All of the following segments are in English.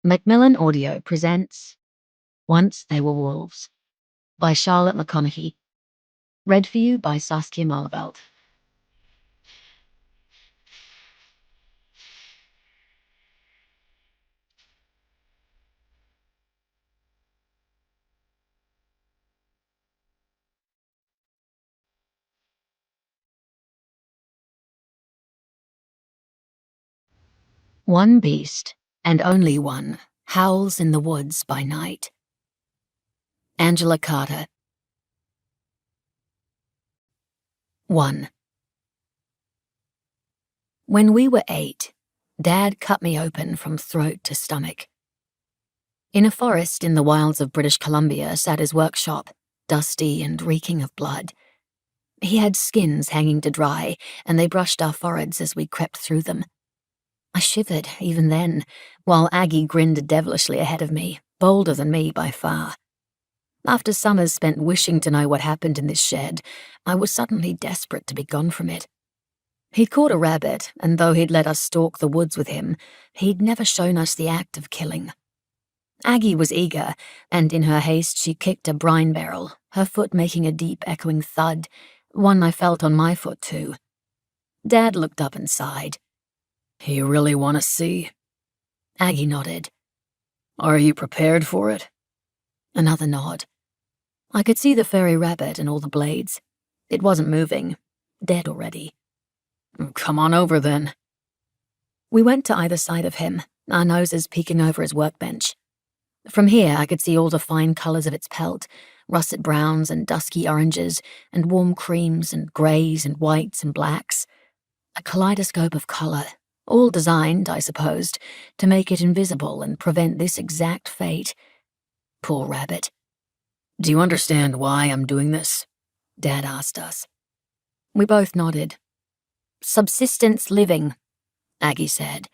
Macmillan Audio presents Once They Were Wolves by Charlotte McConaghy. Read for you by Saskia Malabelt. One beast, and only one, howls in the woods by night. Angela Carter. 1. When we were 8, Dad cut me open from throat to stomach. In a forest in the wilds of British Columbia sat his workshop, dusty and reeking of blood. He had skins hanging to dry, and they brushed our foreheads as we crept through them. I shivered even then, while Aggie grinned devilishly ahead of me, bolder than me by far. After summers spent wishing to know what happened in this shed, I was suddenly desperate to be gone from it. He'd caught a rabbit, and though he'd let us stalk the woods with him, he'd never shown us the act of killing. Aggie was eager, and in her haste she kicked a brine barrel, her foot making a deep echoing thud, one I felt on my foot too. Dad looked up and sighed. "You really want to see?" Aggie nodded. "Are you prepared for it?" Another nod. I could see the furry rabbit and all the blades. It wasn't moving. Dead already. "Come on over, then." We went to either side of him, our noses peeking over his workbench. From here I could see all the fine colours of its pelt, russet browns and dusky oranges, and warm creams and greys and whites and blacks. A kaleidoscope of colour, all designed, I supposed, to make it invisible and prevent this exact fate. Poor rabbit. "Do you understand why I'm doing this?" Dad asked us. We both nodded. "Subsistence living," Aggie said.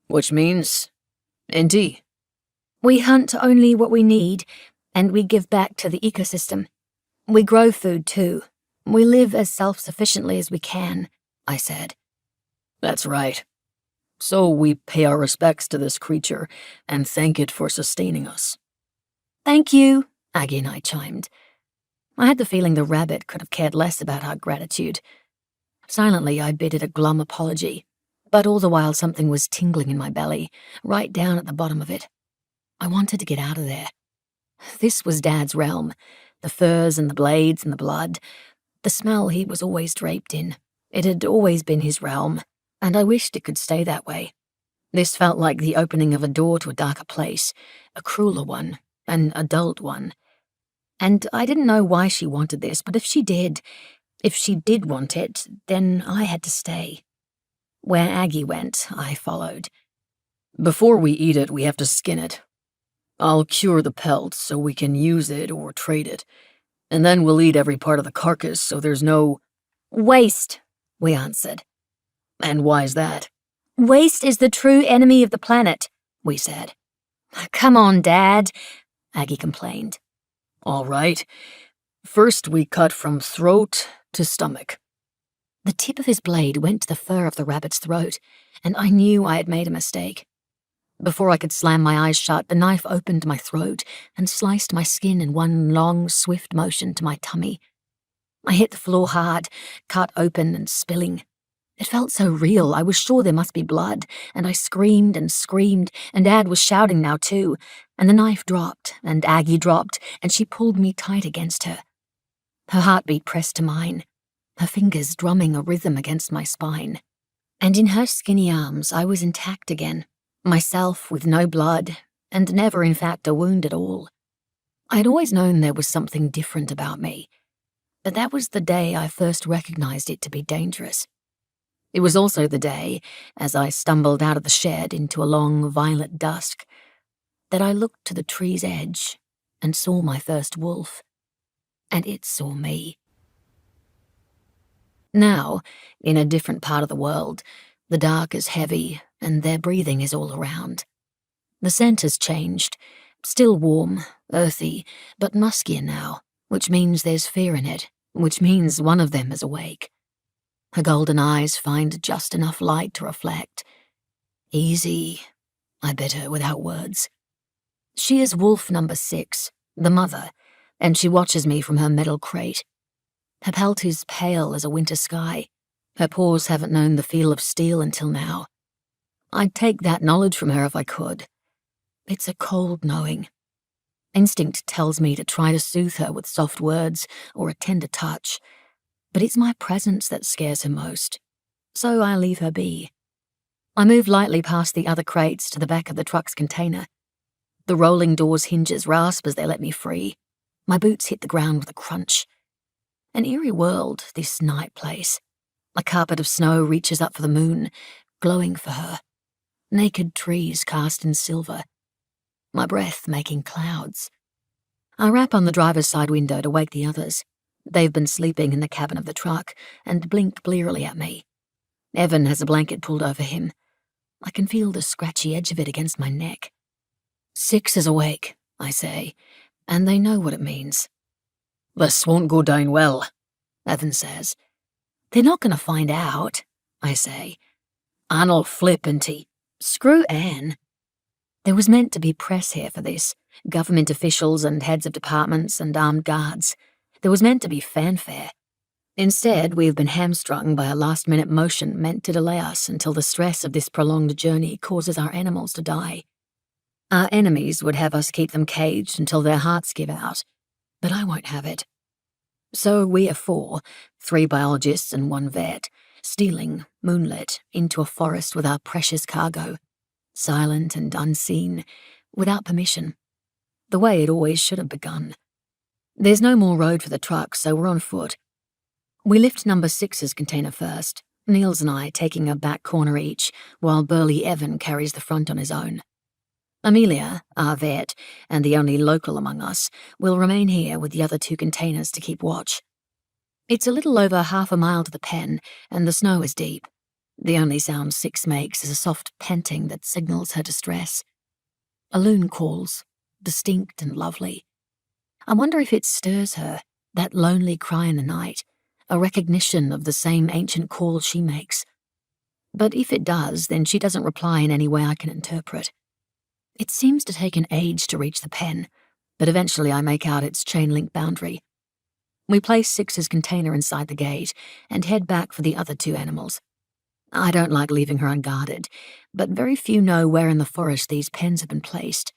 "Which means? Inti." "We hunt only what we need, and we give back to the ecosystem. We grow food too. We live as self-sufficiently as we can," I said. "That's right. So we pay our respects to this creature and thank it for sustaining us." "Thank you," Aggie and I chimed. I had the feeling the rabbit could have cared less about our gratitude. Silently I bid it a glum apology, but all the while something was tingling in my belly, right down at the bottom of it. I wanted to get out of there. This was Dad's realm, the furs and the blades and the blood, the smell he was always draped in. It had always been his realm, and I wished it could stay that way. This felt like the opening of a door to a darker place, a crueler one, an adult one. And I didn't know why she wanted this, but if she did want it, then I had to stay. Where Aggie went, I followed. "Before we eat it, we have to skin it. I'll cure the pelt so we can use it or trade it, and then we'll eat every part of the carcass so there's no—" "Waste," we answered. "And why's that?" "Waste is the true enemy of the planet," we said. "Come on, Dad," Aggie complained. "All right. First we cut from throat to stomach." The tip of his blade went to the fur of the rabbit's throat, and I knew I had made a mistake. Before I could slam my eyes shut, the knife opened my throat and sliced my skin in one long, swift motion to my tummy. I hit the floor hard, cut open and spilling. It felt so real, I was sure there must be blood, and I screamed, and Dad was shouting now too, and the knife dropped, and Aggie dropped, and she pulled me tight against her. Her heartbeat pressed to mine, her fingers drumming a rhythm against my spine. And in her skinny arms I was intact again, myself with no blood, and never in fact a wound at all. I had always known there was something different about me, but that was the day I first recognized it to be dangerous. It was also the day, as I stumbled out of the shed into a long violet dusk, that I looked to the tree's edge and saw my first wolf, and it saw me. Now, in a different part of the world, the dark is heavy and their breathing is all around. The scent has changed, still warm, earthy, but muskier now, which means there's fear in it, which means one of them is awake. Her golden eyes find just enough light to reflect. "Easy," I bid her without words. She is wolf number 6, the mother, and she watches me from her metal crate. Her pelt is pale as a winter sky. Her paws haven't known the feel of steel until now. I'd take that knowledge from her if I could. It's a cold knowing. Instinct tells me to try to soothe her with soft words or a tender touch, but it's my presence that scares her most, so I leave her be. I move lightly past the other crates to the back of the truck's container. The rolling door's hinges rasp as they let me free. My boots hit the ground with a crunch. An eerie world, this night place. A carpet of snow reaches up for the moon, glowing for her. Naked trees cast in silver. My breath making clouds. I rap on the driver's side window to wake the others. They've been sleeping in the cabin of the truck and blink blearily at me. Evan has a blanket pulled over him. I can feel the scratchy edge of it against my neck. 6 is awake, I say, and they know what it means. This won't go down well, Evan says. They're not going to find out, I say. Anne'll flip, Inti. Screw Anne. There was meant to be press here for this, government officials and heads of departments and armed guards. There was meant to be fanfare. Instead, we have been hamstrung by a last-minute motion meant to delay us until the stress of this prolonged journey causes our animals to die. Our enemies would have us keep them caged until their hearts give out, but I won't have it. So we are 4, 3 biologists and 1 vet, stealing, moonlit, into a forest with our precious cargo, silent and unseen, without permission, the way it always should have begun. There's no more road for the truck, so we're on foot. We lift number 6's container first, Niels and I taking a back corner each, while burly Evan carries the front on his own. Amelia, our vet, and the only local among us, will remain here with the other 2 containers to keep watch. It's a little over half a mile to the pen, and the snow is deep. The only sound 6 makes is a soft panting that signals her distress. A loon calls, distinct and lovely. I wonder if it stirs her, that lonely cry in the night, a recognition of the same ancient call she makes. But if it does, then she doesn't reply in any way I can interpret. It seems to take an age to reach the pen, but eventually I make out its chain-link boundary. We place 6's container inside the gate and head back for the other 2 animals. I don't like leaving her unguarded, but very few know where in the forest these pens have been placed.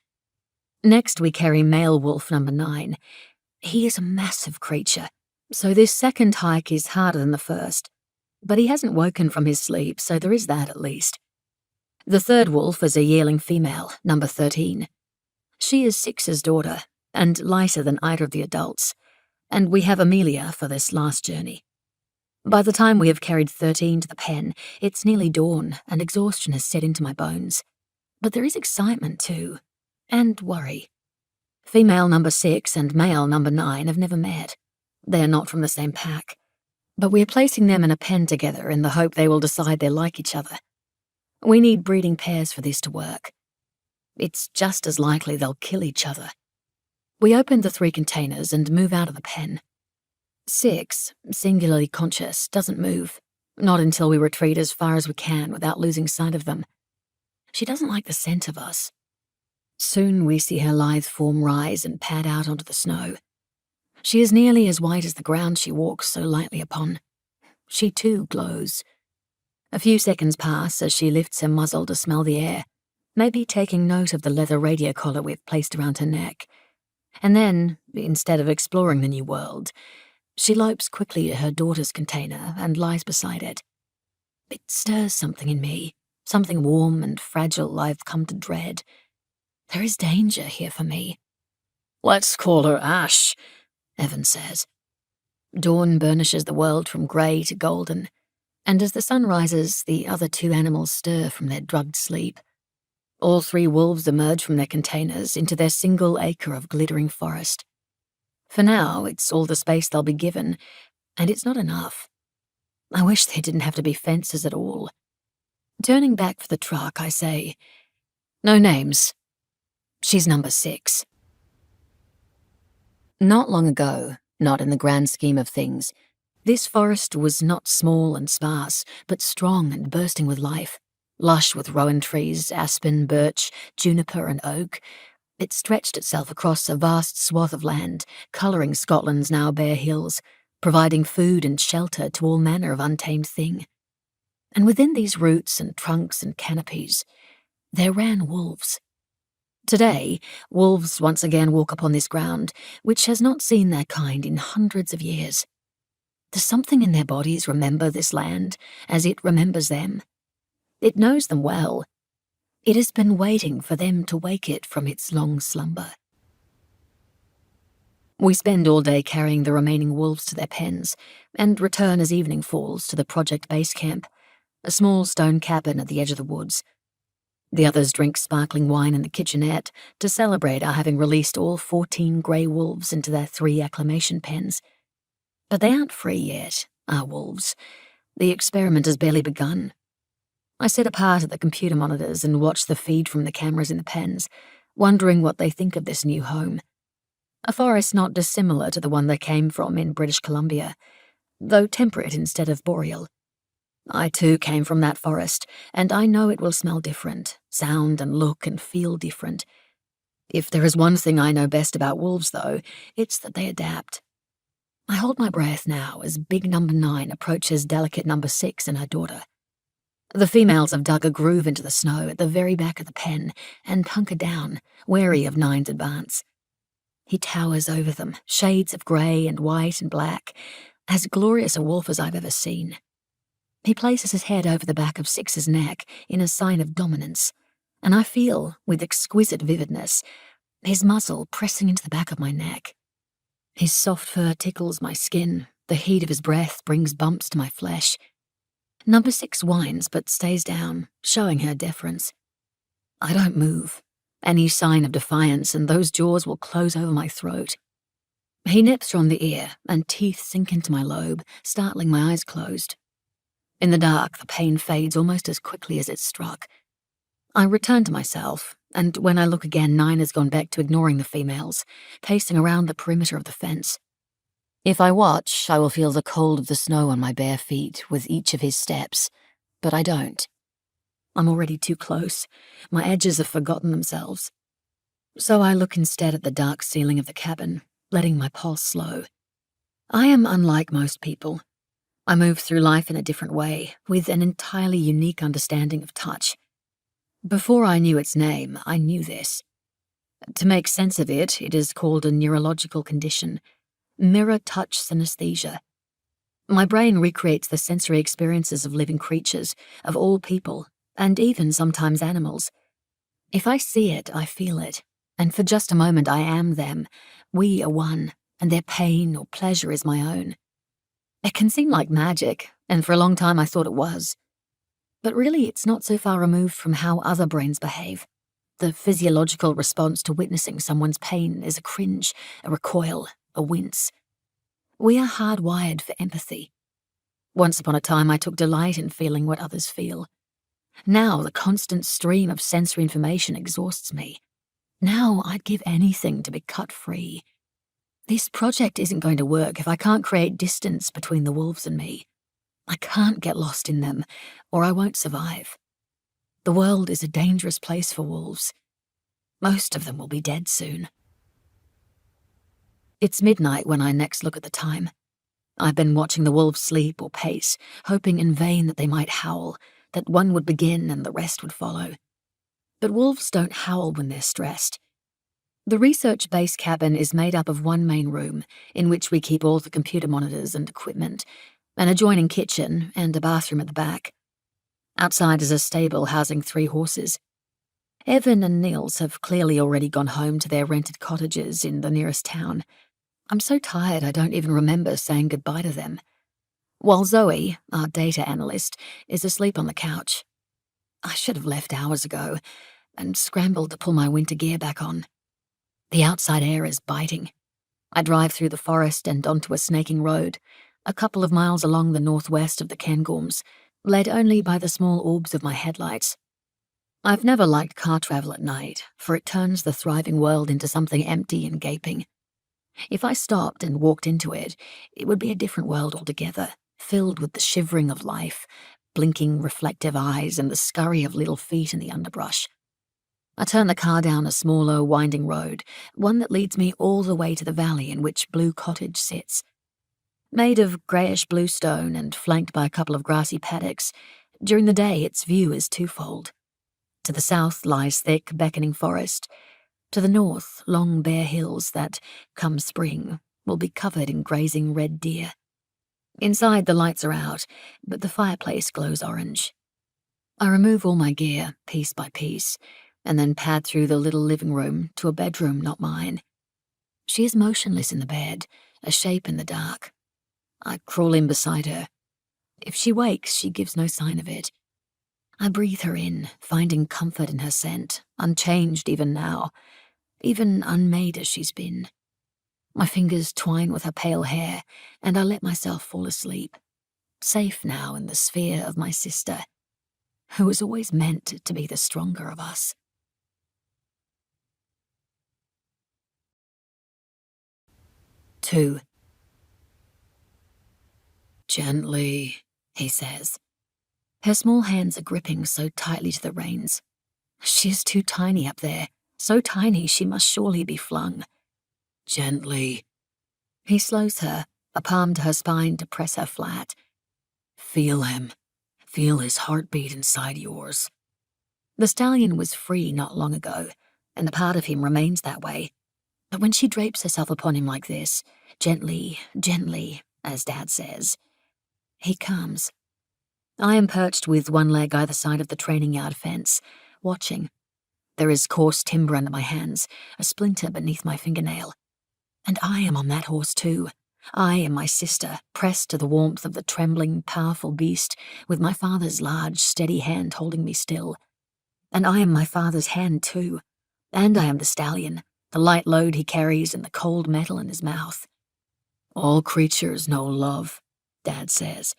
Next we carry male wolf number 9. He is a massive creature, so this second hike is harder than the first. But he hasn't woken from his sleep, so there is that at least. The third wolf is a yearling female, number 13. She is 6's daughter, and lighter than either of the adults, and we have Amelia for this last journey. By the time we have carried 13 to the pen, it's nearly dawn, and exhaustion has set into my bones. But there is excitement too, and worry. Female number 6 and male number 9 have never met. They are not from the same pack, but we are placing them in a pen together in the hope they will decide they like each other. We need breeding pairs for this to work. It's just as likely they'll kill each other. We open the 3 containers and move out of the pen. 6, singularly conscious, doesn't move, not until we retreat as far as we can without losing sight of them. She doesn't like the scent of us. Soon we see her lithe form rise and pad out onto the snow. She is nearly as white as the ground she walks so lightly upon. She too glows. A few seconds pass as she lifts her muzzle to smell the air, maybe taking note of the leather radio collar we've placed around her neck. And then, instead of exploring the new world, she lopes quickly to her daughter's container and lies beside it. It stirs something in me, something warm and fragile I've come to dread. There is danger here for me. "Let's call her Ash," Evan says. Dawn burnishes the world from grey to golden, and as the sun rises, the other 2 animals stir from their drugged sleep. All 3 wolves emerge from their containers into their single acre of glittering forest. For now, it's all the space they'll be given, and it's not enough. I wish there didn't have to be fences at all. Turning back for the truck, I say, "No names. She's number 6. Not long ago, not in the grand scheme of things, this forest was not small and sparse, but strong and bursting with life. Lush with rowan trees, aspen, birch, juniper and oak, it stretched itself across a vast swath of land, colouring Scotland's now bare hills, providing food and shelter to all manner of untamed thing. And within these roots and trunks and canopies, there ran wolves. Today, wolves once again walk upon this ground, which has not seen their kind in hundreds of years. Does something in their bodies remember this land as it remembers them? It knows them well. It has been waiting for them to wake it from its long slumber. We spend all day carrying the remaining wolves to their pens, and return as evening falls to the project base camp, a small stone cabin at the edge of the woods. The others drink sparkling wine in the kitchenette to celebrate our having released all 14 grey wolves into their 3 acclimation pens. But they aren't free yet, our wolves. The experiment has barely begun. I sit apart at the computer monitors and watch the feed from the cameras in the pens, wondering what they think of this new home. A forest not dissimilar to the one they came from in British Columbia, though temperate instead of boreal. I too came from that forest, and I know it will smell different, sound and look and feel different. If there is one thing I know best about wolves, though, it's that they adapt. I hold my breath now as big number 9 approaches delicate number 6 and her daughter. The females have dug a groove into the snow at the very back of the pen and hunker down, wary of 9's advance. He towers over them, shades of grey and white and black, as glorious a wolf as I've ever seen. He places his head over the back of 6's neck in a sign of dominance, and I feel, with exquisite vividness, his muzzle pressing into the back of my neck. His soft fur tickles my skin, the heat of his breath brings bumps to my flesh. Number 6 whines but stays down, showing her deference. I don't move. Any sign of defiance and those jaws will close over my throat. He nips from the ear, and teeth sink into my lobe, startling my eyes closed. In the dark, the pain fades almost as quickly as it struck. I return to myself, and when I look again, 9 has gone back to ignoring the females, pacing around the perimeter of the fence. If I watch, I will feel the cold of the snow on my bare feet with each of his steps, but I don't. I'm already too close. My edges have forgotten themselves. So I look instead at the dark ceiling of the cabin, letting my pulse slow. I am unlike most people. I move through life in a different way, with an entirely unique understanding of touch. Before I knew its name, I knew this. To make sense of it, it is called a neurological condition, mirror touch synesthesia. My brain recreates the sensory experiences of living creatures, of all people, and even sometimes animals. If I see it, I feel it, and for just a moment I am them. We are one, and their pain or pleasure is my own. It can seem like magic, and for a long time I thought it was. But really it's not so far removed from how other brains behave. The physiological response to witnessing someone's pain is a cringe, a recoil, a wince. We are hardwired for empathy. Once upon a time I took delight in feeling what others feel. Now the constant stream of sensory information exhausts me. Now I'd give anything to be cut free. This project isn't going to work if I can't create distance between the wolves and me. I can't get lost in them, or I won't survive. The world is a dangerous place for wolves. Most of them will be dead soon. It's midnight when I next look at the time. I've been watching the wolves sleep or pace, hoping in vain that they might howl, that one would begin and the rest would follow. But wolves don't howl when they're stressed. The research base cabin is made up of one main room, in which we keep all the computer monitors and equipment, an adjoining kitchen and a bathroom at the back. Outside is a stable housing 3 horses. Evan and Niels have clearly already gone home to their rented cottages in the nearest town. I'm so tired I don't even remember saying goodbye to them. While Zoe, our data analyst, is asleep on the couch. I should have left hours ago and scrambled to pull my winter gear back on. The outside air is biting. I drive through the forest and onto a snaking road, a couple of miles along the northwest of the Cairngorms, led only by the small orbs of my headlights. I've never liked car travel at night, for it turns the thriving world into something empty and gaping. If I stopped and walked into it, it would be a different world altogether, filled with the shivering of life, blinking reflective eyes and the scurry of little feet in the underbrush. I turn the car down a smaller, winding road, one that leads me all the way to the valley in which Blue Cottage sits. Made of greyish-blue stone and flanked by a couple of grassy paddocks, during the day its view is twofold. To the south lies thick, beckoning forest. To the north, long bare hills that, come spring, will be covered in grazing red deer. Inside the lights are out, but the fireplace glows orange. I remove all my gear, piece by piece, and then pad through the little living room to a bedroom not mine. She is motionless in the bed, a shape in the dark. I crawl in beside her. If she wakes, she gives no sign of it. I breathe her in, finding comfort in her scent, unchanged even now, even unmade as she's been. My fingers twine with her pale hair, and I let myself fall asleep, safe now in the sphere of my sister, who was always meant to be the stronger of us. Two. Gently, he says. Her small hands are gripping so tightly to the reins. She is too tiny up there, so tiny she must surely be flung. Gently. He slows her, a palm to her spine to press her flat. Feel him. Feel his heartbeat inside yours. The stallion was free not long ago, and a part of him remains that way. But when she drapes herself upon him like this, gently, gently, as Dad says, he calms. I am perched with one leg either side of the training yard fence, watching. There is coarse timber under my hands, a splinter beneath my fingernail. And I am on that horse too. I and my sister, pressed to the warmth of the trembling, powerful beast, with my father's large, steady hand holding me still. And I am my father's hand too. And I am the stallion, the light load he carries and the cold metal in his mouth. All creatures know love, Dad says.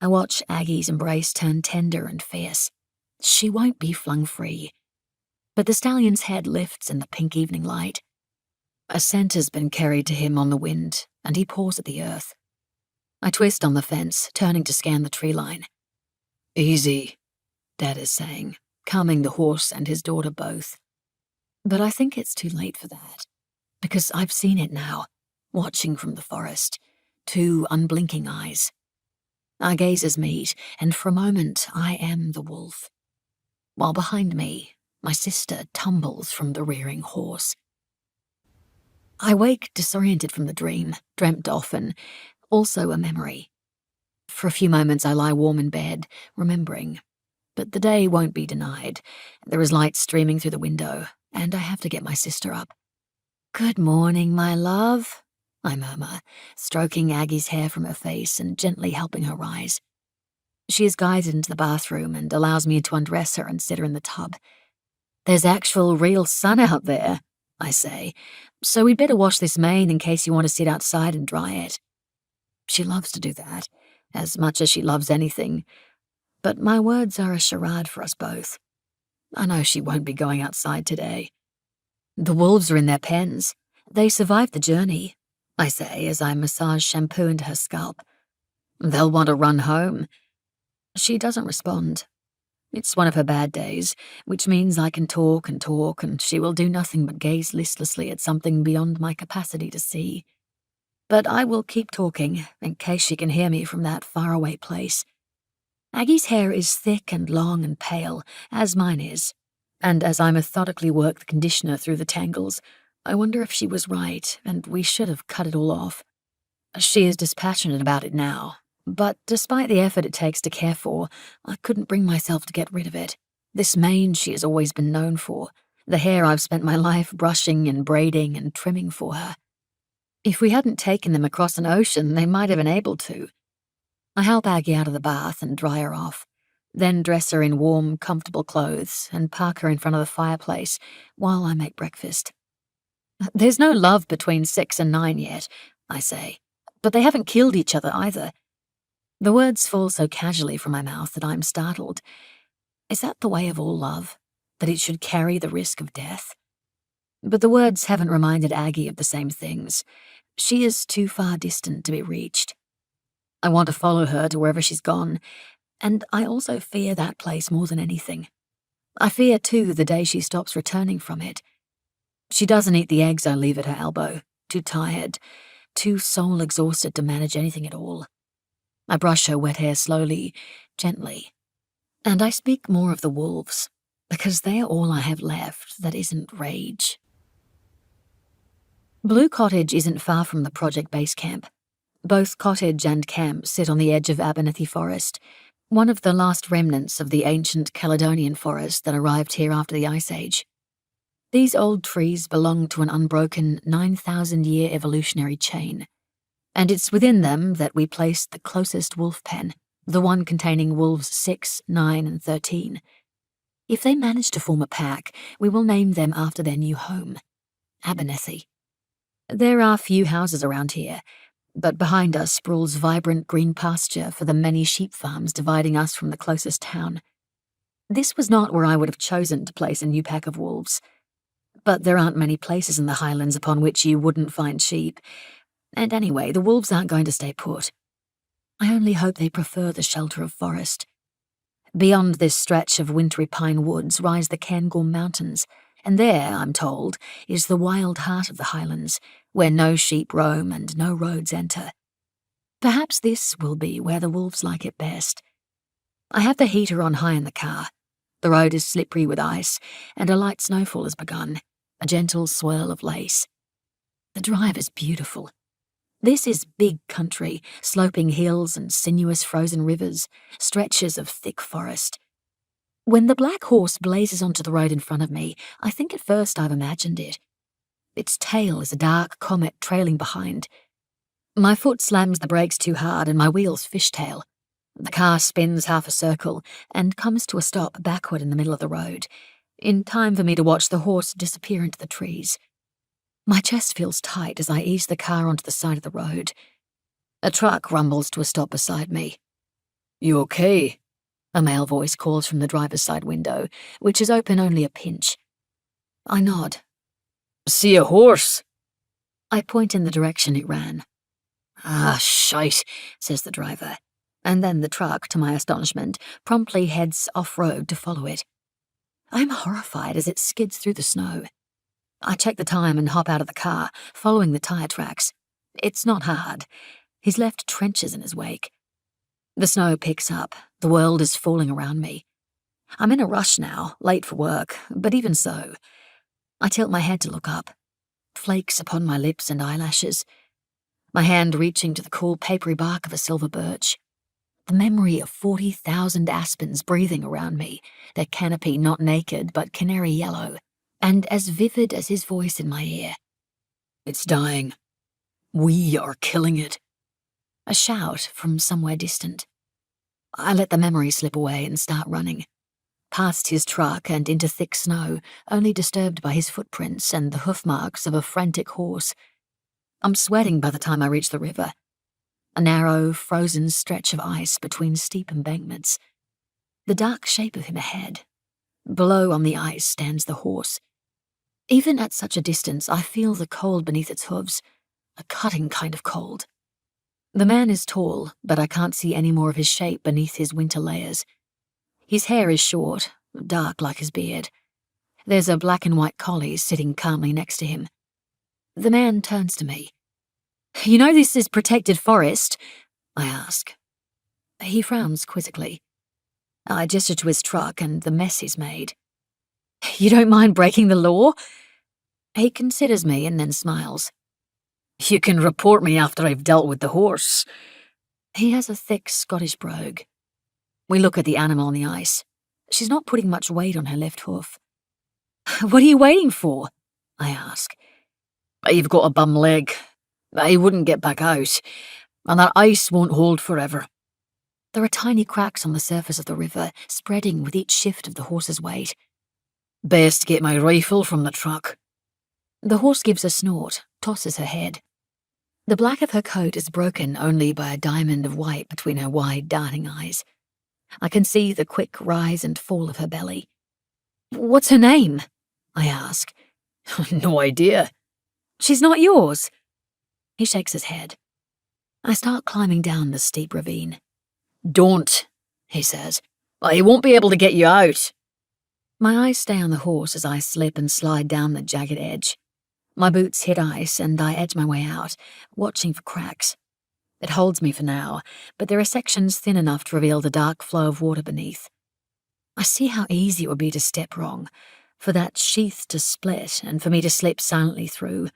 I watch Aggie's embrace turn tender and fierce. She won't be flung free. But the stallion's head lifts in the pink evening light. A scent has been carried to him on the wind, and he paws at the earth. I twist on the fence, turning to scan the tree line. Easy, Dad is saying, calming the horse and his daughter both. But I think it's too late for that, because I've seen it now, watching from the forest, two unblinking eyes. Our gazes meet, and for a moment I am the wolf, while behind me, my sister tumbles from the rearing horse. I wake disoriented from the dream, dreamt often, also a memory. For a few moments I lie warm in bed, remembering. But the day won't be denied. There is light streaming through the window, and I have to get my sister up. Good morning, my love, I murmur, stroking Aggie's hair from her face and gently helping her rise. She is guided into the bathroom and allows me to undress her and sit her in the tub. There's actual real sun out there, I say, so we'd better wash this mane in case you want to sit outside and dry it. She loves to do that, as much as she loves anything, but my words are a charade for us both. I know she won't be going outside today. The wolves are in their pens. They survived the journey, I say as I massage shampoo into her scalp. They'll want to run home. She doesn't respond. It's one of her bad days, which means I can talk, and she will do nothing but gaze listlessly at something beyond my capacity to see. But I will keep talking, in case she can hear me from that faraway place. Aggie's hair is thick and long and pale, as mine is, and as I methodically work the conditioner through the tangles, I wonder if she was right, and we should have cut it all off. She is dispassionate about it now, but despite the effort it takes to care for, I couldn't bring myself to get rid of it. This mane she has always been known for, the hair I've spent my life brushing and braiding and trimming for her. If we hadn't taken them across an ocean, they might have been able to. I help Aggie out of the bath and dry her off, then dress her in warm, comfortable clothes and park her in front of the fireplace while I make breakfast. There's no love between 6 and 9 yet, I say, but they haven't killed each other either. The words fall so casually from my mouth that I'm startled. Is that the way of all love, that it should carry the risk of death? But the words haven't reminded Aggie of the same things. She is too far distant to be reached. I want to follow her to wherever she's gone, And I also fear that place more than anything. I fear, too, the day she stops returning from it. She doesn't eat the eggs I leave at her elbow, too tired, too soul-exhausted to manage anything at all. I brush her wet hair slowly, gently. And I speak more of the wolves, because they are all I have left that isn't rage. Blue Cottage isn't far from the project base camp. Both cottage and camp sit on the edge of Abernethy Forest, one of the last remnants of the ancient Caledonian forest that arrived here after the Ice Age. These old trees belong to an unbroken 9,000-year evolutionary chain, and it's within them that we placed the closest wolf pen, the one containing wolves 6, 9, and 13. If they manage to form a pack, we will name them after their new home, Abernethy. There are few houses around here, but behind us sprawls vibrant green pasture for the many sheep farms dividing us from the closest town. This was not where I would have chosen to place a new pack of wolves. But there aren't many places in the Highlands upon which you wouldn't find sheep. And anyway, the wolves aren't going to stay put. I only hope they prefer the shelter of forest. Beyond this stretch of wintry pine woods rise the Cairngorm Mountains, and there, I'm told, is the wild heart of the Highlands, where no sheep roam and no roads enter. Perhaps this will be where the wolves like it best. I have the heater on high in the car. The road is slippery with ice, and a light snowfall has begun, a gentle swirl of lace. The drive is beautiful. This is big country, sloping hills and sinuous frozen rivers, stretches of thick forest. When the black horse blazes onto the road in front of me, I think at first I've imagined it. Its tail is a dark comet trailing behind. My foot slams the brakes too hard and my wheels fishtail. The car spins half a circle and comes to a stop backward in the middle of the road, in time for me to watch the horse disappear into the trees. My chest feels tight as I ease the car onto the side of the road. A truck rumbles to a stop beside me. "You okay?" a male voice calls from the driver's side window, which is open only a pinch. I nod. "See a horse?" I point in the direction it ran. "Ah, shite," says the driver, and then the truck, to my astonishment, promptly heads off-road to follow it. I'm horrified as it skids through the snow. I check the time and hop out of the car, following the tire tracks. It's not hard. He's left trenches in his wake. The snow picks up. The world is falling around me. I'm in a rush now, late for work, but even so. I tilt my head to look up. Flakes upon my lips and eyelashes. My hand reaching to the cool papery bark of a silver birch. The memory of 40,000 aspens breathing around me, their canopy not naked but canary yellow, and as vivid as his voice in my ear. "It's dying. We are killing it." A shout from somewhere distant. I let the memory slip away and start running. Past his truck and into thick snow, only disturbed by his footprints and the hoof marks of a frantic horse. I'm sweating by the time I reach the river. A narrow, frozen stretch of ice between steep embankments. The dark shape of him ahead. Below on the ice stands the horse. Even at such a distance, I feel the cold beneath its hooves, a cutting kind of cold. The man is tall, but I can't see any more of his shape beneath his winter layers. His hair is short, dark like his beard. There's a black and white collie sitting calmly next to him. The man turns to me. "You know this is protected forest?" I ask. He frowns quizzically. I gesture to his truck and the mess he's made. "You don't mind breaking the law?" He considers me and then smiles. "You can report me after I've dealt with the horse." He has a thick Scottish brogue. We look at the animal on the ice. She's not putting much weight on her left hoof. "What are you waiting for?" I ask. "You've got a bum leg. I wouldn't get back out, and that ice won't hold forever." There are tiny cracks on the surface of the river, spreading with each shift of the horse's weight. "Best get my rifle from the truck." The horse gives a snort, tosses her head. The black of her coat is broken only by a diamond of white between her wide, darting eyes. I can see the quick rise and fall of her belly. "What's her name?" I ask. "No idea." "She's not yours?" He shakes his head. I start climbing down the steep ravine. "Don't," he says. "Well, he won't be able to get you out." My eyes stay on the horse as I slip and slide down the jagged edge. My boots hit ice and I edge my way out, watching for cracks. It holds me for now, but there are sections thin enough to reveal the dark flow of water beneath. I see how easy it would be to step wrong, for that sheath to split and for me to slip silently through.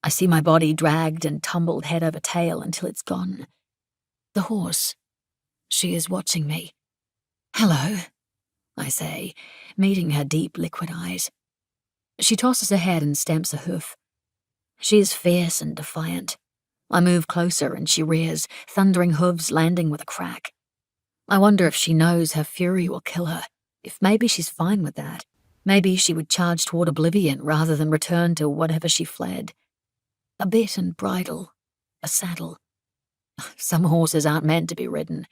I see my body dragged and tumbled head over tail until it's gone. The horse. She is watching me. "Hello," I say, meeting her deep liquid eyes. She tosses her head and stamps a hoof. She is fierce and defiant. I move closer and she rears, thundering hooves landing with a crack. I wonder if she knows her fury will kill her, if maybe she's fine with that. Maybe she would charge toward oblivion rather than return to whatever she fled. A bit and bridle, a saddle. Some horses aren't meant to be ridden.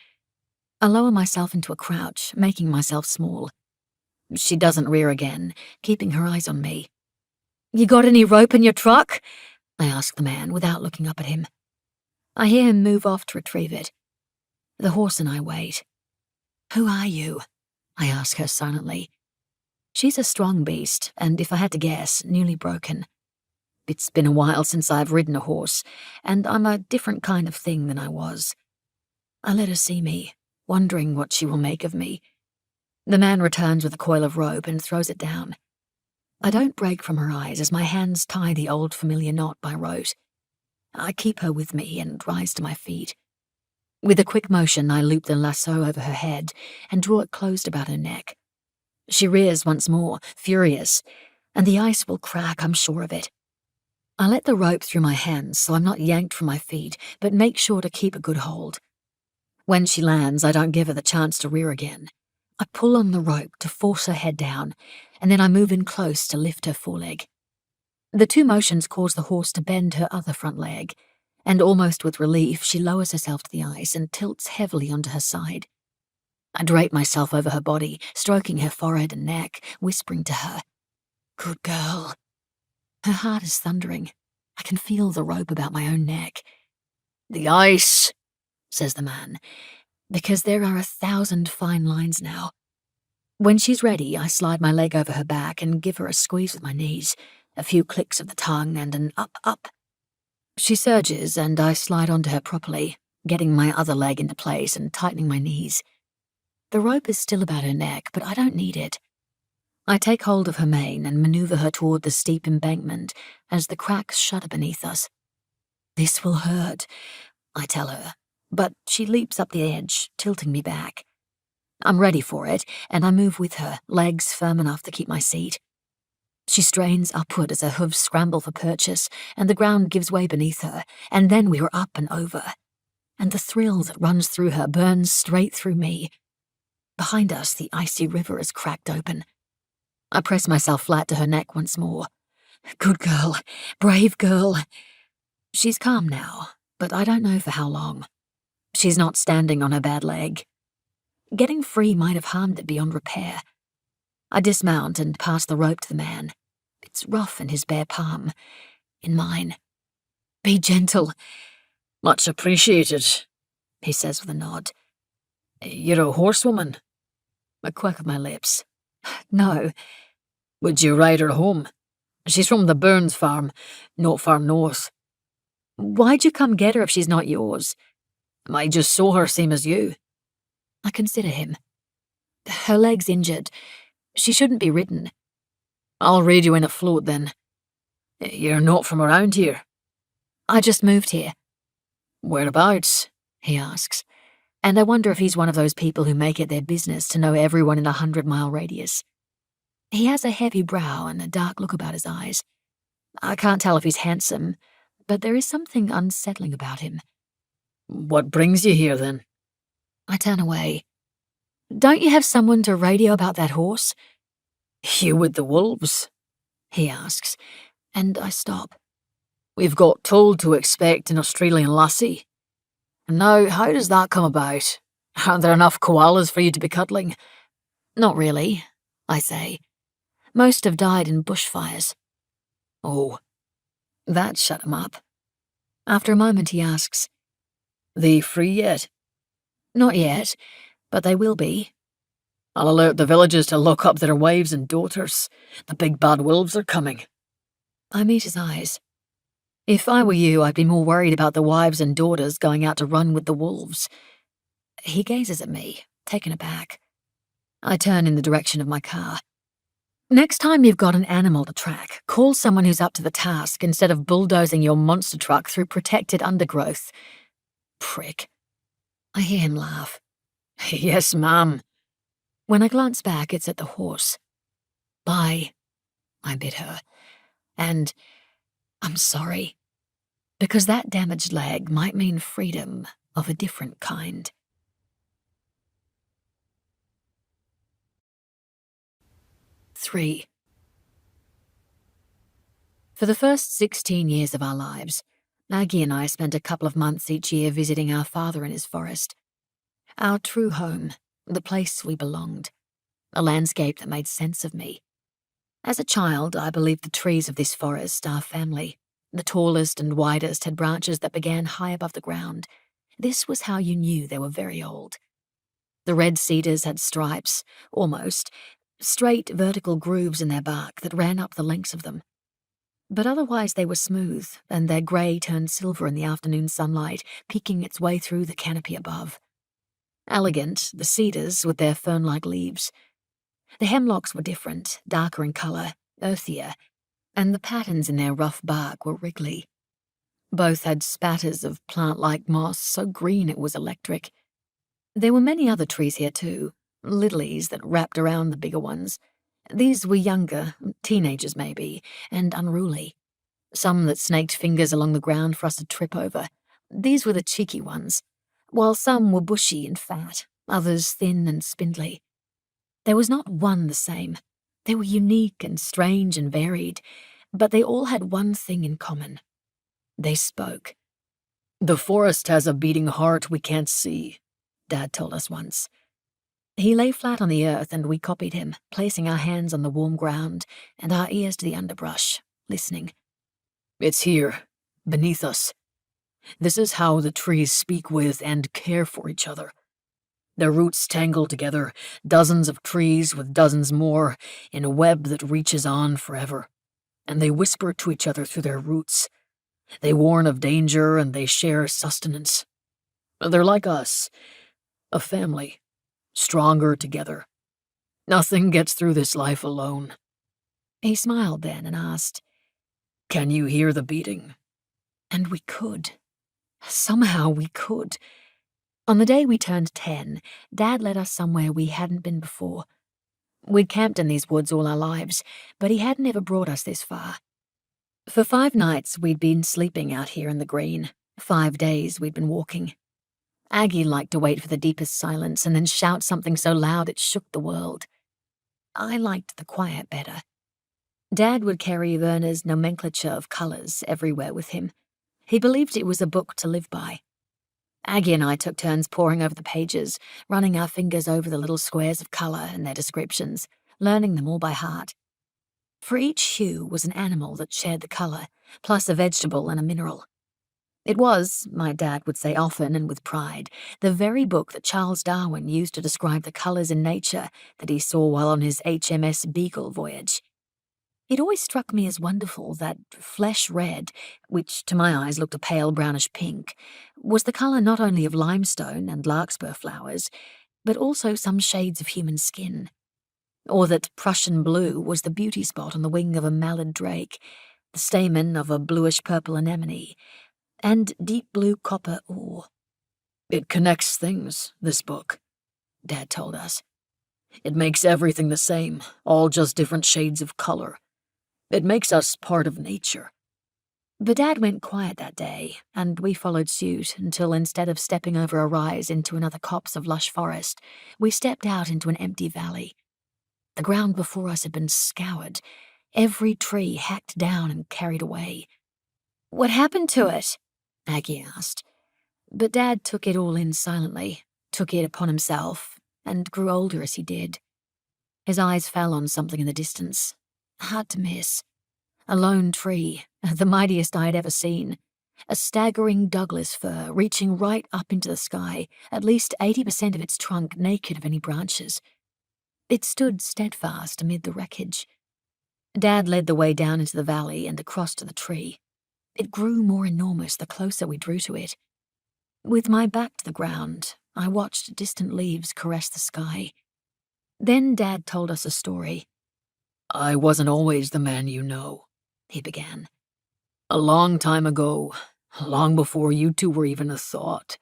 I lower myself into a crouch, making myself small. She doesn't rear again, keeping her eyes on me. "You got any rope in your truck?" I ask the man without looking up at him. I hear him move off to retrieve it. The horse and I wait. "Who are you?" I ask her silently. She's a strong beast, and if I had to guess, newly broken. It's been a while since I've ridden a horse, and I'm a different kind of thing than I was. I let her see me, wondering what she will make of me. The man returns with a coil of rope and throws it down. I don't break from her eyes as my hands tie the old familiar knot by rote. I keep her with me and rise to my feet. With a quick motion, I loop the lasso over her head and draw it closed about her neck. She rears once more, furious, and the ice will crack, I'm sure of it. I let the rope through my hands so I'm not yanked from my feet, but make sure to keep a good hold. When she lands, I don't give her the chance to rear again. I pull on the rope to force her head down, and then I move in close to lift her foreleg. The two motions cause the horse to bend her other front leg, and almost with relief, she lowers herself to the ice and tilts heavily onto her side. I drape myself over her body, stroking her forehead and neck, whispering to her, "Good girl." Her heart is thundering. I can feel the rope about my own neck. "The ice," says the man, because there are 1,000 fine lines now. When she's ready, I slide my leg over her back and give her a squeeze with my knees, a few clicks of the tongue and an up, up. She surges and I slide onto her properly, getting my other leg into place and tightening my knees. The rope is still about her neck, but I don't need it. I take hold of her mane and maneuver her toward the steep embankment as the cracks shudder beneath us. "This will hurt," I tell her, but she leaps up the edge, tilting me back. I'm ready for it, and I move with her, legs firm enough to keep my seat. She strains upward as her hooves scramble for purchase, and the ground gives way beneath her, and then we are up and over. And the thrill that runs through her burns straight through me. Behind us, the icy river is cracked open. I press myself flat to her neck once more. "Good girl, brave girl." She's calm now, but I don't know for how long. She's not standing on her bad leg. Getting free might have harmed it beyond repair. I dismount and pass the rope to the man. It's rough in his bare palm. In mine. "Be gentle." "Much appreciated," he says with a nod. "You're a horsewoman?" A quirk of my lips. "No." "Would you ride her home? She's from the Burns farm, not far north." "Why'd you come get her if she's not yours?" "I just saw her same as you." I consider him. "Her leg's injured. She shouldn't be ridden." "I'll raid you in a float then. You're not from around here?" "I just moved here." "Whereabouts?" he asks, and I wonder if he's one of those people who make it their business to know everyone in a 100-mile radius. He has a heavy brow and a dark look about his eyes. I can't tell if he's handsome, but there is something unsettling about him. "What brings you here, then?" I turn away. "Don't you have someone to radio about that horse?" "You with the wolves?" he asks, and I stop. "We've got told to expect an Australian lassie. Now, how does that come about? Are there enough koalas for you to be cuddling?" "Not really," I say. "Most have died in bushfires." "Oh." That shut him up. After a moment he asks, "They free yet?" "Not yet, But they will be. I'll alert the villagers to lock up their wives and daughters. The big bad wolves are coming. I meet his eyes. If I were you, I'd be more worried about the wives and daughters going out to run with the wolves. He gazes at me, taken aback. I turn in the direction of my car. Next time you've got an animal to track, call someone who's up to the task instead of bulldozing your monster truck through protected undergrowth. Prick. I hear him laugh. Yes, ma'am. When I glance back, it's at the horse. Bye, I bid her. And I'm sorry. Because that damaged leg might mean freedom of a different kind. 3. For the first 16 years of our lives, Aggie and I spent a couple of months each year visiting our father in his forest. Our true home, the place we belonged, a landscape that made sense of me. As a child, I believed the trees of this forest, our family. The tallest and widest had branches that began high above the ground. This was how you knew they were very old. The red cedars had stripes, almost, straight vertical grooves in their bark that ran up the lengths of them. But otherwise they were smooth, and their grey turned silver in the afternoon sunlight, peeking its way through the canopy above. Elegant, the cedars with their fern-like leaves. The hemlocks were different, darker in colour, earthier, and the patterns in their rough bark were wriggly. Both had spatters of plant-like moss so green it was electric. There were many other trees here too, lilies that wrapped around the bigger ones. These were younger, teenagers maybe, and unruly. Some that snaked fingers along the ground for us to trip over. These were the cheeky ones, while some were bushy and fat, others thin and spindly. There was not one the same. They were unique and strange and varied, but they all had one thing in common. They spoke. The forest has a beating heart we can't see, Dad told us once. He lay flat on the earth and we copied him, placing our hands on the warm ground and our ears to the underbrush, listening. It's here, beneath us. This is how the trees speak with and care for each other. Their roots tangle together, dozens of trees with dozens more, in a web that reaches on forever. And they whisper to each other through their roots. They warn of danger and they share sustenance. They're like us, a family, stronger together. Nothing gets through this life alone. He smiled then and asked, Can you hear the beating? And we could. Somehow we could. On the day we turned 10, Dad led us somewhere we hadn't been before. We'd camped in these woods all our lives, but he hadn't ever brought us this far. For 5 nights we'd been sleeping out here in the green. 5 days we'd been walking. Aggie liked to wait for the deepest silence and then shout something so loud it shook the world. I liked the quiet better. Dad would carry Werner's nomenclature of colours everywhere with him. He believed it was a book to live by. Aggie and I took turns poring over the pages, running our fingers over the little squares of colour and their descriptions, learning them all by heart. For each hue was an animal that shared the colour, plus a vegetable and a mineral. It was, my dad would say often and with pride, the very book that Charles Darwin used to describe the colours in nature that he saw while on his HMS Beagle voyage. It always struck me as wonderful that flesh red, which to my eyes looked a pale brownish pink, was the colour not only of limestone and larkspur flowers, but also some shades of human skin. Or that Prussian blue was the beauty spot on the wing of a mallard drake, the stamen of a bluish-purple anemone, and deep blue copper ore. It connects things, this book, Dad told us. It makes everything the same, all just different shades of colour. It makes us part of nature. But Dad went quiet that day, and we followed suit until instead of stepping over a rise into another copse of lush forest, we stepped out into an empty valley. The ground before us had been scoured, every tree hacked down and carried away. "What happened to it?" Aggie asked. But Dad took it all in silently, took it upon himself, and grew older as he did. His eyes fell on something in the distance. Hard to miss. A lone tree, the mightiest I had ever seen. a staggering Douglas fir reaching right up into the sky, at least 80% of its trunk naked of any branches. It stood steadfast amid the wreckage. Dad led the way down into the valley and across to the tree. It grew more enormous the closer we drew to it. With my back to the ground, I watched distant leaves caress the sky. Then Dad told us a story. "I wasn't always the man you know," he began. "A long time ago, long before you two were even a thought,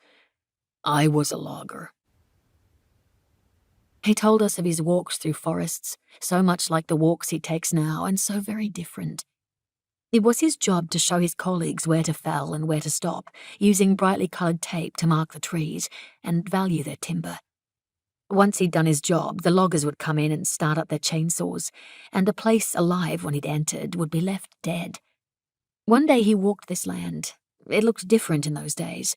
I was a logger." He told us of his walks through forests, so much like the walks he takes now, and so very different. It was his job to show his colleagues where to fell and where to stop, using brightly coloured tape to mark the trees and value their timber. Once he'd done his job, the loggers would come in and start up their chainsaws, and a place alive when he'd entered would be left dead. One day he walked this land. It looked different in those days.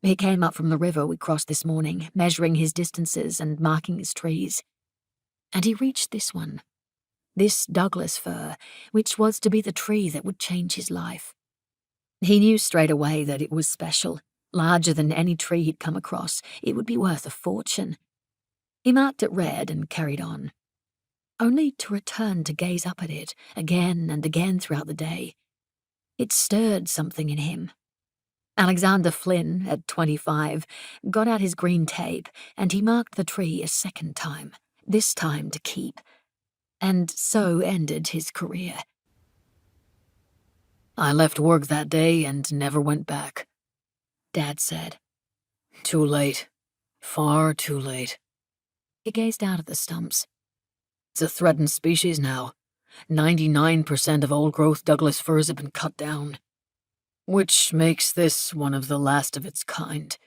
He came up from the river we crossed this morning, measuring his distances and marking his trees. And he reached this one. This Douglas fir, which was to be the tree that would change his life. He knew straight away that it was special, larger than any tree he'd come across. It would be worth a fortune. He marked it red and carried on, only to return to gaze up at it again and again throughout the day. It stirred something in him. Alexander Flynn, at 25, got out his green tape and he marked the tree a second time, this time to keep. And so ended his career. "I left work that day and never went back," Dad said. "Too late. Far too late." He gazed out at the stumps. "It's a threatened species now. 99% of old-growth Douglas firs have been cut down, which makes this one of the last of its kind."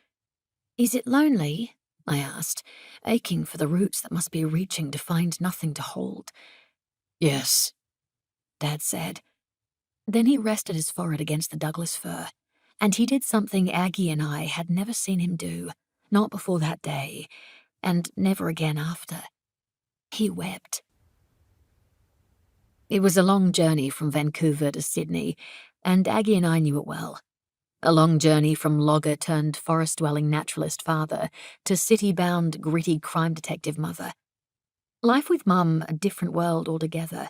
"Is it lonely?" I asked, aching for the roots that must be reaching to find nothing to hold. "Yes," Dad said. Then he rested his forehead against the Douglas fir, and he did something Aggie and I had never seen him do, not before that day, and never again after. He wept. It was a long journey from Vancouver to Sydney, and Aggie and I knew it well. A long journey from logger-turned-forest-dwelling naturalist father to city-bound, gritty crime detective mother. Life with Mum, a different world altogether.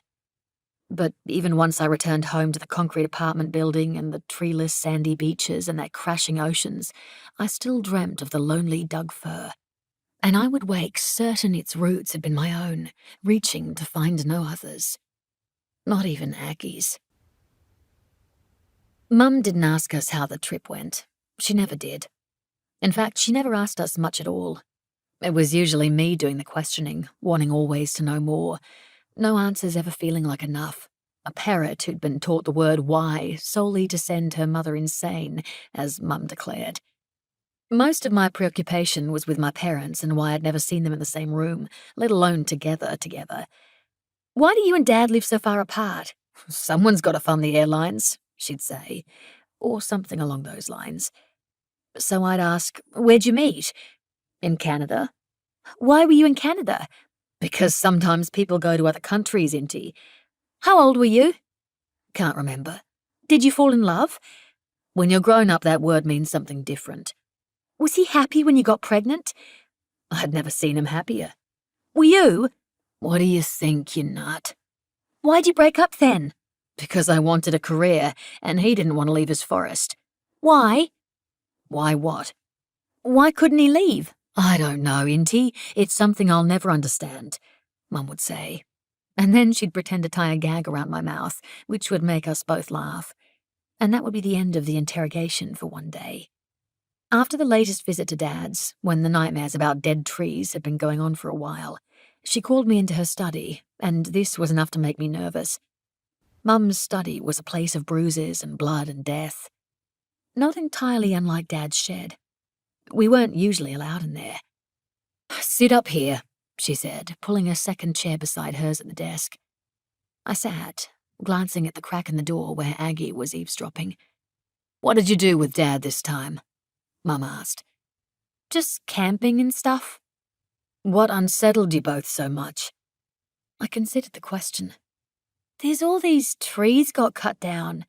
But even once I returned home to the concrete apartment building and the treeless sandy beaches and their crashing oceans, I still dreamt of the lonely Doug fir. And I would wake certain its roots had been my own, reaching to find no others. Not even Aggie's. Mum didn't ask us how the trip went. She never did. In fact, she never asked us much at all. It was usually me doing the questioning, wanting always to know more. No answers ever feeling like enough. A parrot who'd been taught the word why solely to send her mother insane, as Mum declared. Most of my preoccupation was with my parents and why I'd never seen them in the same room, let alone together. "Why do you and Dad live so far apart?" "Someone's got to fund the airlines," she'd say, or something along those lines. So I'd ask, "Where'd you meet?" "In Canada." "Why were you in Canada?" "Because sometimes people go to other countries, Inti." "How old were you?" "Can't remember." "Did you fall in love?" "When you're grown up, that word means something different." "Was he happy when you got pregnant?" "I'd never seen him happier." "Were you?" "What do you think, you nut?" "Why'd you break up then?" "Because I wanted a career, and he didn't want to leave his forest." "Why?" "Why what?" "Why couldn't he leave?" "I don't know, Inti. It's something I'll never understand," Mum would say. And then she'd pretend to tie a gag around my mouth, which would make us both laugh. And that would be the end of the interrogation for one day. After the latest visit to Dad's, when the nightmares about dead trees had been going on for a while, she called me into her study, and this was enough to make me nervous. Mum's study was a place of bruises and blood and death. Not entirely unlike Dad's shed. We weren't usually allowed in there. "Sit up here," she said, pulling a second chair beside hers at the desk. I sat, glancing at the crack in the door where Aggie was eavesdropping. "What did you do with Dad this time?" Mum asked. "Just camping and stuff." "What unsettled you both so much?" I considered the question. "There's all these trees got cut down."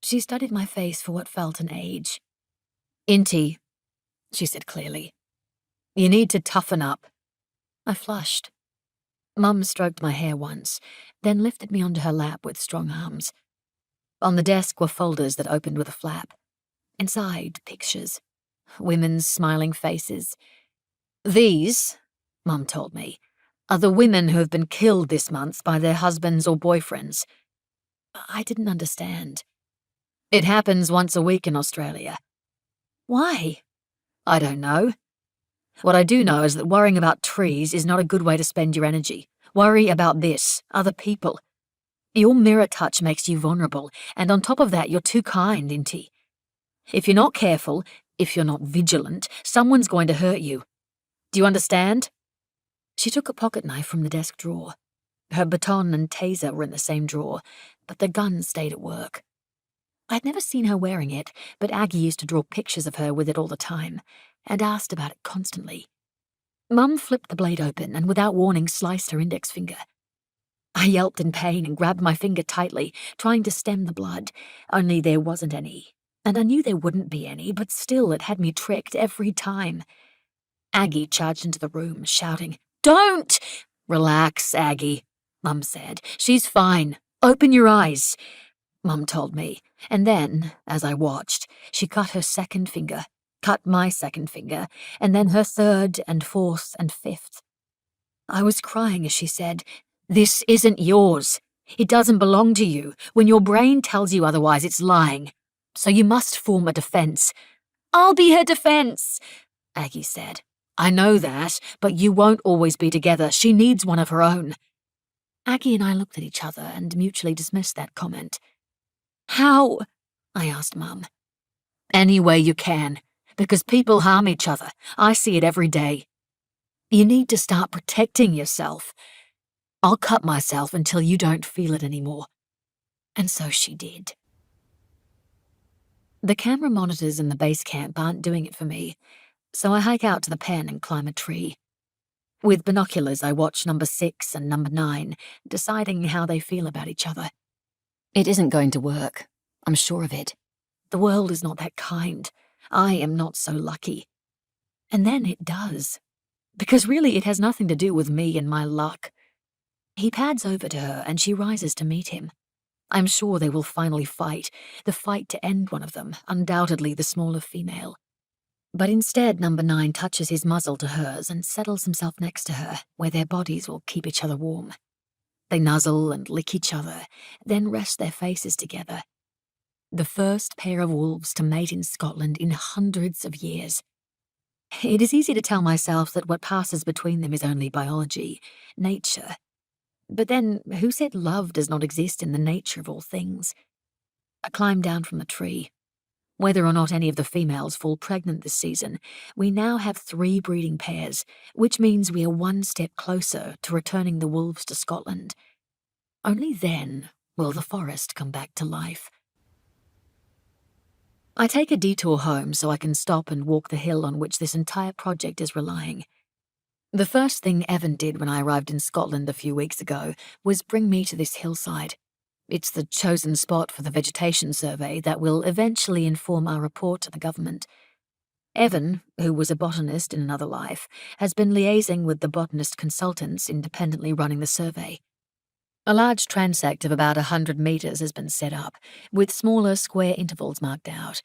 She studied my face for what felt an age. "Inti," she said clearly. "You need to toughen up." I flushed. Mum stroked my hair once, then lifted me onto her lap with strong arms. On the desk were folders that opened with a flap. Inside, pictures. Women's smiling faces. "These," Mum told me, "are the women who have been killed this month by their husbands or boyfriends." I didn't understand. "It happens once a week in Australia." "Why?" "I don't know. What I do know is that worrying about trees is not a good way to spend your energy. Worry about this, other people. Your mirror touch makes you vulnerable, and on top of that, you're too kind, Inti. If you're not careful, if you're not vigilant, someone's going to hurt you. Do you understand?" She took a pocket knife from the desk drawer. Her baton and taser were in the same drawer, but the gun stayed at work. I'd never seen her wearing it, but Aggie used to draw pictures of her with it all the time, and asked about it constantly. Mum flipped the blade open and without warning sliced her index finger. I yelped in pain and grabbed my finger tightly, trying to stem the blood, only there wasn't any. And I knew there wouldn't be any, but still it had me tricked every time. Aggie charged into the room, shouting, "Don't!" "Relax, Aggie," Mum said. "She's fine. Open your eyes," Mum told me. And then, as I watched, she cut her second finger, cut my second finger, and then her third and fourth and fifth. I was crying as she said, "This isn't yours. It doesn't belong to you. When your brain tells you otherwise, it's lying. So you must form a defense." "I'll be her defense," Aggie said. "I know that, but you won't always be together. She needs one of her own." Aggie and I looked at each other and mutually dismissed that comment. "How?" I asked Mum. "Any way you can, because people harm each other. I see it every day. You need to start protecting yourself. I'll cut myself until you don't feel it anymore." And so she did. The camera monitors in the base camp aren't doing it for me, so I hike out to the pen and climb a tree. With binoculars, I watch number 6 and number 9, deciding how they feel about each other. It isn't going to work. I'm sure of it. The world is not that kind. I am not so lucky. And then it does. Because really it has nothing to do with me and my luck. He pads over to her and she rises to meet him. I'm sure they will finally fight, the fight to end one of them, undoubtedly the smaller female. But instead, number 9 touches his muzzle to hers and settles himself next to her, where their bodies will keep each other warm. They nuzzle and lick each other, then rest their faces together. The first pair of wolves to mate in Scotland in hundreds of years. It is easy to tell myself that what passes between them is only biology, nature. But then, who said love does not exist in the nature of all things? I climb down from the tree. Whether or not any of the females fall pregnant this season, we now have 3 breeding pairs, which means we are one step closer to returning the wolves to Scotland. Only then will the forest come back to life. I take a detour home so I can stop and walk the hill on which this entire project is relying. The first thing Evan did when I arrived in Scotland a few weeks ago was bring me to this hillside. It's the chosen spot for the vegetation survey that will eventually inform our report to the government. Evan, who was a botanist in another life, has been liaising with the botanist consultants independently running the survey. A large transect of about 100 metres has been set up, with smaller square intervals marked out.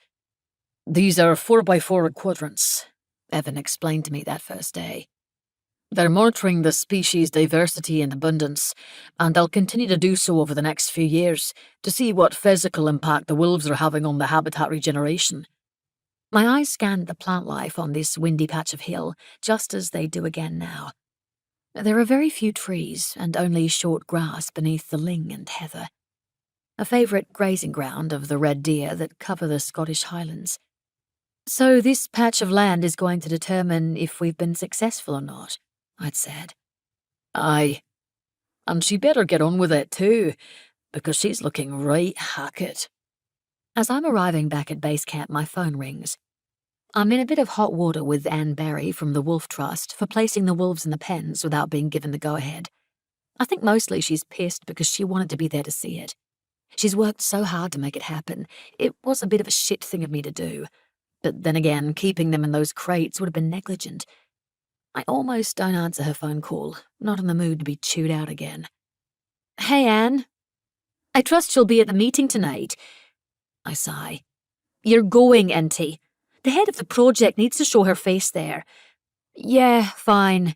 "These are 4x4 quadrants," Evan explained to me that first day. "They're monitoring the species diversity and abundance, and they'll continue to do so over the next few years to see what physical impact the wolves are having on the habitat regeneration." My eyes scanned the plant life on this windy patch of hill, just as they do again now. There are very few trees and only short grass beneath the ling and heather. A favourite grazing ground of the red deer that cover the Scottish Highlands. "So this patch of land is going to determine if we've been successful or not," I'd said. "Aye. And she better get on with it too, because she's looking right hackett." As I'm arriving back at base camp, my phone rings. I'm in a bit of hot water with Anne Barry from the Wolf Trust for placing the wolves in the pens without being given the go-ahead. I think mostly she's pissed because she wanted to be there to see it. She's worked so hard to make it happen. It was a bit of a shit thing of me to do. But then again, keeping them in those crates would have been negligent. I almost don't answer her phone call, not in the mood to be chewed out again. Hey, Anne. I trust she'll be at the meeting tonight. I sigh. You're going, Inti. The head of the project needs to show her face there. Yeah, fine.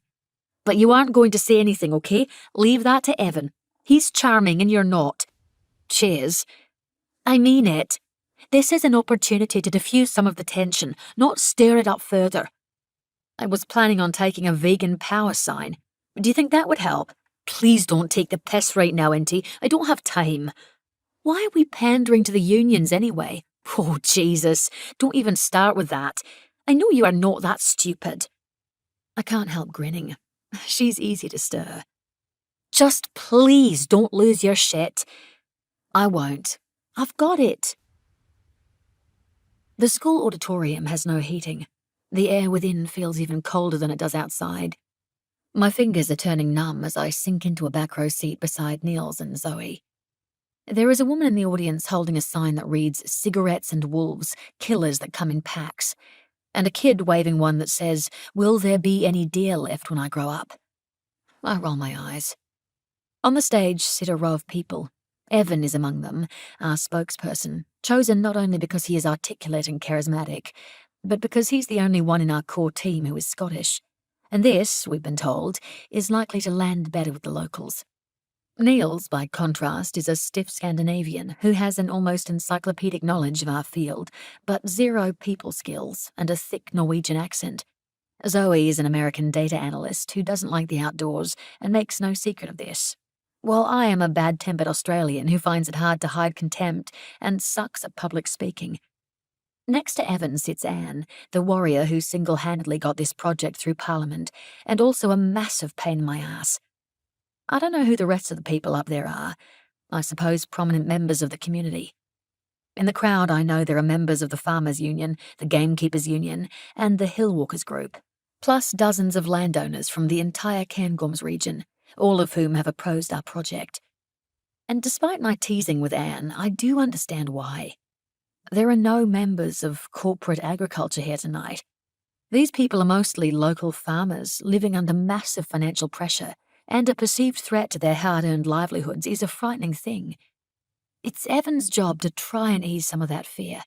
But you aren't going to say anything, okay? Leave that to Evan. He's charming and you're not. Cheers. I mean it. This is an opportunity to diffuse some of the tension, not stir it up further. I was planning on taking a vegan power sign. Do you think that would help? Please don't take the piss right now, Inti. I don't have time. Why are we pandering to the unions anyway? Oh, Jesus. Don't even start with that. I know you are not that stupid. I can't help grinning. She's easy to stir. Just please don't lose your shit. I won't. I've got it. The school auditorium has no heating. The air within feels even colder than it does outside. My fingers are turning numb as I sink into a back row seat beside Niels and Zoe. There is a woman in the audience holding a sign that reads "Cigarettes and Wolves, Killers that Come in Packs," and a kid waving one that says, "Will there be any deer left when I grow up?" I roll my eyes. On the stage sit a row of people. Evan is among them, our spokesperson, chosen not only because he is articulate and charismatic, but because he's the only one in our core team who is Scottish. And this, we've been told, is likely to land better with the locals. Niels, by contrast, is a stiff Scandinavian who has an almost encyclopedic knowledge of our field, but zero people skills and a thick Norwegian accent. Zoe is an American data analyst who doesn't like the outdoors and makes no secret of this, while I am a bad-tempered Australian who finds it hard to hide contempt and sucks at public speaking. Next to Evan sits Anne, the warrior who single-handedly got this project through Parliament, and also a massive pain in my ass. I don't know who the rest of the people up there are. I suppose prominent members of the community. In the crowd, I know there are members of the Farmers' Union, the Gamekeepers' Union, and the Hillwalkers Group, plus dozens of landowners from the entire Cairngorms region, all of whom have opposed our project. And despite my teasing with Anne, I do understand why. There are no members of corporate agriculture here tonight. These people are mostly local farmers living under massive financial pressure, and a perceived threat to their hard-earned livelihoods is a frightening thing. It's Evan's job to try and ease some of that fear.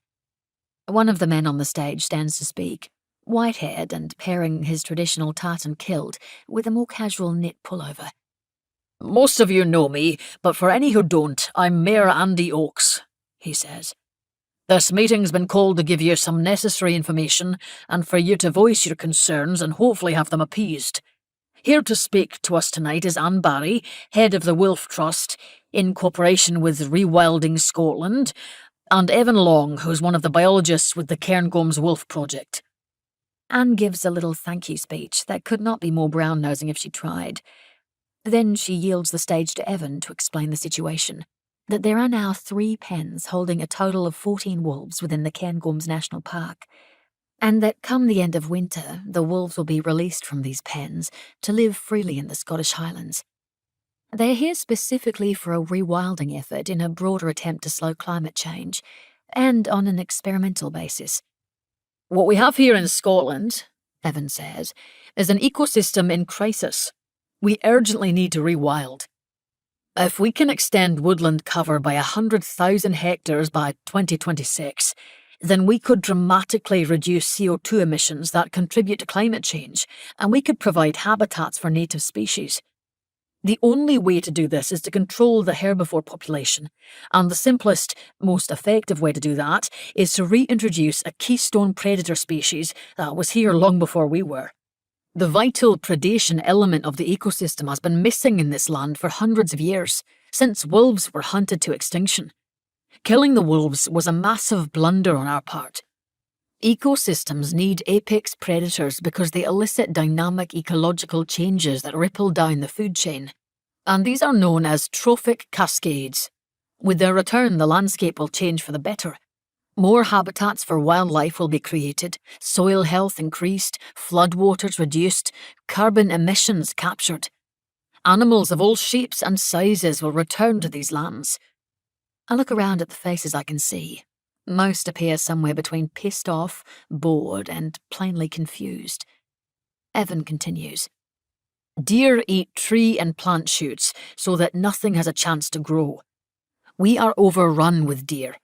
One of the men on the stage stands to speak, white-haired and pairing his traditional tartan kilt with a more casual knit pullover. Most of you know me, but for any who don't, I'm Mayor Andy Oakes, he says. This meeting's been called to give you some necessary information and for you to voice your concerns and hopefully have them appeased. Here to speak to us tonight is Anne Barry, head of the Wolf Trust, in cooperation with Rewilding Scotland, and Evan Long, who's one of the biologists with the Cairngorms Wolf Project. Anne gives a little thank you speech that could not be more brown-nosing if she tried. Then she yields the stage to Evan to explain the situation, that there are now 3 pens holding a total of 14 wolves within the Cairngorms National Park, and that come the end of winter, the wolves will be released from these pens to live freely in the Scottish Highlands. They are here specifically for a rewilding effort in a broader attempt to slow climate change, and on an experimental basis. What we have here in Scotland, Evan says, is an ecosystem in crisis. We urgently need to rewild. If we can extend woodland cover by 100,000 hectares by 2026, then we could dramatically reduce CO2 emissions that contribute to climate change, and we could provide habitats for native species. The only way to do this is to control the herbivore population, and the simplest, most effective way to do that is to reintroduce a keystone predator species that was here long before we were. The vital predation element of the ecosystem has been missing in this land for hundreds of years, since wolves were hunted to extinction. Killing the wolves was a massive blunder on our part. Ecosystems need apex predators because they elicit dynamic ecological changes that ripple down the food chain, and these are known as trophic cascades. With their return, the landscape will change for the better. More habitats for wildlife will be created, soil health increased, floodwaters reduced, carbon emissions captured. Animals of all shapes and sizes will return to these lands. I look around at the faces I can see. Most appear somewhere between pissed off, bored, and plainly confused. Evan continues. Deer eat tree and plant shoots so that nothing has a chance to grow. We are overrun with deer.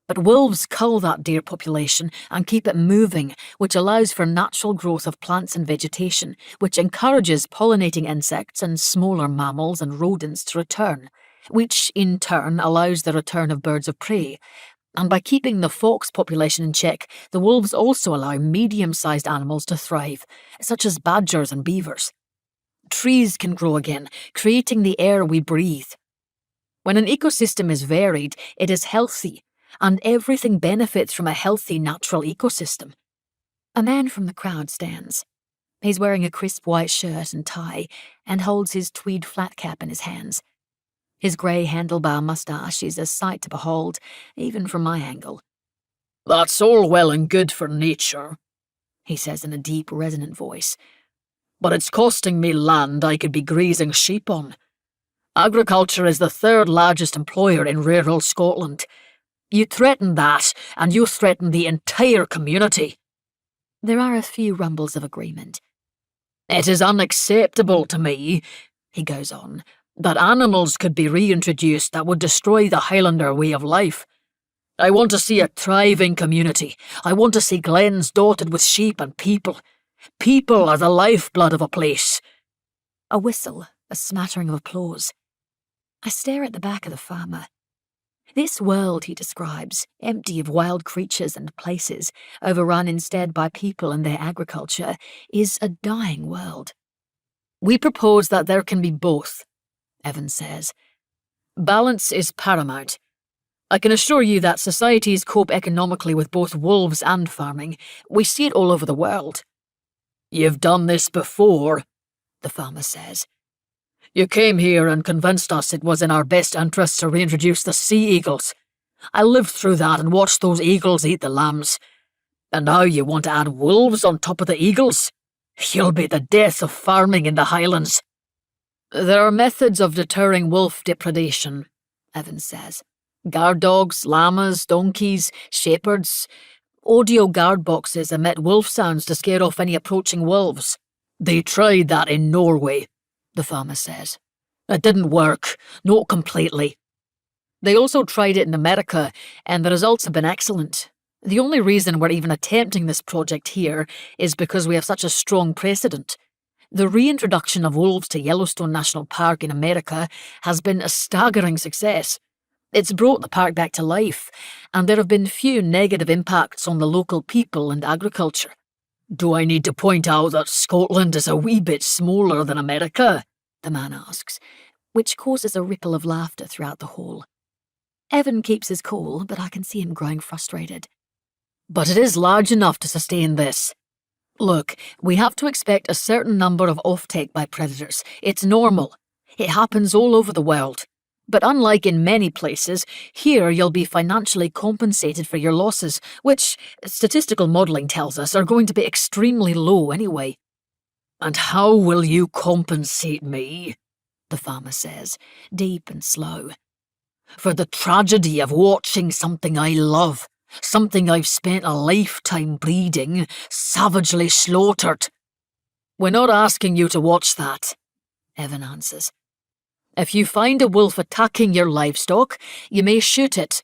But wolves cull that deer population and keep it moving, which allows for natural growth of plants and vegetation, which encourages pollinating insects and smaller mammals and rodents to return, which in turn allows the return of birds of prey. And by keeping the fox population in check, the wolves also allow medium-sized animals to thrive, such as badgers and beavers. Trees can grow again, creating the air we breathe. When an ecosystem is varied, it is healthy, and everything benefits from a healthy natural ecosystem. A man from the crowd stands. He's wearing a crisp white shirt and tie and holds his tweed flat cap in his hands. His grey handlebar moustache is a sight to behold, even from my angle. That's all well and good for nature, he says in a deep, resonant voice. But it's costing me land I could be grazing sheep on. Agriculture is the third largest employer in rural Scotland. You threaten that, and you threaten the entire community. There are a few rumbles of agreement. It is unacceptable to me, he goes on, that animals could be reintroduced that would destroy the Highlander way of life. I want to see a thriving community. I want to see glens dotted with sheep and people. People are the lifeblood of a place. A whistle, a smattering of applause. I stare at the back of the farmer. This world, he describes, empty of wild creatures and places, overrun instead by people and their agriculture, is a dying world. We propose that there can be both, Evan says. Balance is paramount. I can assure you that societies cope economically with both wolves and farming. We see it all over the world. You've done this before, the farmer says. You came here and convinced us it was in our best interest to reintroduce the sea eagles. I lived through that and watched those eagles eat the lambs. And now you want to add wolves on top of the eagles? You'll be the death of farming in the Highlands. There are methods of deterring wolf depredation, Evan says. Guard dogs, llamas, donkeys, shepherds. Audio guard boxes emit wolf sounds to scare off any approaching wolves. They tried that in Norway, the farmer says. It didn't work, not completely. They also tried it in America, and the results have been excellent. The only reason we're even attempting this project here is because we have such a strong precedent. The reintroduction of wolves to Yellowstone National Park in America has been a staggering success. It's brought the park back to life, and there have been few negative impacts on the local people and agriculture. Do I need to point out that Scotland is a wee bit smaller than America? The man asks, which causes a ripple of laughter throughout the hall. Evan keeps his cool, but I can see him growing frustrated. But it is large enough to sustain this. Look, we have to expect a certain number of offtake by predators. It's normal. It happens all over the world. But unlike in many places, here you'll be financially compensated for your losses, which, statistical modelling tells us, are going to be extremely low anyway. And how will you compensate me? The farmer says, deep and slow. For the tragedy of watching something I love, something I've spent a lifetime breeding, savagely slaughtered. We're not asking you to watch that, Evan answers. If you find a wolf attacking your livestock, you may shoot it.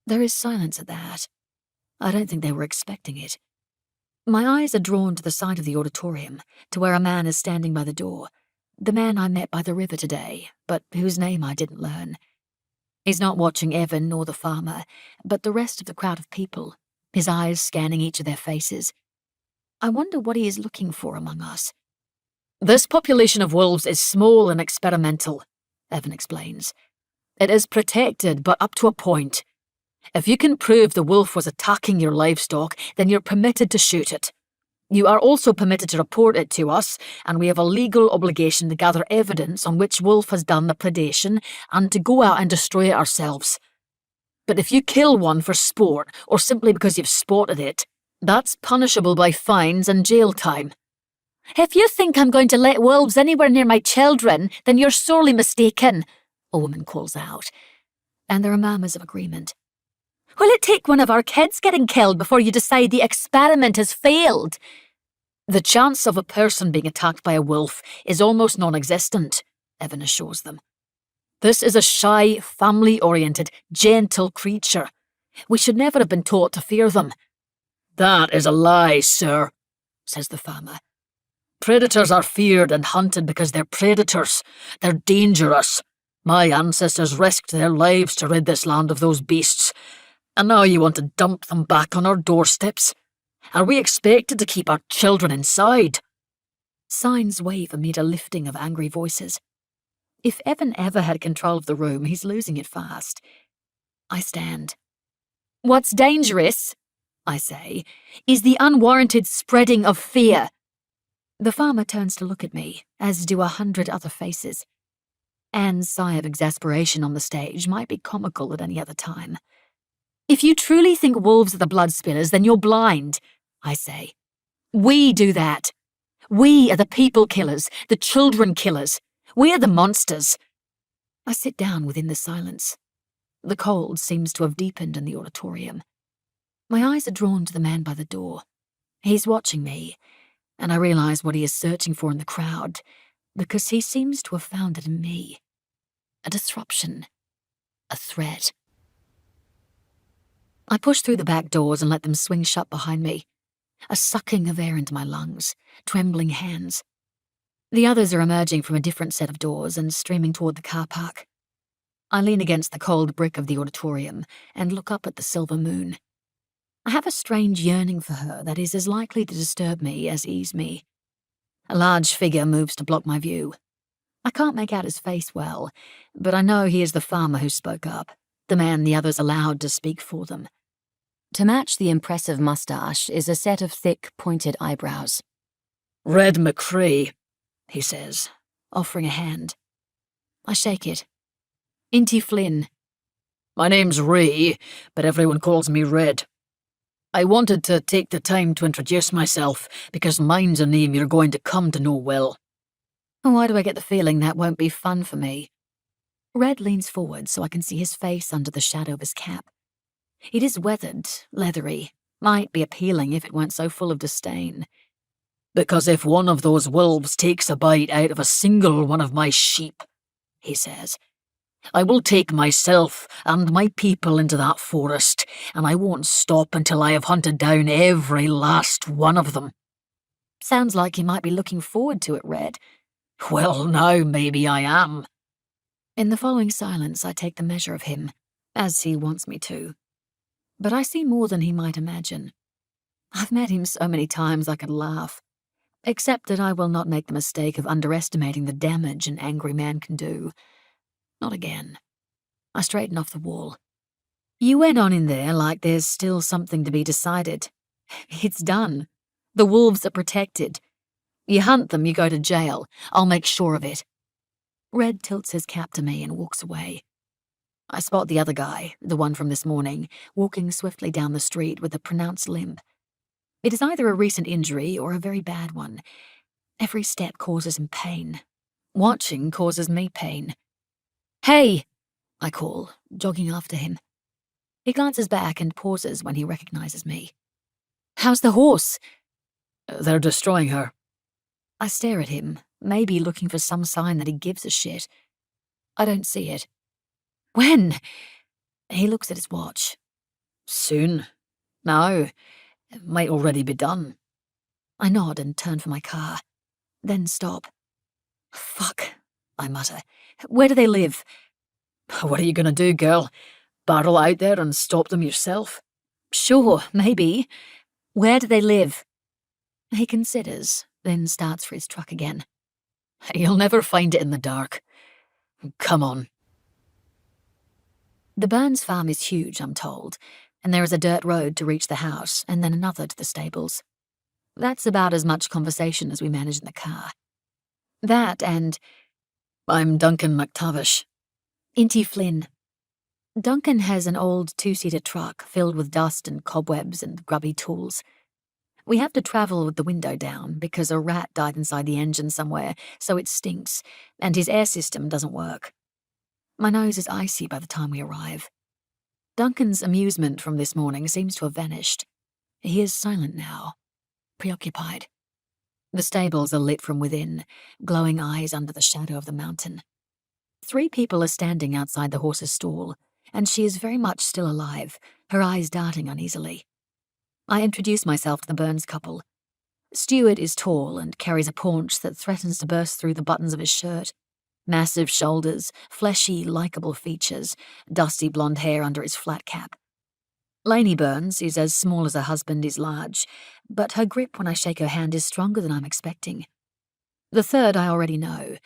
There is silence at that. I don't think they were expecting it. My eyes are drawn to the side of the auditorium, to where a man is standing by the door. The man I met by the river today, but whose name I didn't learn. He's not watching Evan nor the farmer, but the rest of the crowd of people, his eyes scanning each of their faces. I wonder what he is looking for among us. This population of wolves is small and experimental, Evan explains. It is protected, but up to a point. If you can prove the wolf was attacking your livestock, then you're permitted to shoot it. You are also permitted to report it to us, and we have a legal obligation to gather evidence on which wolf has done the predation and to go out and destroy it ourselves. But if you kill one for sport, or simply because you've spotted it, that's punishable by fines and jail time. If you think I'm going to let wolves anywhere near my children, then you're sorely mistaken, a woman calls out. and there are murmurs of agreement. Will it take one of our kids getting killed before you decide the experiment has failed? The chance of a person being attacked by a wolf is almost non-existent, Evan assures them. This is a shy, family-oriented, gentle creature. We should never have been taught to fear them. That is a lie, sir, says the farmer. Predators are feared and hunted because they're predators. They're dangerous. My ancestors risked their lives to rid this land of those beasts, and now you want to dump them back on our doorsteps? Are we expected to keep our children inside? Signs wave amid a lifting of angry voices. If Evan ever had control of the room, he's losing it fast. I stand. What's dangerous, I say, is the unwarranted spreading of fear. The farmer turns to look at me, as do 100 other faces. Anne's sigh of exasperation on the stage might be comical at any other time. If you truly think wolves are the blood spillers, then you're blind, I say. We do that. We are the people killers, the children killers. We're the monsters. I sit down within the silence. The cold seems to have deepened in the auditorium. My eyes are drawn to the man by the door. He's watching me, and I realize what he is searching for in the crowd, because he seems to have found it in me. A disruption. A threat. I push through the back doors and let them swing shut behind me. A sucking of air into my lungs, trembling hands. The others are emerging from a different set of doors and streaming toward the car park. I lean against the cold brick of the auditorium and look up at the silver moon. I have a strange yearning for her that is as likely to disturb me as ease me. A large figure moves to block my view. I can't make out his face well, but I know he is the farmer who spoke up, the man the others allowed to speak for them. To match the impressive mustache is a set of thick, pointed eyebrows. Red McCrae, he says, offering a hand. I shake it. Inti Flynn. My name's Ray, but everyone calls me Red. I wanted to take the time to introduce myself, because mine's a name you're going to come to know well. Why do I get the feeling that won't be fun for me? Red leans forward so I can see his face under the shadow of his cap. It is weathered, leathery, might be appealing if it weren't so full of disdain. Because if one of those wolves takes a bite out of a single one of my sheep, he says, I will take myself and my people into that forest, and I won't stop until I have hunted down every last one of them. Sounds like you might be looking forward to it, Red. Well, now maybe I am. In the following silence, I take the measure of him, as he wants me to. But I see more than he might imagine. I've met him so many times I could laugh, except that I will not make the mistake of underestimating the damage an angry man can do. Not again. I straighten off the wall. You went on in there like there's still something to be decided. It's done. The wolves are protected. You hunt them, you go to jail. I'll make sure of it. Red tilts his cap to me and walks away. I spot the other guy, the one from this morning, walking swiftly down the street with a pronounced limp. It is either a recent injury or a very bad one. Every step causes him pain. Watching causes me pain. Hey, I call, jogging after him. He glances back and pauses when he recognizes me. How's the horse? They're destroying her. I stare at him, maybe looking for some sign that he gives a shit. I don't see it. When? He looks at his watch. Soon. Now. It might already be done. I nod and turn for my car, then stop. Fuck, I mutter. Where do they live? What are you going to do, girl? Barrel out there and stop them yourself? Sure, maybe. Where do they live? He considers, then starts for his truck again. You'll never find it in the dark. Come on. The Burns farm is huge, I'm told, and there is a dirt road to reach the house and then another to the stables. That's about as much conversation as we manage in the car. That and... I'm Duncan McTavish. Inti Flynn. Duncan has an old two-seater truck filled with dust and cobwebs and grubby tools. We have to travel with the window down because a rat died inside the engine somewhere, so it stinks, and his air system doesn't work. My nose is icy by the time we arrive. Duncan's amusement from this morning seems to have vanished. He is silent now, preoccupied. The stables are lit from within, glowing eyes under the shadow of the mountain. 3 people are standing outside the horse's stall, and she is very much still alive, her eyes darting uneasily. I introduce myself to the Burns couple. Stuart is tall and carries a paunch that threatens to burst through the buttons of his shirt. Massive shoulders, fleshy, likeable features, dusty blonde hair under his flat cap. Lainey Burns is as small as her husband is large, but her grip when I shake her hand is stronger than I'm expecting. The third I already know,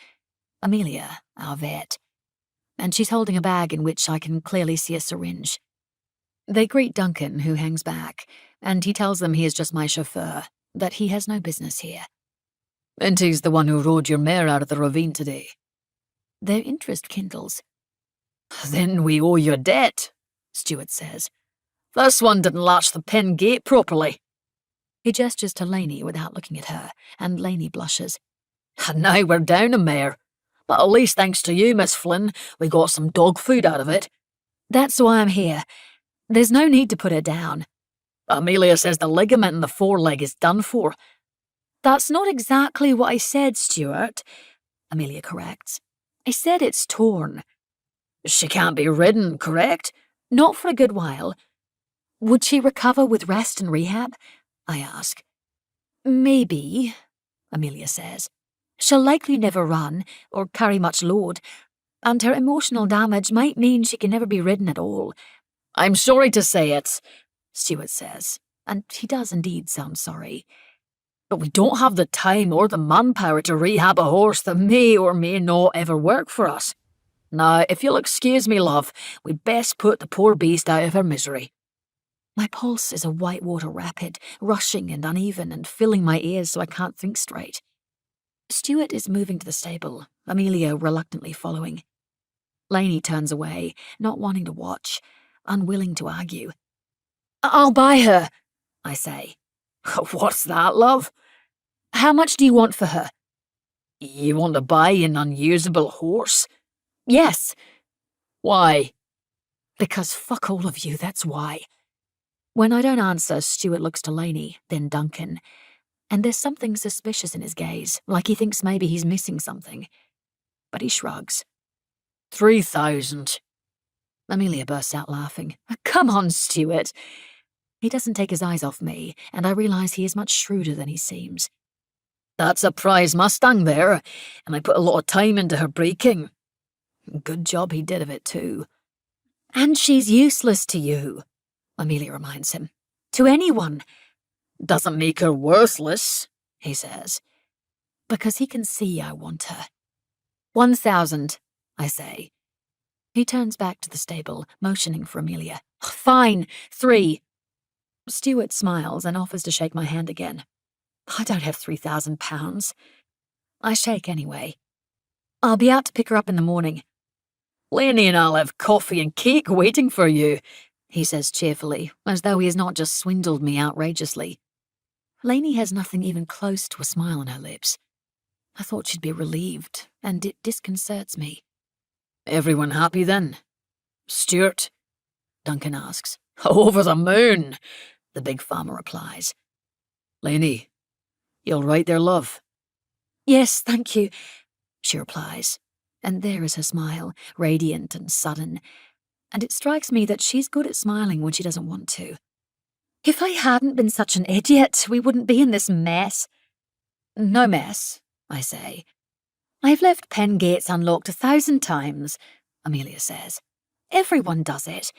Amelia, our vet, and she's holding a bag in which I can clearly see a syringe. They greet Duncan, who hangs back, and he tells them he is just my chauffeur, that he has no business here. Inti's the one who rode your mare out of the ravine today. Their interest kindles. Then we owe you a debt, Stuart says. This one didn't latch the pen gate properly. He gestures to Lainey without looking at her, and Lainey blushes. And now we're down a mare. But at least thanks to you, Miss Flynn, we got some dog food out of it. That's why I'm here. There's no need to put her down. Amelia says the ligament in the foreleg is done for. That's not exactly what I said, Stuart, Amelia corrects. I said it's torn. She can't be ridden, correct? Not for a good while. Would she recover with rest and rehab? I ask. Maybe, Amelia says. She'll likely never run or carry much load, and her emotional damage might mean she can never be ridden at all. I'm sorry to say it, Stuart says, and he does indeed sound sorry. But we don't have the time or the manpower to rehab a horse that may or may not ever work for us. Now, if you'll excuse me, love, we'd best put the poor beast out of her misery. My pulse is a whitewater rapid, rushing and uneven and filling my ears so I can't think straight. Stuart is moving to the stable, Amelia reluctantly following. Lainey turns away, not wanting to watch, unwilling to argue. I'll buy her, I say. What's that, love? How much do you want for her? You want to buy an unusable horse? Yes. Why? Because fuck all of you, that's why. When I don't answer, Stuart looks to Lainey, then Duncan, and there's something suspicious in his gaze, like he thinks maybe he's missing something. But he shrugs. 3,000. Amelia bursts out laughing. Come on, Stuart. He doesn't take his eyes off me, and I realise he is much shrewder than he seems. That's a prize Mustang there, and I put a lot of time into her breaking. Good job he did of it, too. And she's useless to you, Amelia reminds him. To anyone. Doesn't make her worthless, he says. Because he can see I want her. 1,000, I say. He turns back to the stable, motioning for Amelia. Fine, 3. Stuart smiles and offers to shake my hand again. I don't have £3,000. I shake anyway. I'll be out to pick her up in the morning. Lainey and I'll have coffee and cake waiting for you, he says cheerfully, as though he has not just swindled me outrageously. Lainey has nothing even close to a smile on her lips. I thought she'd be relieved, and it disconcerts me. Everyone happy then? Stuart? Duncan asks. Over the moon, the big farmer replies. Lainey, you all right there, love? Yes, thank you, she replies, and there is her smile, radiant and sudden, and it strikes me that she's good at smiling when she doesn't want to. If I hadn't been such an idiot, we wouldn't be in this mess. No mess, I say. I've left pen gates unlocked 1,000 times, Amelia says. Everyone does it.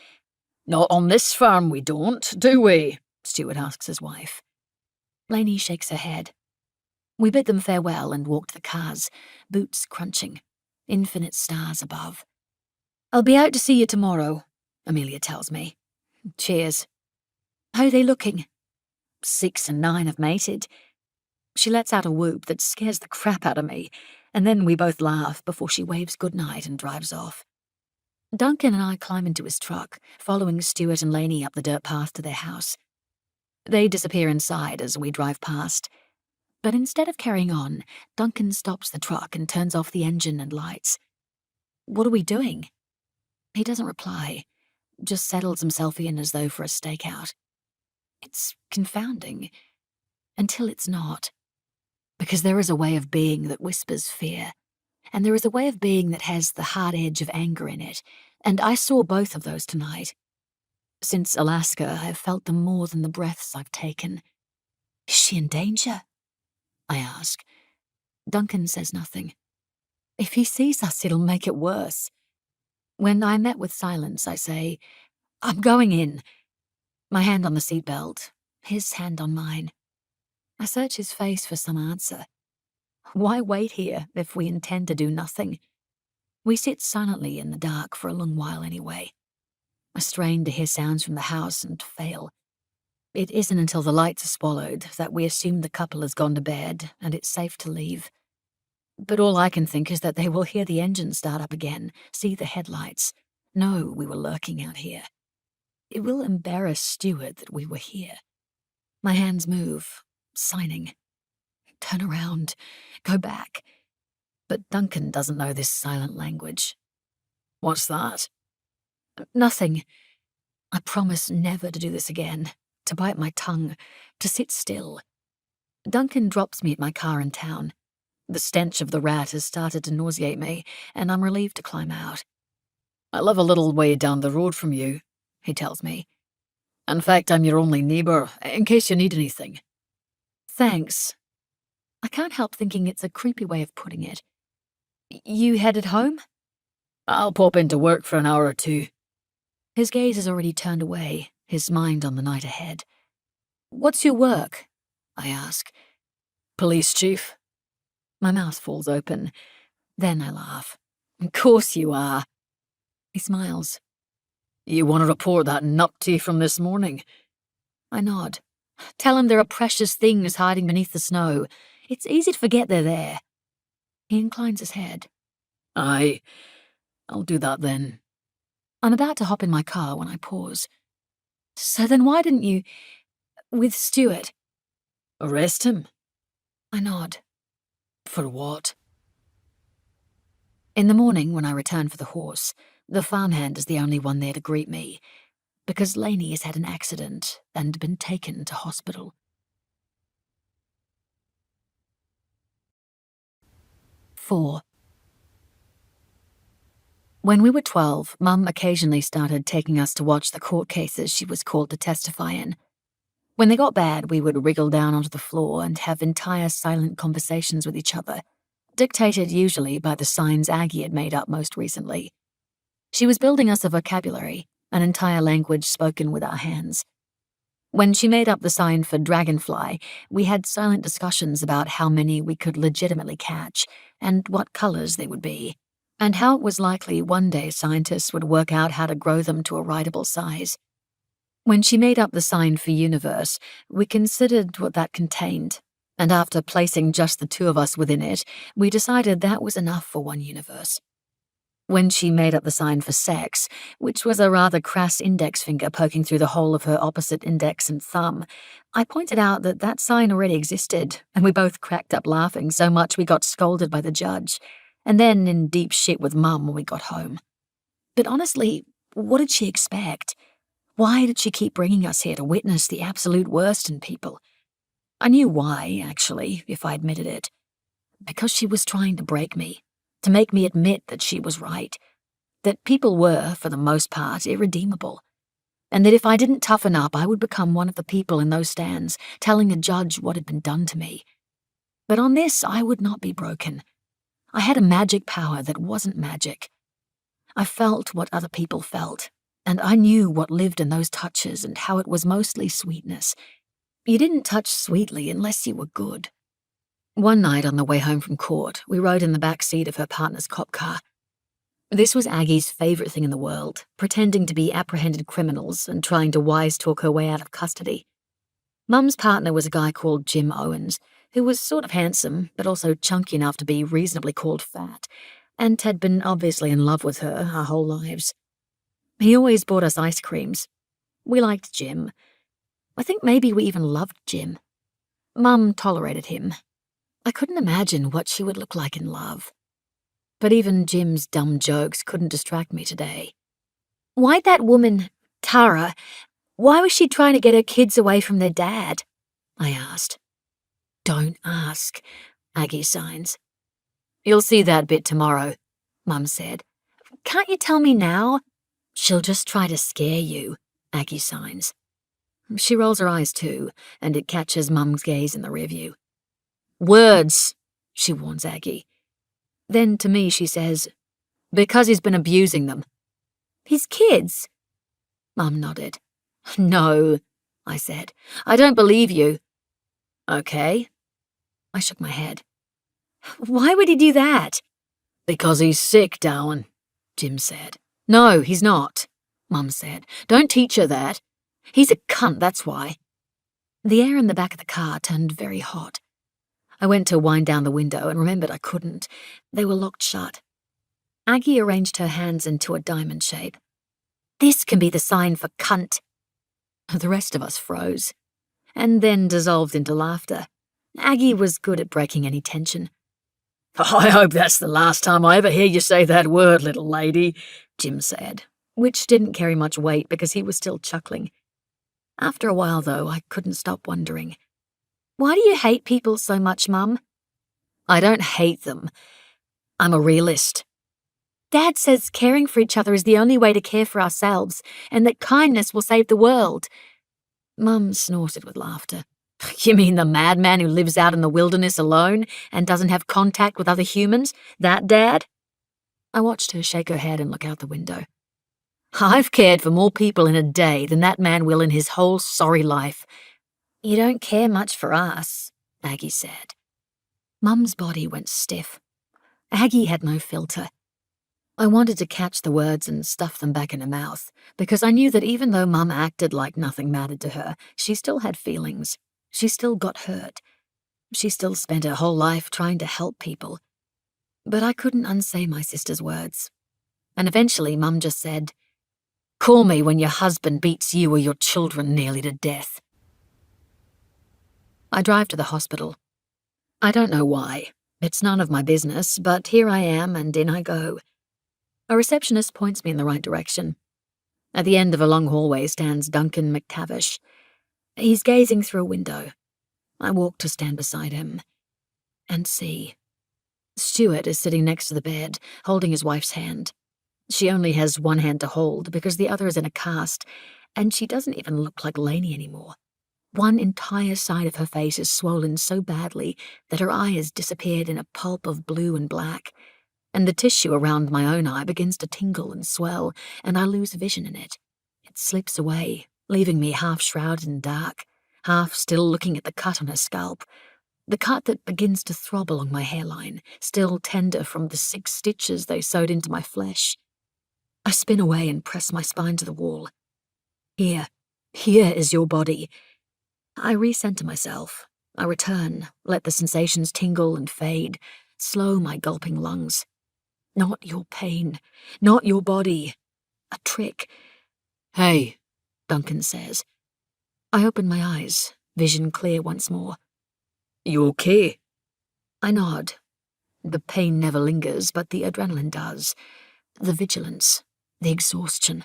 Not on this farm we don't, do we? Stuart asks his wife. Lainey shakes her head. We bid them farewell and walk to the cars, boots crunching, infinite stars above. I'll be out to see you tomorrow, Amelia tells me. Cheers. How are they looking? 6 and 9 have mated. She lets out a whoop that scares the crap out of me, and then we both laugh before she waves goodnight and drives off. Duncan and I climb into his truck, following Stuart and Lainey up the dirt path to their house. They disappear inside as we drive past. But instead of carrying on, Duncan stops the truck and turns off the engine and lights. What are we doing? He doesn't reply, just settles himself in as though for a stakeout. It's confounding, until it's not. Because there is a way of being that whispers fear, and there is a way of being that has the hard edge of anger in it, and I saw both of those tonight. Since Alaska, I've felt them more than the breaths I've taken. Is she in danger? I ask. Duncan says nothing. If he sees us, it'll make it worse. When I met with silence, I say, I'm going in. My hand on the seatbelt, his hand on mine. I search his face for some answer. Why wait here if we intend to do nothing? We sit silently in the dark for a long while anyway. I strain to hear sounds from the house and fail. It isn't until the lights are swallowed that we assume the couple has gone to bed and it's safe to leave. But all I can think is that they will hear the engine start up again, see the headlights, know we were lurking out here. It will embarrass Stuart that we were here. My hands move, signing. Turn around, go back. But Duncan doesn't know this silent language. What's that? Nothing. I promise never to do this again, to bite my tongue, to sit still. Duncan drops me at my car in town. The stench of the rat has started to nauseate me, and I'm relieved to climb out. I live a little way down the road from you, he tells me. In fact, I'm your only neighbour, in case you need anything. Thanks. I can't help thinking it's a creepy way of putting it. You headed home? I'll pop into work for an hour or two. His gaze has already turned away, his mind on the night ahead. What's your work? I ask. Police chief. My mouth falls open. Then I laugh. Of course you are. He smiles. You want to report that nupty from this morning? I nod. Tell him there are precious things hiding beneath the snow. It's easy to forget they're there. He inclines his head. Aye, I'll do that then. I'm about to hop in my car when I pause. So then why didn't you... with Stuart? Arrest him? I nod. For what? In the morning, when I return for the horse, the farmhand is the only one there to greet me, because Lainey has had an accident and been taken to hospital. 4. When we were 12, Mum occasionally started taking us to watch the court cases she was called to testify in. When they got bad, we would wriggle down onto the floor and have entire silent conversations with each other, dictated usually by the signs Aggie had made up most recently. She was building us a vocabulary, an entire language spoken with our hands. When she made up the sign for dragonfly, we had silent discussions about how many we could legitimately catch and what colors they would be, and how it was likely one day scientists would work out how to grow them to a writable size. When she made up the sign for universe, we considered what that contained, and after placing just the two of us within it, we decided that was enough for one universe. When she made up the sign for sex, which was a rather crass index finger poking through the hole of her opposite index and thumb, I pointed out that that sign already existed, and we both cracked up laughing so much we got scolded by the judge, and then in deep shit with Mum when we got home. But honestly, what did she expect? Why did she keep bringing us here to witness the absolute worst in people? I knew why, actually, if I admitted it. Because she was trying to break me, to make me admit that she was right, that people were, for the most part, irredeemable, and that if I didn't toughen up, I would become one of the people in those stands, telling a judge what had been done to me. But on this, I would not be broken. I had a magic power that wasn't magic. I felt what other people felt, and I knew what lived in those touches and how it was mostly sweetness. You didn't touch sweetly unless you were good. One night on the way home from court, we rode in the back seat of her partner's cop car. This was Aggie's favourite thing in the world, pretending to be apprehended criminals and trying to wise-talk her way out of custody. Mum's partner was a guy called Jim Owens, who was sort of handsome, but also chunky enough to be reasonably called fat, and had been obviously in love with her our whole lives. He always bought us ice creams. We liked Jim. I think maybe we even loved Jim. Mum tolerated him. I couldn't imagine what she would look like in love. But even Jim's dumb jokes couldn't distract me today. Why'd that woman, Tara, why was she trying to get her kids away from their dad? I asked. Don't ask, Aggie signs. You'll see that bit tomorrow, Mum said. Can't you tell me now? She'll just try to scare you, Aggie signs. She rolls her eyes too, and it catches Mum's gaze in the rearview. Words, she warns Aggie. Then to me she says, because he's been abusing them. His kids? Mum nodded. No, I said. I don't believe you. Okay. I shook my head. Why would he do that? Because he's sick, Darwin, Jim said. No, he's not, Mum said. Don't teach her that. He's a cunt, that's why. The air in the back of the car turned very hot. I went to wind down the window and remembered I couldn't. They were locked shut. Aggie arranged her hands into a diamond shape. This can be the sign for cunt. The rest of us froze, and then dissolved into laughter. Aggie was good at breaking any tension. I hope that's the last time I ever hear you say that word, little lady, Jim said, which didn't carry much weight because he was still chuckling. After a while, though, I couldn't stop wondering. Why do you hate people so much, Mum? I don't hate them. I'm a realist. Dad says caring for each other is the only way to care for ourselves, and that kindness will save the world. Mum snorted with laughter. You mean the madman who lives out in the wilderness alone and doesn't have contact with other humans? That Dad? I watched her shake her head and look out the window. I've cared for more people in a day than that man will in his whole sorry life. You don't care much for us, Aggie said. Mum's body went stiff. Aggie had no filter. I wanted to catch the words and stuff them back in her mouth, because I knew that even though Mum acted like nothing mattered to her, she still had feelings. She still got hurt. She still spent her whole life trying to help people. But I couldn't unsay my sister's words. And eventually Mum just said, Call me when your husband beats you or your children nearly to death. I drive to the hospital. I don't know why. It's none of my business, but here I am and in I go. A receptionist points me in the right direction. At the end of a long hallway stands Duncan McTavish. He's gazing through a window. I walk to stand beside him and see. Stuart is sitting next to the bed, holding his wife's hand. She only has one hand to hold because the other is in a cast, and she doesn't even look like Lainey anymore. One entire side of her face is swollen so badly that her eye has disappeared in a pulp of blue and black, and the tissue around my own eye begins to tingle and swell, and I lose vision in it. It slips away, leaving me half shrouded in dark, half still looking at the cut on her scalp, the cut that begins to throb along my hairline, still tender from the 6 stitches they sewed into my flesh. I spin away and press my spine to the wall. Here is your body. I recenter myself. I return, let the sensations tingle and fade, slow my gulping lungs. Not your pain, not your body. A trick. Hey, Duncan says. I open my eyes, vision clear once more. You okay? I nod. The pain never lingers, but the adrenaline does. The vigilance, the exhaustion.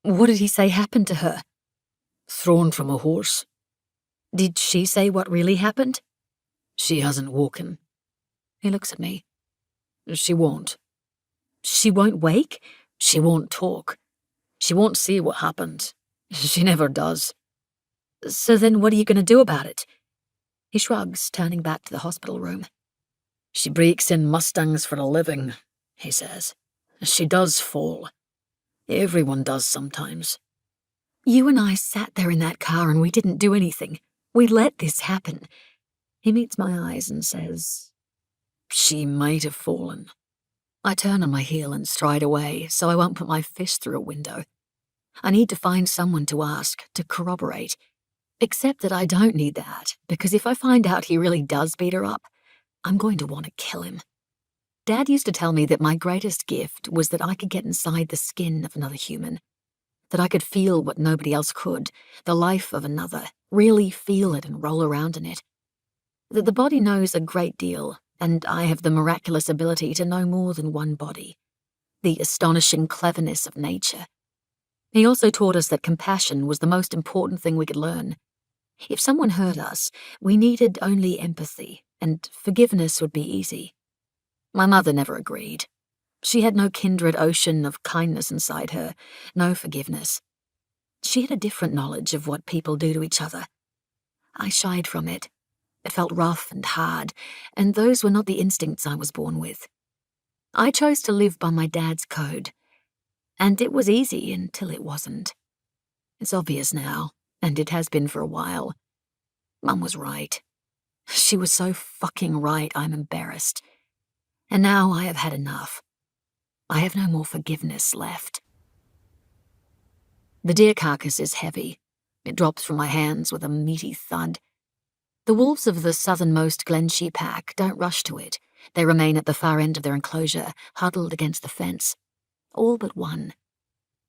What did he say happened to her? Thrown from a horse. Did she say what really happened? She hasn't woken. He looks at me. She won't. She won't wake? She won't talk. She won't see what happened. She never does. So then what are you going to do about it? He shrugs, turning back to the hospital room. She breaks in Mustangs for a living, he says. She does fall. Everyone does sometimes. You and I sat there in that car and we didn't do anything. We let this happen. He meets my eyes and says, She might have fallen. I turn on my heel and stride away so I won't put my fist through a window. I need to find someone to ask, to corroborate. Except that I don't need that, because if I find out he really does beat her up, I'm going to want to kill him. Dad used to tell me that my greatest gift was that I could get inside the skin of another human, that I could feel what nobody else could, the life of another, really feel it and roll around in it. That the body knows a great deal, and I have the miraculous ability to know more than one body. The astonishing cleverness of nature. He also taught us that compassion was the most important thing we could learn. If someone hurt us, we needed only empathy, and forgiveness would be easy. My mother never agreed. She had no kindred ocean of kindness inside her, no forgiveness. She had a different knowledge of what people do to each other. I shied from it. It felt rough and hard, and those were not the instincts I was born with. I chose to live by my dad's code, and it was easy until it wasn't. It's obvious now, and it has been for a while. Mum was right. She was so fucking right, I'm embarrassed. And now I have had enough. I have no more forgiveness left. The deer carcass is heavy. It drops from my hands with a meaty thud. The wolves of the southernmost Glenshee pack don't rush to it. They remain at the far end of their enclosure, huddled against the fence. All but one.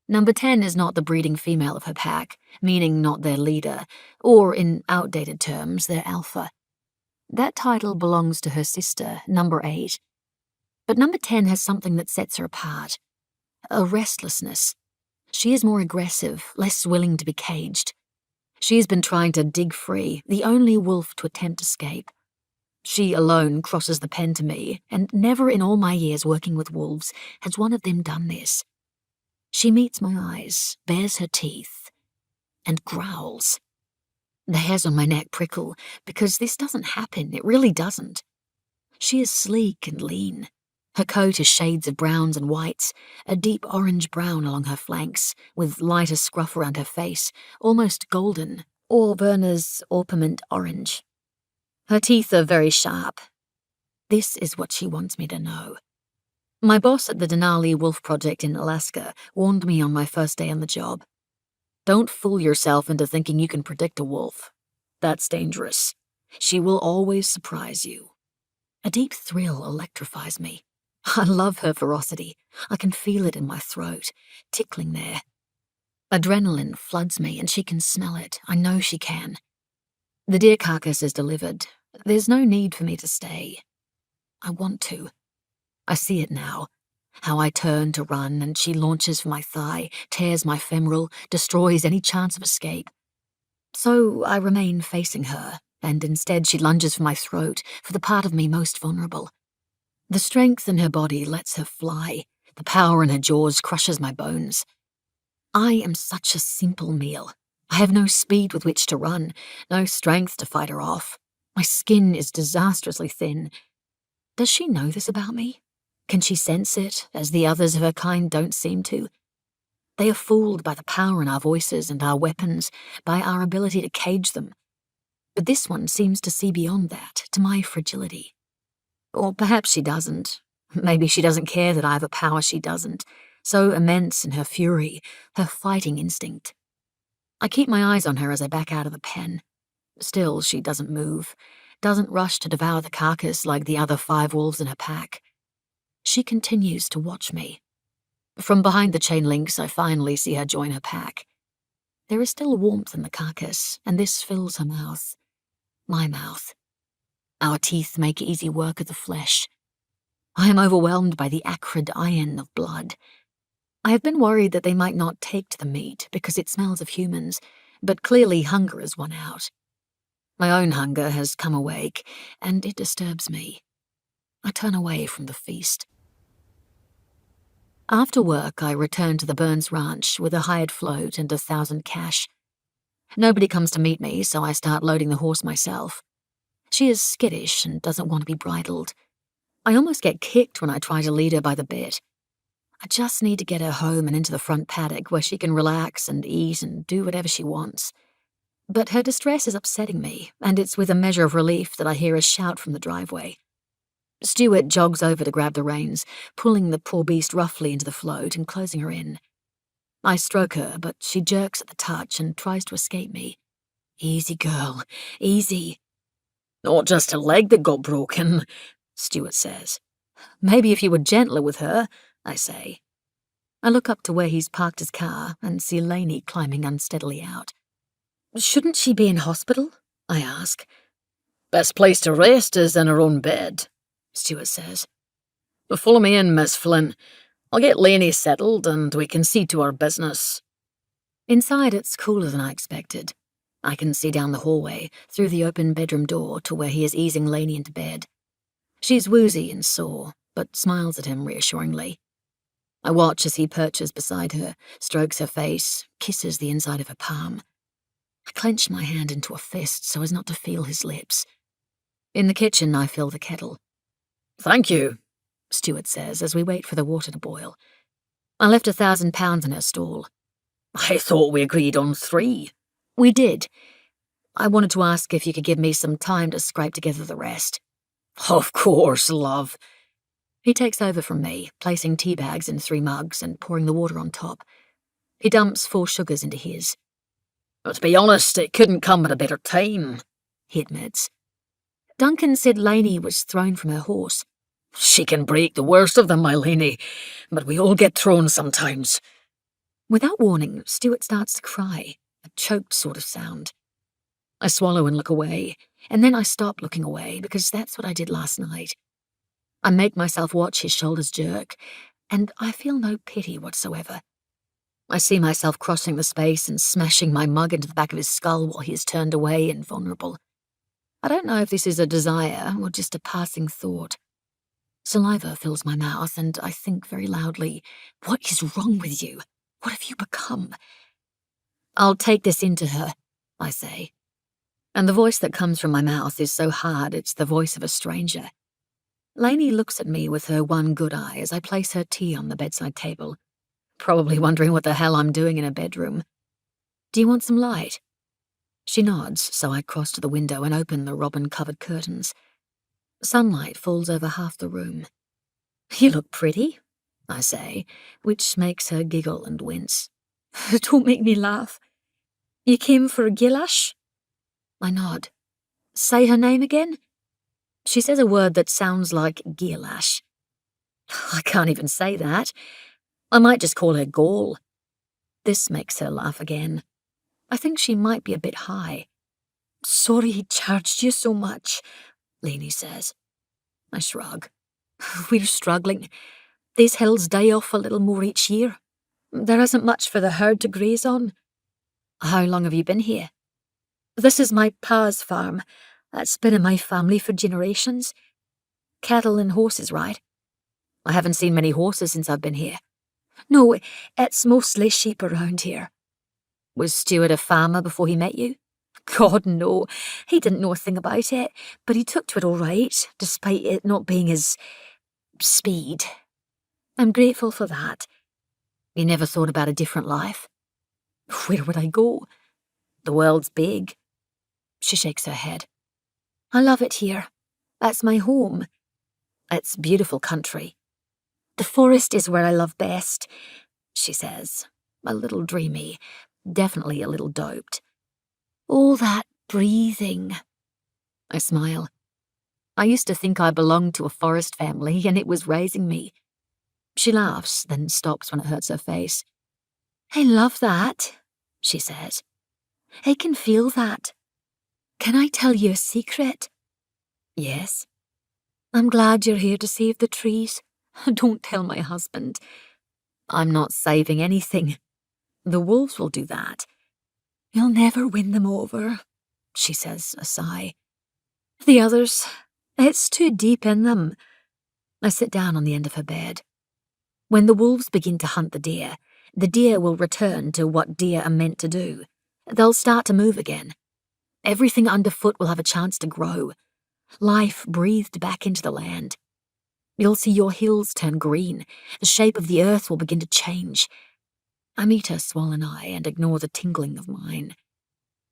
Number 10 is not the breeding female of her pack, meaning not their leader, or, in outdated terms, their alpha. That title belongs to her sister, Number 8. But Number 10 has something that sets her apart. A restlessness. She is more aggressive, less willing to be caged. She has been trying to dig free, the only wolf to attempt escape. She alone crosses the pen to me, and never in all my years working with wolves has one of them done this. She meets my eyes, bares her teeth, and growls. The hairs on my neck prickle, because this doesn't happen, it really doesn't. She is sleek and lean. Her coat is shades of browns and whites, a deep orange-brown along her flanks, with lighter scruff around her face, almost golden, or Werner's orpiment orange. Her teeth are very sharp. This is what she wants me to know. My boss at the Denali Wolf Project in Alaska warned me on my first day on the job. Don't fool yourself into thinking you can predict a wolf. That's dangerous. She will always surprise you. A deep thrill electrifies me. I love her ferocity. I can feel it in my throat, tickling there. Adrenaline floods me, and she can smell it. I know she can. The deer carcass is delivered. There's no need for me to stay. I want to. I see it now. How I turn to run, and she launches for my thigh, tears my femoral, destroys any chance of escape. So I remain facing her, and instead she lunges for my throat, for the part of me most vulnerable. The strength in her body lets her fly. The power in her jaws crushes my bones. I am such a simple meal. I have no speed with which to run, no strength to fight her off. My skin is disastrously thin. Does she know this about me? Can she sense it, as the others of her kind don't seem to? They are fooled by the power in our voices and our weapons, by our ability to cage them. But this one seems to see beyond that, to my fragility. Or perhaps she doesn't. Maybe she doesn't care that I have a power she doesn't, so immense in her fury, her fighting instinct. I keep my eyes on her as I back out of the pen. Still, she doesn't move, doesn't rush to devour the carcass like the other 5 wolves in her pack. She continues to watch me. From behind the chain links, I finally see her join her pack. There is still warmth in the carcass, and this fills her mouth. My mouth. Our teeth make easy work of the flesh. I am overwhelmed by the acrid iron of blood. I have been worried that they might not take to the meat because it smells of humans, but clearly hunger has won out. My own hunger has come awake, and it disturbs me. I turn away from the feast. After work, I return to the Burns Ranch with a hired float and 1,000 cash. Nobody comes to meet me, so I start loading the horse myself. She is skittish and doesn't want to be bridled. I almost get kicked when I try to lead her by the bit. I just need to get her home and into the front paddock where she can relax and eat and do whatever she wants. But her distress is upsetting me, and it's with a measure of relief that I hear a shout from the driveway. Stuart jogs over to grab the reins, pulling the poor beast roughly into the float and closing her in. I stroke her, but she jerks at the touch and tries to escape me. Easy, girl, easy. Not just a leg that got broken, Stuart says. Maybe if you were gentler with her, I say. I look up to where he's parked his car and see Lainey climbing unsteadily out. Shouldn't she be in hospital? I ask. Best place to rest is in her own bed, Stuart says. Follow me in, Miss Flynn. I'll get Lainey settled and we can see to our business. Inside, it's cooler than I expected. I can see down the hallway, through the open bedroom door to where he is easing Lainey into bed. She's woozy and sore, but smiles at him reassuringly. I watch as he perches beside her, strokes her face, kisses the inside of her palm. I clench my hand into a fist so as not to feel his lips. In the kitchen, I fill the kettle. "Thank you," Stuart says as we wait for the water to boil. I left £1,000 in her stall. "I thought we agreed on 3. We did. I wanted to ask if you could give me some time to scrape together the rest. "Of course, love." He takes over from me, placing tea bags in 3 mugs and pouring the water on top. He dumps 4 sugars into his. "To be honest, it couldn't come at a better time," he admits. Duncan said Lainey was thrown from her horse. "She can break the worst of them, my Lainey, but we all get thrown sometimes." Without warning, Stuart starts to cry, a choked sort of sound. I swallow and look away, and then I stop looking away because that's what I did last night. I make myself watch his shoulders jerk, and I feel no pity whatsoever. I see myself crossing the space and smashing my mug into the back of his skull while he is turned away and vulnerable. I don't know if this is a desire or just a passing thought. Saliva fills my mouth, and I think very loudly, "What is wrong with you? What have you become?" "I'll take this into her," I say. And the voice that comes from my mouth is so hard it's the voice of a stranger. Lainey looks at me with her one good eye as I place her tea on the bedside table, probably wondering what the hell I'm doing in her bedroom. "Do you want some light?" She nods, so I cross to the window and open the robin-covered curtains. Sunlight falls over half the room. "You look pretty," I say, which makes her giggle and wince. "Don't make me laugh. You came for Gilash?" I nod. "Say her name again?" She says a word that sounds like Gilash. I can't even say that. I might just call her Gaul. This makes her laugh again. I think she might be a bit high. "Sorry he charged you so much," Lainey says. I shrug. "We're struggling. These hills die off a little more each year. There isn't much for the herd to graze on." "How long have you been here?" "This is my pa's farm. That's been in my family for generations. Cattle and horses, right?" "I haven't seen many horses since I've been here." "No, it's mostly sheep around here." "Was Stuart a farmer before he met you?" "God, no. He didn't know a thing about it, but he took to it all right, despite it not being his speed. I'm grateful for that." "You never thought about a different life?" "Where would I go?" "The world's big." She shakes her head. "I love it here. That's my home." "It's beautiful country." "The forest is where I love best," she says, a little dreamy, definitely a little doped. "All that breathing." I smile. I used to think I belonged to a forest family and it was raising me. She laughs, then stops when it hurts her face. "I love that," she says. "I can feel that. Can I tell you a secret?" "Yes." "I'm glad you're here to save the trees. Don't tell my husband." "I'm not saving anything. The wolves will do that." "You'll never win them over," she says, a sigh. "The others, it's too deep in them." I sit down on the end of her bed. When the wolves begin to hunt the deer will return to what deer are meant to do. They'll start to move again. Everything underfoot will have a chance to grow. Life breathed back into the land. You'll see your hills turn green. The shape of the earth will begin to change. I meet her swollen eye and ignore the tingling of mine.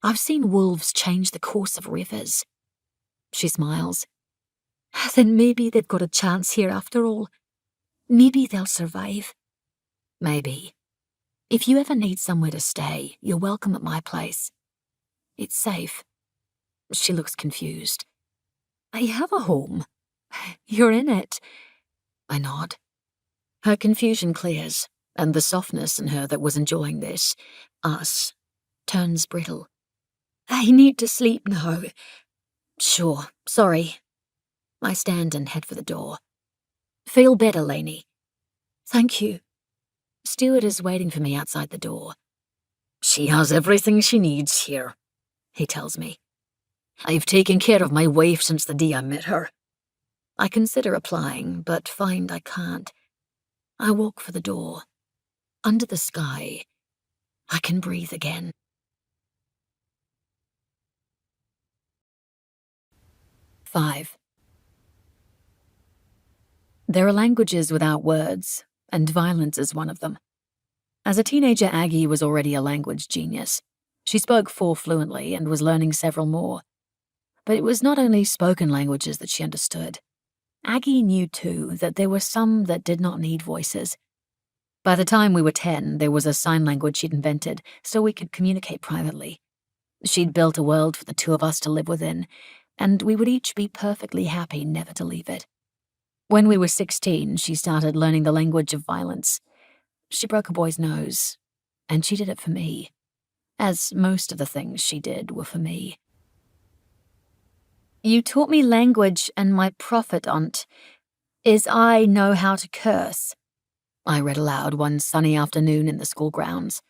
I've seen wolves change the course of rivers. She smiles. "Then maybe they've got a chance here after all. Maybe they'll survive." "Maybe. If you ever need somewhere to stay, you're welcome at my place. It's safe." She looks confused. "I have a home. You're in it." I nod. Her confusion clears, and the softness in her that was enjoying this, us, turns brittle. "I need to sleep now." "Sure, sorry." I stand and head for the door. "Feel better, Lainey." "Thank you." Stuart is waiting for me outside the door. She has everything she needs here, he tells me. I've taken care of my wife since the day I met her. I consider replying, but find I can't. I walk for the door. Under the sky, I can breathe again. 5. There are languages without words, and violence is one of them. As a teenager, Aggie was already a language genius. She spoke 4 fluently and was learning several more. But it was not only spoken languages that she understood. Aggie knew, too, that there were some that did not need voices. By the time we were 10, there was a sign language she'd invented so we could communicate privately. She'd built a world for the 2 of us to live within, and we would each be perfectly happy never to leave it. When we were 16, she started learning the language of violence. She broke a boy's nose, and she did it for me, as most of the things she did were for me. You taught me language, and my profit on't is I know how to curse, I read aloud one sunny afternoon in the school grounds.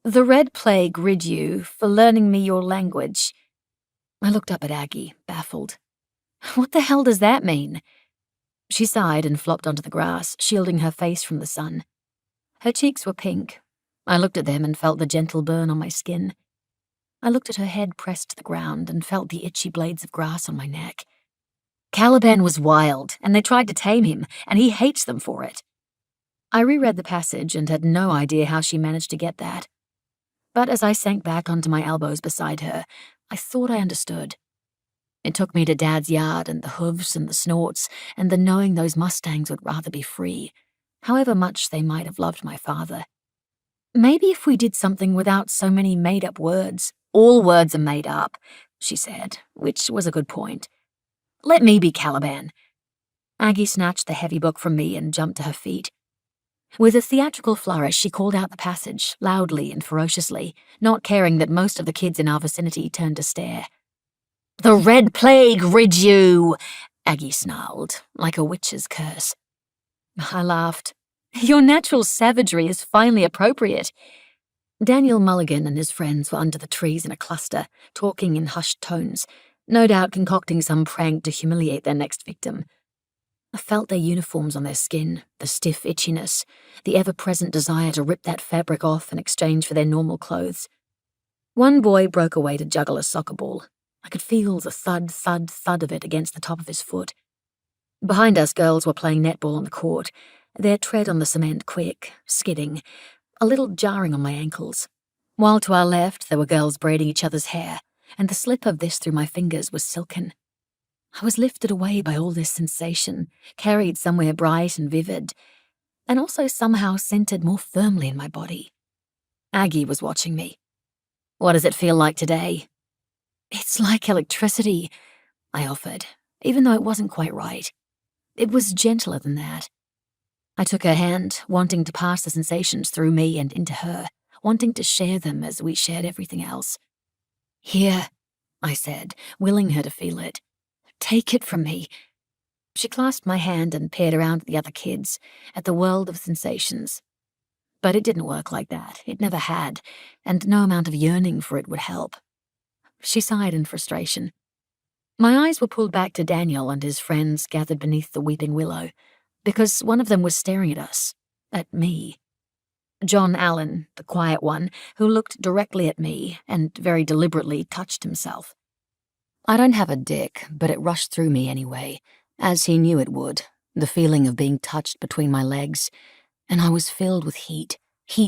The red plague rid you for learning me your language. I looked up at Aggie, baffled. What the hell does that mean? She sighed and flopped onto the grass, shielding her face from the sun. Her cheeks were pink. I looked at them and felt the gentle burn on my skin. I looked at her head pressed to the ground and felt the itchy blades of grass on my neck. Caliban was wild, and they tried to tame him, and he hates them for it. I reread the passage and had no idea how she managed to get that. But as I sank back onto my elbows beside her, I thought I understood. It took me to Dad's yard and the hooves and the snorts and the knowing those Mustangs would rather be free, however much they might have loved my father. Maybe if we did something without so many made-up words. All words are made up, she said, which was a good point. Let me be Caliban. Aggie snatched the heavy book from me and jumped to her feet. With a theatrical flourish, she called out the passage, loudly and ferociously, not caring that most of the kids in our vicinity turned to stare. The red plague rid you, Aggie snarled, like a witch's curse. I laughed. Your natural savagery is finely appropriate. Daniel Mulligan and his friends were under the trees in a cluster, talking in hushed tones, no doubt concocting some prank to humiliate their next victim. I felt their uniforms on their skin, the stiff itchiness, the ever-present desire to rip that fabric off in exchange for their normal clothes. One boy broke away to juggle a soccer ball. I could feel the thud, thud, thud of it against the top of his foot. Behind us, girls were playing netball on the court, their tread on the cement quick, skidding, a little jarring on my ankles. While to our left, there were girls braiding each other's hair, and the slip of this through my fingers was silken. I was lifted away by all this sensation, carried somewhere bright and vivid, and also somehow centered more firmly in my body. Aggie was watching me. What does it feel like today? It's like electricity, I offered, even though it wasn't quite right. It was gentler than that. I took her hand, wanting to pass the sensations through me and into her, wanting to share them as we shared everything else. Here, I said, willing her to feel it. Take it from me. She clasped my hand and peered around at the other kids, at the world of sensations. But it didn't work like that. It never had, and no amount of yearning for it would help. She sighed in frustration. My eyes were pulled back to Daniel and his friends gathered beneath the weeping willow, because one of them was staring at us, at me. John Allen, the quiet one, who looked directly at me and very deliberately touched himself. I don't have a dick, but it rushed through me anyway, as he knew it would, the feeling of being touched between my legs, and I was filled with heat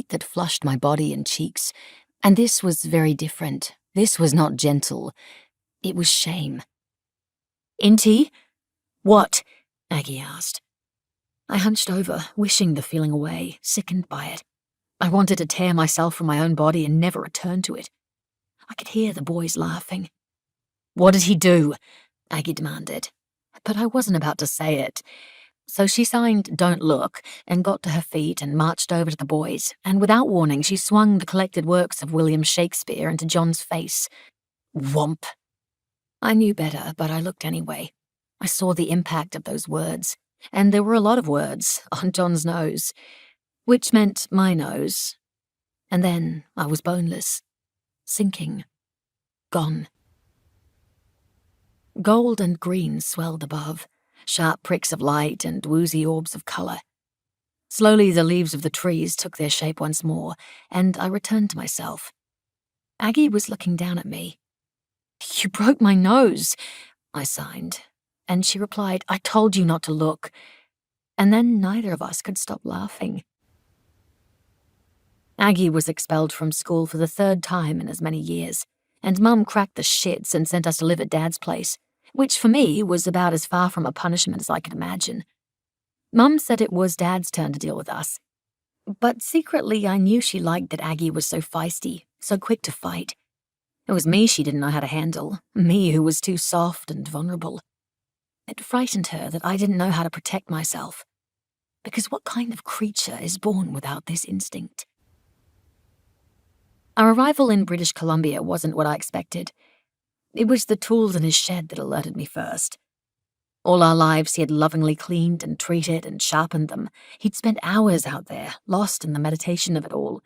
that flushed my body and cheeks, and this was very different. This was not gentle. It was shame. Inti? What? Aggie asked. I hunched over, wishing the feeling away, sickened by it. I wanted to tear myself from my own body and never return to it. I could hear the boys laughing. What did he do? Aggie demanded. But I wasn't about to say it. So she signed "Don't look" and got to her feet and marched over to the boys, and without warning she swung the collected works of William Shakespeare into John's face. Whomp. I knew better, but I looked anyway. I saw the impact of those words, and there were a lot of words on John's nose, which meant my nose. And then I was boneless, sinking, gone. Gold and green swelled above, sharp pricks of light and woozy orbs of colour. Slowly the leaves of the trees took their shape once more, and I returned to myself. Aggie was looking down at me. "You broke my nose," I signed, and she replied, "I told you not to look." And then neither of us could stop laughing. Aggie was expelled from school for the 3rd time in as many years, and Mum cracked the shits and sent us to live at Dad's place, which for me was about as far from a punishment as I could imagine. Mum said it was Dad's turn to deal with us, but secretly I knew she liked that Aggie was so feisty, so quick to fight. It was me she didn't know how to handle, me who was too soft and vulnerable. It frightened her that I didn't know how to protect myself, because what kind of creature is born without this instinct? Our arrival in British Columbia wasn't what I expected. It was the tools in his shed that alerted me first. All our lives he had lovingly cleaned and treated and sharpened them. He'd spent hours out there, lost in the meditation of it all,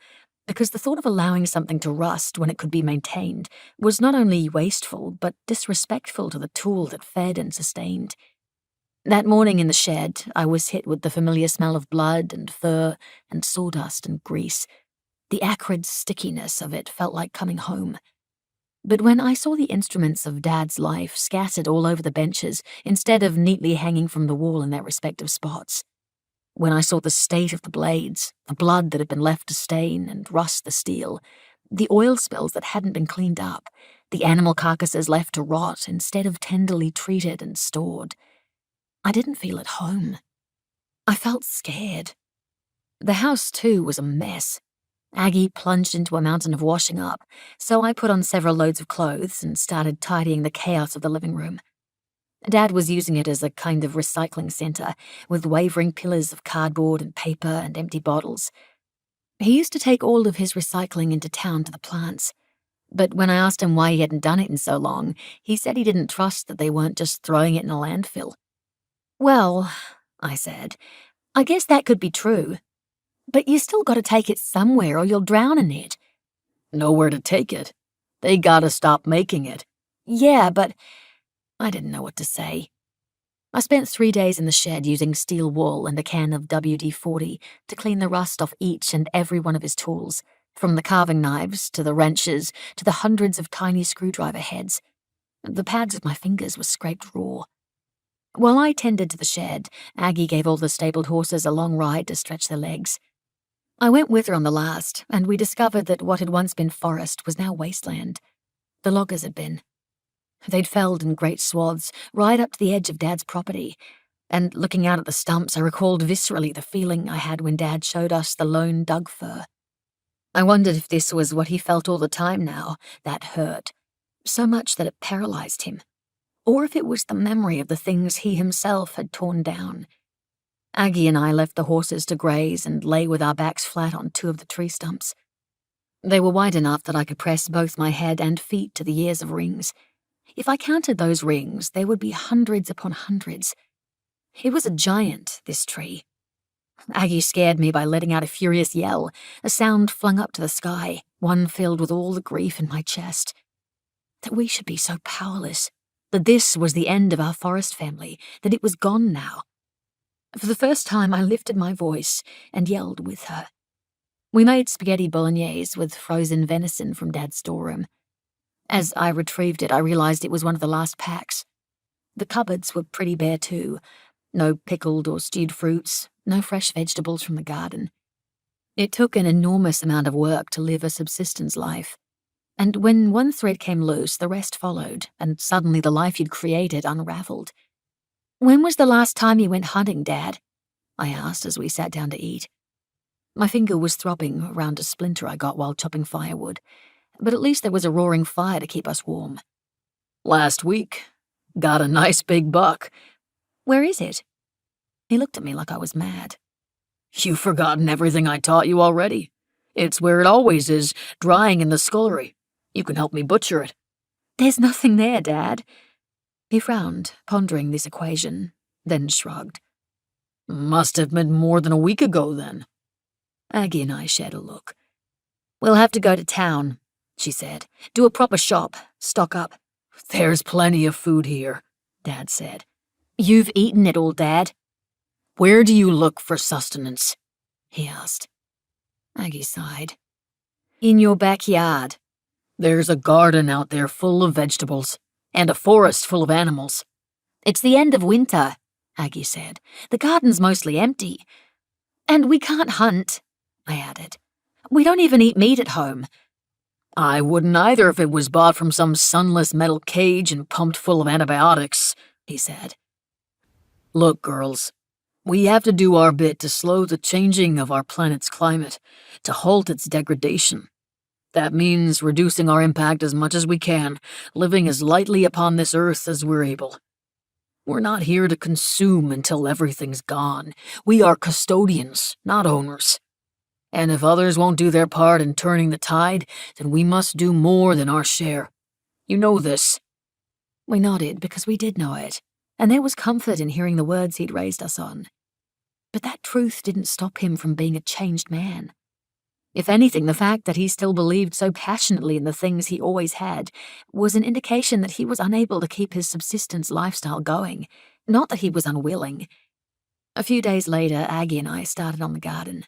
because the thought of allowing something to rust when it could be maintained was not only wasteful, but disrespectful to the tool that fed and sustained. That morning in the shed, I was hit with the familiar smell of blood and fur and sawdust and grease. The acrid stickiness of it felt like coming home. But when I saw the instruments of Dad's life scattered all over the benches instead of neatly hanging from the wall in their respective spots, when I saw the state of the blades, the blood that had been left to stain and rust the steel, the oil spills that hadn't been cleaned up, the animal carcasses left to rot instead of tenderly treated and stored, I didn't feel at home. I felt scared. The house, too, was a mess. Aggie plunged into a mountain of washing up, so I put on several loads of clothes and started tidying the chaos of the living room. Dad was using it as a kind of recycling centre, with wavering pillars of cardboard and paper and empty bottles. He used to take all of his recycling into town to the plants, but when I asked him why he hadn't done it in so long, he said he didn't trust that they weren't just throwing it in a landfill. "Well," I said, "I guess that could be true. But you still gotta take it somewhere or you'll drown in it." Nowhere to take it. They gotta stop making it. "Yeah, but—" I didn't know what to say. I spent 3 days in the shed using steel wool and a can of WD-40 to clean the rust off each and every one of his tools, from the carving knives to the wrenches to the hundreds of tiny screwdriver heads. The pads of my fingers were scraped raw. While I tended to the shed, Aggie gave all the stabled horses a long ride to stretch their legs. I went with her on the last, and we discovered that what had once been forest was now wasteland. The loggers had been. They'd felled in great swaths, right up to the edge of Dad's property, and looking out at the stumps, I recalled viscerally the feeling I had when Dad showed us the lone dug fir. I wondered if this was what he felt all the time now, that hurt, so much that it paralyzed him, or if it was the memory of the things he himself had torn down. Aggie and I left the horses to graze and lay with our backs flat on 2 of the tree stumps. They were wide enough that I could press both my head and feet to the ears of rings. If I counted those rings, there would be hundreds upon hundreds. It was a giant, this tree. Aggie scared me by letting out a furious yell, a sound flung up to the sky, one filled with all the grief in my chest. That we should be so powerless, that this was the end of our forest family, that it was gone now. For the first time, I lifted my voice and yelled with her. We made spaghetti bolognese with frozen venison from Dad's storeroom. As I retrieved it, I realized it was one of the last packs. The cupboards were pretty bare too. No pickled or stewed fruits, no fresh vegetables from the garden. It took an enormous amount of work to live a subsistence life. And when one thread came loose, the rest followed, and suddenly the life you'd created unraveled. "When was the last time you went hunting, Dad?" I asked as we sat down to eat. My finger was throbbing around a splinter I got while chopping firewood, but at least there was a roaring fire to keep us warm. "Last week. Got a nice big buck." "Where is it?" He looked at me like I was mad. "You've forgotten everything I taught you already. It's where it always is, drying in the scullery. You can help me butcher it." "There's nothing there, Dad." He frowned, pondering this equation, then shrugged. "Must have been more than a week ago, then." Aggie and I shared a look. "We'll have to go to town," she said. "Do a proper shop, stock up." "There's plenty of food here," Dad said. "You've eaten it all, Dad." "Where do you look for sustenance?" he asked. Aggie sighed. "In your backyard." "There's a garden out there full of vegetables, and a forest full of animals." "It's the end of winter," Aggie said. "The garden's mostly empty. And we can't hunt," I added. "We don't even eat meat at home." "I wouldn't either if it was bought from some sunless metal cage and pumped full of antibiotics," he said. "Look, girls, we have to do our bit to slow the changing of our planet's climate, to halt its degradation. That means reducing our impact as much as we can, living as lightly upon this earth as we're able. We're not here to consume until everything's gone. We are custodians, not owners. And if others won't do their part in turning the tide, then we must do more than our share. You know this." We nodded because we did know it, and there was comfort in hearing the words he'd raised us on. But that truth didn't stop him from being a changed man. If anything, the fact that he still believed so passionately in the things he always had was an indication that he was unable to keep his subsistence lifestyle going, not that he was unwilling. A few days later, Aggie and I started on the garden.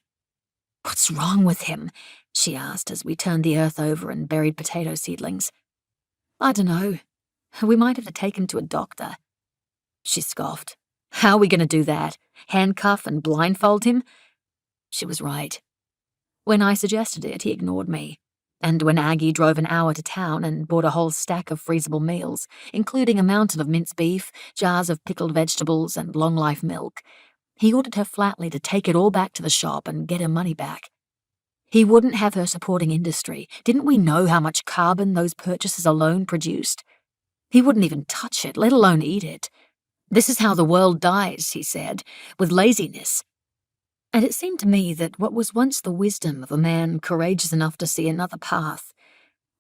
"What's wrong with him?" she asked as we turned the earth over and buried potato seedlings. "I dunno. We might have to take him to a doctor." She scoffed. "How are we going to do that? Handcuff and blindfold him?" She was right. When I suggested it, he ignored me. And when Aggie drove an hour to town and bought a whole stack of freezable meals, including a mountain of minced beef, jars of pickled vegetables, and long-life milk, he ordered her flatly to take it all back to the shop and get her money back. He wouldn't have her supporting industry. Didn't we know how much carbon those purchases alone produced? He wouldn't even touch it, let alone eat it. "This is how the world dies," he said, "with laziness." And it seemed to me that what was once the wisdom of a man courageous enough to see another path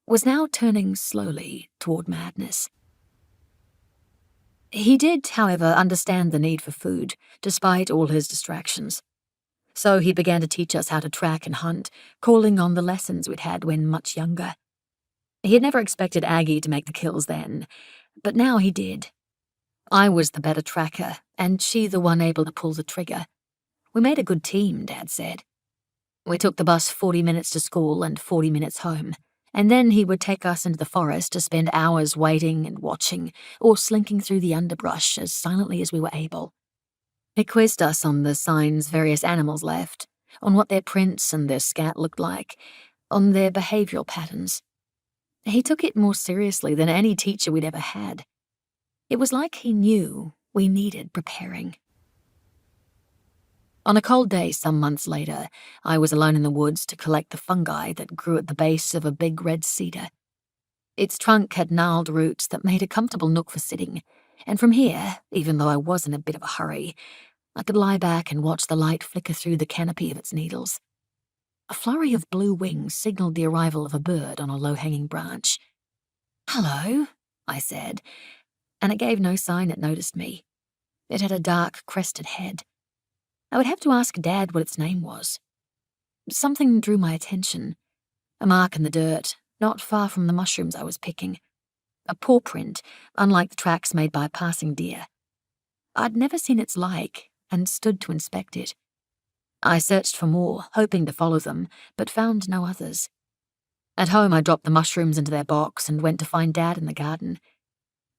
was now turning slowly toward madness. He did, however, understand the need for food, despite all his distractions. So he began to teach us how to track and hunt, calling on the lessons we'd had when much younger. He had never expected Aggie to make the kills then, but now he did. I was the better tracker, and she the one able to pull the trigger. We made a good team, Dad said. We took the bus 40 minutes to school and 40 minutes home, and then he would take us into the forest to spend hours waiting and watching, or slinking through the underbrush as silently as we were able. He quizzed us on the signs various animals left, on what their prints and their scat looked like, on their behavioral patterns. He took it more seriously than any teacher we'd ever had. It was like he knew we needed preparing. On a cold day some months later, I was alone in the woods to collect the fungi that grew at the base of a big red cedar. Its trunk had gnarled roots that made a comfortable nook for sitting, and from here, even though I was in a bit of a hurry, I could lie back and watch the light flicker through the canopy of its needles. A flurry of blue wings signaled the arrival of a bird on a low-hanging branch. "Hello," I said, and it gave no sign it noticed me. It had a dark, crested head. I would have to ask Dad what its name was. Something drew my attention. A mark in the dirt, not far from the mushrooms I was picking. A paw print, unlike the tracks made by a passing deer. I'd never seen its like, and stood to inspect it. I searched for more, hoping to follow them, but found no others. At home, I dropped the mushrooms into their box and went to find Dad in the garden.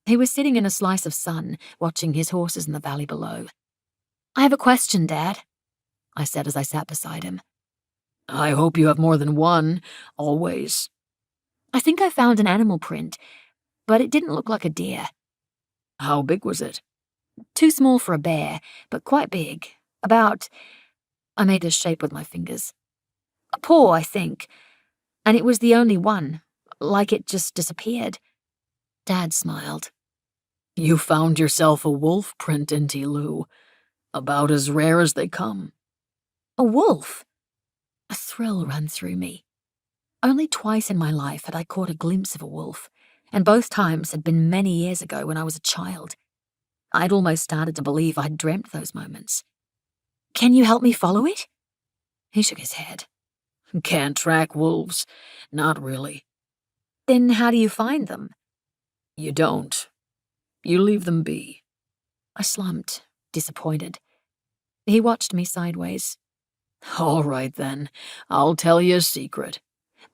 He was sitting in a slice of sun, watching his horses in the valley below. "I have a question, Dad," I said as I sat beside him. "I hope you have more than one, always." "I think I found an animal print, but it didn't look like a deer." "How big was it?" "Too small for a bear, but quite big. About—" I made a shape with my fingers. "A paw, I think. And it was the only one, like it just disappeared." Dad smiled. "You found yourself a wolf print, Inti Lou. About as rare as they come." "A wolf?" A thrill ran through me. Only twice in my life had I caught a glimpse of a wolf, and both times had been many years ago when I was a child. I'd almost started to believe I'd dreamt those moments. "Can you help me follow it?" He shook his head. Can't track wolves. Not really. Then how do you find them? You don't. You leave them be. I slumped, disappointed. He watched me sideways. All right then, I'll tell you a secret.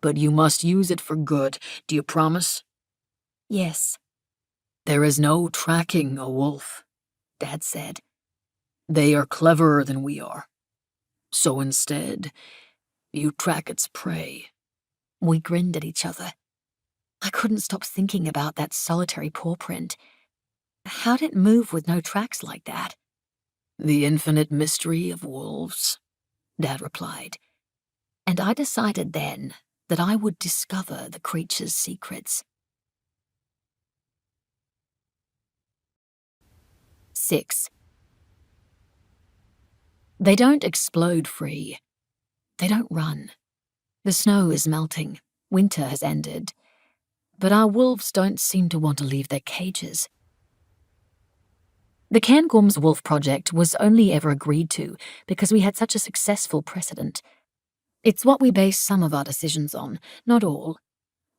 But you must use it for good. Do you promise? Yes, There is no tracking a wolf, Dad said. They are cleverer than we are. So instead, you track its prey. we grinned at each other. I couldn't stop thinking about that solitary paw print. How'd it move with no tracks like that? The infinite mystery of wolves, Dad replied. And I decided then that I would discover the creature's secrets. 6. They don't explode free. They don't run. The snow is melting. Winter has ended. But our wolves don't seem to want to leave their cages. The Cairngorms Wolf Project was only ever agreed to because we had such a successful precedent. It's what we base some of our decisions on, not all.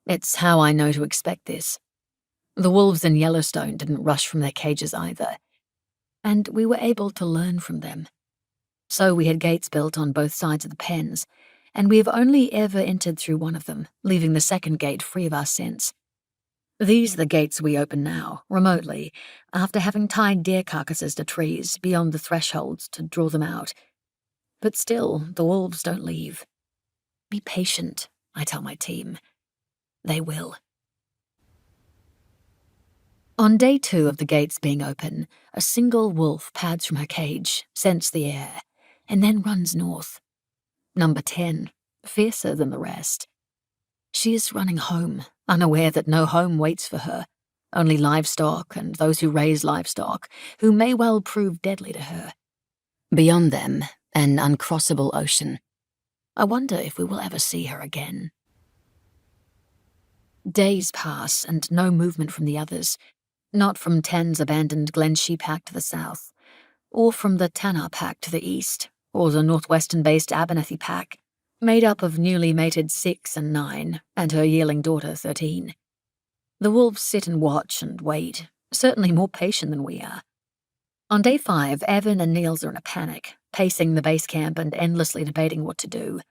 It's how I know to expect this. The wolves in Yellowstone didn't rush from their cages either. And we were able to learn from them. So we had gates built on both sides of the pens, and we have only ever entered through one of them, leaving the second gate free of our scents. These are the gates we open now, remotely, after having tied deer carcasses to trees beyond the thresholds to draw them out. But still, the wolves don't leave. Be patient, I tell my team. They will. On day 2 of the gates being open, a single wolf pads from her cage, scents the air, and then runs north. Number 10, fiercer than the rest. She is running home, unaware that no home waits for her, only livestock and those who raise livestock, who may well prove deadly to her. Beyond them, an uncrossable ocean. I wonder if we will ever see her again. Days pass and no movement from the others, not from 10's abandoned Glen Sheep pack to the south, or from the Tannar pack to the east, or the northwestern-based Abernethy pack, made up of newly mated 6 and 9, and her yearling daughter 13. The wolves sit and watch and wait, certainly more patient than we are. On day 5, Evan and Niels are in a panic, pacing the base camp and endlessly debating what to do.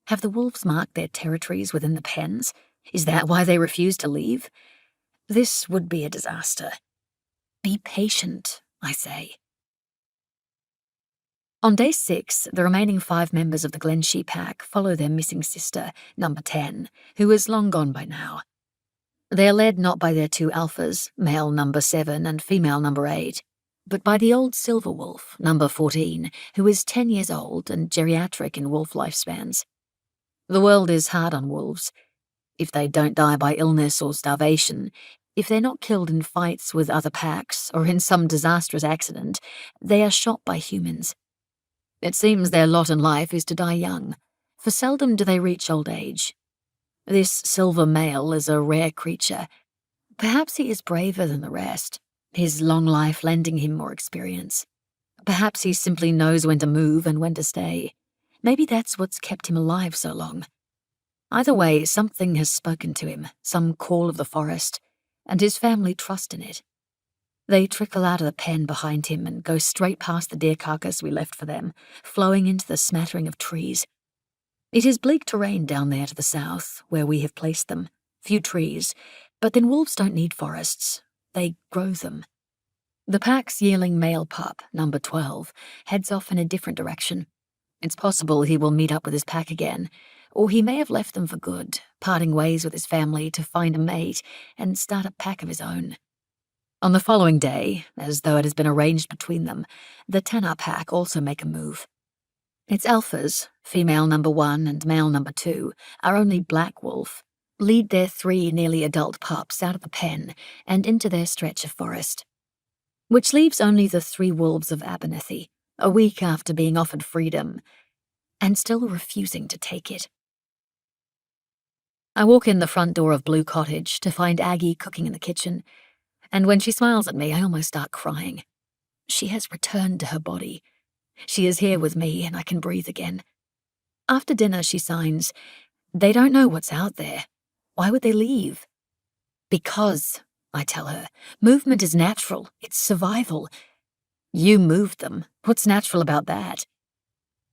Have the wolves marked their territories within the pens? Is that why they refuse to leave? This would be a disaster. Be patient, I say. On day 6, the remaining 5 members of the Glen Sheep pack follow their missing sister, number 10, who is long gone by now. They are led not by their 2 alphas, male number 7 and female number 8, but by the old silver wolf, number 14, who is 10 years old and geriatric in wolf lifespans. The world is hard on wolves. If they don't die by illness or starvation, if they're not killed in fights with other packs or in some disastrous accident, they are shot by humans. It seems their lot in life is to die young, for seldom do they reach old age. This silver male is a rare creature. Perhaps he is braver than the rest, his long life lending him more experience. Perhaps he simply knows when to move and when to stay. Maybe that's what's kept him alive so long. Either way, something has spoken to him, some call of the forest, and his family trust in it. They trickle out of the pen behind him and go straight past the deer carcass we left for them, flowing into the smattering of trees. It is bleak terrain down there to the south, where we have placed them. Few trees, but then wolves don't need forests. They grow them. The pack's yearling male pup, number 12, heads off in a different direction. It's possible he will meet up with his pack again, or he may have left them for good, parting ways with his family to find a mate and start a pack of his own. On the following day, as though it has been arranged between them, the Tannar pack also make a move. Its alphas, female number 1 and male number 2, our only black wolf, lead their 3 nearly adult pups out of the pen and into their stretch of forest. Which leaves only the 3 wolves of Abernethy, a week after being offered freedom, and still refusing to take it. I walk in the front door of Blue Cottage to find Aggie cooking in the kitchen, and when she smiles at me, I almost start crying. She has returned to her body. She is here with me, and I can breathe again. After dinner, she signs, "They don't know what's out there. Why would they leave?" "Because," I tell her, "movement is natural. It's survival." "You moved them. What's natural about that?"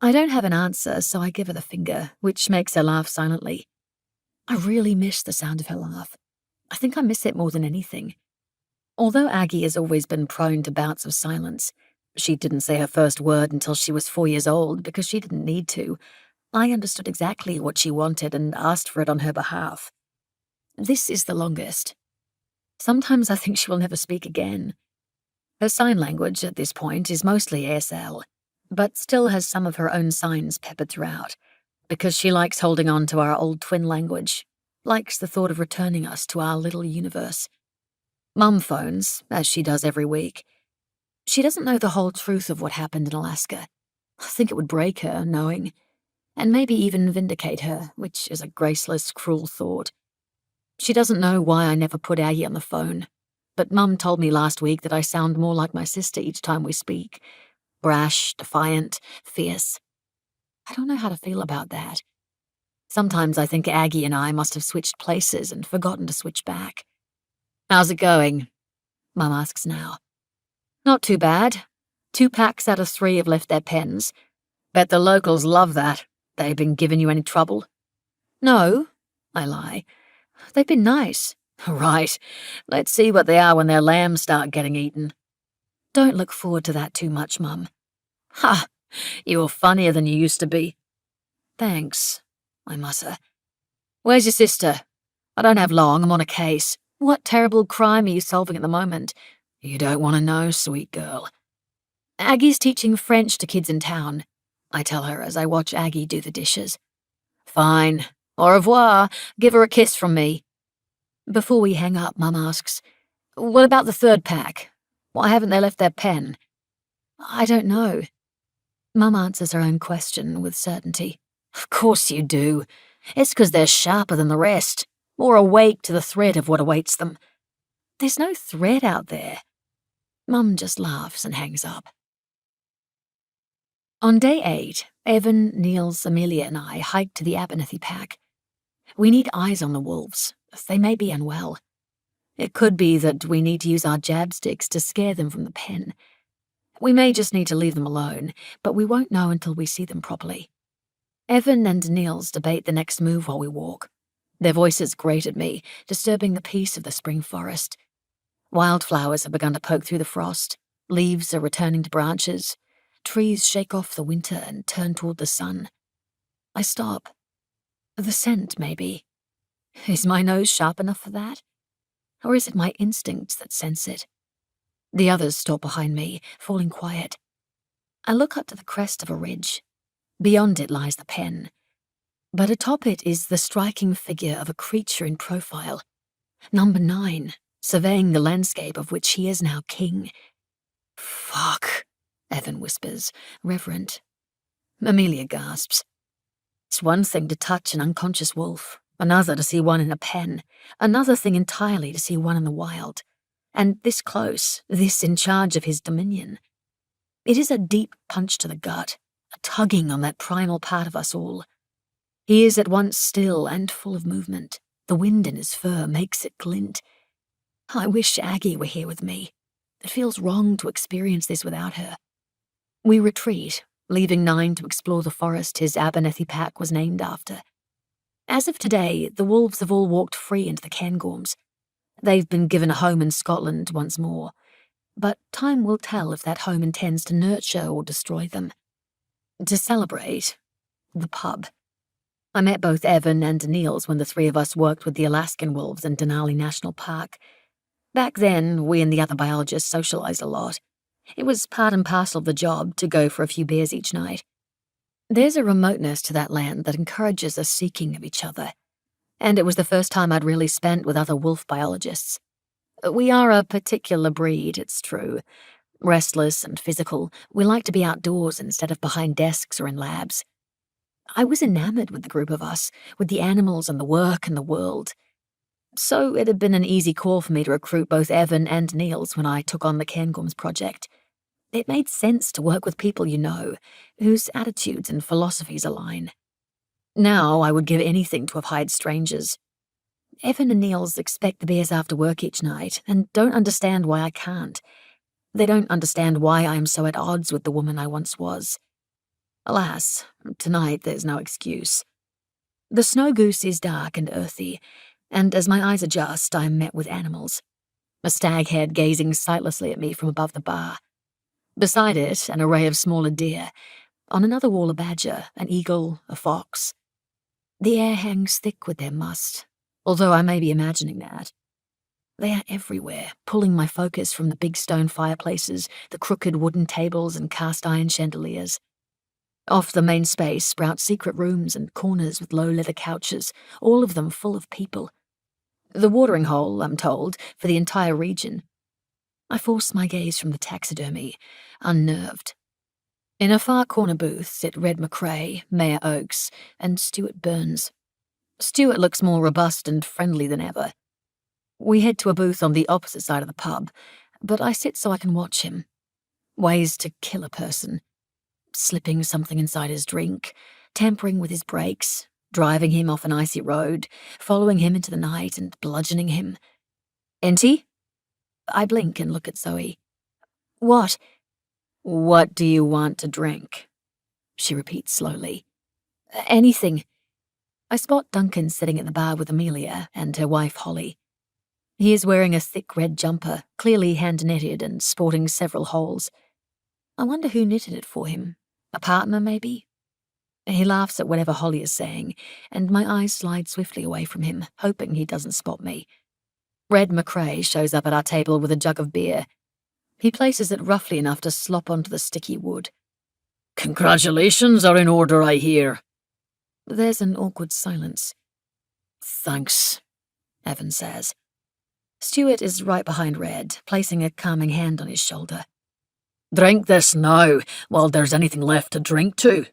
I don't have an answer, so I give her the finger, which makes her laugh silently. I really miss the sound of her laugh. I think I miss it more than anything. Although Aggie has always been prone to bouts of silence, she didn't say her first word until she was 4 years old because she didn't need to. I understood exactly what she wanted and asked for it on her behalf. This is the longest. Sometimes I think she will never speak again. Her sign language at this point is mostly ASL, but still has some of her own signs peppered throughout, because she likes holding on to our old twin language, likes the thought of returning us to our little universe. Mum phones, as she does every week. She doesn't know the whole truth of what happened in Alaska. I think it would break her, knowing, and maybe even vindicate her, which is a graceless, cruel thought. She doesn't know why I never put Aggie on the phone, but Mum told me last week that I sound more like my sister each time we speak. Brash, defiant, fierce. I don't know how to feel about that. Sometimes I think Aggie and I must have switched places and forgotten to switch back. "How's it going?" Mum asks now. "Not too bad. 2 packs out of 3 have left their pens. Bet the locals love that. They've been giving you any trouble?" "No," I lie. "They've been nice." "Right. Let's see what they are when their lambs start getting eaten." "Don't look forward to that too much, Mum." "Ha! You're funnier than you used to be." "Thanks," I mutter. "Where's your sister?" "I don't have long, I'm on a case." "What terrible crime are you solving at the moment?" "You don't want to know, sweet girl." "Aggie's teaching French to kids in town," I tell her as I watch Aggie do the dishes. "Fine. Au revoir. Give her a kiss from me." Before we hang up, Mum asks, "What about the 3rd pack? Why haven't they left their pen?" "I don't know." Mum answers her own question with certainty. "Of course you do. It's 'cause they're sharper than the rest, more awake to the threat of what awaits them." "There's no threat out there." Mum just laughs and hangs up. On day 8, Evan, Niels, Amelia and I hiked to the Abernethy pack. We need eyes on the wolves. They may be unwell. It could be that we need to use our jab sticks to scare them from the pen. We may just need to leave them alone, but we won't know until we see them properly. Evan and Niels debate the next move while we walk. Their voices grate at me, disturbing the peace of the spring forest. Wildflowers have begun to poke through the frost. Leaves are returning to branches. Trees shake off the winter and turn toward the sun. I stop. The scent, maybe. Is my nose sharp enough for that? Or is it my instincts that sense it? The others stop behind me, falling quiet. I look up to the crest of a ridge. Beyond it lies the pen. But atop it is the striking figure of a creature in profile. Number 9, surveying the landscape of which he is now king. "Fuck," Evan whispers, reverent. Amelia gasps. It's one thing to touch an unconscious wolf, another to see one in a pen, another thing entirely to see one in the wild. And this close, this in charge of his dominion. It is a deep punch to the gut, a tugging on that primal part of us all. He is at once still and full of movement. The wind in his fur makes it glint. I wish Aggie were here with me. It feels wrong to experience this without her. We retreat, leaving 9 to explore the forest his Abernethy pack was named after. As of today, the wolves have all walked free into the Cairngorms. They've been given a home in Scotland once more, but time will tell if that home intends to nurture or destroy them. To celebrate, the pub. I met both Evan and Niels when the 3 of us worked with the Alaskan wolves in Denali National Park. Back then, we and the other biologists socialized a lot. It was part and parcel of the job to go for a few beers each night. There's a remoteness to that land that encourages a seeking of each other, and it was the first time I'd really spent with other wolf biologists. We are a particular breed, it's true. Restless and physical, we like to be outdoors instead of behind desks or in labs. I was enamored with the group of us, with the animals and the work and the world. So it had been an easy call for me to recruit both Evan and Niels when I took on the Cairngorms project. It made sense to work with people you know, whose attitudes and philosophies align. Now I would give anything to have hired strangers. Evan and Niels expect the beers after work each night and don't understand why I can't. They don't understand why I am so at odds with the woman I once was. Alas, tonight there's no excuse. The snow goose is dark and earthy, and as my eyes adjust, I am met with animals. A stag head gazing sightlessly at me from above the bar. Beside it, an array of smaller deer. On another wall, a badger, an eagle, a fox. The air hangs thick with their must, although I may be imagining that. They are everywhere, pulling my focus from the big stone fireplaces, the crooked wooden tables and cast-iron chandeliers. Off the main space sprout secret rooms and corners with low leather couches, all of them full of people. The watering hole, I'm told, for the entire region. I force my gaze from the taxidermy, unnerved. In a far corner booth sit Red McCrae, Mayor Oakes, and Stuart Burns. Stuart looks more robust and friendly than ever. We head to a booth on the opposite side of the pub, but I sit so I can watch him. Ways to kill a person. Slipping something inside his drink, tampering with his brakes, driving him off an icy road, following him into the night and bludgeoning him. Inti? I blink and look at Zoe. What? What do you want to drink? She repeats slowly. Anything. I spot Duncan sitting at the bar with Amelia and her wife Holly. He is wearing a thick red jumper, clearly hand-knitted and sporting several holes. I wonder who knitted it for him. A partner, maybe? He laughs at whatever Holly is saying, and my eyes slide swiftly away from him, hoping he doesn't spot me. Red McCrae shows up at our table with a jug of beer. He places it roughly enough to slop onto the sticky wood. Congratulations are in order, I hear. There's an awkward silence. Thanks, Evan says. Stuart is right behind Red, placing a calming hand on his shoulder. Drink this now, while there's anything left to drink to,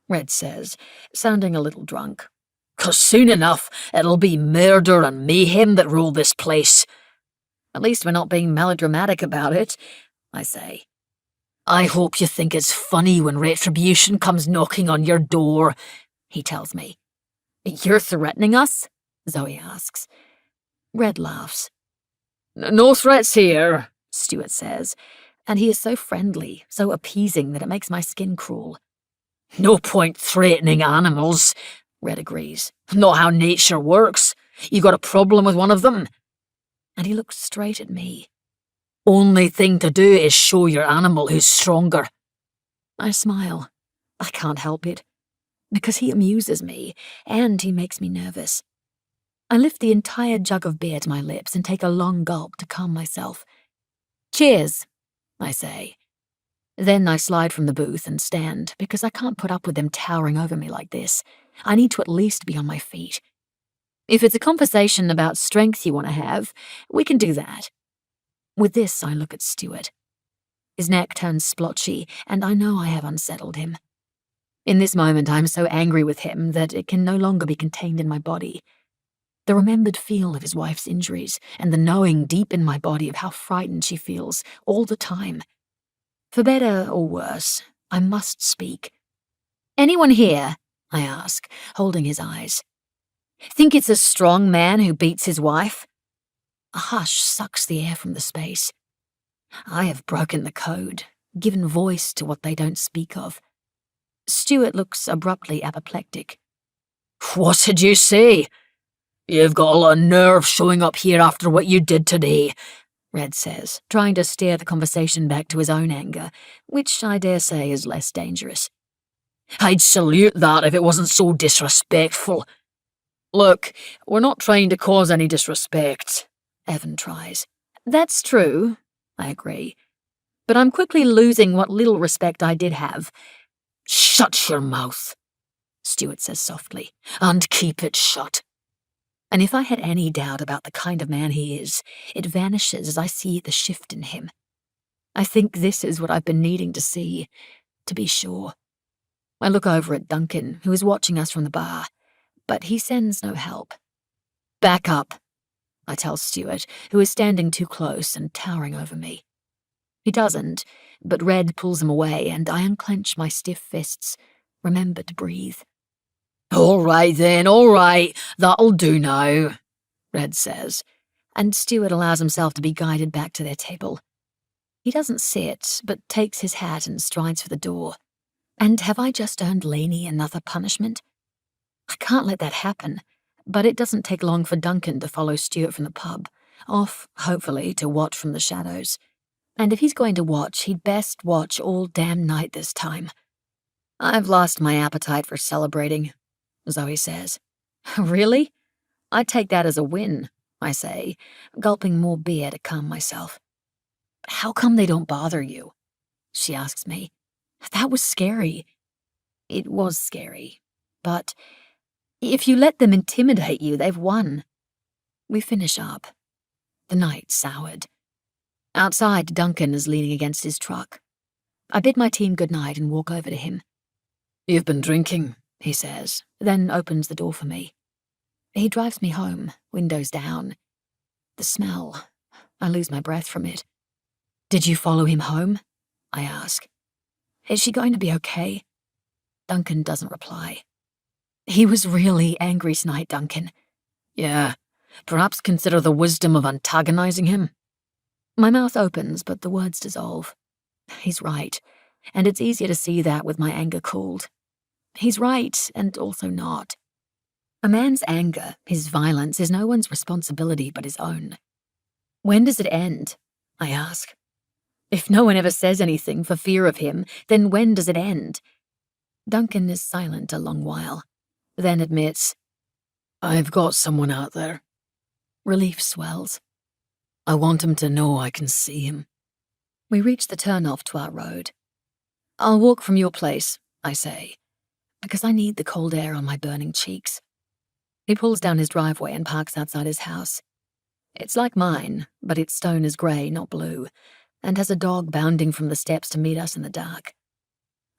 Red says, sounding a little drunk. 'Cause soon enough it'll be murder and mayhem that rule this place. At least we're not being melodramatic about it, I say. I hope you think it's funny when retribution comes knocking on your door, he tells me. You're threatening us? Zoe asks. Red laughs. No threats here, Stuart says, and he is so friendly, so appeasing that it makes my skin crawl. No point threatening animals, Red agrees. Not how nature works. You got a problem with one of them? And he looks straight at me. Only thing to do is show your animal who's stronger. I smile. I can't help it. Because he amuses me, and he makes me nervous. I lift the entire jug of beer to my lips and take a long gulp to calm myself. Cheers, I say. Then I slide from the booth and stand, because I can't put up with them towering over me like this. I need to at least be on my feet. If it's a conversation about strength you want to have, we can do that. With this, I look at Stuart. His neck turns splotchy, and I know I have unsettled him. In this moment, I am so angry with him that it can no longer be contained in my body. The remembered feel of his wife's injuries, and the knowing deep in my body of how frightened she feels, all the time. For better or worse, I must speak. Anyone here, I ask, holding his eyes, think it's a strong man who beats his wife? A hush sucks the air from the space. I have broken the code, given voice to what they don't speak of. Stuart looks abruptly apoplectic. What did you say? You've got a lot of nerve showing up here after what you did today, Red says, trying to steer the conversation back to his own anger, which I dare say is less dangerous. I'd salute that if it wasn't so disrespectful. Look, we're not trying to cause any disrespect, Evan tries. That's true, I agree. But I'm quickly losing what little respect I did have. Shut your mouth, Stuart says softly. And keep it shut. And if I had any doubt about the kind of man he is, it vanishes as I see the shift in him. I think this is what I've been needing to see, to be sure. I look over at Duncan, who is watching us from the bar, but he sends no help. Back up, I tell Stuart, who is standing too close and towering over me. He doesn't, but Red pulls him away, and I unclench my stiff fists. Remember to breathe. All right then, all right, that'll do now, Red says, and Stuart allows himself to be guided back to their table. He doesn't sit, but takes his hat and strides for the door. And have I just earned Lainey another punishment? I can't let that happen, but it doesn't take long for Duncan to follow Stuart from the pub, off, hopefully, to watch from the shadows. And if he's going to watch, he'd best watch all damn night this time. I've lost my appetite for celebrating, Zoe says. Really? I take that as a win, I say, gulping more beer to calm myself. How come they don't bother you? She asks me. That was scary. It was scary, but if you let them intimidate you, they've won. We finish up. The night soured. Outside, Duncan is leaning against his truck. I bid my team good night and walk over to him. You've been drinking, he says, then opens the door for me. He drives me home, windows down. The smell. I lose my breath from it. Did you follow him home? I ask. Is she going to be okay? Duncan doesn't reply. He was really angry tonight, Duncan. Yeah, perhaps consider the wisdom of antagonizing him. My mouth opens, but the words dissolve. He's right, and it's easier to see that with my anger cooled. He's right, and also not. A man's anger, his violence, is no one's responsibility but his own. When does it end? I ask. If no one ever says anything for fear of him, then when does it end? Duncan is silent a long while, then admits, I've got someone out there. Relief swells. I want him to know I can see him. We reach the turn-off to our road. I'll walk from your place, I say, because I need the cold air on my burning cheeks. He pulls down his driveway and parks outside his house. It's like mine, but its stone is grey, not blue, and has a dog bounding from the steps to meet us in the dark.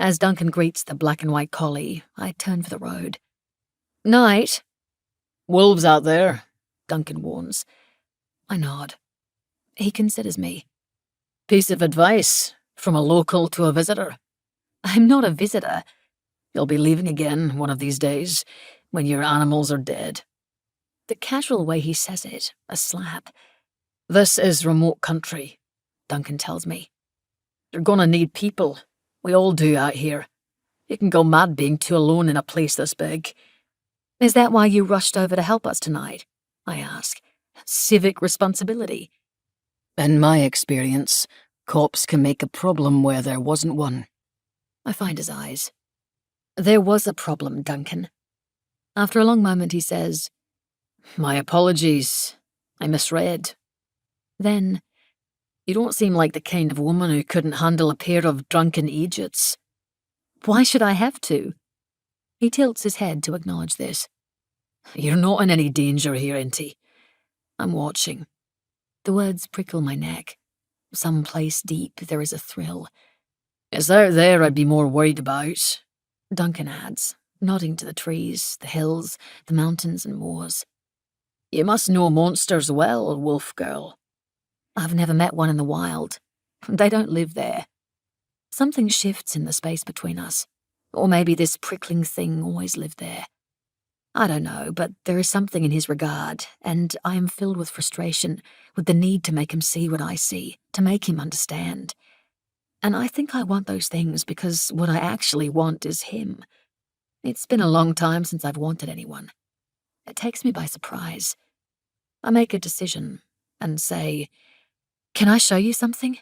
As Duncan greets the black and white collie, I turn for the road. Night. Wolves out there, Duncan warns. I nod. He considers me. Piece of advice, from a local to a visitor. I'm not a visitor. You'll be leaving again one of these days, when your animals are dead. The casual way he says it, a slap. This is remote country, Duncan tells me. You're gonna need people. We all do out here. You can go mad being too alone in a place this big. Is that why you rushed over to help us tonight? I ask. Civic responsibility. In my experience, cops can make a problem where there wasn't one. I find his eyes. There was a problem, Duncan. After a long moment, he says, My apologies. I misread. Then, you don't seem like the kind of woman who couldn't handle a pair of drunken idiots. Why should I have to? He tilts his head to acknowledge this. You're not in any danger here, Inti. I'm watching. The words prickle my neck. Someplace deep there is a thrill. It's out there I'd be more worried about, Duncan adds, nodding to the trees, the hills, the mountains and moors. You must know monsters well, wolf girl. I've never met one in the wild. They don't live there. Something shifts in the space between us. Or maybe this prickling thing always lived there. I don't know, but there is something in his regard, and I am filled with frustration, with the need to make him see what I see, to make him understand. And I think I want those things because what I actually want is him. It's been a long time since I've wanted anyone. It takes me by surprise. I make a decision and say, Can I show you something?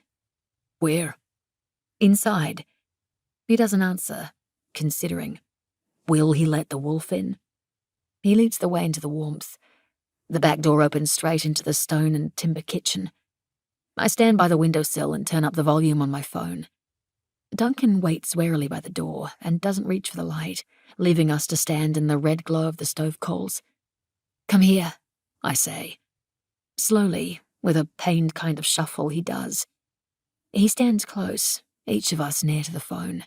Where? Inside. He doesn't answer, considering. Will he let the wolf in? He leads the way into the warmth. The back door opens straight into the stone and timber kitchen. I stand by the windowsill and turn up the volume on my phone. Duncan waits warily by the door and doesn't reach for the light, leaving us to stand in the red glow of the stove coals. Come here, I say. Slowly, with a pained kind of shuffle, he does. He stands close, each of us near to the phone.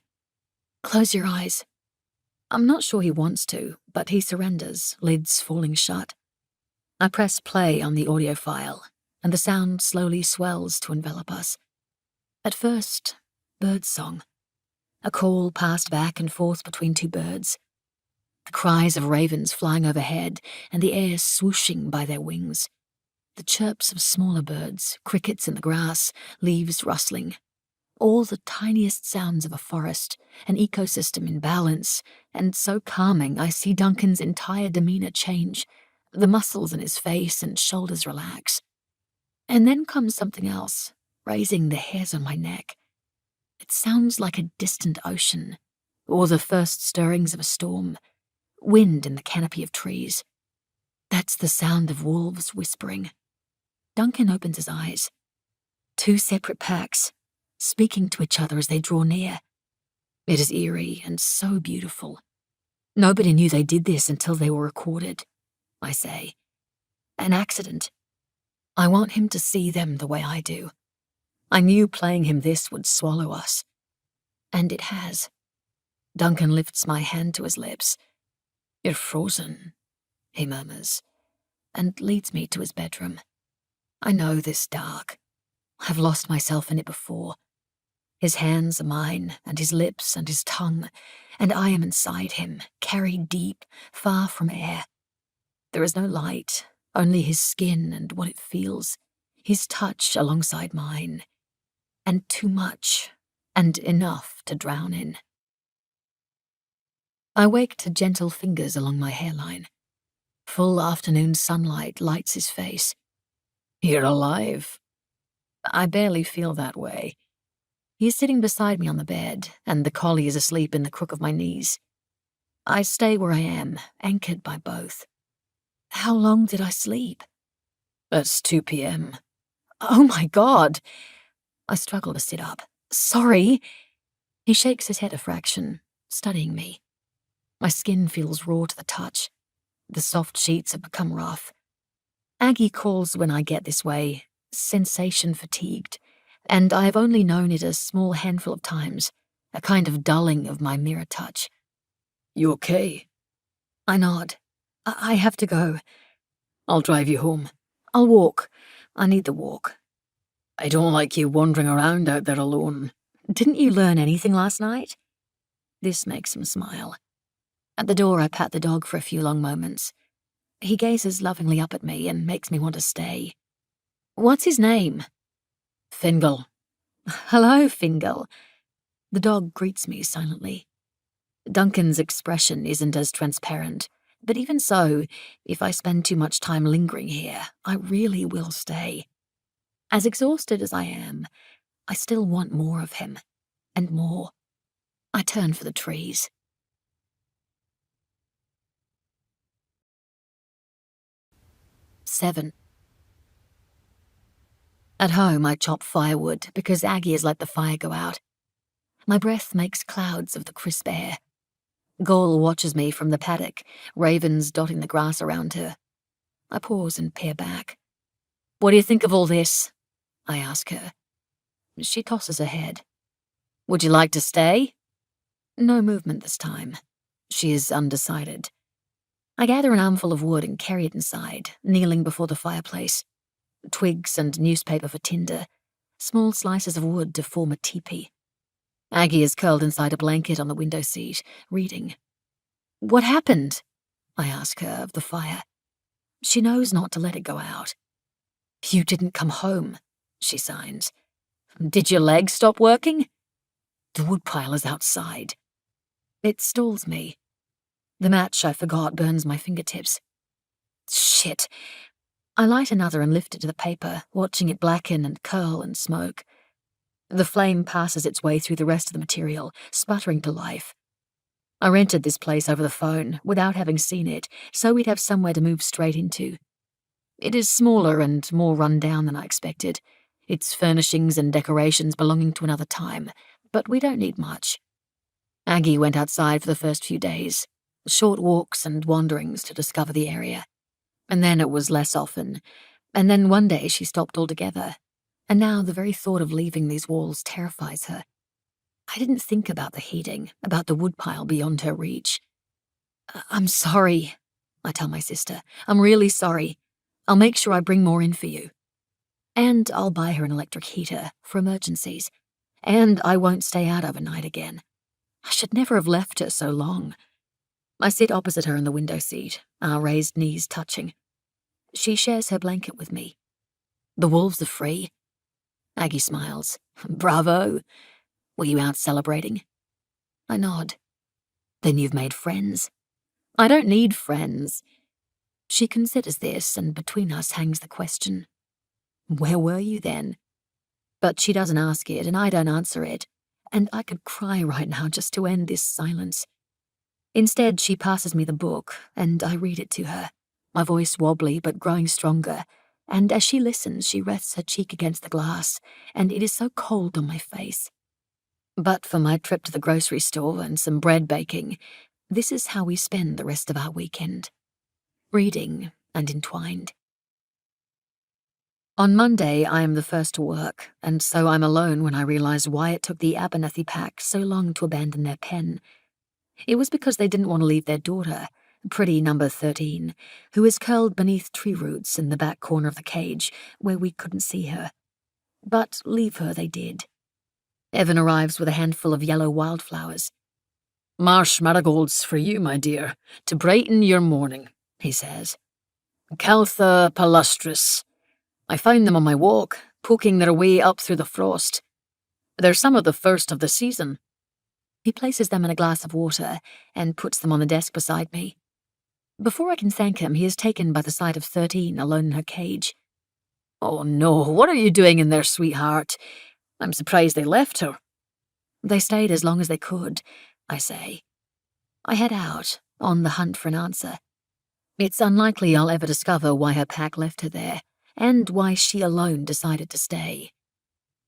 Close your eyes. I'm not sure he wants to, but he surrenders, lids falling shut. I press play on the audio file, and the sound slowly swells to envelop us. At first, birdsong. A call passed back and forth between two birds. The cries of ravens flying overhead and the air swooshing by their wings. The chirps of smaller birds, crickets in the grass, leaves rustling. All the tiniest sounds of a forest, an ecosystem in balance, and so calming I see Duncan's entire demeanor change. The muscles in his face and shoulders relax. And then comes something else, raising the hairs on my neck. It sounds like a distant ocean, or the first stirrings of a storm. Wind in the canopy of trees. That's the sound of wolves whispering. Duncan opens his eyes. 2 separate packs, speaking to each other as they draw near. It is eerie and so beautiful. Nobody knew they did this until they were recorded, I say. An accident. I want him to see them the way I do. I knew playing him this would swallow us. And it has. Duncan lifts my hand to his lips. "You're frozen," he murmurs, and leads me to his bedroom. I know this dark. I've lost myself in it before. His hands are mine, and his lips and his tongue, and I am inside him, carried deep, far from air. There is no light, only his skin and what it feels, his touch alongside mine, and too much, and enough to drown in. I wake to gentle fingers along my hairline. Full afternoon sunlight lights his face. "You're alive." I barely feel that way. He is sitting beside me on the bed, and the collie is asleep in the crook of my knees. I stay where I am, anchored by both. How long did I sleep? It's 2 p.m. Oh my God! I struggle to sit up. Sorry. He shakes his head a fraction, studying me. My skin feels raw to the touch. The soft sheets have become rough. Aggie calls when I get this way, sensation fatigued, and I have only known it a small handful of times, a kind of dulling of my mirror touch. "You okay?" I nod. I have to go. "I'll drive you home." "I'll walk. I need the walk." "I don't like you wandering around out there alone." "Didn't you learn anything last night?" This makes him smile. At the door, I pat the dog for a few long moments. He gazes lovingly up at me and makes me want to stay. "What's his name?" "Fingal." "Hello, Fingal." The dog greets me silently. Duncan's expression isn't as transparent, but even so, if I spend too much time lingering here, I really will stay. As exhausted as I am, I still want more of him, and more. I turn for the trees. 7. At home, I chop firewood because Aggie has let the fire go out. My breath makes clouds of the crisp air. Gaul watches me from the paddock, ravens dotting the grass around her. I pause and peer back. "What do you think of all this?" I ask her. She tosses her head. "Would you like to stay?" No movement this time. She is undecided. I gather an armful of wood and carry it inside, kneeling before the fireplace. Twigs and newspaper for tinder, small slices of wood to form a teepee. Aggie is curled inside a blanket on the window seat, reading. "What happened?" I ask her of the fire. She knows not to let it go out. "You didn't come home," she signs. "Did your legs stop working?" "The woodpile is outside." It stalls me. The match I forgot burns my fingertips. Shit. I light another and lift it to the paper, watching it blacken and curl and smoke. The flame passes its way through the rest of the material, sputtering to life. I rented this place over the phone, without having seen it, so we'd have somewhere to move straight into. It is smaller and more run down than I expected, its furnishings and decorations belonging to another time, but we don't need much. Aggie went outside for the first few days, short walks and wanderings to discover the area. And then it was less often, and then one day she stopped altogether, and now the very thought of leaving these walls terrifies her. I didn't think about the heating, about the woodpile beyond her reach. "I'm sorry," I tell my sister. "I'm really sorry. I'll make sure I bring more in for you. And I'll buy her an electric heater for emergencies. And I won't stay out overnight again. I should never have left her so long." I sit opposite her in the window seat, our raised knees touching. She shares her blanket with me. The wolves are free. Aggie smiles. Bravo. Were you out celebrating? I nod. Then you've made friends. I don't need friends. She considers this, and between us hangs the question. Where were you then? But she doesn't ask it, and I don't answer it, and I could cry right now just to end this silence. Instead, she passes me the book, and I read it to her, my voice wobbly but growing stronger, and as she listens, she rests her cheek against the glass, and it is so cold on my face. But for my trip to the grocery store and some bread baking, this is how we spend the rest of our weekend. Reading and entwined. On Monday, I am the first to work, and so I'm alone when I realize why it took the Abernethy pack so long to abandon their pen. It was because they didn't want to leave their daughter, pretty number 13, who is curled beneath tree roots in the back corner of the cage, where we couldn't see her. But leave her they did. Evan arrives with a handful of yellow wildflowers. Marsh marigolds for you, my dear, to brighten your morning, he says. Caltha palustris. I found them on my walk, poking their way up through the frost. They're some of the first of the season. He places them in a glass of water and puts them on the desk beside me. Before I can thank him, he is taken by the sight of 13 alone in her cage. Oh no, what are you doing in there, sweetheart? I'm surprised they left her. They stayed as long as they could, I say. I head out, on the hunt for an answer. It's unlikely I'll ever discover why her pack left her there, and why she alone decided to stay.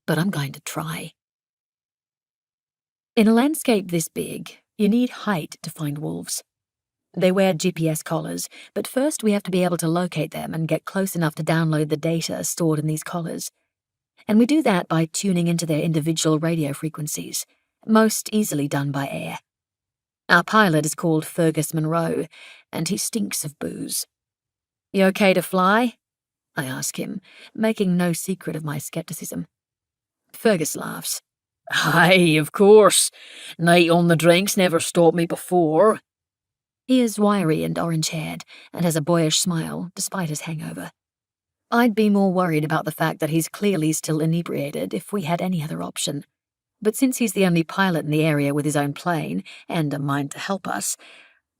But I'm going to try. In a landscape this big, you need height to find wolves. They wear GPS collars, but first we have to be able to locate them and get close enough to download the data stored in these collars. And we do that by tuning into their individual radio frequencies, most easily done by air. Our pilot is called Fergus Monroe, and he stinks of booze. You okay to fly? I ask him, making no secret of my skepticism. Fergus laughs. Aye, of course. Night on the drinks never stopped me before. He is wiry and orange-haired, and has a boyish smile, despite his hangover. I'd be more worried about the fact that he's clearly still inebriated if we had any other option. But since he's the only pilot in the area with his own plane, and a mind to help us,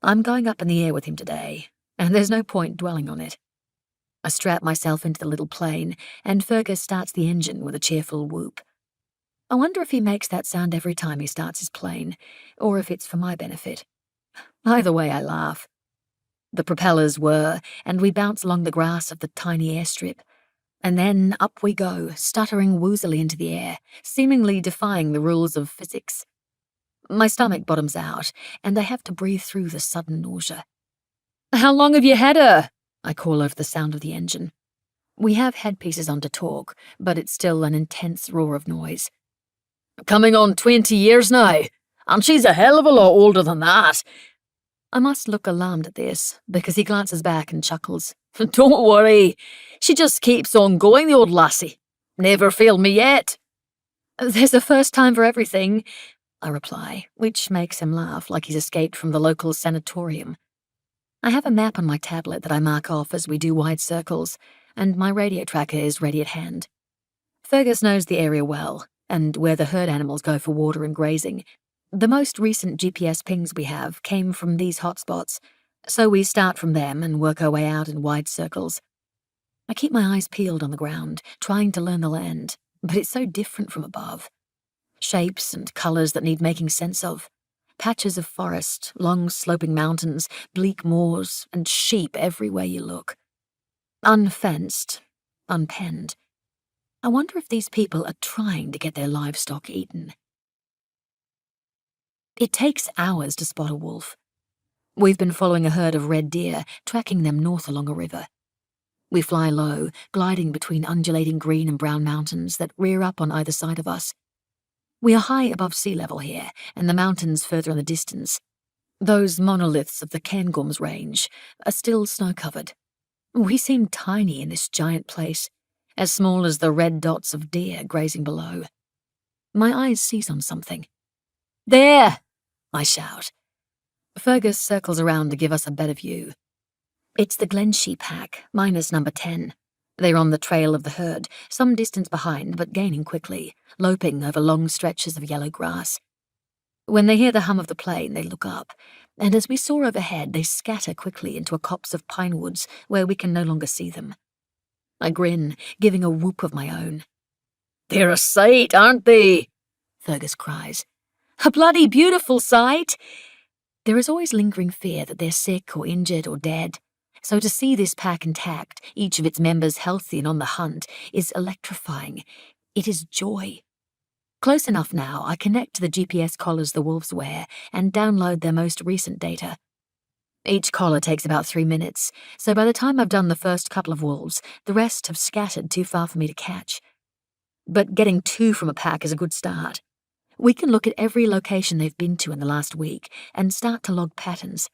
I'm going up in the air with him today, and there's no point dwelling on it. I strap myself into the little plane, and Fergus starts the engine with a cheerful whoop. I wonder if he makes that sound every time he starts his plane, or if it's for my benefit. Either way, I laugh. The propellers whir, and we bounce along the grass of the tiny airstrip. And then up we go, stuttering woozily into the air, seemingly defying the rules of physics. My stomach bottoms out, and I have to breathe through the sudden nausea. How long have you had her? I call over the sound of the engine. We have headpieces on to talk, but it's still an intense roar of noise. Coming on 20 years now, and she's a hell of a lot older than that. I must look alarmed at this, because he glances back and chuckles. Don't worry, she just keeps on going, the old lassie. Never failed me yet. There's a first time for everything, I reply, which makes him laugh like he's escaped from the local sanatorium. I have a map on my tablet that I mark off as we do wide circles, and my radio tracker is ready at hand. Fergus knows the area well, and where the herd animals go for water and grazing. The most recent GPS pings we have came from these hotspots, so we start from them and work our way out in wide circles. I keep my eyes peeled on the ground, trying to learn the land, but it's so different from above. Shapes and colours that need making sense of. Patches of forest, long sloping mountains, bleak moors, and sheep everywhere you look. Unfenced, unpenned. I wonder if these people are trying to get their livestock eaten. It takes hours to spot a wolf. We've been following a herd of red deer, tracking them north along a river. We fly low, gliding between undulating green and brown mountains that rear up on either side of us. We are high above sea level here, and the mountains further in the distance. Those monoliths of the Cairngorms range are still snow-covered. We seem tiny in this giant place, as small as the red dots of deer grazing below. My eyes seize on something. There! I shout. Fergus circles around to give us a better view. It's the Glenshee pack, minus number 10. They're on the trail of the herd, some distance behind but gaining quickly, loping over long stretches of yellow grass. When they hear the hum of the plane, they look up, and as we soar overhead, they scatter quickly into a copse of pine woods where we can no longer see them. I grin, giving a whoop of my own. "They're a sight, aren't they?" Fergus cries. "A bloody beautiful sight!" There is always lingering fear that they're sick or injured or dead. So to see this pack intact, each of its members healthy and on the hunt, is electrifying. It is joy. Close enough now, I connect to the GPS collars the wolves wear and download their most recent data. Each collar takes about 3 minutes, so by the time I've done the first couple of wolves, the rest have scattered too far for me to catch. But getting 2 from a pack is a good start. We can look at every location they've been to in the last week and start to log patterns.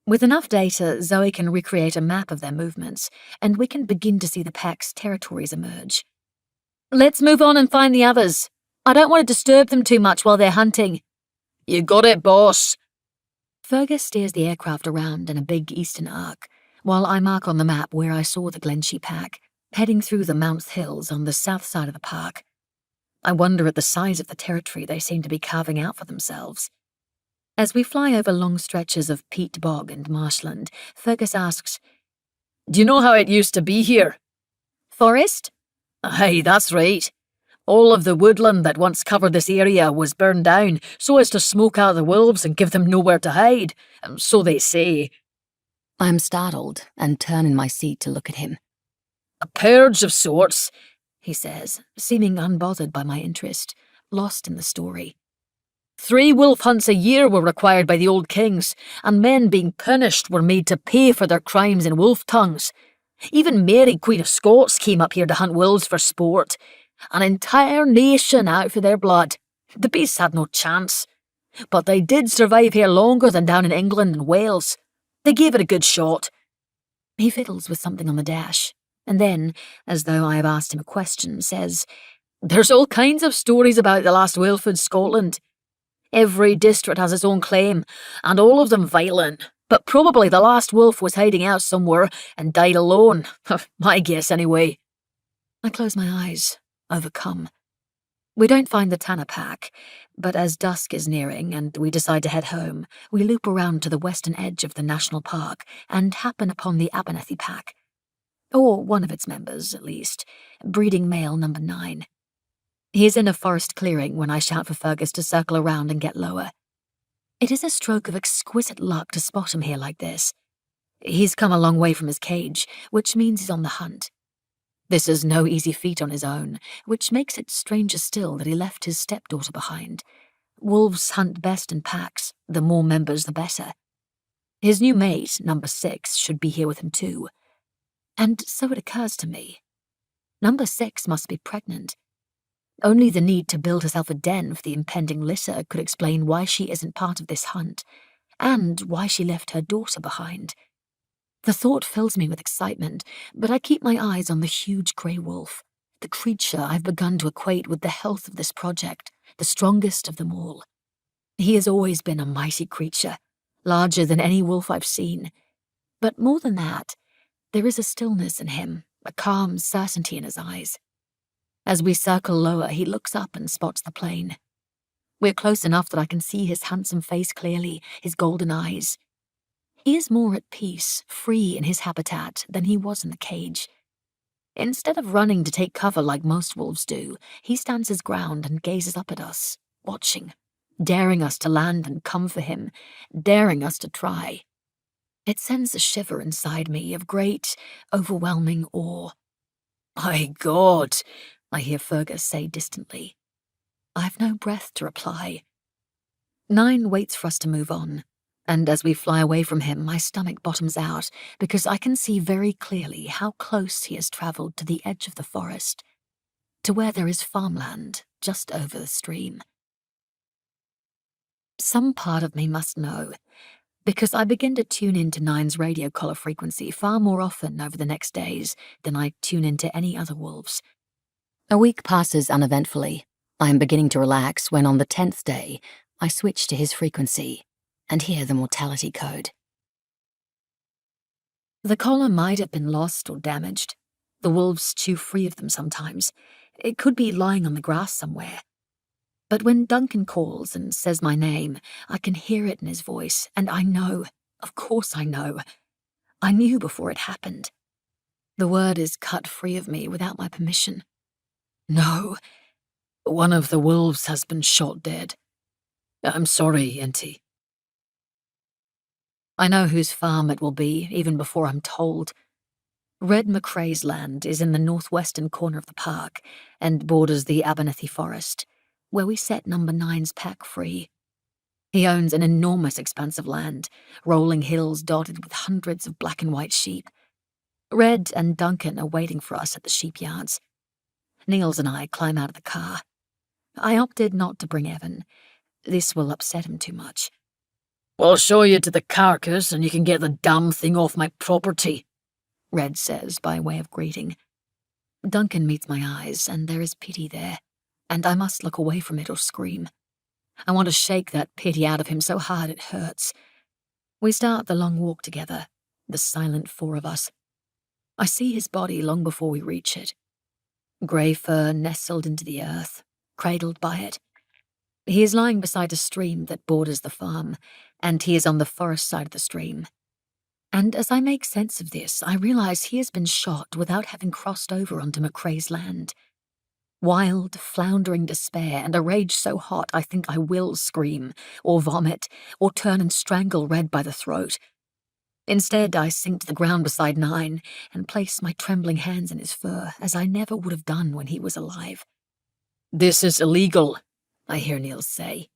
With enough data, Zoe can recreate a map of their movements, and we can begin to see the pack's territories emerge. "Let's move on and find the others. I don't want to disturb them too much while they're hunting." "You got it, boss." Fergus steers the aircraft around in a big eastern arc, while I mark on the map where I saw the Glenshee pack, heading through the Mounts Hills on the south side of the park. I wonder at the size of the territory they seem to be carving out for themselves. As we fly over long stretches of peat bog and marshland, Fergus asks, "Do you know how it used to be here?" "Forest?" "Aye, that's right. All of the woodland that once covered this area was burned down so as to smoke out the wolves and give them nowhere to hide. So they say." I am startled and turn in my seat to look at him. "A purge of sorts," he says, seeming unbothered by my interest, lost in the story. 3 wolf hunts a year were required by the old kings, and men being punished were made to pay for their crimes in wolf tongues. Even Mary, Queen of Scots, came up here to hunt wolves for sport. An entire nation out for their blood. The beasts had no chance. But they did survive here longer than down in England and Wales. They gave it a good shot." He fiddles with something on the dash, and then, as though I have asked him a question, says, "There's all kinds of stories about the last wolf in Scotland. Every district has its own claim, and all of them violent, but probably the last wolf was hiding out somewhere and died alone. My guess, anyway." I close my eyes, overcome. We don't find the Tanner pack, but as dusk is nearing and we decide to head home, we loop around to the western edge of the national park and happen upon the Abernethy pack. Or one of its members, at least, breeding male number 9. He is in a forest clearing when I shout for Fergus to circle around and get lower. It is a stroke of exquisite luck to spot him here like this. He's come a long way from his cage, which means he's on the hunt. This is no easy feat on his own, which makes it stranger still that he left his stepdaughter behind. Wolves hunt best in packs, the more members the better. His new mate, number 6, should be here with him too. And so it occurs to me. Number 6 must be pregnant. Only the need to build herself a den for the impending litter could explain why she isn't part of this hunt, and why she left her daughter behind. The thought fills me with excitement, but I keep my eyes on the huge grey wolf, the creature I've begun to equate with the health of this project, the strongest of them all. He has always been a mighty creature, larger than any wolf I've seen. But more than that, there is a stillness in him, a calm certainty in his eyes. As we circle lower, he looks up and spots the plane. We're close enough that I can see his handsome face clearly, his golden eyes. He is more at peace, free in his habitat, than he was in the cage. Instead of running to take cover like most wolves do, he stands his ground and gazes up at us, watching, daring us to land and come for him, daring us to try. It sends a shiver inside me of great, overwhelming awe. "My God," I hear Fergus say distantly. I've no breath to reply. 9 waits for us to move on, and as we fly away from him, my stomach bottoms out because I can see very clearly how close he has travelled to the edge of the forest, to where there is farmland just over the stream. Some part of me must know, because I begin to tune into 9's radio collar frequency far more often over the next days than I tune into any other wolves. A week passes uneventfully. I am beginning to relax when on the 10th day, I switch to his frequency, and hear the mortality code. The collar might have been lost or damaged. The wolves chew free of them sometimes. It could be lying on the grass somewhere. But when Duncan calls and says my name, I can hear it in his voice, and I know, of course I know. I knew before it happened. The word is cut free of me without my permission. No, one of the wolves has been shot dead. I'm sorry, Inti. I know whose farm it will be, even before I'm told. Red McCray's land is in the northwestern corner of the park and borders the Abernethy Forest, where we set Number 9's pack free. He owns an enormous expanse of land, rolling hills dotted with hundreds of black and white sheep. Red and Duncan are waiting for us at the sheep yards. Niels and I climb out of the car. I opted not to bring Evan. This will upset him too much. I'll show you to the carcass and you can get the damn thing off my property, Red says by way of greeting. Duncan meets my eyes, and there is pity there, and I must look away from it or scream. I want to shake that pity out of him so hard it hurts. We start the long walk together, the silent four of us. I see his body long before we reach it. Grey fur nestled into the earth, cradled by it. He is lying beside a stream that borders the farm, and he is on the forest side of the stream. And as I make sense of this, I realize he has been shot without having crossed over onto McCray's land. Wild, floundering despair and a rage so hot I think I will scream, or vomit, or turn and strangle Red by the throat. Instead, I sink to the ground beside 9 and place my trembling hands in his fur, as I never would have done when he was alive. This is illegal, I hear Niels say.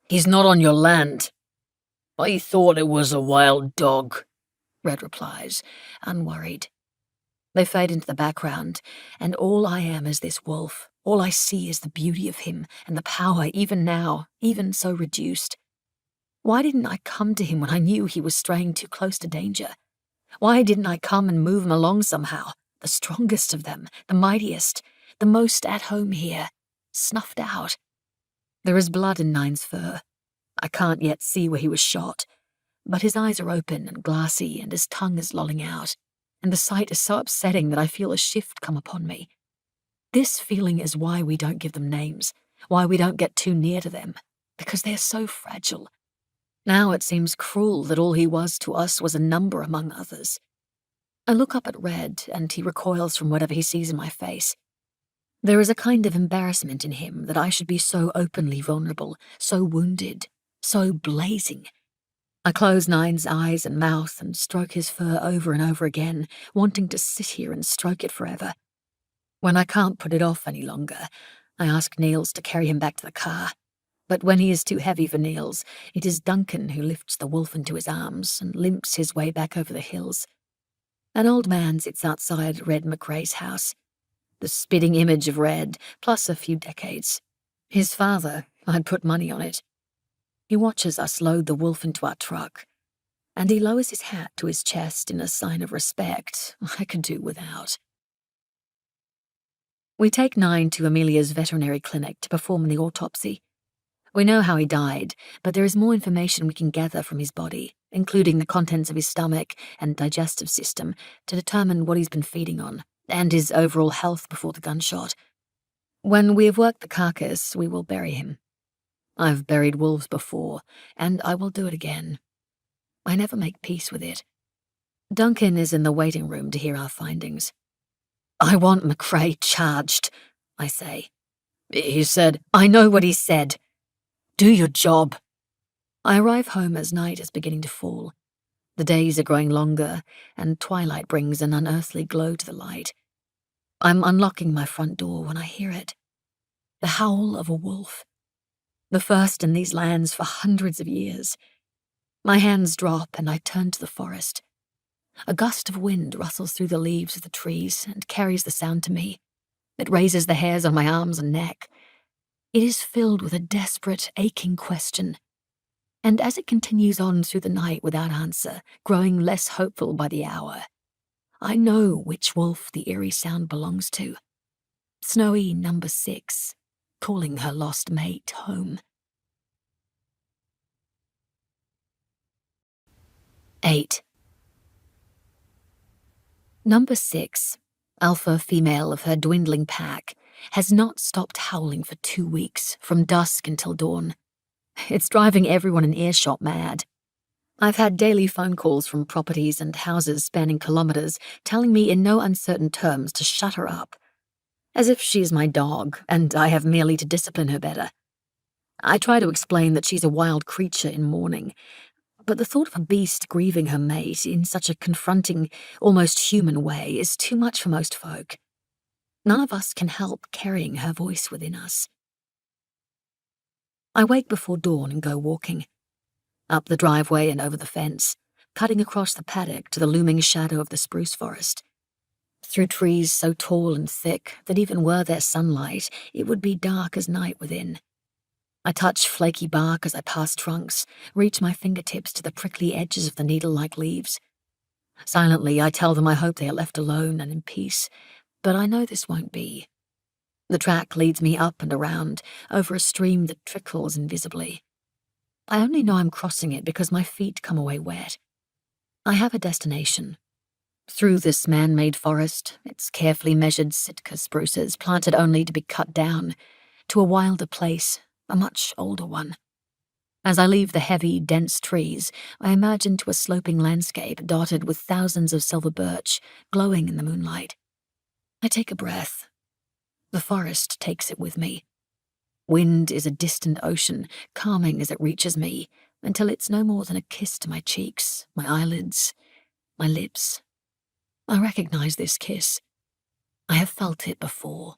He's not on your land. I thought it was a wild dog, Red replies, unworried. They fade into the background, and all I am is this wolf. All I see is the beauty of him and the power, even now, even so reduced. Why didn't I come to him when I knew he was straying too close to danger? Why didn't I come and move him along somehow? The strongest of them, the mightiest, the most at home here, snuffed out. There is blood in 9's fur. I can't yet see where he was shot, but his eyes are open and glassy and his tongue is lolling out, and the sight is so upsetting that I feel a shift come upon me. This feeling is why we don't give them names, why we don't get too near to them, because they're so fragile. Now it seems cruel that all he was to us was a number among others. I look up at Red, and he recoils from whatever he sees in my face. There is a kind of embarrassment in him that I should be so openly vulnerable, so wounded, so blazing. I close 9's eyes and mouth and stroke his fur over and over again, wanting to sit here and stroke it forever. When I can't put it off any longer, I ask Niels to carry him back to the car. But when he is too heavy for Niels, it is Duncan who lifts the wolf into his arms and limps his way back over the hills. An old man sits outside Red McCray's house, the spitting image of Red, plus a few decades. His father, I'd put money on it. He watches us load the wolf into our truck, and he lowers his hat to his chest in a sign of respect I could do without. We take 9 to Amelia's veterinary clinic to perform the autopsy. We know how he died, but there is more information we can gather from his body, including the contents of his stomach and digestive system, to determine what he's been feeding on, and his overall health before the gunshot. When we have worked the carcass, we will bury him. I've buried wolves before, and I will do it again. I never make peace with it. Duncan is in the waiting room to hear our findings. I want McCray charged, I say. He said, I know what he said. Do your job. I arrive home as night is beginning to fall. The days are growing longer, and twilight brings an unearthly glow to the light. I'm unlocking my front door when I hear it. The howl of a wolf. The first in these lands for hundreds of years. My hands drop and I turn to the forest. A gust of wind rustles through the leaves of the trees and carries the sound to me. It raises the hairs on my arms and neck. It is filled with a desperate, aching question. And as it continues on through the night without answer, growing less hopeful by the hour, I know which wolf the eerie sound belongs to. Snowy number 6, calling her lost mate home. 8. Number 6, alpha female of her dwindling pack, has not stopped howling for 2 weeks, from dusk until dawn. It's driving everyone in earshot mad. I've had daily phone calls from properties and houses spanning kilometers telling me in no uncertain terms to shut her up, as if she's my dog and I have merely to discipline her better. I try to explain that she's a wild creature in mourning, but the thought of a beast grieving her mate in such a confronting, almost human way is too much for most folk. None of us can help carrying her voice within us. I wake before dawn and go walking. Up the driveway and over the fence, cutting across the paddock to the looming shadow of the spruce forest. Through trees so tall and thick that even were there sunlight, it would be dark as night within. I touch flaky bark as I pass trunks, reach my fingertips to the prickly edges of the needle-like leaves. Silently, I tell them I hope they are left alone and in peace, but I know this won't be. The track leads me up and around, over a stream that trickles invisibly. I only know I'm crossing it because my feet come away wet. I have a destination. Through this man-made forest, its carefully measured Sitka spruces planted only to be cut down, to a wilder place, a much older one. As I leave the heavy, dense trees, I imagine to a sloping landscape dotted with thousands of silver birch, glowing in the moonlight. I take a breath. The forest takes it with me. Wind is a distant ocean, calming as it reaches me, until it's no more than a kiss to my cheeks, my eyelids, my lips. I recognize this kiss. I have felt it before.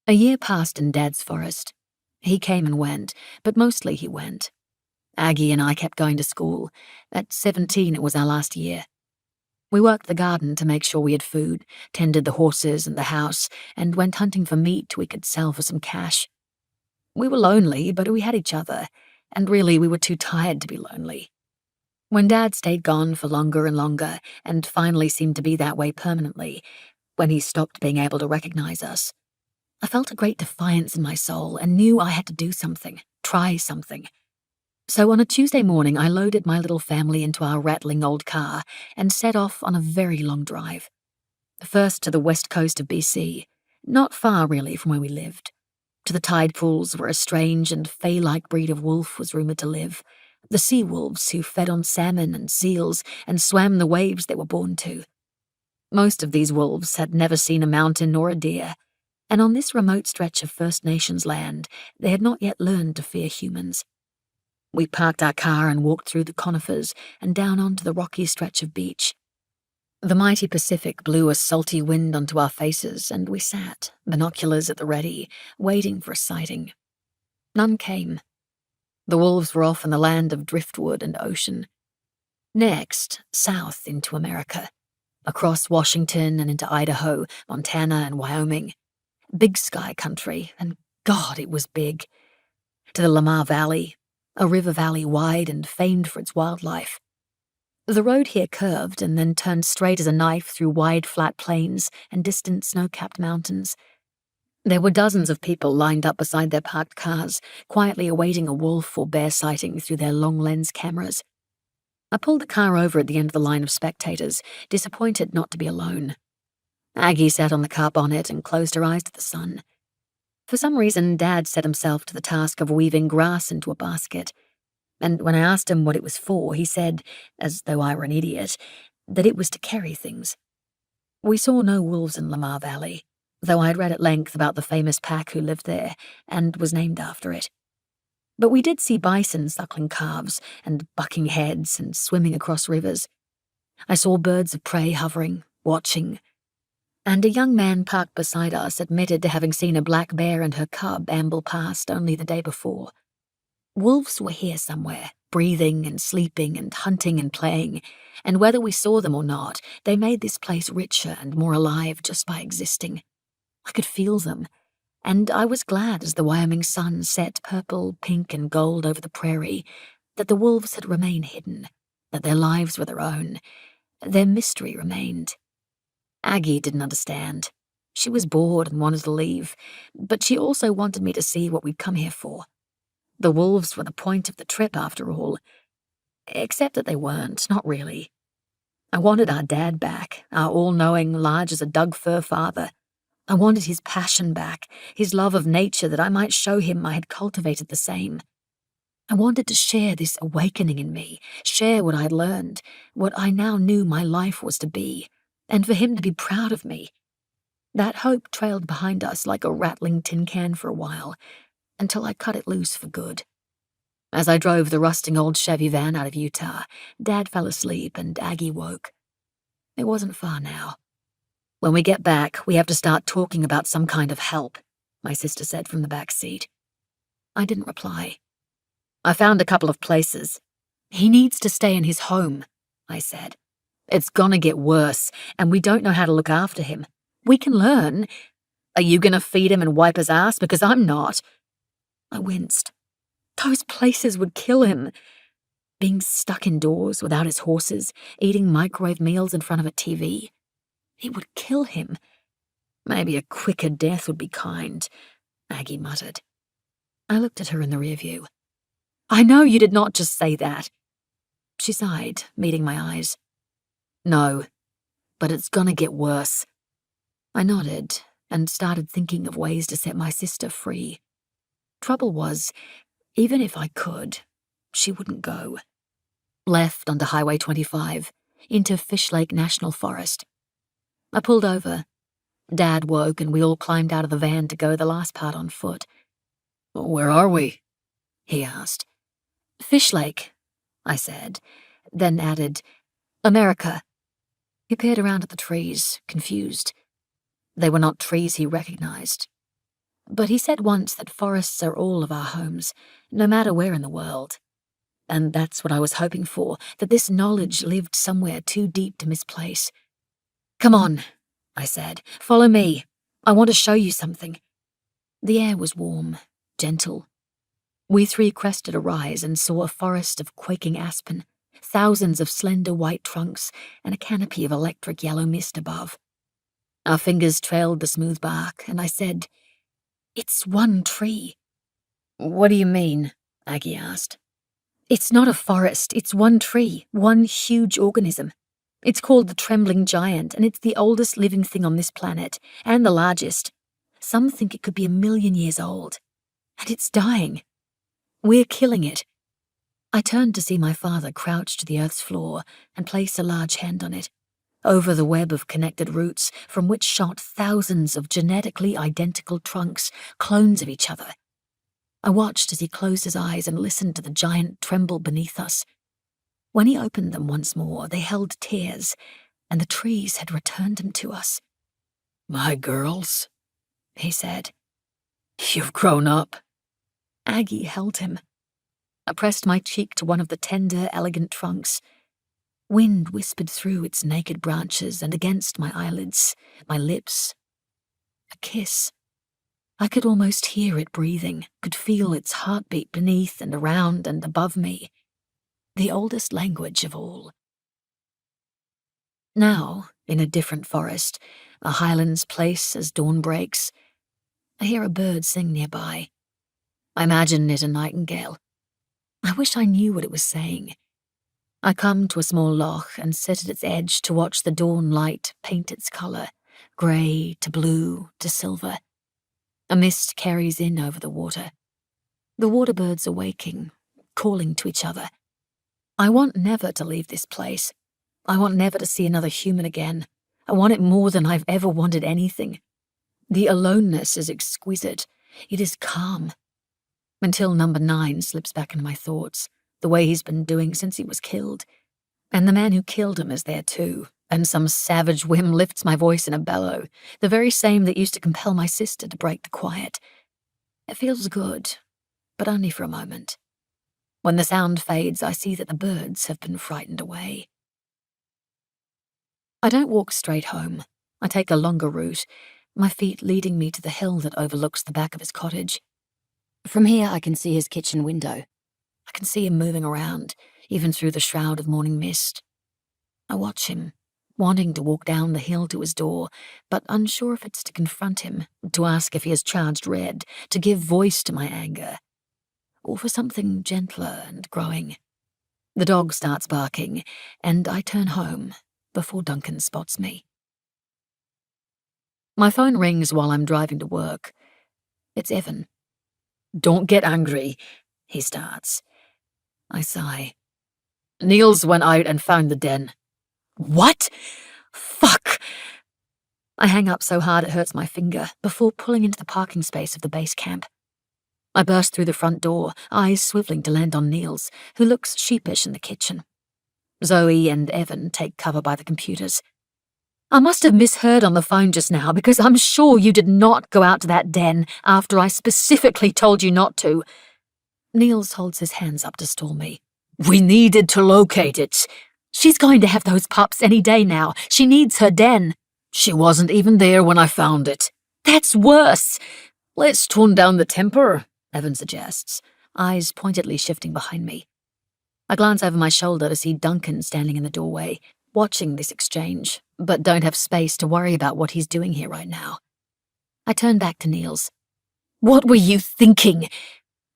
A year passed in Dad's forest. He came and went, but mostly he went. Aggie and I kept going to school. At 17, it was our last year. We worked the garden to make sure we had food, tended the horses and the house, and went hunting for meat we could sell for some cash. We were lonely, but we had each other, and really we were too tired to be lonely. When Dad stayed gone for longer and longer, and finally seemed to be that way permanently, when he stopped being able to recognize us, I felt a great defiance in my soul and knew I had to do something, try something. So on a Tuesday morning, I loaded my little family into our rattling old car and set off on a very long drive. First to the west coast of BC, not far really from where we lived, to the tide pools where a strange and fey-like breed of wolf was rumoured to live, the sea wolves who fed on salmon and seals and swam the waves they were born to. Most of these wolves had never seen a mountain nor a deer, and on this remote stretch of First Nations land, they had not yet learned to fear humans. We parked our car and walked through the conifers and down onto the rocky stretch of beach. The mighty Pacific blew a salty wind onto our faces, and we sat, binoculars at the ready, waiting for a sighting. None came. The wolves were off in the land of driftwood and ocean. Next, south into America, across Washington and into Idaho, Montana and Wyoming. Big sky country, and God, it was big. To the Lamar Valley, a river valley wide and famed for its wildlife. The road here curved and then turned straight as a knife through wide flat plains and distant snow-capped mountains. There were dozens of people lined up beside their parked cars, quietly awaiting a wolf or bear sighting through their long-lens cameras. I pulled the car over at the end of the line of spectators, disappointed not to be alone. Aggie sat on the car bonnet and closed her eyes to the sun. For some reason, Dad set himself to the task of weaving grass into a basket, and when I asked him what it was for, he said, as though I were an idiot, that it was to carry things. We saw no wolves in Lamar Valley, though I had read at length about the famous pack who lived there, and was named after it. But we did see bison suckling calves, and bucking heads, and swimming across rivers. I saw birds of prey hovering, watching, and a young man parked beside us admitted to having seen a black bear and her cub amble past only the day before. Wolves were here somewhere, breathing and sleeping and hunting and playing, and whether we saw them or not, they made this place richer and more alive just by existing. I could feel them, and I was glad as the Wyoming sun set purple, pink, and gold over the prairie, that the wolves had remained hidden, that their lives were their own, their mystery remained. Aggie didn't understand. She was bored and wanted to leave, but she also wanted me to see what we'd come here for. The wolves were the point of the trip, after all. Except that they weren't, not really. I wanted our dad back, our all-knowing, large-as-a-Doug-fir father. I wanted his passion back, his love of nature that I might show him I had cultivated the same. I wanted to share this awakening in me, share what I'd learned, what I now knew my life was to be, and for him to be proud of me. That hope trailed behind us like a rattling tin can for a while, until I cut it loose for good. As I drove the rusting old Chevy van out of Utah, Dad fell asleep and Aggie woke. It wasn't far now. "When we get back, we have to start talking about some kind of help," my sister said from the back seat. I didn't reply. "I found a couple of places." "He needs to stay in his home," I said. "It's gonna get worse, and we don't know how to look after him. We can learn. Are you gonna feed him and wipe his ass? Because I'm not." I winced. Those places would kill him. Being stuck indoors without his horses, eating microwave meals in front of a TV. It would kill him. "Maybe a quicker death would be kind," Aggie muttered. I looked at her in the rear view. "I know you did not just say that." She sighed, meeting my eyes. "No, but it's gonna get worse." I nodded and started thinking of ways to set my sister free. Trouble was, even if I could, she wouldn't go. Left onto Highway 25, into Fish Lake National Forest. I pulled over. Dad woke and we all climbed out of the van to go the last part on foot. "Where are we?" he asked. "Fish Lake," I said, then added, "America." He peered around at the trees, confused. They were not trees he recognized. But he said once that forests are all of our homes, no matter where in the world. And that's what I was hoping for, that this knowledge lived somewhere too deep to misplace. "Come on," I said. "Follow me. I want to show you something." The air was warm, gentle. We three crested a rise and saw a forest of quaking aspen, thousands of slender white trunks, and a canopy of electric yellow mist above. Our fingers trailed the smooth bark, and I said, "It's one tree." "What do you mean?" Aggie asked. "It's not a forest, it's one tree, one huge organism. It's called the Trembling Giant, and it's the oldest living thing on this planet, and the largest. Some think it could be 1,000,000 years old. And it's dying. We're killing it." I turned to see my father crouch to the earth's floor and place a large hand on it, over the web of connected roots from which shot thousands of genetically identical trunks, clones of each other. I watched as he closed his eyes and listened to the giant tremble beneath us. When he opened them once more, they held tears, and the trees had returned him to us. "My girls," he said, "you've grown up." Aggie held him. I pressed my cheek to one of the tender, elegant trunks. Wind whispered through its naked branches and against my eyelids, my lips. A kiss. I could almost hear it breathing, could feel its heartbeat beneath and around and above me. The oldest language of all. Now, in a different forest, a highlands place as dawn breaks, I hear a bird sing nearby. I imagine it a nightingale. I wish I knew what it was saying. I come to a small loch and sit at its edge to watch the dawn light paint its colour, grey to blue to silver. A mist carries in over the water. The water birds are waking, calling to each other. I want never to leave this place. I want never to see another human again. I want it more than I've ever wanted anything. The aloneness is exquisite. It is calm. Until number 9 slips back into my thoughts, the way he's been doing since he was killed. And the man who killed him is there too, and some savage whim lifts my voice in a bellow, the very same that used to compel my sister to break the quiet. It feels good, but only for a moment. When the sound fades, I see that the birds have been frightened away. I don't walk straight home. I take a longer route, my feet leading me to the hill that overlooks the back of his cottage. From here I can see his kitchen window. I can see him moving around, even through the shroud of morning mist. I watch him, wanting to walk down the hill to his door, but unsure if it's to confront him, to ask if he has charged red, to give voice to my anger, or for something gentler and growing. The dog starts barking, and I turn home before Duncan spots me. My phone rings while I'm driving to work. It's Evan. "Don't get angry," he starts. I sigh. "Niels went out and found the den." What? Fuck! I hang up so hard it hurts my finger before pulling into the parking space of the base camp. I burst through the front door, eyes swiveling to land on Niels, who looks sheepish in the kitchen. Zoe and Evan take cover by the computers. I must have misheard on the phone just now, because I'm sure you did not go out to that den after I specifically told you not to. Niels holds his hands up to stall me. "We needed to locate it." She's going to have those pups any day now. She needs her den. "She wasn't even there when I found it." That's worse. "Let's tone down the temper," Evan suggests, eyes pointedly shifting behind me. I glance over my shoulder to see Duncan standing in the doorway, watching this exchange, but don't have space to worry about what he's doing here right now. I turn back to Niels. "What were you thinking?"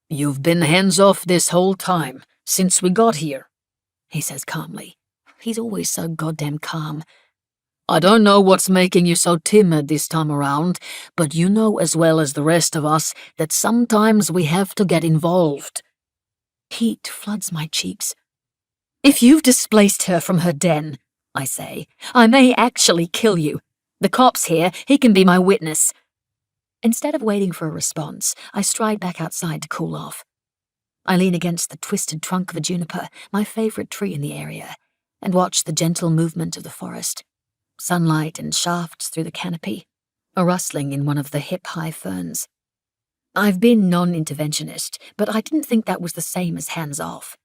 "You've been hands off this whole time, since we got here," he says calmly. He's always so goddamn calm. "I don't know what's making you so timid this time around, but you know as well as the rest of us that sometimes we have to get involved." Heat floods my cheeks. "If you've displaced her from her den," I say, "I may actually kill you. The cop's here, he can be my witness." Instead of waiting for a response, I stride back outside to cool off. I lean against the twisted trunk of a juniper, my favorite tree in the area, and watch the gentle movement of the forest. Sunlight and shafts through the canopy, a rustling in one of the hip-high ferns. I've been non-interventionist, but I didn't think that was the same as hands-off.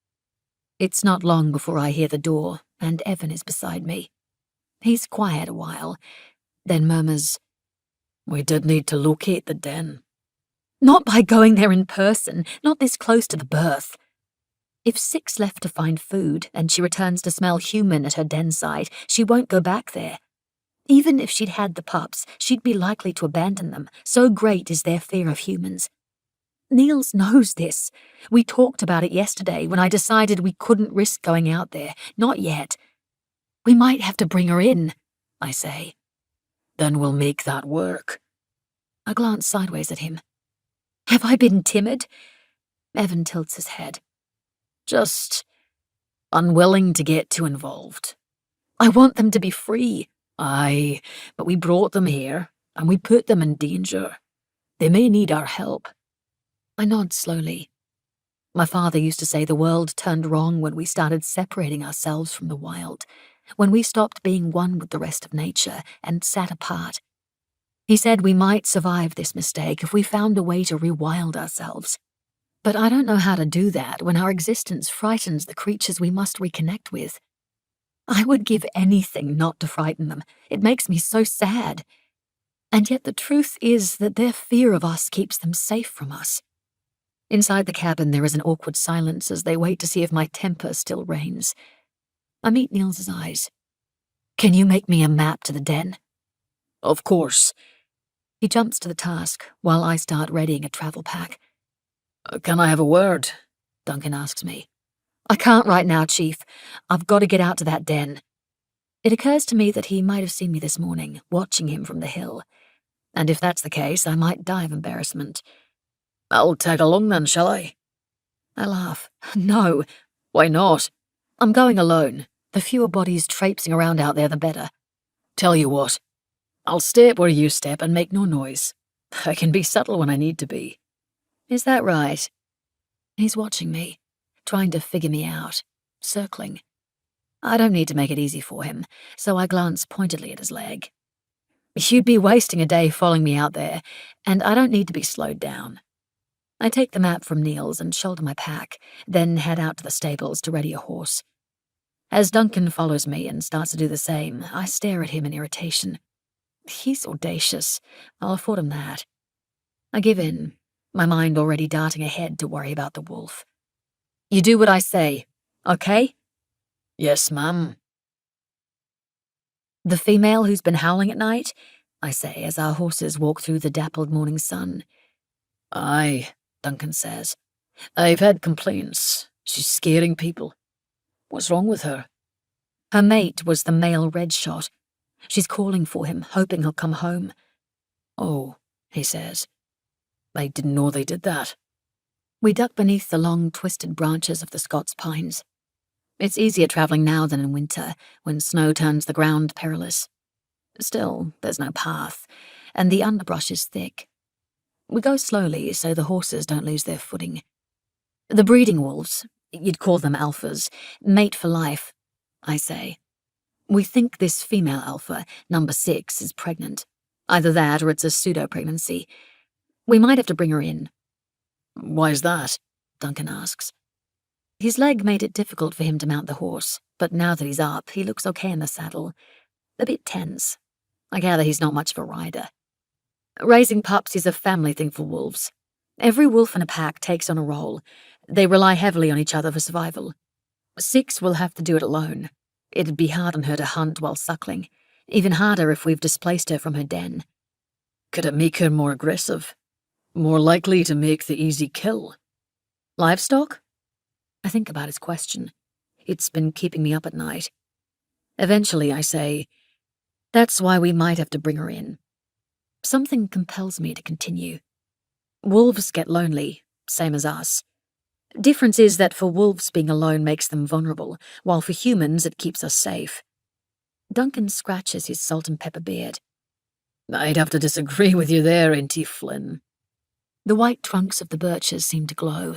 It's not long before I hear the door, and Evan is beside me. He's quiet a while, then murmurs, "We did need to locate the den." "Not by going there in person, not this close to the birth. If Six left to find food, and she returns to smell human at her den site, she won't go back there. Even if she'd had the pups, she'd be likely to abandon them, so great is their fear of humans. Niels knows this. We talked about it yesterday when I decided we couldn't risk going out there. Not yet. We might have to bring her in," I say. "Then we'll make that work." I glance sideways at him. Have I been timid? Evan tilts his head. "Just unwilling to get too involved." "I want them to be free." "Aye, but we brought them here, and we put them in danger. They may need our help." I nod slowly. My father used to say the world turned wrong when we started separating ourselves from the wild, when we stopped being one with the rest of nature and sat apart. He said we might survive this mistake if we found a way to rewild ourselves. But I don't know how to do that when our existence frightens the creatures we must reconnect with. I would give anything not to frighten them. It makes me so sad. And yet the truth is that their fear of us keeps them safe from us. Inside the cabin there is an awkward silence as they wait to see if my temper still reigns. I meet Niels's eyes. "Can you make me a map to the den?" "Of course." He jumps to the task while I start readying a travel pack. "Can I have a word?" Duncan asks me. "I can't right now, Chief. I've got to get out to that den." It occurs to me that he might have seen me this morning, watching him from the hill. And if that's the case, I might die of embarrassment. "I'll tag along then, shall I?" I laugh. "No." "Why not?" "I'm going alone. The fewer bodies traipsing around out there, the better." "Tell you what, I'll step where you step and make no noise. I can be subtle when I need to be." "Is that right?" He's watching me, trying to figure me out, circling. I don't need to make it easy for him, so I glance pointedly at his leg. "You'd be wasting a day following me out there, and I don't need to be slowed down." I take the map from Niels and shoulder my pack, then head out to the stables to ready a horse. As Duncan follows me and starts to do the same, I stare at him in irritation. He's audacious. I'll afford him that. I give in, my mind already darting ahead to worry about the wolf. "You do what I say, okay?" "Yes, ma'am." "The female who's been howling at night?" I say as our horses walk through the dappled morning sun. "Aye," Duncan says. "I've had complaints. She's scaring people." What's wrong with her? Her mate was the male red shot. She's calling for him, hoping he'll come home. Oh, he says. I didn't know they did that. We duck beneath the long, twisted branches of the Scots pines. It's easier travelling now than in winter, when snow turns the ground perilous. Still, there's no path, and the underbrush is thick. We go slowly so the horses don't lose their footing. The breeding wolves, you'd call them alphas, mate for life, I say. We think this female alpha, number 6, is pregnant. Either that or it's a pseudo-pregnancy. We might have to bring her in. Why's that? Duncan asks. His leg made it difficult for him to mount the horse, but now that he's up, he looks okay in the saddle. A bit tense. I gather he's not much of a rider. Raising pups is a family thing for wolves. Every wolf in a pack takes on a role. They rely heavily on each other for survival. 6 will have to do it alone. It'd be hard on her to hunt while suckling. Even harder if we've displaced her from her den. Could it make her more aggressive? More likely to make the easy kill? Livestock? I think about his question. It's been keeping me up at night. Eventually, I say, that's why we might have to bring her in. Something compels me to continue. Wolves get lonely, same as us. Difference is that for wolves being alone makes them vulnerable, while for humans it keeps us safe. Duncan scratches his salt and pepper beard. I'd have to disagree with you there, Inti Flynn. The white trunks of the birches seem to glow.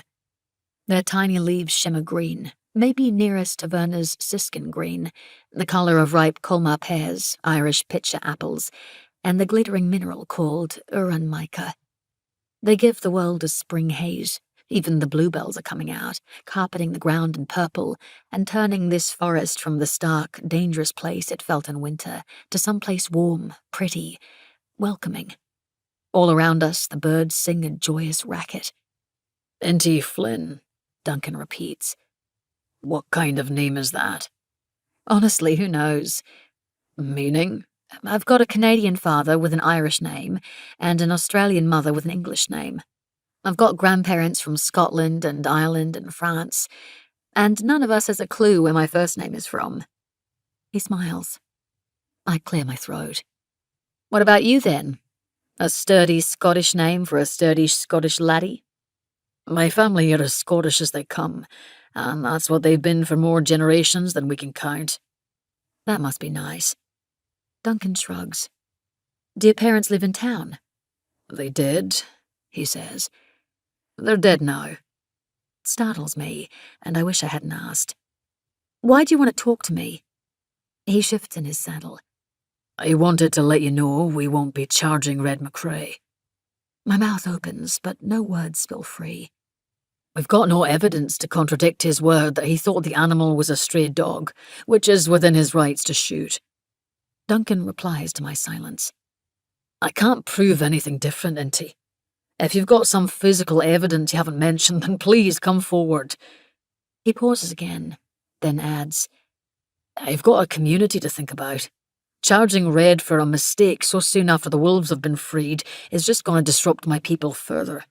Their tiny leaves shimmer green, maybe nearest to Werner's siskin green, the colour of ripe Colmar pears, Irish pitcher apples, and the glittering mineral called uran mica. They give the world a spring haze. Even the bluebells are coming out, carpeting the ground in purple, and turning this forest from the stark, dangerous place it felt in winter to someplace warm, pretty, welcoming. All around us, the birds sing a joyous racket. Inti Flynn, Duncan repeats. What kind of name is that? Honestly, who knows? Meaning? I've got a Canadian father with an Irish name, and an Australian mother with an English name. I've got grandparents from Scotland and Ireland and France, and none of us has a clue where my first name is from. He smiles. I clear my throat. What about you, then? A sturdy Scottish name for a sturdy Scottish laddie? My family are as Scottish as they come, and that's what they've been for more generations than we can count. That must be nice. Duncan shrugs. Do your parents live in town? They did, he says. They're dead now. It startles me, and I wish I hadn't asked. Why do you want to talk to me? He shifts in his saddle. I wanted to let you know we won't be charging Red McCrae. My mouth opens, but no words spill free. We've got no evidence to contradict his word that he thought the animal was a stray dog, which is within his rights to shoot. Duncan replies to my silence. I can't prove anything different, Inti. If you've got some physical evidence you haven't mentioned, then please come forward. He pauses again, then adds, I've got a community to think about. Charging Red for a mistake so soon after the wolves have been freed is just going to disrupt my people further.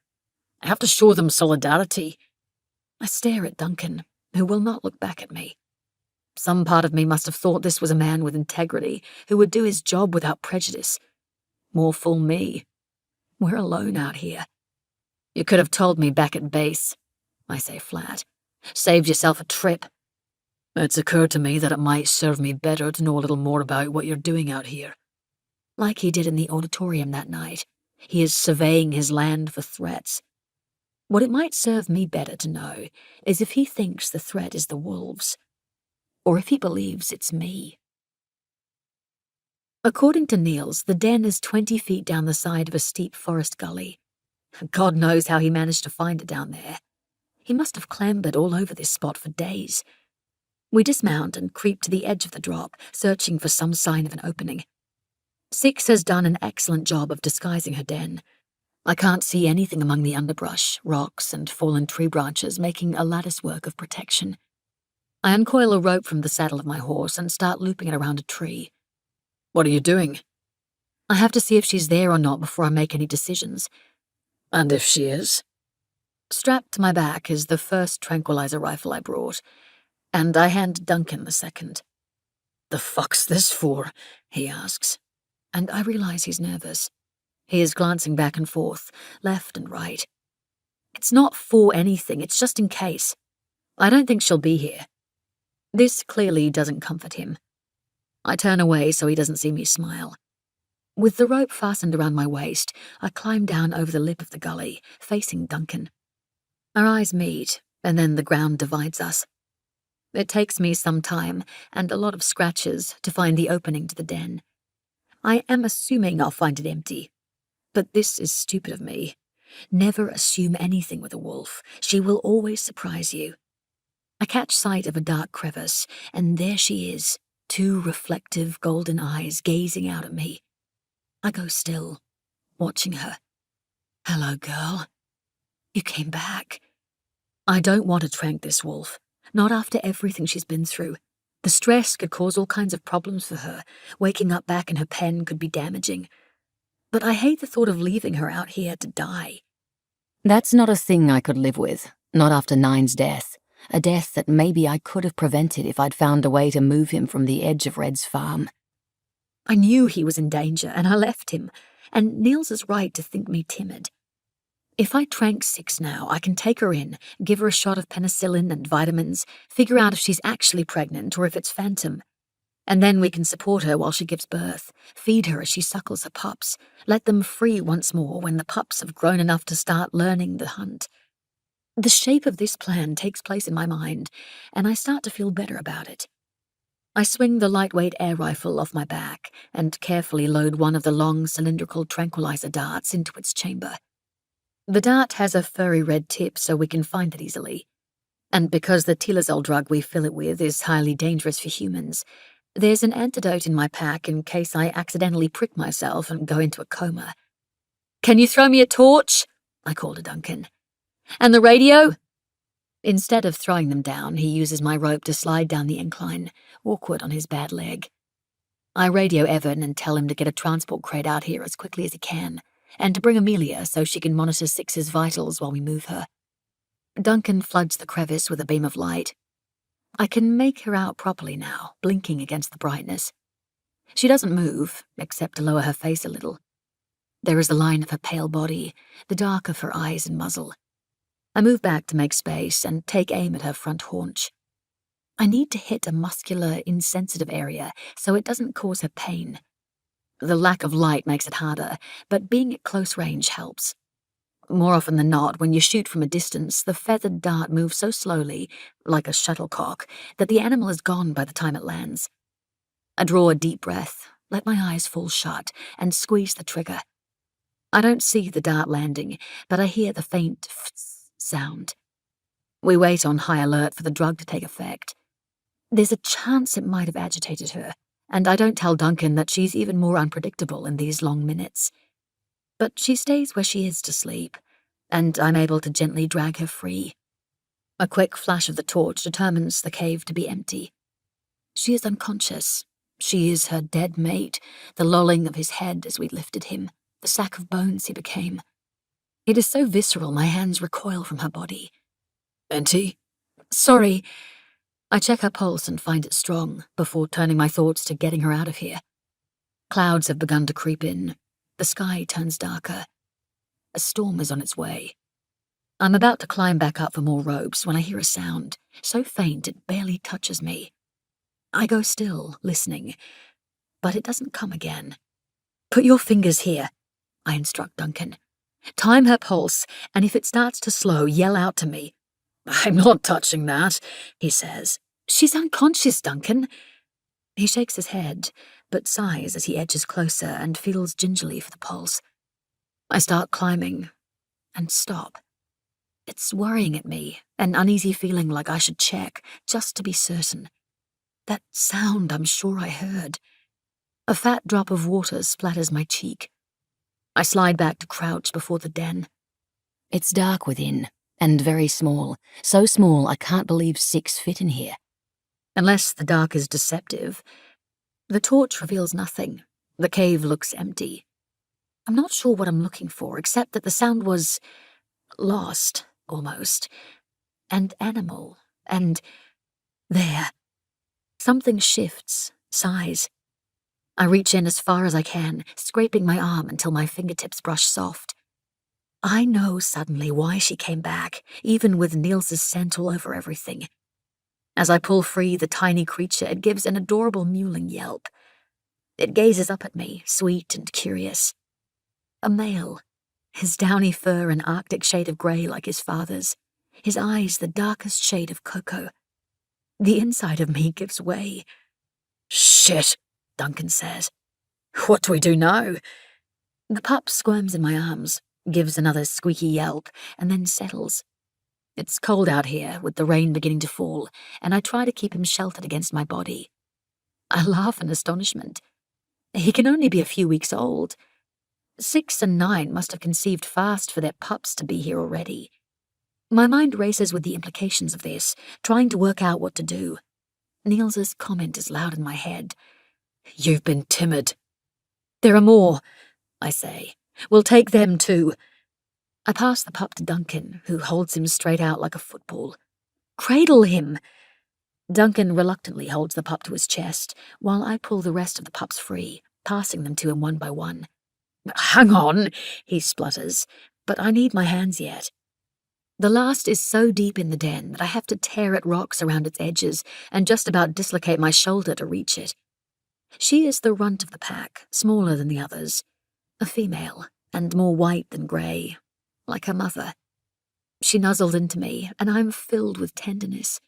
I have to show them solidarity. I stare at Duncan, who will not look back at me. Some part of me must have thought this was a man with integrity, who would do his job without prejudice. More fool me. We're alone out here. You could have told me back at base, I say flat. Saved yourself a trip. It's occurred to me that it might serve me better to know a little more about what you're doing out here. Like he did in the auditorium that night, he is surveying his land for threats. What it might serve me better to know is if he thinks the threat is the wolves, or if he believes it's me. According to Niels, the den is 20 feet down the side of a steep forest gully. God knows how he managed to find it down there. He must have clambered all over this spot for days. We dismount and creep to the edge of the drop, searching for some sign of an opening. 6 has done an excellent job of disguising her den. I can't see anything among the underbrush, rocks, and fallen tree branches making a latticework of protection. I uncoil a rope from the saddle of my horse and start looping it around a tree. What are you doing? I have to see if she's there or not before I make any decisions. And if she is? Strapped to my back is the first tranquilizer rifle I brought. and I hand Duncan the second. "The fuck's this for?" he asks, and I realize he's nervous. He is glancing back and forth, left and right. "It's not for anything, it's just in case. I don't think she'll be here." This clearly doesn't comfort him. I turn away so he doesn't see me smile. With the rope fastened around my waist, I climb down over the lip of the gully, facing Duncan. Our eyes meet, and then the ground divides us. It takes me some time, and a lot of scratches, to find the opening to the den. I am assuming I'll find it empty. But this is stupid of me. Never assume anything with a wolf. She will always surprise you. I catch sight of a dark crevice, and there she is, 2 reflective golden eyes gazing out at me. I go still, watching her. "Hello, girl. You came back." I don't want to trank this wolf, not after everything she's been through. The stress could cause all kinds of problems for her. Waking up back in her pen could be damaging. But I hate the thought of leaving her out here to die. That's not a thing I could live with, not after Nine's death. A death that maybe I could have prevented if I'd found a way to move him from the edge of Red's farm. I knew he was in danger, and I left him, and Niels is right to think me timid. If I trank 6 now, I can take her in, give her a shot of penicillin and vitamins, figure out if she's actually pregnant or if it's phantom. And then we can support her while she gives birth, feed her as she suckles her pups, let them free once more when the pups have grown enough to start learning the hunt. The shape of this plan takes place in my mind, and I start to feel better about it. I swing the lightweight air rifle off my back and carefully load one of the long cylindrical tranquilizer darts into its chamber. The dart has a furry red tip so we can find it easily. And because the tilazol drug we fill it with is highly dangerous for humans, there's an antidote in my pack in case I accidentally prick myself and go into a coma. "Can you throw me a torch?" I call to Duncan. "And the radio?" Instead of throwing them down, he uses my rope to slide down the incline, awkward on his bad leg. I radio Evan and tell him to get a transport crate out here as quickly as he can, and to bring Amelia so she can monitor Six's vitals while we move her. Duncan floods the crevice with a beam of light. I can make her out properly now, blinking against the brightness. She doesn't move, except to lower her face a little. There is the line of her pale body, the dark of her eyes and muzzle. I move back to make space and take aim at her front haunch. I need to hit a muscular, insensitive area so it doesn't cause her pain. The lack of light makes it harder, but being at close range helps. More often than not, when you shoot from a distance, the feathered dart moves so slowly, like a shuttlecock, that the animal is gone by the time it lands. I draw a deep breath, let my eyes fall shut, and squeeze the trigger. I don't see the dart landing, but I hear the faint fts sound. We wait on high alert for the drug to take effect. There's a chance it might have agitated her, and I don't tell Duncan that she's even more unpredictable in these long minutes. But she stays where she is to sleep, and I'm able to gently drag her free. A quick flash of the torch determines the cave to be empty. She is unconscious. She is her dead mate, the lolling of his head as we lifted him, the sack of bones he became. It is so visceral my hands recoil from her body. "Inti?" "Sorry." I check her pulse and find it strong, before turning my thoughts to getting her out of here. Clouds have begun to creep in. The sky turns darker. A storm is on its way. I'm about to climb back up for more ropes when I hear a sound, so faint it barely touches me. I go still, listening, but it doesn't come again. "Put your fingers here," I instruct Duncan. "Time her pulse, and if it starts to slow, yell out to me." "I'm not touching that," he says. "She's unconscious, Duncan." He shakes his head, but sighs as he edges closer and feels gingerly for the pulse. I start climbing, and stop. It's worrying at me, an uneasy feeling like I should check, just to be certain. That sound I'm sure I heard. A fat drop of water splatters my cheek. I slide back to crouch before the den. It's dark within, and very small, so small I can't believe 6 fit in here. Unless the dark is deceptive. The torch reveals nothing. The cave looks empty. I'm not sure what I'm looking for, except that the sound was lost, almost, and animal, and There. Something shifts, sighs. I reach in as far as I can, scraping my arm until my fingertips brush soft. I know suddenly why she came back, even with Niels's scent all over everything. As I pull free the tiny creature, it gives an adorable mewling yelp. It gazes up at me, sweet and curious. A male, his downy fur an Arctic shade of grey like his father's, his eyes the darkest shade of cocoa. The inside of me gives way. "Shit," Duncan says. "What do we do now?" The pup squirms in my arms, gives another squeaky yelp, and then settles. It's cold out here, with the rain beginning to fall, and I try to keep him sheltered against my body. I laugh in astonishment. He can only be a few weeks old. 6 and 9 must have conceived fast for their pups to be here already. My mind races with the implications of this, trying to work out what to do. Niels's comment is loud in my head. "You've been timid." "There are more," I say. "We'll take them too." I pass the pup to Duncan, who holds him straight out like a football. "Cradle him!" Duncan reluctantly holds the pup to his chest, while I pull the rest of the pups free, passing them to him one by one. "Hang on," he splutters, but I need my hands yet. The last is so deep in the den that I have to tear at rocks around its edges and just about dislocate my shoulder to reach it. She is the runt of the pack, smaller than the others. A female, and more white than grey, like her mother. She nuzzled into me, and I'm filled with tenderness.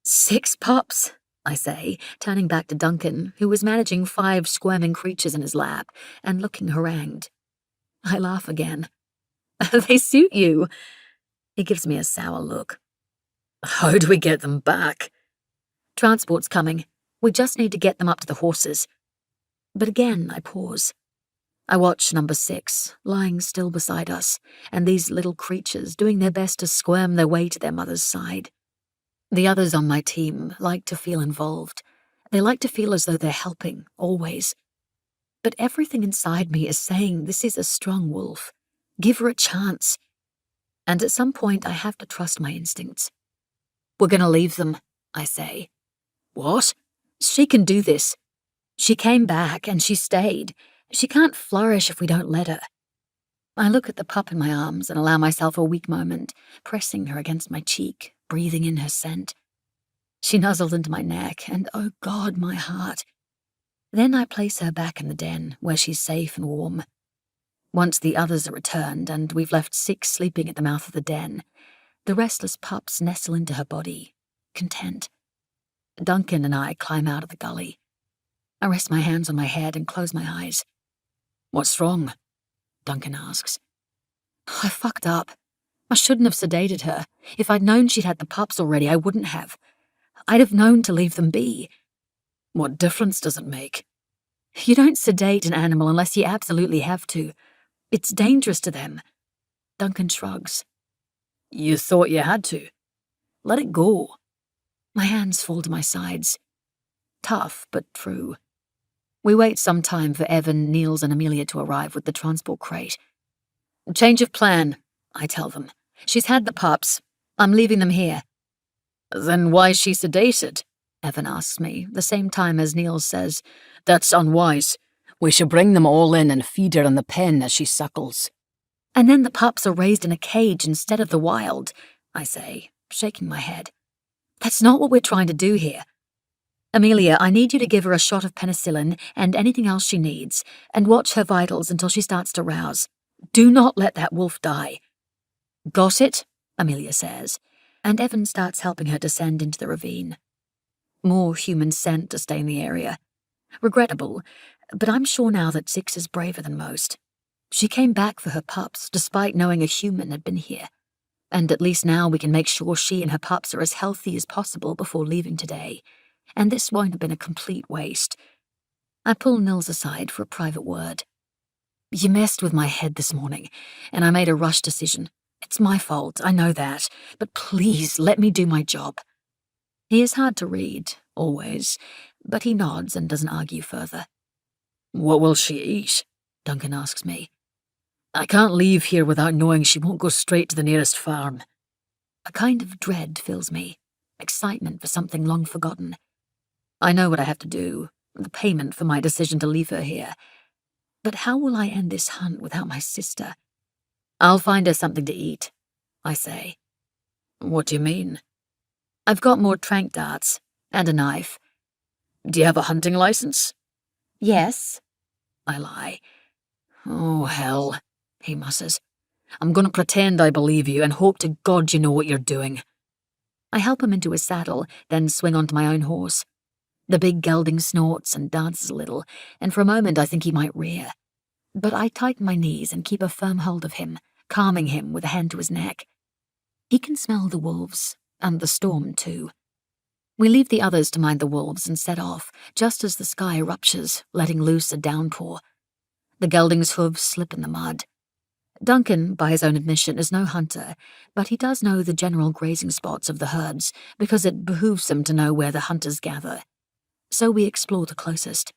6 pups, I say, turning back to Duncan, who was managing 5 squirming creatures in his lap and looking harangued. I laugh again. "They suit you." He gives me a sour look. "How do we get them back?" "Transport's coming. We just need to get them up to the horses." But again I pause. I watch number 6, lying still beside us, and these little creatures doing their best to squirm their way to their mother's side. The others on my team like to feel involved. They like to feel as though they're helping, always. But everything inside me is saying this is a strong wolf. Give her a chance. And at some point I have to trust my instincts. "We're going to leave them," I say. "What?" "She can do this. She came back and she stayed. She can't flourish if we don't let her." I look at the pup in my arms and allow myself a weak moment, pressing her against my cheek, breathing in her scent. She nuzzled into my neck, and oh God, my heart. Then I place her back in the den, where she's safe and warm. Once the others are returned, and we've left 6 sleeping at the mouth of the den, the restless pups nestle into her body, content. Duncan and I climb out of the gully. I rest my hands on my head and close my eyes. "What's wrong?" Duncan asks. I fucked up. I shouldn't have sedated her. If I'd known she'd had the pups already, I wouldn't have. I'd have known to leave them be. "What difference does it make?" You don't sedate an animal unless you absolutely have to. It's dangerous to them. Duncan shrugs. "You thought you had to." Let it go. My hands fall to my sides. Tough, but true. We wait some time for Evan, Niels, and Amelia to arrive with the transport crate. "Change of plan," I tell them. "She's had the pups. I'm leaving them here." "Then why's she sedated?" Evan asks me, the same time as Niels says, "That's unwise. We should bring them all in and feed her in the pen as she suckles." "And then the pups are raised in a cage instead of the wild," I say, shaking my head. "That's not what we're trying to do here. Amelia, I need you to give her a shot of penicillin and anything else she needs, and watch her vitals until she starts to rouse. Do not let that wolf die." "Got it?" Amelia says, and Evan starts helping her descend into the ravine. More human scent to stain the area. Regrettable, but I'm sure now that 6 is braver than most. She came back for her pups, despite knowing a human had been here. And at least now we can make sure she and her pups are as healthy as possible before leaving today. And this won't have been a complete waste. I pull Nils aside for a private word. "You messed with my head this morning, and I made a rush decision. It's my fault, I know that, but please let me do my job." He is hard to read, always, but he nods and doesn't argue further. "What will she eat?" Duncan asks me. "I can't leave here without knowing she won't go straight to the nearest farm." A kind of dread fills me. excitement for something long forgotten. I know what I have to do, the payment for my decision to leave her here. But how will I end this hunt without my sister? I'll find her something to eat, I say. What do you mean? I've got more trank darts and a knife. Do you have a hunting license? Yes, I lie. Oh, hell, he musses. I'm going to pretend I believe you and hope to God you know what you're doing. I help him into his saddle, then swing onto my own horse. The big gelding snorts and dances a little, and for a moment I think he might rear. But I tighten my knees and keep a firm hold of him, calming him with a hand to his neck. He can smell the wolves, and the storm too. We leave the others to mind the wolves and set off, just as the sky ruptures, letting loose a downpour. The gelding's hooves slip in the mud. Duncan, by his own admission, is no hunter, but he does know the general grazing spots of the herds, because it behooves him to know where the hunters gather. So we explore the closest.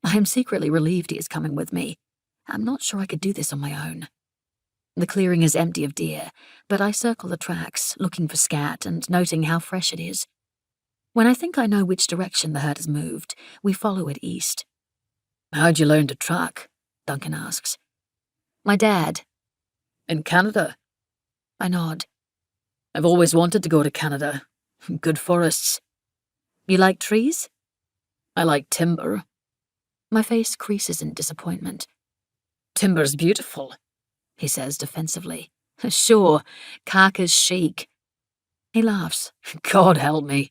I am secretly relieved he is coming with me. I'm not sure I could do this on my own. The clearing is empty of deer, but I circle the tracks, looking for scat and noting how fresh it is. When I think I know which direction the herd has moved, we follow it east. How'd you learn to track? Duncan asks. My dad. In Canada? I nod. I've always wanted to go to Canada. Good forests. You like trees? I like timber. My face creases in disappointment. Timber's beautiful, he says defensively. Sure, carcass chic. He laughs. God help me.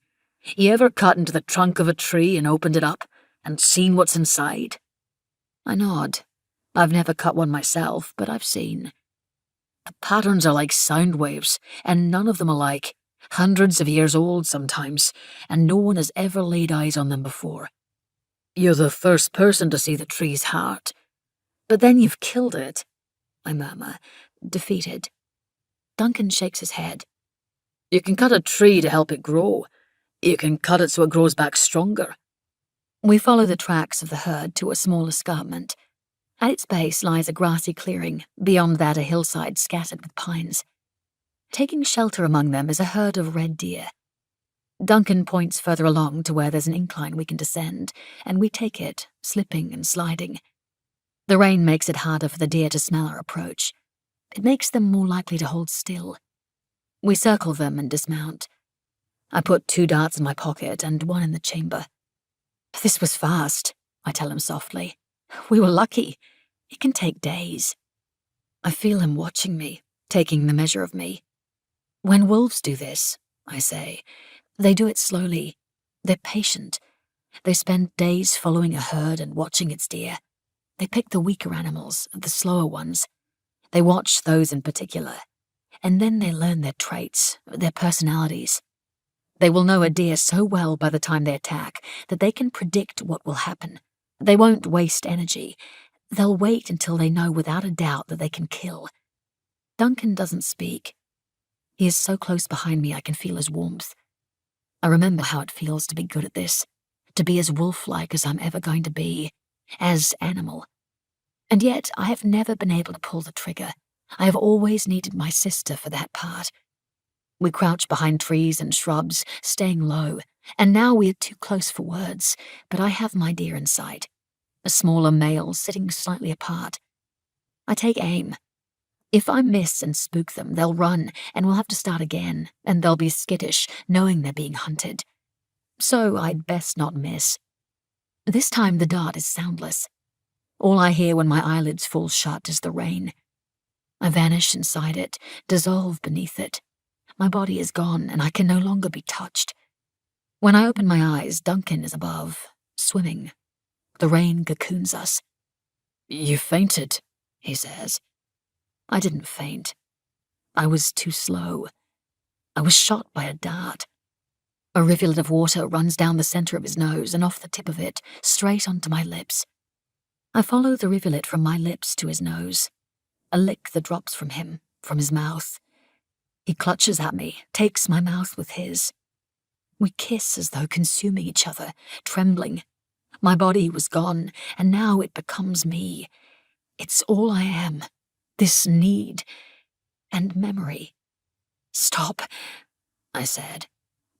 You ever cut into the trunk of a tree and opened it up and seen what's inside? I nod. I've never cut one myself, but I've seen. The patterns are like sound waves, and none of them alike. Hundreds of years old sometimes, and no one has ever laid eyes on them before. You're the first person to see the tree's heart. But then you've killed it, I murmur, defeated. Duncan shakes his head. You can cut a tree to help it grow. You can cut it so it grows back stronger. We follow the tracks of the herd to a small escarpment. At its base lies a grassy clearing, beyond that a hillside scattered with pines. Taking shelter among them is a herd of red deer. Duncan points further along to where there's an incline we can descend, and we take it, slipping and sliding. The rain makes it harder for the deer to smell our approach. It makes them more likely to hold still. We circle them and dismount. I put 2 darts in my pocket and 1 in the chamber. This was fast, I tell him softly. We were lucky. It can take days. I feel him watching me, taking the measure of me. When wolves do this, I say, they do it slowly. They're patient. They spend days following a herd and watching its deer. They pick the weaker animals, the slower ones. They watch those in particular, and then they learn their traits, their personalities. They will know a deer so well by the time they attack that they can predict what will happen. They won't waste energy. They'll wait until they know without a doubt that they can kill. Duncan doesn't speak. He is so close behind me I can feel his warmth. I remember how it feels to be good at this, to be as wolf-like as I'm ever going to be, as animal. And yet I have never been able to pull the trigger. I have always needed my sister for that part. We crouch behind trees and shrubs, staying low, and now we are too close for words, but I have my deer in sight, a smaller male sitting slightly apart. I take aim. If I miss and spook them, they'll run, and we'll have to start again, and they'll be skittish, knowing they're being hunted. So I'd best not miss. This time the dart is soundless. All I hear when my eyelids fall shut is the rain. I vanish inside it, dissolve beneath it. My body is gone, and I can no longer be touched. When I open my eyes, Duncan is above, swimming. The rain cocoons us. You fainted, he says. I didn't faint. I was too slow. I was shot by a dart. A rivulet of water runs down the center of his nose and off the tip of it, straight onto my lips. I follow the rivulet from my lips to his nose. A lick that drops from him, from his mouth. He clutches at me, takes my mouth with his. We kiss as though consuming each other, trembling. My body was gone, and now it becomes me. It's all I am. This need and memory. Stop, I said.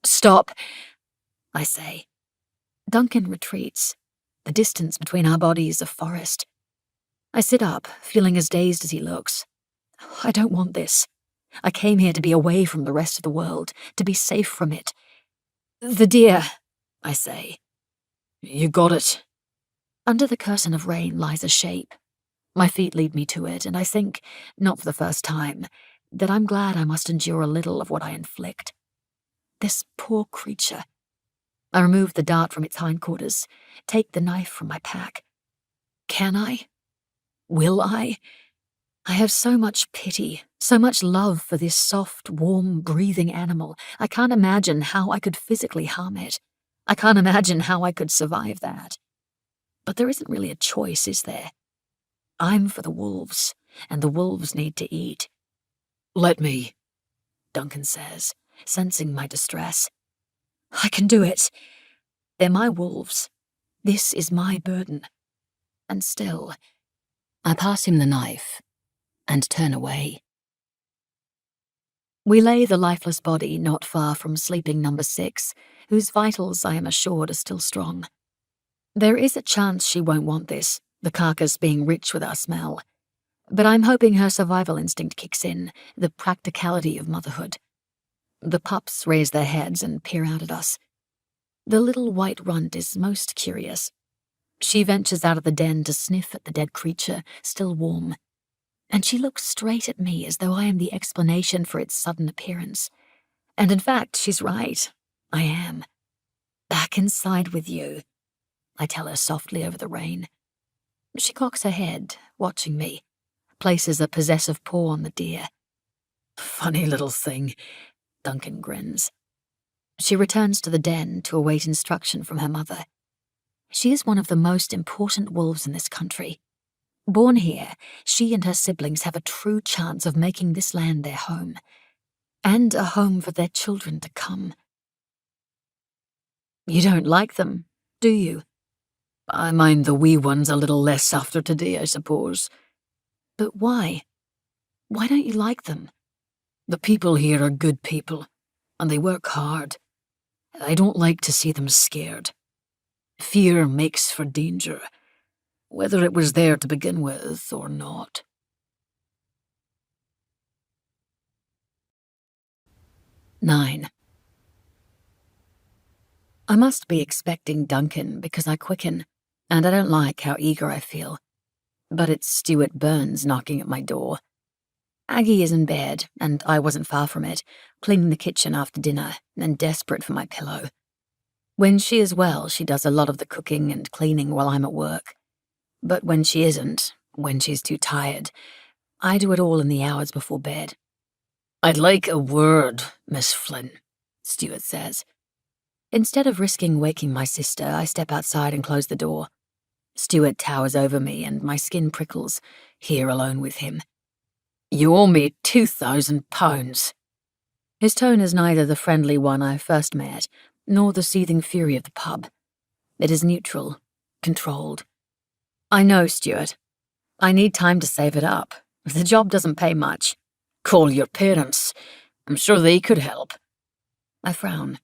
Stop, I say. Duncan retreats. The distance between our bodies a forest. I sit up, feeling as dazed as he looks. I don't want this. I came here to be away from the rest of the world, to be safe from it. The deer, I say. You got it. Under the curtain of rain lies a shape. My feet lead me to it, and I think, not for the first time, that I'm glad I must endure a little of what I inflict. This poor creature. I remove the dart from its hindquarters, take the knife from my pack. Can I? Will I? I have so much pity, so much love for this soft, warm, breathing animal. I can't imagine how I could physically harm it. I can't imagine how I could survive that. But there isn't really a choice, is there? I'm for the wolves, and the wolves need to eat. Let me, Duncan says, sensing my distress. I can do it. They're my wolves. This is my burden. And still, I pass him the knife and turn away. We lay the lifeless body not far from sleeping number 6, whose vitals, I am assured, are still strong. There is a chance she won't want this, the carcass being rich with our smell. But I'm hoping her survival instinct kicks in, the practicality of motherhood. The pups raise their heads and peer out at us. The little white runt is most curious. She ventures out of the den to sniff at the dead creature, still warm. And she looks straight at me as though I am the explanation for its sudden appearance. And in fact, she's right. I am. Back inside with you, I tell her softly over the rain. She cocks her head, watching me, places a possessive paw on the deer. Funny little thing, Duncan grins. She returns to the den to await instruction from her mother. She is one of the most important wolves in this country. Born here, she and her siblings have a true chance of making this land their home, and a home for their children to come. You don't like them, do you? I mind the wee ones a little less after today, I suppose. But why? Why don't you like them? The people here are good people, and they work hard. I don't like to see them scared. Fear makes for danger, whether it was there to begin with or not. 9. I must be expecting Duncan because I quicken, and I don't like how eager I feel. But it's Stuart Burns knocking at my door. Aggie is in bed, and I wasn't far from it, cleaning the kitchen after dinner and desperate for my pillow. When she is well, she does a lot of the cooking and cleaning while I'm at work. But when she isn't, when she's too tired, I do it all in the hours before bed. I'd like a word, Miss Flynn, Stuart says. Instead of risking waking my sister, I step outside and close the door. Stuart towers over me and my skin prickles, here alone with him. You owe me £2,000. His tone is neither the friendly one I first met, nor the seething fury of the pub. It is neutral, controlled. I know, Stuart. I need time to save it up. The job doesn't pay much. Call your parents. I'm sure they could help. I frown.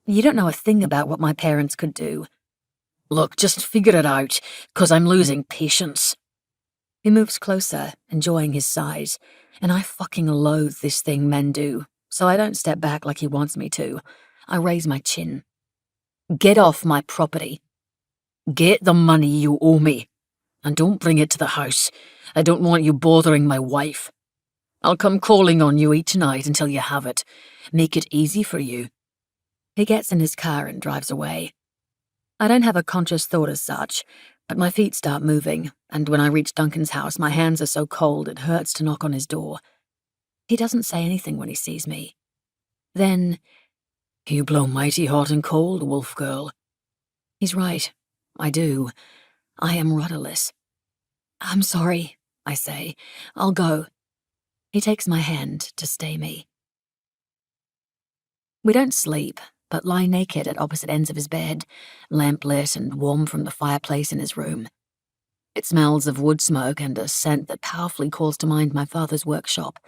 You don't know a thing about what my parents could do. Look, just figure it out, 'cause I'm losing patience. He moves closer, enjoying his size, and I fucking loathe this thing men do, so I don't step back like he wants me to. I raise my chin. Get off my property. Get the money you owe me, and don't bring it to the house. I don't want you bothering my wife. I'll come calling on you each night until you have it. Make it easy for you. He gets in his car and drives away. I don't have a conscious thought as such, but my feet start moving, and when I reach Duncan's house, my hands are so cold it hurts to knock on his door. He doesn't say anything when he sees me. Then, you blow mighty hot and cold, wolf girl. He's right. I do. I am rudderless. I'm sorry, I say. I'll go. He takes my hand to stay me. We don't sleep, but lie naked at opposite ends of his bed, lamp-lit and warm from the fireplace in his room. It smells of wood smoke and a scent that powerfully calls to mind my father's workshop.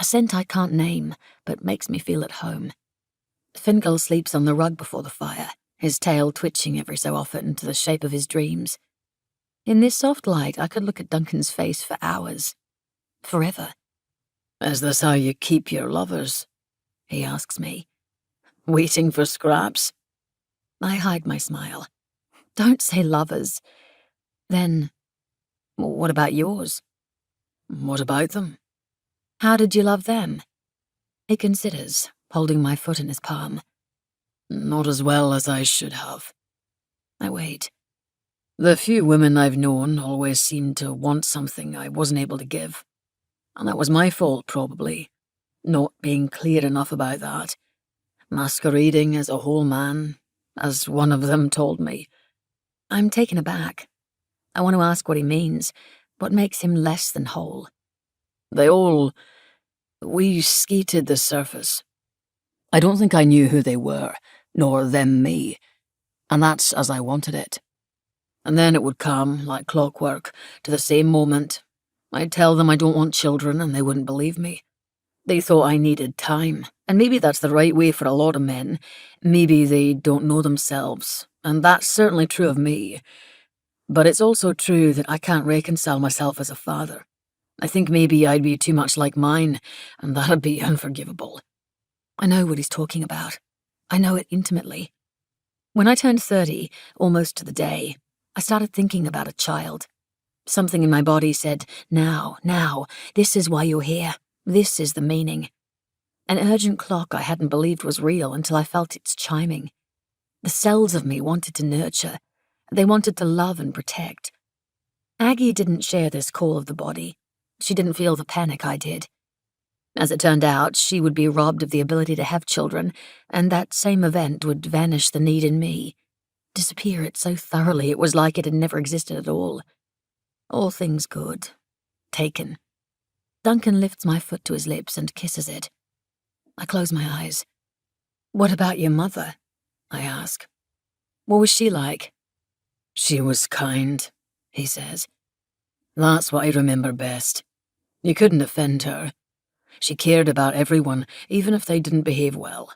A scent I can't name, but makes me feel at home. Fingal sleeps on the rug before the fire, his tail twitching every so often to the shape of his dreams. In this soft light, I could look at Duncan's face for hours. Forever. Is this how you keep your lovers? He asks me. Waiting for scraps? I hide my smile. Don't say lovers. Then, what about yours? What about them? How did you love them? He considers, holding my foot in his palm. Not as well as I should have. I wait. The few women I've known always seemed to want something I wasn't able to give. And that was my fault, probably. Not being clear enough about that. Masquerading as a whole man, as one of them told me. I'm taken aback. I want to ask what he means. What makes him less than whole? We skated the surface. I don't think I knew who they were, nor them me. And that's as I wanted it. And then it would come, like clockwork, to the same moment. I'd tell them I don't want children, and they wouldn't believe me. They thought I needed time, and maybe that's the right way for a lot of men. Maybe they don't know themselves, and that's certainly true of me. But it's also true that I can't reconcile myself as a father. I think maybe I'd be too much like mine, and that'd be unforgivable. I know what he's talking about. I know it intimately. When I turned 30, almost to the day, I started thinking about a child. Something in my body said, now, this is why you're here. This is the meaning. An urgent clock I hadn't believed was real until I felt its chiming. The cells of me wanted to nurture. They wanted to love and protect. Aggie didn't share this call of the body. She didn't feel the panic I did. As it turned out, she would be robbed of the ability to have children, and that same event would vanish the need in me. Disappear it so thoroughly it was like it had never existed at all. All things good. Taken. Duncan lifts my foot to his lips and kisses it. I close my eyes. What about your mother? I ask. What was she like? She was kind, he says. That's what I remember best. You couldn't offend her. She cared about everyone, even if they didn't behave well.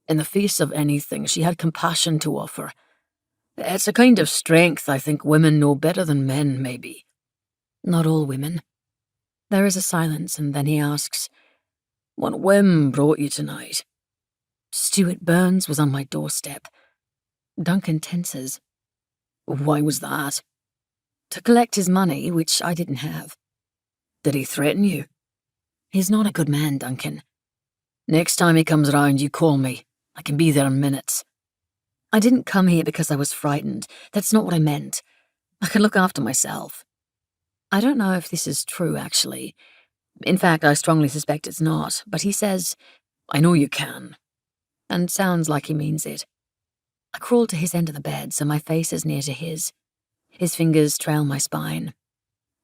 In the face of anything, she had compassion to offer. It's a kind of strength I think women know better than men, maybe. Not all women. There is a silence, and then he asks, What whim brought you tonight? Stuart Burns was on my doorstep. Duncan tenses. Why was that? To collect his money, which I didn't have. Did he threaten you? He's not a good man, Duncan. Next time he comes around, you call me. I can be there in minutes. I didn't come here because I was frightened. That's not what I meant. I can look after myself. I don't know if this is true, actually. In fact, I strongly suspect it's not, but he says, I know you can. And sounds like he means it. I crawl to his end of the bed so my face is near to his. His fingers trail my spine.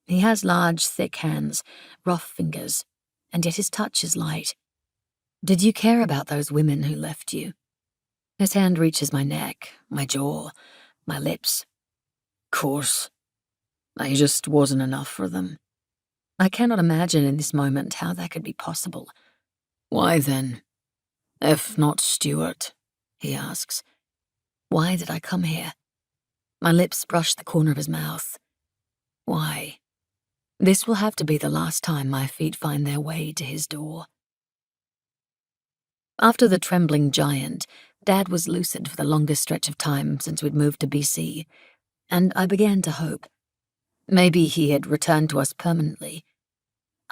He has large, thick hands, rough fingers, and yet his touch is light. Did you care about those women who left you? His hand reaches my neck, my jaw, my lips. Course. I just wasn't enough for them. I cannot imagine in this moment how that could be possible. Why then? If not Stuart, he asks. Why did I come here? My lips brush the corner of his mouth. Why? This will have to be the last time my feet find their way to his door. After the trembling giant, Dad was lucid for the longest stretch of time since we'd moved to BC, and I began to hope. Maybe he had returned to us permanently.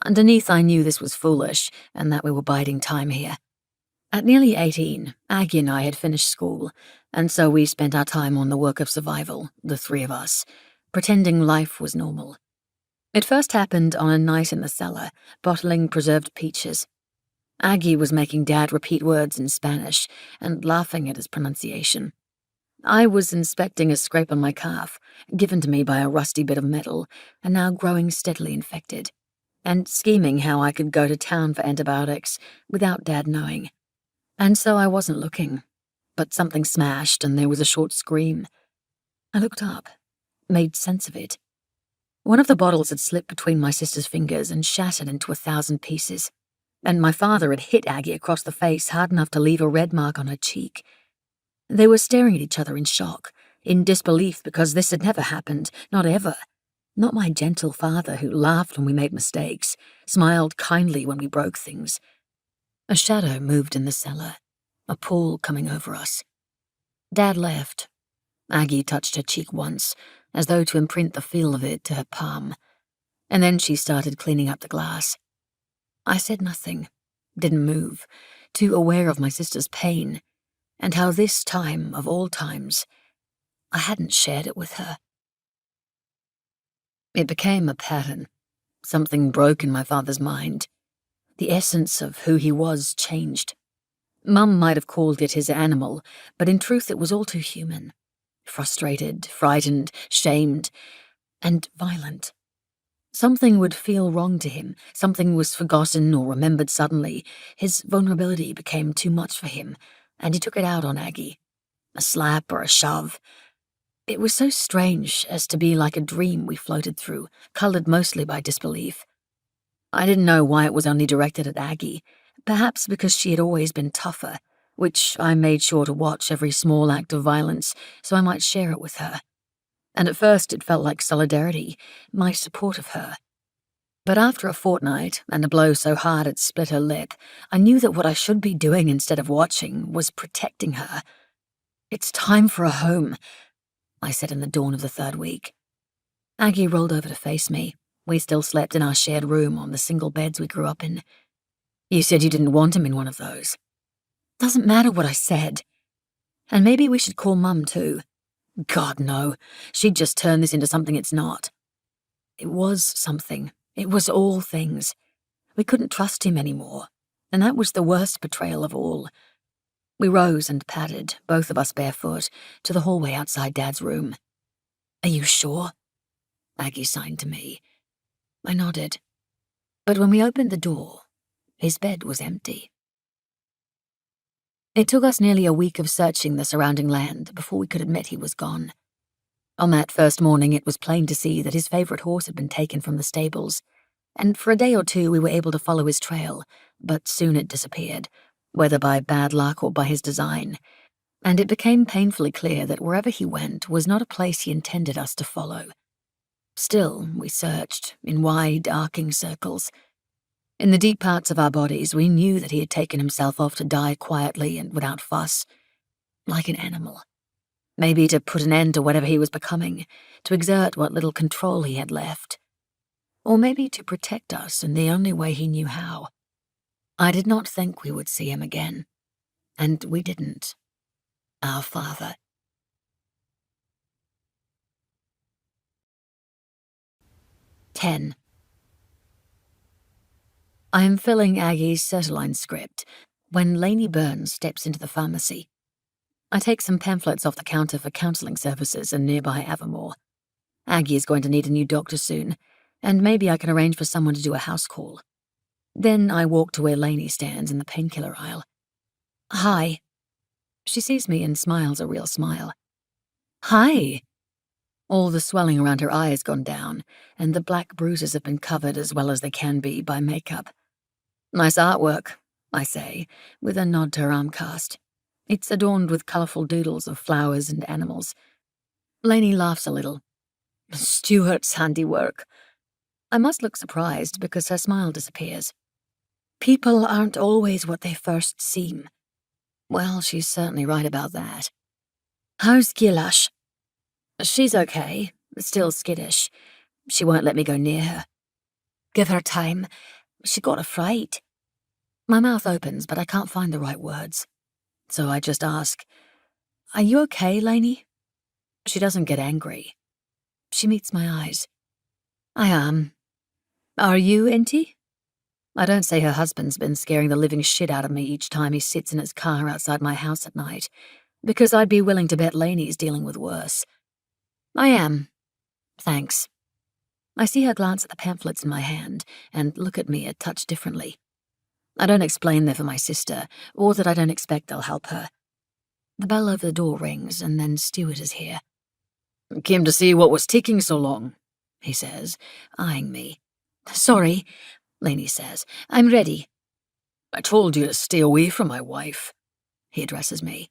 Underneath, I knew this was foolish and that we were biding time here. At nearly 18, Aggie and I had finished school, and so we spent our time on the work of survival, the three of us, pretending life was normal. It first happened on a night in the cellar, bottling preserved peaches. Aggie was making Dad repeat words in Spanish and laughing at his pronunciation. I was inspecting a scrape on my calf, given to me by a rusty bit of metal, and now growing steadily infected, and scheming how I could go to town for antibiotics without Dad knowing. And so I wasn't looking, but something smashed and there was a short scream. I looked up, made sense of it. One of the bottles had slipped between my sister's fingers and shattered into 1,000 pieces. and my father had hit Aggie across the face hard enough to leave a red mark on her cheek. They were staring at each other in shock, in disbelief because this had never happened, not ever. Not my gentle father who laughed when we made mistakes, smiled kindly when we broke things. A shadow moved in the cellar, a pall coming over us. Dad left. Aggie touched her cheek once, as though to imprint the feel of it to her palm, and then she started cleaning up the glass. I said nothing, didn't move, too aware of my sister's pain, and how this time, of all times, I hadn't shared it with her. It became a pattern. Something broke in my father's mind. The essence of who he was changed. Mum might have called it his animal, but in truth it was all too human. Frustrated, frightened, shamed, and violent. Something would feel wrong to him, something was forgotten or remembered suddenly. His vulnerability became too much for him, and he took it out on Aggie. A slap or a shove. It was so strange as to be like a dream we floated through, coloured mostly by disbelief. I didn't know why it was only directed at Aggie, perhaps because she had always been tougher, which I made sure to watch every small act of violence so I might share it with her. And at first it felt like solidarity, my support of her. But after a fortnight, and a blow so hard it split her lip, I knew that what I should be doing instead of watching was protecting her. "It's time for a home," I said in the dawn of the third week. Aggie rolled over to face me. We still slept in our shared room on the single beds we grew up in. "You said you didn't want him in one of those." "Doesn't matter what I said. And maybe we should call Mum too." "God, no. She'd just turn this into something it's not." It was something. It was all things. We couldn't trust him anymore, and that was the worst betrayal of all. We rose and padded, both of us barefoot, to the hallway outside Dad's room. "Are you sure?" Aggie signed to me. I nodded. But when we opened the door, his bed was empty. It took us nearly a week of searching the surrounding land before we could admit he was gone. On that first morning, it was plain to see that his favourite horse had been taken from the stables, and for a day or two we were able to follow his trail, but soon it disappeared, whether by bad luck or by his design, and it became painfully clear that wherever he went was not a place he intended us to follow. Still, we searched, in wide, arcing circles. In the deep parts of our bodies, we knew that he had taken himself off to die quietly and without fuss, like an animal. Maybe to put an end to whatever he was becoming, to exert what little control he had left. Or maybe to protect us in the only way he knew how. I did not think we would see him again. And we didn't. Our father. "10. I am filling Aggie's Sertaline script when Lainey Burns steps into the pharmacy. I take some pamphlets off the counter for counselling services in nearby Avermore. Aggie is going to need a new doctor soon, and maybe I can arrange for someone to do a house call. Then I walk to where Lainey stands in the painkiller aisle. "Hi." She sees me and smiles a real smile. "Hi." All the swelling around her eye has gone down, and the black bruises have been covered as well as they can be by makeup. "Nice artwork," I say, with a nod to her arm cast. It's adorned with colourful doodles of flowers and animals. Lainey laughs a little. "Stuart's handiwork." I must look surprised because her smile disappears. "People aren't always what they first seem." Well, she's certainly right about that. "How's Gilash?" "She's okay, still skittish. She won't let me go near her." "Give her time. She got a fright." My mouth opens, but I can't find the right words. So I just ask, "Are you okay, Lainey?" She doesn't get angry. She meets my eyes. "I am. Are you, Inti?" I don't say her husband's been scaring the living shit out of me each time he sits in his car outside my house at night, because I'd be willing to bet Lainey's dealing with worse. "I am. Thanks." I see her glance at the pamphlets in my hand and look at me a touch differently. I don't explain they're for my sister, or that I don't expect they'll help her. The bell over the door rings, and then Stuart is here. "Came to see what was taking so long," he says, eyeing me. "Sorry," Lainey says. "I'm ready." I told you to stay away from my wife, he addresses me.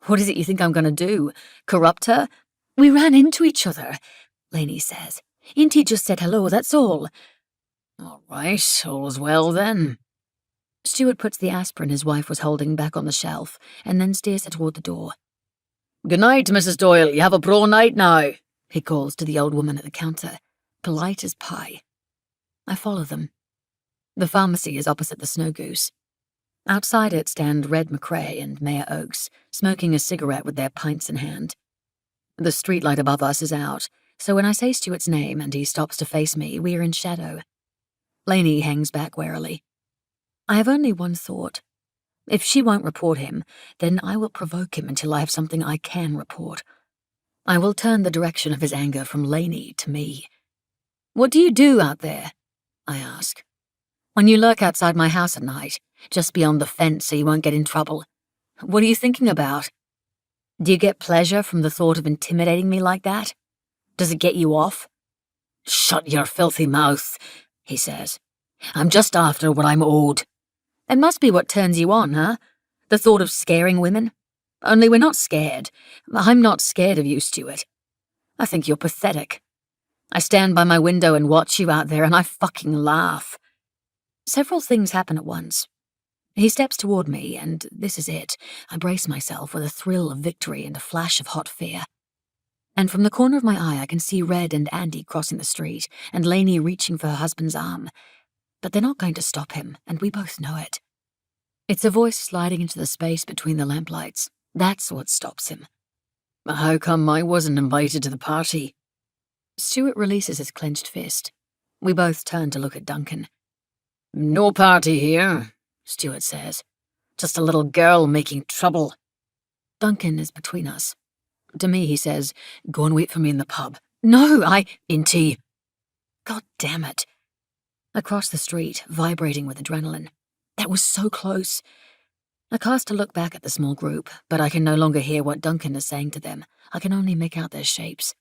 What is it you think I'm going to do? Corrupt her? We ran into each other, Lainey says. Inti just said hello, that's all. All right, all's well then. Stuart puts the aspirin his wife was holding back on the shelf and then steers her toward the door. Good night, Mrs. Doyle. You have a braw night now, he calls to the old woman at the counter, polite as pie. I follow them. The pharmacy is opposite the Snow Goose. Outside it stand Red McCrae and Mayor Oakes, smoking a cigarette with their pints in hand. The streetlight above us is out, so when I say Stuart's name and he stops to face me, we are in shadow. Lainey hangs back warily. I have only one thought. If she won't report him, then I will provoke him until I have something I can report. I will turn the direction of his anger from Lainey to me. What do you do out there? I ask. When you lurk outside my house at night, just beyond the fence so you won't get in trouble, what are you thinking about? Do you get pleasure from the thought of intimidating me like that? Does it get you off? Shut your filthy mouth, he says. I'm just after what I'm owed. It must be what turns you on, huh? The thought of scaring women? Only we're not scared. I'm not scared of you, Stuart. I think you're pathetic. I stand by my window and watch you out there and I fucking laugh. Several things happen at once. He steps toward me, and this is it. I brace myself with a thrill of victory and a flash of hot fear. And from the corner of my eye I can see Red and Andy crossing the street, and Lainey reaching for her husband's arm. But they're not going to stop him, and we both know it. It's a voice sliding into the space between the lamplights. That's what stops him. How come I wasn't invited to the party? Stuart releases his clenched fist. We both turn to look at Duncan. No party here, Stuart says. Just a little girl making trouble. Duncan is between us. To me, he says, go and wait for me in the pub. No, Inti. God damn it. Across the street, vibrating with adrenaline. That was so close. I cast a look back at the small group, but I can no longer hear what Duncan is saying to them. I can only make out their shapes.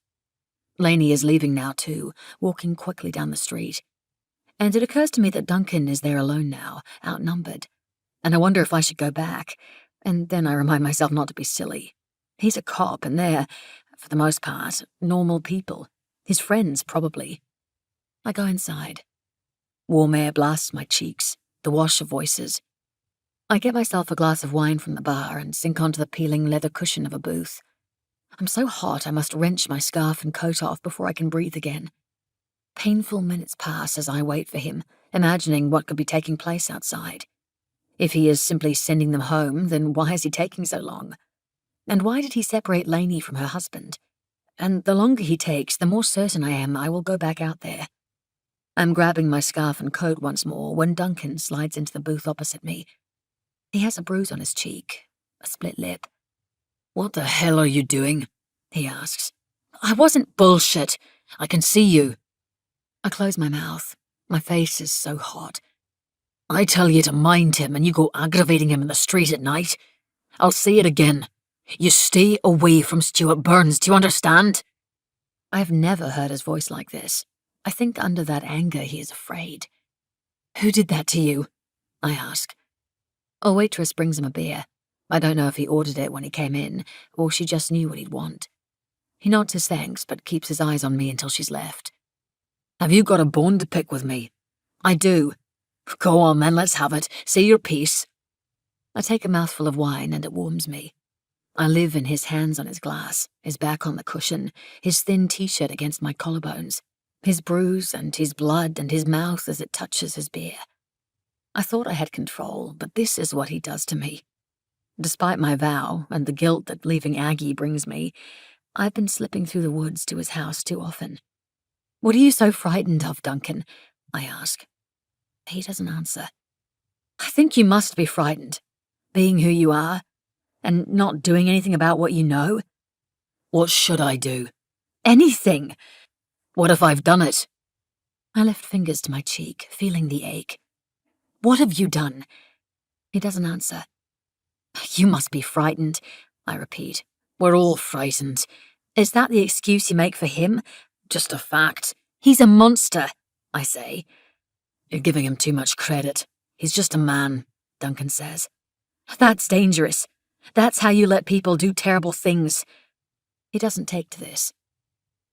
Lainey is leaving now too, walking quickly down the street. And it occurs to me that Duncan is there alone now, outnumbered. And I wonder if I should go back. And then I remind myself not to be silly. He's a cop, and they're, for the most part, normal people. His friends, probably. I go inside. Warm air blasts my cheeks, the wash of voices. I get myself a glass of wine from the bar and sink onto the peeling leather cushion of a booth. I'm so hot I must wrench my scarf and coat off before I can breathe again. Painful minutes pass as I wait for him, imagining what could be taking place outside. If he is simply sending them home, then why is he taking so long? And why did he separate Lainey from her husband? And the longer he takes, the more certain I am I will go back out there. I'm grabbing my scarf and coat once more when Duncan slides into the booth opposite me. He has a bruise on his cheek, a split lip. What the hell are you doing? He asks. I wasn't bullshit. I can see you. I close my mouth. My face is so hot. I tell you to mind him and you go aggravating him in the street at night. I'll say it again. You stay away from Stuart Burns, do you understand? I have never heard his voice like this. I think under that anger he is afraid. Who did that to you? I ask. A waitress brings him a beer. I don't know if he ordered it when he came in, or she just knew what he'd want. He nods his thanks, but keeps his eyes on me until she's left. Have you got a bone to pick with me? I do. Go on then, let's have it. Say your piece. I take a mouthful of wine and it warms me. I live in his hands on his glass, his back on the cushion, his thin t-shirt against my collarbones, his bruise and his blood and his mouth as it touches his beer. I thought I had control, but this is what he does to me. Despite my vow and the guilt that leaving Aggie brings me, I've been slipping through the woods to his house too often. What are you so frightened of, Duncan? I ask. He doesn't answer. I think you must be frightened, being who you are, and not doing anything about what you know. What should I do? Anything. What if I've done it? I lift fingers to my cheek, feeling the ache. What have you done? He doesn't answer. You must be frightened, I repeat. We're all frightened. Is that the excuse you make for him? Just a fact. He's a monster, I say. You're giving him too much credit. He's just a man, Duncan says. That's dangerous. That's how you let people do terrible things. He doesn't take to this.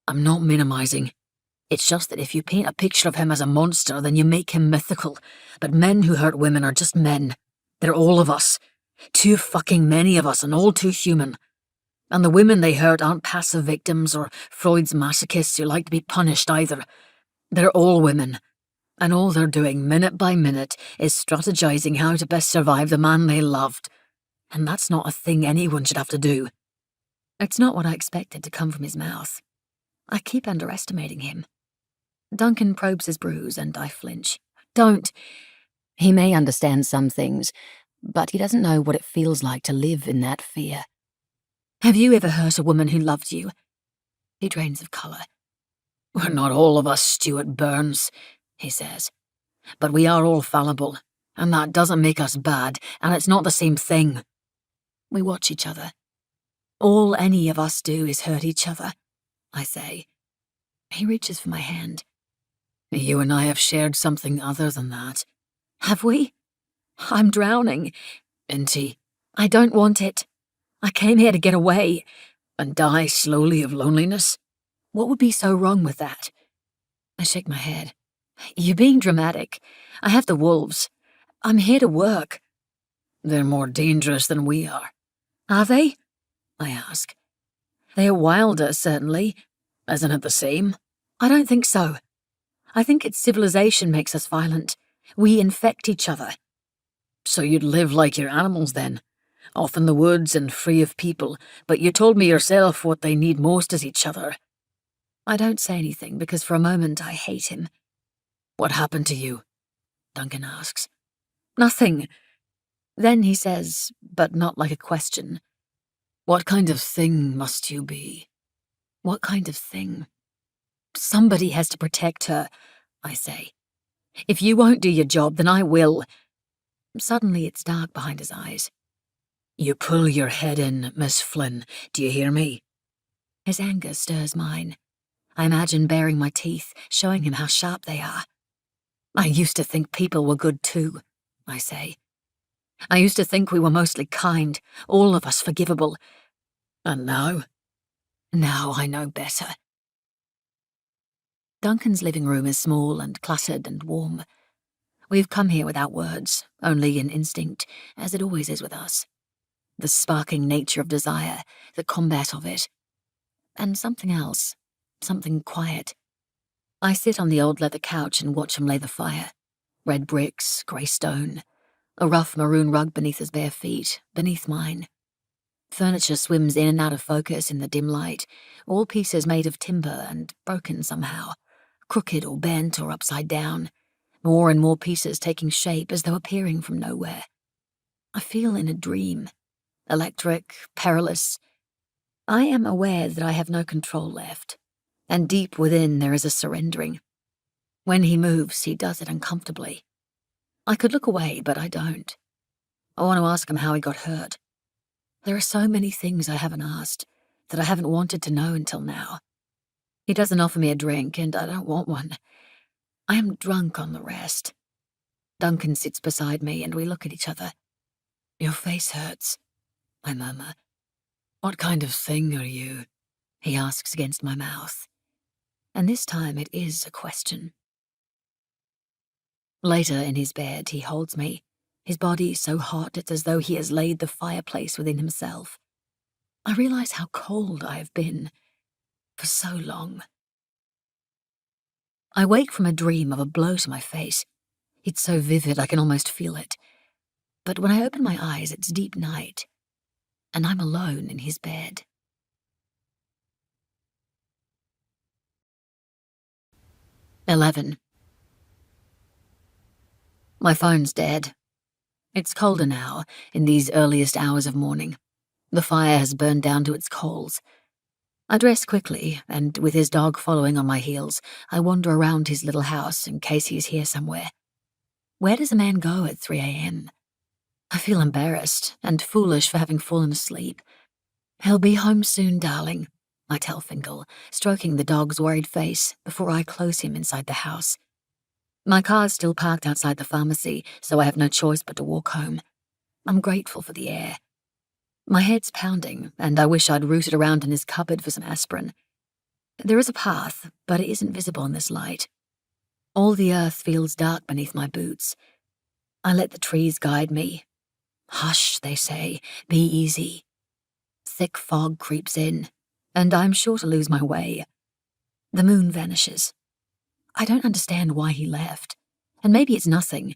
I'm not minimizing. It's just that if you paint a picture of him as a monster, then you make him mythical. But men who hurt women are just men. They're all of us. Too fucking many of us and all too human. And the women they hurt aren't passive victims or Freud's masochists who like to be punished either. They're all women. And all they're doing, minute by minute, is strategizing how to best survive the man they loved. And that's not a thing anyone should have to do. It's not what I expected to come from his mouth. I keep underestimating him. Duncan probes his bruise and I flinch. Don't. He may understand some things, but he doesn't know what it feels like to live in that fear. Have you ever hurt a woman who loved you? He drains of colour. We're not all of us Stuart Burns, he says. But we are all fallible, and that doesn't make us bad, and it's not the same thing. We watch each other. All any of us do is hurt each other, I say. He reaches for my hand. You and I have shared something other than that. Have we? I'm drowning. Inti, I don't want it. I came here to get away and die slowly of loneliness. What would be so wrong with that? I shake my head. You're being dramatic. I have the wolves. I'm here to work. They're more dangerous than we are. Are they? I ask. They are wilder, certainly. Isn't it the same? I don't think so. I think it's civilization makes us violent. We infect each other. So you'd live like your animals then? Off in the woods and free of people, but you told me yourself what they need most is each other. I don't say anything because for a moment I hate him. What happened to you? Duncan asks. Nothing. Then he says, but not like a question. What kind of thing must you be? What kind of thing? Somebody has to protect her, I say. If you won't do your job, then I will. Suddenly it's dark behind his eyes. You pull your head in, Miss Flynn. Do you hear me? His anger stirs mine. I imagine baring my teeth, showing him how sharp they are. I used to think people were good too, I say. I used to think we were mostly kind, all of us forgivable. And now? Now I know better. Duncan's living room is small and cluttered and warm. We've come here without words, only in instinct, as it always is with us. The sparking nature of desire, the combat of it. And something else, something quiet. I sit on the old leather couch and watch him lay the fire. Red bricks, grey stone, a rough maroon rug beneath his bare feet, beneath mine. Furniture swims in and out of focus in the dim light, all pieces made of timber and broken somehow, crooked or bent or upside down, more and more pieces taking shape as though appearing from nowhere. I feel in a dream, electric, perilous. I am aware that I have no control left, and deep within there is a surrendering. When he moves, he does it uncomfortably. I could look away, but I don't. I want to ask him how he got hurt. There are so many things I haven't asked, that I haven't wanted to know until now. He doesn't offer me a drink, and I don't want one. I am drunk on the rest. Duncan sits beside me, and we look at each other. Your face hurts, I murmur. What kind of thing are you? He asks against my mouth. And this time it is a question. Later in his bed, he holds me, his body so hot it's as though he has laid the fireplace within himself. I realize how cold I have been for so long. I wake from a dream of a blow to my face. It's so vivid I can almost feel it. But when I open my eyes, it's deep night, and I'm alone in his bed. "11. My phone's dead. It's colder now, in these earliest hours of morning. The fire has burned down to its coals. I dress quickly, and with his dog following on my heels, I wander around his little house in case he's here somewhere. Where does a man go at 3 a.m.? I feel embarrassed and foolish for having fallen asleep. He'll be home soon, darling, I tell Fingal, stroking the dog's worried face before I close him inside the house. My car's still parked outside the pharmacy, so I have no choice but to walk home. I'm grateful for the air. My head's pounding, and I wish I'd rooted around in his cupboard for some aspirin. There is a path, but it isn't visible in this light. All the earth feels dark beneath my boots. I let the trees guide me. Hush, they say, be easy. Thick fog creeps in, and I'm sure to lose my way. The moon vanishes. I don't understand why he left, and maybe it's nothing,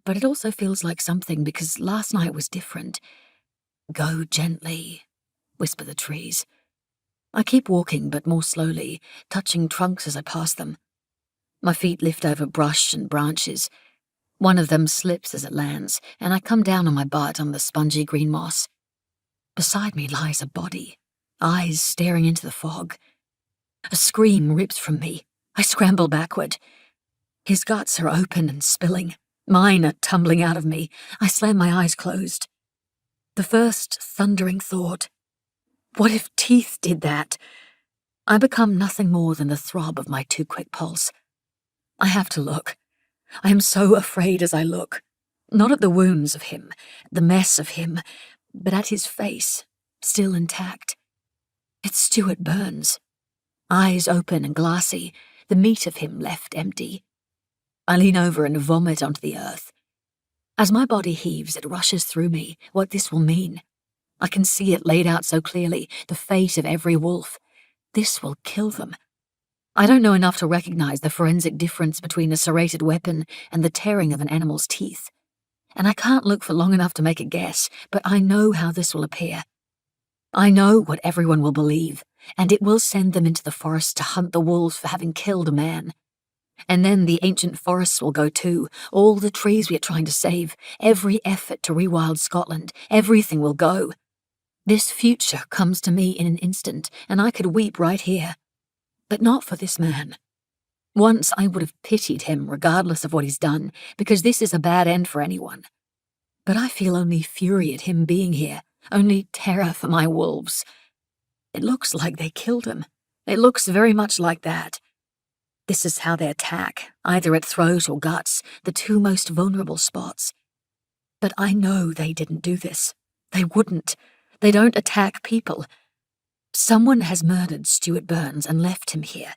but it also feels like something because last night was different. Go gently, whisper the trees. I keep walking, but more slowly, touching trunks as I pass them. My feet lift over brush and branches. One of them slips as it lands, and I come down on my butt on the spongy green moss. Beside me lies a body, eyes staring into the fog. A scream rips from me. I scramble backward. His guts are open and spilling. Mine are tumbling out of me. I slam my eyes closed. The first thundering thought, what if teeth did that? I become nothing more than the throb of my too quick pulse. I have to look. I am so afraid as I look. Not at the wounds of him, the mess of him, but at his face, still intact. It's Stuart Burns. Eyes open and glassy, the meat of him left empty. I lean over and vomit onto the earth. As my body heaves, it rushes through me what this will mean. I can see it laid out so clearly, the fate of every wolf. This will kill them. I don't know enough to recognize the forensic difference between a serrated weapon and the tearing of an animal's teeth. And I can't look for long enough to make a guess, but I know how this will appear. I know what everyone will believe, and it will send them into the forest to hunt the wolves for having killed a man. And then the ancient forests will go too, all the trees we are trying to save, every effort to rewild Scotland, everything will go. This future comes to me in an instant, and I could weep right here. But not for this man. Once I would have pitied him regardless of what he's done, because this is a bad end for anyone. But I feel only fury at him being here, only terror for my wolves. It looks like they killed him. It looks very much like that. This is how they attack, either at throat or guts, the two most vulnerable spots. But I know they didn't do this. They wouldn't. They don't attack people. Someone has murdered Stuart Burns and left him here.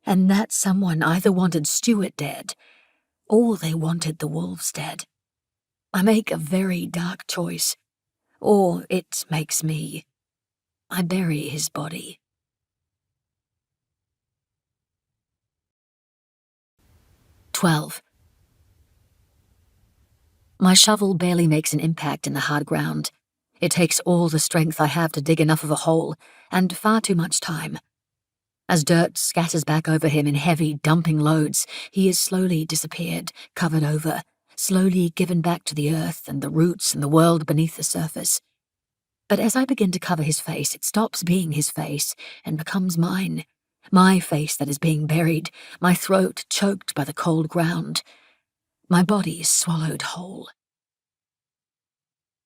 And that someone either wanted Stuart dead, or they wanted the wolves dead. I make a very dark choice, or it makes me. I bury his body. 12. My shovel barely makes an impact in the hard ground. It takes all the strength I have to dig enough of a hole, and far too much time. As dirt scatters back over him in heavy, dumping loads, he is slowly disappeared, covered over, slowly given back to the earth and the roots and the world beneath the surface. But as I begin to cover his face, it stops being his face and becomes mine. My face that is being buried, my throat choked by the cold ground. My body is swallowed whole.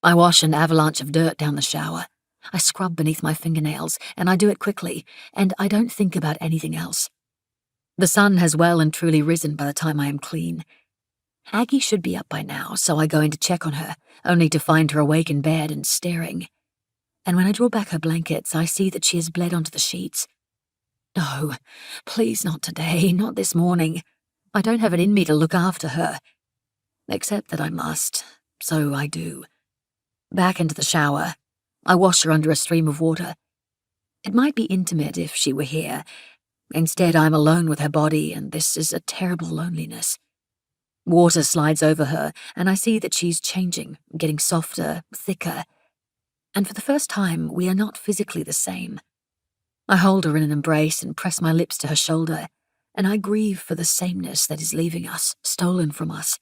I wash an avalanche of dirt down the shower. I scrub beneath my fingernails, and I do it quickly, and I don't think about anything else. The sun has well and truly risen by the time I am clean. Aggie should be up by now, so I go in to check on her, only to find her awake in bed and staring. And when I draw back her blankets, I see that she has bled onto the sheets. No, please not today, not this morning. I don't have it in me to look after her. Except that I must, so I do. Back into the shower. I wash her under a stream of water. It might be intimate if she were here. Instead, I'm alone with her body, and this is a terrible loneliness. Water slides over her, and I see that she's changing, getting softer, thicker. And for the first time, we are not physically the same. I hold her in an embrace and press my lips to her shoulder, and I grieve for the sameness that is leaving us, stolen from us.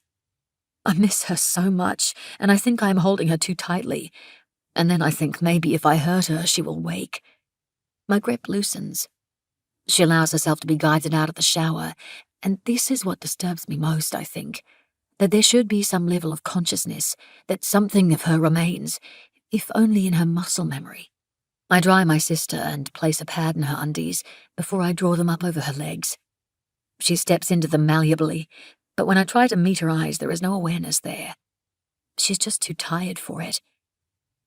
I miss her so much, and I think I am holding her too tightly. And then I think maybe if I hurt her, she will wake. My grip loosens. She allows herself to be guided out of the shower, and this is what disturbs me most, I think. That there should be some level of consciousness, that something of her remains, if only in her muscle memory. I dry my sister and place a pad in her undies before I draw them up over her legs. She steps into them malleably, But when I try to meet her eyes, there is no awareness there. She's just too tired for it.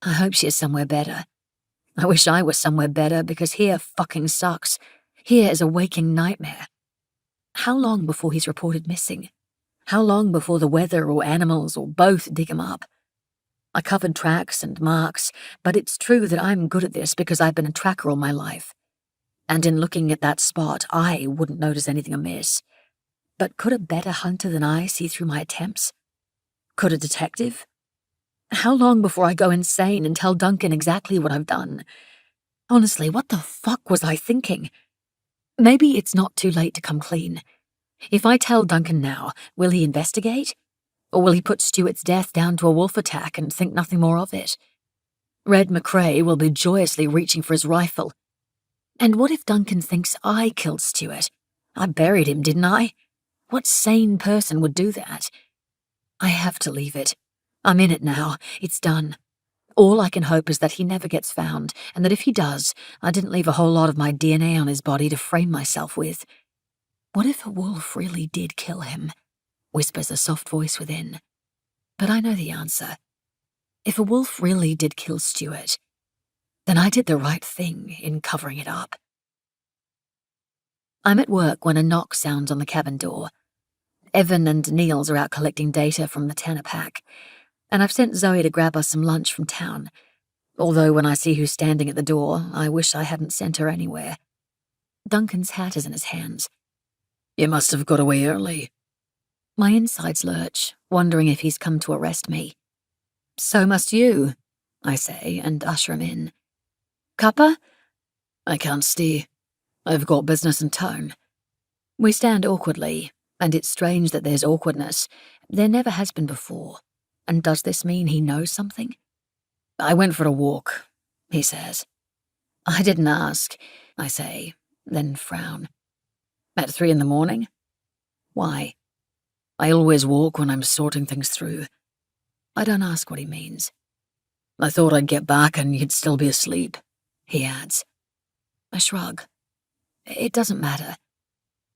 I hope she is somewhere better. I wish I was somewhere better, because here fucking sucks. Here is a waking nightmare. How long before he's reported missing? How long before the weather or animals or both dig him up? I covered tracks and marks, but it's true that I'm good at this because I've been a tracker all my life. And in looking at that spot, I wouldn't notice anything amiss. But could a better hunter than I see through my attempts? Could a detective? How long before I go insane and tell Duncan exactly what I've done? Honestly, what the fuck was I thinking? Maybe it's not too late to come clean. If I tell Duncan now, will he investigate? Or will he put Stuart's death down to a wolf attack and think nothing more of it? Red McCrae will be joyously reaching for his rifle. And what if Duncan thinks I killed Stuart? I buried him, didn't I? What sane person would do that? I have to leave it. I'm in it now. It's done. All I can hope is that he never gets found, and that if he does, I didn't leave a whole lot of my DNA on his body to frame myself with. What if a wolf really did kill him? Whispers a soft voice within. But I know the answer. If a wolf really did kill Stuart, then I did the right thing in covering it up. I'm at work when a knock sounds on the cabin door. Evan and Niels are out collecting data from the Tanner pack, and I've sent Zoe to grab us some lunch from town, although when I see who's standing at the door, I wish I hadn't sent her anywhere. Duncan's hat is in his hands. You must have got away early. My insides lurch, wondering if he's come to arrest me. So must you, I say, and usher him in. Cuppa? I can't stay. I've got business in town. We stand awkwardly, and it's strange that there's awkwardness. There never has been before. And does this mean he knows something? I went for a walk, he says. I didn't ask, I say, then frown. At 3 a.m? Why? I always walk when I'm sorting things through. I don't ask what he means. I thought I'd get back and you'd still be asleep, he adds. I shrug. It doesn't matter.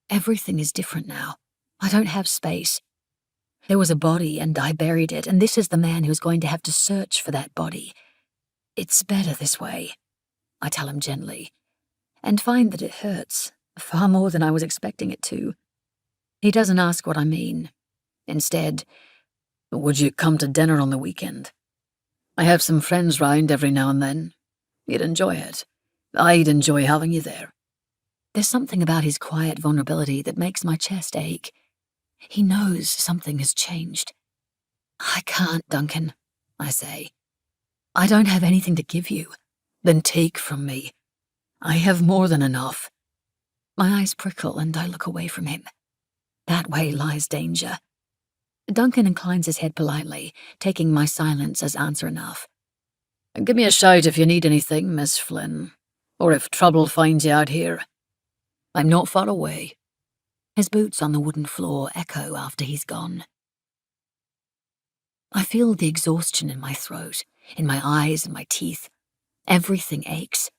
Everything is different now. I don't have space. There was a body and I buried it, and this is the man who's going to have to search for that body. It's better this way, I tell him gently, and find that it hurts, far more than I was expecting it to. He doesn't ask what I mean. Instead, would you come to dinner on the weekend? I have some friends round every now and then. You'd enjoy it. I'd enjoy having you there. There's something about his quiet vulnerability that makes my chest ache. He knows something has changed. I can't, Duncan, I say. I don't have anything to give you. Then take from me. I have more than enough. My eyes prickle and I look away from him. That way lies danger. Duncan inclines his head politely, taking my silence as answer enough. Give me a shout if you need anything, Miss Flynn, or if trouble finds you out here. I'm not far away. His boots on the wooden floor echo after he's gone. I feel the exhaustion in my throat, in my eyes and my teeth. Everything aches.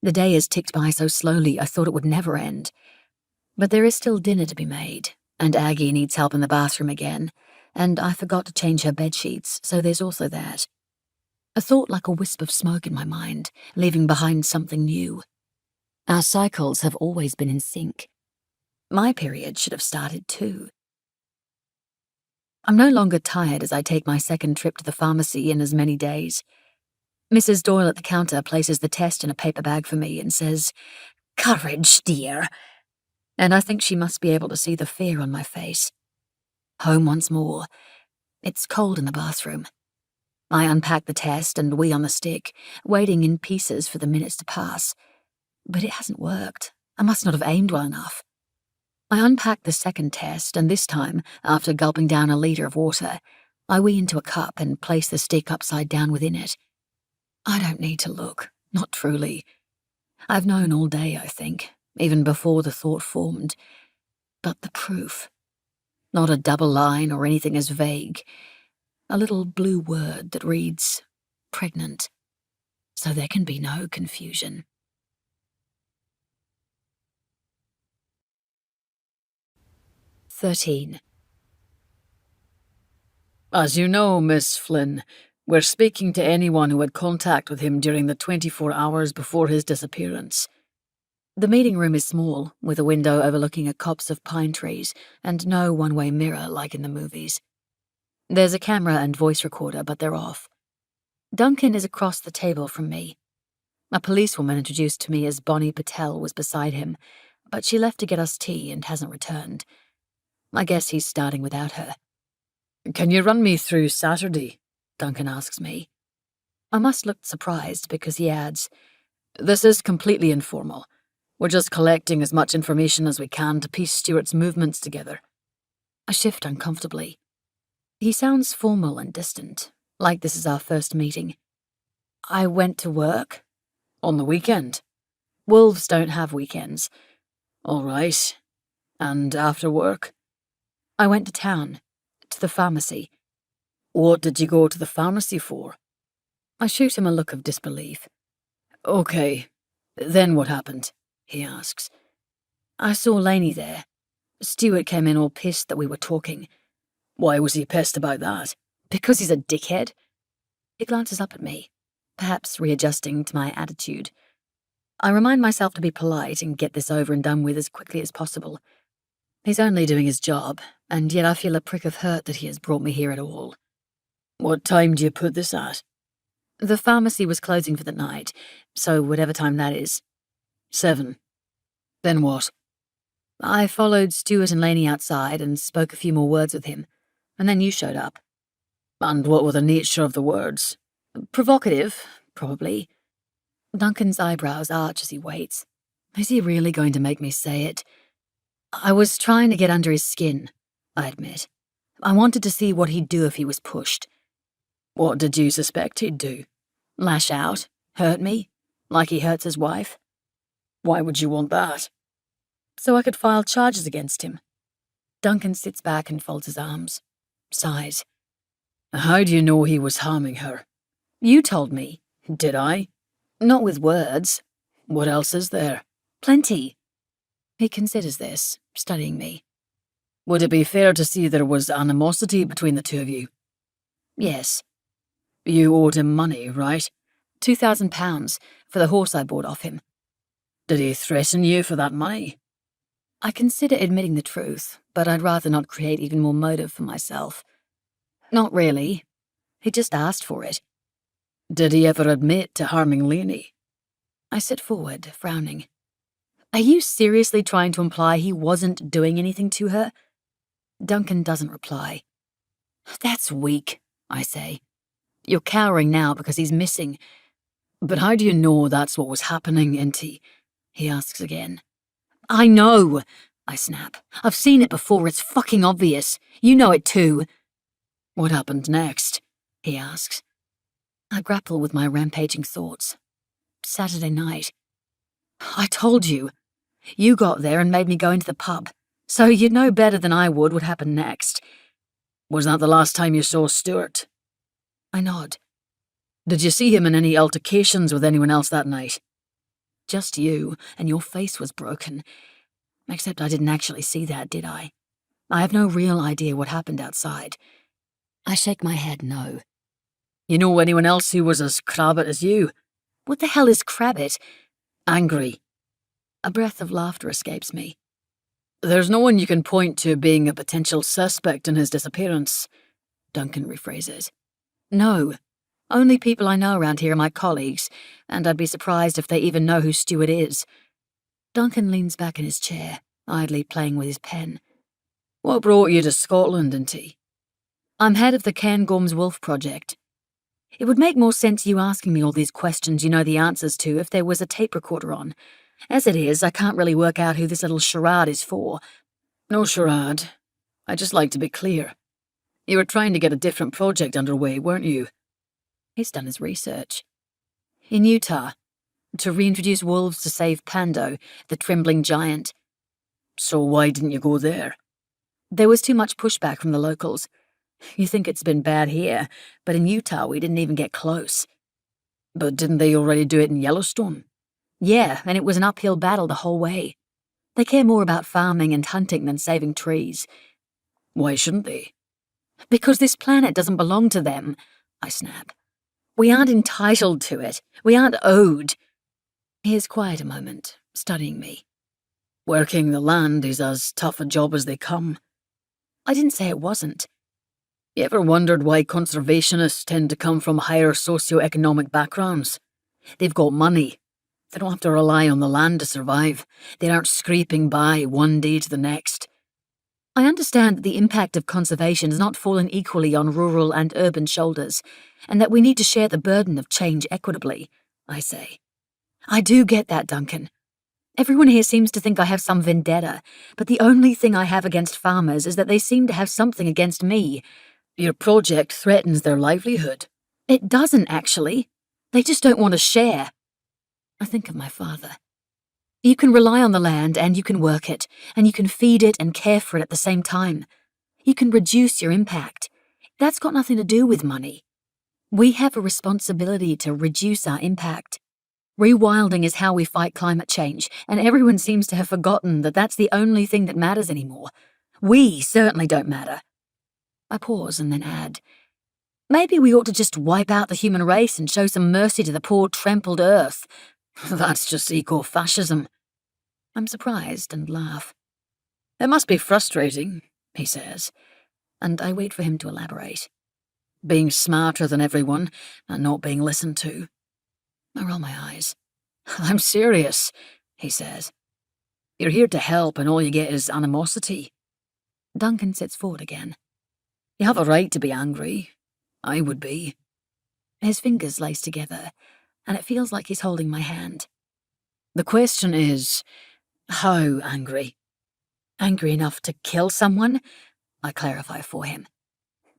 The day has ticked by so slowly I thought it would never end. But there is still dinner to be made, and Aggie needs help in the bathroom again, and I forgot to change her bedsheets, so there's also that. A thought like a wisp of smoke in my mind, leaving behind something new. Our cycles have always been in sync. My period should have started too. I'm no longer tired as I take my second trip to the pharmacy in as many days. Mrs. Doyle at the counter places the test in a paper bag for me and says, "Courage, dear." And I think she must be able to see the fear on my face. Home once more. It's cold in the bathroom. I unpack the test and wee on the stick, waiting in pieces for the minutes to pass. But it hasn't worked. I must not have aimed well enough. I unpack the second test, and this time, after gulping down a liter of water, I wee into a cup and place the stick upside down within it. I don't need to look, not truly. I've known all day, I think, even before the thought formed. But the proof. Not a double line or anything as vague. A little blue word that reads, pregnant. So there can be no confusion. 13. As you know, Miss Flynn, we're speaking to anyone who had contact with him during the 24 hours before his disappearance. The meeting room is small, with a window overlooking a copse of pine trees and no one-way mirror like in the movies. There's a camera and voice recorder, but they're off. Duncan is across the table from me. A policewoman introduced to me as Bonnie Patel was beside him, but she left to get us tea and hasn't returned. I guess he's starting without her. Can you run me through Saturday? Duncan asks me. I must look surprised because he adds, This is completely informal. We're just collecting as much information as we can to piece Stuart's movements together. I shift uncomfortably. He sounds formal and distant, like this is our first meeting. I went to work. On the weekend? Wolves don't have weekends. All right. And after work? I went to town, to the pharmacy. What did you go to the pharmacy for? I shoot him a look of disbelief. Okay, then what happened? He asks. I saw Lainey there. Stuart came in all pissed that we were talking. Why was he pissed about that? Because he's a dickhead. He glances up at me, perhaps readjusting to my attitude. I remind myself to be polite and get this over and done with as quickly as possible. He's only doing his job, and yet I feel a prick of hurt that he has brought me here at all. What time do you put this at? The pharmacy was closing for the night, so whatever time that is. 7. Then what? I followed Stuart and Lainey outside and spoke a few more words with him, and then you showed up. And what were the nature of the words? Provocative, probably. Duncan's eyebrows arch as he waits. Is he really going to make me say it? I was trying to get under his skin, I admit. I wanted to see what he'd do if he was pushed. What did you suspect he'd do? Lash out? Hurt me? Like he hurts his wife? Why would you want that? So I could file charges against him. Duncan sits back and folds his arms. Sighs. How do you know he was harming her? You told me. Did I? Not with words. What else is there? Plenty. He considers this, studying me. Would it be fair to see there was animosity between the two of you? Yes. You owed him money, right? £2,000 for the horse I bought off him. Did he threaten you for that money? I consider admitting the truth, but I'd rather not create even more motive for myself. Not really. He just asked for it. Did he ever admit to harming Lainey? I sit forward, frowning. Are you seriously trying to imply he wasn't doing anything to her? Duncan doesn't reply. That's weak, I say. You're cowering now because he's missing. But how do you know that's what was happening, Inti? He asks again. I know, I snap. I've seen it before, it's fucking obvious. You know it too. What happened next? He asks. I grapple with my rampaging thoughts. Saturday night. I told you. You got there and made me go into the pub, so you'd know better than I would what happened next. Was that the last time you saw Stuart? I nod. Did you see him in any altercations with anyone else that night? Just you, and your face was broken. Except I didn't actually see that, did I? I have no real idea what happened outside. I shake my head no. You know anyone else who was as crabbit as you? What the hell is crabbit? Angry. A breath of laughter escapes me. There's no one you can point to being a potential suspect in his disappearance, Duncan rephrases. No. Only people I know around here are my colleagues, and I'd be surprised if they even know who Stuart is. Duncan leans back in his chair, idly playing with his pen. What brought you to Scotland, Inti? I'm head of the Cairngorms Wolf Project. It would make more sense you asking me all these questions you know the answers to if there was a tape recorder on. As it is, I can't really work out who this little charade is for. No charade. I'd just like to be clear. You were trying to get a different project underway, weren't you? He's done his research. In Utah, to reintroduce wolves to save Pando, the trembling giant. So why didn't you go there? There was too much pushback from the locals. You think it's been bad here, but in Utah we didn't even get close. But didn't they already do it in Yellowstone? Yeah, and it was an uphill battle the whole way. They care more about farming and hunting than saving trees. Why shouldn't they? Because this planet doesn't belong to them, I snap. We aren't entitled to it. We aren't owed. He is quiet a moment, studying me. Working the land is as tough a job as they come. I didn't say it wasn't. You ever wondered why conservationists tend to come from higher socioeconomic backgrounds? They've got money. They don't have to rely on the land to survive. They aren't scraping by one day to the next. I understand that the impact of conservation has not fallen equally on rural and urban shoulders, and that we need to share the burden of change equitably, I say. I do get that, Duncan. Everyone here seems to think I have some vendetta, but the only thing I have against farmers is that they seem to have something against me. Your project threatens their livelihood. It doesn't, actually. They just don't want to share. I think of my father. You can rely on the land and you can work it, and you can feed it and care for it at the same time. You can reduce your impact. That's got nothing to do with money. We have a responsibility to reduce our impact. Rewilding is how we fight climate change, and everyone seems to have forgotten that that's the only thing that matters anymore. We certainly don't matter. I pause and then add, maybe we ought to just wipe out the human race and show some mercy to the poor trampled earth. That's just eco-fascism. I'm surprised and laugh. It must be frustrating, he says, and I wait for him to elaborate. Being smarter than everyone and not being listened to. I roll my eyes. I'm serious, he says. You're here to help and all you get is animosity. Duncan sits forward again. You have a right to be angry. I would be. His fingers lace together, and it feels like he's holding my hand. The question is, how angry? Angry enough to kill someone? I clarify for him.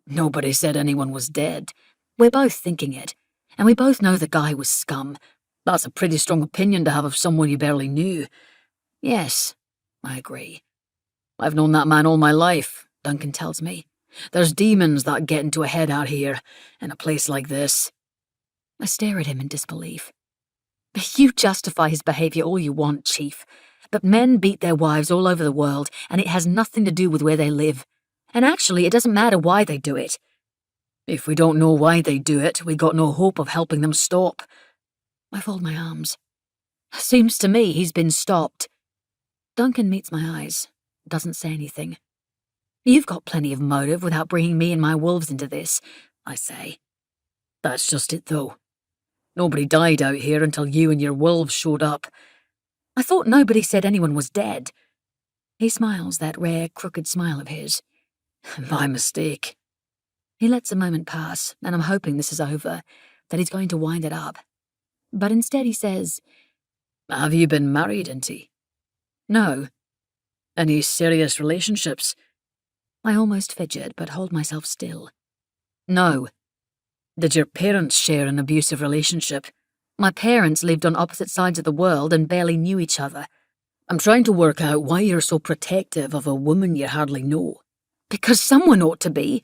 Nobody said anyone was dead. We're both thinking it, and we both know the guy was scum. That's a pretty strong opinion to have of someone you barely knew. Yes, I agree. I've known that man all my life, Duncan tells me. There's demons that get into a head out here, in a place like this. I stare at him in disbelief. You justify his behaviour all you want, Chief, but men beat their wives all over the world, and it has nothing to do with where they live. And actually, it doesn't matter why they do it. If we don't know why they do it, we got no hope of helping them stop. I fold my arms. Seems to me he's been stopped. Duncan meets my eyes, doesn't say anything. You've got plenty of motive without bringing me and my wolves into this, I say. That's just it, though. Nobody died out here until you and your wolves showed up. I thought nobody said anyone was dead. He smiles, that rare, crooked smile of his. My mistake. He lets a moment pass, and I'm hoping this is over, that he's going to wind it up. But instead he says, Have you been married, Inti? No. Any serious relationships? I almost fidget, but hold myself still. No. Did your parents share an abusive relationship? My parents lived on opposite sides of the world and barely knew each other. I'm trying to work out why you're so protective of a woman you hardly know. Because someone ought to be.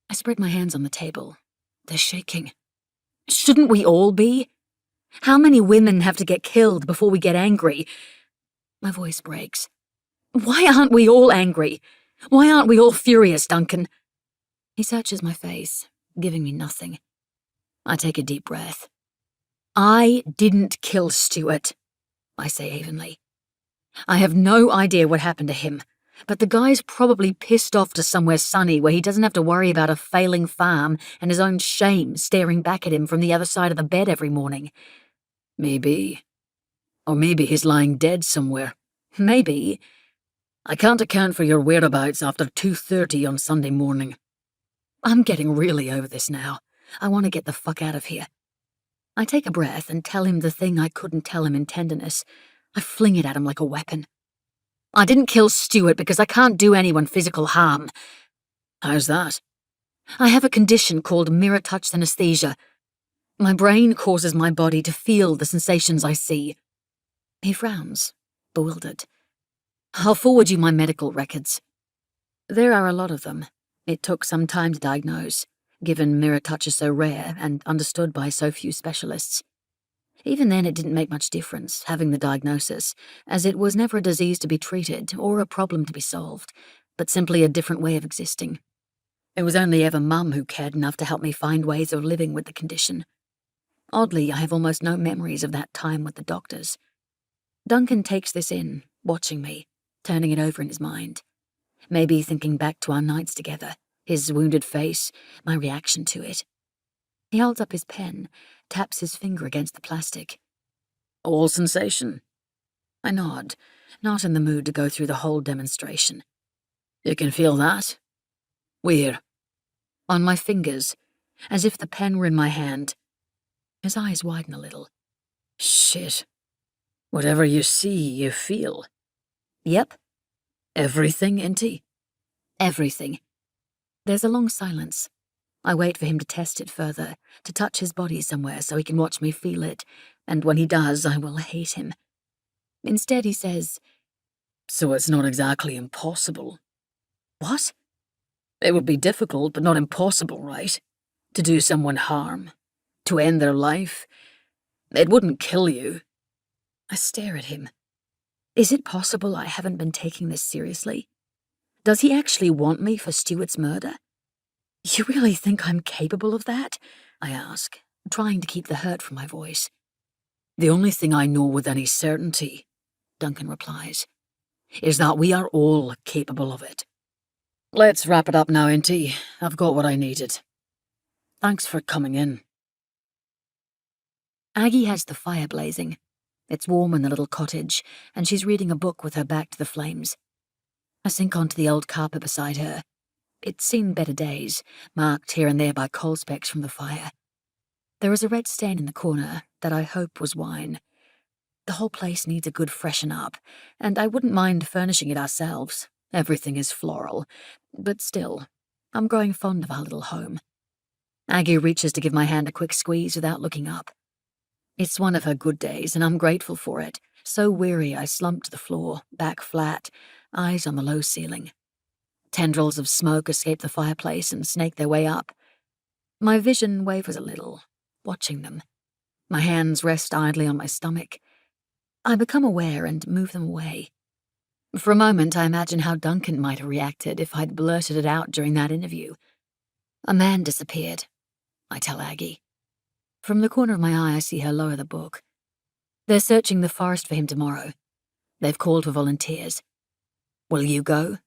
I spread my hands on the table. They're shaking. Shouldn't we all be? How many women have to get killed before we get angry? My voice breaks. Why aren't we all angry? Why aren't we all furious, Duncan? He searches my face, giving me nothing. I take a deep breath. I didn't kill Stuart, I say evenly. I have no idea what happened to him, but the guy's probably pissed off to somewhere sunny where he doesn't have to worry about a failing farm and his own shame staring back at him from the other side of the bed every morning. Maybe. Or maybe he's lying dead somewhere. Maybe. I can't account for your whereabouts after 2:30 on Sunday morning. I'm getting really over this now. I want to get the fuck out of here. I take a breath and tell him the thing I couldn't tell him in tenderness. I fling it at him like a weapon. I didn't kill Stuart because I can't do anyone physical harm. How's that? I have a condition called mirror touch synesthesia. My brain causes my body to feel the sensations I see. He frowns, bewildered. I'll forward you my medical records. There are a lot of them. It took some time to diagnose, given mirror touch is so rare and understood by so few specialists. Even then, it didn't make much difference, having the diagnosis, as it was never a disease to be treated or a problem to be solved, but simply a different way of existing. It was only ever Mum who cared enough to help me find ways of living with the condition. Oddly, I have almost no memories of that time with the doctors. Duncan takes this in, watching me, turning it over in his mind. Maybe thinking back to our nights together, his wounded face, my reaction to it. He holds up his pen, taps his finger against the plastic. All sensation? I nod, not in the mood to go through the whole demonstration. You can feel that? Where? On my fingers, as if the pen were in my hand. His eyes widen a little. Shit. Whatever you see, you feel. Yep. Everything, Inti? Everything. There's a long silence. I wait for him to test it further, to touch his body somewhere so he can watch me feel it, and when he does, I will hate him. Instead, he says, So it's not exactly impossible. What? It would be difficult, but not impossible, right? To do someone harm. To end their life. It wouldn't kill you. I stare at him. Is it possible I haven't been taking this seriously? Does he actually want me for Stuart's murder? You really think I'm capable of that? I ask, trying to keep the hurt from my voice. The only thing I know with any certainty, Duncan replies, is that we are all capable of it. Let's wrap it up now, Inti. I've got what I needed. Thanks for coming in. Aggie has the fire blazing. It's warm in the little cottage, and she's reading a book with her back to the flames. I sink onto the old carpet beside her. It's seen better days, marked here and there by coal specks from the fire. There is a red stain in the corner that I hope was wine. The whole place needs a good freshen up, and I wouldn't mind furnishing it ourselves. Everything is floral, but still, I'm growing fond of our little home. Aggie reaches to give my hand a quick squeeze without looking up. It's one of her good days, and I'm grateful for it. So weary I slump to the floor, back flat, eyes on the low ceiling. Tendrils of smoke escape the fireplace and snake their way up. My vision wavers a little, watching them. My hands rest idly on my stomach. I become aware and move them away. For a moment, I imagine how Duncan might have reacted if I'd blurted it out during that interview. A man disappeared, I tell Aggie. From the corner of my eye, I see her lower the book. They're searching the forest for him tomorrow. They've called for volunteers. Will you go?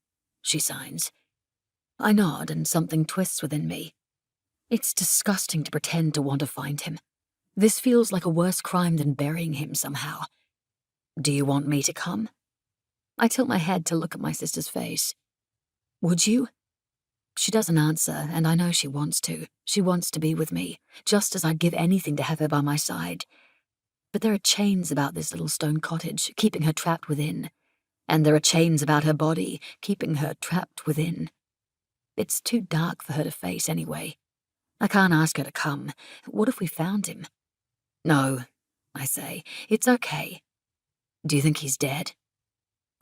She signs. I nod, and something twists within me. It's disgusting to pretend to want to find him. This feels like a worse crime than burying him somehow. Do you want me to come? I tilt my head to look at my sister's face. Would you? She doesn't answer, and I know she wants to. She wants to be with me, just as I'd give anything to have her by my side. But there are chains about this little stone cottage, keeping her trapped within. And there are chains about her body, keeping her trapped within. It's too dark for her to face anyway. I can't ask her to come. What if we found him? No, I say. It's okay. Do you think he's dead?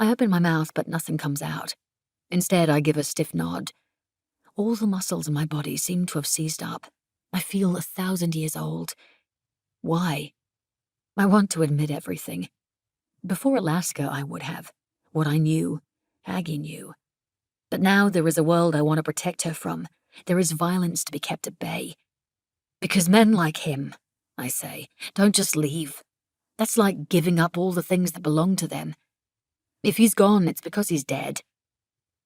I open my mouth, but nothing comes out. Instead, I give a stiff nod. All the muscles in my body seem to have seized up. I feel 1,000 years old. Why? I want to admit everything. Before Alaska, I would have. What I knew, Aggie knew. But now there is a world I want to protect her from. There is violence to be kept at bay. Because men like him, I say, don't just leave. That's like giving up all the things that belong to them. If he's gone, it's because he's dead.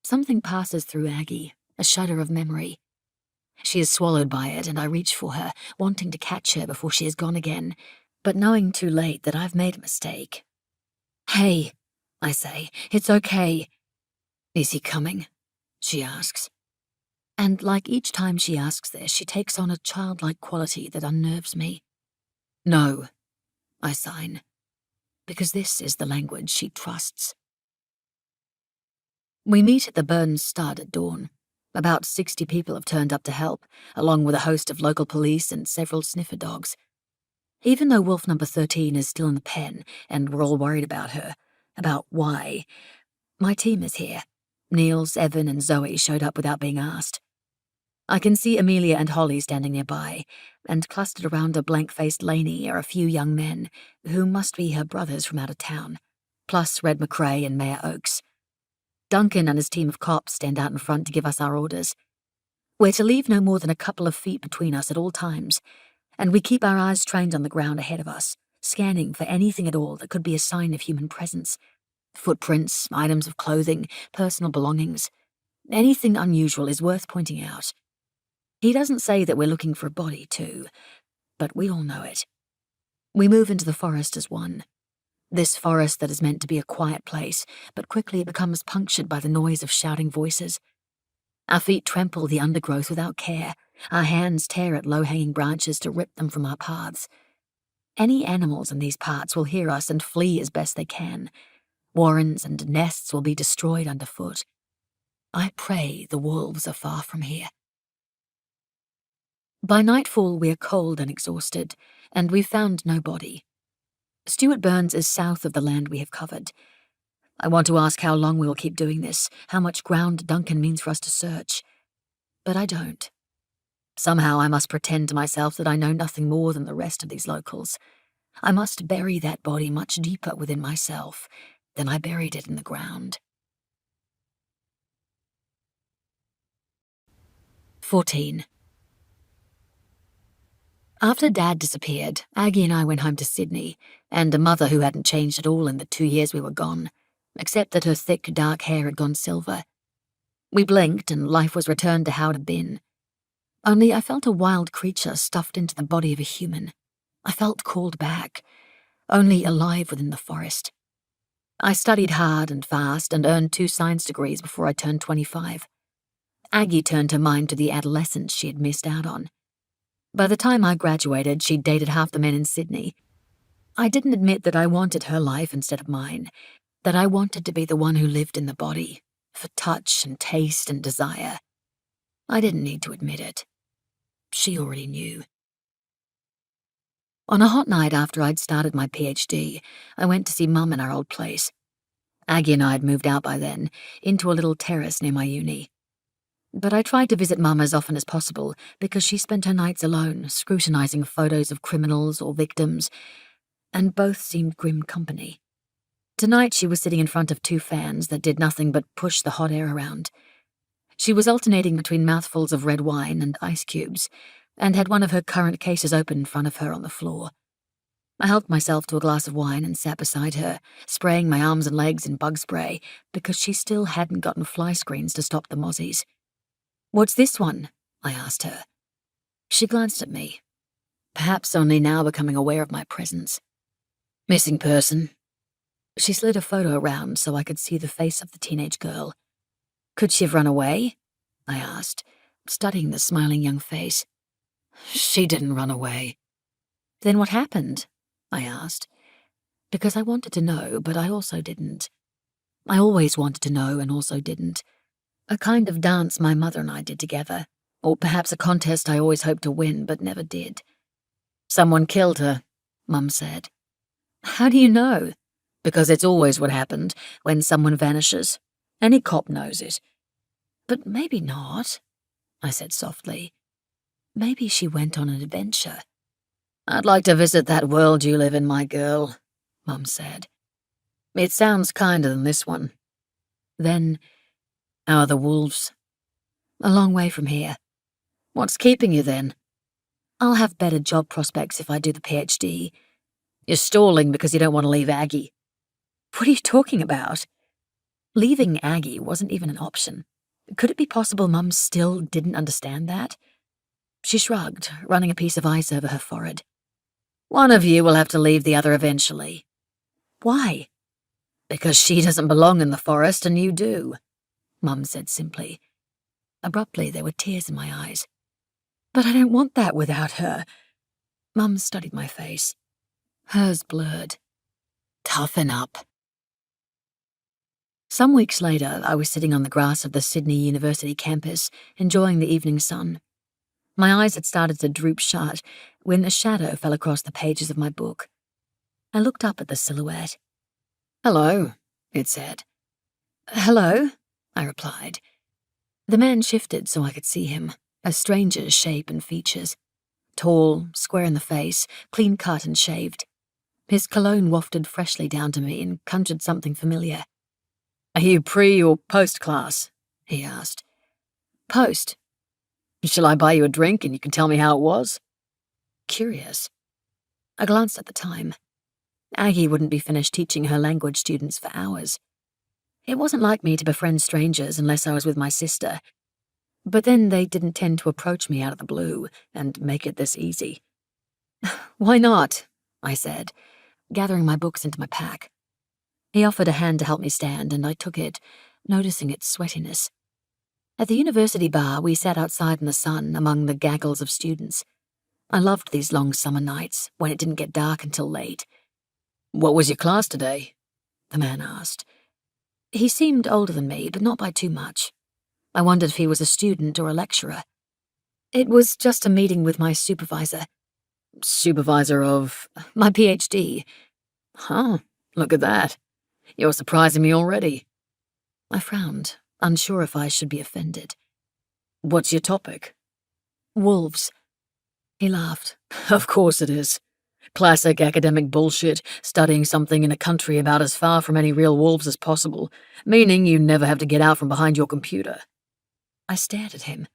Something passes through Aggie, a shudder of memory. She is swallowed by it, and I reach for her, wanting to catch her before she is gone again, but knowing too late that I've made a mistake. Hey, I say, it's okay. Is he coming? She asks. And like each time she asks this, she takes on a childlike quality that unnerves me. No, I sign, because this is the language she trusts. We meet at the Burns Stud at dawn. About 60 people have turned up to help, along with a host of local police and several sniffer dogs. Even though wolf number 13 is still in the pen, and we're all worried about her, about why, my team is here. Niels, Evan, and Zoe showed up without being asked. I can see Amelia and Holly standing nearby, and clustered around a blank-faced Laney are a few young men, who must be her brothers from out of town, plus Red McRae and Mayor Oakes. Duncan and his team of cops stand out in front to give us our orders. We're to leave no more than a couple of feet between us at all times, and we keep our eyes trained on the ground ahead of us, scanning for anything at all that could be a sign of human presence. Footprints, items of clothing, personal belongings. Anything unusual is worth pointing out. He doesn't say that we're looking for a body, too, but we all know it. We move into the forest as one. This forest that is meant to be a quiet place, but quickly becomes punctured by the noise of shouting voices. Our feet trample the undergrowth without care. Our hands tear at low-hanging branches to rip them from our paths. Any animals in these parts will hear us and flee as best they can. Warrens and nests will be destroyed underfoot. I pray the wolves are far from here. By nightfall, we are cold and exhausted, and we've found no body. Stuart Burns is south of the land we have covered. I want to ask how long we will keep doing this, how much ground Duncan means for us to search. But I don't. Somehow I must pretend to myself that I know nothing more than the rest of these locals. I must bury that body much deeper within myself than I buried it in the ground. 14. After Dad disappeared, Aggie and I went home to Sydney, and a mother who hadn't changed at all in the 2 years we were gone, except that her thick, dark hair had gone silver. We blinked, and life was returned to how it had been. Only I felt a wild creature stuffed into the body of a human. I felt called back, only alive within the forest. I studied hard and fast and earned 2 science degrees before I turned 25. Aggie turned her mind to the adolescence she had missed out on. By the time I graduated, she'd dated half the men in Sydney. I didn't admit that I wanted her life instead of mine, that I wanted to be the one who lived in the body, for touch and taste and desire. I didn't need to admit it. She already knew. On a hot night after I'd started my PhD, I went to see Mum in our old place. Aggie and I had moved out by then, into a little terrace near my uni. But I tried to visit Mum as often as possible because she spent her nights alone, scrutinizing photos of criminals or victims, and both seemed grim company. Tonight she was sitting in front of 2 fans that did nothing but push the hot air around. She was alternating between mouthfuls of red wine and ice cubes, and had one of her current cases open in front of her on the floor. I helped myself to a glass of wine and sat beside her, spraying my arms and legs in bug spray because she still hadn't gotten fly screens to stop the mozzies. "What's this one?" I asked her. She glanced at me, perhaps only now becoming aware of my presence. "Missing person." She slid a photo around so I could see the face of the teenage girl. "Could she have run away?" I asked, studying the smiling young face. "She didn't run away." "Then what happened?" I asked, because I wanted to know, but I also didn't. I always wanted to know and also didn't. A kind of dance my mother and I did together, or perhaps a contest I always hoped to win but never did. "Someone killed her," Mum said. "How do you know?" "Because it's always what happened when someone vanishes. Any cop knows it." "But maybe not," I said softly. "Maybe she went on an adventure." "I'd like to visit that world you live in, my girl," Mum said. "It sounds kinder than this one." Then, "How are the wolves?" "A long way from here." "What's keeping you then?" "I'll have better job prospects if I do the PhD." "You're stalling because you don't want to leave Aggie." "What are you talking about?" Leaving Aggie wasn't even an option. Could it be possible Mum still didn't understand that? She shrugged, running a piece of ice over her forehead. "One of you will have to leave the other eventually." "Why?" "Because she doesn't belong in the forest and you do," Mum said simply. Abruptly, there were tears in my eyes. "But I don't want that without her." Mum studied my face. Hers blurred. "Toughen up." Some weeks later, I was sitting on the grass of the Sydney University campus, enjoying the evening sun. My eyes had started to droop shut when a shadow fell across the pages of my book. I looked up at the silhouette. "Hello," it said. "Hello," I replied. The man shifted so I could see him, a stranger's shape and features. Tall, square in the face, clean-cut and shaved. His cologne wafted freshly down to me and conjured something familiar. "Are you pre- or post-class?" he asked. "Post." Shall I buy you a drink and you can tell me how it was? Curious. I glanced at the time. Aggie wouldn't be finished teaching her language students for hours. It wasn't like me to befriend strangers unless I was with my sister. But then they didn't tend to approach me out of the blue and make it this easy. "Why not?" I said, gathering my books into my pack. He offered a hand to help me stand, and I took it, noticing its sweatiness. At the university bar, we sat outside in the sun among the gaggles of students. I loved these long summer nights when it didn't get dark until late. "What was your class today?" the man asked. He seemed older than me, but not by too much. I wondered if he was a student or a lecturer. It was just a meeting with my supervisor. Supervisor of... My PhD. Huh, look at that. You're surprising me already. I frowned, unsure if I should be offended. What's your topic? Wolves. He laughed. Of course it is. Classic academic bullshit, studying something in a country about as far from any real wolves as possible, meaning you never have to get out from behind your computer. I stared at him.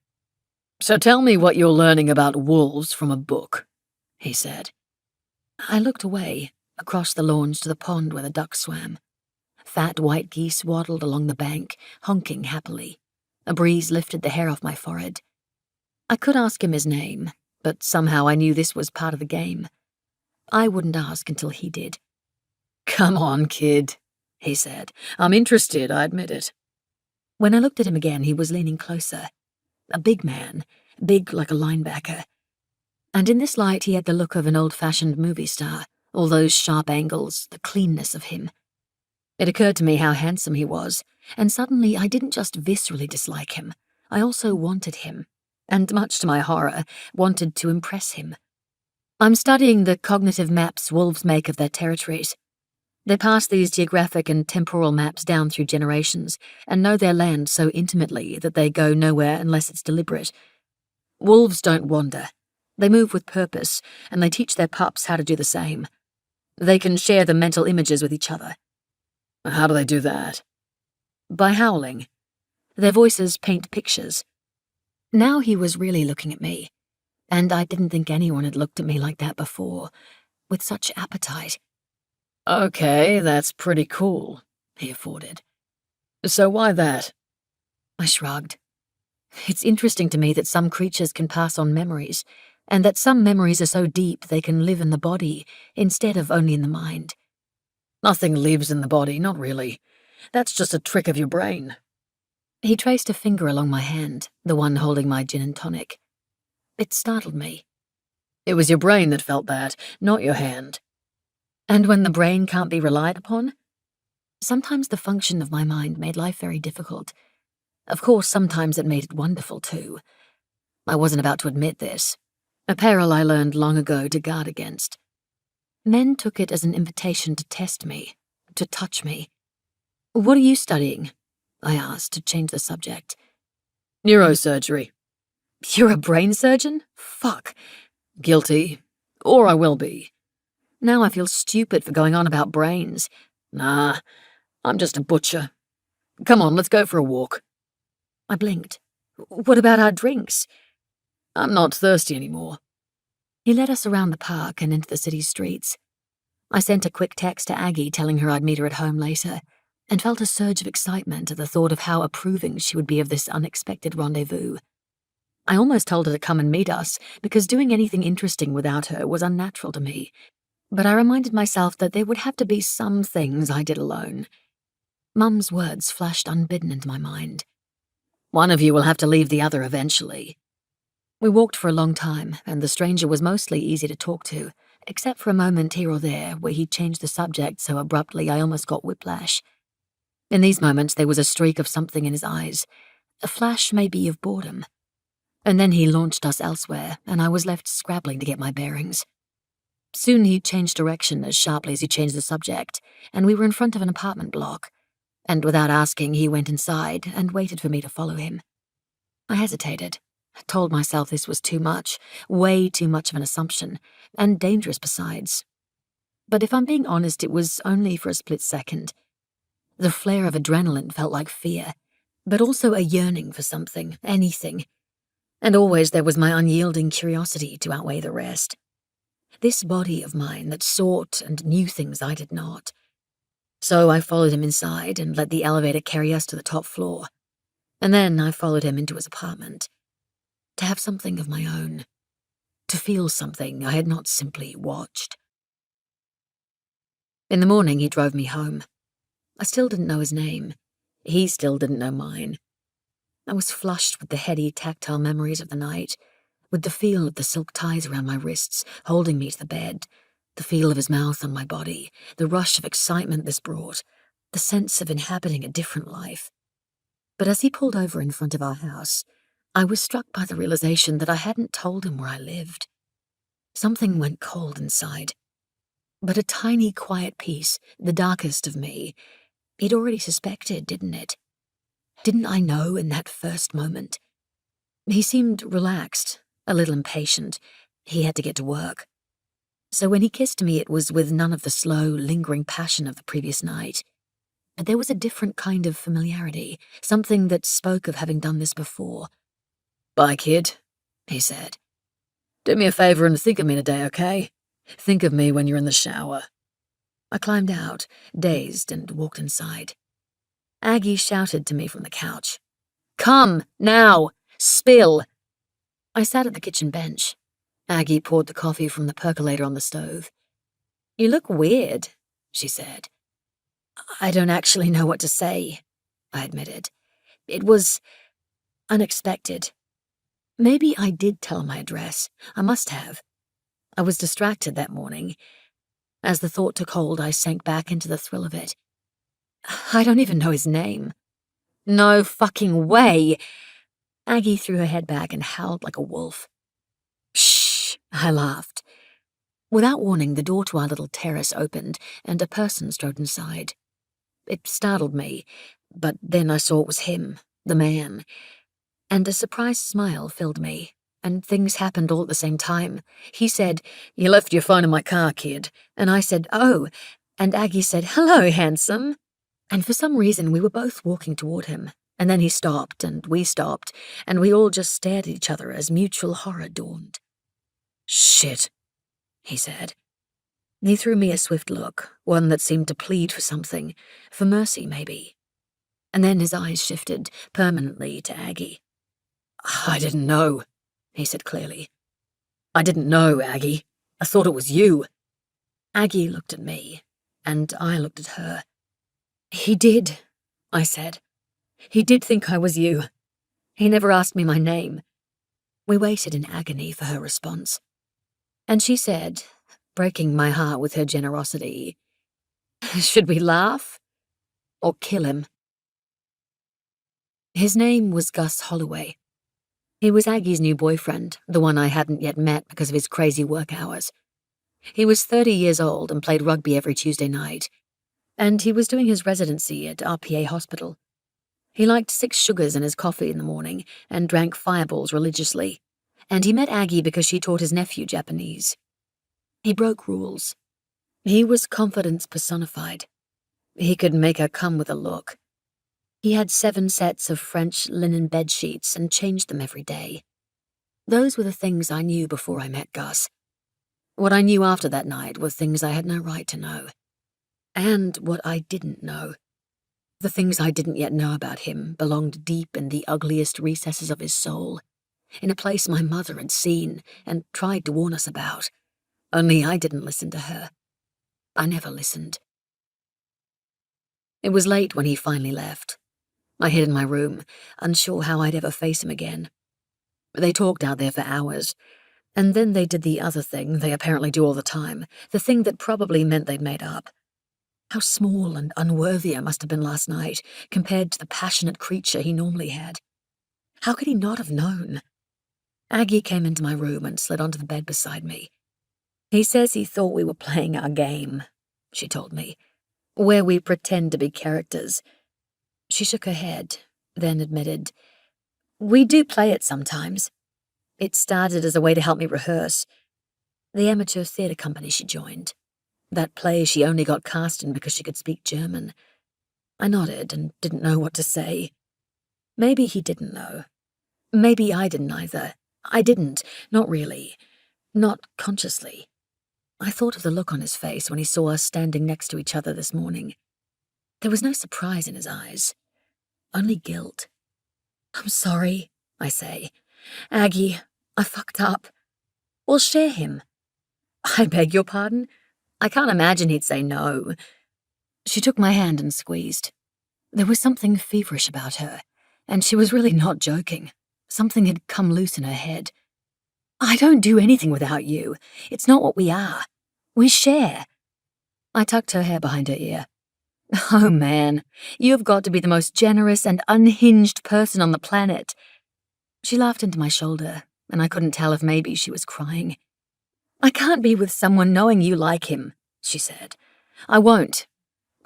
So tell me what you're learning about wolves from a book, he said. I looked away, across the lawns to the pond where the ducks swam. Fat white geese waddled along the bank, honking happily. A breeze lifted the hair off my forehead. I could ask him his name, but somehow I knew this was part of the game. I wouldn't ask until he did. "Come on, kid," he said. "I'm interested, I admit it." When I looked at him again, he was leaning closer. A big man, big like a linebacker. And in this light, he had the look of an old-fashioned movie star, all those sharp angles, the cleanness of him. It occurred to me how handsome he was, and suddenly I didn't just viscerally dislike him, I also wanted him, and much to my horror, wanted to impress him. "I'm studying the cognitive maps wolves make of their territories. They pass these geographic and temporal maps down through generations and know their land so intimately that they go nowhere unless it's deliberate. Wolves don't wander. They move with purpose, and they teach their pups how to do the same. They can share the mental images with each other." "How do they do that?" "By howling. Their voices paint pictures." Now he was really looking at me, and I didn't think anyone had looked at me like that before, with such appetite. "Okay, that's pretty cool," he afforded. "So why that?" I shrugged. "It's interesting to me that some creatures can pass on memories, and that some memories are so deep they can live in the body instead of only in the mind." "Nothing lives in the body, not really. That's just a trick of your brain." He traced a finger along my hand, the one holding my gin and tonic. It startled me. "It was your brain that felt that, not your hand." "And when the brain can't be relied upon?" Sometimes the function of my mind made life very difficult. Of course, sometimes it made it wonderful, too. I wasn't about to admit this, a peril I learned long ago to guard against. Men took it as an invitation to test me, to touch me. "What are you studying?" I asked, to change the subject. "Neurosurgery." "You're a brain surgeon? Fuck." "Guilty. Or I will be." Now I feel stupid for going on about brains. "Nah, I'm just a butcher. Come on, let's go for a walk." I blinked. "What about our drinks?" "I'm not thirsty anymore." He led us around the park and into the city streets. I sent a quick text to Aggie telling her I'd meet her at home later, and felt a surge of excitement at the thought of how approving she would be of this unexpected rendezvous. I almost told her to come and meet us, because doing anything interesting without her was unnatural to me. But I reminded myself that there would have to be some things I did alone. Mum's words flashed unbidden into my mind. "One of you will have to leave the other eventually." We walked for a long time, and the stranger was mostly easy to talk to, except for a moment here or there where he changed the subject so abruptly I almost got whiplash. In these moments there was a streak of something in his eyes, a flash maybe of boredom. And then he launched us elsewhere, and I was left scrabbling to get my bearings. Soon he changed direction as sharply as he changed the subject, and we were in front of an apartment block. And without asking, he went inside and waited for me to follow him. I hesitated, told myself this was too much, way too much of an assumption, and dangerous besides. But if I'm being honest, it was only for a split second. The flare of adrenaline felt like fear, but also a yearning for something, anything. And always there was my unyielding curiosity to outweigh the rest. This body of mine that sought and knew things I did not. So I followed him inside and let the elevator carry us to the top floor. And then I followed him into his apartment. To have something of my own. To feel something I had not simply watched. In the morning he drove me home. I still didn't know his name. He still didn't know mine. I was flushed with the heady, tactile memories of the night, with the feel of the silk ties around my wrists, holding me to the bed, the feel of his mouth on my body, the rush of excitement this brought, the sense of inhabiting a different life. But as he pulled over in front of our house, I was struck by the realization that I hadn't told him where I lived. Something went cold inside. But a tiny, quiet piece, the darkest of me, he'd already suspected, didn't it? Didn't I know in that first moment? He seemed relaxed, a little impatient. He had to get to work. So when he kissed me, it was with none of the slow, lingering passion of the previous night. But there was a different kind of familiarity, something that spoke of having done this before. "Bye, kid," he said. "Do me a favor and think of me today, okay? Think of me when you're in the shower." I climbed out, dazed, and walked inside. Aggie shouted to me from the couch. "Come, now! Spill!" I sat at the kitchen bench. Aggie poured the coffee from the percolator on the stove. "You look weird," she said. "I don't actually know what to say," I admitted. "It was unexpected. Maybe I did tell my address. I must have. I was distracted that morning. As the thought took hold, I sank back into the thrill of it. I don't even know his name." "No fucking way!" Aggie threw her head back and howled like a wolf. "Shh," I laughed. Without warning, the door to our little terrace opened, and a person strode inside. It startled me, but then I saw it was him, the man. And a surprised smile filled me, and things happened all at the same time. He said, "You left your phone in my car, kid." And I said, "Oh," and Aggie said, "Hello, handsome." And for some reason we were both walking toward him, and then he stopped, and we all just stared at each other as mutual horror dawned. "Shit," he said. He threw me a swift look, one that seemed to plead for something, for mercy maybe. And then his eyes shifted, permanently, to Aggie. "I didn't know," he said clearly. "I didn't know, Aggie. I thought it was you." Aggie looked at me, and I looked at her. "He did," I said. "He did think I was you. He never asked me my name." We waited in agony for her response. And she said, breaking my heart with her generosity, "Should we laugh? Or kill him?" His name was Gus Holloway. He was Aggie's new boyfriend, the one I hadn't yet met because of his crazy work hours. He was 30 years old and played rugby every Tuesday night. And he was doing his residency at RPA Hospital. He liked 6 sugars in his coffee in the morning and drank fireballs religiously. And he met Aggie because she taught his nephew Japanese. He broke rules. He was confidence personified. He could make her come with a look. He had 7 sets of French linen bed sheets and changed them every day. Those were the things I knew before I met Gus. What I knew after that night were things I had no right to know. And what I didn't know. The things I didn't yet know about him belonged deep in the ugliest recesses of his soul, in a place my mother had seen and tried to warn us about. Only I didn't listen to her. I never listened. It was late when he finally left. I hid in my room, unsure how I'd ever face him again. They talked out there for hours, and then they did the other thing they apparently do all the time, the thing that probably meant they'd made up. How small and unworthy I must have been last night, compared to the passionate creature he normally had. How could he not have known? Aggie came into my room and slid onto the bed beside me. "He says he thought we were playing our game," she told me, "where we pretend to be characters." She shook her head, then admitted, "We do play it sometimes. It started as a way to help me rehearse. The amateur theatre company she joined. That play she only got cast in because she could speak German." I nodded and didn't know what to say. Maybe he didn't know. Maybe I didn't either. I didn't. Not really. Not consciously. I thought of the look on his face when he saw us standing next to each other this morning. There was no surprise in his eyes. Only guilt. I'm sorry, I say. Aggie, I fucked up. We'll share him. I beg your pardon? I can't imagine he'd say no. She took my hand and squeezed. There was something feverish about her, and she was really not joking. Something had come loose in her head. I don't do anything without you. It's not what we are. We share. I tucked her hair behind her ear. Oh man, you've got to be the most generous and unhinged person on the planet. She laughed into my shoulder, and I couldn't tell if maybe she was crying. I can't be with someone knowing you like him, she said. I won't.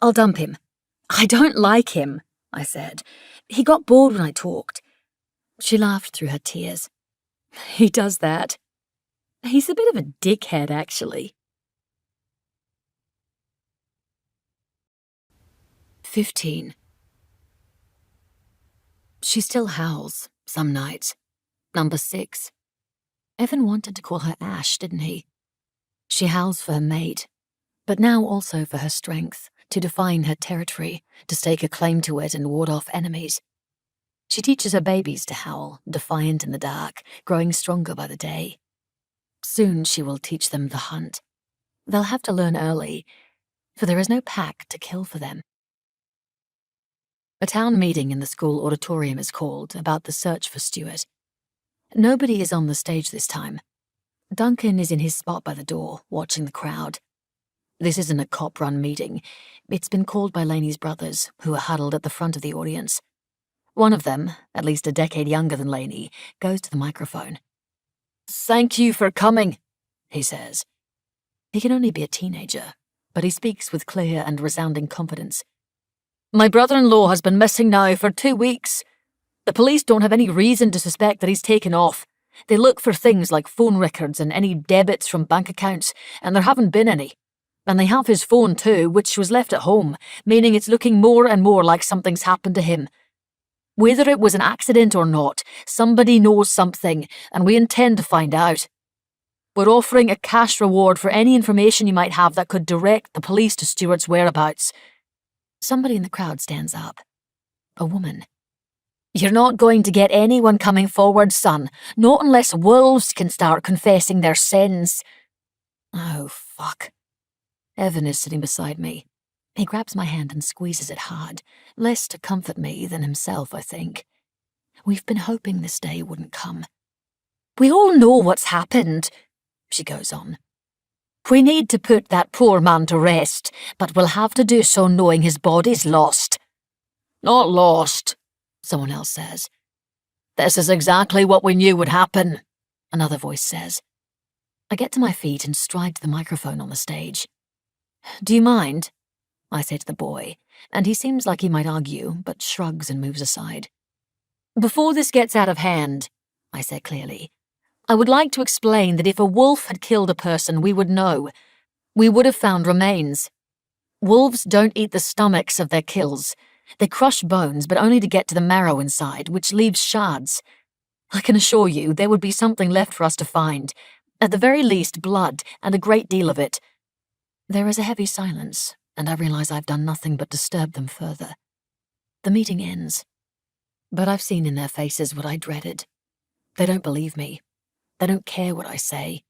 I'll dump him. I don't like him, I said. He got bored when I talked. She laughed through her tears. He does that. He's a bit of a dickhead, actually. 15. She still howls, some nights. Number 6. Evan wanted to call her Ash, didn't he? She howls for her mate, but now also for her strength, to define her territory, to stake a claim to it and ward off enemies. She teaches her babies to howl, defiant in the dark, growing stronger by the day. Soon she will teach them the hunt. They'll have to learn early, for there is no pack to kill for them. A town meeting in the school auditorium is called about the search for Stuart. Nobody is on the stage this time. Duncan is in his spot by the door, watching the crowd. This isn't a cop-run meeting. It's been called by Laney's brothers, who are huddled at the front of the audience. One of them, at least a decade younger than Laney, goes to the microphone. "Thank you for coming," he says. He can only be a teenager, but he speaks with clear and resounding confidence. "My brother-in-law has been missing now for 2 weeks. The police don't have any reason to suspect that he's taken off. They look for things like phone records and any debits from bank accounts, and there haven't been any. And they have his phone too, which was left at home, meaning it's looking more and more like something's happened to him. Whether it was an accident or not, somebody knows something, and we intend to find out. We're offering a cash reward for any information you might have that could direct the police to Stuart's whereabouts." Somebody in the crowd stands up. A woman. "You're not going to get anyone coming forward, son. Not unless wolves can start confessing their sins." Oh, fuck. Evan is sitting beside me. He grabs my hand and squeezes it hard, less to comfort me than himself, I think. We've been hoping this day wouldn't come. "We all know what's happened," she goes on. "We need to put that poor man to rest, but we'll have to do so knowing his body's lost." "Not lost," someone else says. "This is exactly what we knew would happen," another voice says. I get to my feet and stride to the microphone on the stage. "Do you mind?" I say to the boy, and he seems like he might argue, but shrugs and moves aside. "Before this gets out of hand," I say clearly, "I would like to explain that if a wolf had killed a person, we would know. We would have found remains. Wolves don't eat the stomachs of their kills. They crush bones, but only to get to the marrow inside, which leaves shards. I can assure you there would be something left for us to find. At the very least, blood, and a great deal of it." There is a heavy silence, and I realize I've done nothing but disturb them further. The meeting ends. But I've seen in their faces what I dreaded. They don't believe me. They don't care what I say.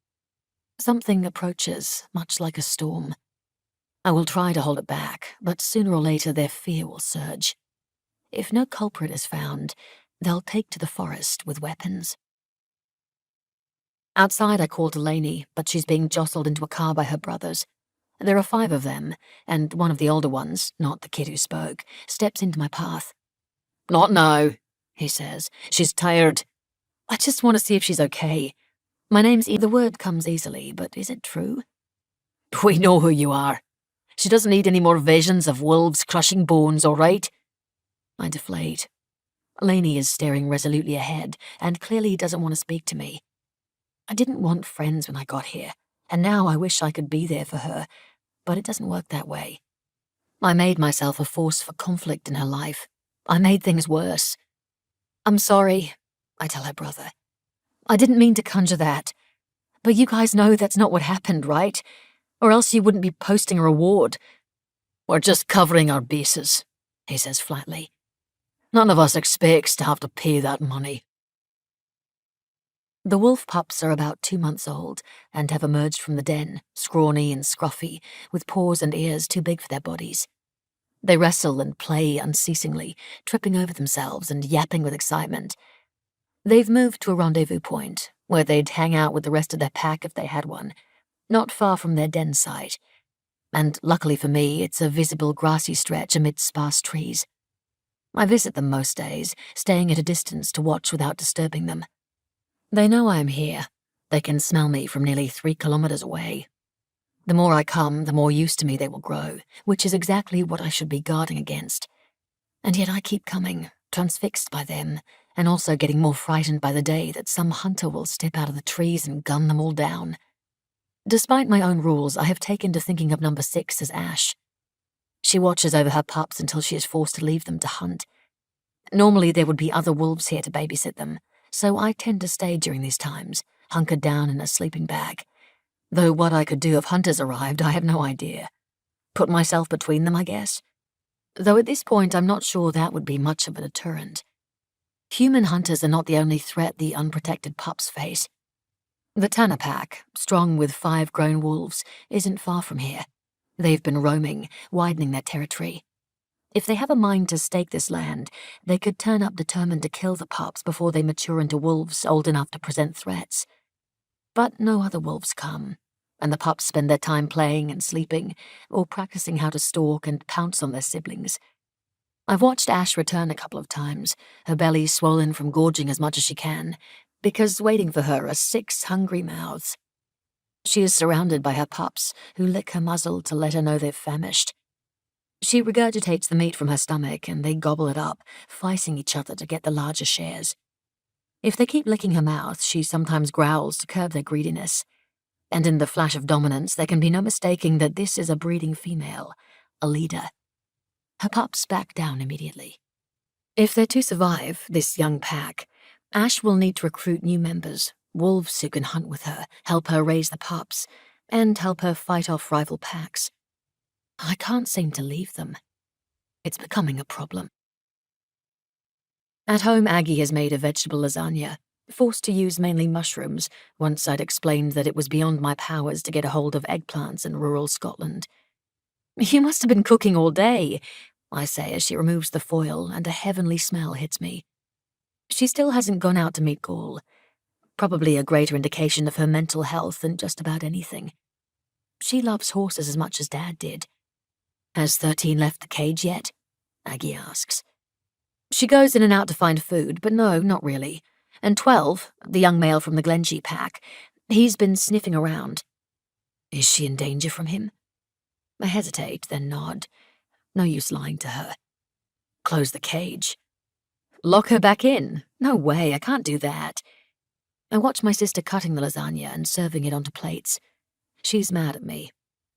Something approaches, much like a storm. I will try to hold it back, but sooner or later their fear will surge. If no culprit is found, they'll take to the forest with weapons. Outside I call to Laney, but she's being jostled into a car by her brothers. There are 5 of them, and one of the older ones, not the kid who spoke, steps into my path. "Not now," he says. "She's tired. I just want to see if she's okay. My name's The word comes easily, but is it true? We know who you are. She doesn't need any more visions of wolves crushing bones, all right?" I deflate. Laney is staring resolutely ahead, and clearly doesn't want to speak to me. I didn't want friends when I got here, and now I wish I could be there for her, but it doesn't work that way. I made myself a force for conflict in her life. I made things worse. "I'm sorry. I tell her brother. I didn't mean to conjure that. But you guys know that's not what happened, right? Or else you wouldn't be posting a reward. We're just covering our bases, he says flatly. None of us expects to have to pay that money. The wolf pups are about 2 months old and have emerged from the den, scrawny and scruffy, with paws and ears too big for their bodies. They wrestle and play unceasingly, tripping over themselves and yapping with excitement. They've moved to a rendezvous point, where they'd hang out with the rest of their pack if they had one, not far from their den site. And luckily for me, it's a visible grassy stretch amid sparse trees. I visit them most days, staying at a distance to watch without disturbing them. They know I am here. They can smell me from nearly 3 kilometers away. The more I come, the more used to me they will grow, which is exactly what I should be guarding against. And yet I keep coming, transfixed by them, and also getting more frightened by the day that some hunter will step out of the trees and gun them all down. Despite my own rules, I have taken to thinking of number 6 as Ash. She watches over her pups until she is forced to leave them to hunt. Normally there would be other wolves here to babysit them, so I tend to stay during these times, hunkered down in a sleeping bag. Though what I could do if hunters arrived, I have no idea. Put myself between them, I guess. Though at this point I'm not sure that would be much of a deterrent. Human hunters are not the only threat the unprotected pups face. The Tanner pack, strong with 5 grown wolves, isn't far from here. They've been roaming, widening their territory. If they have a mind to stake this land, they could turn up determined to kill the pups before they mature into wolves old enough to present threats. But no other wolves come, and the pups spend their time playing and sleeping, or practicing how to stalk and pounce on their siblings. I've watched Ash return a couple of times, her belly swollen from gorging as much as she can, because waiting for her are 6 hungry mouths. She is surrounded by her pups, who lick her muzzle to let her know they've famished. She regurgitates the meat from her stomach, and they gobble it up, fighting each other to get the larger shares. If they keep licking her mouth, she sometimes growls to curb their greediness. And in the flash of dominance, there can be no mistaking that this is a breeding female, a leader. Her pups back down immediately. If they're to survive, this young pack, Ash will need to recruit new members, wolves who can hunt with her, help her raise the pups, and help her fight off rival packs. I can't seem to leave them. It's becoming a problem. At home, Aggie has made a vegetable lasagna, forced to use mainly mushrooms once I'd explained that it was beyond my powers to get a hold of eggplants in rural Scotland. "You must have been cooking all day," I say as she removes the foil and a heavenly smell hits me. She still hasn't gone out to meet Gaul. Probably a greater indication of her mental health than just about anything. She loves horses as much as Dad did. "Has 13 left the cage yet?" Aggie asks. She goes in and out to find food, but no, not really. And 12, the young male from the Glenshee pack, he's been sniffing around. Is she in danger from him? I hesitate, then nod. No use lying to her. Close the cage. Lock her back in? No way, I can't do that. I watch my sister cutting the lasagna and serving it onto plates. She's mad at me.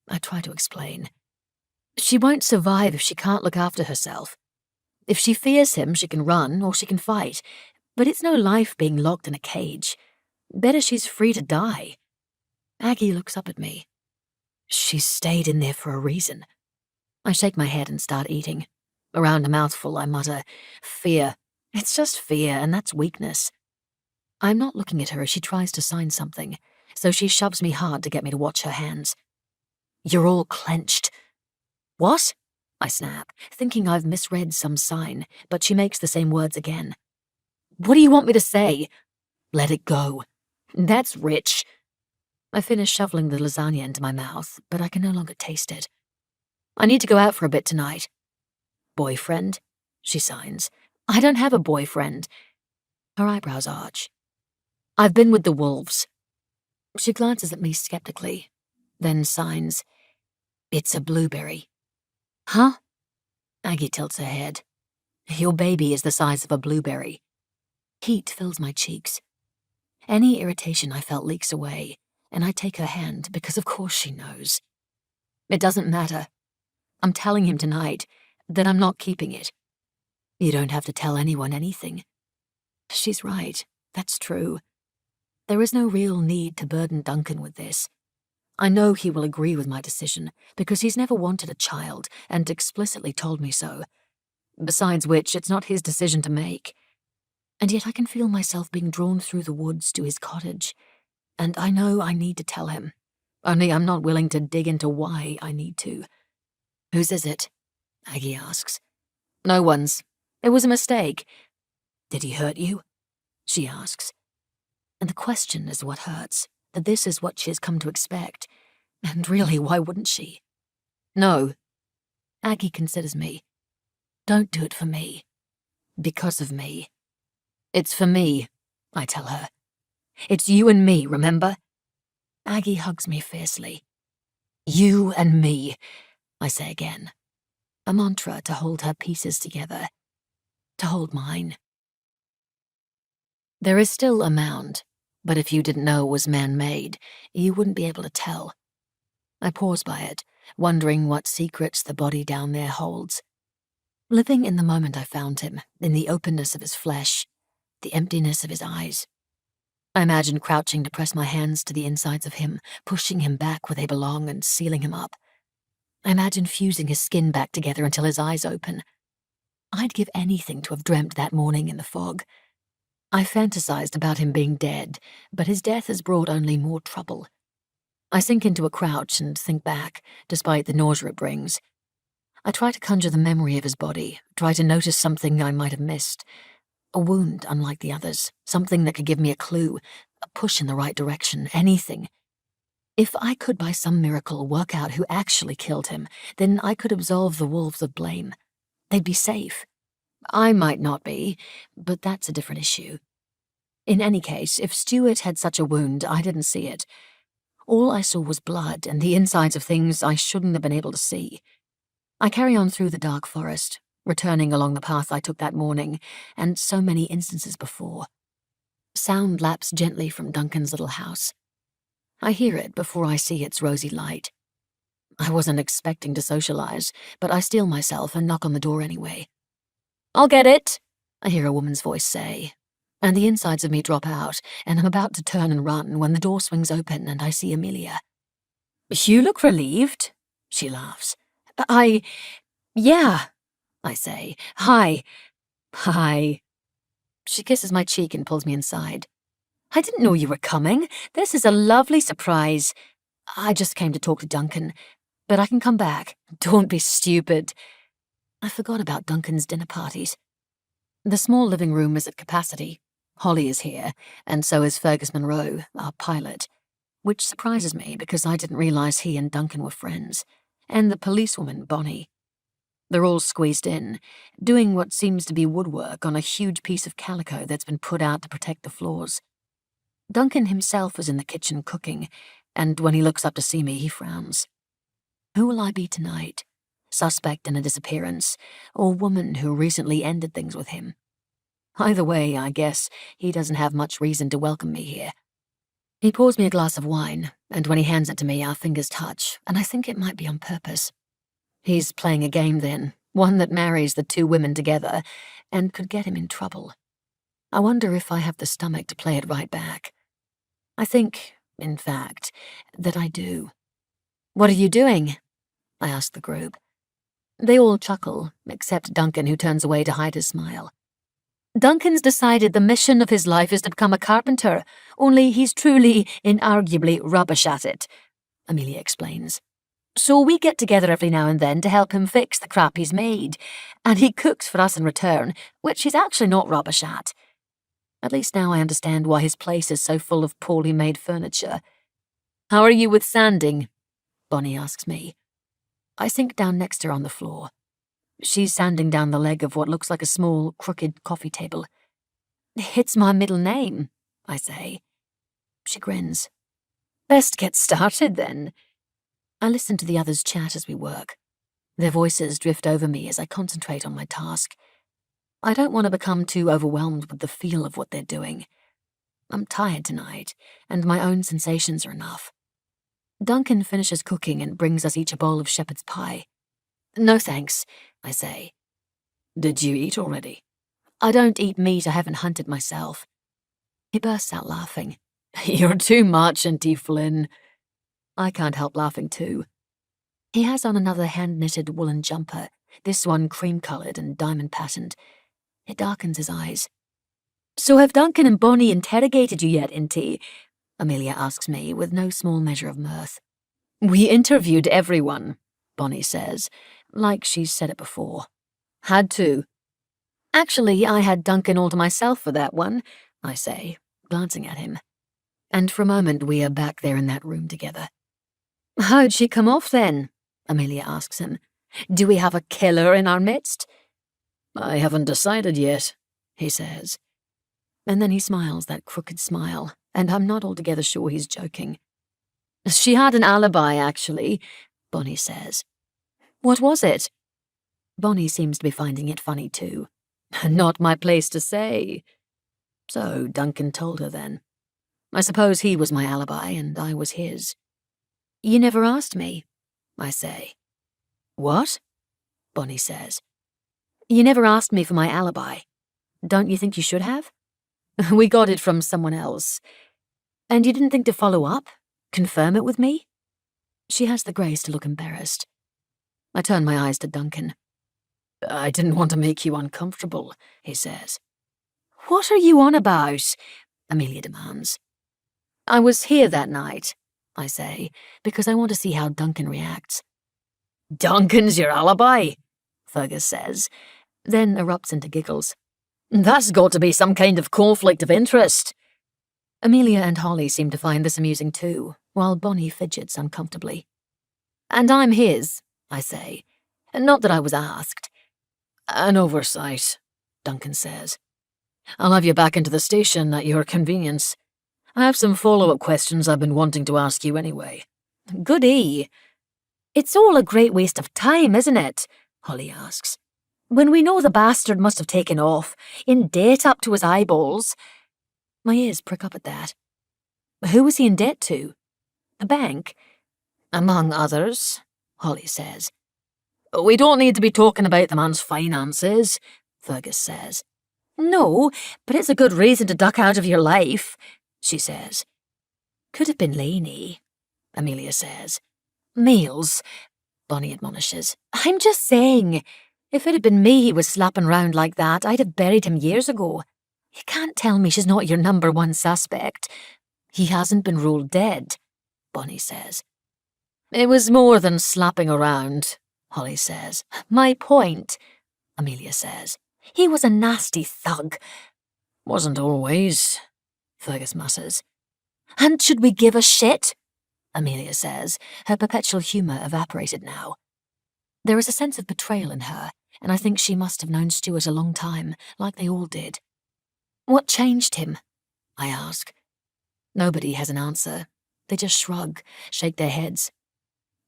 I try to explain. She won't survive if she can't look after herself. If she fears him, she can run or she can fight, but it's no life being locked in a cage. Better she's free to die. Aggie looks up at me. She's stayed in there for a reason. I shake my head and start eating. Around a mouthful, I mutter, "Fear. It's just fear, and that's weakness." I'm not looking at her as she tries to sign something, so she shoves me hard to get me to watch her hands. "You're all clenched." "What?" I snap, thinking I've misread some sign, but she makes the same words again. "What do you want me to say?" "Let it go." "That's rich." I finish shoveling the lasagna into my mouth, but I can no longer taste it. "I need to go out for a bit tonight." "Boyfriend?" She signs. "I don't have a boyfriend." Her eyebrows arch. "I've been with the wolves." She glances at me skeptically, then signs. "It's a blueberry." "Huh?" Aggie tilts her head. "Your baby is the size of a blueberry." Heat fills my cheeks. Any irritation I felt leaks away, and I take her hand because of course she knows. "It doesn't matter. I'm telling him tonight that I'm not keeping it." "You don't have to tell anyone anything." She's right. That's true. There is no real need to burden Duncan with this. I know he will agree with my decision, because he's never wanted a child and explicitly told me so. Besides which, it's not his decision to make. And yet I can feel myself being drawn through the woods to his cottage, and I know I need to tell him. Only I'm not willing to dig into why I need to. Whose is it? Aggie asks. No one's. It was a mistake. Did he hurt you? She asks. And the question is what hurts, that this is what she has come to expect. And really, why wouldn't she? No. Aggie considers me. Don't do it for me. Because of me. It's for me, I tell her. It's you and me, remember? Aggie hugs me fiercely. You and me, I say again. A mantra to hold her pieces together. To hold mine. There is still a mound, but if you didn't know it was man-made, you wouldn't be able to tell. I pause by it, wondering what secrets the body down there holds. Living in the moment I found him, in the openness of his flesh, the emptiness of his eyes. I imagine crouching to press my hands to the insides of him, pushing him back where they belong and sealing him up. I imagine fusing his skin back together until his eyes open. I'd give anything to have dreamt that morning in the fog. I fantasized about him being dead, but his death has brought only more trouble. I sink into a crouch and think back, despite the nausea it brings. I try to conjure the memory of his body, try to notice something I might have missed. A wound unlike the others, something that could give me a clue, a push in the right direction, anything. If I could by some miracle work out who actually killed him, then I could absolve the wolves of blame. They'd be safe. I might not be, but that's a different issue. In any case, if Stuart had such a wound, I didn't see it. All I saw was blood and the insides of things I shouldn't have been able to see. I carry on through the dark forest, returning along the path I took that morning, and so many instances before. Sound laps gently from Duncan's little house. I hear it before I see its rosy light. I wasn't expecting to socialize, but I steel myself and knock on the door anyway. I'll get it, I hear a woman's voice say, and the insides of me drop out, and I'm about to turn and run when the door swings open and I see Amelia. You look relieved, she laughs. Yeah, I say. Hi. Hi. She kisses my cheek and pulls me inside. I didn't know you were coming. This is a lovely surprise. I just came to talk to Duncan, but I can come back. Don't be stupid. I forgot about Duncan's dinner parties. The small living room is at capacity. Holly is here, and so is Fergus Monroe, our pilot, which surprises me because I didn't realize he and Duncan were friends, and the policewoman, Bonnie. They're all squeezed in, doing what seems to be woodwork on a huge piece of calico that's been put out to protect the floors. Duncan himself is in the kitchen cooking, and when he looks up to see me, he frowns. Who will I be tonight? Suspect in a disappearance, or woman who recently ended things with him? Either way, I guess he doesn't have much reason to welcome me here. He pours me a glass of wine, and when he hands it to me, our fingers touch, and I think it might be on purpose. He's playing a game then, one that marries the two women together, and could get him in trouble. I wonder if I have the stomach to play it right back. I think, in fact, that I do. What are you doing? I ask the group. They all chuckle, except Duncan, who turns away to hide his smile. Duncan's decided the mission of his life is to become a carpenter, only he's truly, inarguably rubbish at it, Amelia explains. So we get together every now and then to help him fix the crap he's made, and he cooks for us in return, which he's actually not rubbish at. At least now I understand why his place is so full of poorly made furniture. How are you with sanding? Bonnie asks me. I sink down next to her on the floor. She's sanding down the leg of what looks like a small, crooked coffee table. It's my middle name, I say. She grins. Best get started, then. I listen to the others chat as we work. Their voices drift over me as I concentrate on my task. I don't want to become too overwhelmed with the feel of what they're doing. I'm tired tonight, and my own sensations are enough. Duncan finishes cooking and brings us each a bowl of shepherd's pie. No thanks, I say. Did you eat already? I don't eat meat I haven't hunted myself. He bursts out laughing. You're too much, Inti Flynn. I can't help laughing too. He has on another hand-knitted woolen jumper, this one cream-coloured and diamond-patterned. It darkens his eyes. So have Duncan and Bonnie interrogated you yet, Inti? Amelia asks me, with no small measure of mirth. We interviewed everyone, Bonnie says, like she's said it before. Had to. Actually, I had Duncan all to myself for that one, I say, glancing at him. And for a moment we are back there in that room together. How'd she come off then? Amelia asks him. Do we have a killer in our midst? I haven't decided yet, he says. And then he smiles that crooked smile, and I'm not altogether sure he's joking. She had an alibi, actually, Bonnie says. What was it? Bonnie seems to be finding it funny too. Not my place to say. So Duncan told her then. I suppose he was my alibi and I was his. You never asked me, I say. What? Bonnie says. You never asked me for my alibi. Don't you think you should have? We got it from someone else. And you didn't think to follow up? Confirm it with me? She has the grace to look embarrassed. I turn my eyes to Duncan. I didn't want to make you uncomfortable, he says. What are you on about? Amelia demands. I was here that night, I say, because I want to see how Duncan reacts. Duncan's your alibi, Fergus says, then erupts into giggles. That's got to be some kind of conflict of interest. Amelia and Holly seem to find this amusing too, while Bonnie fidgets uncomfortably. And I'm his, I say. Not that I was asked. An oversight, Duncan says. I'll have you back into the station at your convenience. I have some follow-up questions I've been wanting to ask you anyway. Goody. It's all a great waste of time, isn't it? Holly asks. When we know the bastard must have taken off, in debt up to his eyeballs. My ears prick up at that. Who was he in debt to? The bank? Among others, Holly says. We don't need to be talking about the man's finances, Fergus says. No, but it's a good reason to duck out of your life, she says. Could have been Laney, Amelia says. Meals, Bonnie admonishes. I'm just saying, if it had been me he was slapping round like that, I'd have buried him years ago. You can't tell me she's not your number one suspect. He hasn't been ruled dead, Bonnie says. It was more than slapping around, Holly says. My point, Amelia says. He was a nasty thug. Wasn't always, Fergus mutters. And should we give a shit? Amelia says, her perpetual humour evaporated now. There is a sense of betrayal in her, and I think she must have known Stuart a long time, like they all did. What changed him? I ask. Nobody has an answer. They just shrug, shake their heads.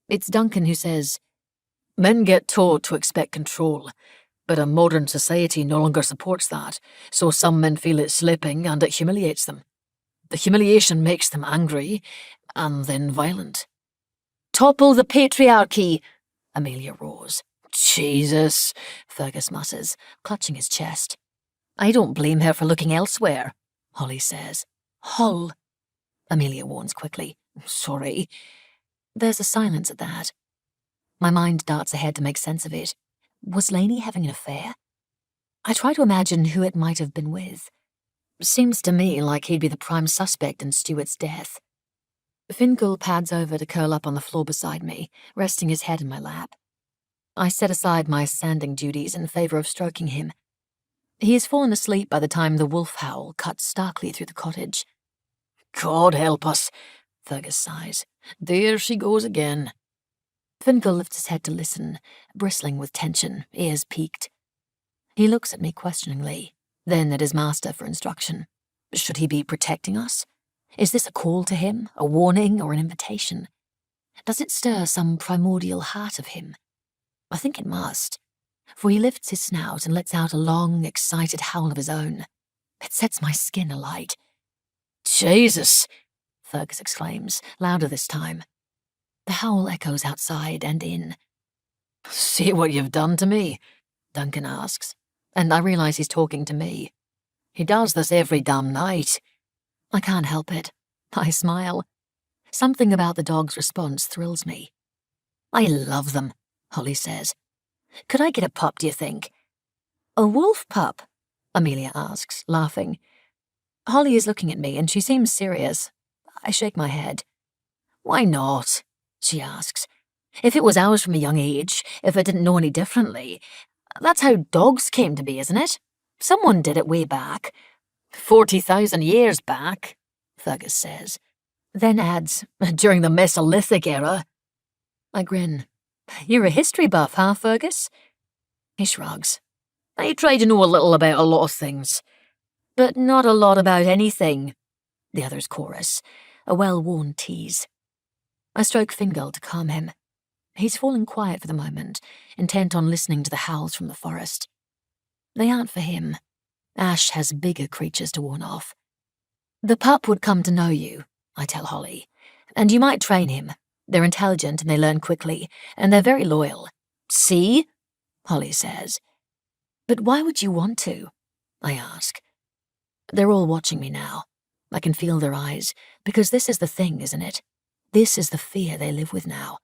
It's Duncan who says, Men get taught to expect control, but a modern society no longer supports that, so some men feel it slipping and it humiliates them. The humiliation makes them angry, and then violent. Topple the patriarchy, Amelia roars. Jesus, Fergus mutters, clutching his chest. I don't blame her for looking elsewhere, Holly says. Hull, Amelia warns quickly. Sorry. There's a silence at that. My mind darts ahead to make sense of it. Was Laney having an affair? I try to imagine who it might have been with. Seems to me like he'd be the prime suspect in Stuart's death. Finkel pads over to curl up on the floor beside me, resting his head in my lap. I set aside my sanding duties in favour of stroking him. He has fallen asleep by the time the wolf howl cuts starkly through the cottage. God help us, Fergus sighs. There she goes again. Finkel lifts his head to listen, bristling with tension, ears peaked. He looks at me questioningly, then at his master for instruction. Should he be protecting us? Is this a call to him, a warning, or an invitation? Does it stir some primordial heart of him? I think it must, for he lifts his snout and lets out a long, excited howl of his own. It sets my skin alight. Jesus, Fergus exclaims, louder this time. The howl echoes outside and in. See what you've done to me? Duncan asks, and I realise he's talking to me. He does this every damn night. I can't help it. I smile. Something about the dog's response thrills me. I love them, Holly says. Could I get a pup, do you think? A wolf pup? Amelia asks, laughing. Holly is looking at me and she seems serious. I shake my head. Why not? She asks. If it was ours from a young age, if it didn't know any differently. That's how dogs came to be, isn't it? Someone did it way back. 40,000 years back, Fergus says. Then adds, during the Mesolithic era. I grin. You're a history buff, huh, Fergus? He shrugs. I try to know a little about a lot of things. But not a lot about anything, the others chorus, a well-worn tease. I stroke Fingal to calm him. He's fallen quiet for the moment, intent on listening to the howls from the forest. They aren't for him. Ash has bigger creatures to warn off. The pup would come to know you, I tell Holly, and you might train him. They're intelligent and they learn quickly, and they're very loyal. See? Holly says. But why would you want to? I ask. They're all watching me now. I can feel their eyes, because this is the thing, isn't it? This is the fear they live with now.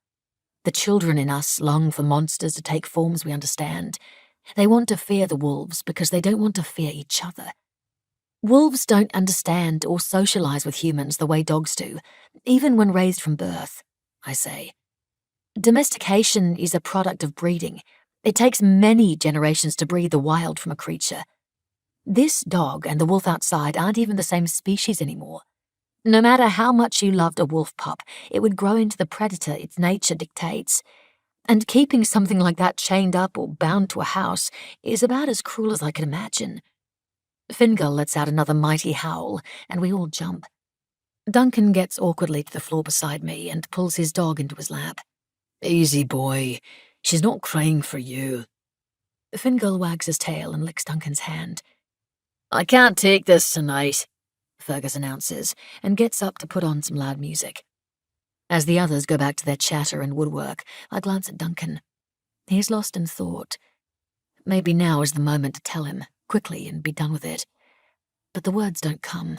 The children in us long for monsters to take forms we understand. They want to fear the wolves because they don't want to fear each other. Wolves don't understand or socialize with humans the way dogs do, even when raised from birth, I say. Domestication is a product of breeding. It takes many generations to breed the wild from a creature. This dog and the wolf outside aren't even the same species anymore. No matter how much you loved a wolf pup, it would grow into the predator its nature dictates. And keeping something like that chained up or bound to a house is about as cruel as I can imagine. Fingal lets out another mighty howl, and we all jump. Duncan gets awkwardly to the floor beside me and pulls his dog into his lap. Easy, boy. She's not crying for you. Fingal wags his tail and licks Duncan's hand. I can't take this tonight, Fergus announces, and gets up to put on some loud music. As the others go back to their chatter and woodwork, I glance at Duncan. He's lost in thought. Maybe now is the moment to tell him, quickly, and be done with it. But the words don't come.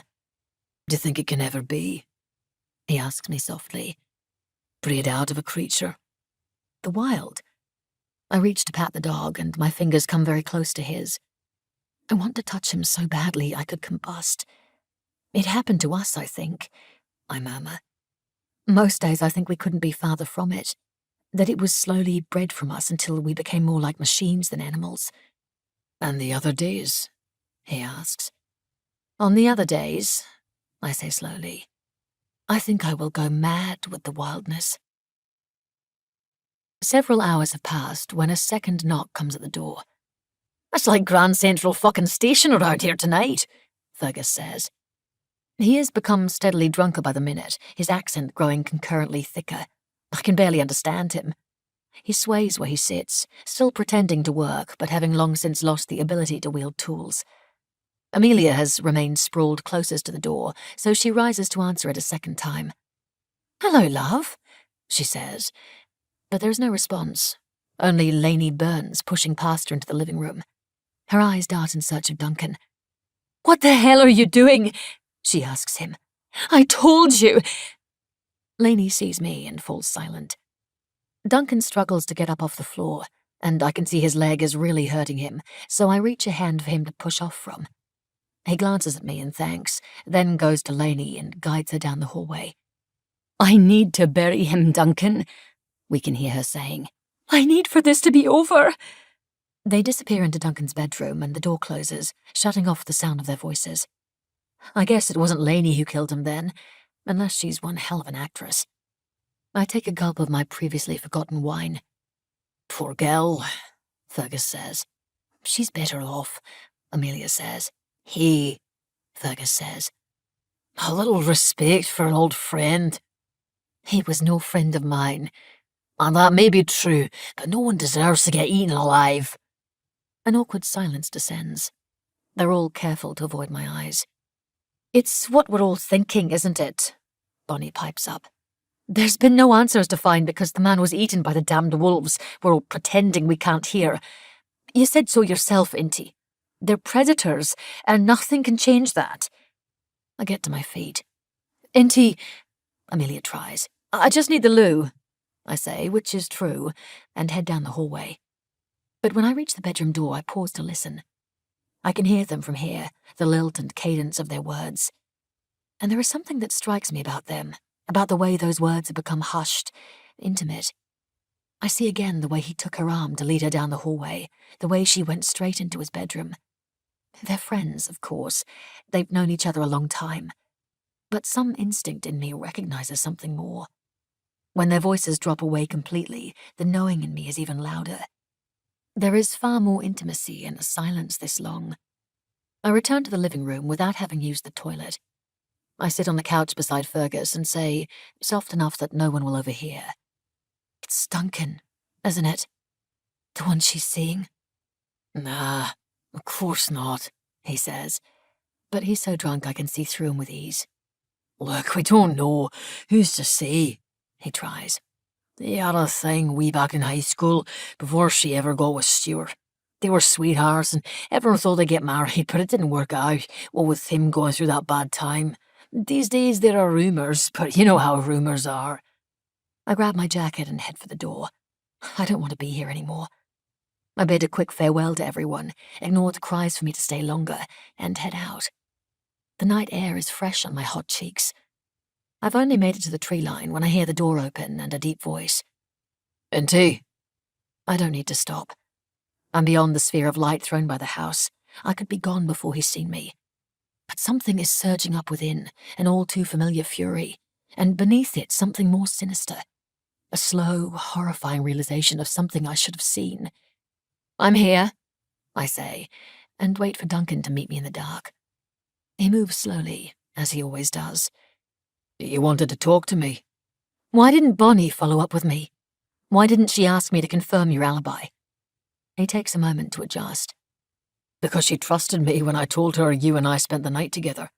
Do you think it can ever be? He asks me softly. Breed out of a creature? The wild. I reach to pat the dog, and my fingers come very close to his. I want to touch him so badly I could combust. It happened to us, I think, I murmur. Most days I think we couldn't be farther from it, that it was slowly bred from us until we became more like machines than animals. And the other days? He asks. On the other days, I say slowly, I think I will go mad with the wildness. Several hours have passed when a second knock comes at the door. That's like Grand Central fucking Station around here tonight, Fergus says. He has become steadily drunker by the minute, his accent growing concurrently thicker. I can barely understand him. He sways where he sits, still pretending to work, but having long since lost the ability to wield tools. Amelia has remained sprawled closest to the door, so she rises to answer it a second time. Hello, love, she says. But there's no response, only Lainey Burns pushing past her into the living room. Her eyes dart in search of Duncan. What the hell are you doing? She asks him. I told you. Lainey sees me and falls silent. Duncan struggles to get up off the floor, and I can see his leg is really hurting him, so I reach a hand for him to push off from. He glances at me in thanks, then goes to Lainey and guides her down the hallway. I need to bury him, Duncan, we can hear her saying. I need for this to be over. They disappear into Duncan's bedroom and the door closes, shutting off the sound of their voices. I guess it wasn't Lainey who killed him then, unless she's one hell of an actress. I take a gulp of my previously forgotten wine. Poor girl, Fergus says. She's better off, Amelia says. Hey, Fergus says. A little respect for an old friend. He was no friend of mine. And that may be true, but no one deserves to get eaten alive. An awkward silence descends. They're all careful to avoid my eyes. It's what we're all thinking, isn't it? Bonnie pipes up. There's been no answers to find because the man was eaten by the damned wolves. We're all pretending we can't hear. You said so yourself, Inti. They're predators, and nothing can change that. I get to my feet. Inti, Amelia tries. I just need the loo, I say, which is true, and head down the hallway. But when I reach the bedroom door, I pause to listen. I can hear them from here, the lilt and cadence of their words. And there is something that strikes me about them, about the way those words have become hushed, intimate. I see again the way he took her arm to lead her down the hallway, the way she went straight into his bedroom. They're friends, of course. They've known each other a long time. But some instinct in me recognizes something more. When their voices drop away completely, the knowing in me is even louder. There is far more intimacy in a silence this long. I return to the living room without having used the toilet. I sit on the couch beside Fergus and say, soft enough that no one will overhear, "It's Duncan, isn't it? The one she's seeing?" "Nah, of course not," he says, but he's so drunk I can see through him with ease. "Look, we don't know. Who's to say?" He tries. "They had a thing way back in high school, before she ever got with Stuart. They were sweethearts, and everyone thought they'd get married, but it didn't work out, what with him going through that bad time. These days there are rumours, but you know how rumours are." I grab my jacket and head for the door. I don't want to be here anymore. I bid a quick farewell to everyone, ignore the cries for me to stay longer, and head out. The night air is fresh on my hot cheeks. I've only made it to the tree line when I hear the door open and a deep voice. "Inti." I don't need to stop. I'm beyond the sphere of light thrown by the house. I could be gone before he's seen me. But something is surging up within, an all too familiar fury, and beneath it something more sinister. A slow, horrifying realization of something I should have seen. "I'm here," I say, and wait for Duncan to meet me in the dark. He moves slowly, as he always does. "You wanted to talk to me?" "Why didn't Bonnie follow up with me? Why didn't she ask me to confirm your alibi?" He takes a moment to adjust. "Because she trusted me when I told her you and I spent the night together.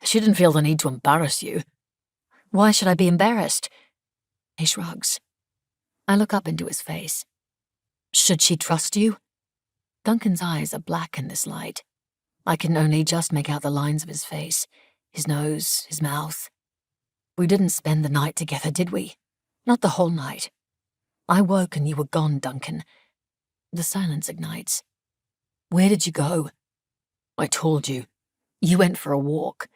She didn't feel the need to embarrass you." "Why should I be embarrassed?" He shrugs. I look up into his face. "Should she trust you?" Duncan's eyes are black in this light. I can only just make out the lines of his face, his nose, his mouth. We didn't spend the night together, did we? Not the whole night. I woke and you were gone, Duncan. The silence ignites. "Where did you go?" "I told you." "You went for a walk."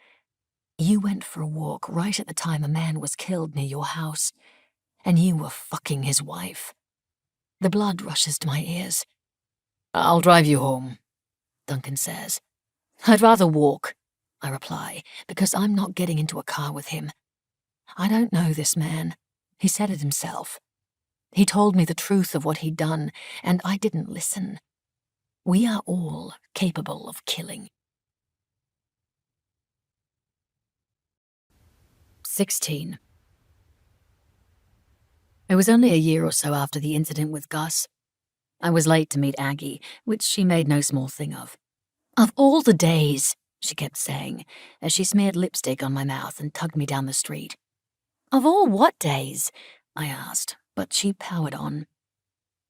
"You went for a walk right at the time a man was killed near your house, and you were fucking his wife." The blood rushes to my ears. "I'll drive you home," Duncan says. "I'd rather walk," I reply, because I'm not getting into a car with him. I don't know this man. He said it himself. He told me the truth of what he'd done, and I didn't listen. We are all capable of killing. 16. It was only a year or so after the incident with Gus. I was late to meet Aggie, which she made no small thing of. "Of all the days," she kept saying, as she smeared lipstick on my mouth and tugged me down the street. "Of all what days?" I asked, but she powered on.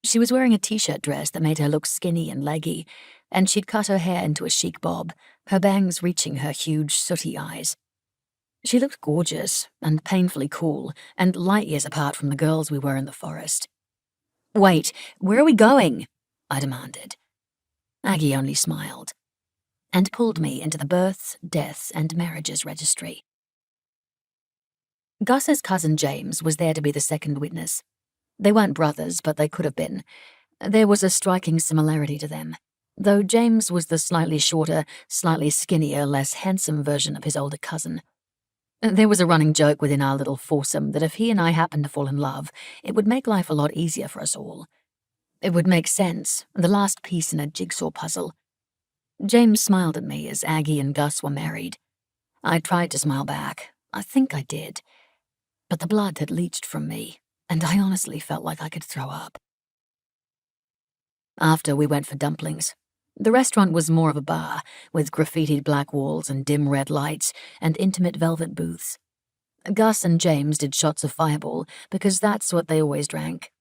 She was wearing a t-shirt dress that made her look skinny and leggy, and she'd cut her hair into a chic bob, her bangs reaching her huge, sooty eyes. She looked gorgeous and painfully cool, and light years apart from the girls we were in the forest. "Wait, where are we going?" I demanded. Aggie only smiled, and pulled me into the births, deaths, and marriages registry. Gus's cousin James was there to be the second witness. They weren't brothers, but they could have been. There was a striking similarity to them, though James was the slightly shorter, slightly skinnier, less handsome version of his older cousin. There was a running joke within our little foursome that if he and I happened to fall in love, it would make life a lot easier for us all. It would make sense, the last piece in a jigsaw puzzle. James smiled at me as Aggie and Gus were married. I tried to smile back. I think I did. But the blood had leached from me, and I honestly felt like I could throw up. After, we went for dumplings. The restaurant was more of a bar, with graffitied black walls and dim red lights and intimate velvet booths. Gus and James did shots of Fireball because that's what they always drank.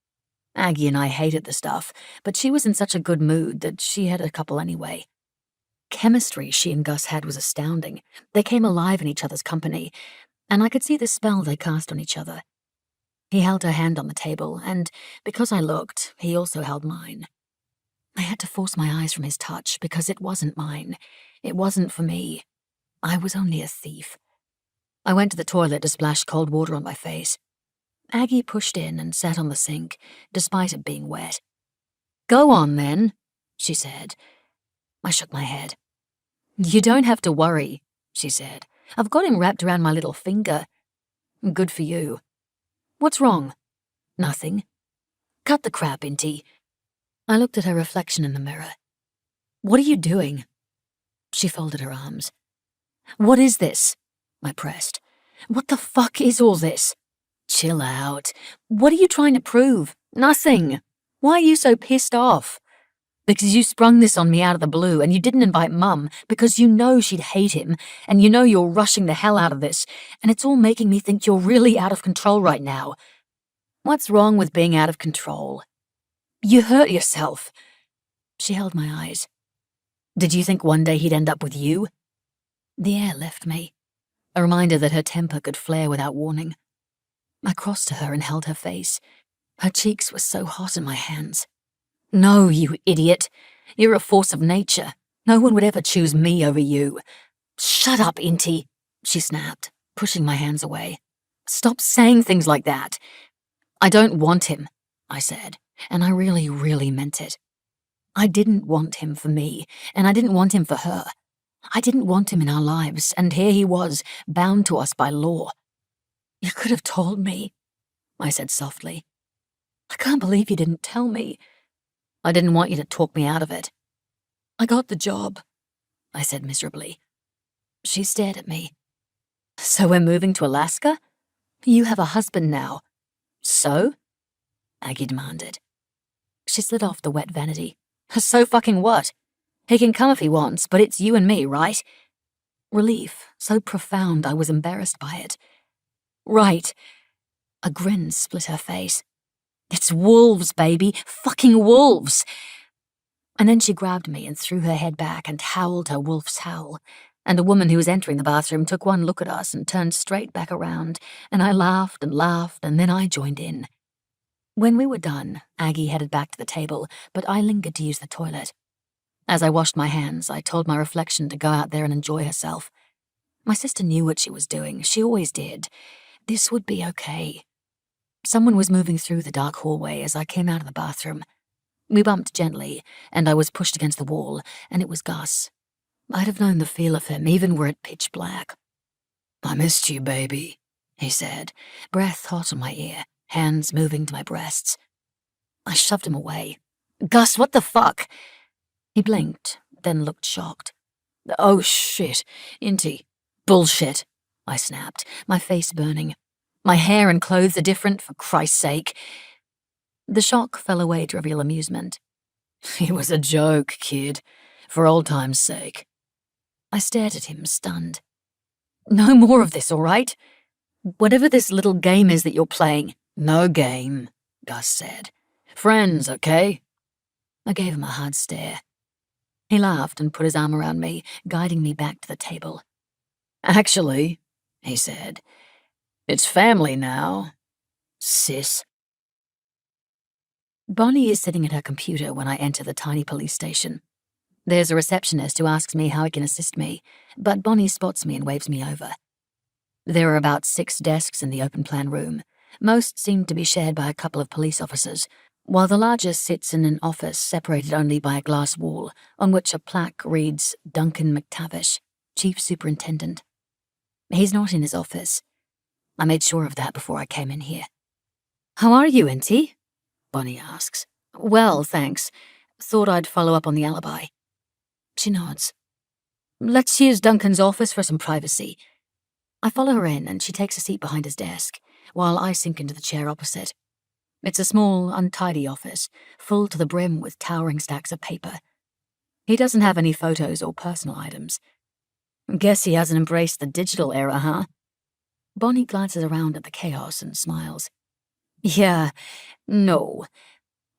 Aggie and I hated the stuff, but she was in such a good mood that she had a couple anyway. chemistry she and Gus had was astounding. They came alive in each other's company, and I could see the spell they cast on each other. He held her hand on the table, and because I looked, he also held mine. I had to force my eyes from his touch because it wasn't mine. It wasn't for me. I was only a thief. I went to the toilet to splash cold water on my face. Aggie pushed in and sat on the sink, despite it being wet. "Go on, then," she said. I shook my head. "You don't have to worry," she said. "I've got him wrapped around my little finger." "Good for you." "What's wrong?" "Nothing." "Cut the crap, Inti." I looked at her reflection in the mirror. "What are you doing?" She folded her arms. "What is this?" I pressed. "What the fuck is all this?" "Chill out. What are you trying to prove?" "Nothing. Why are you so pissed off?" "Because you sprung this on me out of the blue and you didn't invite Mum because you know she'd hate him and you know you're rushing the hell out of this and it's all making me think you're really out of control right now." "What's wrong with being out of control?" "You hurt yourself." She held my eyes. "Did you think one day he'd end up with you?" The air left me, a reminder that her temper could flare without warning. I crossed to her and held her face. Her cheeks were so hot in my hands. "No, you idiot. You're a force of nature. No one would ever choose me over you." "Shut up, Inti," she snapped, pushing my hands away. "Stop saying things like that." "I don't want him," I said, and I really, really meant it. I didn't want him for me, and I didn't want him for her. I didn't want him in our lives, and here he was, bound to us by law. "You could have told me," I said softly. "I can't believe you didn't tell me." "I didn't want you to talk me out of it." "I got the job," I said miserably. She stared at me. "So we're moving to Alaska? You have a husband now." "So?" Aggie demanded. She slid off the wet vanity. "So fucking what? He can come if he wants, but it's you and me, right?" Relief, so profound I was embarrassed by it. "Right." A grin split her face. "It's wolves, baby. Fucking wolves." And then she grabbed me and threw her head back and howled her wolf's howl. And a woman who was entering the bathroom took one look at us and turned straight back around, and I laughed, and then I joined in. When we were done, Aggie headed back to the table, but I lingered to use the toilet. As I washed my hands, I told my reflection to go out there and enjoy herself. My sister knew what she was doing. She always did. This would be okay. Someone was moving through the dark hallway as I came out of the bathroom. We bumped gently, and I was pushed against the wall, and it was Gus. I'd have known the feel of him even were it pitch black. "I missed you, baby," he said, breath hot on my ear, hands moving to my breasts. I shoved him away. "Gus, what the fuck?" He blinked, then looked shocked. "Oh, shit, Inti." "Bullshit," I snapped, my face burning. "My hair and clothes are different, for Christ's sake." The shock fell away to reveal amusement. "It was a joke, kid, for old time's sake." I stared at him, stunned. "No more of this, all right? Whatever this little game is that you're playing." "No game," Gus said. "Friends, okay?" I gave him a hard stare. He laughed and put his arm around me, guiding me back to the table. "Actually," he said, "it's family now, sis." Bonnie is sitting at her computer when I enter the tiny police station. There's a receptionist who asks me how he can assist me, but Bonnie spots me and waves me over. There are about 6 desks in the open-plan room. Most seem to be shared by a couple of police officers, while the largest sits in an office separated only by a glass wall, on which a plaque reads Duncan McTavish, Chief Superintendent. He's not in his office. I made sure of that before I came in here. "How are you, Inti?" Bonnie asks. "Well, thanks. Thought I'd follow up on the alibi." She nods. "Let's use Duncan's office for some privacy." I follow her in, and she takes a seat behind his desk, while I sink into the chair opposite. It's a small, untidy office, full to the brim with towering stacks of paper. He doesn't have any photos or personal items. Guess he hasn't embraced the digital era, huh? Bonnie glances around at the chaos and smiles. "Yeah, no.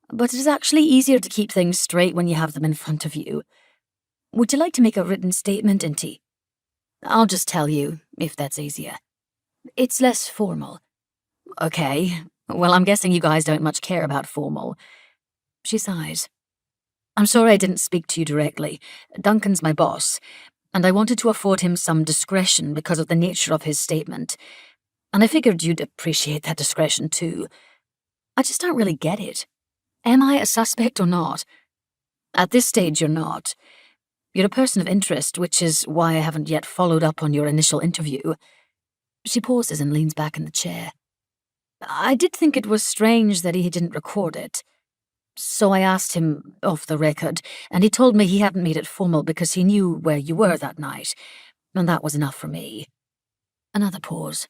But it is actually easier to keep things straight when you have them in front of you." Would you like to make a written statement, Inti? I'll just tell you, if that's easier. It's less formal. Okay, well, I'm guessing you guys don't much care about formal. She sighs. I'm sorry I didn't speak to you directly. Duncan's my boss, and I wanted to afford him some discretion because of the nature of his statement. And I figured you'd appreciate that discretion too. I just don't really get it. Am I a suspect or not? At this stage, you're not. You're a person of interest, which is why I haven't yet followed up on your initial interview. She pauses and leans back in the chair. I did think it was strange that he didn't record it. So I asked him off the record, and he told me he hadn't made it formal because he knew where you were that night, and that was enough for me. Another pause.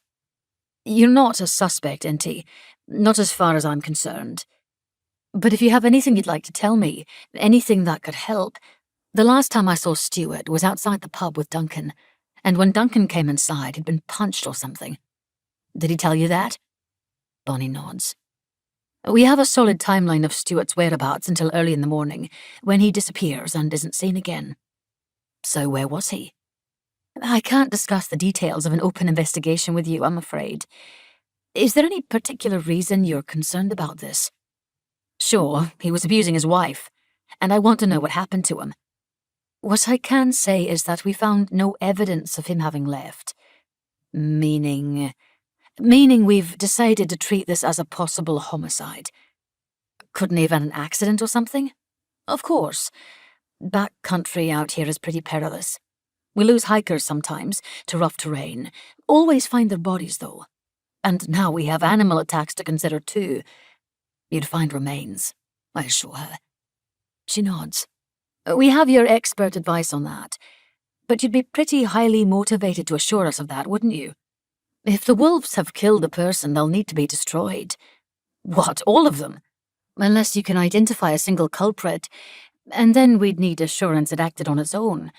You're not a suspect, Inti. Not as far as I'm concerned. But if you have anything you'd like to tell me, anything that could help... The last time I saw Stuart was outside the pub with Duncan, and when Duncan came inside, he'd been punched or something. Did he tell you that? Bonnie nods. We have a solid timeline of Stuart's whereabouts until early in the morning, when he disappears and isn't seen again. So where was he? I can't discuss the details of an open investigation with you, I'm afraid. Is there any particular reason you're concerned about this? Sure, he was abusing his wife, and I want to know what happened to him. What I can say is that we found no evidence of him having left. Meaning we've decided to treat this as a possible homicide. Couldn't he have had an accident or something? Of course. Backcountry out here is pretty perilous. We lose hikers sometimes to rough terrain. Always find their bodies, though. And now we have animal attacks to consider, too. You'd find remains, I assure her. She nods. We have your expert advice on that. But you'd be pretty highly motivated to assure us of that, wouldn't you? If the wolves have killed a person, they'll need to be destroyed. What, all of them? Unless you can identify a single culprit, and then we'd need assurance it acted on its own,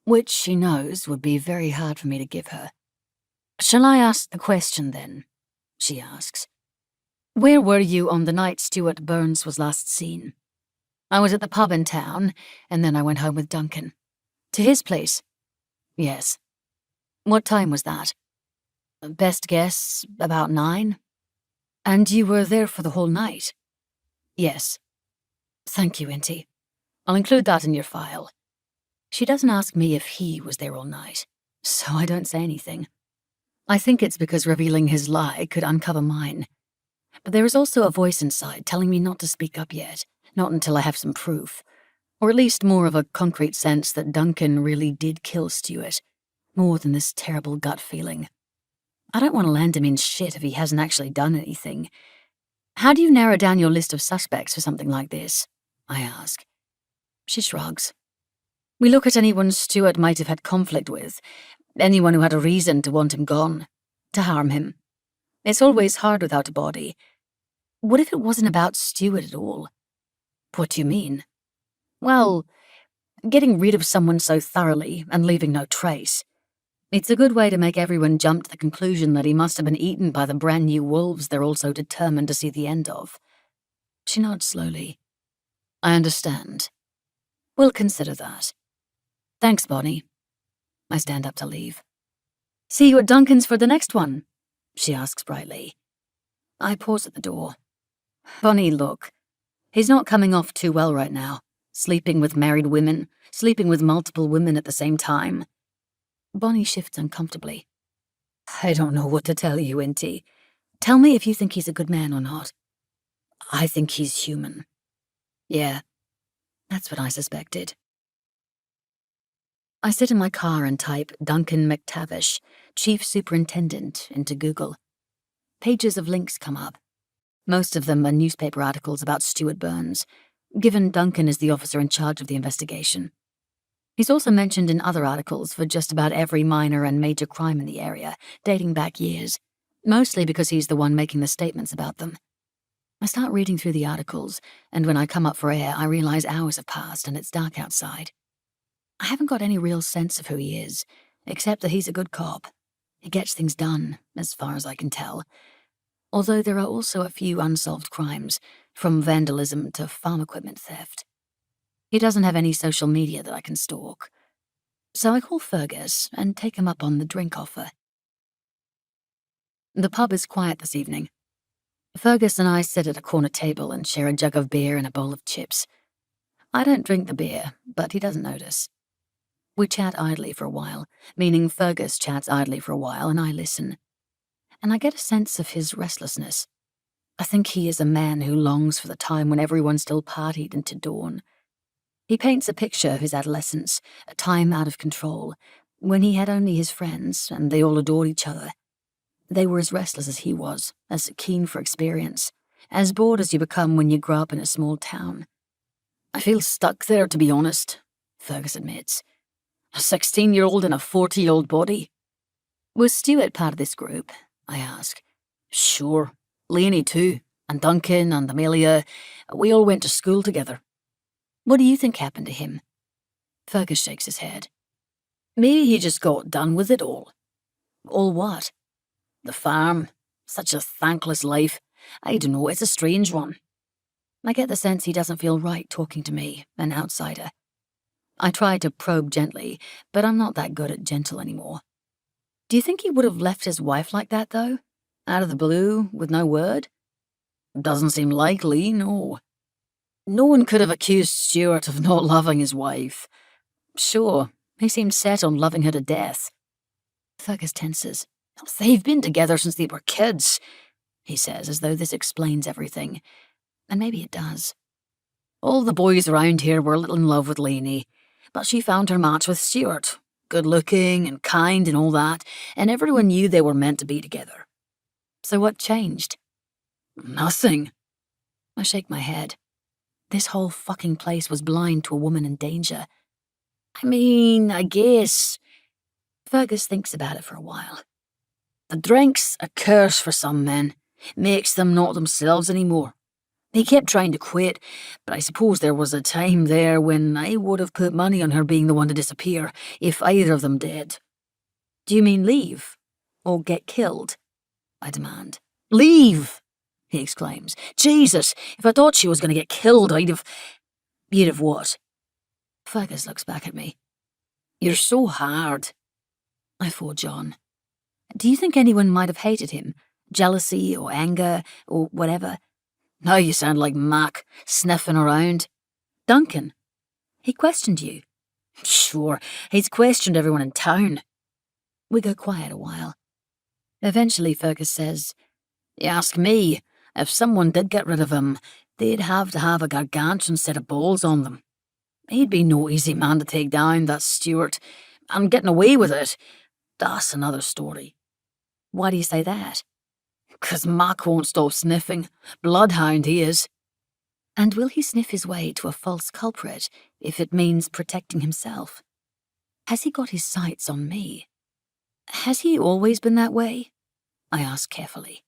which she knows would be very hard for me to give her. Shall I ask the question, then? She asks. Where were you on the night Stuart Burns was last seen? I was at the pub in town, and then I went home with Duncan. To his place? Yes. What time was that? Best guess, about 9. And you were there for the whole night? Yes. Thank you, Inti. I'll include that in your file. She doesn't ask me if he was there all night, so I don't say anything. I think it's because revealing his lie could uncover mine. But there is also a voice inside telling me not to speak up yet, not until I have some proof, or at least more of a concrete sense that Duncan really did kill Stuart, more than this terrible gut feeling. I don't want to land him in shit if he hasn't actually done anything. How do you narrow down your list of suspects for something like this? I ask. She shrugs. We look at anyone Stuart might have had conflict with, anyone who had a reason to want him gone, to harm him. It's always hard without a body. What if it wasn't about Stuart at all? What do you mean? Well, getting rid of someone so thoroughly and leaving no trace. It's a good way to make everyone jump to the conclusion that he must have been eaten by the brand new wolves they're all so determined to see the end of. She nods slowly. I understand. We'll consider that. Thanks, Bonnie. I stand up to leave. See you at Duncan's for the next one, she asks brightly. I pause at the door. Bonnie, look. He's not coming off too well right now. Sleeping with married women, sleeping with multiple women at the same time. Bonnie shifts uncomfortably. I don't know what to tell you, Inti. Tell me if you think he's a good man or not. I think he's human. Yeah, that's what I suspected. I sit in my car and type Duncan McTavish, Chief Superintendent, into Google. Pages of links come up. Most of them are newspaper articles about Stuart Burns, given Duncan is the officer in charge of the investigation. He's also mentioned in other articles for just about every minor and major crime in the area, dating back years, mostly because he's the one making the statements about them. I start reading through the articles, and when I come up for air, I realize hours have passed and it's dark outside. I haven't got any real sense of who he is, except that he's a good cop. He gets things done, as far as I can tell. Although there are also a few unsolved crimes, from vandalism to farm equipment theft. He doesn't have any social media that I can stalk. So I call Fergus and take him up on the drink offer. The pub is quiet this evening. Fergus and I sit at a corner table and share a jug of beer and a bowl of chips. I don't drink the beer, but he doesn't notice. We chat idly for a while, meaning Fergus chats idly for a while and I listen. And I get a sense of his restlessness. I think he is a man who longs for the time when everyone still partied into dawn. He paints a picture of his adolescence, a time out of control, when he had only his friends and they all adored each other. They were as restless as he was, as keen for experience, as bored as you become when you grow up in a small town. I feel stuck there, to be honest, Fergus admits. A 16-year-old in a 40-year-old body. Was Stuart part of this group? I ask. Sure. Lainey too, and Duncan and Amelia. We all went to school together. What do you think happened to him? Fergus shakes his head. Maybe he just got done with it all. All what? The farm. Such a thankless life. I don't know, it's a strange one. I get the sense he doesn't feel right talking to me, an outsider. I try to probe gently, but I'm not that good at gentle anymore. Do you think he would have left his wife like that, though? Out of the blue, with no word? Doesn't seem likely, no. No one could have accused Stuart of not loving his wife. Sure, he seemed set on loving her to death. Fergus tenses. They've been together since they were kids, he says, as though this explains everything. And maybe it does. All the boys around here were a little in love with Lainey, but she found her match with Stuart. Good-looking and kind and all that, and everyone knew they were meant to be together. So what changed? Nothing. I shake my head. This whole fucking place was blind to a woman in danger. I mean, I guess. Fergus thinks about it for a while. The drink's a curse for some men. Makes them not themselves anymore. He kept trying to quit, but I suppose there was a time there when I would have put money on her being the one to disappear, if either of them did. Do you mean leave? Or get killed? I demand. Leave! He exclaims. Jesus, if I thought she was going to get killed, I'd have... You'd have what? Fergus looks back at me. You're so hard. I forge on. Do you think anyone might have hated him? Jealousy or anger or whatever? Now you sound like Mac, sniffing around. Duncan, he questioned you. Sure, he's questioned everyone in town. We go quiet a while. Eventually Fergus says, You ask me, if someone did get rid of him, they'd have to have a gargantuan set of balls on them. He'd be no easy man to take down, that Stuart, and getting away with it, that's another story. Why do you say that? 'Cause Mac won't stop sniffing. Bloodhound he is. And will he sniff his way to a false culprit if it means protecting himself? Has he got his sights on me? Has he always been that way? I ask carefully.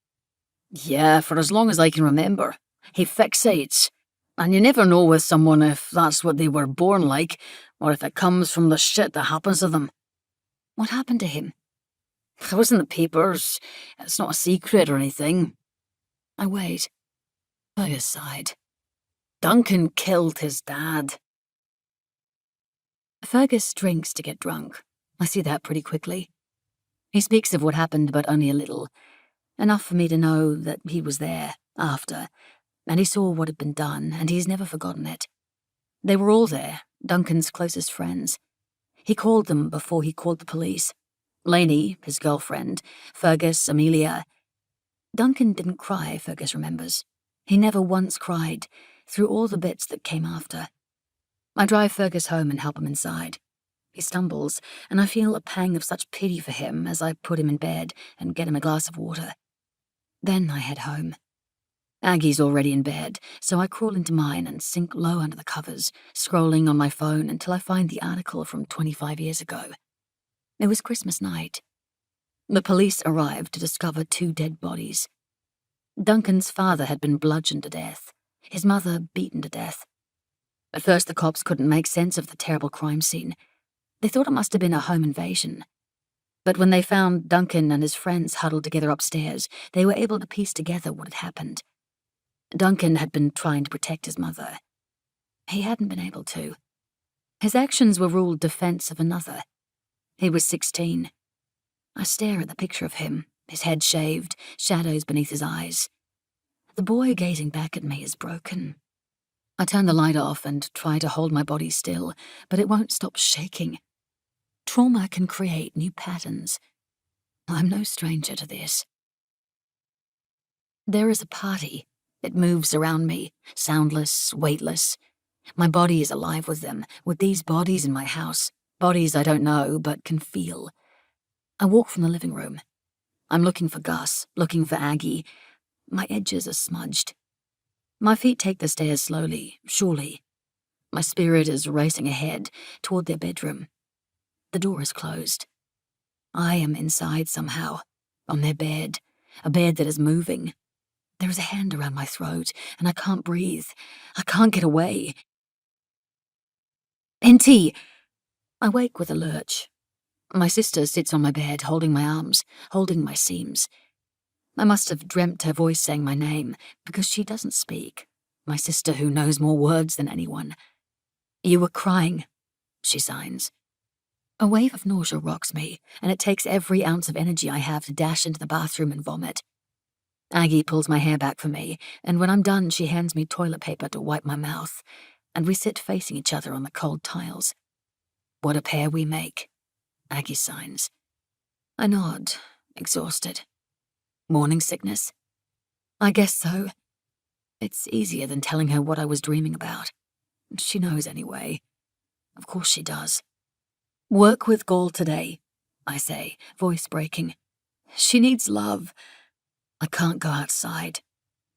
Yeah, for as long as I can remember. He fixates. And you never know with someone if that's what they were born like, or if it comes from the shit that happens to them. What happened to him? It was in the papers. It's not a secret or anything. I wait. Fergus sighed. Duncan killed his dad. Fergus drinks to get drunk. I see that pretty quickly. He speaks of what happened, but only a little. Enough for me to know that he was there, after, and he saw what had been done, and he's never forgotten it. They were all there, Duncan's closest friends. He called them before he called the police. Lainey, his girlfriend, Fergus, Amelia. Duncan didn't cry, Fergus remembers. He never once cried, through all the bits that came after. I drive Fergus home and help him inside. He stumbles, and I feel a pang of such pity for him as I put him in bed and get him a glass of water. Then I head home. Aggie's already in bed, so I crawl into mine and sink low under the covers, scrolling on my phone until I find the article from 25 years ago. It was Christmas night. The police arrived to discover 2 dead bodies. Duncan's father had been bludgeoned to death, his mother beaten to death. At first the cops couldn't make sense of the terrible crime scene. They thought it must have been a home invasion. But when they found Duncan and his friends huddled together upstairs, they were able to piece together what had happened. Duncan had been trying to protect his mother. He hadn't been able to. His actions were ruled defense of another. He was 16. I stare at the picture of him, his head shaved, shadows beneath his eyes. The boy gazing back at me is broken. I turn the light off and try to hold my body still, but it won't stop shaking. Trauma can create new patterns. I'm no stranger to this. There is a party. It moves around me, soundless, weightless. My body is alive with them, with these bodies in my house, bodies I don't know but can feel. I walk from the living room. I'm looking for Gus, looking for Aggie. My edges are smudged. My feet take the stairs slowly, surely. My spirit is racing ahead, toward their bedroom. The door is closed. I am inside somehow, on their bed, a bed that is moving. There is a hand around my throat, and I can't breathe. I can't get away. Inti! I wake with a lurch. My sister sits on my bed, holding my arms, holding my seams. I must have dreamt her voice saying my name, because she doesn't speak. My sister who knows more words than anyone. You were crying, she signs. A wave of nausea rocks me, and it takes every ounce of energy I have to dash into the bathroom and vomit. Aggie pulls my hair back for me, and when I'm done, she hands me toilet paper to wipe my mouth, and we sit facing each other on the cold tiles. What a pair we make, Aggie signs. I nod, exhausted. Morning sickness? I guess so. It's easier than telling her what I was dreaming about. She knows anyway. Of course she does. Work with Gaul today, I say, voice breaking. She needs love. I can't go outside.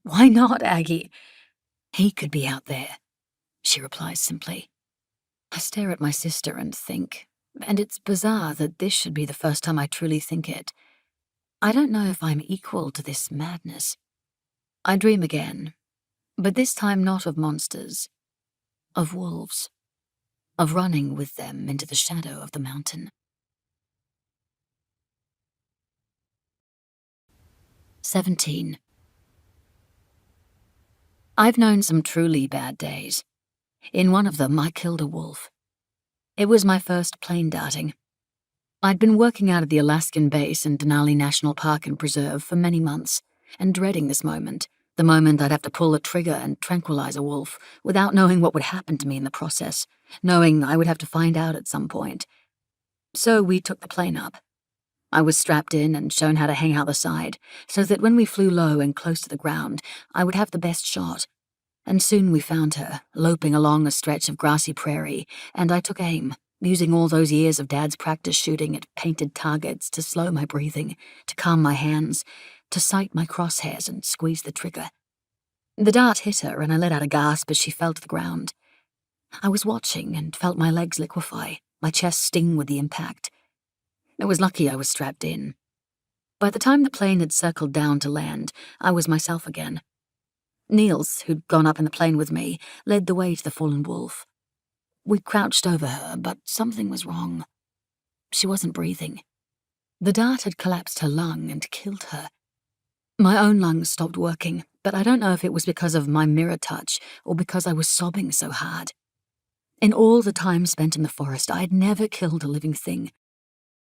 Why not, Aggie? He could be out there, she replies simply. I stare at my sister and think, and it's bizarre that this should be the first time I truly think it. I don't know if I'm equal to this madness. I dream again, but this time not of monsters, of wolves, of running with them into the shadow of the mountain. 17. I've known some truly bad days. In one of them, I killed a wolf. It was my first plane darting. I'd been working out of the Alaskan base in Denali National Park and Preserve for many months, and dreading this moment, the moment I'd have to pull a trigger and tranquilize a wolf, without knowing what would happen to me in the process, knowing I would have to find out at some point. So we took the plane up. I was strapped in and shown how to hang out the side, so that when we flew low and close to the ground, I would have the best shot. And soon we found her, loping along a stretch of grassy prairie, and I took aim, using all those years of Dad's practice shooting at painted targets to slow my breathing, to calm my hands, to sight my crosshairs and squeeze the trigger. The dart hit her, and I let out a gasp as she fell to the ground. I was watching and felt my legs liquefy, my chest sting with the impact. It was lucky I was strapped in. By the time the plane had circled down to land, I was myself again. Niels, who'd gone up in the plane with me, led the way to the fallen wolf. We crouched over her, but something was wrong. She wasn't breathing. The dart had collapsed her lung and killed her. My own lungs stopped working, but I don't know if it was because of my mirror touch or because I was sobbing so hard. In all the time spent in the forest, I had never killed a living thing.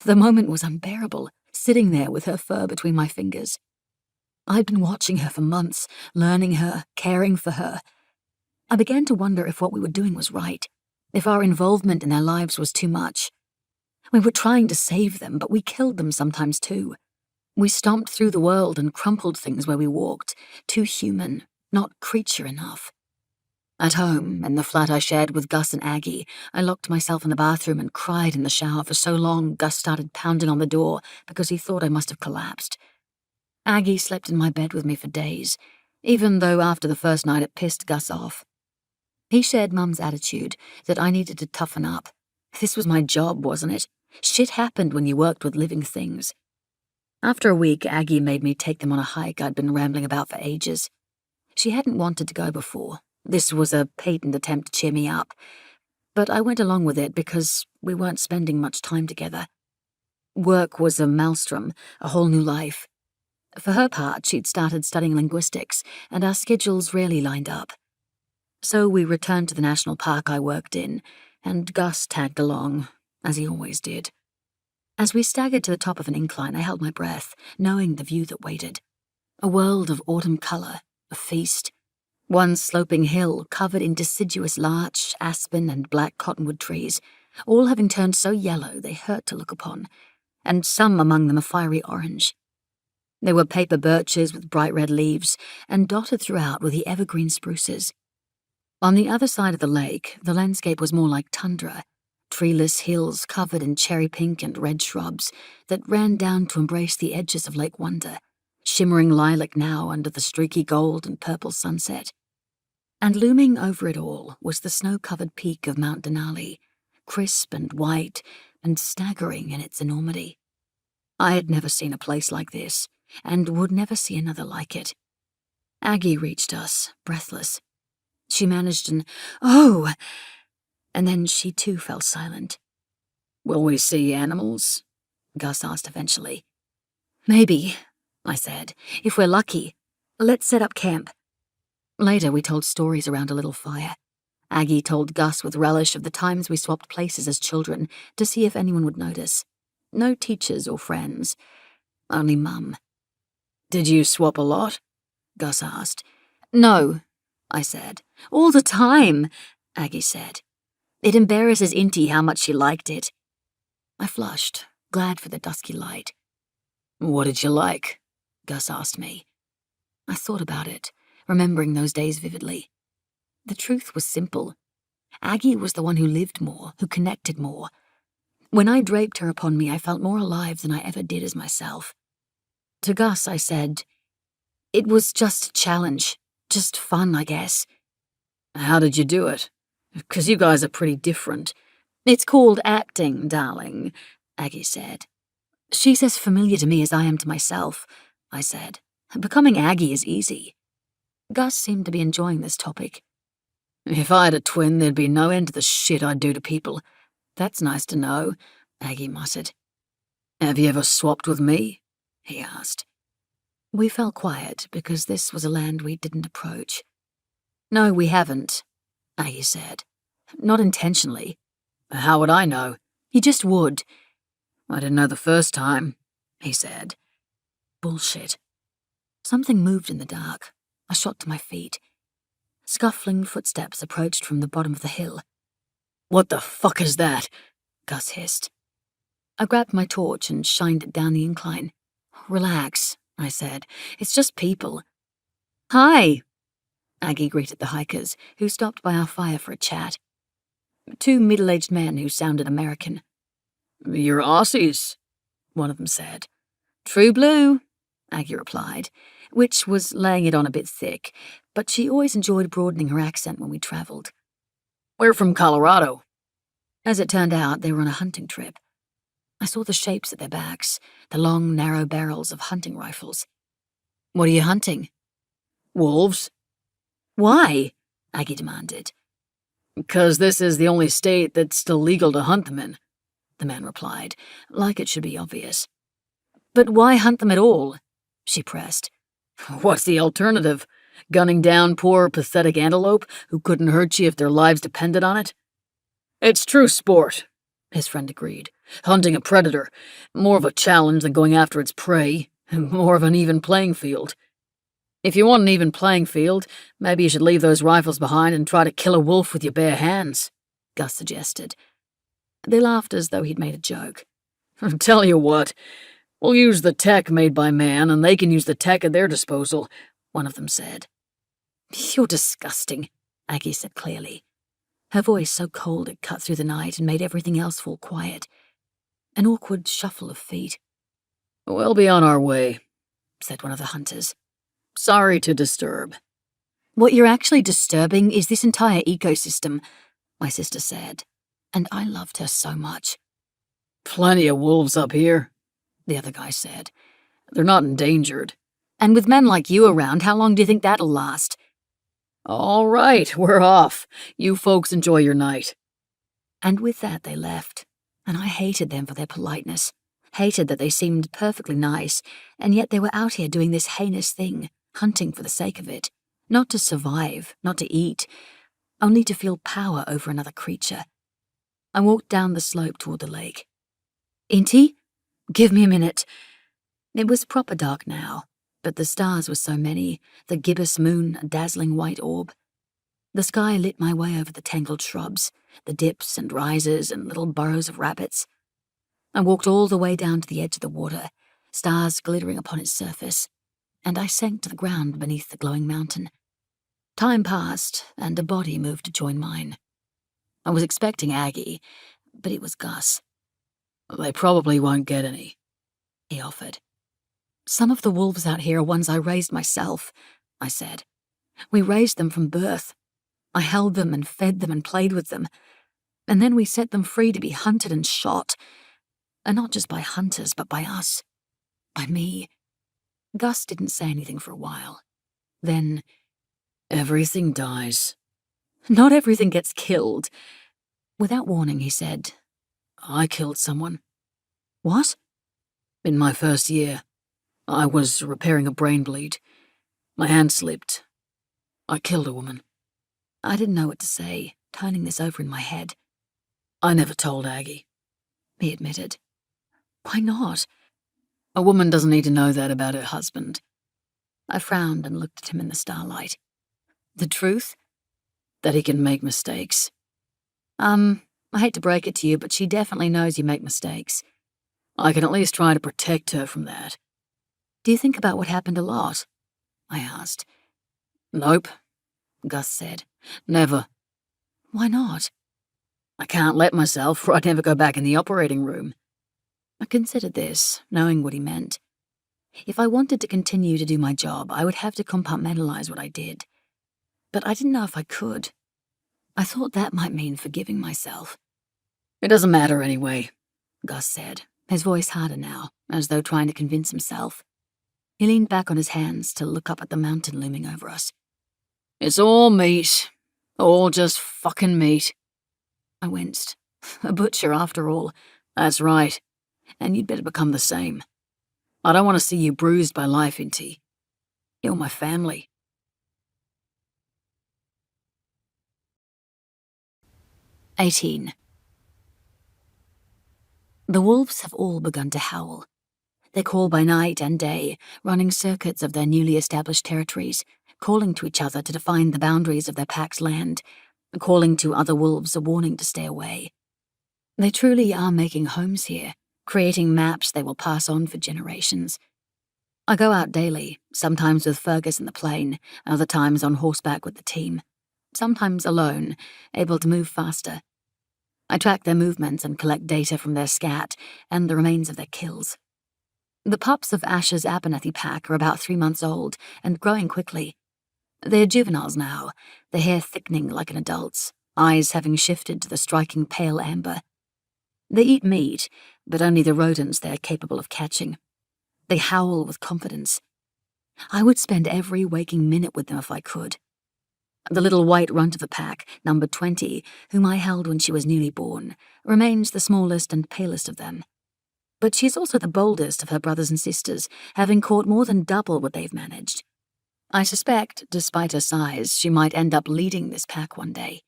The moment was unbearable, sitting there with her fur between my fingers. I'd been watching her for months, learning her, caring for her. I began to wonder if what we were doing was right, if our involvement in their lives was too much. We were trying to save them, but we killed them sometimes too. We stomped through the world and crumpled things where we walked, too human, not creature enough. At home, in the flat I shared with Gus and Aggie, I locked myself in the bathroom and cried in the shower for so long Gus started pounding on the door because he thought I must have collapsed. Aggie slept in my bed with me for days, even though after the first night it pissed Gus off. He shared Mum's attitude that I needed to toughen up. This was my job, wasn't it? Shit happened when you worked with living things. After a week, Aggie made me take them on a hike I'd been rambling about for ages. She hadn't wanted to go before. This was a patent attempt to cheer me up. But I went along with it because we weren't spending much time together. Work was a maelstrom, a whole new life. For her part, she'd started studying linguistics, and our schedules rarely lined up. So we returned to the national park I worked in, and Gus tagged along, as he always did. As we staggered to the top of an incline, I held my breath, knowing the view that waited. A world of autumn colour, a feast. One sloping hill covered in deciduous larch, aspen, and black cottonwood trees, all having turned so yellow they hurt to look upon, and some among them a fiery orange. There were paper birches with bright red leaves, and dotted throughout were the evergreen spruces. On the other side of the lake, the landscape was more like tundra, treeless hills covered in cherry pink and red shrubs that ran down to embrace the edges of Lake Wonder, shimmering lilac now under the streaky gold and purple sunset. And looming over it all was the snow-covered peak of Mount Denali, crisp and white and staggering in its enormity. I had never seen a place like this, and would never see another like it. Aggie reached us, breathless. She managed an, "Oh!" and then she too fell silent. "Will we see animals?" Gus asked eventually. "Maybe," I said, "if we're lucky. Let's set up camp." Later we told stories around a little fire. Aggie told Gus with relish of the times we swapped places as children to see if anyone would notice. No teachers or friends. Only Mum. "Did you swap a lot?" Gus asked. "No," I said. "All the time," Aggie said. "It embarrasses Inti how much she liked it." I flushed, glad for the dusky light. "What did you like?" Gus asked me. I thought about it, remembering those days vividly. The truth was simple. Aggie was the one who lived more, who connected more. When I draped her upon me, I felt more alive than I ever did as myself. To Gus, I said, "It was just a challenge, just fun, I guess." "How did you do it? 'Cause you guys are pretty different." "It's called acting, darling," Aggie said. "She's as familiar to me as I am to myself," I said. "Becoming Aggie is easy." Gus seemed to be enjoying this topic. "If I had a twin, there'd be no end to the shit I'd do to people." "That's nice to know," Aggie muttered. "Have you ever swapped with me?" he asked. We fell quiet because this was a land we didn't approach. "No, we haven't," Aggie said. "Not intentionally." "How would I know?" "You just would." "I didn't know the first time," he said. Bullshit. Something moved in the dark. I shot to my feet. Scuffling footsteps approached from the bottom of the hill. "What the fuck is that?" Gus hissed. I grabbed my torch and shined it down the incline. "Relax," I said. "It's just people." "Hi," Aggie greeted the hikers, who stopped by our fire for a chat. Two middle-aged men who sounded American. "You're Aussies," one of them said. "True blue," Aggie replied, which was laying it on a bit thick, but she always enjoyed broadening her accent when we travelled. "We're from Colorado." As it turned out, they were on a hunting trip. I saw the shapes at their backs, the long, narrow barrels of hunting rifles. "What are you hunting?" "Wolves." "Why?" Aggie demanded. "'Cause this is the only state that's still legal to hunt them in," the man replied, like it should be obvious. "But why hunt them at all?" she pressed. "What's the alternative? Gunning down poor, pathetic antelope who couldn't hurt you if their lives depended on it?" "It's true sport," his friend agreed. "Hunting a predator. More of a challenge than going after its prey. More of an even playing field. If you want an even playing field, maybe you should leave those rifles behind and try to kill a wolf with your bare hands," Gus suggested. They laughed as though he'd made a joke. "Tell you what, we'll use the tech made by man, and they can use the tech at their disposal," one of them said. "You're disgusting," Aggie said clearly. Her voice so cold it cut through the night and made everything else fall quiet. An awkward shuffle of feet. "We'll be on our way," said one of the hunters. "Sorry to disturb." "What you're actually disturbing is this entire ecosystem," my sister said, and I loved her so much. "Plenty of wolves up here," the other guy said. "They're not endangered." "And with men like you around, how long do you think that'll last?" "All right, we're off. You folks enjoy your night." And with that they left, and I hated them for their politeness, hated that they seemed perfectly nice, and yet they were out here doing this heinous thing, hunting for the sake of it, not to survive, not to eat, only to feel power over another creature. I walked down the slope toward the lake. "Inti, give me a minute." It was proper dark now, but the stars were so many, the gibbous moon a dazzling white orb. The sky lit my way over the tangled shrubs, the dips and rises and little burrows of rabbits. I walked all the way down to the edge of the water, stars glittering upon its surface, and I sank to the ground beneath the glowing mountain. Time passed, and a body moved to join mine. I was expecting Aggie, but it was Gus. "They probably won't get any," he offered. "Some of the wolves out here are ones I raised myself," I said. "We raised them from birth. I held them and fed them and played with them. And then we set them free to be hunted and shot. And not just by hunters, but by us. By me." Gus didn't say anything for a while. Then, "Everything dies." "Not everything gets killed." Without warning, he said, "I killed someone." "What?" "In my first year. I was repairing a brain bleed. My hand slipped. I killed a woman." I didn't know what to say, turning this over in my head. "I never told Aggie," he admitted. "Why not?" "A woman doesn't need to know that about her husband." I frowned and looked at him in the starlight. "The truth?" "That he can make mistakes." I hate to break it to you, but she definitely knows you make mistakes." "I can at least try to protect her from that." "Do you think about what happened a lot?" I asked. "Nope," Gus said. "Never." "Why not?" "I can't let myself, or I'd never go back in the operating room." I considered this, knowing what he meant. If I wanted to continue to do my job, I would have to compartmentalize what I did. But I didn't know if I could. I thought that might mean forgiving myself. "It doesn't matter anyway," Gus said, his voice harder now, as though trying to convince himself. He leaned back on his hands to look up at the mountain looming over us. "It's all meat. All just fucking meat." I winced. A butcher, after all. "That's right. And you'd better become the same. I don't want to see you bruised by life, Inti. You're my family." 18. The wolves have all begun to howl. They call by night and day, running circuits of their newly established territories, calling to each other to define the boundaries of their pack's land, calling to other wolves a warning to stay away. They truly are making homes here, creating maps they will pass on for generations. I go out daily, sometimes with Fergus in the plane, other times on horseback with the team, sometimes alone, able to move faster. I track their movements and collect data from their scat and the remains of their kills. The pups of Ash's Abernethy pack are about 3 months old and growing quickly. They are juveniles now, their hair thickening like an adult's, eyes having shifted to the striking pale amber. They eat meat, but only the rodents they are capable of catching. They howl with confidence. I would spend every waking minute with them if I could. The little white runt of the pack, number 20, whom I held when she was newly born, remains the smallest and palest of them. But she's also the boldest of her brothers and sisters, having caught more than double what they've managed. I suspect, despite her size, she might end up leading this pack one day.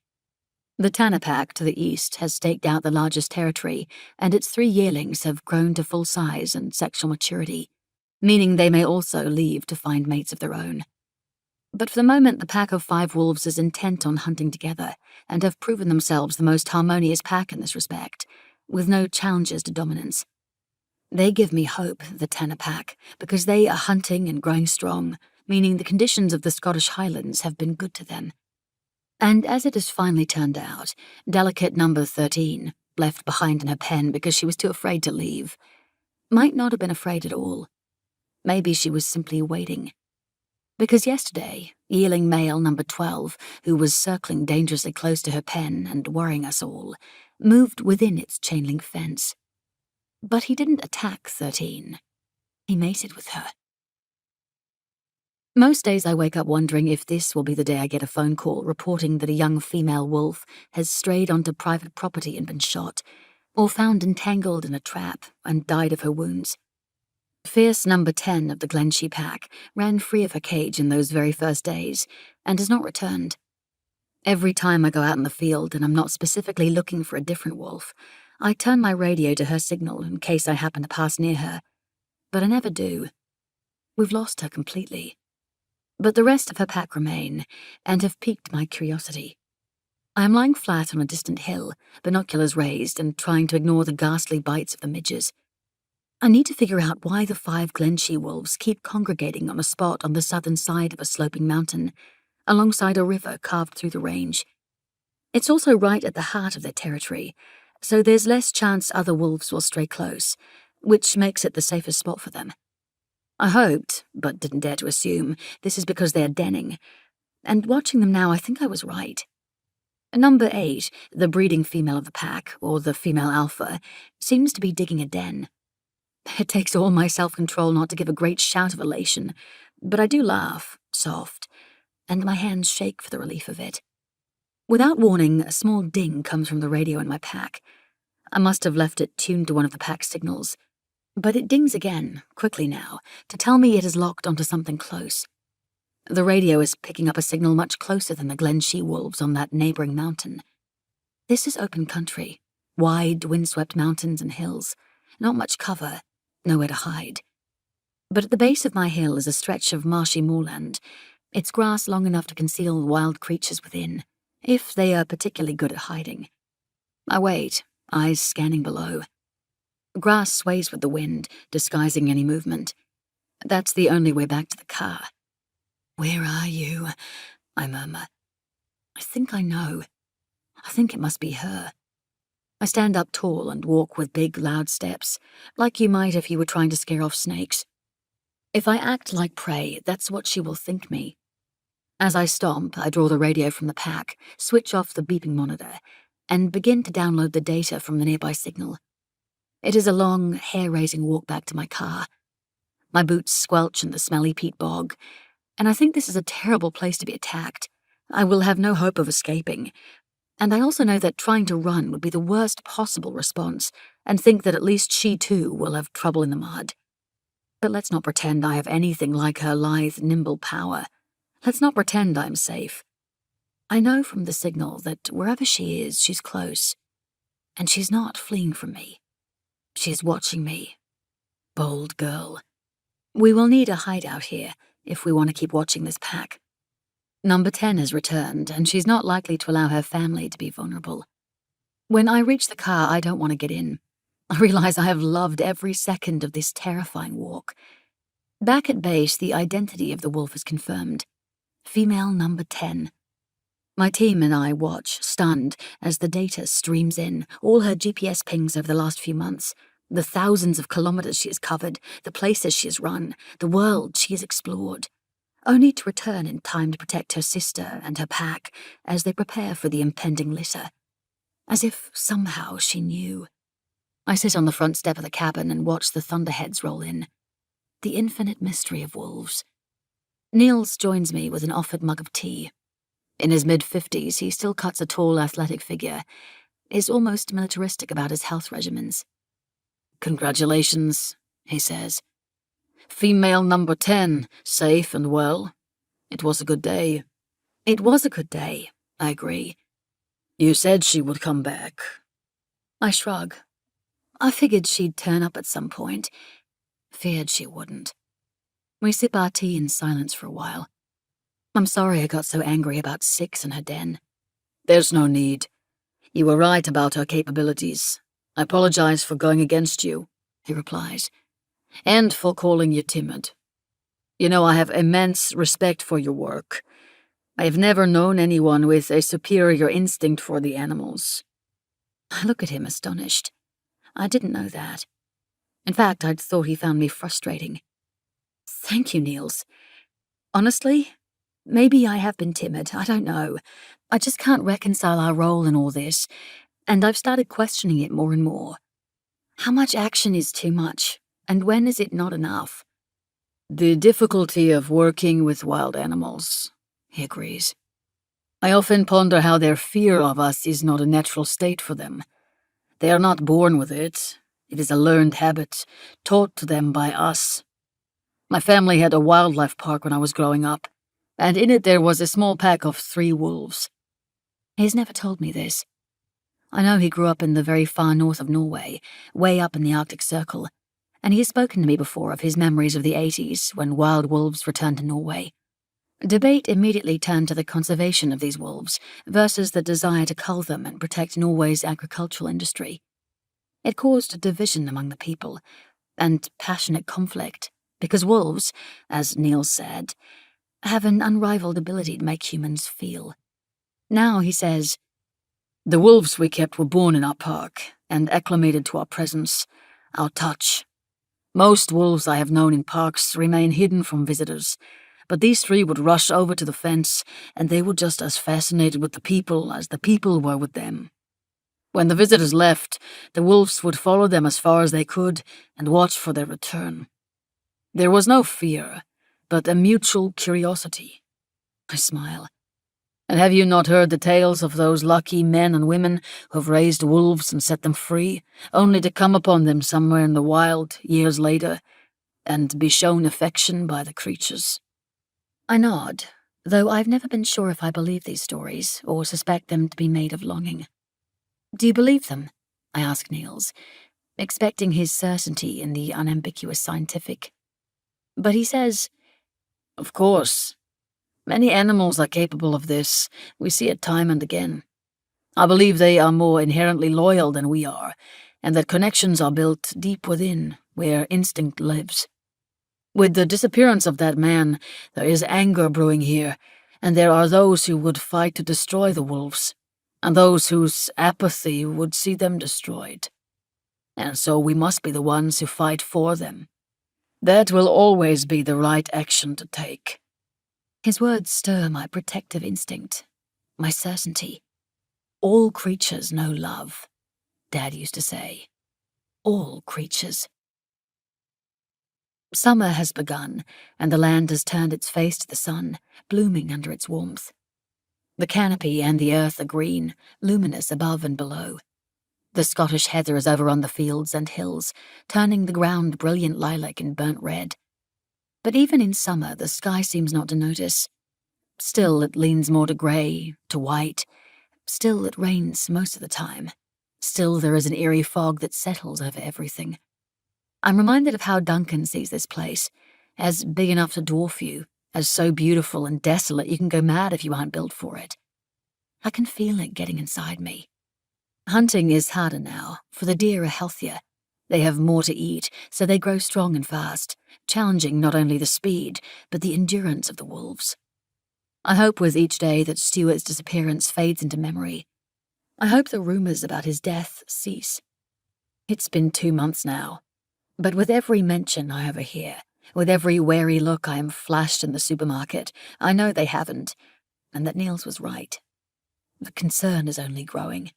The Tanner pack to the east has staked out the largest territory, and its 3 yearlings have grown to full size and sexual maturity, meaning they may also leave to find mates of their own. But for the moment, the pack of 5 wolves is intent on hunting together, and have proven themselves the most harmonious pack in this respect, with no challenges to dominance. They give me hope, the Tanner pack, because they are hunting and growing strong, meaning the conditions of the Scottish Highlands have been good to them. And as it has finally turned out, delicate number 13, left behind in her pen because she was too afraid to leave, might not have been afraid at all. Maybe she was simply waiting. Because yesterday, yearling male number 12, who was circling dangerously close to her pen and worrying us all, moved within its chain-link fence. But he didn't attack 13. He mated with her. Most days I wake up wondering if this will be the day I get a phone call reporting that a young female wolf has strayed onto private property and been shot, or found entangled in a trap and died of her wounds. Fierce number 10 of the Glenshee pack ran free of her cage in those very first days and has not returned. Every time I go out in the field and I'm not specifically looking for a different wolf, I turn my radio to her signal in case I happen to pass near her. But I never do. We've lost her completely. But the rest of her pack remain, and have piqued my curiosity. I am lying flat on a distant hill, binoculars raised, and trying to ignore the ghastly bites of the midges. I need to figure out why the 5 Glen she-wolves keep congregating on a spot on the southern side of a sloping mountain, alongside a river carved through the range. It's also right at the heart of their territory, so there's less chance other wolves will stray close, which makes it the safest spot for them. I hoped, but didn't dare to assume, this is because they're denning, and watching them now I think I was right. Number 8, the breeding female of the pack, or the female alpha, seems to be digging a den. It takes all my self-control not to give a great shout of elation, but I do laugh, soft, and my hands shake for the relief of it. Without warning, a small ding comes from the radio in my pack. I must have left it tuned to one of the pack's signals, but it dings again, quickly now, to tell me it is locked onto something close. The radio is picking up a signal much closer than the Glen she-wolves on that neighboring mountain. This is open country, wide, windswept mountains and hills, not much cover, nowhere to hide. But at the base of my hill is a stretch of marshy moorland, its grass long enough to conceal wild creatures within, if they are particularly good at hiding. I wait, eyes scanning below. Grass sways with the wind, disguising any movement. That's the only way back to the car. "Where are you?" I murmur. I think I know. I think it must be her. I stand up tall and walk with big, loud steps, like you might if you were trying to scare off snakes. If I act like prey, that's what she will think me. As I stomp, I draw the radio from the pack, switch off the beeping monitor, and begin to download the data from the nearby signal. It is a long, hair-raising walk back to my car. My boots squelch in the smelly peat bog, and I think this is a terrible place to be attacked. I will have no hope of escaping. And I also know that trying to run would be the worst possible response, and think that at least she too will have trouble in the mud. But let's not pretend I have anything like her lithe, nimble power. Let's not pretend I'm safe. I know from the signal that wherever she is, she's close. And she's not fleeing from me. She's watching me. Bold girl. We will need a hideout here if we want to keep watching this pack. Number 10 has returned, and she's not likely to allow her family to be vulnerable. When I reach the car, I don't want to get in. I realize I have loved every second of this terrifying walk. Back at base, the identity of the wolf is confirmed. Female number 10. My team and I watch, stunned, as the data streams in, all her GPS pings over the last few months, the thousands of kilometers she has covered, the places she has run, the world she has explored, only to return in time to protect her sister and her pack as they prepare for the impending litter. As if somehow she knew. I sit on the front step of the cabin and watch the thunderheads roll in. The infinite mystery of wolves. Niels joins me with an offered mug of tea. In his mid-50s, he still cuts a tall, athletic figure, is almost militaristic about his health regimens. "Congratulations," he says. "Female number 10, safe and well. It was a good day." "It was a good day," I agree. "You said she would come back." I shrug. I figured she'd turn up at some point. Feared she wouldn't. We sip our tea in silence for a while. I'm sorry I got so angry about 6 in her den. "There's no need. You were right about her capabilities. I apologize for going against you," he replies, "and for calling you timid. You know, I have immense respect for your work. I have never known anyone with a superior instinct for the animals." I look at him astonished. I didn't know that. In fact, I'd thought he found me frustrating. Thank you, Niels. Honestly, maybe I have been timid, I don't know. I just can't reconcile our role in all this, and I've started questioning it more and more. How much action is too much, and when is it not enough? "The difficulty of working with wild animals," he agrees. "I often ponder how their fear of us is not a natural state for them. They are not born with it. It is a learned habit, taught to them by us. My family had a wildlife park when I was growing up, and in it there was a small pack of 3 wolves. He's never told me this. I know he grew up in the very far north of Norway, way up in the Arctic Circle, and he has spoken to me before of his memories of the 80s when wild wolves returned to Norway. Debate immediately turned to the conservation of these wolves versus the desire to cull them and protect Norway's agricultural industry. It caused a division among the people, and passionate conflict, because wolves, as Niels said, have an unrivaled ability to make humans feel. Now he says, "The wolves we kept were born in our park and acclimated to our presence, our touch. Most wolves I have known in parks remain hidden from visitors, but these three would rush over to the fence, and they were just as fascinated with the people as the people were with them. When the visitors left, the wolves would follow them as far as they could and watch for their return. There was no fear, but a mutual curiosity." I smile. "And have you not heard the tales of those lucky men and women who have raised wolves and set them free, only to come upon them somewhere in the wild, years later, and be shown affection by the creatures?" I nod, though I've never been sure if I believe these stories or suspect them to be made of longing. Do you believe them? I ask Niels, expecting his certainty in the unambiguous scientific. But he says, "Of course. Many animals are capable of this. We see it time and again. I believe they are more inherently loyal than we are, and that connections are built deep within, where instinct lives. With the disappearance of that man, there is anger brewing here, and there are those who would fight to destroy the wolves, and those whose apathy would see them destroyed. And so we must be the ones who fight for them. That will always be the right action to take." His words stir my protective instinct, my certainty. All creatures know love, Dad used to say. All creatures. Summer has begun, and the land has turned its face to the sun, blooming under its warmth. The canopy and the earth are green, luminous above and below. The Scottish heather is overrun the fields and hills, turning the ground brilliant lilac and burnt red. But even in summer, the sky seems not to notice. Still, it leans more to grey, to white. Still, it rains most of the time. Still, there is an eerie fog that settles over everything. I'm reminded of how Duncan sees this place, as big enough to dwarf you, as so beautiful and desolate you can go mad if you aren't built for it. I can feel it getting inside me. Hunting is harder now, for the deer are healthier. They have more to eat, so they grow strong and fast, challenging not only the speed, but the endurance of the wolves. I hope with each day that Stuart's disappearance fades into memory. I hope the rumors about his death cease. It's been 2 months now, but with every mention I overhear, with every wary look I am flashed in the supermarket, I know they haven't, and that Niels was right. The concern is only growing.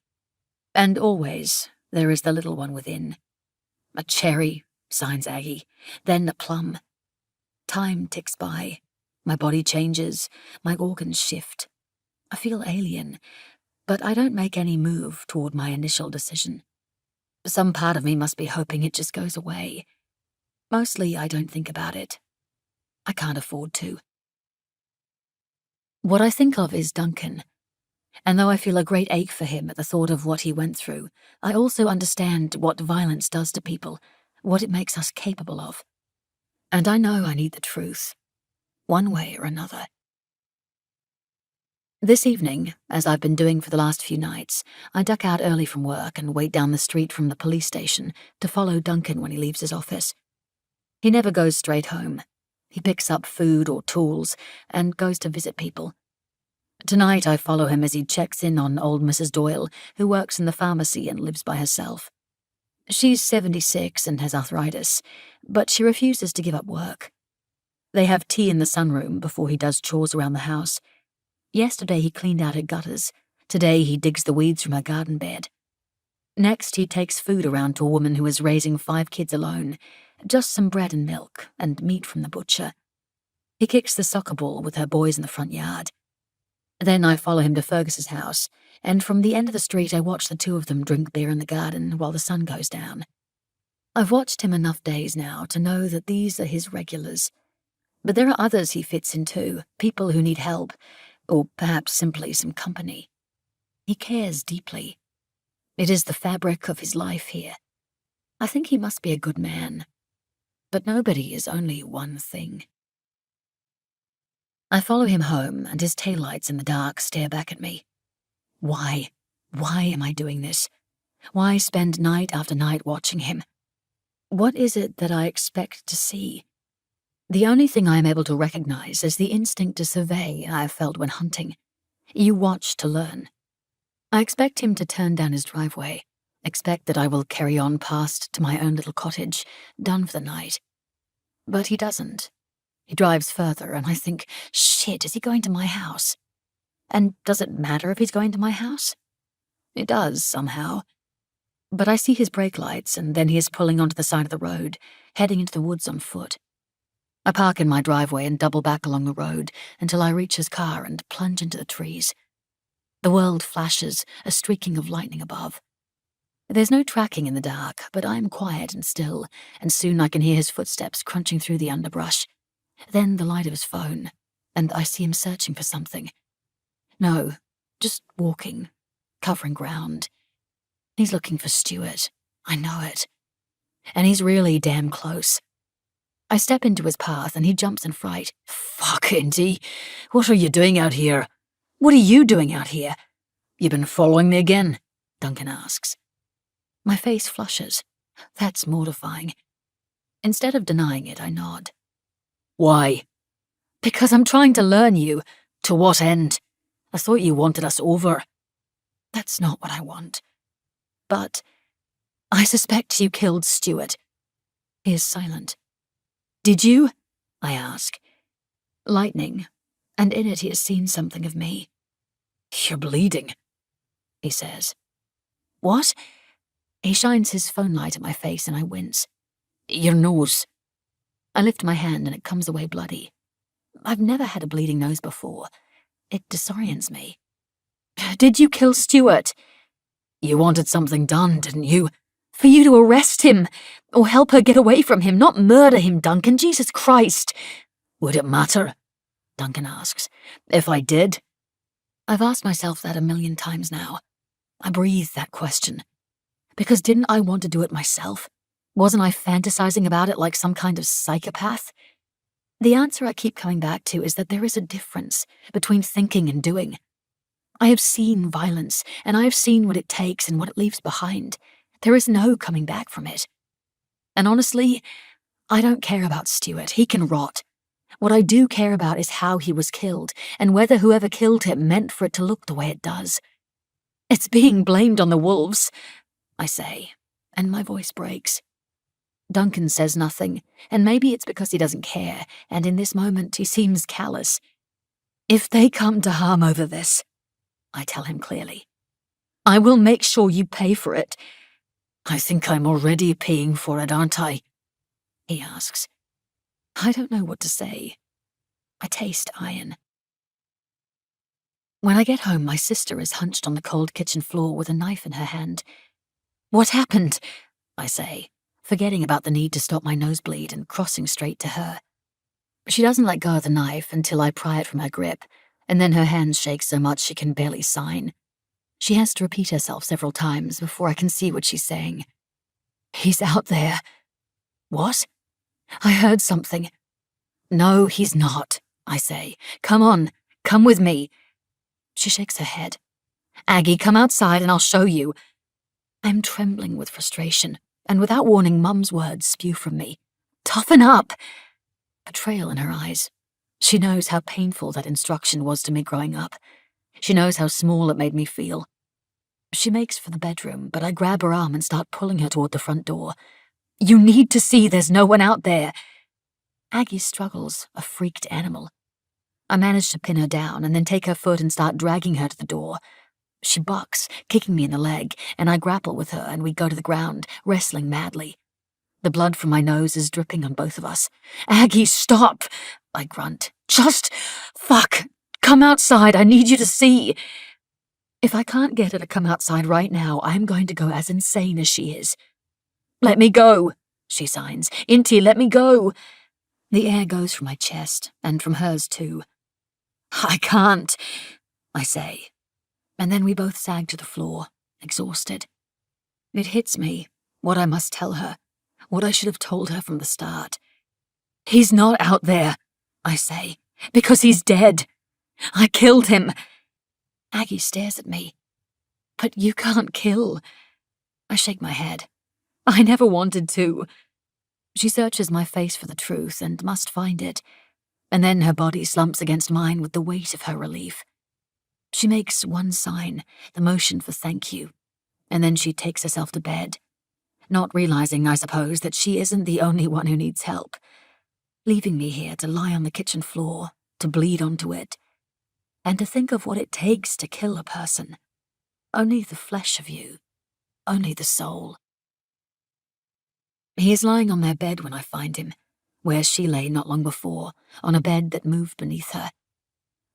And always there is the little one within. A cherry, signs Aggie, then a plum. Time ticks by. My body changes, my organs shift. I feel alien, but I don't make any move toward my initial decision. Some part of me must be hoping it just goes away. Mostly I don't think about it. I can't afford to. What I think of is Duncan. And though I feel a great ache for him at the thought of what he went through, I also understand what violence does to people, what it makes us capable of. And I know I need the truth, one way or another. This evening, as I've been doing for the last few nights, I duck out early from work and wait down the street from the police station to follow Duncan when he leaves his office. He never goes straight home. He picks up food or tools and goes to visit people. Tonight I follow him as he checks in on old Mrs. Doyle, who works in the pharmacy and lives by herself. She's 76 and has arthritis, but she refuses to give up work. They have tea in the sunroom before he does chores around the house. Yesterday he cleaned out her gutters. Today he digs the weeds from her garden bed. Next he takes food around to a woman who is raising 5 kids alone, just some bread and milk and meat from the butcher. He kicks the soccer ball with her boys in the front yard. Then I follow him to Fergus's house, and from the end of the street I watch the two of them drink beer in the garden while the sun goes down. I've watched him enough days now to know that these are his regulars. But there are others he fits in too, people who need help, or perhaps simply some company. He cares deeply. It is the fabric of his life here. I think he must be a good man. But nobody is only one thing. I follow him home, and his taillights in the dark stare back at me. Why? Why am I doing this? Why spend night after night watching him? What is it that I expect to see? The only thing I am able to recognize is the instinct to survey I have felt when hunting. You watch to learn. I expect him to turn down his driveway, expect that I will carry on past to my own little cottage, done for the night. But he doesn't. He drives further, and I think, shit, is he going to my house? And does it matter if he's going to my house? It does, somehow. But I see his brake lights, and then he is pulling onto the side of the road, heading into the woods on foot. I park in my driveway and double back along the road until I reach his car and plunge into the trees. The world flashes, a streaking of lightning above. There's no tracking in the dark, but I am quiet and still, and soon I can hear his footsteps crunching through the underbrush. Then the light of his phone, and I see him searching for something. No, just walking, covering ground. He's looking for Stuart. I know it. And he's really damn close. I step into his path and he jumps in fright. Fuck, Inti. What are you doing out here? What are you doing out here? You been following me again? Duncan asks. My face flushes. That's mortifying. Instead of denying it, I nod. Why? Because I'm trying to learn you. To what end? I thought you wanted us over. That's not what I want. But I suspect you killed Stuart. He is silent. Did you? I ask. Lightning, and in it he has seen something of me. You're bleeding, he says. What? He shines his phone light at my face and I wince. Your nose. I lift my hand and it comes away bloody. I've never had a bleeding nose before. It disorients me. Did you kill Stuart? You wanted something done, didn't you? For you to arrest him, or help her get away from him, not murder him, Duncan. Jesus Christ. Would it matter? Duncan asks. If I did? I've asked myself that 1,000,000 times now. I breathe that question. Because didn't I want to do it myself? Wasn't I fantasizing about it like some kind of psychopath? The answer I keep coming back to is that there is a difference between thinking and doing. I have seen violence, and I have seen what it takes and what it leaves behind. There is no coming back from it. And honestly, I don't care about Stuart. He can rot. What I do care about is how he was killed, and whether whoever killed him meant for it to look the way it does. It's being blamed on the wolves, I say, and my voice breaks. Duncan says nothing, and maybe it's because he doesn't care, and in this moment he seems callous. If they come to harm over this, I tell him clearly, I will make sure you pay for it. I think I'm already paying for it, aren't I? He asks. I don't know what to say. I taste iron. When I get home, my sister is hunched on the cold kitchen floor with a knife in her hand. What happened? I say, forgetting about the need to stop my nosebleed and crossing straight to her. She doesn't let go of the knife until I pry it from her grip, and then her hands shake so much she can barely sign. She has to repeat herself several times before I can see what she's saying. He's out there. What? I heard something. No, he's not, I say. Come on, come with me. She shakes her head. Aggie, come outside and I'll show you. I'm trembling with frustration, and without warning, Mum's words spew from me. Toughen up! Betrayal in her eyes. She knows how painful that instruction was to me growing up. She knows how small it made me feel. She makes for the bedroom, but I grab her arm and start pulling her toward the front door. You need to see there's no one out there. Aggie struggles, a freaked animal. I manage to pin her down and then take her foot and start dragging her to the door. She bucks, kicking me in the leg, and I grapple with her and we go to the ground, wrestling madly. The blood from my nose is dripping on both of us. Aggie, stop! I grunt. Just, fuck! Come outside, I need you to see! If I can't get her to come outside right now, I'm going to go as insane as she is. Let me go, she signs. Inti, let me go! The air goes from my chest, and from hers too. I can't, I say. And then we both sag to the floor, exhausted. It hits me, what I must tell her, what I should have told her from the start. "He's not out there," I say, "because he's dead. I killed him." Aggie stares at me. "But you can't kill." I shake my head. "I never wanted to." She searches my face for the truth and must find it, and then her body slumps against mine with the weight of her relief. She makes one sign, the motion for thank you, and then she takes herself to bed, not realizing, I suppose, that she isn't the only one who needs help, leaving me here to lie on the kitchen floor, to bleed onto it, and to think of what it takes to kill a person. Only the flesh of you, only the soul. He is lying on their bed when I find him, where she lay not long before, on a bed that moved beneath her.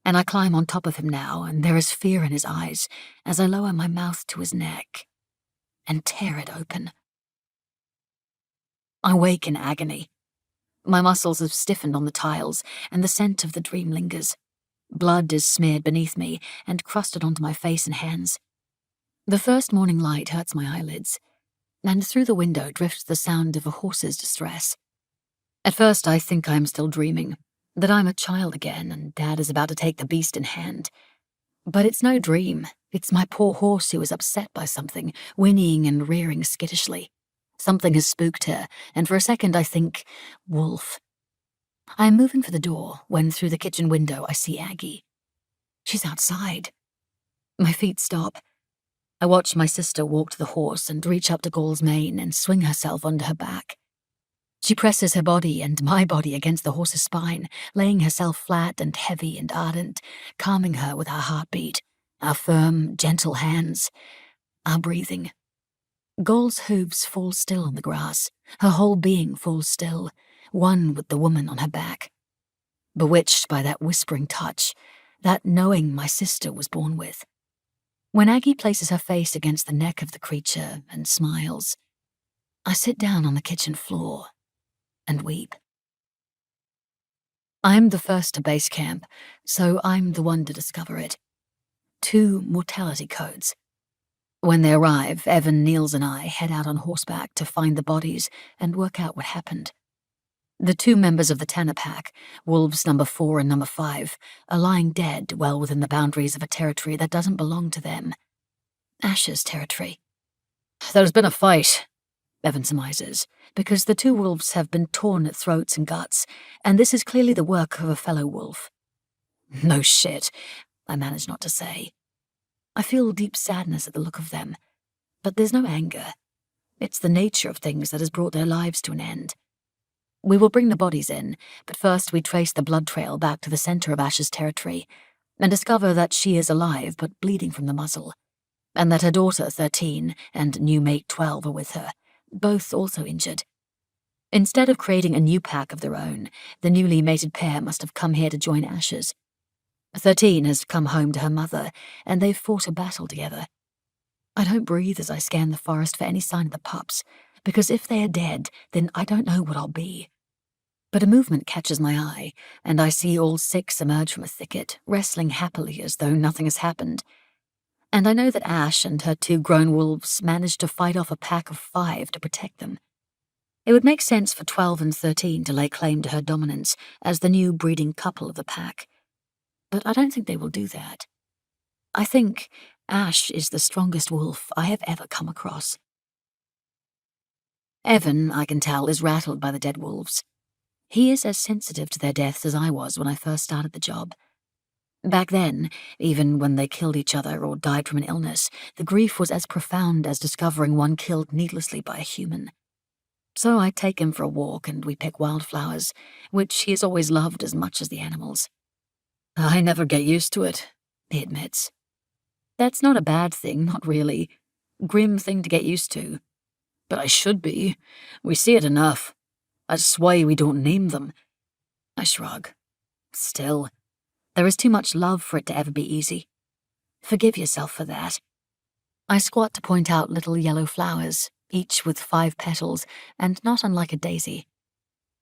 And I climb on top of him now, and there is fear in his eyes as I lower my mouth to his neck and tear it open. I wake in agony. My muscles have stiffened on the tiles, and the scent of the dream lingers. Blood is smeared beneath me and crusted onto my face and hands. The first morning light hurts my eyelids, and through the window drifts the sound of a horse's distress. At first I think I am still dreaming, that I'm a child again and Dad is about to take the beast in hand. But it's no dream. It's my poor horse who is upset by something, whinnying and rearing skittishly. Something has spooked her, and for a second I think, wolf. I am moving for the door when through the kitchen window I see Aggie. She's outside. My feet stop. I watch my sister walk to the horse and reach up to Gall's mane and swing herself onto her back. She presses her body and my body against the horse's spine, laying herself flat and heavy and ardent, calming her with our heartbeat, our firm, gentle hands, our breathing. Gall's hooves fall still on the grass, her whole being falls still, one with the woman on her back. Bewitched by that whispering touch, that knowing my sister was born with. When Aggie places her face against the neck of the creature and smiles, I sit down on the kitchen floor and weep. I'm the first to base camp, so I'm the one to discover it. 2 mortality codes. When they arrive, Evan, Niels, and I head out on horseback to find the bodies and work out what happened. The 2 members of the Tanner pack, wolves number 4 and number 5, are lying dead well within the boundaries of a territory that doesn't belong to them. Ash's territory. "There's been a fight," Evan surmises, because the 2 wolves have been torn at throats and guts, and this is clearly the work of a fellow wolf. "No shit," I manage not to say. I feel deep sadness at the look of them, but there's no anger. It's the nature of things that has brought their lives to an end. We will bring the bodies in, but first we trace the blood trail back to the center of Ash's territory and discover that she is alive but bleeding from the muzzle, and that her daughter, 13, and new mate, 12, are with her, both also injured. Instead of creating a new pack of their own, the newly mated pair must have come here to join Ash's. 13 has come home to her mother, and they've fought a battle together. I don't breathe as I scan the forest for any sign of the pups, because if they are dead, then I don't know what I'll be. But a movement catches my eye, and I see all 6 emerge from a thicket, wrestling happily as though nothing has happened. And I know that Ash and her 2 grown wolves managed to fight off a pack of 5 to protect them. It would make sense for 12 and 13 to lay claim to her dominance as the new breeding couple of the pack. But I don't think they will do that. I think Ash is the strongest wolf I have ever come across. Evan, I can tell, is rattled by the dead wolves. He is as sensitive to their deaths as I was when I first started the job. Back then, even when they killed each other or died from an illness, the grief was as profound as discovering one killed needlessly by a human. So I take him for a walk and we pick wildflowers, which he has always loved as much as the animals. "I never get used to it," he admits. That's not a bad thing, not really. Grim thing to get used to. But I should be. We see it enough. That's why we don't name them. I shrug. Still, there is too much love for it to ever be easy. Forgive yourself for that. I squat to point out little yellow flowers, each with 5 petals, and not unlike a daisy.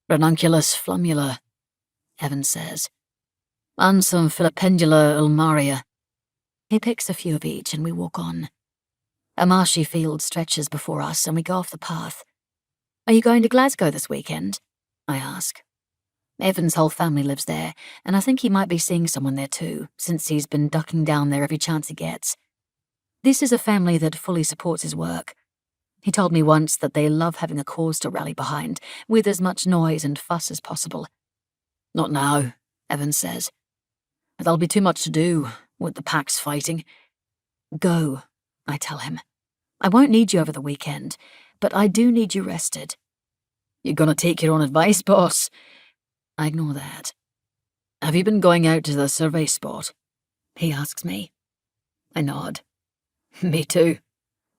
"Ranunculus flummula," Evan says. "And some Filipendula ulmaria." He picks a few of each and we walk on. A marshy field stretches before us and we go off the path. Are you going to Glasgow this weekend? I ask. Evan's whole family lives there, and I think he might be seeing someone there too, since he's been ducking down there every chance he gets. This is a family that fully supports his work. He told me once that they love having a cause to rally behind, with as much noise and fuss as possible. Not now, Evan says. That'll be too much to do, with the packs fighting. Go, I tell him. I won't need you over the weekend, but I do need you rested. You're gonna take your own advice, boss? I ignore that. Have you been going out to the survey spot? He asks me. I nod. Me too.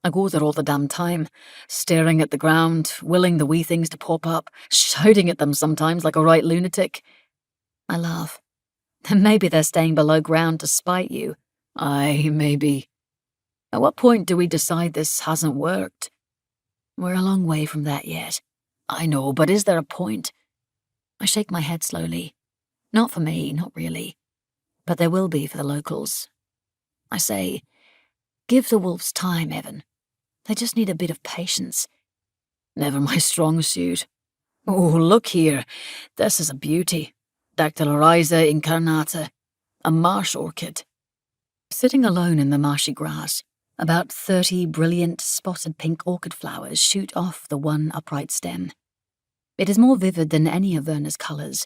I go there all the damn time, staring at the ground, willing the wee things to pop up, shouting at them sometimes like a right lunatic. I laugh. Maybe they're staying below ground to spite you. Aye, maybe. At what point do we decide this hasn't worked? We're a long way from that yet. I know, but is there a point? I shake my head slowly. Not for me, not really. But there will be for the locals. I say, give the wolves time, Evan. They just need a bit of patience. Never my strong suit. Oh, look here. This is a beauty. Dactylorhiza incarnata. A marsh orchid. Sitting alone in the marshy grass, about 30 brilliant spotted pink orchid flowers shoot off the one upright stem. It is more vivid than any of Verna's colours,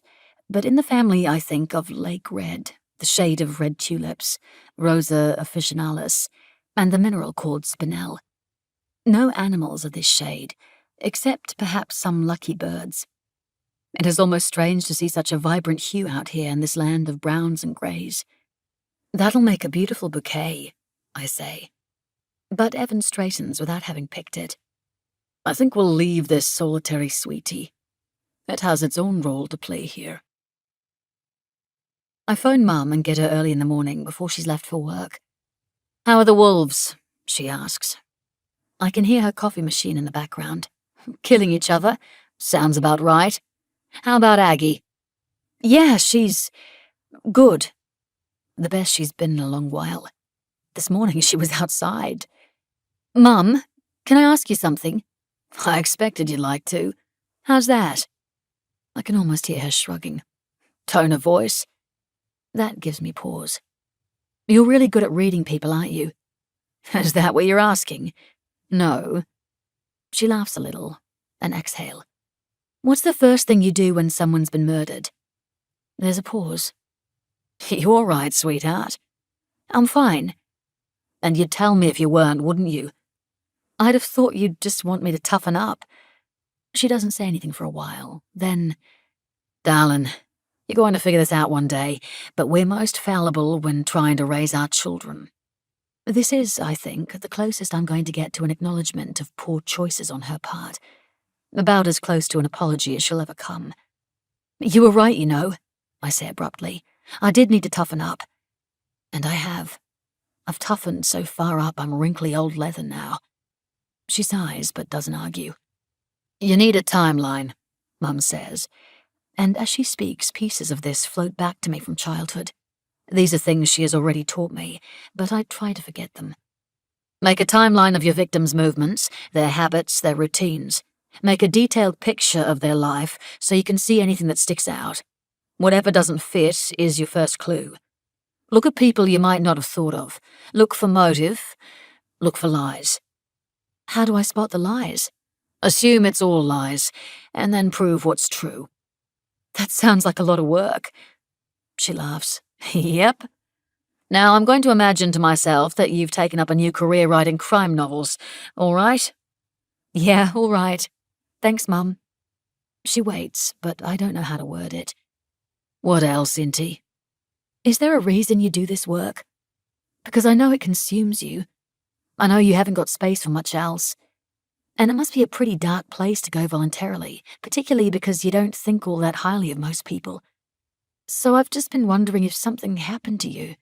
but in the family I think of lake red, the shade of red tulips, Rosa officinalis, and the mineral called spinel. No animals are this shade, except perhaps some lucky birds. It is almost strange to see such a vibrant hue out here in this land of browns and greys. That'll make a beautiful bouquet, I say. But Evan straightens without having picked it. I think we'll leave this solitary sweetie. It has its own role to play here. I phone Mum and get her early in the morning before she's left for work. How are the wolves? She asks. I can hear her coffee machine in the background. Killing each other? Sounds about right. How about Aggie? Yeah, she's good. The best she's been in a long while. This morning she was outside. Mum, can I ask you something? I expected you'd like to. How's that? I can almost hear her shrugging. Tone of voice? That gives me pause. You're really good at reading people, aren't you? Is that what you're asking? No. She laughs a little, an exhale. What's the first thing you do when someone's been murdered? There's a pause. You all right, sweetheart? I'm fine. And you'd tell me if you weren't, wouldn't you? I'd have thought you'd just want me to toughen up. She doesn't say anything for a while. Then, darling, you're going to figure this out one day, but we're most fallible when trying to raise our children. This is, I think, the closest I'm going to get to an acknowledgement of poor choices on her part. About as close to an apology as she'll ever come. You were right, you know, I say abruptly. I did need to toughen up. And I have. I've toughened so far up I'm wrinkly old leather now. She sighs, but doesn't argue. You need a timeline, Mum says, and as she speaks, pieces of this float back to me from childhood. These are things she has already taught me, but I try to forget them. Make a timeline of your victims' movements, their habits, their routines. Make a detailed picture of their life so you can see anything that sticks out. Whatever doesn't fit is your first clue. Look at people you might not have thought of. Look for motive. Look for lies. How do I spot the lies? Assume it's all lies, and then prove what's true. That sounds like a lot of work. She laughs. Yep. Now I'm going to imagine to myself that you've taken up a new career writing crime novels, all right? Yeah, all right. Thanks, Mum. She waits, but I don't know how to word it. What else, Inti? Is there a reason you do this work? Because I know it consumes you. I know you haven't got space for much else. And it must be a pretty dark place to go voluntarily, particularly because you don't think all that highly of most people. So I've just been wondering if something happened to you.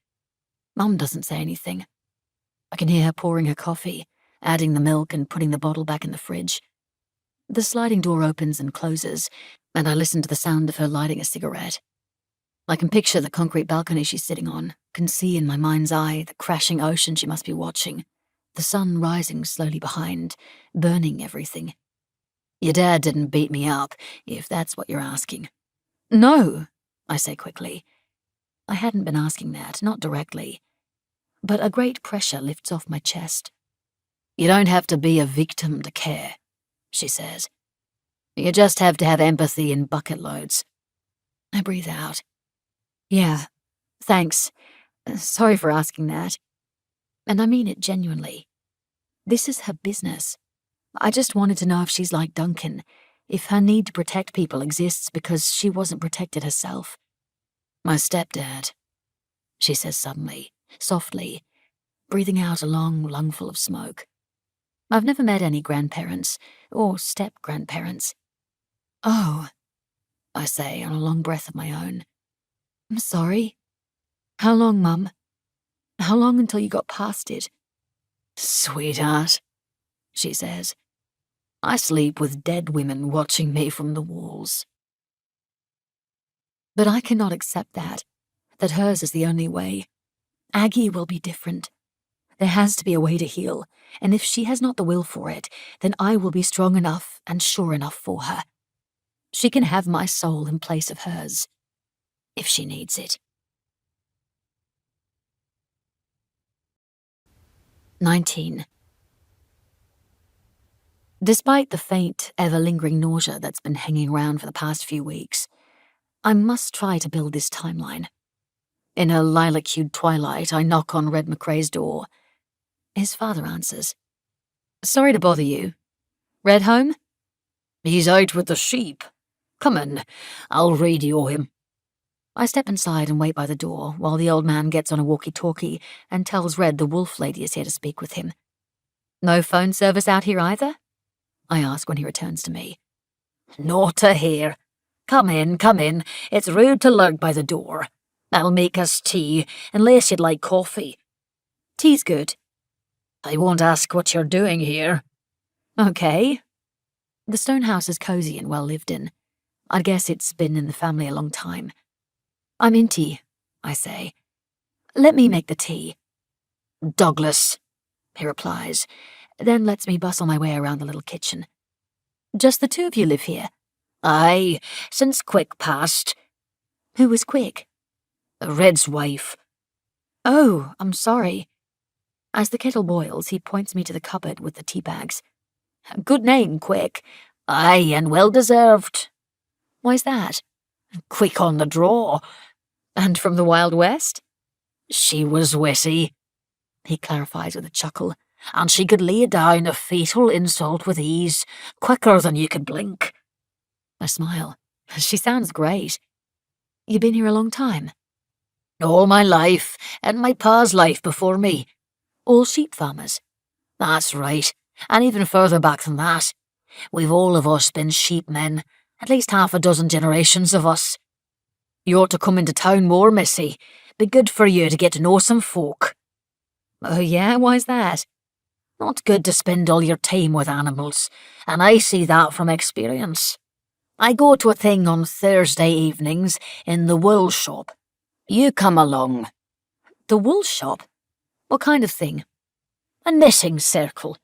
Mum doesn't say anything. I can hear her pouring her coffee, adding the milk and putting the bottle back in the fridge. The sliding door opens and closes, and I listen to the sound of her lighting a cigarette. I can picture the concrete balcony she's sitting on, can see in my mind's eye the crashing ocean she must be watching, the sun rising slowly behind, burning everything. Your dad didn't beat me up, if that's what you're asking. No, I say quickly. I hadn't been asking that, not directly. But a great pressure lifts off my chest. You don't have to be a victim to care, she says. You just have to have empathy in bucket loads. I breathe out. Yeah, thanks. Sorry for asking that. And I mean it genuinely. This is her business. I just wanted to know if she's like Duncan, if her need to protect people exists because she wasn't protected herself. My stepdad, she says suddenly, softly, breathing out a long lungful of smoke. I've never met any grandparents, or step-grandparents. Oh, I say on a long breath of my own. I'm sorry. How long, Mum? How long until you got past it? Sweetheart, she says. I sleep with dead women watching me from the walls. But I cannot accept that hers is the only way. Aggie will be different. There has to be a way to heal, and if she has not the will for it, then I will be strong enough and sure enough for her. She can have my soul in place of hers, if she needs it. 19. Despite the faint, ever-lingering nausea that's been hanging around for the past few weeks, I must try to build this timeline. In a lilac-hued twilight, I knock on Red McCrae's door. His father answers. Sorry to bother you. Red home? He's out with the sheep. Come in, I'll radio him. I step inside and wait by the door while the old man gets on a walkie-talkie and tells Red the wolf lady is here to speak with him. No phone service out here either? I ask when he returns to me. Not a hair. Come in. It's rude to lurk by the door. I'll make us tea, unless you'd like coffee. Tea's good. I won't ask what you're doing here. Okay. The stone house is cozy and well lived in. I guess it's been in the family a long time. I'm Inti, I say. Let me make the tea. Douglas, he replies, then lets me bustle my way around the little kitchen. Just the two of you live here? Aye, since Quick passed. Who was Quick? Red's wife. Oh, I'm sorry. As the kettle boils, he points me to the cupboard with the tea bags. Good name, Quick. Aye, and well deserved. Why's that? Quick on the draw. And from the Wild West? She was witty, he clarifies with a chuckle, and she could lay down a fatal insult with ease, quicker than you could blink. I smile. She sounds great. You been here a long time? All my life, and my pa's life before me. All sheep farmers? That's right, and even further back than that. We've all of us been sheepmen, at least half a dozen generations of us. You ought to come into town more, missy. Be good for you to get to know some folk. Oh yeah, why's that? Not good to spend all your time with animals, and I see that from experience. I go to a thing on Thursday evenings in the wool shop. You come along. The wool shop? What kind of thing? A knitting circle.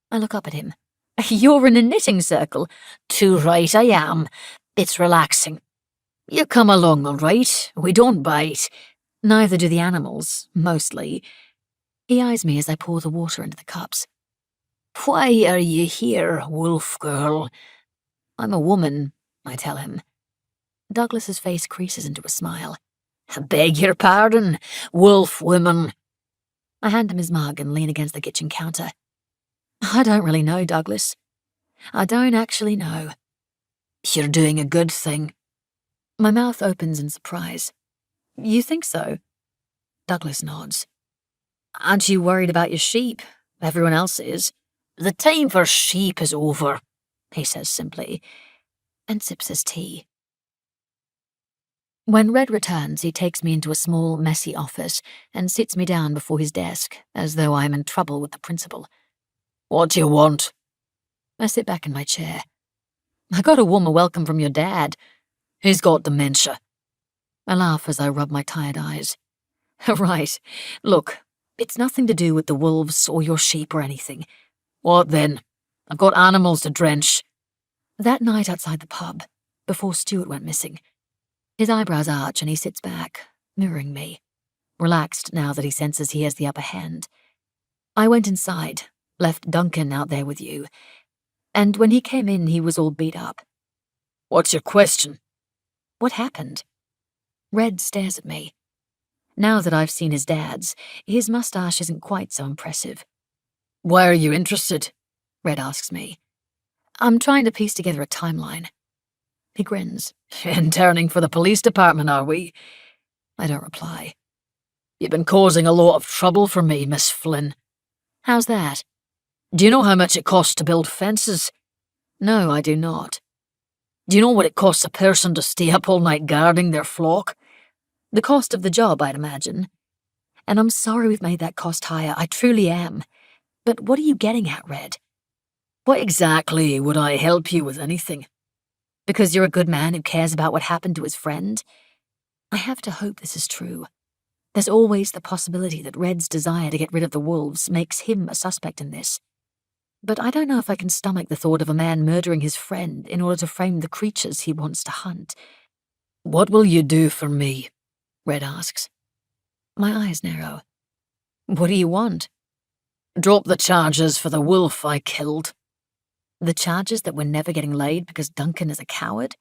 I look up at him. You're in a knitting circle? Too right I am. It's relaxing. You come along, all right. We don't bite. Neither do the animals, mostly. He eyes me as I pour the water into the cups. Why are you here, wolf girl? I'm a woman, I tell him. Douglas's face creases into a smile. Beg your pardon, wolf woman. I hand him his mug and lean against the kitchen counter. I don't really know, Douglas. I don't actually know. You're doing a good thing. My mouth opens in surprise. You think so? Douglas nods. Aren't you worried about your sheep? Everyone else is. The time for sheep is over, he says simply, and sips his tea. When Red returns, he takes me into a small, messy office and sits me down before his desk, as though I am in trouble with the principal. What do you want? I sit back in my chair. I got a warmer welcome from your dad. He's got dementia. I laugh as I rub my tired eyes. Right. Look, it's nothing to do with the wolves or your sheep or anything. What then? I've got animals to drench. That night outside the pub, before Stuart went missing. His eyebrows arch and he sits back, mirroring me, relaxed now that he senses he has the upper hand. I went inside, left Duncan out there with you, and when he came in he was all beat up. What's your question? What happened? Red stares at me. Now that I've seen his dad's, his mustache isn't quite so impressive. Why are you interested? Red asks me. I'm trying to piece together a timeline. He grins. Interning for the police department, are we? I don't reply. You've been causing a lot of trouble for me, Miss Flynn. How's that? Do you know how much it costs to build fences? No, I do not. Do you know what it costs a person to stay up all night guarding their flock? The cost of the job, I'd imagine. And I'm sorry we've made that cost higher, I truly am. But what are you getting at, Red? What exactly would I help you with anything? Because you're a good man who cares about what happened to his friend? I have to hope this is true. There's always the possibility that Red's desire to get rid of the wolves makes him a suspect in this. But I don't know if I can stomach the thought of a man murdering his friend in order to frame the creatures he wants to hunt. What will you do for me? Red asks. My eyes narrow. What do you want? Drop the charges for the wolf I killed. The charges that we're never getting laid because Duncan is a coward?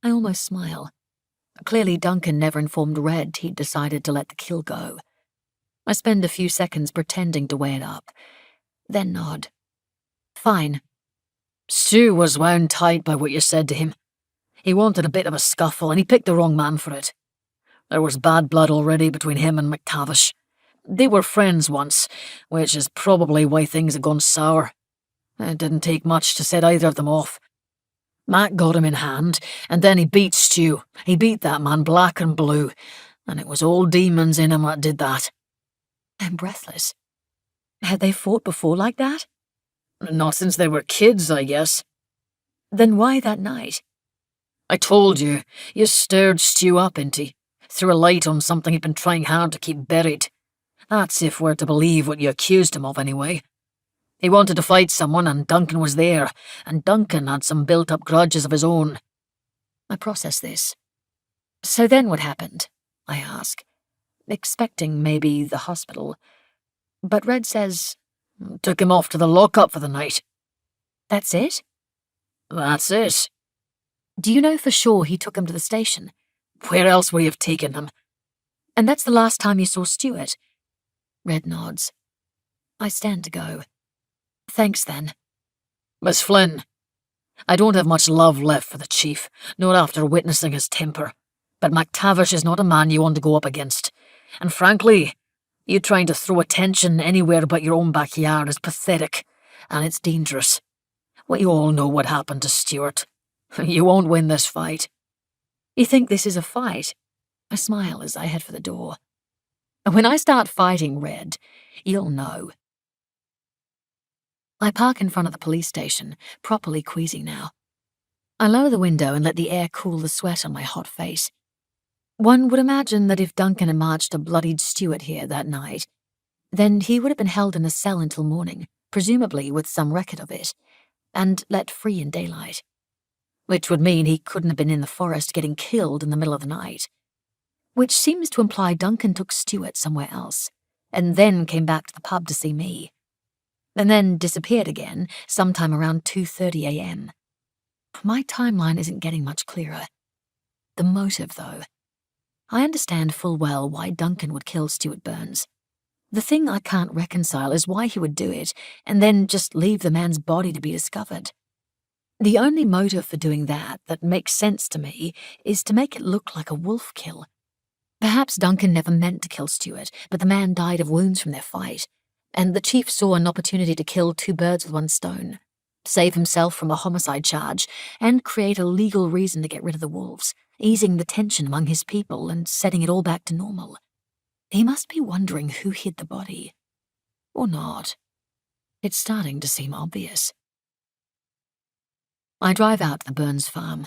I almost smile. Clearly Duncan never informed Red he'd decided to let the kill go. I spend a few seconds pretending to weigh it up, then nod. Fine. Stu was wound tight by what you said to him. He wanted a bit of a scuffle and he picked the wrong man for it. There was bad blood already between him and McTavish. They were friends once, which is probably why things had gone sour. It didn't take much to set either of them off. Mac got him in hand, and then he beat Stu. He beat that man black and blue, and it was all demons in him that did that. I'm breathless. Had they fought before like that? Not since they were kids, I guess. Then why that night? I told you, you stirred Stu up, Inti. Threw a light on something he'd been trying hard to keep buried. That's if we're to believe what you accused him of, anyway. He wanted to fight someone, and Duncan was there, and Duncan had some built-up grudges of his own. I process this. So then what happened? I ask, expecting maybe the hospital. But Red says, Took him off to the lockup for the night. That's it? That's it. Do you know for sure he took him to the station? Where else would he have taken him? And that's the last time you saw Stuart? Red nods. I stand to go. Thanks, then. Miss Flynn, I don't have much love left for the chief, not after witnessing his temper. But McTavish is not a man you want to go up against. And frankly, you trying to throw attention anywhere but your own backyard is pathetic, and it's dangerous. We all know what happened to Stuart. You won't win this fight. You think this is a fight? I smile as I head for the door. When I start fighting, Red, you'll know. I park in front of the police station, properly queasy now. I lower the window and let the air cool the sweat on my hot face. One would imagine that if Duncan had marched a bloodied Stuart here that night, then he would have been held in a cell until morning, presumably with some record of it, and let free in daylight. Which would mean he couldn't have been in the forest getting killed in the middle of the night. Which seems to imply Duncan took Stuart somewhere else, and then came back to the pub to see me. And then disappeared again sometime around 2:30 a.m. My timeline isn't getting much clearer. The motive, though. I understand full well why Duncan would kill Stuart Burns. The thing I can't reconcile is why he would do it and then just leave the man's body to be discovered. The only motive for doing that makes sense to me is to make it look like a wolf kill. Perhaps Duncan never meant to kill Stuart, but the man died of wounds from their fight, and the chief saw an opportunity to kill two birds with one stone, save himself from a homicide charge, and create a legal reason to get rid of the wolves, easing the tension among his people and setting it all back to normal. He must be wondering who hid the body. Or not. It's starting to seem obvious. I drive out to the Burns farm.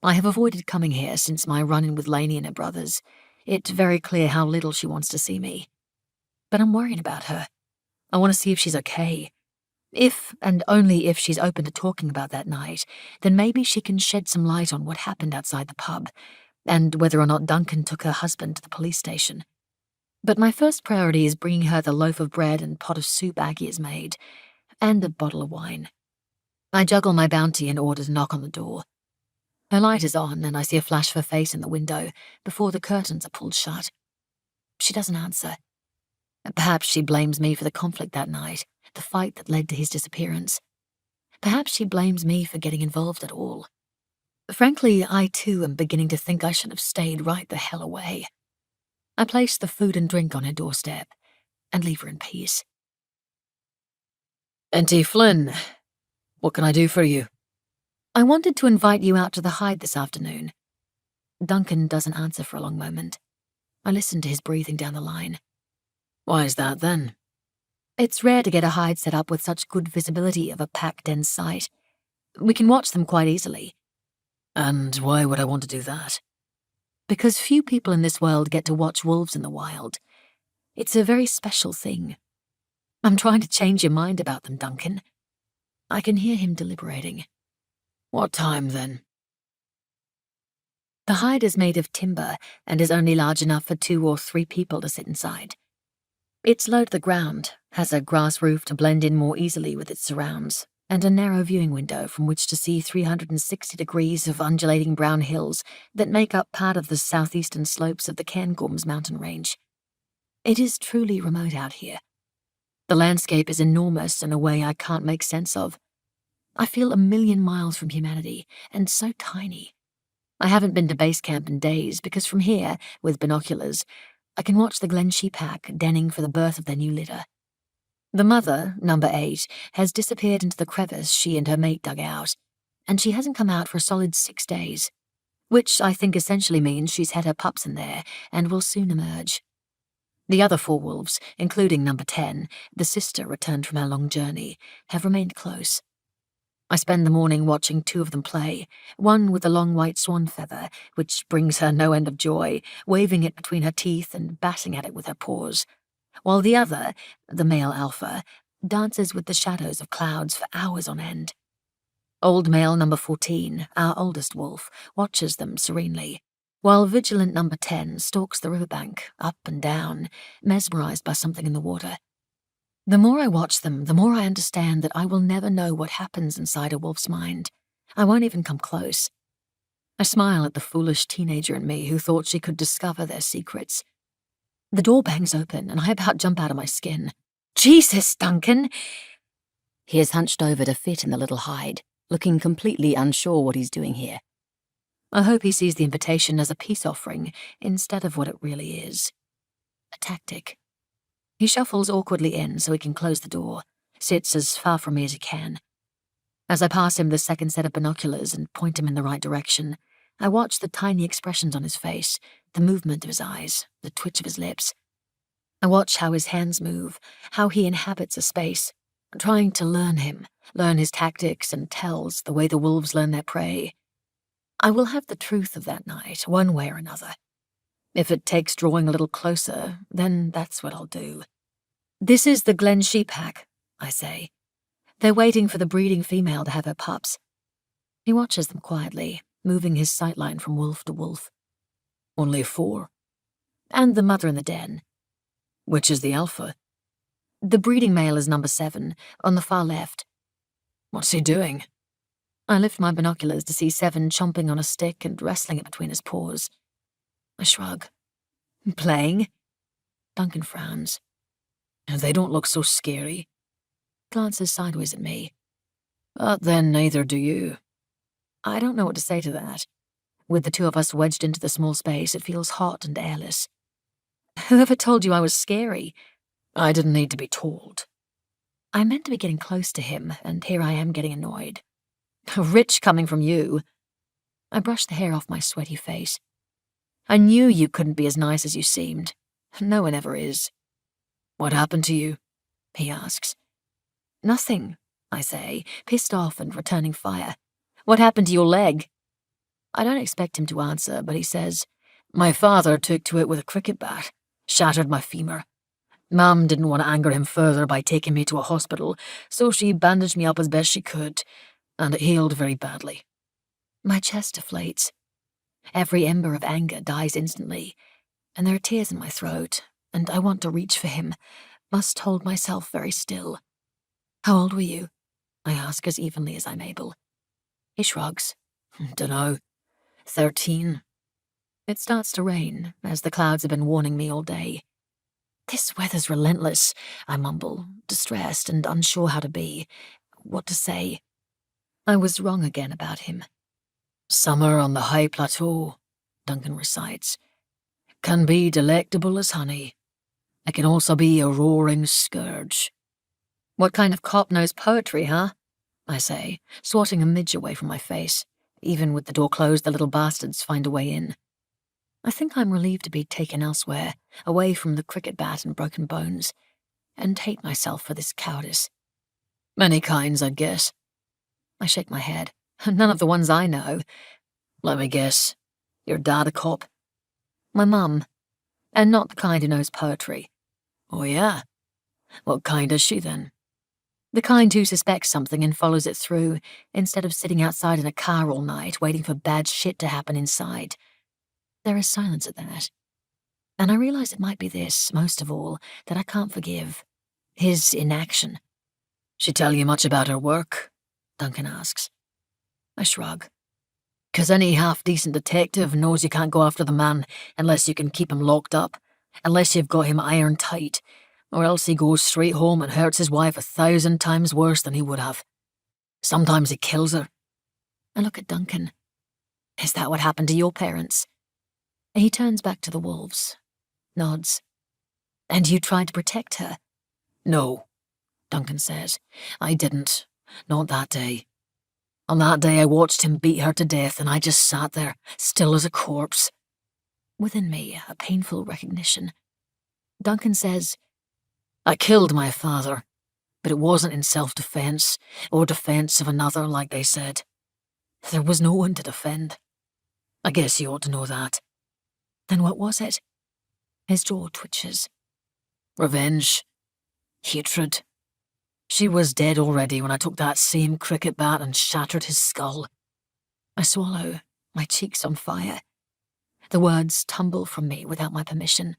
I have avoided coming here since my run-in with Lainey and her brothers. It's very clear how little she wants to see me. But I'm worried about her. I want to see if she's okay. If, and only if, she's open to talking about that night, then maybe she can shed some light on what happened outside the pub, and whether or not Duncan took her husband to the police station. But my first priority is bringing her the loaf of bread and pot of soup Aggie has made, and a bottle of wine. I juggle my bounty in order to knock on the door. Her light is on, and I see a flash of her face in the window before the curtains are pulled shut. She doesn't answer. Perhaps she blames me for the conflict that night, the fight that led to his disappearance. Perhaps she blames me for getting involved at all. Frankly, I too am beginning to think I should have stayed right the hell away. I place the food and drink on her doorstep and leave her in peace. Inti Flynn, what can I do for you? I wanted to invite you out to the hide this afternoon. Duncan doesn't answer for a long moment. I listen to his breathing down the line. Why is that, then? It's rare to get a hide set up with such good visibility of a pack-dense site. We can watch them quite easily. And why would I want to do that? Because few people in this world get to watch wolves in the wild. It's a very special thing. I'm trying to change your mind about them, Duncan. I can hear him deliberating. What time, then? The hide is made of timber and is only large enough for 2 or 3 people to sit inside. It's low to the ground, has a grass roof to blend in more easily with its surrounds, and a narrow viewing window from which to see 360 degrees of undulating brown hills that make up part of the southeastern slopes of the Cairngorms mountain range. It is truly remote out here. The landscape is enormous in a way I can't make sense of. I feel 1,000,000 miles from humanity, and so tiny. I haven't been to base camp in days because from here, with binoculars, I can watch the Glen Sheep pack denning for the birth of their new litter. The mother, number 8, has disappeared into the crevice she and her mate dug out, and she hasn't come out for a solid 6 days, which I think essentially means she's had her pups in there and will soon emerge. The other 4 wolves, including number 10, the sister returned from her long journey, have remained close. I spend the morning watching 2 of them play, one with a long white swan feather, which brings her no end of joy, waving it between her teeth and batting at it with her paws, while the other, the male alpha, dances with the shadows of clouds for hours on end. Old male number 14, our oldest wolf, watches them serenely, while vigilant number 10 stalks the riverbank, up and down, mesmerized by something in the water. The more I watch them, the more I understand that I will never know what happens inside a wolf's mind. I won't even come close. I smile at the foolish teenager in me who thought she could discover their secrets. The door bangs open, and I about jump out of my skin. Jesus, Duncan! He is hunched over to fit in the little hide, looking completely unsure what he's doing here. I hope he sees the invitation as a peace offering instead of what it really is. A tactic. He shuffles awkwardly in so he can close the door, sits as far from me as he can. As I pass him the second set of binoculars and point him in the right direction, I watch the tiny expressions on his face, the movement of his eyes, the twitch of his lips. I watch how his hands move, how he inhabits a space, trying to learn him, learn his tactics and tells the way the wolves learn their prey. I will have the truth of that night, one way or another. If it takes drawing a little closer, then that's what I'll do. This is the Glen Sheep pack, I say. They're waiting for the breeding female to have her pups. He watches them quietly, moving his sightline from wolf to wolf. Only 4? And the mother in the den. Which is the alpha? The breeding male is number 7, on the far left. What's he doing? I lift my binoculars to see 7 chomping on a stick and wrestling it between his paws. I shrug. Playing? Duncan frowns. They don't look so scary. Glances sideways at me. But then neither do you. I don't know what to say to that. With the 2 of us wedged into the small space, it feels hot and airless. Whoever told you I was scary? I didn't need to be told. I meant to be getting close to him, and here I am getting annoyed. Rich coming from you. I brushed the hair off my sweaty face. I knew you couldn't be as nice as you seemed. No one ever is. What happened to you? He asks. Nothing, I say, pissed off and returning fire. What happened to your leg? I don't expect him to answer, but he says, "My father took to it with a cricket bat, shattered my femur. Mum didn't want to anger him further by taking me to a hospital, so she bandaged me up as best she could, and it healed very badly." My chest deflates. Every ember of anger dies instantly, and there are tears in my throat, and I want to reach for him, must hold myself very still. "How old were you?" I ask as evenly as I'm able. He shrugs. "Dunno. 13. It starts to rain, as the clouds have been warning me all day. "This weather's relentless," I mumble, distressed and unsure how to be, what to say. I was wrong again about him. "Summer on the high plateau," Duncan recites, "can be delectable as honey. It can also be a roaring scourge." "What kind of cop knows poetry, huh?" I say, swatting a midge away from my face. Even with the door closed, the little bastards find a way in. I think I'm relieved to be taken elsewhere, away from the cricket bat and broken bones, and hate myself for this cowardice. "Many kinds, I'd guess." I shake my head. "None of the ones I know." "Let me guess. Your dad a cop?" "My mum. And not the kind who knows poetry." "Oh yeah? What kind is she then?" "The kind who suspects something and follows it through, instead of sitting outside in a car all night waiting for bad shit to happen inside." There is silence at that. And I realize it might be this, most of all, that I can't forgive. His inaction. "She tell you much about her work?" Duncan asks. I shrug. "'Cause any half-decent detective knows you can't go after the man unless you can keep him locked up, unless you've got him iron tight, or else he goes straight home and hurts his wife 1,000 times worse than he would have. Sometimes he kills her." I look at Duncan. "Is that what happened to your parents?" He turns back to the wolves, nods. "And you tried to protect her?" "No," Duncan says. "I didn't. Not that day. On that day I watched him beat her to death and I just sat there, still as a corpse." Within me, a painful recognition. Duncan says, "I killed my father, but it wasn't in self-defense or defense of another like they said. There was no one to defend. I guess you ought to know that." "Then what was it?" His jaw twitches. "Revenge. Hatred. She was dead already when I took that same cricket bat and shattered his skull." I swallow, my cheeks on fire. The words tumble from me without my permission.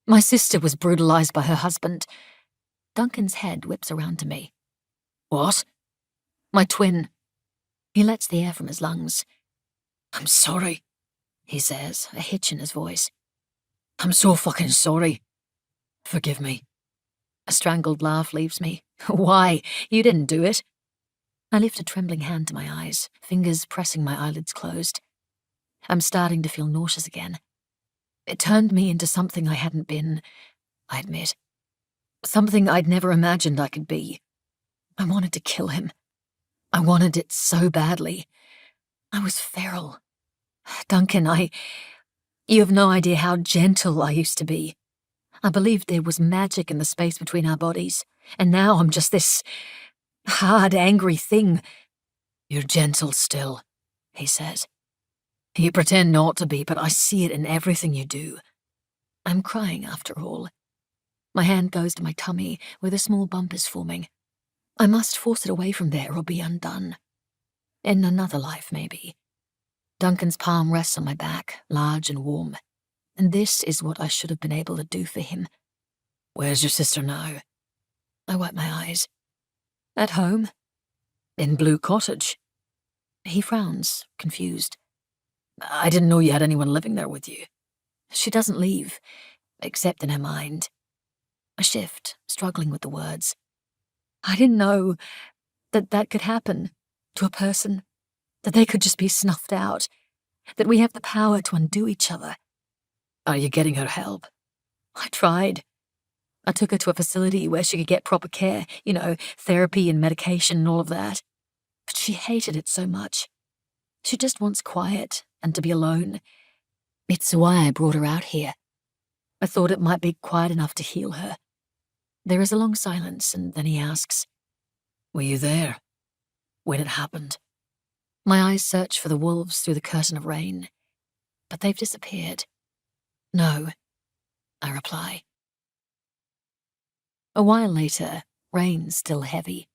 "My sister was brutalized by her husband." Duncan's head whips around to me. "What?" "My twin." He lets the air from his lungs. "I'm sorry," he says, a hitch in his voice. "I'm so fucking sorry. Forgive me." A strangled laugh leaves me. "Why? You didn't do it." I lift a trembling hand to my eyes, fingers pressing my eyelids closed. I'm starting to feel nauseous again. It turned me into something I hadn't been, I admit. Something I'd never imagined I could be. I wanted to kill him. I wanted it so badly. I was feral. Duncan, you have no idea how gentle I used to be. I believed there was magic in the space between our bodies, and now I'm just this hard, angry thing. "You're gentle still," he says. "You pretend not to be, but I see it in everything you do." I'm crying after all. My hand goes to my tummy, where the small bump is forming. I must force it away from there or be undone. In another life, maybe. Duncan's palm rests on my back, large and warm. And this is what I should have been able to do for him. "Where's your sister now?" I wipe my eyes. "At home." "In Blue Cottage?" He frowns, confused. "I didn't know you had anyone living there with you." "She doesn't leave, except in her mind." I shift, struggling with the words. "I didn't know that could happen to a person, that they could just be snuffed out, that we have the power to undo each other." "Are you getting her help?" "I tried. I took her to a facility where she could get proper care, therapy and medication and all of that. But she hated it so much. She just wants quiet and to be alone. It's why I brought her out here. I thought it might be quiet enough to heal her." There is a long silence, and then he asks, "Were you there when it happened?" My eyes search for the wolves through the curtain of rain, but they've disappeared. No, I reply. A while later, rain's still heavy.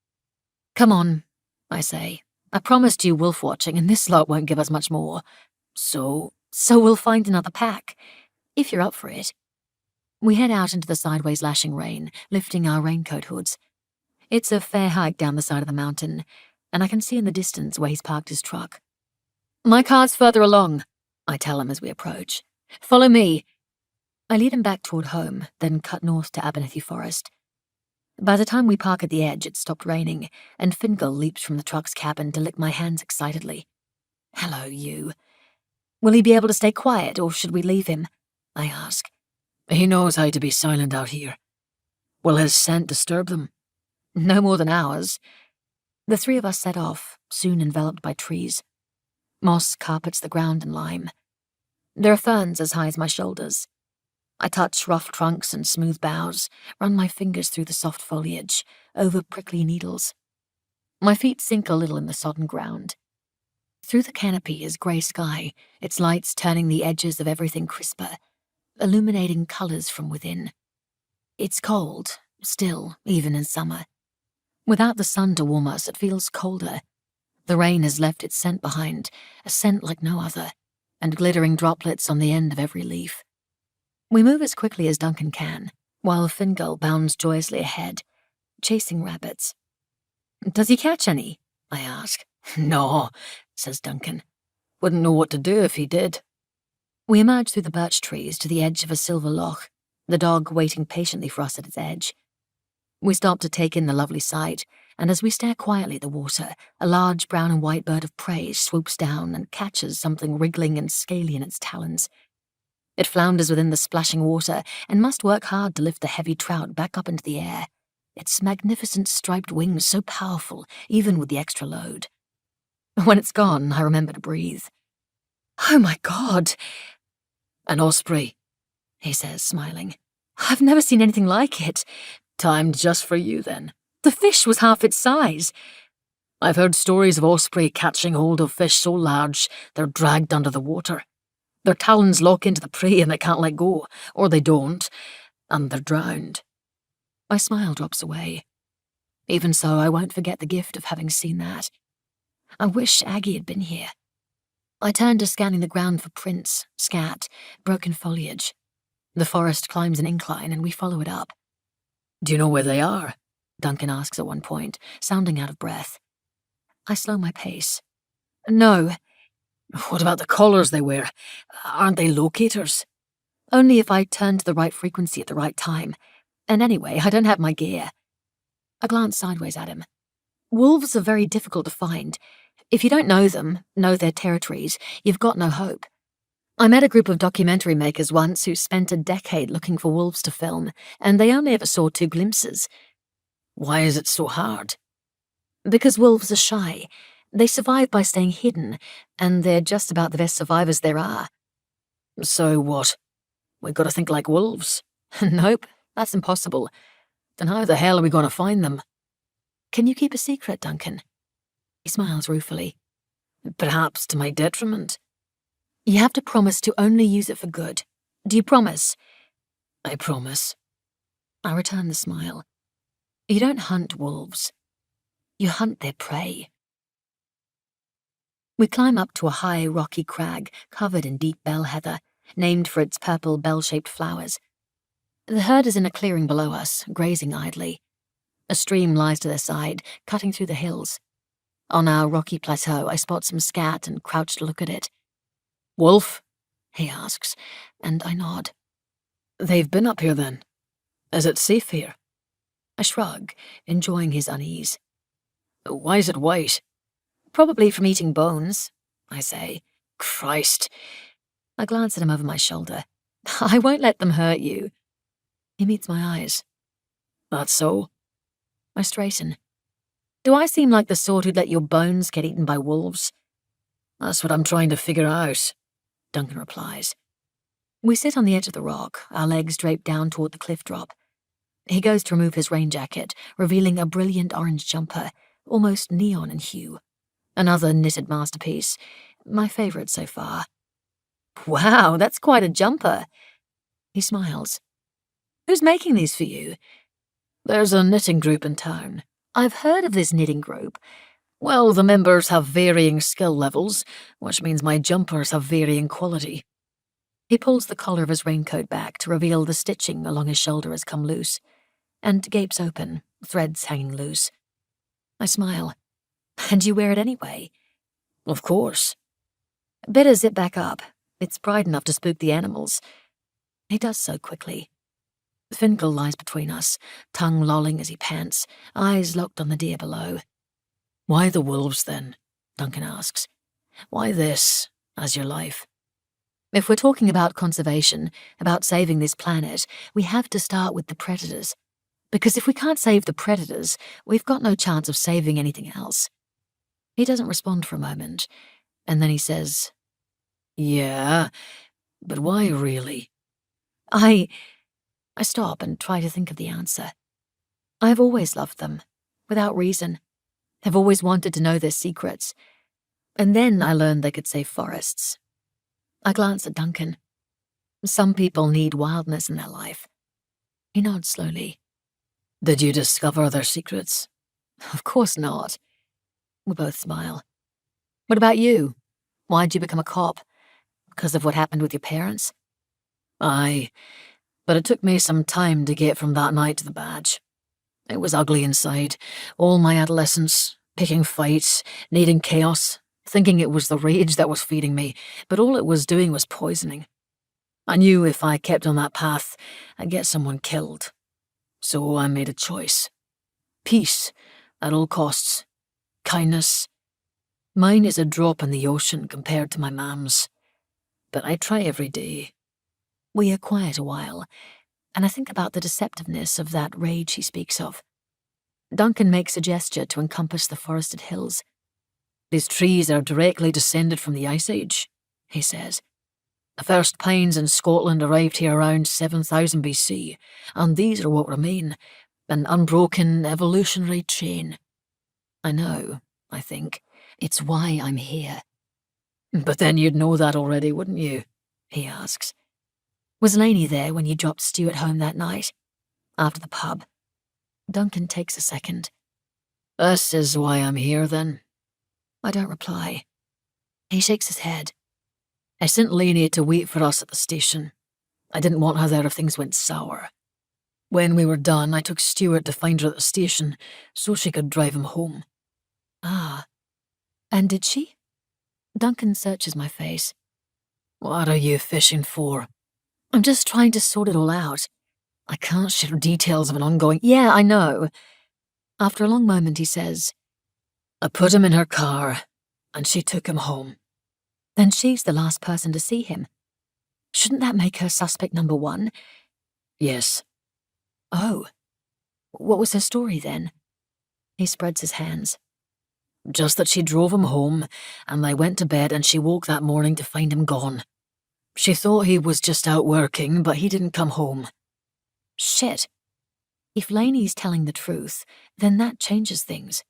Come on, I say. I promised you wolf watching, and this lot won't give us much more. So we'll find another pack, if you're up for it. We head out into the sideways lashing rain, lifting our raincoat hoods. It's a fair hike down the side of the mountain, and I can see in the distance where he's parked his truck. My car's further along, I tell him as we approach. Follow me. I lead him back toward home, then cut north to Abernethy Forest. By the time we park at the edge, it's stopped raining, and Fingal leaps from the truck's cabin to lick my hands excitedly. Hello, you. Will he be able to stay quiet, or should we leave him? I ask. He knows how to be silent out here. Will his scent disturb them? No more than ours. The three of us set off, soon enveloped by trees. Moss carpets the ground in lime. There are ferns as high as my shoulders. I touch rough trunks and smooth boughs, run my fingers through the soft foliage, over prickly needles. My feet sink a little in the sodden ground. Through the canopy is grey sky, its lights turning the edges of everything crisper, illuminating colours from within. It's cold, still, even in summer. Without the sun to warm us, it feels colder. The rain has left its scent behind, a scent like no other, and glittering droplets on the end of every leaf. We move as quickly as Duncan can, while Fingal bounds joyously ahead, chasing rabbits. Does he catch any? I ask. No, says Duncan. Wouldn't know what to do if he did. We emerge through the birch trees to the edge of a silver loch, the dog waiting patiently for us at its edge. We stop to take in the lovely sight, and as we stare quietly at the water, a large brown and white bird of prey swoops down and catches something wriggling and scaly in its talons. It flounders within the splashing water and must work hard to lift the heavy trout back up into the air, its magnificent striped wings so powerful, even with the extra load. When it's gone, I remember to breathe. Oh my God! An osprey, he says, smiling. I've never seen anything like it. Timed just for you, then. The fish was half its size. I've heard stories of osprey catching hold of fish so large they're dragged under the water. Their talons lock into the prey and they can't let go, or they don't, and they're drowned. My smile drops away. Even so, I won't forget the gift of having seen that. I wish Aggie had been here. I turn to scanning the ground for prints, scat, broken foliage. The forest climbs an incline and we follow it up. Do you know where they are? Duncan asks at one point, sounding out of breath. I slow my pace. No. What about the collars they wear? Aren't they locators? Only if I turn to the right frequency at the right time. And anyway, I don't have my gear. I glance sideways at him. Wolves are very difficult to find. If you don't know them, know their territories, you've got no hope. I met a group of documentary makers once who spent a decade looking for wolves to film, and they only ever saw 2 glimpses. Why is it so hard? Because wolves are shy. They survive by staying hidden, and they're just about the best survivors there are. So what? We've got to think like wolves? Nope, that's impossible. Then how the hell are we going to find them? Can you keep a secret, Duncan? He smiles ruefully. Perhaps to my detriment. You have to promise to only use it for good. Do you promise? I promise. I return the smile. You don't hunt wolves. You hunt their prey. We climb up to a high, rocky crag covered in deep bell heather, named for its purple bell-shaped flowers. The herd is in a clearing below us, grazing idly. A stream lies to their side, cutting through the hills. On our rocky plateau, I spot some scat and crouch to look at it. Wolf? He asks, and I nod. They've been up here then. Is it safe here? I shrug, enjoying his unease. Why is it white? Probably from eating bones, I say. Christ. I glance at him over my shoulder. I won't let them hurt you. He meets my eyes. That's so? I straighten. Do I seem like the sort who'd let your bones get eaten by wolves? That's what I'm trying to figure out, Duncan replies. We sit on the edge of the rock, our legs draped down toward the cliff drop. He goes to remove his rain jacket, revealing a brilliant orange jumper, almost neon in hue. Another knitted masterpiece. My favourite so far. Wow, that's quite a jumper. He smiles. Who's making these for you? There's a knitting group in town. I've heard of this knitting group. Well, the members have varying skill levels, which means my jumpers have varying quality. He pulls the collar of his raincoat back to reveal the stitching along his shoulder has come loose, and gapes open, threads hanging loose. I smile. And you wear it anyway? Of course. Better zip back up. It's bright enough to spook the animals. He does so quickly. Finkel lies between us, tongue lolling as he pants, eyes locked on the deer below. Why the wolves, then? Duncan asks. Why this as your life? If we're talking about conservation, about saving this planet, we have to start with the predators. Because if we can't save the predators, we've got no chance of saving anything else. He doesn't respond for a moment, and then he says, Yeah, but why really? I stop and try to think of the answer. I've always loved them, without reason. I've always wanted to know their secrets. And then I learned they could save forests. I glance at Duncan. Some people need wildness in their life. He nods slowly. Did you discover their secrets? Of course not. We both smile. What about you? Why'd you become a cop? Because of what happened with your parents? Aye, but it took me some time to get from that night to the badge. It was ugly inside, all my adolescence, picking fights, needing chaos, thinking it was the rage that was feeding me, but all it was doing was poisoning. I knew if I kept on that path, I'd get someone killed. So I made a choice. Peace, at all costs. Kindness. Mine is a drop in the ocean compared to my mam's. But I try every day. We are quiet a while, and I think about the deceptiveness of that rage he speaks of. Duncan makes a gesture to encompass the forested hills. These trees are directly descended from the Ice Age, he says. The first pines in Scotland arrived here around 7000 BC, and these are what remain, an unbroken evolutionary chain. I know, I think. It's why I'm here. But then you'd know that already, wouldn't you? He asks. Was Lainey there when you dropped Stuart home that night? After the pub? Duncan takes a second. This is why I'm here, then. I don't reply. He shakes his head. I sent Lainey to wait for us at the station. I didn't want her there if things went sour. When we were done, I took Stuart to find her at the station so she could drive him home. Ah. And did she? Duncan searches my face. What are you fishing for? I'm just trying to sort it all out. I can't share details of an ongoing— Yeah, I know. After a long moment, he says, I put him in her car, and she took him home. Then she's the last person to see him. Shouldn't that make her suspect number one? Yes. Oh. What was her story then? He spreads his hands. Just that she drove him home, and they went to bed, and she woke that morning to find him gone. She thought he was just out working, but he didn't come home. Shit. If Lainey's telling the truth, then that changes things.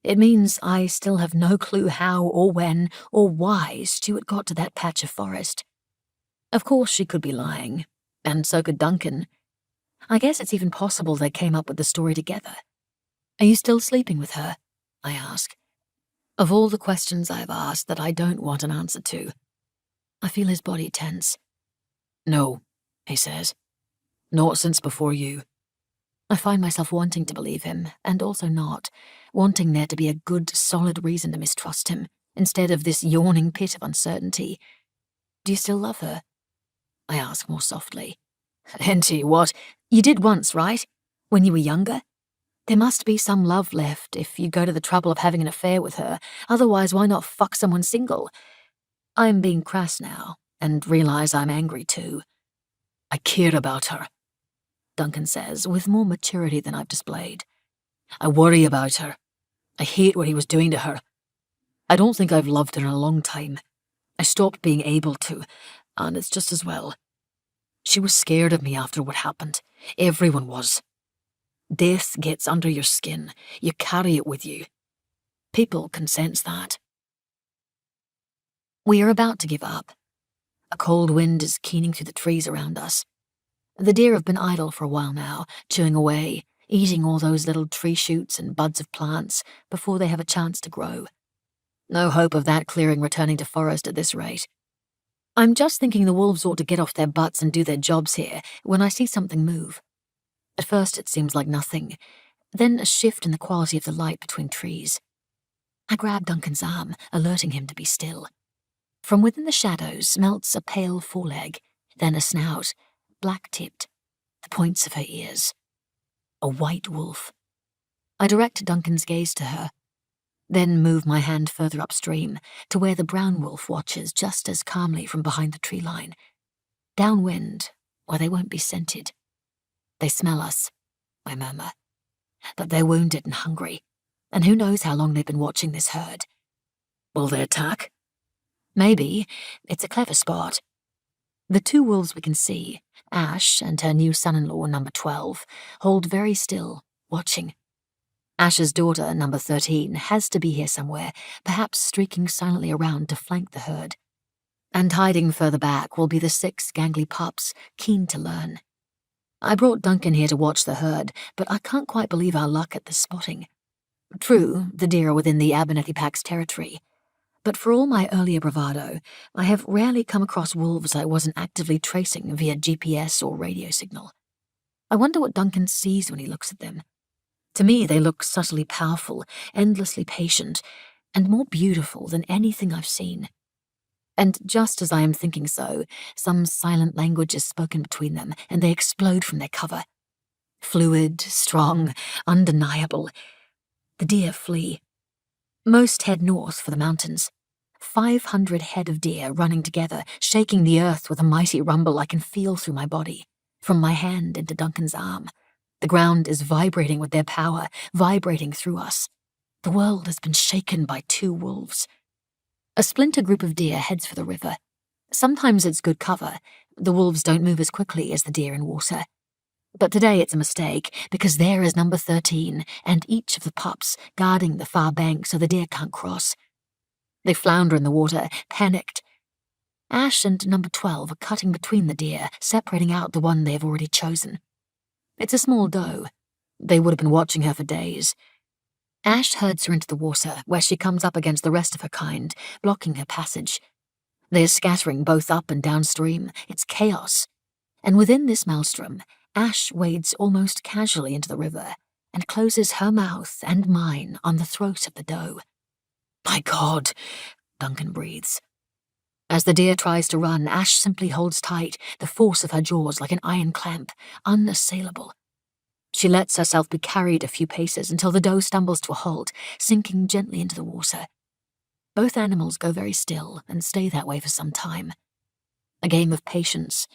It means I still have no clue how or when or why Stuart got to that patch of forest. Of course she could be lying, and so could Duncan. I guess it's even possible they came up with the story together. Are you still sleeping with her? I ask. Of all the questions I've asked that I don't want an answer to. I feel his body tense. No, he says. Not since before you. I find myself wanting to believe him, and also not, wanting there to be a good, solid reason to mistrust him, instead of this yawning pit of uncertainty. Do you still love her? I ask more softly. Inti, what? You did once, right? When you were younger? There must be some love left if you go to the trouble of having an affair with her, otherwise why not fuck someone single? I'm being crass now, and realize I'm angry too. I care about her, Duncan says, with more maturity than I've displayed. I worry about her. I hate what he was doing to her. I don't think I've loved her in a long time. I stopped being able to, and it's just as well. She was scared of me after what happened. Everyone was. Death gets under your skin. You carry it with you. People can sense that. We are about to give up. A cold wind is keening through the trees around us. The deer have been idle for a while now, chewing away, eating all those little tree shoots and buds of plants before they have a chance to grow. No hope of that clearing returning to forest at this rate. I'm just thinking the wolves ought to get off their butts and do their jobs here when I see something move. At first it seems like nothing, then a shift in the quality of the light between trees. I grab Duncan's arm, alerting him to be still. From within the shadows melts a pale foreleg, then a snout, black-tipped, the points of her ears. A white wolf. I direct Duncan's gaze to her, then move my hand further upstream to where the brown wolf watches just as calmly from behind the tree line. Downwind, where they won't be scented. They smell us, I murmur. But they're wounded and hungry, and who knows how long they've been watching this herd. Will they attack? Maybe. It's a clever spot. The two wolves we can see, Ash and her new son-in-law, number 12, hold very still, watching. Ash's daughter, number 13, has to be here somewhere, perhaps streaking silently around to flank the herd. And hiding further back will be the 6 gangly pups, keen to learn. I brought Duncan here to watch the herd, but I can't quite believe our luck at the spotting. True, the deer are within the Abernethy Pack's territory, but for all my earlier bravado, I have rarely come across wolves I wasn't actively tracing via GPS or radio signal. I wonder what Duncan sees when he looks at them. To me, they look subtly powerful, endlessly patient, and more beautiful than anything I've seen. And just as I am thinking so, some silent language is spoken between them, and they explode from their cover. Fluid, strong, undeniable. The deer flee. Most head north for the mountains. 500 head of deer running together, shaking the earth with a mighty rumble I can feel through my body, from my hand into Duncan's arm. The ground is vibrating with their power, vibrating through us. The world has been shaken by 2 wolves. A splinter group of deer heads for the river. Sometimes it's good cover. The wolves don't move as quickly as the deer in water. But today it's a mistake, because there is number 13, and each of the pups guarding the far bank so the deer can't cross. They flounder in the water, panicked. Ash and number 12 are cutting between the deer, separating out the one they have already chosen. It's a small doe. They would have been watching her for days. Ash herds her into the water, where she comes up against the rest of her kind, blocking her passage. They are scattering both up and downstream. It's chaos. And within this maelstrom, Ash wades almost casually into the river and closes her mouth and mine on the throat of the doe. My God, Duncan breathes. As the deer tries to run, Ash simply holds tight, the force of her jaws like an iron clamp, unassailable. She lets herself be carried a few paces until the doe stumbles to a halt, sinking gently into the water. Both animals go very still and stay that way for some time. A game of patience,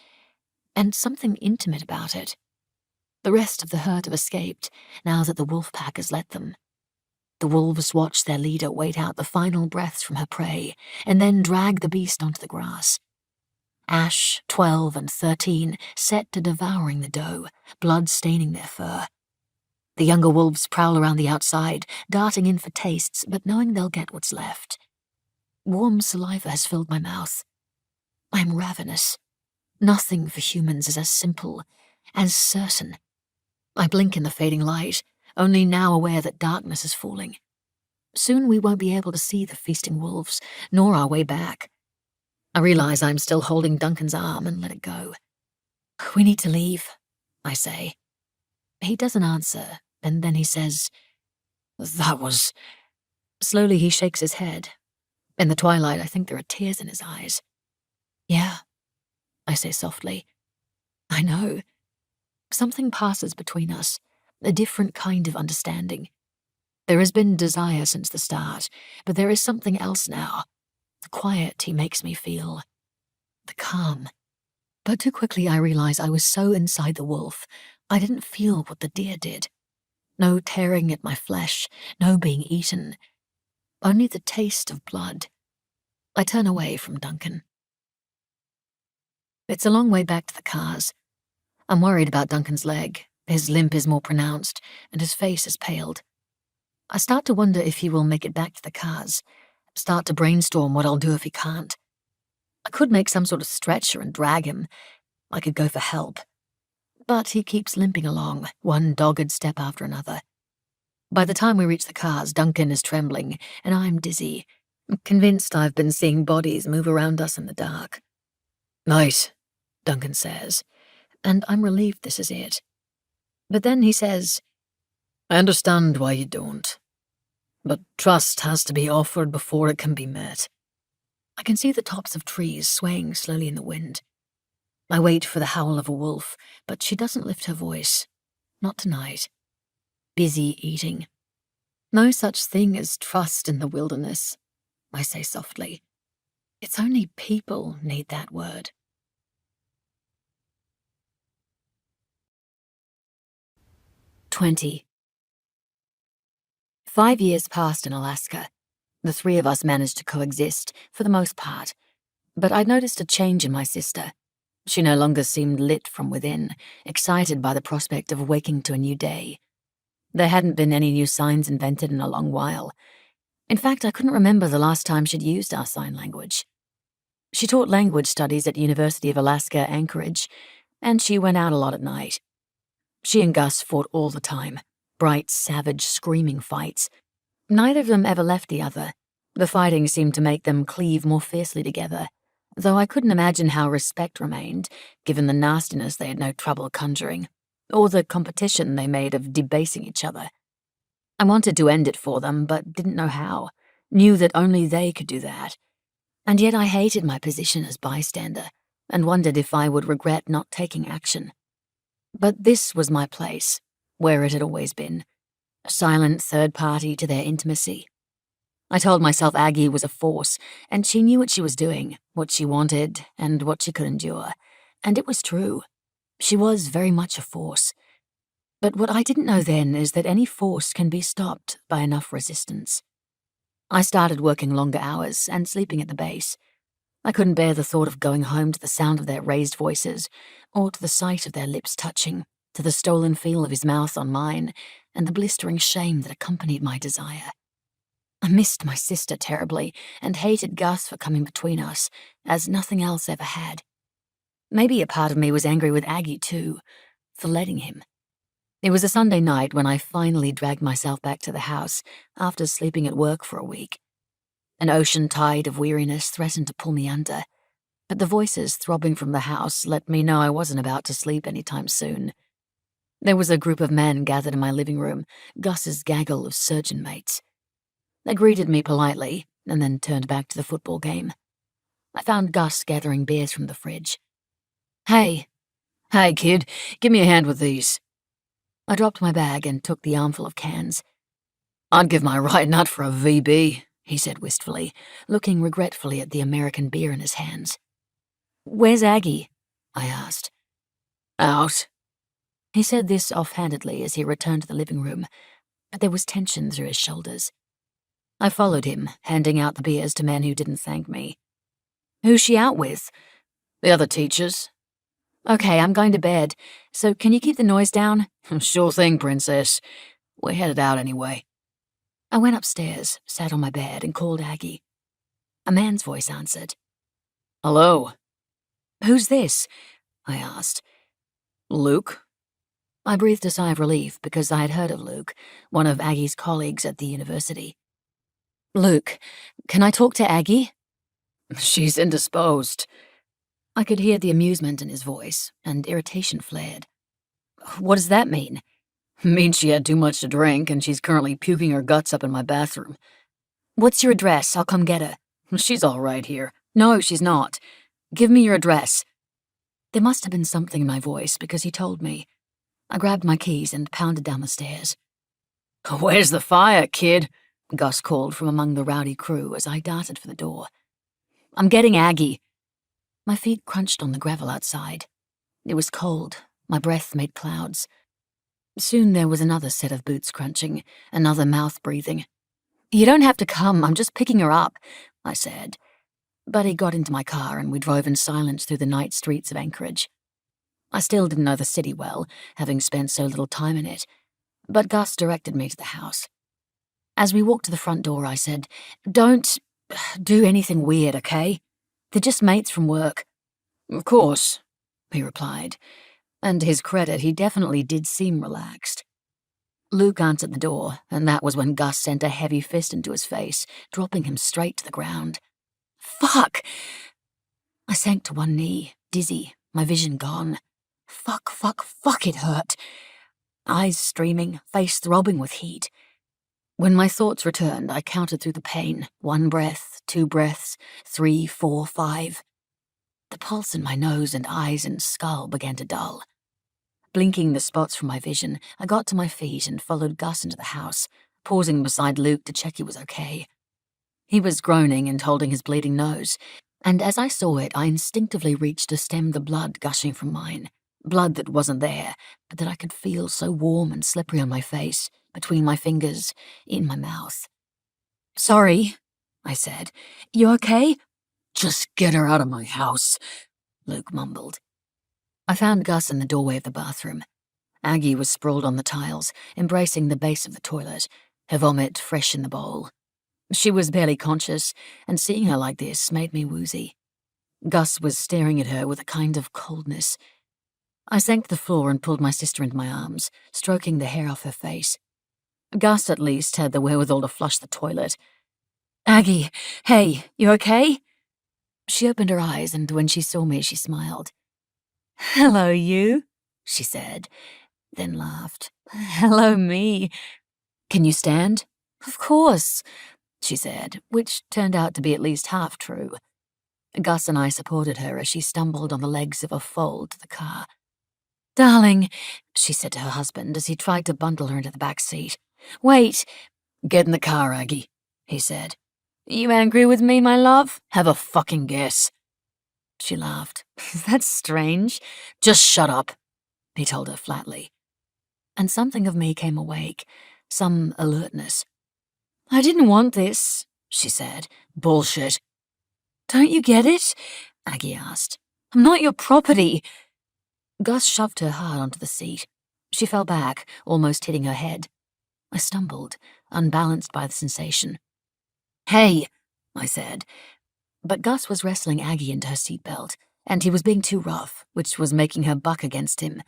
and something intimate about it. The rest of the herd have escaped, now that the wolf pack has let them. The wolves watch their leader wait out the final breaths from her prey, and then drag the beast onto the grass. Ash, 12 and 13, set to devouring the doe, blood staining their fur. The younger wolves prowl around the outside, darting in for tastes, but knowing they'll get what's left. Warm saliva has filled my mouth. I am ravenous. Nothing for humans is as simple, as certain. I blink in the fading light, only now aware that darkness is falling. Soon we won't be able to see the feasting wolves, nor our way back. I realize I'm still holding Duncan's arm and let it go. We need to leave, I say. He doesn't answer, and then he says, That was... Slowly he shakes his head. In the twilight, I think there are tears in his eyes. Yeah, I say softly. I know. Something passes between us, a different kind of understanding. There has been desire since the start, but there is something else now. The quiet he makes me feel. The calm. But too quickly I realize I was so inside the wolf, I didn't feel what the deer did. No tearing at my flesh, no being eaten. Only the taste of blood. I turn away from Duncan. It's a long way back to the cars. I'm worried about Duncan's leg. His limp is more pronounced, and his face has paled. I start to wonder if he will make it back to the cars, start to brainstorm what I'll do if he can't. I could make some sort of stretcher and drag him. I could go for help. But he keeps limping along, one dogged step after another. By the time we reach the cars, Duncan is trembling, and I'm dizzy, convinced I've been seeing bodies move around us in the dark. Nice, Duncan says, and I'm relieved this is it. But then he says, I understand why you don't, but trust has to be offered before it can be met. I can see the tops of trees swaying slowly in the wind. I wait for the howl of a wolf, but she doesn't lift her voice. Not tonight. Busy eating. No such thing as trust in the wilderness, I say softly. It's only people need that word. "20. 5 years passed in Alaska. The three of us managed to coexist, for the most part. But I'd noticed a change in my sister. She no longer seemed lit from within, excited by the prospect of waking to a new day. There hadn't been any new signs invented in a long while. In fact, I couldn't remember the last time she'd used our sign language. She taught language studies at University of Alaska, Anchorage, and she went out a lot at night. She and Gus fought all the time, bright, savage, screaming fights. Neither of them ever left the other. The fighting seemed to make them cleave more fiercely together, though I couldn't imagine how respect remained, given the nastiness they had no trouble conjuring, or the competition they made of debasing each other. I wanted to end it for them, but didn't know how, knew that only they could do that. And yet I hated my position as bystander, and wondered if I would regret not taking action. But this was my place, where it had always been, a silent third party to their intimacy. I told myself Aggie was a force, and she knew what she was doing, what she wanted, and what she could endure. And it was true. She was very much a force. But what I didn't know then is that any force can be stopped by enough resistance. I started working longer hours and sleeping at the base. I couldn't bear the thought of going home to the sound of their raised voices, or to the sight of their lips touching, to the stolen feel of his mouth on mine, and the blistering shame that accompanied my desire. I missed my sister terribly, and hated Gus for coming between us, as nothing else ever had. Maybe a part of me was angry with Aggie, too, for letting him. It was a Sunday night when I finally dragged myself back to the house after sleeping at work for a week. An ocean tide of weariness threatened to pull me under, but the voices throbbing from the house let me know I wasn't about to sleep anytime soon. There was a group of men gathered in my living room, Gus's gaggle of surgeon mates. They greeted me politely, and then turned back to the football game. I found Gus gathering beers from the fridge. Hey, kid, give me a hand with these. I dropped my bag and took the armful of cans. I'd give my right nut for a VB, he said wistfully, looking regretfully at the American beer in his hands. Where's Aggie? I asked. Out. He said this offhandedly as he returned to the living room, but there was tension through his shoulders. I followed him, handing out the beers to men who didn't thank me. Who's she out with? The other teachers. Okay, I'm going to bed, so can you keep the noise down? Sure thing, princess. We're headed out anyway. I went upstairs, sat on my bed, and called Aggie. A man's voice answered. Hello. Who's this? I asked. Luke. I breathed a sigh of relief because I had heard of Luke, one of Aggie's colleagues at the university. Luke, can I talk to Aggie? She's indisposed. I could hear the amusement in his voice, and irritation flared. What does that mean? Means she had too much to drink, and she's currently puking her guts up in my bathroom. What's your address? I'll come get her. She's all right here. No, she's not. Give me your address. There must have been something in my voice, because he told me. I grabbed my keys and pounded down the stairs. Where's the fire, kid? Gus called from among the rowdy crew as I darted for the door. I'm getting Aggie. My feet crunched on the gravel outside. It was cold. My breath made clouds. Soon there was another set of boots crunching, another mouth breathing. You don't have to come, I'm just picking her up, I said. But he got into my car and we drove in silence through the night streets of Anchorage. I still didn't know the city well, having spent so little time in it, but Gus directed me to the house. As we walked to the front door, I said, "Don't do anything weird, okay? They're just mates from work." "Of course," he replied, and to his credit, he definitely did seem relaxed. Luke answered the door, and that was when Gus sent a heavy fist into his face, dropping him straight to the ground. Fuck! I sank to one knee, dizzy, my vision gone. Fuck, it hurt. Eyes streaming, face throbbing with heat. When my thoughts returned, I counted through the pain. 1 breath, 2 breaths, 3, 4, 5. The pulse in my nose and eyes and skull began to dull. Blinking the spots from my vision, I got to my feet and followed Gus into the house, pausing beside Luke to check he was okay. He was groaning and holding his bleeding nose, and as I saw it, I instinctively reached to stem the blood gushing from mine. Blood that wasn't there, but that I could feel so warm and slippery on my face, between my fingers, in my mouth. "Sorry," I said. "You okay?" "Just get her out of my house," Luke mumbled. I found Gus in the doorway of the bathroom. Aggie was sprawled on the tiles, embracing the base of the toilet, her vomit fresh in the bowl. She was barely conscious, and seeing her like this made me woozy. Gus was staring at her with a kind of coldness. I sank to the floor and pulled my sister into my arms, stroking the hair off her face. Gus, at least, had the wherewithal to flush the toilet. "Aggie, hey, you okay?" She opened her eyes, and when she saw me, she smiled. "Hello, you," she said, then laughed. "Hello, me. Can you stand?" "Of course," she said, which turned out to be at least half true. Gus and I supported her as she stumbled on the legs of a foal to the car. "Darling," she said to her husband as he tried to bundle her into the back seat. "Wait." "Get in the car, Aggie," he said. "You angry with me, my love?" "Have a fucking guess." She laughed. "That's strange." "Just shut up," he told her flatly. And something of me came awake, some alertness. "I didn't want this," she said. "Bullshit." "Don't you get it?" Aggie asked. "I'm not your property." Gus shoved her hard onto the seat. She fell back, almost hitting her head. I stumbled, unbalanced by the sensation. "Hey," I said. But Gus was wrestling Aggie into her seatbelt, and he was being too rough, which was making her buck against him,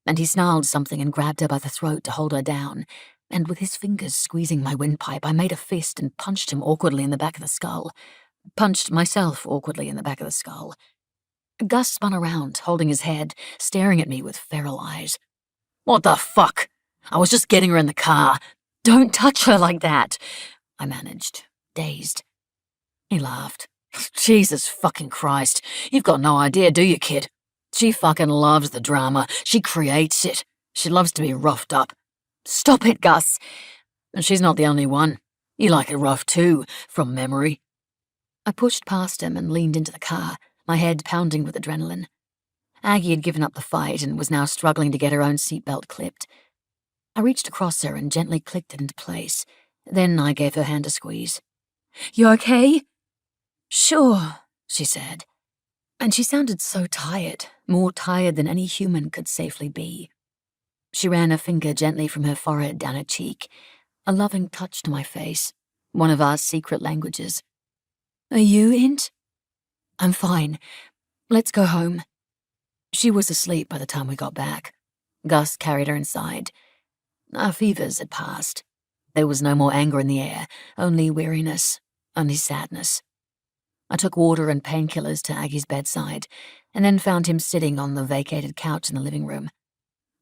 and he snarled something and grabbed her by the throat to hold her down, and with his fingers squeezing my windpipe, I made a fist and punched him awkwardly in the back of the skull. Punched myself awkwardly in the back of the skull. Gus spun around, holding his head, staring at me with feral eyes. "What the fuck? I was just getting her in the car." "Don't touch her like that," I managed, dazed. He laughed. "Jesus fucking Christ. You've got no idea, do you, kid? She fucking loves the drama. She creates it. She loves to be roughed up." "Stop it, Gus." "And she's not the only one. You like it rough too, from memory." I pushed past him and leaned into the car, my head pounding with adrenaline. Aggie had given up the fight and was now struggling to get her own seatbelt clipped. I reached across her and gently clicked it into place. Then I gave her hand a squeeze. "You okay?" "Sure," she said. And she sounded so tired, more tired than any human could safely be. She ran a finger gently from her forehead down her cheek, a loving touch to my face, one of our secret languages. "Are you, Int?" "I'm fine. Let's go home." She was asleep by the time we got back. Gus carried her inside. Our fevers had passed. There was no more anger in the air, only weariness, only sadness. I took water and painkillers to Aggie's bedside, and then found him sitting on the vacated couch in the living room.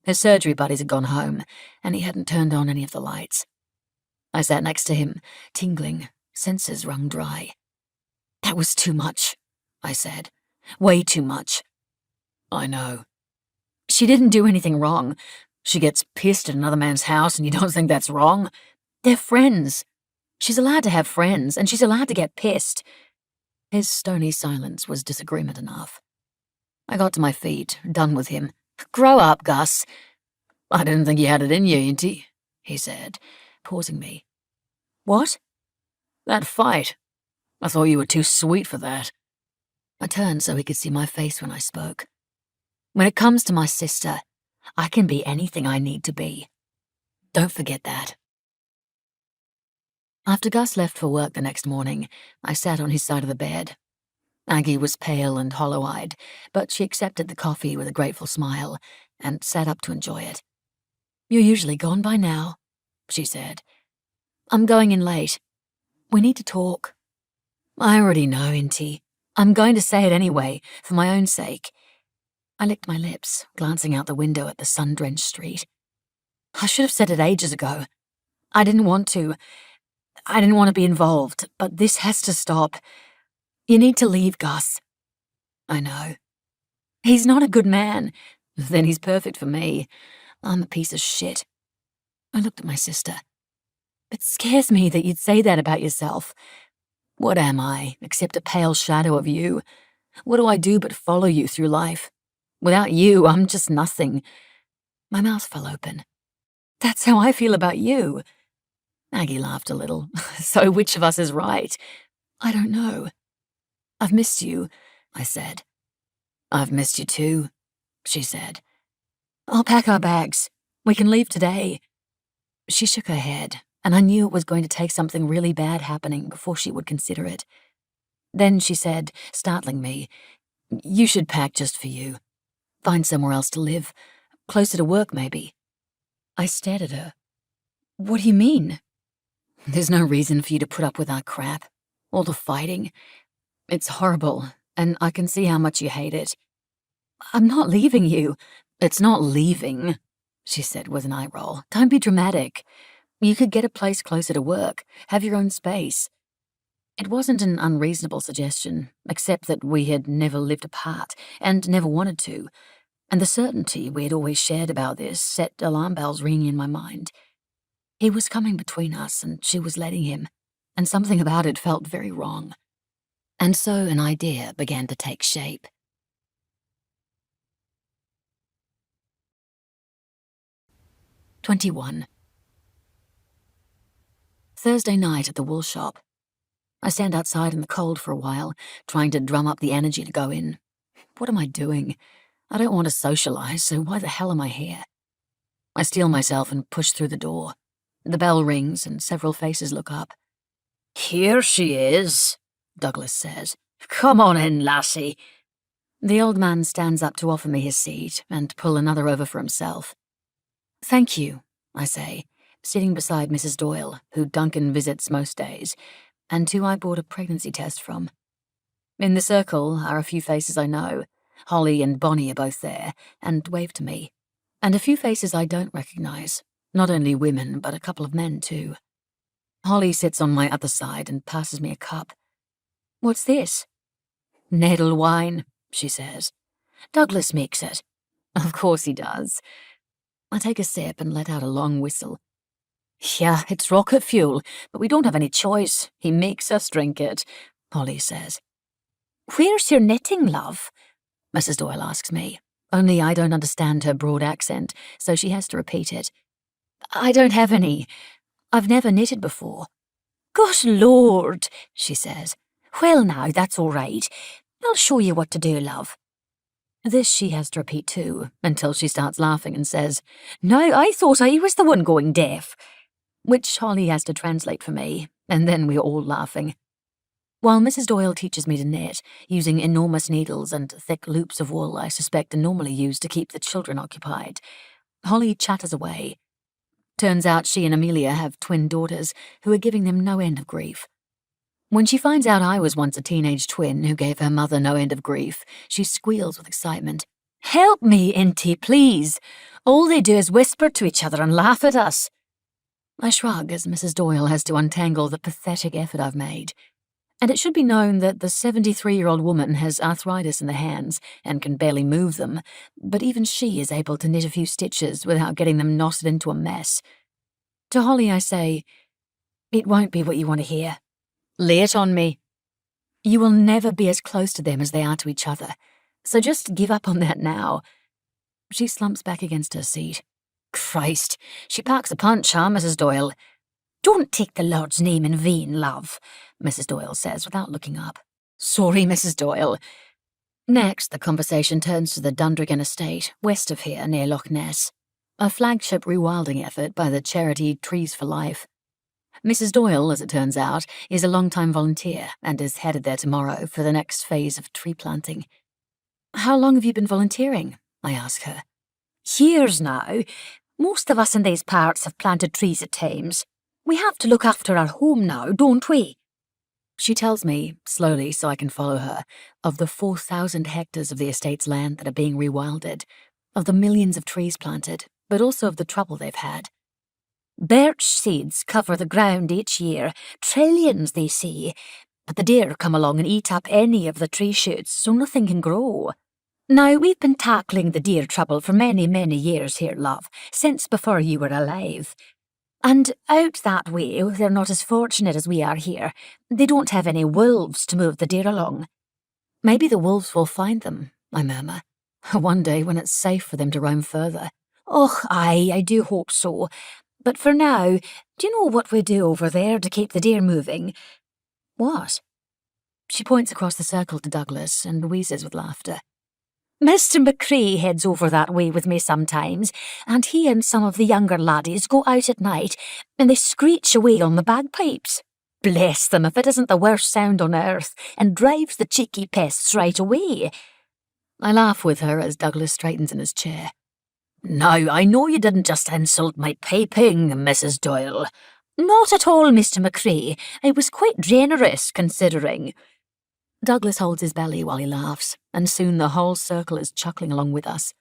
His surgery buddies had gone home, and he hadn't turned on any of the lights. I sat next to him, tingling, senses wrung dry. "That was too much," I said. "Way too much." "I know." "She didn't do anything wrong." "She gets pissed at another man's house and you don't think that's wrong?" "They're friends. She's allowed to have friends, and she's allowed to get pissed." His stony silence was disagreement enough. I got to my feet, done with him. "Grow up, Gus." "I didn't think you had it in you, Inti," he said, pausing me. "What?" "That fight. I thought you were too sweet for that." I turned so he could see my face when I spoke. "When it comes to my sister, I can be anything I need to be. Don't forget that." After Gus left for work the next morning, I sat on his side of the bed. Aggie was pale and hollow-eyed, but she accepted the coffee with a grateful smile and sat up to enjoy it. "You're usually gone by now," she said. "I'm going in late. We need to talk." "I already know, Inti. I'm going to say it anyway, for my own sake." I licked my lips, glancing out the window at the sun-drenched street. "I should have said it ages ago. I didn't want to. I didn't want to be involved, but this has to stop. You need to leave, Gus." "I know. He's not a good man. Then he's perfect for me. I'm a piece of shit." I looked at my sister. "It scares me that you'd say that about yourself. What am I, except a pale shadow of you? What do I do but follow you through life? Without you, I'm just nothing." My mouth fell open. "That's how I feel about you." Aggie laughed a little. "So which of us is right?" "I don't know." "I've missed you," I said. "I've missed you too," she said. "I'll pack our bags. We can leave today." She shook her head, and I knew it was going to take something really bad happening before she would consider it. Then she said, startling me, "You should pack just for you. Find somewhere else to live. Closer to work, maybe." I stared at her. "What do you mean?" "There's no reason for you to put up with our crap. All the fighting. It's horrible, and I can see how much you hate it." "I'm not leaving you." "It's not leaving," she said with an eye roll. "Don't be dramatic. You could get a place closer to work, have your own space." It wasn't an unreasonable suggestion, except that we had never lived apart and never wanted to, and the certainty we had always shared about this set alarm bells ringing in my mind. He was coming between us, and she was letting him, and something about it felt very wrong. And so an idea began to take shape. "21. Thursday night at the wool shop. I stand outside in the cold for a while, trying to drum up the energy to go in. What am I doing? I don't want to socialize, so why the hell am I here? I steel myself and push through the door. The bell rings and several faces look up. "Here she is," Douglas says. "Come on in, lassie." The old man stands up to offer me his seat and pull another over for himself. "Thank you," I say, sitting beside Mrs. Doyle, who Duncan visits most days, and who I bought a pregnancy test from. In the circle are a few faces I know. Holly and Bonnie are both there, and wave to me. And a few faces I don't recognize, not only women, but a couple of men too. Holly sits on my other side and passes me a cup. "What's this?" "Nettle wine," she says. "Douglas makes it." "Of course he does." I take a sip and let out a long whistle. "Yeah, it's rocket fuel, but we don't have any choice. He makes us drink it," Holly says. "Where's your knitting, love?" Mrs. Doyle asks me, only I don't understand her broad accent, so she has to repeat it. "I don't have any. I've never knitted before." "Good Lord," she says. "Well now, that's all right. I'll show you what to do, love." This she has to repeat too, until she starts laughing and says, "No, I thought I was the one going deaf," which Holly has to translate for me, and then we're all laughing. While Mrs. Doyle teaches me to knit, using enormous needles and thick loops of wool I suspect are normally used to keep the children occupied, Holly chatters away. Turns out she and Amelia have twin daughters who are giving them no end of grief. When she finds out I was once a teenage twin who gave her mother no end of grief, she squeals with excitement. "Help me, Inti, please. All they do is whisper to each other and laugh at us." I shrug as Mrs. Doyle has to untangle the pathetic effort I've made. And it should be known that the 73-year-old woman has arthritis in the hands and can barely move them, but even she is able to knit a few stitches without getting them knotted into a mess. To Holly I say, "It won't be what you want to hear. Lay it on me. You will never be as close to them as they are to each other, so just give up on that now." She slumps back against her seat. "Christ, she packs a punch, huh, Mrs. Doyle?" "Don't take the Lord's name in vain, love," Mrs. Doyle says without looking up. "Sorry, Mrs. Doyle." Next, the conversation turns to the Dundregan estate, west of here near Loch Ness, a flagship rewilding effort by the charity Trees for Life. Mrs. Doyle, as it turns out, is a long-time volunteer and is headed there tomorrow for the next phase of tree planting. How long have you been volunteering? I ask her. Years now. Most of us in these parts have planted trees at times. We have to look after our home now, don't we? She tells me, slowly so I can follow her, of the 4,000 hectares of the estate's land that are being rewilded, of the millions of trees planted, but also of the trouble they've had. Birch seeds cover the ground each year, trillions they say, but the deer come along and eat up any of the tree shoots so nothing can grow. Now, we've been tackling the deer trouble for many, many years here, love, since before you were alive. And out that way, they're not as fortunate as we are here. They don't have any wolves to move the deer along. Maybe the wolves will find them, I murmur, one day when it's safe for them to roam further. Oh, aye, I do hope so. But for now, do you know what we do over there to keep the deer moving? What? She points across the circle to Douglas and wheezes with laughter. Mr. McCrae heads over that way with me sometimes, and he and some of the younger laddies go out at night and they screech away on the bagpipes. Bless them if it isn't the worst sound on earth, and drives the cheeky pests right away. I laugh with her as Douglas straightens in his chair. Now, I know you didn't just insult my piping, Mrs. Doyle. Not at all, Mr. McCrae. I was quite generous, considering. Douglas holds his belly while he laughs, and soon the whole circle is chuckling along with us.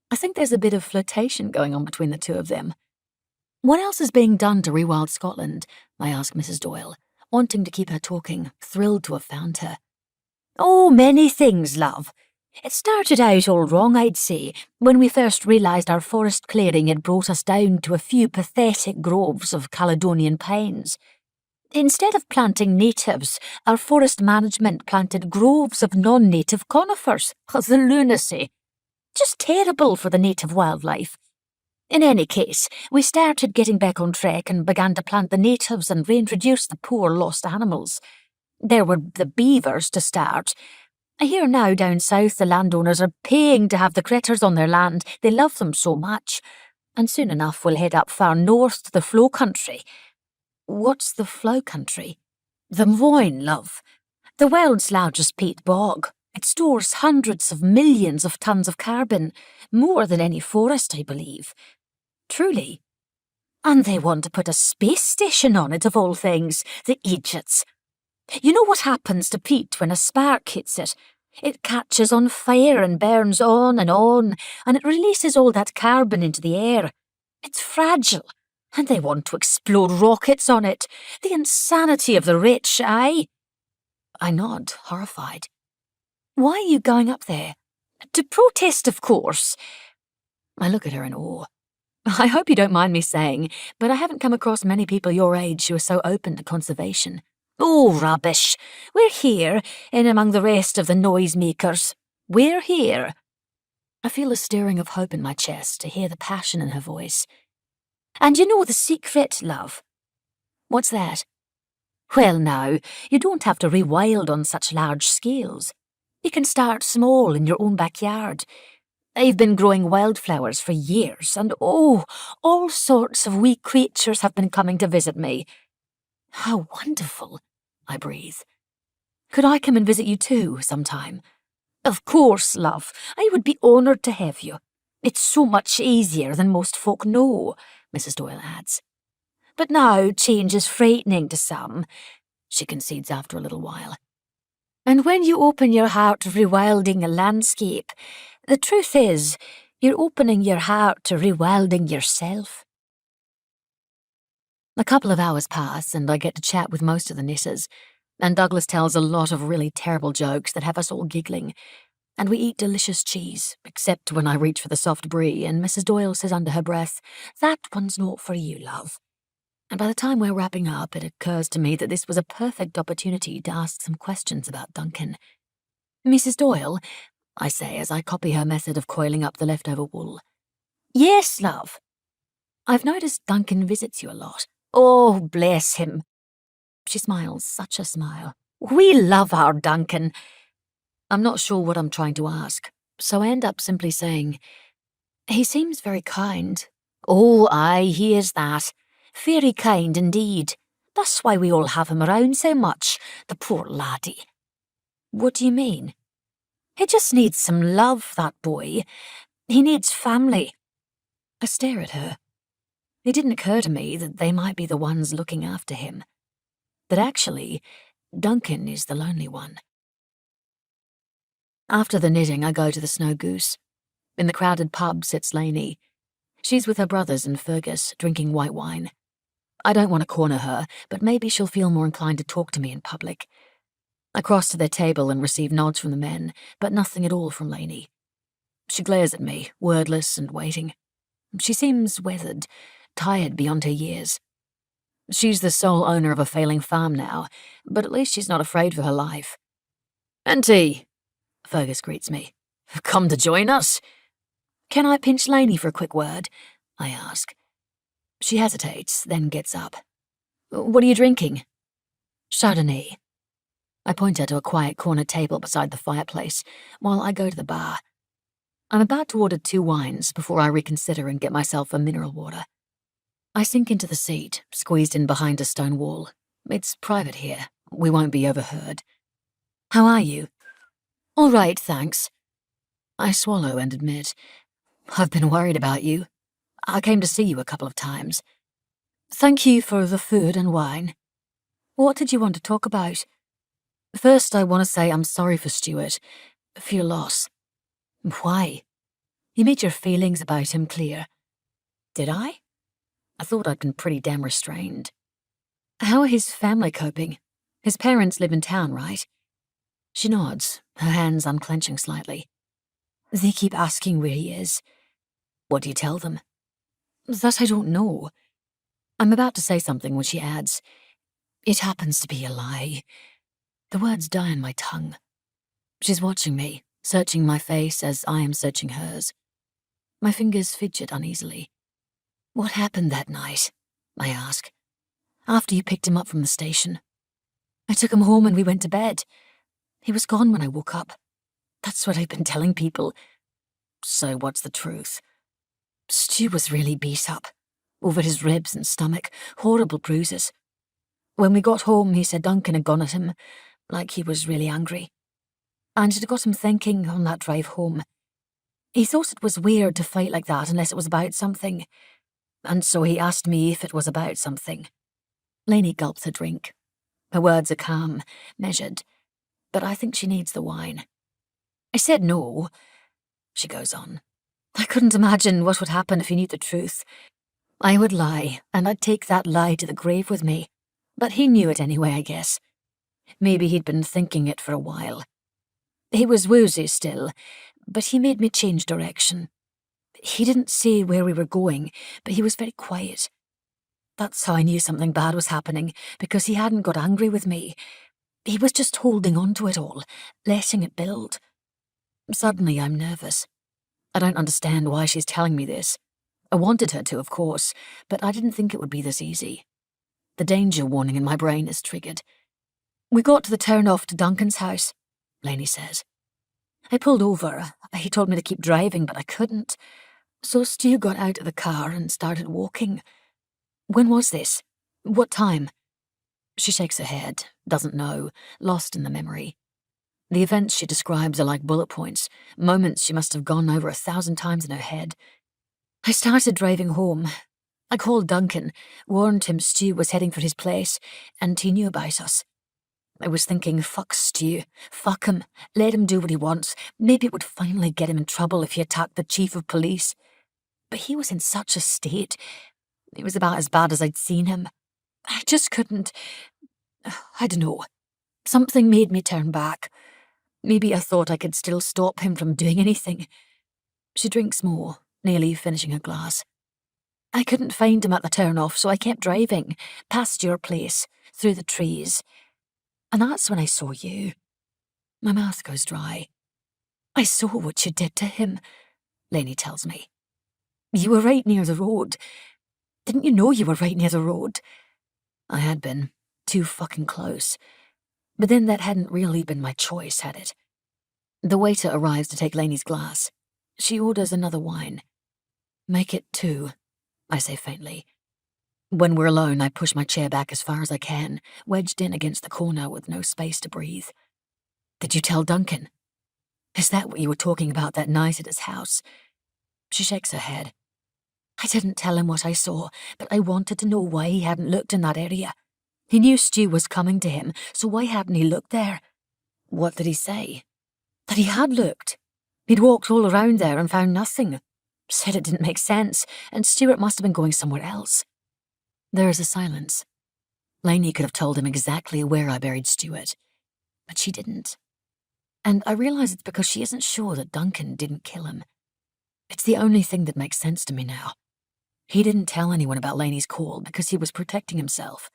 I think there's a bit of flirtation going on between the two of them. What else is being done to rewild Scotland? I ask Mrs. Doyle, wanting to keep her talking, thrilled to have found her. Oh, many things, love. It started out all wrong, I'd say, when we first realised our forest clearing had brought us down to a few pathetic groves of Caledonian pines. Instead of planting natives, our forest management planted groves of non-native conifers. The lunacy. Just terrible for the native wildlife. In any case, we started getting back on track and began to plant the natives and reintroduce the poor lost animals. There were the beavers to start. I hear now down south the landowners are paying to have the critters on their land. They love them so much. And soon enough we'll head up far north to the flow country. What's the flow country? The Moyne, love. The world's largest peat bog. It stores hundreds of millions of tons of carbon, more than any forest, I believe. Truly. And they want to put a space station on it, of all things, the idiots. You know what happens to peat when a spark hits it? It catches on fire and burns on, and it releases all that carbon into the air. It's fragile. And they want to explode rockets on it. The insanity of the rich, aye? I nod, horrified. Why are you going up there? To protest, of course. I look at her in awe. I hope you don't mind me saying, but I haven't come across many people your age who are so open to conservation. Oh, rubbish. We're here, in among the rest of the noisemakers. We're here. I feel a stirring of hope in my chest to hear the passion in her voice. And you know the secret, love? What's that? Well now, you don't have to rewild on such large scales. You can start small in your own backyard. I've been growing wildflowers for years, and oh, all sorts of wee creatures have been coming to visit me. How wonderful, I breathe. Could I come and visit you too, sometime? Of course, love. I would be honoured to have you. It's so much easier than most folk know, Mrs. Doyle adds. But now change is frightening to some, she concedes after a little while. And when you open your heart to rewilding a landscape, the truth is, you're opening your heart to rewilding yourself. A couple of hours pass and I get to chat with most of the knitters, and Douglas tells a lot of really terrible jokes that have us all giggling, and we eat delicious cheese, except when I reach for the soft brie and Mrs. Doyle says under her breath, "That one's not for you, love." And by the time we're wrapping up, it occurs to me that this was a perfect opportunity to ask some questions about Duncan. "Mrs. Doyle," I say as I copy her method of coiling up the leftover wool. "Yes, love." "I've noticed Duncan visits you a lot." "Oh, bless him." She smiles, such a smile. "We love our Duncan." I'm not sure what I'm trying to ask, so I end up simply saying, "He seems very kind." "Oh, aye, he is that. Very kind indeed. That's why we all have him around so much, the poor laddie. What do you mean? He just needs some love, that boy. He needs family. I stare at her. It didn't occur to me that they might be the ones looking after him. That actually, Duncan is the lonely one. After the knitting, I go to the Snow Goose. In the crowded pub sits Lainey. She's with her brothers and Fergus, drinking white wine. I don't want to corner her, but maybe she'll feel more inclined to talk to me in public. I cross to their table and receive nods from the men, but nothing at all from Lainey. She glares at me, wordless and waiting. She seems weathered, tired beyond her years. She's the sole owner of a failing farm now, but at least she's not afraid for her life. "Inti," Fergus greets me. "come to join us?" Can I pinch Lainey for a quick word? I ask. She hesitates, then gets up. What are you drinking? Chardonnay. I point her to a quiet corner table beside the fireplace, while I go to the bar. I'm about to order 2 wines before I reconsider and get myself a mineral water. I sink into the seat, squeezed in behind a stone wall. It's private here. We won't be overheard. How are you? All right, thanks. I swallow and admit, I've been worried about you. I came to see you a couple of times. Thank you for the food and wine. What did you want to talk about? First, I want to say I'm sorry for Stuart, for your loss. Why? You made your feelings about him clear. Did I? I thought I'd been pretty damn restrained. How are his family coping? His parents live in town, right? She nods, her hands unclenching slightly. They keep asking where he is. What do you tell them? That I don't know. I'm about to say something when she adds, It happens to be a lie. The words die on my tongue. She's watching me, searching my face as I am searching hers. My fingers fidget uneasily. What happened that night? I ask. After you picked him up from the station. I took him home and we went to bed. He was gone when I woke up. That's what I've been telling people. So what's the truth? Stu was really beat up. Over his ribs and stomach, horrible bruises. When we got home, he said Duncan had gone at him, like he was really angry. And it got him thinking on that drive home. He thought it was weird to fight like that unless it was about something. And so he asked me if it was about something. Lainey gulps her drink. Her words are calm, measured, but I think she needs the wine. I said no. She goes on. I couldn't imagine what would happen if he knew the truth. I would lie, and I'd take that lie to the grave with me. But he knew it anyway, I guess. Maybe he'd been thinking it for a while. He was woozy still, but he made me change direction. He didn't say where we were going, but he was very quiet. That's how I knew something bad was happening, because he hadn't got angry with me. He was just holding on to it all, letting it build. Suddenly I'm nervous. I don't understand why she's telling me this. I wanted her to, of course, but I didn't think it would be this easy. The danger warning in my brain is triggered. We got to the turn-off to Duncan's house, Lainey says. I pulled over. He told me to keep driving, but I couldn't. So Stu got out of the car and started walking. When was this? What time? She shakes her head, doesn't know, lost in the memory. The events she describes are like bullet points, moments she must have gone over 1,000 times in her head. I started driving home. I called Duncan, warned him Stu was heading for his place, and he knew about us. I was thinking, fuck Stu, fuck him, let him do what he wants. Maybe it would finally get him in trouble if he attacked the chief of police. But he was in such a state. It was about as bad as I'd seen him. I just couldn't. I don't know. Something made me turn back. Maybe I thought I could still stop him from doing anything. She drinks more, nearly finishing her glass. I couldn't find him at the turn-off, so I kept driving, past your place, through the trees. And that's when I saw you. My mouth goes dry. I saw what you did to him, Lainey tells me. You were right near the road. Didn't you know you were right near the road? I had been. Too fucking close. But then that hadn't really been my choice, had it? The waiter arrives to take Lainey's glass. She orders another wine. Make it 2, I say faintly. When we're alone, I push my chair back as far as I can, wedged in against the corner with no space to breathe. Did you tell Duncan? Is that what you were talking about that night at his house? She shakes her head. I didn't tell him what I saw, but I wanted to know why he hadn't looked in that area. He knew Stu was coming to him, so why hadn't he looked there? What did he say? That he had looked. He'd walked all around there and found nothing. Said it didn't make sense, and Stuart must have been going somewhere else. There is a silence. Lainey could have told him exactly where I buried Stuart, but she didn't. And I realise it's because she isn't sure that Duncan didn't kill him. It's the only thing that makes sense to me now. He didn't tell anyone about Lainey's call because he was protecting himself.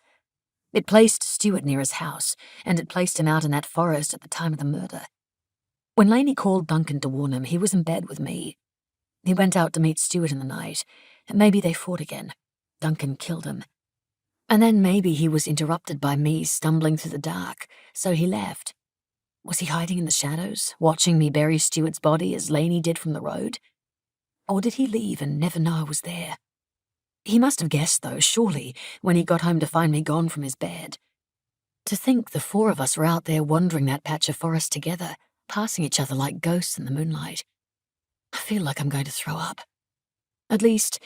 It placed Stuart near his house, and it placed him out in that forest at the time of the murder. When Lainey called Duncan to warn him, he was in bed with me. He went out to meet Stuart in the night, and maybe they fought again. Duncan killed him. And then maybe he was interrupted by me stumbling through the dark, so he left. Was he hiding in the shadows, watching me bury Stuart's body as Lainey did from the road? Or did he leave and never know I was there? He must have guessed, though, surely, when he got home to find me gone from his bed. To think the four of us were out there wandering that patch of forest together, passing each other like ghosts in the moonlight. I feel like I'm going to throw up. At least,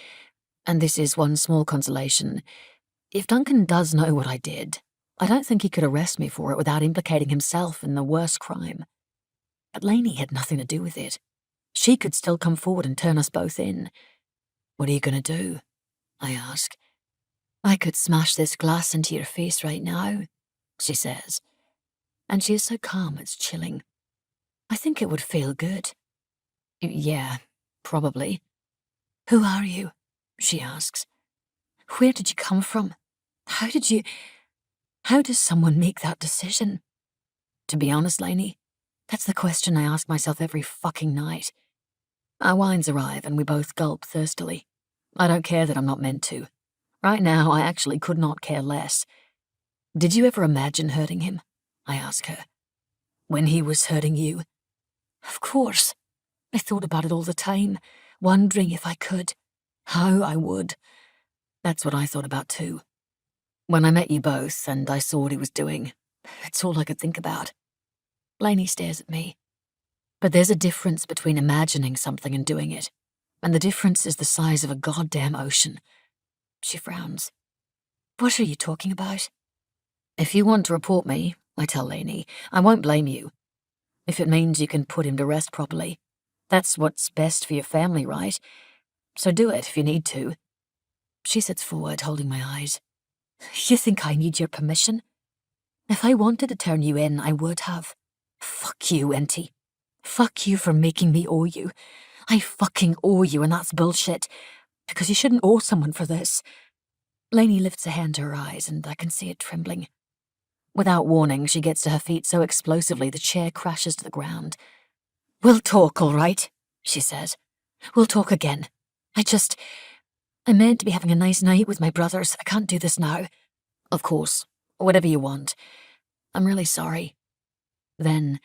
and this is one small consolation, if Duncan does know what I did, I don't think he could arrest me for it without implicating himself in the worst crime. But Lainey had nothing to do with it. She could still come forward and turn us both in. What are you going to do? I ask. I could smash this glass into your face right now, she says. And she is so calm it's chilling. I think it would feel good. Yeah, probably. Who are you? She asks. Where did you come from? How does someone make that decision? To be honest, Lainey, that's the question I ask myself every fucking night. Our wines arrive and we both gulp thirstily. I don't care that I'm not meant to. Right now, I actually could not care less. Did you ever imagine hurting him? I ask her. When he was hurting you? Of course. I thought about it all the time, wondering if I could, how I would. That's what I thought about too. When I met you both and I saw what he was doing, it's all I could think about. Lainey stares at me. But there's a difference between imagining something and doing it, and the difference is the size of a goddamn ocean. She frowns. What are you talking about? If you want to report me, I tell Lainey, I won't blame you. If it means you can put him to rest properly. That's what's best for your family, right? So do it if you need to. She sits forward, holding my eyes. You think I need your permission? If I wanted to turn you in, I would have. Fuck you, Inti. Fuck you for making me owe you. I fucking owe you, and that's bullshit. Because you shouldn't owe someone for this. Lainey lifts a hand to her eyes, and I can see it trembling. Without warning, she gets to her feet so explosively the chair crashes to the ground. We'll talk, all right, she says. We'll talk again. I meant to be having a nice night with my brothers. I can't do this now. Of course, whatever you want. I'm really sorry. Then,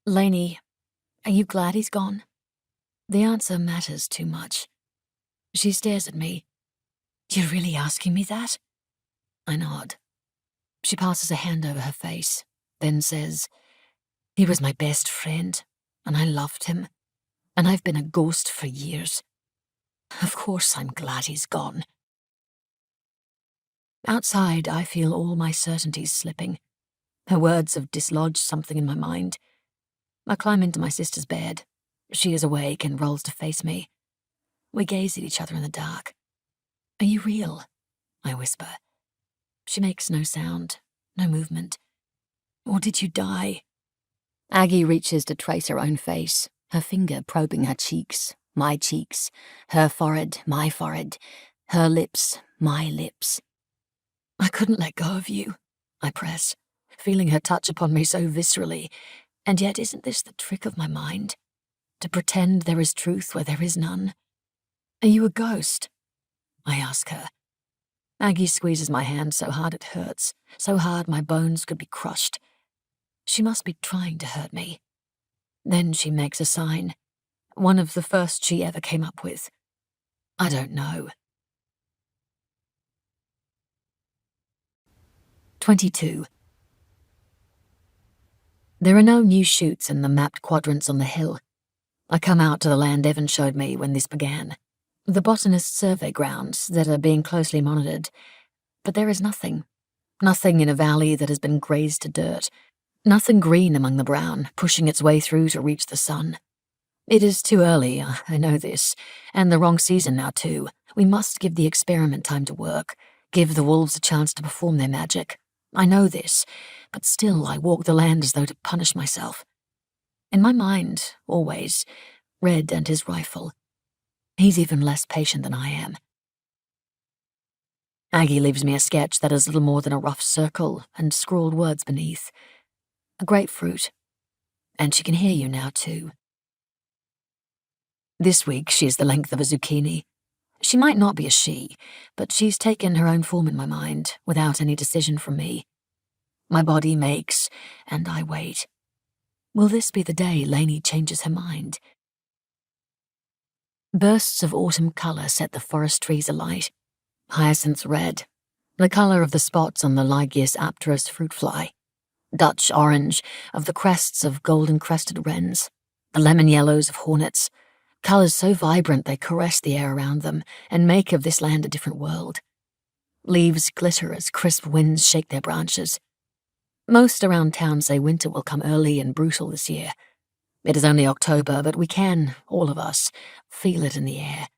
Lainey, are you glad he's gone? The answer matters too much. She stares at me. You're really asking me that? I nod. She passes a hand over her face, then says, He was my best friend, and I loved him, and I've been a ghost for years. Of course I'm glad he's gone. Outside, I feel all my certainties slipping. Her words have dislodged something in my mind. I climb into my sister's bed. She is awake and rolls to face me. We gaze at each other in the dark. Are you real? I whisper. She makes no sound, no movement. Or did you die? Aggie reaches to trace her own face, her finger probing her cheeks, my cheeks, her forehead, my forehead, her lips, my lips. I couldn't let go of you, I press, feeling her touch upon me so viscerally, and yet isn't this the trick of my mind? To pretend there is truth where there is none? Are you a ghost? I ask her. Aggie squeezes my hand so hard it hurts, so hard my bones could be crushed. She must be trying to hurt me. Then she makes a sign, one of the first she ever came up with. I don't know. 22. There are no new shoots in the mapped quadrants on the hill. I come out to the land Evan showed me when this began. The botanist's survey grounds that are being closely monitored. But there is nothing. Nothing in a valley that has been grazed to dirt. Nothing green among the brown, pushing its way through to reach the sun. It is too early, I know this, and the wrong season now too. We must give the experiment time to work, give the wolves a chance to perform their magic. I know this, but still I walk the land as though to punish myself. In my mind, always, Red and his rifle. He's even less patient than I am. Aggie leaves me a sketch that is little more than a rough circle and scrawled words beneath. A grapefruit. And she can hear you now too. This week she is the length of a zucchini. She might not be a she, but she's taken her own form in my mind, without any decision from me. My body makes, and I wait. Will this be the day Lainey changes her mind? Bursts of autumn colour set the forest trees alight. Hyacinth red, the colour of the spots on the Lygius apterus fruit fly. Dutch orange, of the crests of golden-crested wrens. The lemon yellows of hornets. Colours so vibrant they caress the air around them and make of this land a different world. Leaves glitter as crisp winds shake their branches. Most around town say winter will come early and brutal this year. It is only October, but we can, all of us, feel it in the air.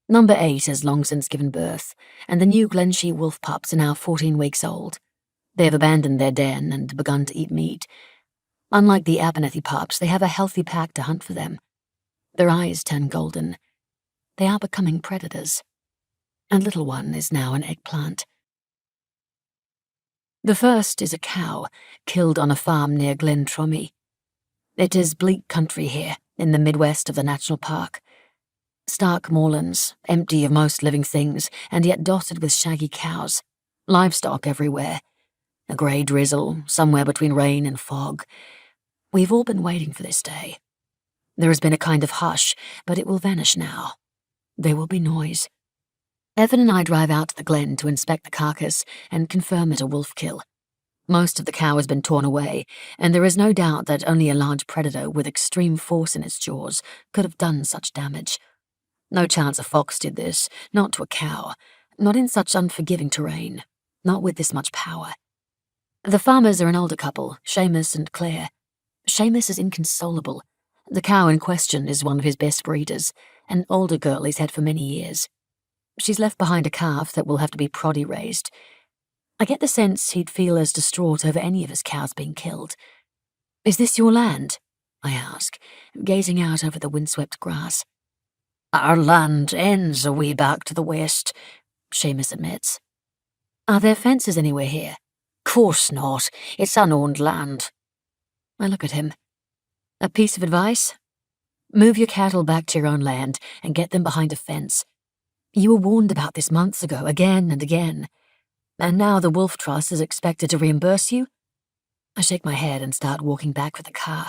Number 8 has long since given birth, and the new Glenshee wolf pups are now 14 weeks old. They have abandoned their den and begun to eat meat. Unlike the Abernethy pups, they have a healthy pack to hunt for them. Their eyes turn golden. They are becoming predators. And little one is now an eggplant. The first is a cow, killed on a farm near Glen Trommy. It is bleak country here, in the Midwest of the national park. Stark moorlands, empty of most living things, and yet dotted with shaggy cows. Livestock everywhere. A grey drizzle, somewhere between rain and fog. We've all been waiting for this day. There has been a kind of hush, but it will vanish now. There will be noise. Evan and I drive out to the glen to inspect the carcass and confirm it a wolf kill. Most of the cow has been torn away, and there is no doubt that only a large predator with extreme force in its jaws could have done such damage. No chance a fox did this, not to a cow, not in such unforgiving terrain, not with this much power. The farmers are an older couple, Seamus and Claire. Seamus is inconsolable. The cow in question is one of his best breeders, an older girl he's had for many years. She's left behind a calf that will have to be proddy raised. I get the sense he'd feel as distraught over any of his cows being killed. "Is this your land?" I ask, gazing out over the windswept grass. "Our land ends a wee back to the west," Seamus admits. "Are there fences anywhere here?" "Course not. It's unowned land." I look at him. A piece of advice? Move your cattle back to your own land and get them behind a fence. You were warned about this months ago, again and again. And now the Wolf Trust is expected to reimburse you? I shake my head and start walking back with the car.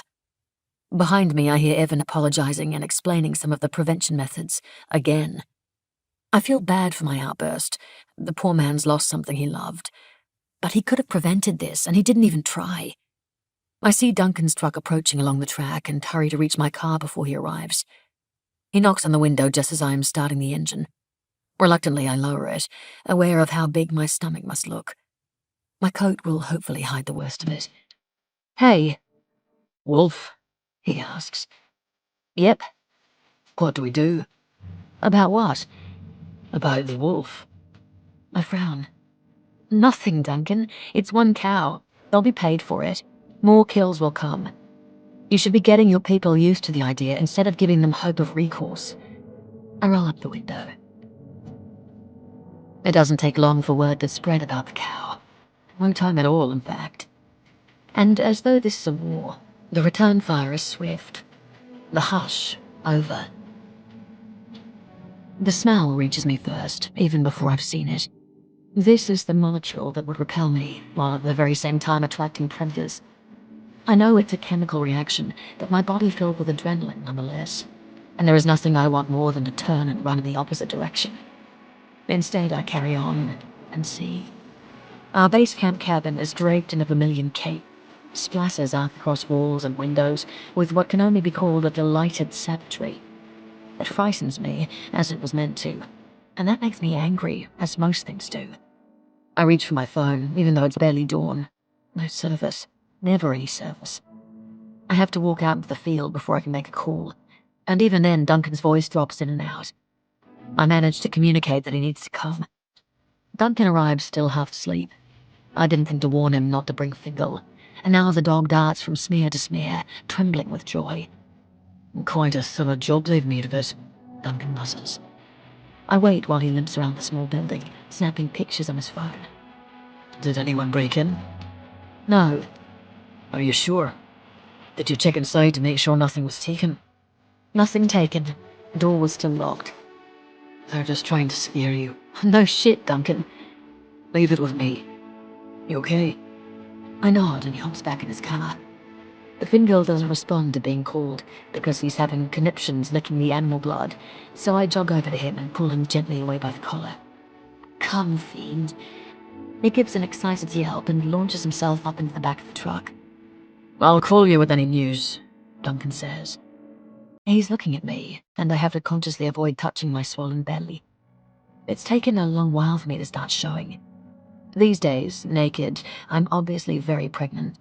Behind me, I hear Evan apologizing and explaining some of the prevention methods, again. I feel bad for my outburst. The poor man's lost something he loved. But he could have prevented this, and he didn't even try. I see Duncan's truck approaching along the track and hurry to reach my car before he arrives. He knocks on the window just as I am starting the engine. Reluctantly, I lower it, aware of how big my stomach must look. My coat will hopefully hide the worst of it. "Hey." "Wolf?" he asks. "Yep." "What do we do?" "About what?" "About the wolf." I frown. "Nothing, Duncan. It's one cow. They'll be paid for it. More kills will come. You should be getting your people used to the idea instead of giving them hope of recourse." I roll up the window. It doesn't take long for word to spread about the cow. No time at all, in fact. And as though this is a war, the return fire is swift. The hush, over. The smell reaches me first, even before I've seen it. This is the molecule that would repel me, while at the very same time attracting predators. I know it's a chemical reaction, but my body filled with adrenaline nonetheless, and there is nothing I want more than to turn and run in the opposite direction. Instead, I carry on and see. Our base camp cabin is draped in a vermilion cape, splashes out across walls and windows with what can only be called a delighted savagery. It frightens me, as it was meant to, and that makes me angry, as most things do. I reach for my phone, even though it's barely dawn. No service. Never any service. I have to walk out into the field before I can make a call, and even then Duncan's voice drops in and out. I manage to communicate that he needs to come. Duncan arrives still half asleep. I didn't think to warn him not to bring Fingal, and now the dog darts from smear to smear, trembling with joy. Quite a thorough job they've made of it, Duncan mutters. I wait while he limps around the small building, snapping pictures on his phone. Did anyone break in? No. Are you sure? Did you check inside to make sure nothing was taken? Nothing taken. The door was still locked. They're just trying to scare you. No shit, Duncan. Leave it with me. You okay? I nod and he hops back in his car. The Fingal doesn't respond to being called because he's having conniptions licking the animal blood, so I jog over to him and pull him gently away by the collar. Come, fiend. He gives an excited yelp and launches himself up into the back of the truck. I'll call you with any news, Duncan says. He's looking at me, and I have to consciously avoid touching my swollen belly. It's taken a long while for me to start showing. These days, naked, I'm obviously very pregnant.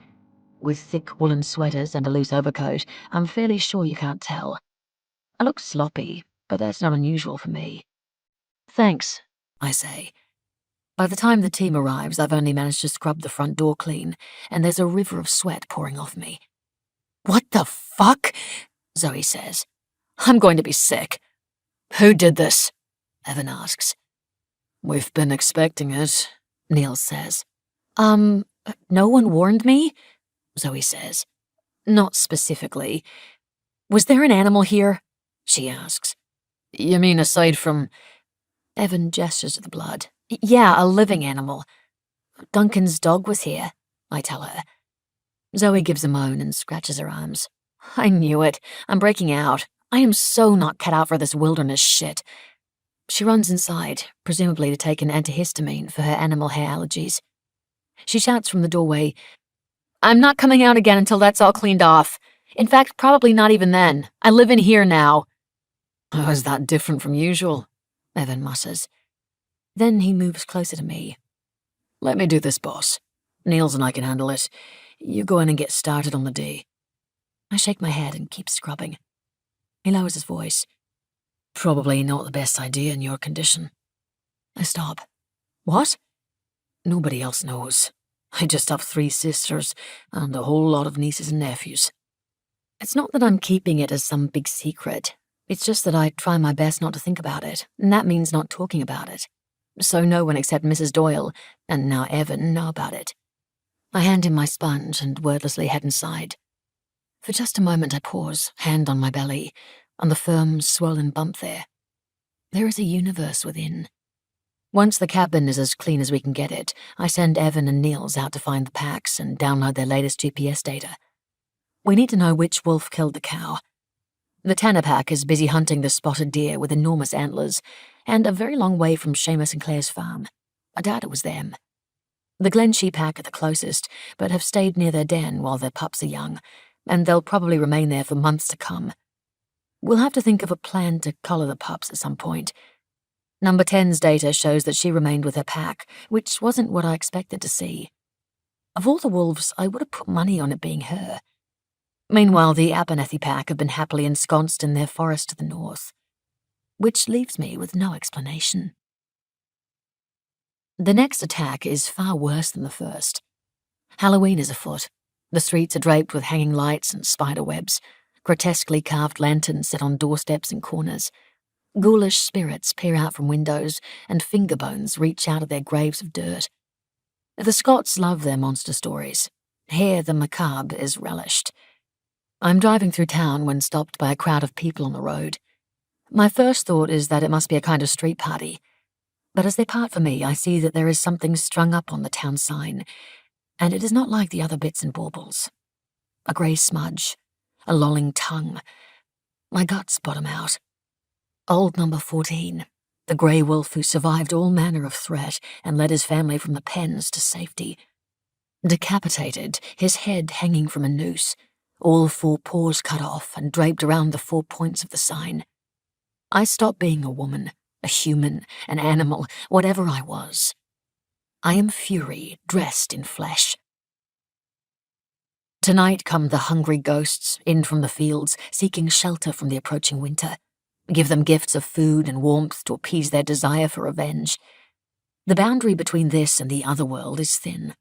With thick woolen sweaters and a loose overcoat, I'm fairly sure you can't tell. I look sloppy, but that's not unusual for me. Thanks, I say. By the time the team arrives, I've only managed to scrub the front door clean, and there's a river of sweat pouring off me. What the fuck? Zoe says. I'm going to be sick. Who did this? Evan asks. We've been expecting it, Neil says. No one warned me? Zoe says. Not specifically. Was there an animal here? She asks. You mean aside from... Evan gestures at the blood. Yeah, a living animal. Duncan's dog was here, I tell her. Zoe gives a moan and scratches her arms. I knew it. I'm breaking out. I am so not cut out for this wilderness shit. She runs inside, presumably to take an antihistamine for her animal hair allergies. She shouts from the doorway, I'm not coming out again until that's all cleaned off. In fact, probably not even then. I live in here now. How is that different from usual? Evan mutters. Then he moves closer to me. Let me do this, boss. Niels and I can handle it. You go in and get started on the day. I shake my head and keep scrubbing. He lowers his voice. Probably not the best idea in your condition. I stop. What? Nobody else knows. I just have 3 sisters and a whole lot of nieces and nephews. It's not that I'm keeping it as some big secret. It's just that I try my best not to think about it, and that means not talking about it. So no one except Mrs. Doyle, and now Evan, know about it. I hand him my sponge and wordlessly head inside. For just a moment I pause, hand on my belly, on the firm, swollen bump there. There is a universe within. Once the cabin is as clean as we can get it, I send Evan and Niels out to find the packs and download their latest GPS data. We need to know which wolf killed the cow. The Tanner pack is busy hunting the spotted deer with enormous antlers, and a very long way from Seamus and Claire's farm. I doubt it was them. The Glenshee pack are the closest, but have stayed near their den while their pups are young, and they'll probably remain there for months to come. We'll have to think of a plan to collar the pups at some point. Number 10's data shows that she remained with her pack, which wasn't what I expected to see. Of all the wolves, I would have put money on it being her. Meanwhile, the Abernethy pack have been happily ensconced in their forest to the north. Which leaves me with no explanation. The next attack is far worse than the first. Halloween is afoot. The streets are draped with hanging lights and spider webs, grotesquely carved lanterns set on doorsteps and corners. Ghoulish spirits peer out from windows, and finger bones reach out of their graves of dirt. The Scots love their monster stories. Here the macabre is relished. I'm driving through town when stopped by a crowd of people on the road. My first thought is that it must be a kind of street party. But as they part for me, I see that there is something strung up on the town sign, and it is not like the other bits and baubles. A grey smudge, a lolling tongue. My guts bottom out. Old number 14, The grey wolf who survived all manner of threat and led his family from the pens to safety. Decapitated, his head hanging from a noose, all 4 paws cut off and draped around the 4 points of the sign. I stopped being a woman, a human, an animal, whatever I was. I am fury dressed in flesh. Tonight come the hungry ghosts in from the fields, seeking shelter from the approaching winter. Give them gifts of food and warmth to appease their desire for revenge. The boundary between this and the other world is thin.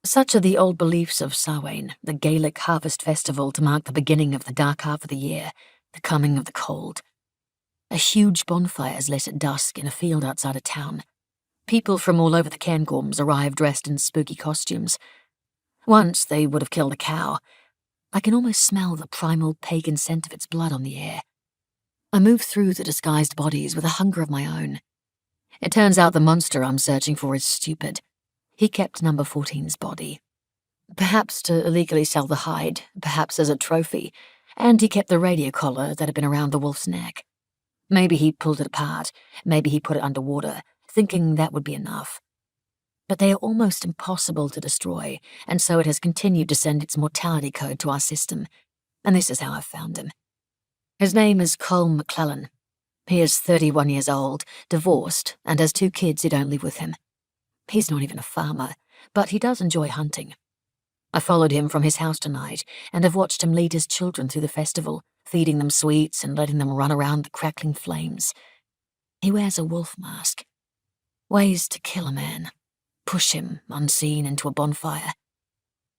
Such are the old beliefs of Samhain, the Gaelic harvest festival to mark the beginning of the dark half of the year, the coming of the cold. A huge bonfire is lit at dusk in a field outside a town. People from all over the Cairngorms arrive dressed in spooky costumes. Once they would have killed a cow. I can almost smell the primal pagan scent of its blood on the air. I move through the disguised bodies with a hunger of my own. It turns out the monster I'm searching for is stupid. He kept number 14's body. Perhaps to illegally sell the hide, perhaps as a trophy, and he kept the radio collar that had been around the wolf's neck. Maybe he pulled it apart, maybe he put it underwater, thinking that would be enough. But they are almost impossible to destroy, and so it has continued to send its mortality code to our system, and this is how I've found him. His name is Colm McClellan. He is 31 years old, divorced, and has 2 kids who don't live with him. He's not even a farmer, but he does enjoy hunting. I followed him from his house tonight, and have watched him lead his children through the festival, feeding them sweets and letting them run around the crackling flames. He wears a wolf mask. Ways to kill a man. Push him, unseen, into a bonfire.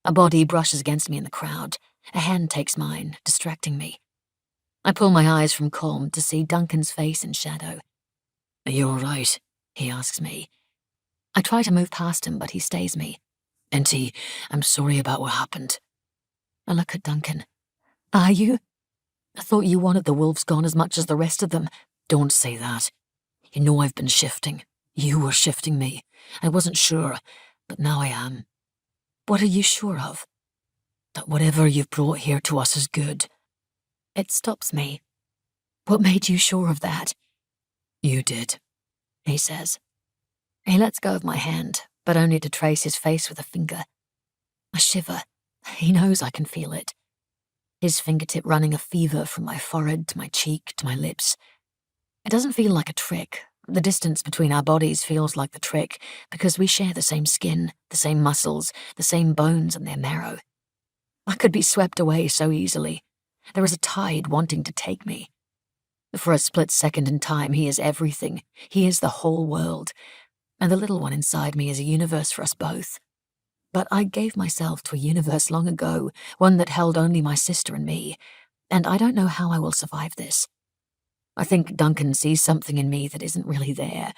A body brushes against me in the crowd. A hand takes mine, distracting me. I pull my eyes from Colm to see Duncan's face in shadow. "Are you all right?" he asks me. I try to move past him, but he stays me. "Inti, I'm sorry about what happened." I look at Duncan. "Are you? I thought you wanted the wolves gone as much as the rest of them." "Don't say that. You know I've been shifting. You were shifting me. I wasn't sure, but now I am." "What are you sure of?" "That whatever you've brought here to us is good." It stops me. "What made you sure of that?" "You did," he says. He lets go of my hand, but only to trace his face with a finger. I shiver. He knows I can feel it. His fingertip running a fever from my forehead to my cheek to my lips. It doesn't feel like a trick. The distance between our bodies feels like the trick, because we share the same skin, the same muscles, the same bones and their marrow. I could be swept away so easily. There is a tide wanting to take me. For a split second in time, he is everything. He is the whole world. And the little one inside me is a universe for us both. But I gave myself to a universe long ago, one that held only my sister and me, and I don't know how I will survive this. I think Duncan sees something in me that isn't really there.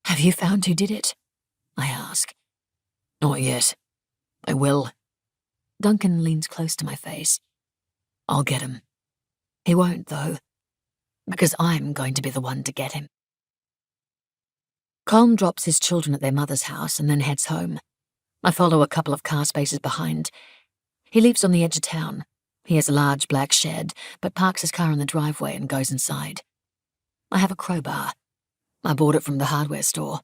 "Have you found who did it?" I ask. "Not yet. I will." Duncan leans close to my face. "I'll get him." He won't, though, because I'm going to be the one to get him. Colm drops his children at their mother's house and then heads home. I follow a couple of car spaces behind. He leaves on the edge of town. He has a large black shed, but parks his car in the driveway and goes inside. I have a crowbar. I bought it from the hardware store.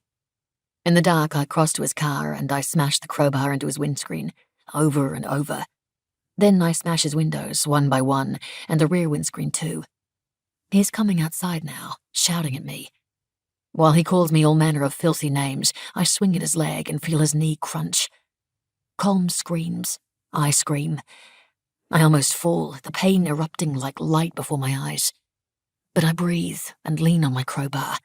In the dark, I cross to his car and I smash the crowbar into his windscreen, over and over. Then I smash his windows, one by one, and the rear windscreen too. He is coming outside now, shouting at me. While he calls me all manner of filthy names, I swing at his leg and feel his knee crunch. Colm screams. I scream. I almost fall, the pain erupting like light before my eyes. But I breathe and lean on my crowbar.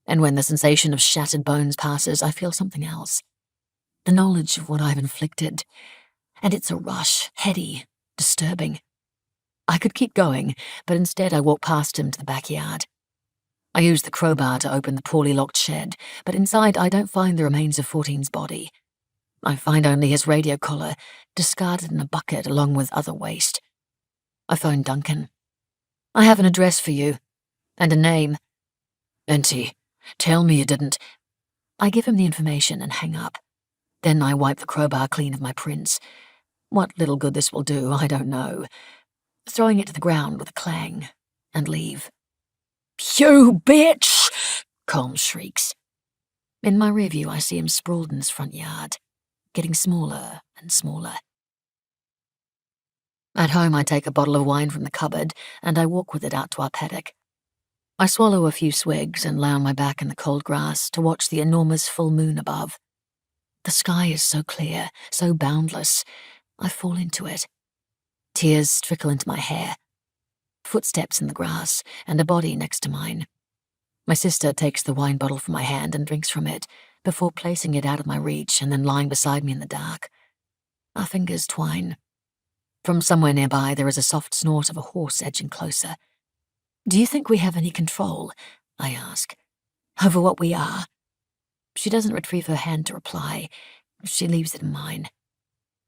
And when the sensation of shattered bones passes, I feel something else. The knowledge of what I've inflicted. And it's a rush, heady, disturbing. I could keep going, but instead I walk past him to the backyard. I use the crowbar to open the poorly locked shed, but inside I don't find the remains of 14's body. I find only his radio collar, discarded in a bucket along with other waste. I phone Duncan. "I have an address for you, and a name." "Inti, tell me you didn't." I give him the information and hang up. Then I wipe the crowbar clean of my prints. What little good this will do, I don't know. Throwing it to the ground with a clang, and leave. "You bitch!" Colm shrieks. In my rearview, I see him sprawled in his front yard, getting smaller and smaller. At home, I take a bottle of wine from the cupboard and I walk with it out to our paddock. I swallow a few swigs and lay on my back in the cold grass to watch the enormous full moon above. The sky is so clear, so boundless, I fall into it. Tears trickle into my hair. Footsteps in the grass and a body next to mine. My sister takes the wine bottle from my hand and drinks from it, before placing it out of my reach and then lying beside me in the dark. Our fingers twine. From somewhere nearby, there is a soft snort of a horse edging closer. "Do you think we have any control?" I ask. "Over what we are?" She doesn't retrieve her hand to reply. She leaves it in mine.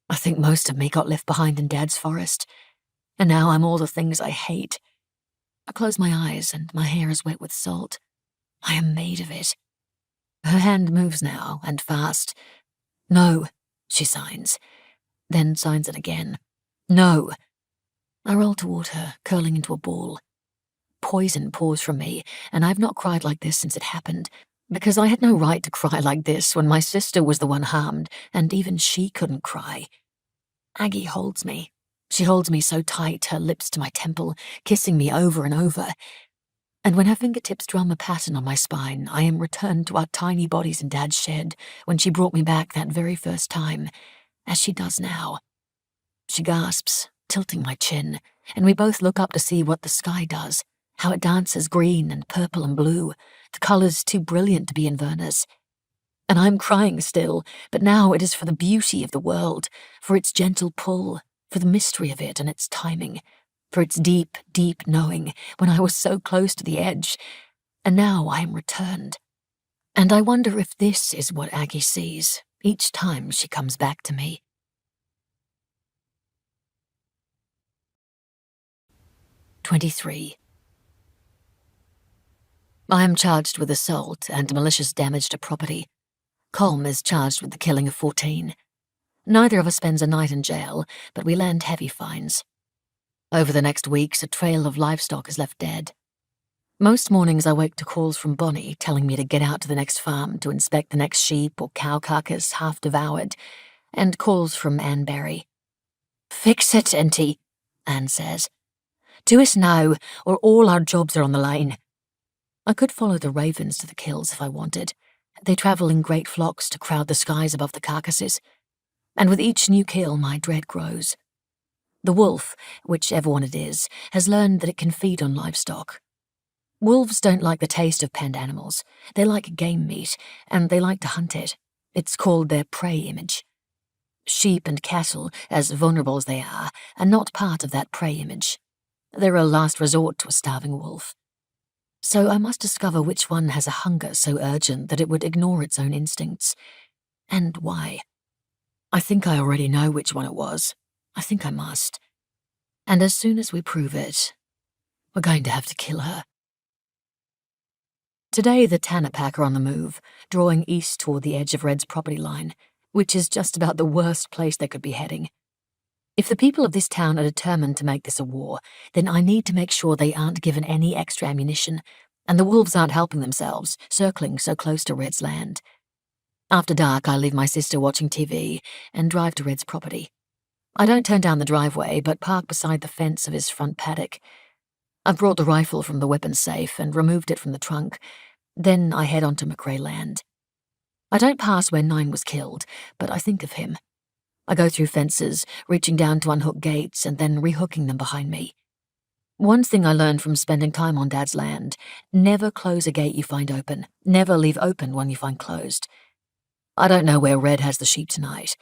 I think most of me got left behind in Dad's forest, and now I'm all the things I hate. I close my eyes and my hair is wet with salt. I am made of it. Her hand moves now, and fast. "No," she signs, then signs it again. "No." I roll toward her, curling into a ball. Poison pours from me, and I've not cried like this since it happened, because I had no right to cry like this when my sister was the one harmed, and even she couldn't cry. Aggie holds me. She holds me so tight, her lips to my temple, kissing me over and over. And when her fingertips drum a pattern on my spine, I am returned to our tiny bodies in Dad's shed when she brought me back that very first time, as she does now. She gasps, tilting my chin, and we both look up to see what the sky does, how it dances green and purple and blue, the colours too brilliant to be Inverness. And I'm crying still, but now it is for the beauty of the world, for its gentle pull, for the mystery of it and its timing, for its deep, deep knowing when I was so close to the edge, and now I am returned. And I wonder if this is what Aggie sees each time she comes back to me. 23. I am charged with assault and malicious damage to property. Colm is charged with the killing of 14. Neither of us spends a night in jail, but we land heavy fines. Over the next weeks, a trail of livestock is left dead. Most mornings I wake to calls from Bonnie telling me to get out to the next farm to inspect the next sheep or cow carcass half devoured, and calls from Anne Berry. "Fix it, Inti," Anne says. "Do it now, or all our jobs are on the line." I could follow the ravens to the kills if I wanted. They travel in great flocks to crowd the skies above the carcasses. And with each new kill, my dread grows. The wolf, whichever one it is, has learned that it can feed on livestock. Wolves don't like the taste of penned animals. They like game meat, and they like to hunt it. It's called their prey image. Sheep and cattle, as vulnerable as they are not part of that prey image. They're a last resort to a starving wolf. So I must discover which one has a hunger so urgent that it would ignore its own instincts. And why. I think I already know which one it was. I think I must. And as soon as we prove it, we're going to have to kill her. Today the Tanner pack are on the move, drawing east toward the edge of Red's property line, which is just about the worst place they could be heading. If the people of this town are determined to make this a war, then I need to make sure they aren't given any extra ammunition, and the wolves aren't helping themselves, circling so close to Red's land. After dark, I leave my sister watching TV and drive to Red's property. I don't turn down the driveway, but park beside the fence of his front paddock. I've brought the rifle from the weapons safe and removed it from the trunk. Then I head onto McRae land. I don't pass where 9 was killed, but I think of him. I go through fences, reaching down to unhook gates and then rehooking them behind me. One thing I learned from spending time on Dad's land: never close a gate you find open, never leave open one you find closed. I don't know where Red has the sheep tonight,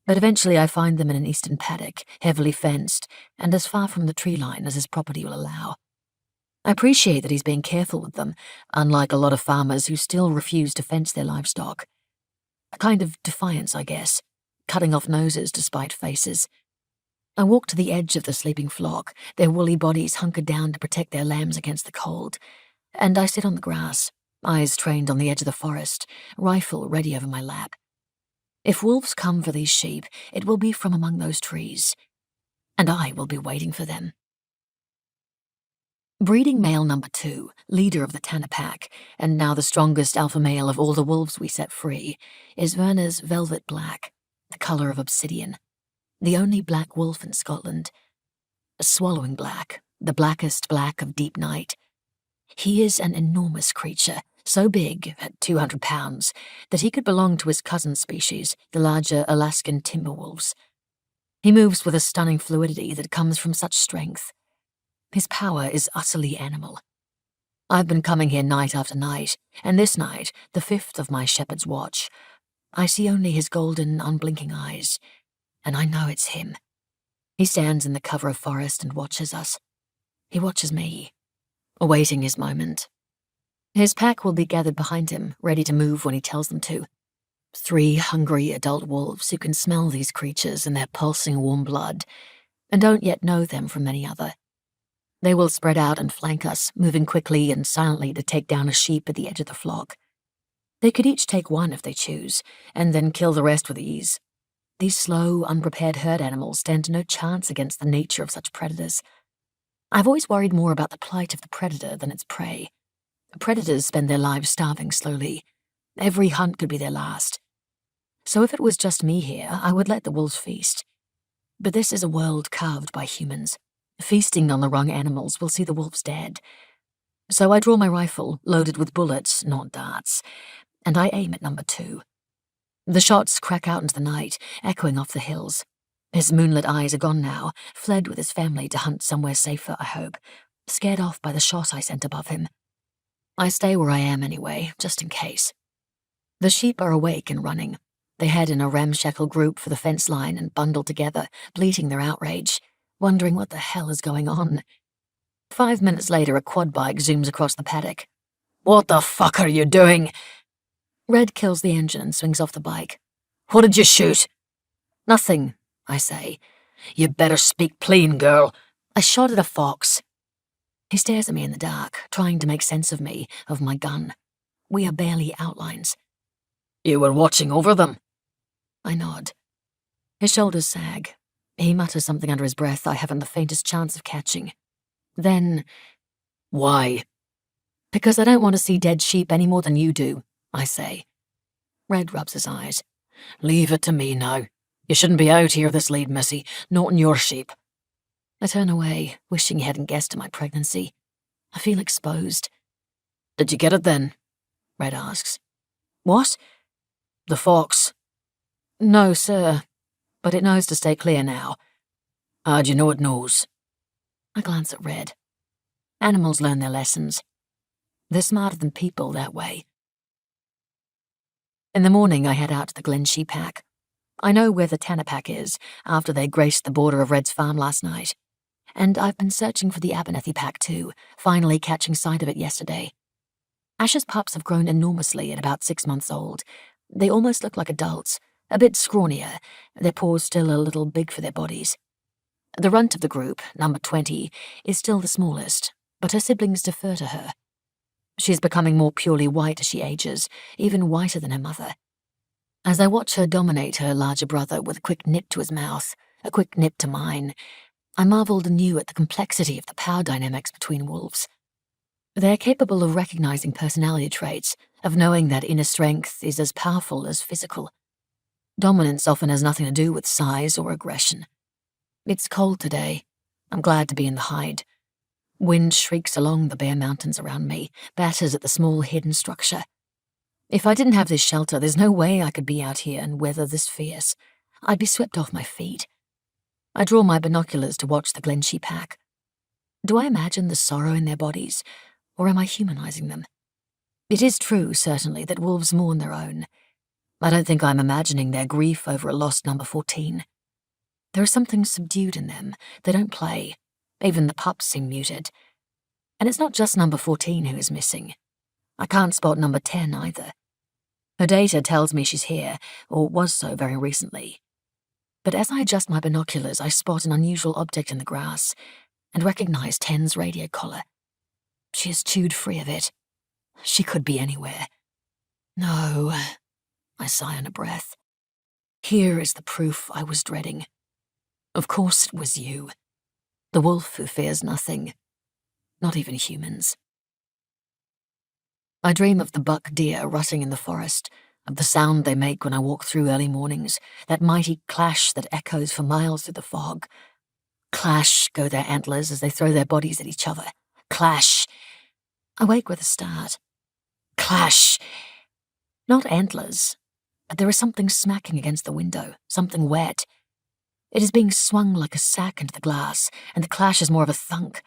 but eventually I find them in an eastern paddock, heavily fenced, and as far from the tree line as his property will allow. I appreciate that he's being careful with them, unlike a lot of farmers who still refuse to fence their livestock. A kind of defiance, I guess, cutting off noses to spite faces. I walk to the edge of the sleeping flock, their woolly bodies hunkered down to protect their lambs against the cold, and I sit on the grass, eyes trained on the edge of the forest, rifle ready over my lap. If wolves come for these sheep, it will be from among those trees, and I will be waiting for them. Breeding male number 2, leader of the Tanner pack, and now the strongest alpha male of all the wolves we set free, is Verna's velvet black, the colour of obsidian, the only black wolf in Scotland. A swallowing black, the blackest black of deep night. He is an enormous creature, so big, at 200 pounds, that he could belong to his cousin species, the larger Alaskan timber wolves. He moves with a stunning fluidity that comes from such strength. His power is utterly animal. I've been coming here night after night, and this night, the 5th of my shepherd's watch, I see only his golden, unblinking eyes, and I know it's him. He stands in the cover of forest and watches us. He watches me, awaiting his moment. His pack will be gathered behind him, ready to move when he tells them to. 3 hungry adult wolves who can smell these creatures in their pulsing warm blood, and don't yet know them from any other. They will spread out and flank us, moving quickly and silently to take down a sheep at the edge of the flock. They could each take one if they choose, and then kill the rest with ease. These slow, unprepared herd animals stand no chance against the nature of such predators. I've always worried more about the plight of the predator than its prey. Predators spend their lives starving slowly. Every hunt could be their last. So if it was just me here, I would let the wolves feast. But this is a world carved by humans. Feasting on the wrong animals will see the wolves dead. So I draw my rifle, loaded with bullets, not darts, and I aim at number 2. The shots crack out into the night, echoing off the hills. His moonlit eyes are gone now, fled with his family to hunt somewhere safer, I hope, scared off by the shot I sent above him. I stay where I am anyway, just in case. The sheep are awake and running. They head in a ramshackle group for the fence line and bundle together, bleating their outrage, wondering what the hell is going on. 5 minutes later, a quad bike zooms across the paddock. What the fuck are you doing? Red kills the engine and swings off the bike. What did you shoot? Nothing, I say. You better speak plain, girl. I shot at a fox. He stares at me in the dark, trying to make sense of me, of my gun. We are barely outlines. You were watching over them? I nod. His shoulders sag. He mutters something under his breath I haven't the faintest chance of catching. Then, why? Because I don't want to see dead sheep any more than you do, I say. Red rubs his eyes. Leave it to me now. You shouldn't be out here this late, missy, not in your sheep. I turn away, wishing he hadn't guessed at my pregnancy. I feel exposed. Did you get it then? Red asks. What? The fox. No, sir, but it knows to stay clear now. How'd you know it knows? I glance at Red. Animals learn their lessons. They're smarter than people that way. In the morning, I head out to the Glenshee pack. I know where the Tanner pack is, after they graced the border of Red's farm last night. And I've been searching for the Abernethy pack too, finally catching sight of it yesterday. Ash's pups have grown enormously at about 6 months old. They almost look like adults, a bit scrawnier, their paws still a little big for their bodies. The runt of the group, number 20, is still the smallest, but her siblings defer to her. She's becoming more purely white as she ages, even whiter than her mother. As I watch her dominate her larger brother with a quick nip to his mouth, a quick nip to mine, I marveled anew at the complexity of the power dynamics between wolves. They're capable of recognizing personality traits, of knowing that inner strength is as powerful as physical. Dominance often has nothing to do with size or aggression. It's cold today. I'm glad to be in the hide. Wind shrieks along the bare mountains around me, batters at the small hidden structure. If I didn't have this shelter, there's no way I could be out here and weather this fierce. I'd be swept off my feet. I draw my binoculars to watch the Glenshee pack. Do I imagine the sorrow in their bodies, or am I humanizing them? It is true, certainly, that wolves mourn their own. I don't think I'm imagining their grief over a lost number 14. There is something subdued in them. They don't play. Even the pups seem muted. And it's not just number 14 who is missing. I can't spot number 10 either. Her data tells me she's here, or was so very recently. But as I adjust my binoculars, I spot an unusual object in the grass, and recognize 10's radio collar. She has chewed free of it. She could be anywhere. No, I sigh on a breath. Here is the proof I was dreading. Of course it was you. The wolf who fears nothing. not even humans. I dream of the buck deer rutting in the forest, of the sound they make when I walk through early mornings, that mighty clash that echoes for miles through the fog. Clash go their antlers as they throw their bodies at each other. Clash. I wake with a start. Clash. Not antlers, but there is something smacking against the window, something wet. It is being swung like a sack into the glass, and the clash is more of a thunk.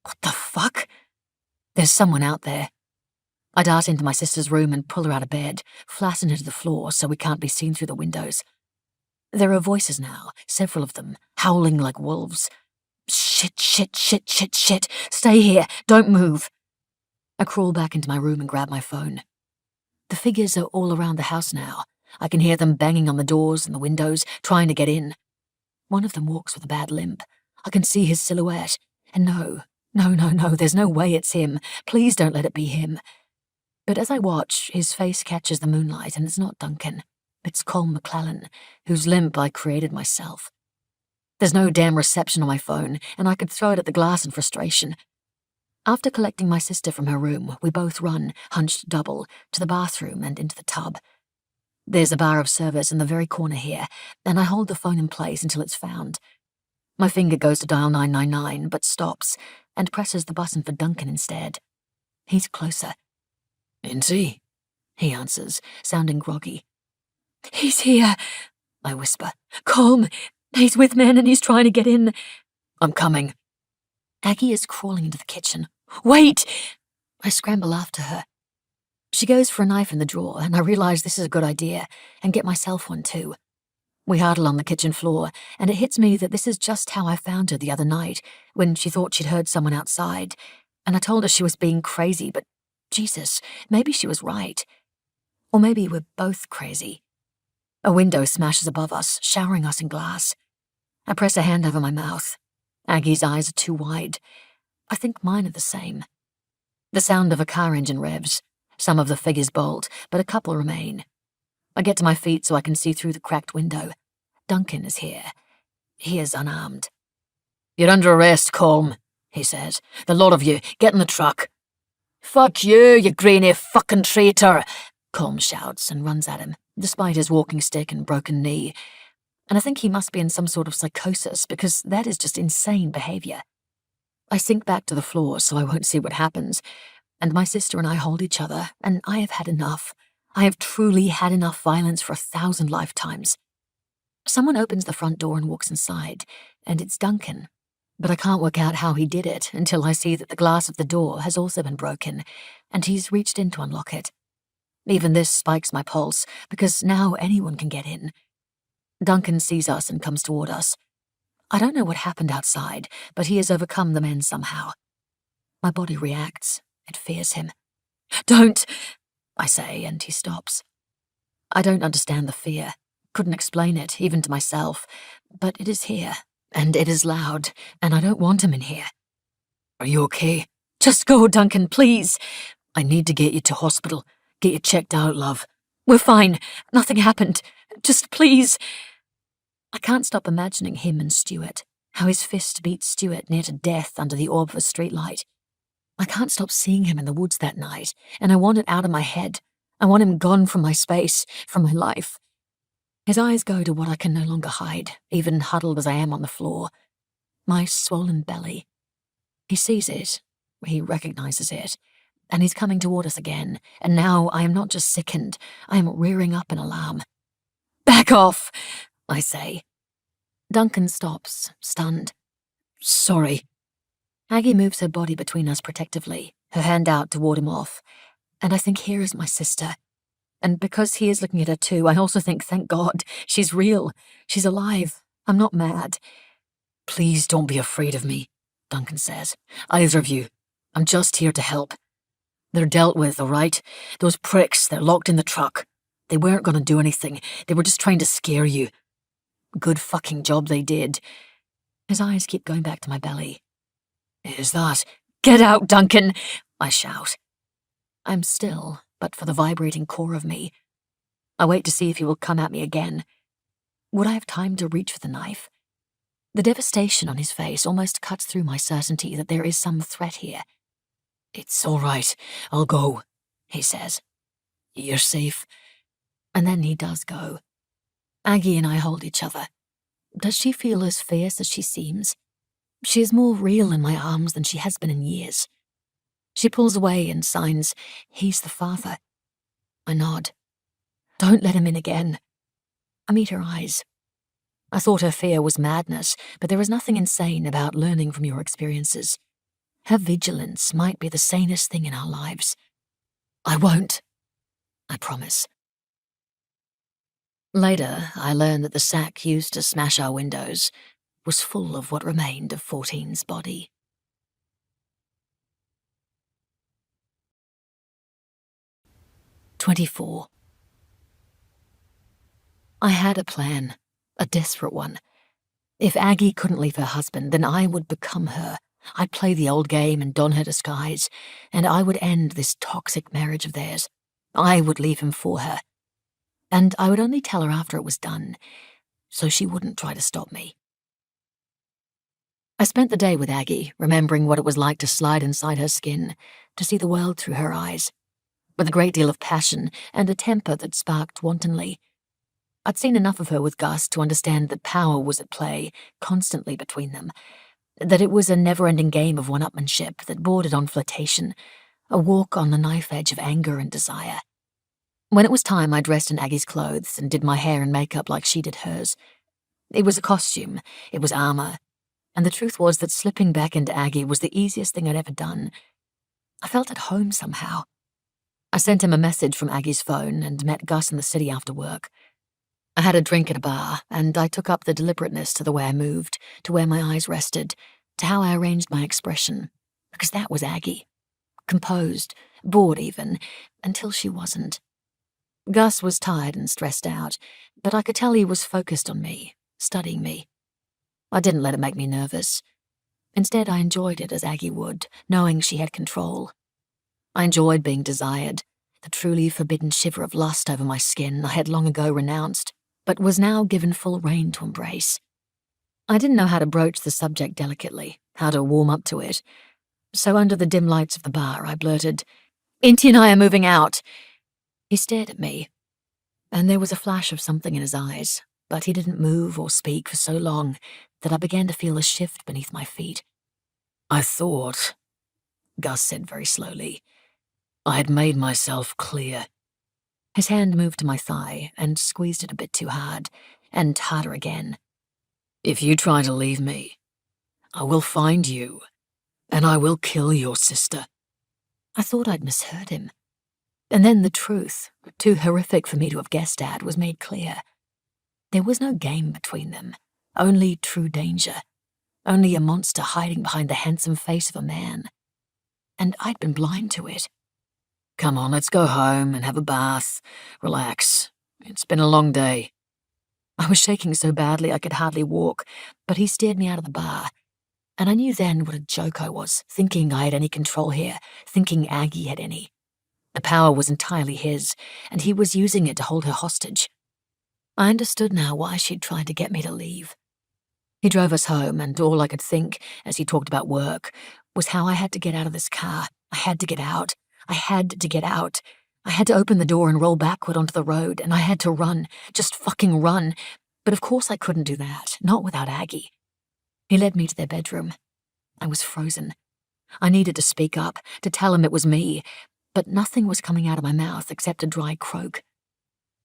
What the fuck? There's someone out there. I dart into my sister's room and pull her out of bed, flatten her to the floor so we can't be seen through the windows. There are voices now, several of them, howling like wolves. Shit, shit, shit, shit, shit. Stay here. Don't move. I crawl back into my room and grab my phone. The figures are all around the house now. I can hear them banging on the doors and the windows, trying to get in. One of them walks with a bad limp. I can see his silhouette. And no, there's no way it's him. Please don't let it be him. But as I watch, his face catches the moonlight, and it's not Duncan. It's Colm McClellan, whose limp I created myself. There's no damn reception on my phone, and I could throw it at the glass in frustration. After collecting my sister from her room, we both run, hunched double, to the bathroom and into the tub. There's a bar of service in the very corner here, and I hold the phone in place until it's found. My finger goes to dial 999, but stops, and presses the button for Duncan instead. He's closer. Inti? He answers, sounding groggy. He's here, I whisper. Colm. He's with men and he's trying to get in. I'm coming. Aggie is crawling into the kitchen. Wait! I scramble after her. She goes for a knife in the drawer, and I realize this is a good idea, and get myself one too. We huddle on the kitchen floor, and it hits me that this is just how I found her the other night, when she thought she'd heard someone outside, and I told her she was being crazy, but Jesus, maybe she was right. Or maybe we're both crazy. A window smashes above us, showering us in glass. I press a hand over my mouth. Aggie's eyes are too wide. I think mine are the same. The sound of a car engine revs. Some of the figures bolt, but a couple remain. I get to my feet so I can see through the cracked window. Duncan is here. He is unarmed. You're under arrest, Colm, he says. The lot of you, get in the truck. Fuck you grainy fucking traitor, Colm shouts and runs at him, despite his walking stick and broken knee. And I think he must be in some sort of psychosis, because that is just insane behavior. I sink back to the floor so I won't see what happens, and my sister and I hold each other, and I have had enough. I have truly had enough violence for 1,000 lifetimes. Someone opens the front door and walks inside, and it's Duncan. But I can't work out how he did it until I see that the glass of the door has also been broken, and he's reached in to unlock it. Even this spikes my pulse, because now anyone can get in. Duncan sees us and comes toward us. I don't know what happened outside, but he has overcome the men somehow. My body reacts. It fears him. Don't, I say, and he stops. I don't understand the fear. Couldn't explain it, even to myself. But it is here, and it is loud, and I don't want him in here. Are you okay? Just go, Duncan, please. I need to get you to hospital. Get you checked out, love. We're fine. Nothing happened. Just please. I can't stop imagining him and Stuart, how his fist beat Stuart near to death under the orb of a streetlight. I can't stop seeing him in the woods that night, and I want it out of my head. I want him gone from my space, from my life. His eyes go to what I can no longer hide, even huddled as I am on the floor. My swollen belly. He sees it. He recognizes it. And he's coming toward us again, and now I am not just sickened, I am rearing up in alarm. Back off, I say. Duncan stops, stunned. Sorry. Aggie moves her body between us protectively, her hand out to ward him off. And I think here is my sister. And because he is looking at her too, I also think, thank God, she's real. She's alive. I'm not mad. Please don't be afraid of me, Duncan says. Either of you. I'm just here to help. They're dealt with, all right? Those pricks, they're locked in the truck. They weren't going to do anything. They were just trying to scare you. Good fucking job they did. His eyes keep going back to my belly. Is that? Get out, Duncan, I shout. I'm still, but for the vibrating core of me. I wait to see if he will come at me again. Would I have time to reach for the knife? The devastation on his face almost cuts through my certainty that there is some threat here. "It's all right. I'll go," he says. "You're safe." And then he does go. Aggie and I hold each other. Does she feel as fierce as she seems? She is more real in my arms than she has been in years. She pulls away and signs, "He's the father." I nod. "Don't let him in again." I meet her eyes. I thought her fear was madness, but there is nothing insane about learning from your experiences. Her vigilance might be the sanest thing in our lives. "I won't," I promise. Later, I learned that the sack used to smash our windows was full of what remained of 14's body. "24. I had a plan, a desperate one. If Aggie couldn't leave her husband, then I would become her. I'd play the old game and don her disguise, and I would end this toxic marriage of theirs. I would leave him for her. And I would only tell her after it was done, so she wouldn't try to stop me. I spent the day with Aggie, remembering what it was like to slide inside her skin, to see the world through her eyes, with a great deal of passion and a temper that sparked wantonly. I'd seen enough of her with Gus to understand that power was at play constantly between them, that it was a never-ending game of one-upmanship that bordered on flirtation, a walk on the knife edge of anger and desire. When it was time, I dressed in Aggie's clothes and did my hair and makeup like she did hers. It was a costume, it was armor, and the truth was that slipping back into Aggie was the easiest thing I'd ever done. I felt at home somehow. I sent him a message from Aggie's phone and met Gus in the city after work. I had a drink at a bar, and I took up the deliberateness to the way I moved, to where my eyes rested, to how I arranged my expression, because that was Aggie. Composed, bored even, until she wasn't. Gus was tired and stressed out, but I could tell he was focused on me, studying me. I didn't let it make me nervous. Instead, I enjoyed it as Aggie would, knowing she had control. I enjoyed being desired, the truly forbidden shiver of lust over my skin I had long ago renounced, but was now given full rein to embrace. I didn't know how to broach the subject delicately, how to warm up to it. So under the dim lights of the bar, I blurted, "Inti and I are moving out." He stared at me, and there was a flash of something in his eyes, but he didn't move or speak for so long that I began to feel a shift beneath my feet. "I thought," Gus said very slowly, "I had made myself clear." His hand moved to my thigh and squeezed it a bit too hard, and harder again. "If you try to leave me, I will find you, and I will kill your sister." I thought I'd misheard him. And then the truth, too horrific for me to have guessed at, was made clear. There was no game between them, only true danger, only a monster hiding behind the handsome face of a man. And I'd been blind to it. "Come on, let's go home and have a bath. Relax. It's been a long day." I was shaking so badly I could hardly walk, but he steered me out of the bar. And I knew then what a joke I was, thinking I had any control here, thinking Aggie had any. The power was entirely his, and he was using it to hold her hostage. I understood now why she'd tried to get me to leave. He drove us home, and all I could think, as he talked about work, was how I had to get out of this car. I had to get out. I had to get out. I had to open the door and roll backward onto the road, and I had to run, just fucking run. But of course I couldn't do that, not without Aggie. He led me to their bedroom. I was frozen. I needed to speak up, to tell him it was me, but nothing was coming out of my mouth except a dry croak.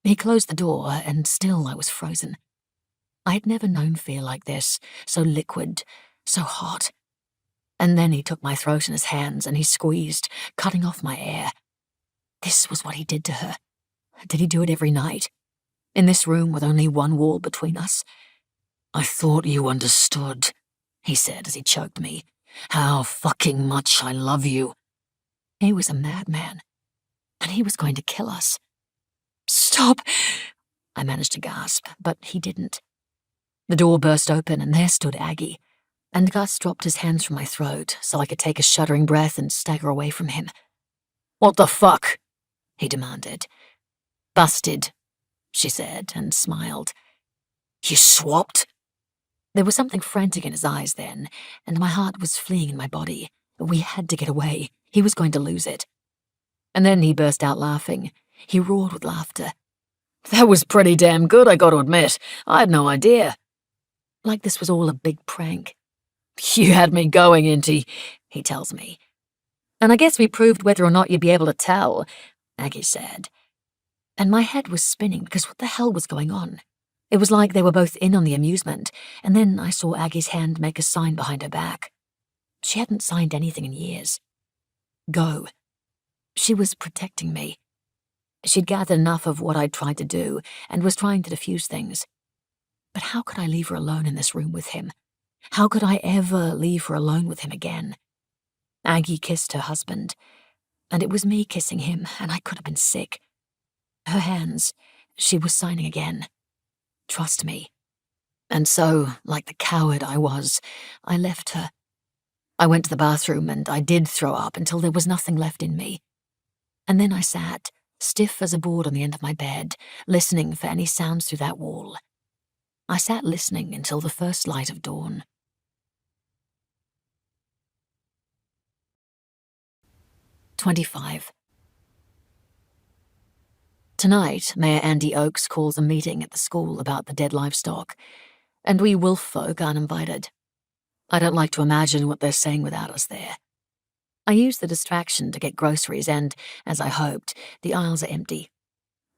He closed the door, and still I was frozen. I had never known fear like this, so liquid, so hot. And then he took my throat in his hands and he squeezed, cutting off my air. This was what he did to her. Did he do it every night? In this room with only one wall between us? "I thought you understood," he said as he choked me, "how fucking much I love you." He was a madman, and he was going to kill us. "Stop!" I managed to gasp, but he didn't. The door burst open, and there stood Aggie, and Gus dropped his hands from my throat so I could take a shuddering breath and stagger away from him. "What the fuck?" he demanded. "Busted," she said, and smiled. "You swapped?" There was something frantic in his eyes then, and my heart was fleeing in my body. We had to get away. He was going to lose it. And then he burst out laughing. He roared with laughter. That was pretty damn good, I got to admit. I had no idea. Like this was all a big prank. You had me going, Inti, he tells me. And I guess we proved whether or not you'd be able to tell, Aggie said. And my head was spinning because what the hell was going on? It was like they were both in on the amusement, and then I saw Aggie's hand make a sign behind her back. She hadn't signed anything in years. Go. She was protecting me. She'd gathered enough of what I'd tried to do and was trying to diffuse things. But how could I leave her alone in this room with him? How could I ever leave her alone with him again? Aggie kissed her husband, and it was me kissing him, and I could have been sick. Her hands, she was signing again. Trust me. And so, like the coward I was, I left her. I went to the bathroom and I did throw up until there was nothing left in me. And then I sat, stiff as a board on the end of my bed, listening for any sounds through that wall. I sat listening until the first light of dawn. "25. Tonight, Mayor Andy Oakes calls a meeting at the school about the dead livestock, and we wolf folk aren't invited. I don't like to imagine what they're saying without us there. I use the distraction to get groceries and, as I hoped, the aisles are empty.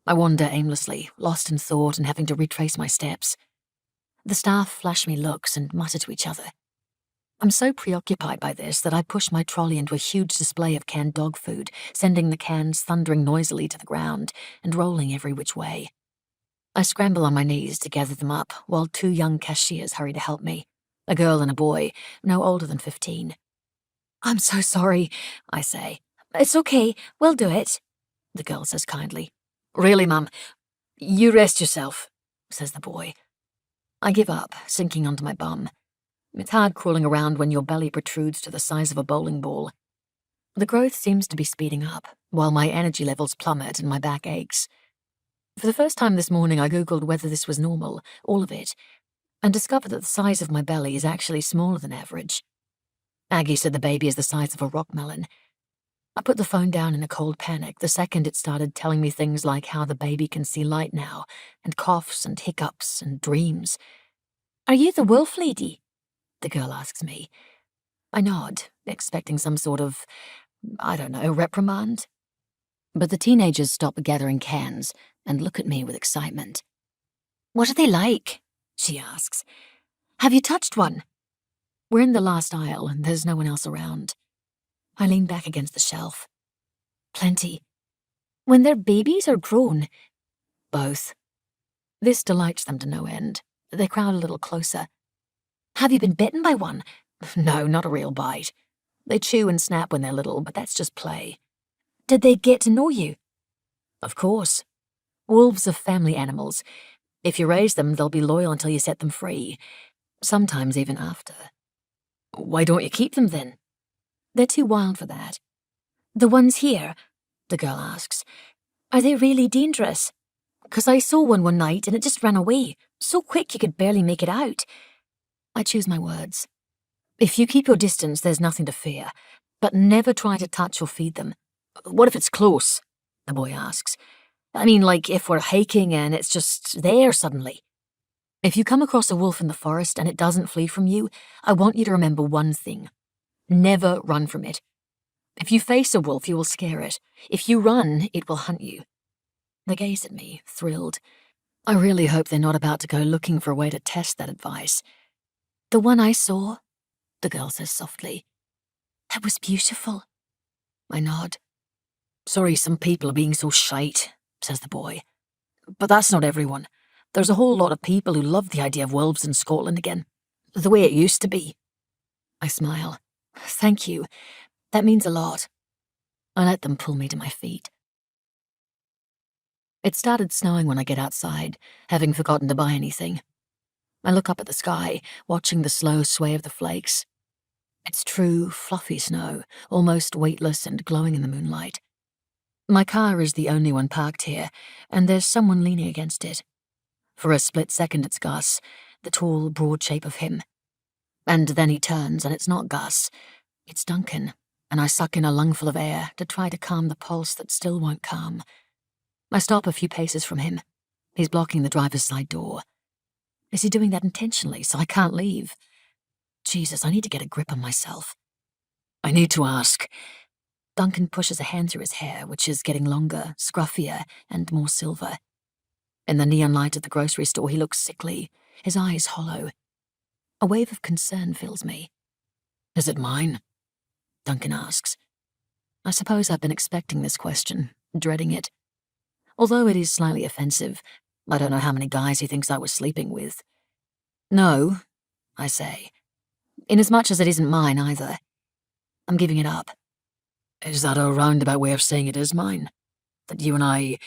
I wander aimlessly, lost in thought and having to retrace my steps. The staff flash me looks and mutter to each other. I'm so preoccupied by this that I push my trolley into a huge display of canned dog food, sending the cans thundering noisily to the ground and rolling every which way. I scramble on my knees to gather them up while two young cashiers hurry to help me, a girl and a boy, no older than 15. "I'm so sorry," I say. "It's okay, we'll do it," the girl says kindly. "Really, Mum? You rest yourself," says the boy. I give up, sinking onto my bum. It's hard crawling around when your belly protrudes to the size of a bowling ball. The growth seems to be speeding up, while my energy levels plummet and my back aches. For the first time this morning, I googled whether this was normal, all of it, and discovered that the size of my belly is actually smaller than average. Aggie said the baby is the size of a rock melon. I put the phone down in a cold panic the second it started telling me things like how the baby can see light now, and coughs and hiccups and dreams. "Are you the wolf lady?" the girl asks me. I nod, expecting some sort of, I don't know, reprimand. But the teenagers stop gathering cans and look at me with excitement. "What are they like?" she asks. "Have you touched one?" We're in the last aisle and there's no one else around. I lean back against the shelf. "Plenty." "When they're babies or grown?" "Both." This delights them to no end. They crowd a little closer. "Have you been bitten by one?" "No, not a real bite. They chew and snap when they're little, but that's just play." "Did they get to know you?" "Of course. Wolves are family animals. If you raise them, they'll be loyal until you set them free. Sometimes even after." "Why don't you keep them then?" "They're too wild for that." "The ones here?" the girl asks. "Are they really dangerous? 'Cause I saw one night and it just ran away, so quick you could barely make it out." I choose my words. "If you keep your distance, there's nothing to fear, but never try to touch or feed them." "What if it's close?" the boy asks. "I mean, like if we're hiking and it's just there suddenly." "If you come across a wolf in the forest and it doesn't flee from you, I want you to remember one thing. Never run from it. If you face a wolf, you will scare it. If you run, it will hunt you." They gaze at me, thrilled. I really hope they're not about to go looking for a way to test that advice. "The one I saw," the girl says softly. "It was beautiful." I nod. "Sorry some people are being so shite," says the boy. "But that's not everyone. There's a whole lot of people who love the idea of wolves in Scotland again. The way it used to be." I smile. "Thank you. That means a lot." I let them pull me to my feet. It started snowing when I get outside, having forgotten to buy anything. I look up at the sky, watching the slow sway of the flakes. It's true, fluffy snow, almost weightless and glowing in the moonlight. My car is the only one parked here, and there's someone leaning against it. For a split second it's Gus, the tall, broad shape of him. And then he turns, and it's not Gus, it's Duncan, and I suck in a lungful of air to try to calm the pulse that still won't calm. I stop a few paces from him. He's blocking the driver's side door. Is he doing that intentionally so I can't leave? Jesus, I need to get a grip on myself. I need to ask. Duncan pushes a hand through his hair, which is getting longer, scruffier, and more silver. In the neon light at the grocery store, he looks sickly, his eyes hollow. A wave of concern fills me. Is it mine? Duncan asks. I suppose I've been expecting this question, dreading it. Although it is slightly offensive, I don't know how many guys he thinks I was sleeping with. No, I say, inasmuch as it isn't mine either. I'm giving it up. Is that a roundabout way of saying it is mine? That you and I,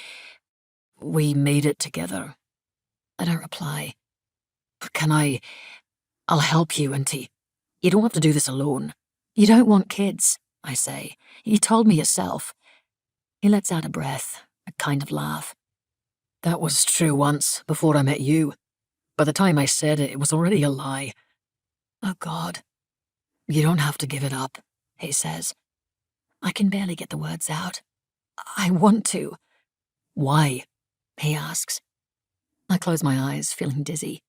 we made it together? I don't reply. But I'll help you, Inti. You don't have to do this alone. You don't want kids, I say. You told me yourself. He lets out a breath, a kind of laugh. That was true once, before I met you. By the time I said it, it was already a lie. Oh, God. You don't have to give it up, he says. I can barely get the words out. I want to. Why? He asks. I close my eyes, feeling dizzy.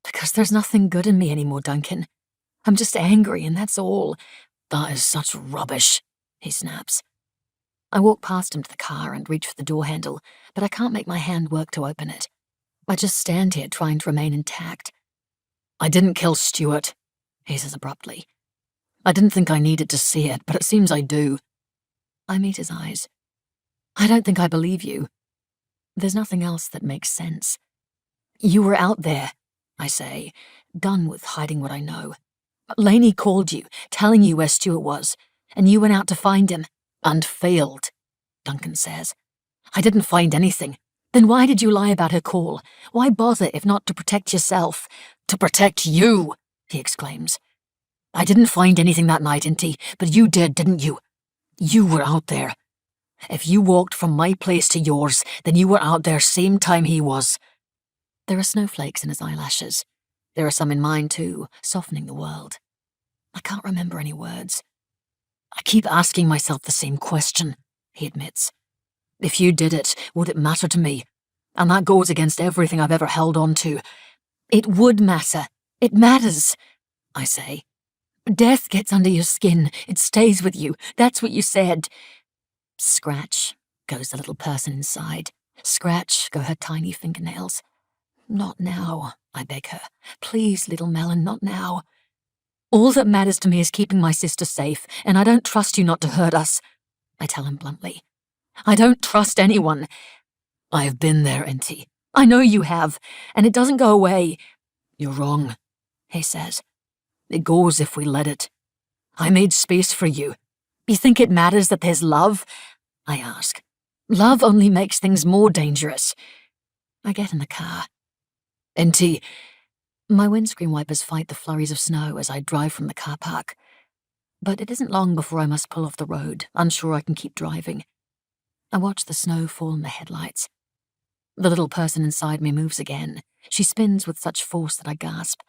Because there's nothing good in me anymore, Duncan. I'm just angry, and that's all. That is such rubbish, he snaps. I walk past him to the car and reach for the door handle, but I can't make my hand work to open it. I just stand here trying to remain intact. I didn't kill Stuart, he says abruptly. I didn't think I needed to see it, but it seems I do. I meet his eyes. I don't think I believe you. There's nothing else that makes sense. You were out there, I say, done with hiding what I know. Lainey called you, telling you where Stuart was, and you went out to find him. And failed, Duncan says. I didn't find anything. Then why did you lie about her call? Why bother if not to protect yourself? To protect you, he exclaims. I didn't find anything that night, Inti, but you did, didn't you? You were out there. If you walked from my place to yours, then you were out there same time he was. There are snowflakes in his eyelashes. There are some in mine too, softening the world. I can't remember any words. I keep asking myself the same question, he admits. If you did it, would it matter to me? And that goes against everything I've ever held on to. It would matter. It matters, I say. Death gets under your skin. It stays with you. That's what you said. Scratch, goes the little person inside. Scratch, go her tiny fingernails. Not now, I beg her. Please, little Melon, not now. All that matters to me is keeping my sister safe, and I don't trust you not to hurt us, I tell him bluntly. I don't trust anyone. I've been there, Inti. I know you have, and it doesn't go away. You're wrong, he says. It goes if we let it. I made space for you. You think it matters that there's love? I ask. Love only makes things more dangerous. I get in the car. Inti. My windscreen wipers fight the flurries of snow as I drive from the car park. But it isn't long before I must pull off the road, unsure I can keep driving. I watch the snow fall in the headlights. The little person inside me moves again. She spins with such force that I gasp.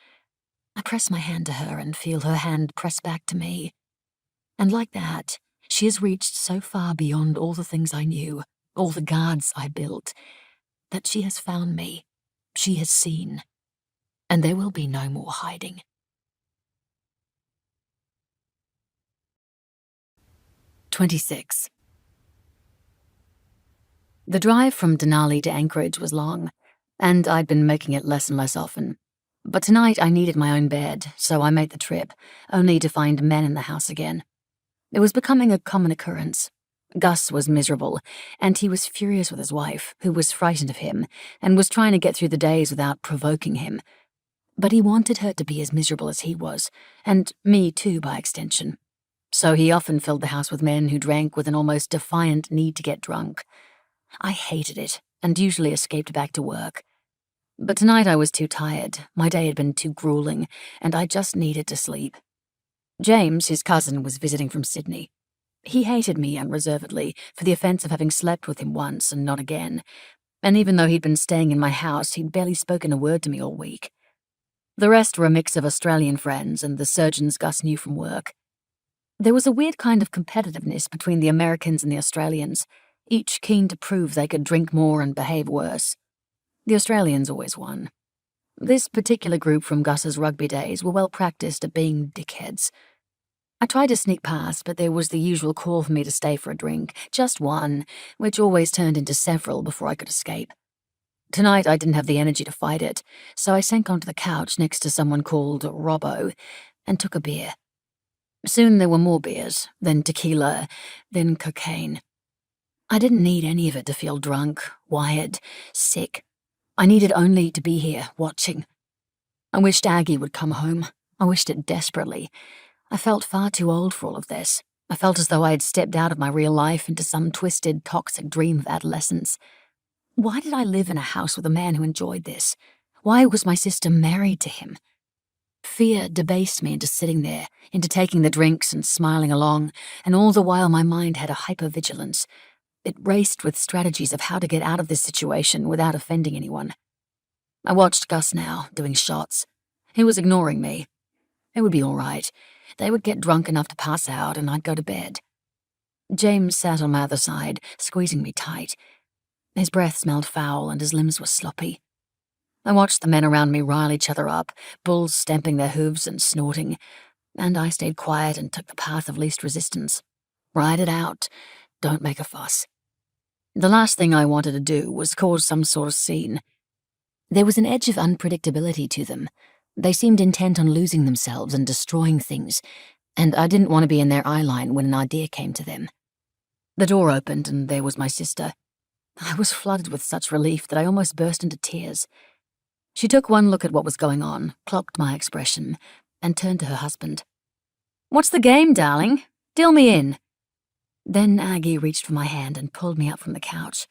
I press my hand to her and feel her hand press back to me. And like that, she has reached so far beyond all the things I knew, all the guards I built, that she has found me. She has seen. And there will be no more hiding. 26. The drive from Denali to Anchorage was long, and I'd been making it less and less often. But tonight I needed my own bed, so I made the trip, only to find men in the house again. It was becoming a common occurrence. Gus was miserable, and he was furious with his wife, who was frightened of him, and was trying to get through the days without provoking him. But he wanted her to be as miserable as he was, and me too by extension. So he often filled the house with men who drank with an almost defiant need to get drunk. I hated it, and usually escaped back to work. But tonight I was too tired, my day had been too grueling, and I just needed to sleep. James, his cousin, was visiting from Sydney. He hated me unreservedly for the offence of having slept with him once and not again, and even though he'd been staying in my house, he'd barely spoken a word to me all week. The rest were a mix of Australian friends and the surgeons Gus knew from work. There was a weird kind of competitiveness between the Americans and the Australians, each keen to prove they could drink more and behave worse. The Australians always won. This particular group from Gus's rugby days were well practiced at being dickheads. I tried to sneak past, but there was the usual call for me to stay for a drink, just one, which always turned into several before I could escape. Tonight I didn't have the energy to fight it, so I sank onto the couch next to someone called Robbo and took a beer. Soon there were more beers, then tequila, then cocaine. I didn't need any of it to feel drunk, wired, sick. I needed only to be here, watching. I wished Aggie would come home. I wished it desperately. I felt far too old for all of this. I felt as though I had stepped out of my real life into some twisted, toxic dream of adolescence. Why did I live in a house with a man who enjoyed this? Why was my sister married to him? Fear debased me into sitting there, into taking the drinks and smiling along, and all the while my mind had a hypervigilance. It raced with strategies of how to get out of this situation without offending anyone. I watched Gus now, doing shots. He was ignoring me. It would be all right. They would get drunk enough to pass out, and I'd go to bed. James sat on my other side, squeezing me tight. His breath smelled foul, and his limbs were sloppy. I watched the men around me rile each other up, bulls stamping their hooves and snorting, and I stayed quiet and took the path of least resistance. Ride it out. Don't make a fuss. The last thing I wanted to do was cause some sort of scene. There was an edge of unpredictability to them. They seemed intent on losing themselves and destroying things, and I didn't want to be in their eyeline when an idea came to them. The door opened, and there was my sister. I was flooded with such relief that I almost burst into tears. She took one look at what was going on, clocked my expression, and turned to her husband. "What's the game, darling? Deal me in." Then Aggie reached for my hand and pulled me up from the couch.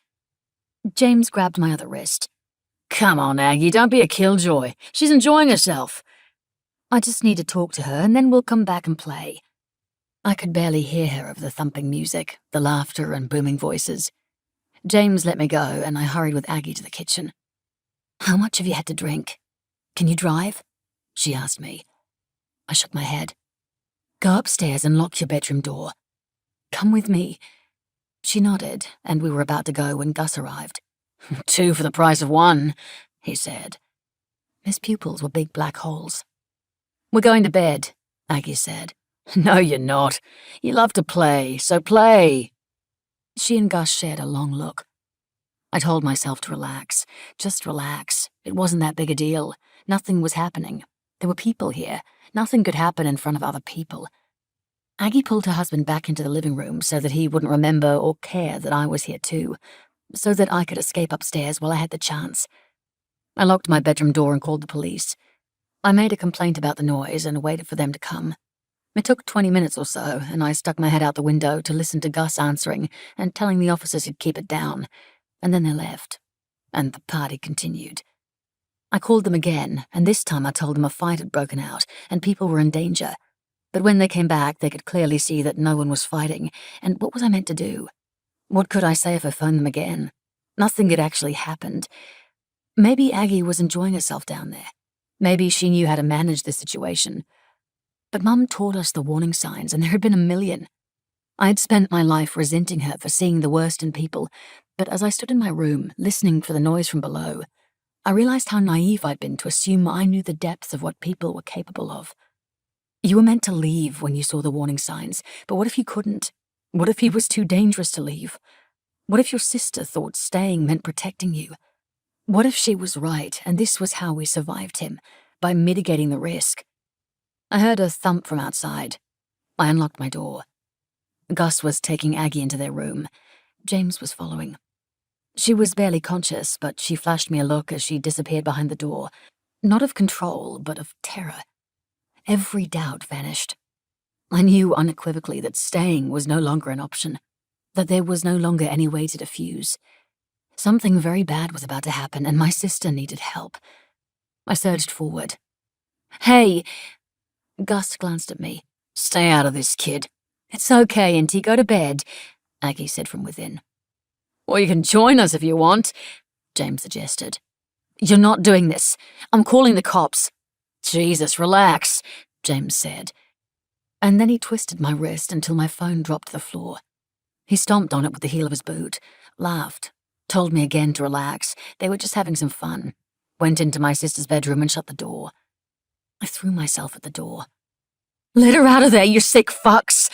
James grabbed my other wrist. "Come on, Aggie, don't be a killjoy. She's enjoying herself." "I just need to talk to her, and then we'll come back and play." I could barely hear her over the thumping music, the laughter and booming voices. James let me go, and I hurried with Aggie to the kitchen. "How much have you had to drink? Can you drive?" she asked me. I shook my head. "Go upstairs and lock your bedroom door. Come with me." She nodded, and we were about to go when Gus arrived. "2 for the price of 1, he said. His pupils were big black holes. "We're going to bed," Aggie said. "No, you're not. You love to play, so play." She and Gus shared a long look. I told myself to relax. Just relax. It wasn't that big a deal. Nothing was happening. There were people here. Nothing could happen in front of other people. Aggie pulled her husband back into the living room so that he wouldn't remember or care that I was here too, so that I could escape upstairs while I had the chance. I locked my bedroom door and called the police. I made a complaint about the noise and waited for them to come. It took 20 minutes or so, and I stuck my head out the window to listen to Gus answering and telling the officers he'd keep it down, and then they left, and the party continued. I called them again, and this time I told them a fight had broken out and people were in danger. But when they came back, they could clearly see that no one was fighting, and what was I meant to do? What could I say if I phoned them again? Nothing had actually happened. Maybe Aggie was enjoying herself down there. Maybe she knew how to manage the situation. But Mum taught us the warning signs, and there had been a million. I had spent my life resenting her for seeing the worst in people, but as I stood in my room, listening for the noise from below, I realized how naive I'd been to assume I knew the depths of what people were capable of. You were meant to leave when you saw the warning signs, but what if you couldn't? What if he was too dangerous to leave? What if your sister thought staying meant protecting you? What if she was right, and this was how we survived him, by mitigating the risk? I heard a thump from outside. I unlocked my door. Gus was taking Aggie into their room. James was following. She was barely conscious, but she flashed me a look as she disappeared behind the door, not of control, but of terror. Every doubt vanished. I knew unequivocally that staying was no longer an option, that there was no longer any way to defuse. Something very bad was about to happen, and my sister needed help. I surged forward. "Hey!" Gus glanced at me. "Stay out of this, kid." "It's okay, Inti, go to bed," Aggie said from within. "Or you can join us if you want," James suggested. "You're not doing this. I'm calling the cops." Jesus, relax, James said. And then he twisted my wrist until my phone dropped to the floor. He stomped on it with the heel of his boot, laughed, told me again to relax. They were just having some fun. Went into my sister's bedroom and shut the door. I threw myself at the door. Let her out of there, you sick fucks!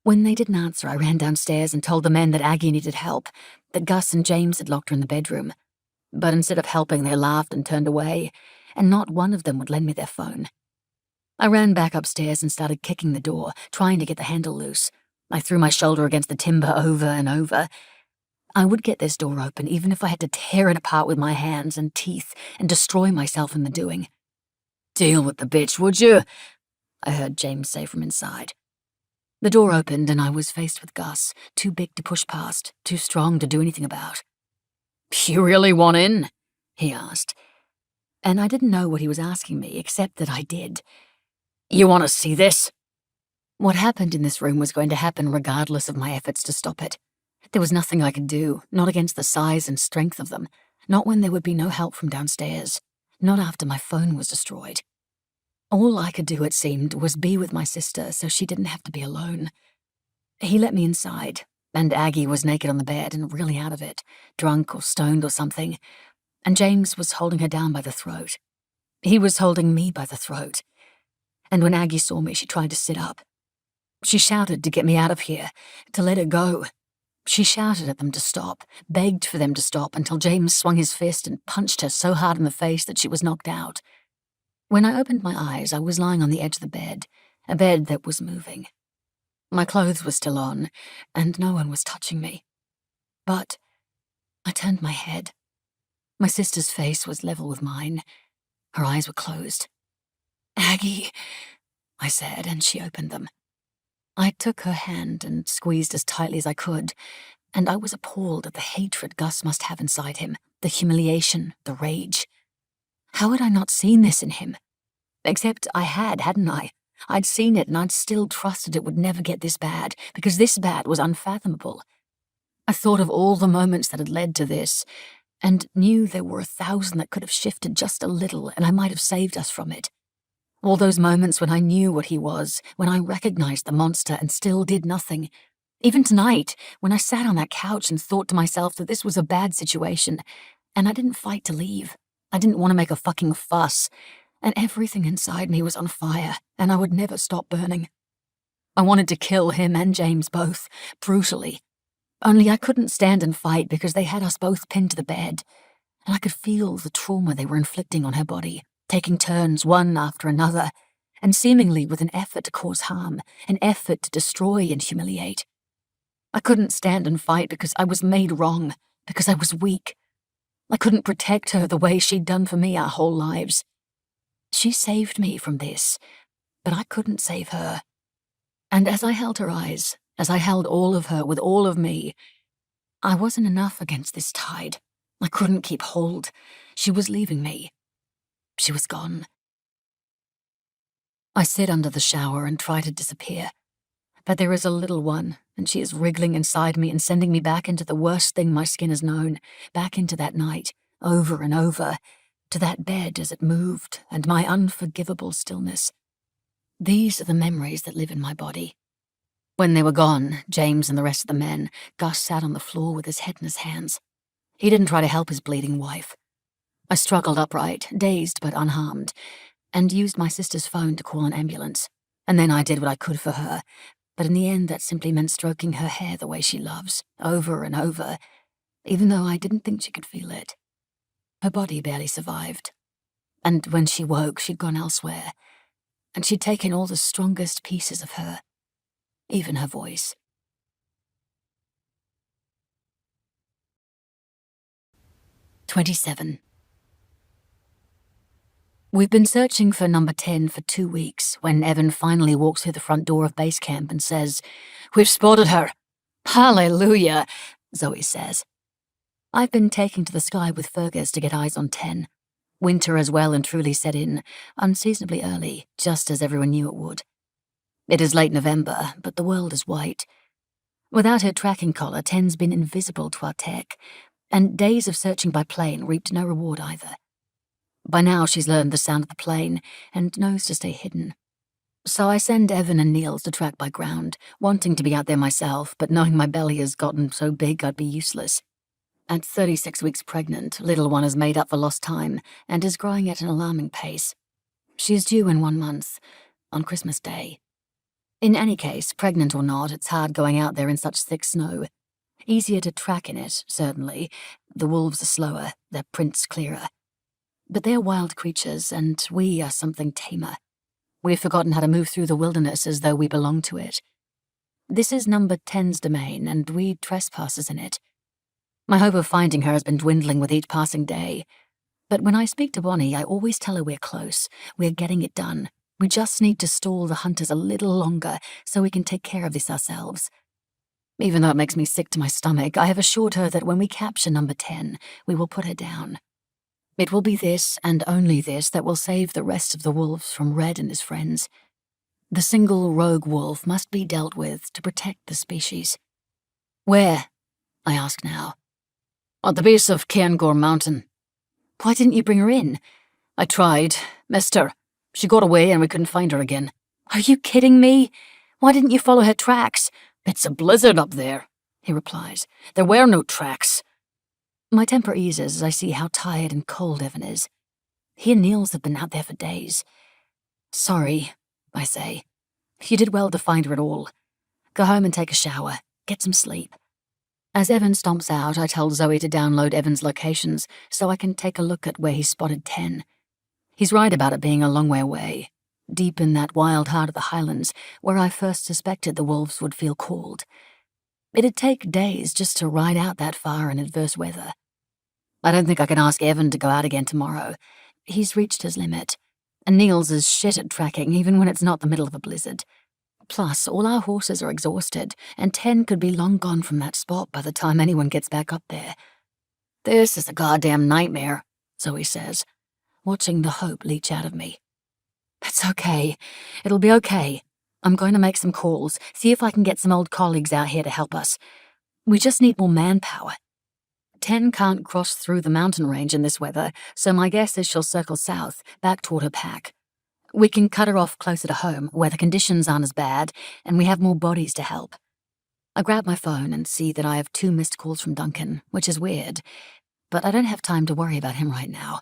When they didn't answer, I ran downstairs and told the men that Aggie needed help, that Gus and James had locked her in the bedroom. But instead of helping, they laughed and turned away, and not one of them would lend me their phone. I ran back upstairs and started kicking the door, trying to get the handle loose. I threw my shoulder against the timber over and over. I would get this door open even if I had to tear it apart with my hands and teeth and destroy myself in the doing. Deal with the bitch, would you? I heard James say from inside. The door opened and I was faced with Gus, too big to push past, too strong to do anything about. You really want in? He asked. And I didn't know what he was asking me, except that I did. You want to see this? What happened in this room was going to happen regardless of my efforts to stop it. There was nothing I could do, not against the size and strength of them, not when there would be no help from downstairs, not after my phone was destroyed. All I could do, it seemed, was be with my sister so she didn't have to be alone. He let me inside, and Aggie was naked on the bed and really out of it, drunk or stoned or something, and James was holding her down by the throat. He was holding me by the throat. And when Aggie saw me, she tried to sit up. She shouted to get me out of here, to let her go. She shouted at them to stop, begged for them to stop until James swung his fist and punched her so hard in the face that she was knocked out. When I opened my eyes, I was lying on the edge of the bed, a bed that was moving. My clothes were still on, and no one was touching me. But I turned my head. My sister's face was level with mine. Her eyes were closed. Aggie, I said, and she opened them. I took her hand and squeezed as tightly as I could, and I was appalled at the hatred Gus must have inside him, the humiliation, the rage. How had I not seen this in him? Except I had, hadn't I? I'd seen it, and I'd still trusted it would never get this bad, because this bad was unfathomable. I thought of all the moments that had led to this, and knew there were 1,000 that could have shifted just a little, and I might have saved us from it. All those moments when I knew what he was, when I recognized the monster and still did nothing. Even tonight, when I sat on that couch and thought to myself that this was a bad situation, and I didn't fight to leave. I didn't want to make a fucking fuss, and everything inside me was on fire, and I would never stop burning. I wanted to kill him and James both, brutally. Only I couldn't stand and fight because they had us both pinned to the bed, and I could feel the trauma they were inflicting on her body, taking turns one after another, and seemingly with an effort to cause harm, an effort to destroy and humiliate. I couldn't stand and fight because I was made wrong, because I was weak. I couldn't protect her the way she'd done for me our whole lives. She saved me from this, but I couldn't save her. And as I held her eyes, as I held all of her with all of me, I wasn't enough against this tide. I couldn't keep hold. She was leaving me. She was gone. I sit under the shower and try to disappear. But there is a little one, and she is wriggling inside me and sending me back into the worst thing my skin has known, back into that night, over and over, to that bed as it moved, and my unforgivable stillness. These are the memories that live in my body. When they were gone, James and the rest of the men, Gus sat on the floor with his head in his hands. He didn't try to help his bleeding wife. I struggled upright, dazed but unharmed, and used my sister's phone to call an ambulance. And then I did what I could for her, but in the end that simply meant stroking her hair the way she loves, over and over, even though I didn't think she could feel it. Her body barely survived. And when she woke, she'd gone elsewhere, and she'd taken all the strongest pieces of her, even her voice. "27. We've been searching for number 10 for 2 weeks when Evan finally walks through the front door of base camp and says, "We've spotted her." "Hallelujah," Zoe says. I've been taking to the sky with Fergus to get eyes on 10. Winter has well and truly set in, unseasonably early, just as everyone knew it would. It is late November, but the world is white. Without her tracking collar, 10's been invisible to our tech, and days of searching by plane reaped no reward either. By now she's learned the sound of the plane and knows to stay hidden. So I send Evan and Niels to track by ground, wanting to be out there myself, but knowing my belly has gotten so big I'd be useless. At 36 weeks pregnant, little one has made up for lost time and is growing at an alarming pace. She is due in 1 month, on Christmas Day. In any case, pregnant or not, it's hard going out there in such thick snow. Easier to track in it, certainly. The wolves are slower, their prints clearer. But they're wild creatures, and we are something tamer. We've forgotten how to move through the wilderness as though we belong to it. This is number 10's domain, and we trespassers in it. My hope of finding her has been dwindling with each passing day. But when I speak to Bonnie, I always tell her we're close. We're getting it done. We just need to stall the hunters a little longer so we can take care of this ourselves. Even though it makes me sick to my stomach, I have assured her that when we capture number 10, we will put her down. It will be this, and only this, that will save the rest of the wolves from Red and his friends. The single rogue wolf must be dealt with to protect the species. Where? I ask now. At the base of Cairngorm Mountain. Why didn't you bring her in? I tried. Missed her. She got away and we couldn't find her again. Are you kidding me? Why didn't you follow her tracks? It's a blizzard up there, he replies. There were no tracks. My temper eases as I see how tired and cold Evan is. He and Niels have been out there for days. Sorry, I say. You did well to find her at all. Go home and take a shower. Get some sleep. As Evan stomps out, I tell Zoe to download Evan's locations so I can take a look at where he spotted 10. He's right about it being a long way away, deep in that wild heart of the Highlands where I first suspected the wolves would feel called. It'd take days just to ride out that far in adverse weather. I don't think I can ask Evan to go out again tomorrow. He's reached his limit, and Niels is shit at tracking even when it's not the middle of a blizzard. Plus, all our horses are exhausted, and 10 could be long gone from that spot by the time anyone gets back up there. This is a goddamn nightmare, Zoe says, watching the hope leach out of me. It's okay. It'll be okay. I'm going to make some calls, see if I can get some old colleagues out here to help us. We just need more manpower. 10 can't cross through the mountain range in this weather, so my guess is she'll circle south, back toward her pack. We can cut her off closer to home, where the conditions aren't as bad, and we have more bodies to help. I grab my phone and see that I have 2 missed calls from Duncan, which is weird, but I don't have time to worry about him right now.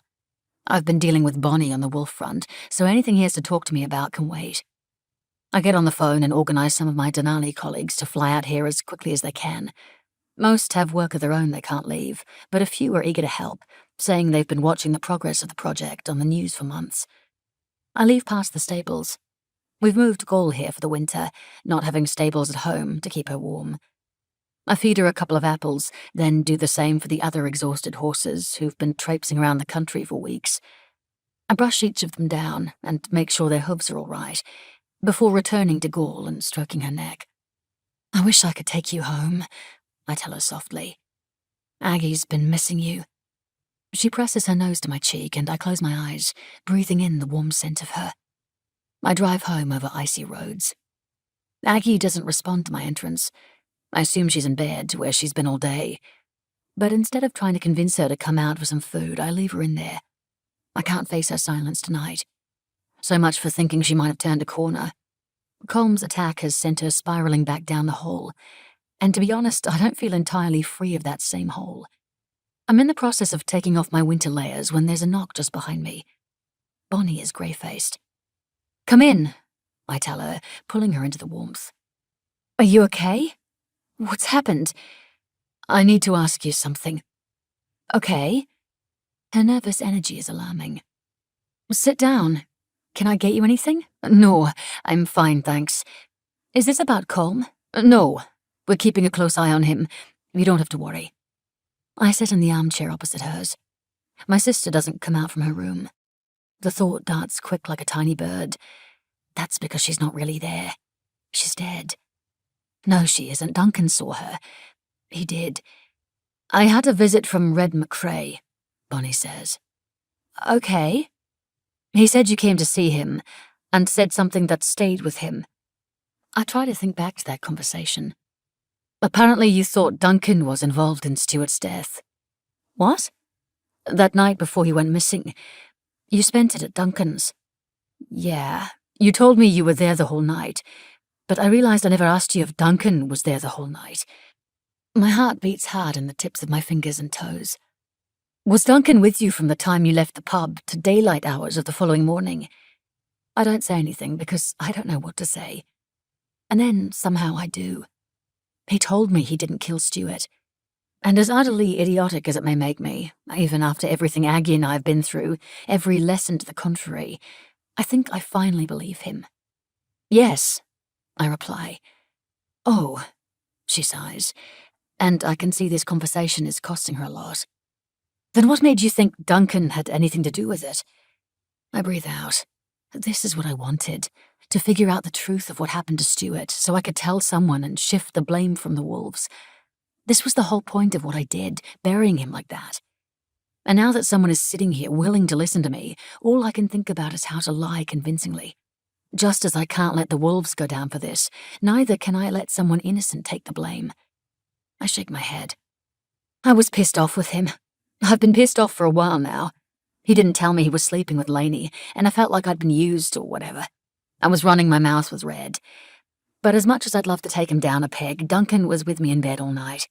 I've been dealing with Bonnie on the wolf front, so anything he has to talk to me about can wait. I get on the phone and organize some of my Denali colleagues to fly out here as quickly as they can. Most have work of their own they can't leave, but a few are eager to help, saying they've been watching the progress of the project on the news for months. I leave past the stables. We've moved Gaul here for the winter, not having stables at home to keep her warm. I feed her a couple of apples, then do the same for the other exhausted horses who've been traipsing around the country for weeks. I brush each of them down and make sure their hooves are all right, before returning to Gaul and stroking her neck. I wish I could take you home, I tell her softly. Aggie's been missing you. She presses her nose to my cheek and I close my eyes, breathing in the warm scent of her. I drive home over icy roads. Aggie doesn't respond to my entrance. I assume she's in bed, where she's been all day. But instead of trying to convince her to come out for some food, I leave her in there. I can't face her silence tonight. So much for thinking she might have turned a corner. Colm's attack has sent her spiraling back down the hole, and to be honest, I don't feel entirely free of that same hole. I'm in the process of taking off my winter layers when there's a knock just behind me. Bonnie is grey-faced. Come in, I tell her, pulling her into the warmth. Are you okay? What's happened? I need to ask you something. Okay. Her nervous energy is alarming. Sit down. Can I get you anything? No, I'm fine, thanks. Is this about Colm? No. We're keeping a close eye on him. You don't have to worry. I sit in the armchair opposite hers. My sister doesn't come out from her room. The thought darts quick like a tiny bird. That's because she's not really there. She's dead. No, she isn't. Duncan saw her. He did. I had a visit from Red McCrae, Bonnie says. Okay. He said you came to see him, and said something that stayed with him. I try to think back to that conversation. Apparently you thought Duncan was involved in Stuart's death. What? That night before he went missing, You spent it at Duncan's. Yeah, you told me you were there the whole night, but I realised I never asked you if Duncan was there the whole night. My heart beats hard in the tips of my fingers and toes. Was Duncan with you from the time you left the pub to daylight hours of the following morning? I don't say anything because I don't know what to say. And then, somehow, I do. He told me he didn't kill Stuart. And as utterly idiotic as it may make me, even after everything Aggie and I have been through, every lesson to the contrary, I think I finally believe him. Yes, I reply. Oh, she sighs, and I can see this conversation is costing her a lot. Then what made you think Duncan had anything to do with it? I breathe out. This is what I wanted, to figure out the truth of what happened to Stuart so I could tell someone and shift the blame from the wolves. This was the whole point of what I did, burying him like that. And now that someone is sitting here willing to listen to me, all I can think about is how to lie convincingly. Just as I can't let the wolves go down for this, neither can I let someone innocent take the blame. I shake my head. I was pissed off with him. I've been pissed off for a while now. He didn't tell me he was sleeping with Lainey, and I felt like I'd been used or whatever. I was running my mouth with red. But as much as I'd love to take him down a peg, Duncan was with me in bed all night.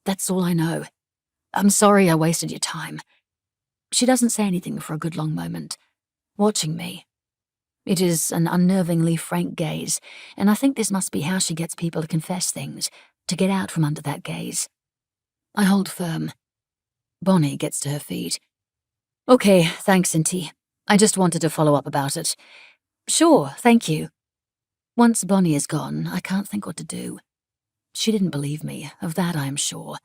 That's all I know. I'm sorry I wasted your time. She doesn't say anything for a good long moment, watching me. It is an unnervingly frank gaze, and I think this must be how she gets people to confess things, to get out from under that gaze. I hold firm. Bonnie gets to her feet. Okay, thanks, Inti. I just wanted to follow up about it. Sure, thank you. Once Bonnie is gone, I can't think what to do. She didn't believe me, of that I am sure.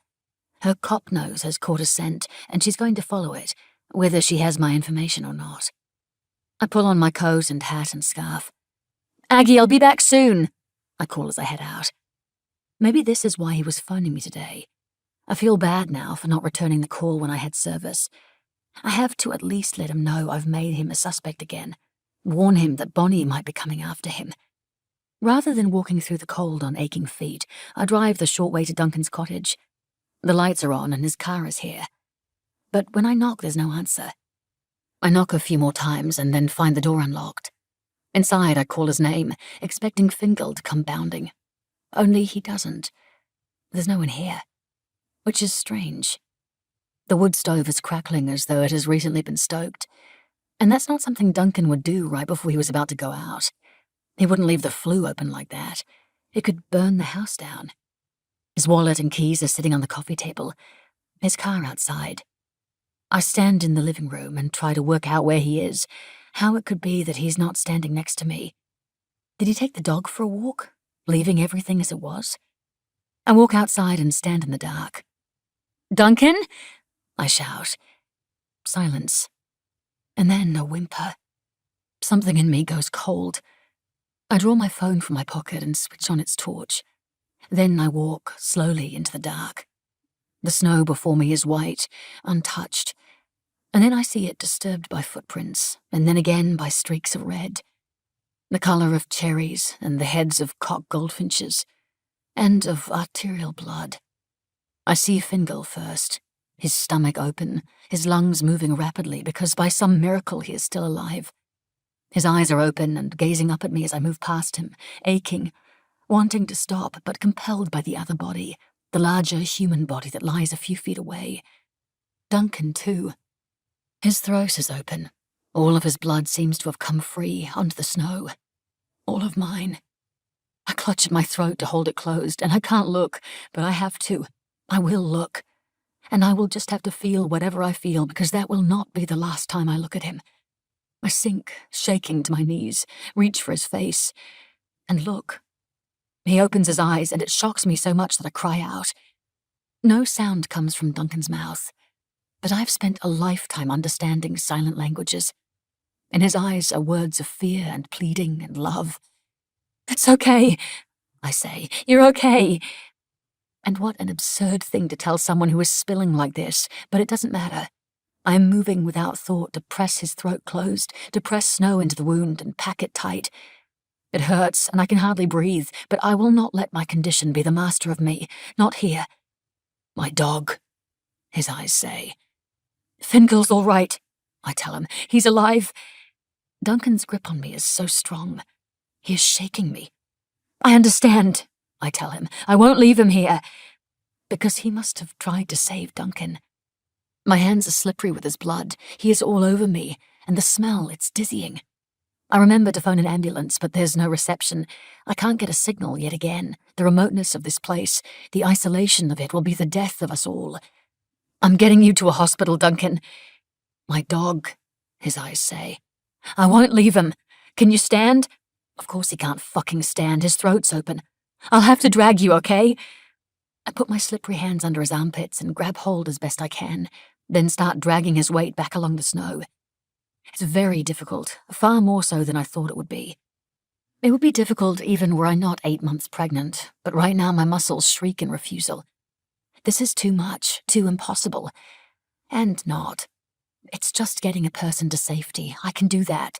Her cop nose has caught a scent, and she's going to follow it, whether she has my information or not. I pull on my coat and hat and scarf. Aggie, I'll be back soon, I call as I head out. Maybe this is why he was phoning me today. I feel bad now for not returning the call when I had service. I have to at least let him know I've made him a suspect again, warn him that Bonnie might be coming after him. Rather than walking through the cold on aching feet, I drive the short way to Duncan's cottage. The lights are on and his car is here. But when I knock, there's no answer. I knock a few more times and then find the door unlocked. Inside, I call his name, expecting Fingal to come bounding. Only he doesn't. There's no one here, which is strange. The wood stove is crackling as though it has recently been stoked. And that's not something Duncan would do right before he was about to go out. He wouldn't leave the flue open like that. It could burn the house down. His wallet and keys are sitting on the coffee table. His car outside. I stand in the living room and try to work out where he is, how it could be that he's not standing next to me. Did he take the dog for a walk, leaving everything as it was? I walk outside and stand in the dark. Duncan? I shout. Silence. And then a whimper. Something in me goes cold. I draw my phone from my pocket and switch on its torch. Then I walk slowly into the dark. The snow before me is white, untouched, and then I see it disturbed by footprints, and then again by streaks of red. The colour of cherries and the heads of cock goldfinches, and of arterial blood. I see Fingal first, his stomach open, his lungs moving rapidly because by some miracle he is still alive. His eyes are open and gazing up at me as I move past him, aching, wanting to stop but compelled by the other body, the larger human body that lies a few feet away. Duncan, too. His throat is open. All of his blood seems to have come free onto the snow. All of mine. I clutch at my throat to hold it closed, and I can't look, but I have to. I will look. And I will just have to feel whatever I feel, because that will not be the last time I look at him. I sink, shaking to my knees, reach for his face, and look. He opens his eyes, and it shocks me so much that I cry out. No sound comes from Duncan's mouth, but I've spent a lifetime understanding silent languages. In his eyes are words of fear and pleading and love. It's okay, I say. You're okay. And what an absurd thing to tell someone who is spilling like this, but it doesn't matter. I am moving without thought to press his throat closed, to press snow into the wound and pack it tight. It hurts, and I can hardly breathe, but I will not let my condition be the master of me, not here. My dog, his eyes say. Fingal's all right, I tell him. He's alive. Duncan's grip on me is so strong. He is shaking me. I understand, I tell him. I won't leave him here. Because he must have tried to save Duncan. My hands are slippery with his blood. He is all over me, and the smell, it's dizzying. I remember to phone an ambulance, but there's no reception. I can't get a signal yet again. The remoteness of this place, the isolation of it will be the death of us all. I'm getting you to a hospital, Duncan. My dog, his eyes say. I won't leave him. Can you stand? Of course he can't fucking stand. His throat's open. I'll have to drag you, okay? I put my slippery hands under his armpits and grab hold as best I can, then start dragging his weight back along the snow. It's very difficult, far more so than I thought it would be. It would be difficult even were I not 8 months pregnant, but right now my muscles shriek in refusal. This is too much, too impossible. And not. It's just getting a person to safety. I can do that.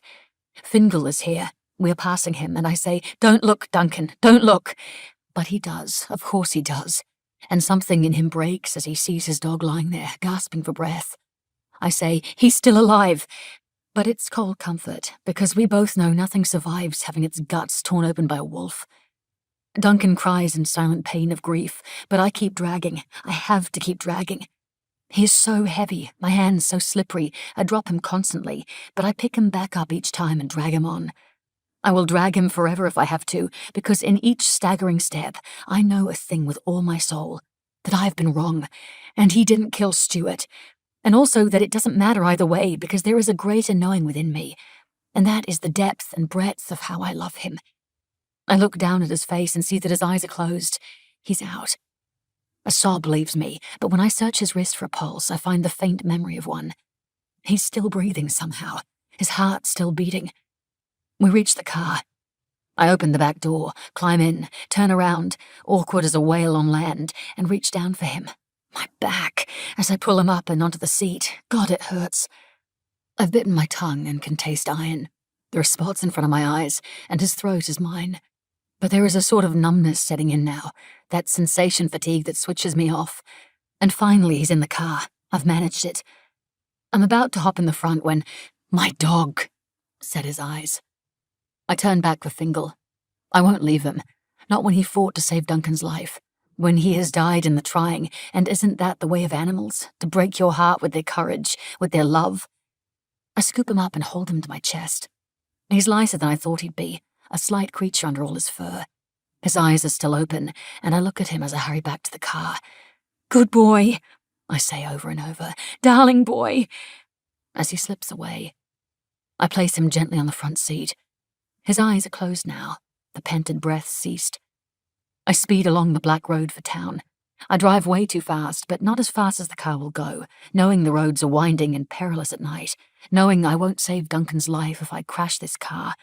Fingal is here. We're passing him, and I say, "Don't look, Duncan, don't look." But he does, of course he does. And something in him breaks as he sees his dog lying there, gasping for breath. I say, "He's still alive." But it's cold comfort, because we both know nothing survives having its guts torn open by a wolf. Duncan cries in silent pain of grief, but I keep dragging. I have to keep dragging. He is so heavy, my hands so slippery, I drop him constantly, but I pick him back up each time and drag him on. I will drag him forever if I have to, because in each staggering step, I know a thing with all my soul, that I have been wrong, and he didn't kill Stuart, and also that it doesn't matter either way because there is a greater knowing within me, and that is the depth and breadth of how I love him. I look down at his face and see that his eyes are closed. He's out. A sob leaves me, but when I search his wrist for a pulse, I find the faint memory of one. He's still breathing somehow, his heart still beating. We reach the car. I open the back door, climb in, turn around, awkward as a whale on land, and reach down for him. My back, as I pull him up and onto the seat. God, it hurts. I've bitten my tongue and can taste iron. There are spots in front of my eyes, and his throat is mine. But there is a sort of numbness setting in now, that sensation fatigue that switches me off. And finally he's in the car. I've managed it. I'm about to hop in the front when, "My dog," said his eyes. I turn back for Fingal. I won't leave him, not when he fought to save Duncan's life, when he has died in the trying, and isn't that the way of animals, to break your heart with their courage, with their love? I scoop him up and hold him to my chest. He's lighter than I thought he'd be, a slight creature under all his fur. His eyes are still open, and I look at him as I hurry back to the car. "Good boy," I say over and over. "Darling boy." As he slips away, I place him gently on the front seat. His eyes are closed now, the panted breath ceased. I speed along the black road for town. I drive way too fast, but not as fast as the car will go, knowing the roads are winding and perilous at night, knowing I won't save Duncan's life if I crash this car.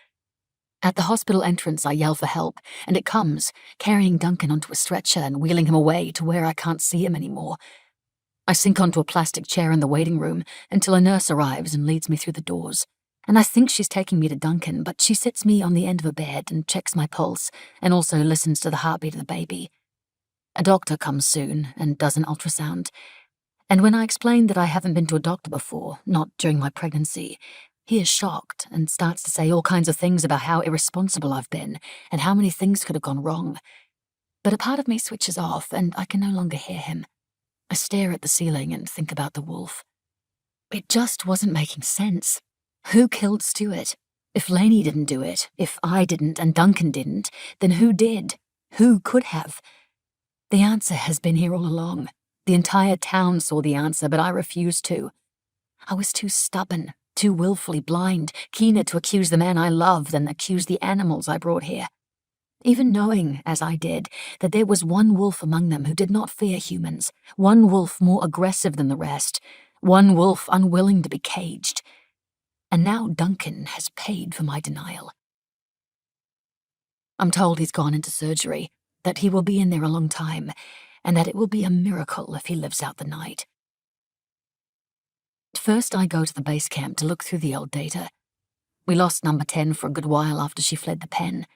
At the hospital entrance, I yell for help, and it comes, carrying Duncan onto a stretcher and wheeling him away to where I can't see him anymore. I sink onto a plastic chair in the waiting room until a nurse arrives and leads me through the doors. And I think she's taking me to Duncan, but she sits me on the end of a bed and checks my pulse and also listens to the heartbeat of the baby. A doctor comes soon and does an ultrasound. And when I explain that I haven't been to a doctor before, not during my pregnancy, he is shocked and starts to say all kinds of things about how irresponsible I've been and how many things could have gone wrong. But a part of me switches off and I can no longer hear him. I stare at the ceiling and think about the wolf. It just wasn't making sense. Who killed Stuart? If Lainey didn't do it, if I didn't and Duncan didn't, then who did? Who could have? The answer has been here all along. The entire town saw the answer, but I refused to. I was too stubborn, too willfully blind, keener to accuse the man I love than accuse the animals I brought here. Even knowing, as I did, that there was one wolf among them who did not fear humans, one wolf more aggressive than the rest, one wolf unwilling to be caged. And now Duncan has paid for my denial. I'm told he's gone into surgery, that he will be in there a long time, and that it will be a miracle if he lives out the night. First, I go to the base camp to look through the old data. We lost number 10 for a good while after she fled the pen.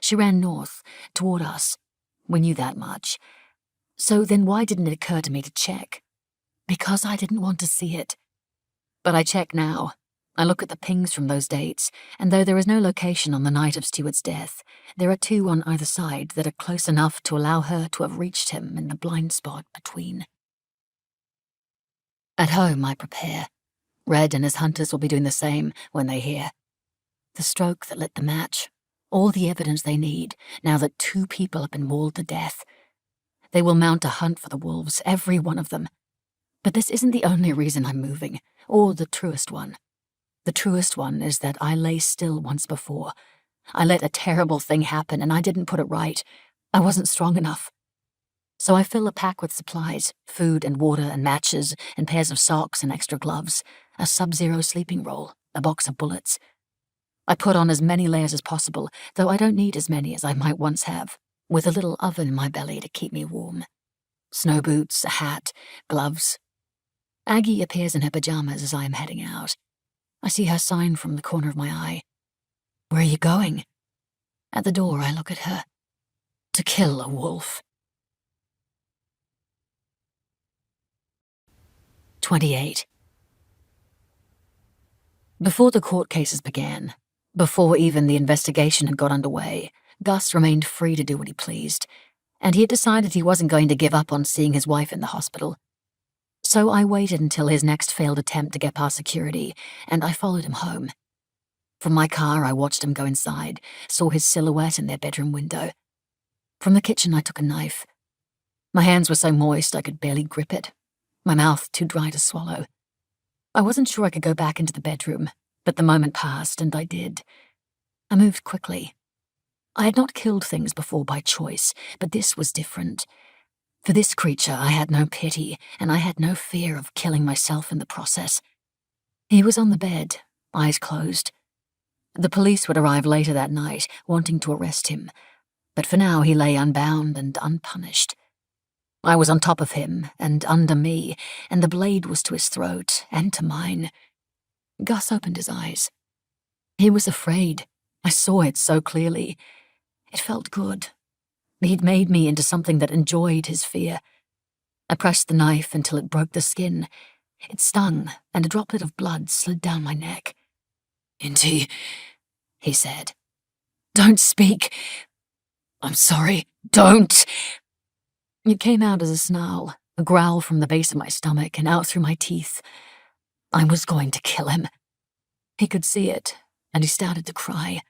She ran north, toward us. We knew that much. So then why didn't it occur to me to check? Because I didn't want to see it. But I check now. I look at the pings from those dates, and though there is no location on the night of Stuart's death, there are 2 on either side that are close enough to allow her to have reached him in the blind spot between. At home, I prepare. Red and his hunters will be doing the same when they hear. The stroke that lit the match, all the evidence they need now that 2 people have been mauled to death. They will mount a hunt for the wolves, every one of them. But this isn't the only reason I'm moving, or the truest one. The truest one is that I lay still once before. I let a terrible thing happen and I didn't put it right. I wasn't strong enough. So I fill a pack with supplies, food and water and matches and pairs of socks and extra gloves, a sub-zero sleeping roll, a box of bullets. I put on as many layers as possible, though I don't need as many as I might once have, with a little oven in my belly to keep me warm. Snow boots, a hat, gloves. Aggie appears in her pajamas as I am heading out. I see her sign from the corner of my eye. Where are you going? At the door, I look at her. To kill a wolf. 28. Before the court cases began, before even the investigation had got underway, Gus remained free to do what he pleased, and he had decided he wasn't going to give up on seeing his wife in the hospital. So I waited until his next failed attempt to get past security, and I followed him home. From my car, I watched him go inside, saw his silhouette in their bedroom window. From the kitchen, I took a knife. My hands were so moist I could barely grip it, my mouth too dry to swallow. I wasn't sure I could go back into the bedroom, but the moment passed, and I did. I moved quickly. I had not killed things before by choice, but this was different. For this creature, I had no pity, and I had no fear of killing myself in the process. He was on the bed, eyes closed. The police would arrive later that night, wanting to arrest him, but for now he lay unbound and unpunished. I was on top of him and under me, and the blade was to his throat and to mine. Gus opened his eyes. He was afraid. I saw it so clearly. It felt good. He'd made me into something that enjoyed his fear. I pressed the knife until it broke the skin. It stung, and a droplet of blood slid down my neck. "Inti," he said. "Don't speak. I'm sorry. Don't." It came out as a snarl, a growl from the base of my stomach and out through my teeth. I was going to kill him. He could see it, and he started to cry.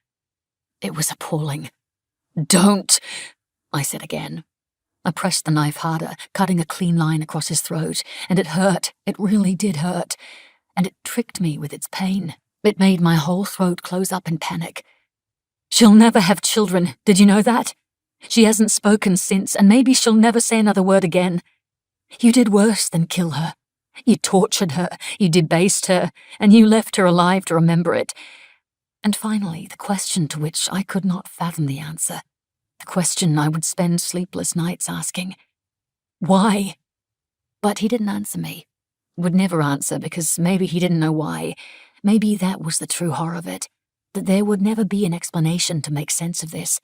It was appalling. "Don't," I said again. I pressed the knife harder, cutting a clean line across his throat, and it hurt. It really did hurt. And it tricked me with its pain. It made my whole throat close up in panic. "She'll never have children, did you know that? She hasn't spoken since, and maybe she'll never say another word again. You did worse than kill her. You tortured her, you debased her, and you left her alive to remember it." And finally, the question to which I could not fathom the answer. The question I would spend sleepless nights asking. Why? But he didn't answer me. Would never answer because maybe he didn't know why. Maybe that was the true horror of it, that there would never be an explanation to make sense of this.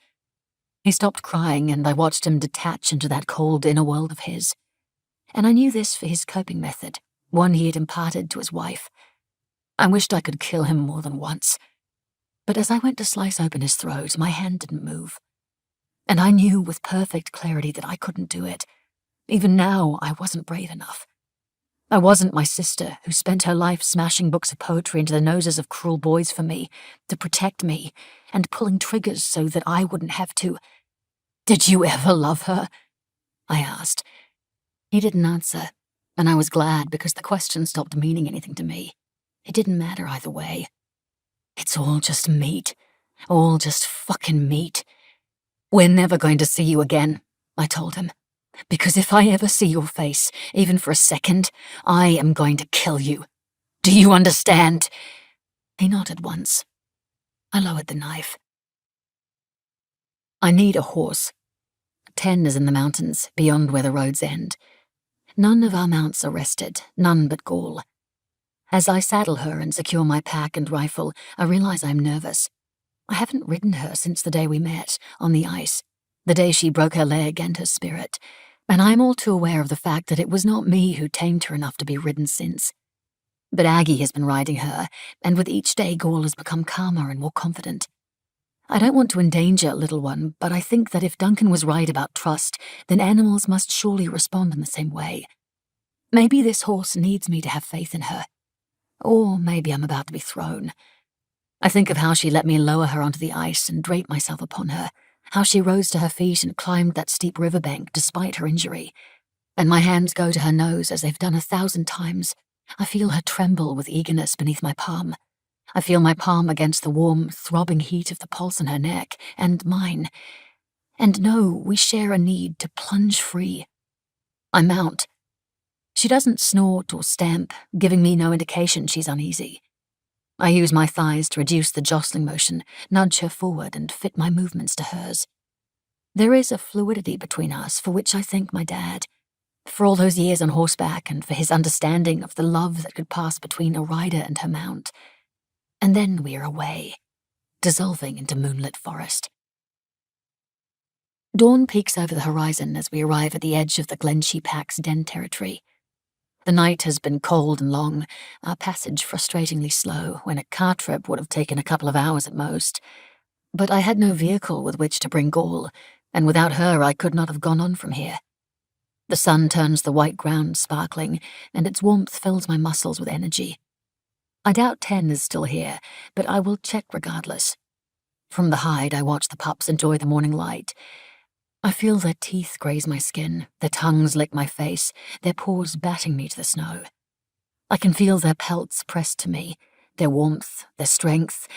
He stopped crying and I watched him detach into that cold inner world of his. And I knew this for his coping method, one he had imparted to his wife. I wished I could kill him more than once. But as I went to slice open his throat, my hand didn't move. And I knew with perfect clarity that I couldn't do it. Even now, I wasn't brave enough. I wasn't my sister, who spent her life smashing books of poetry into the noses of cruel boys for me, to protect me, and pulling triggers so that I wouldn't have to. "Did you ever love her?" I asked. He didn't answer, and I was glad because the question stopped meaning anything to me. It didn't matter either way. "It's all just meat. All just fucking meat. We're never going to see you again," I told him. "Because if I ever see your face, even for a second, I am going to kill you. Do you understand?" He nodded once. I lowered the knife. I need a horse. 10 is in the mountains, beyond where the roads end. None of our mounts are rested, none but Gaul. As I saddle her and secure my pack and rifle, I realize I'm nervous. I haven't ridden her since the day we met, on the ice, the day she broke her leg and her spirit, and I'm all too aware of the fact that it was not me who tamed her enough to be ridden since. But Aggie has been riding her, and with each day Gaul has become calmer and more confident. I don't want to endanger Little One, but I think that if Duncan was right about trust, then animals must surely respond in the same way. Maybe this horse needs me to have faith in her. Or maybe I'm about to be thrown. I think of how she let me lower her onto the ice and drape myself upon her, how she rose to her feet and climbed that steep riverbank despite her injury, and my hands go to her nose as they've done 1,000 times. I feel her tremble with eagerness beneath my palm. I feel my palm against the warm, throbbing heat of the pulse in her neck, and mine. And know we share a need to plunge free. I mount. She doesn't snort or stamp, giving me no indication she's uneasy. I use my thighs to reduce the jostling motion, nudge her forward, and fit my movements to hers. There is a fluidity between us for which I thank my dad, for all those years on horseback and for his understanding of the love that could pass between a rider and her mount. And then we are away, dissolving into moonlit forest. Dawn peeks over the horizon as we arrive at the edge of the Glenshee Pack's den territory. The night has been cold and long, our passage frustratingly slow when a car trip would have taken a couple of hours at most. But I had no vehicle with which to bring Gaul, and without her I could not have gone on from here. The sun turns the white ground sparkling, and its warmth fills my muscles with energy. I doubt 10 is still here, but I will check regardless. From the hide, I watch the pups enjoy the morning light. I feel their teeth graze my skin, their tongues lick my face, their paws batting me to the snow. I can feel their pelts pressed to me, their warmth, their strength,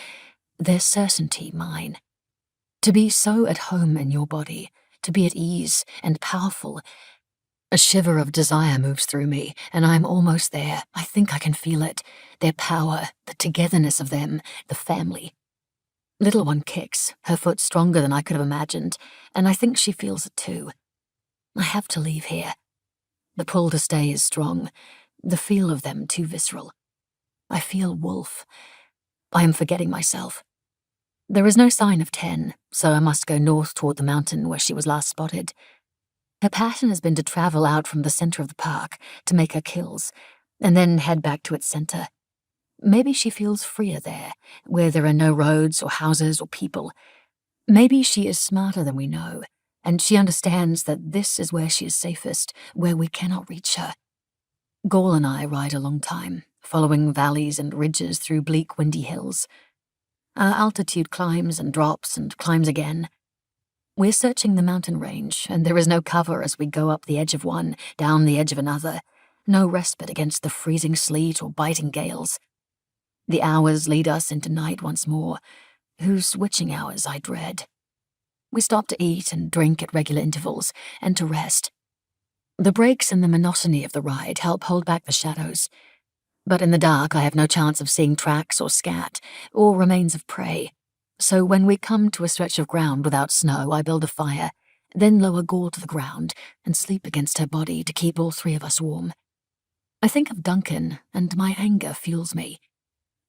their certainty mine. To be so at home in your body, to be at ease and powerful. A shiver of desire moves through me, and I'm almost there. I think I can feel it. Their power, the togetherness of them, the family. Little One kicks, her foot stronger than I could have imagined, and I think she feels it too. I have to leave here. The pull to stay is strong, the feel of them too visceral. I feel wolf. I am forgetting myself. There is no sign of 10, so I must go north toward the mountain where she was last spotted. Her pattern has been to travel out from the center of the park to make her kills, and then head back to its center. Maybe she feels freer there, where there are no roads or houses or people. Maybe she is smarter than we know, and she understands that this is where she is safest, where we cannot reach her. Gaul and I ride a long time, following valleys and ridges through bleak, windy hills. Our altitude climbs and drops and climbs again. We're searching the mountain range, and there is no cover as we go up the edge of one, down the edge of another, no respite against the freezing sleet or biting gales. The hours lead us into night once more, whose witching hours I dread. We stop to eat and drink at regular intervals, and to rest. The breaks in the monotony of the ride help hold back the shadows. But in the dark I have no chance of seeing tracks or scat, or remains of prey. So when we come to a stretch of ground without snow, I build a fire, then lower Gaul to the ground, and sleep against her body to keep all three of us warm. I think of Duncan, and my anger fuels me.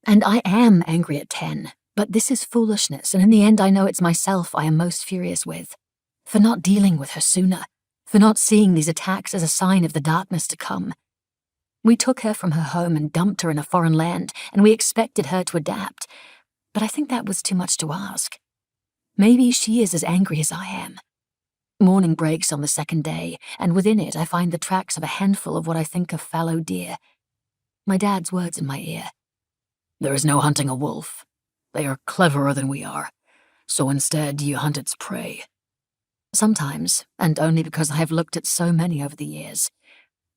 And I am angry at 10, but this is foolishness, and in the end I know it's myself I am most furious with. For not dealing with her sooner, for not seeing these attacks as a sign of the darkness to come. We took her from her home and dumped her in a foreign land, and we expected her to adapt. But I think that was too much to ask. Maybe she is as angry as I am. Morning breaks on the second day, and within it I find the tracks of a handful of what I think of fallow deer. My dad's words in my ear. There is no hunting a wolf. They are cleverer than we are, so instead you hunt its prey. Sometimes, and only because I have looked at so many over the years,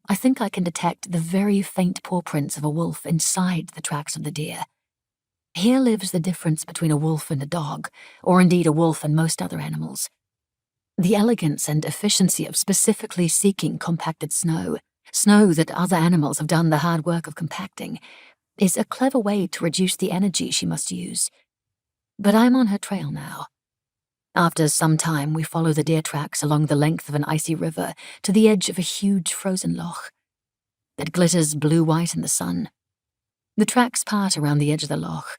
I think I can detect the very faint paw prints of a wolf inside the tracks of the deer. Here lives the difference between a wolf and a dog, or indeed a wolf and most other animals. The elegance and efficiency of specifically seeking compacted snow that other animals have done the hard work of compacting, is a clever way to reduce the energy she must use. But I'm on her trail now. After some time, we follow the deer tracks along the length of an icy river to the edge of a huge frozen loch that glitters blue-white in the sun. The tracks part around the edge of the loch,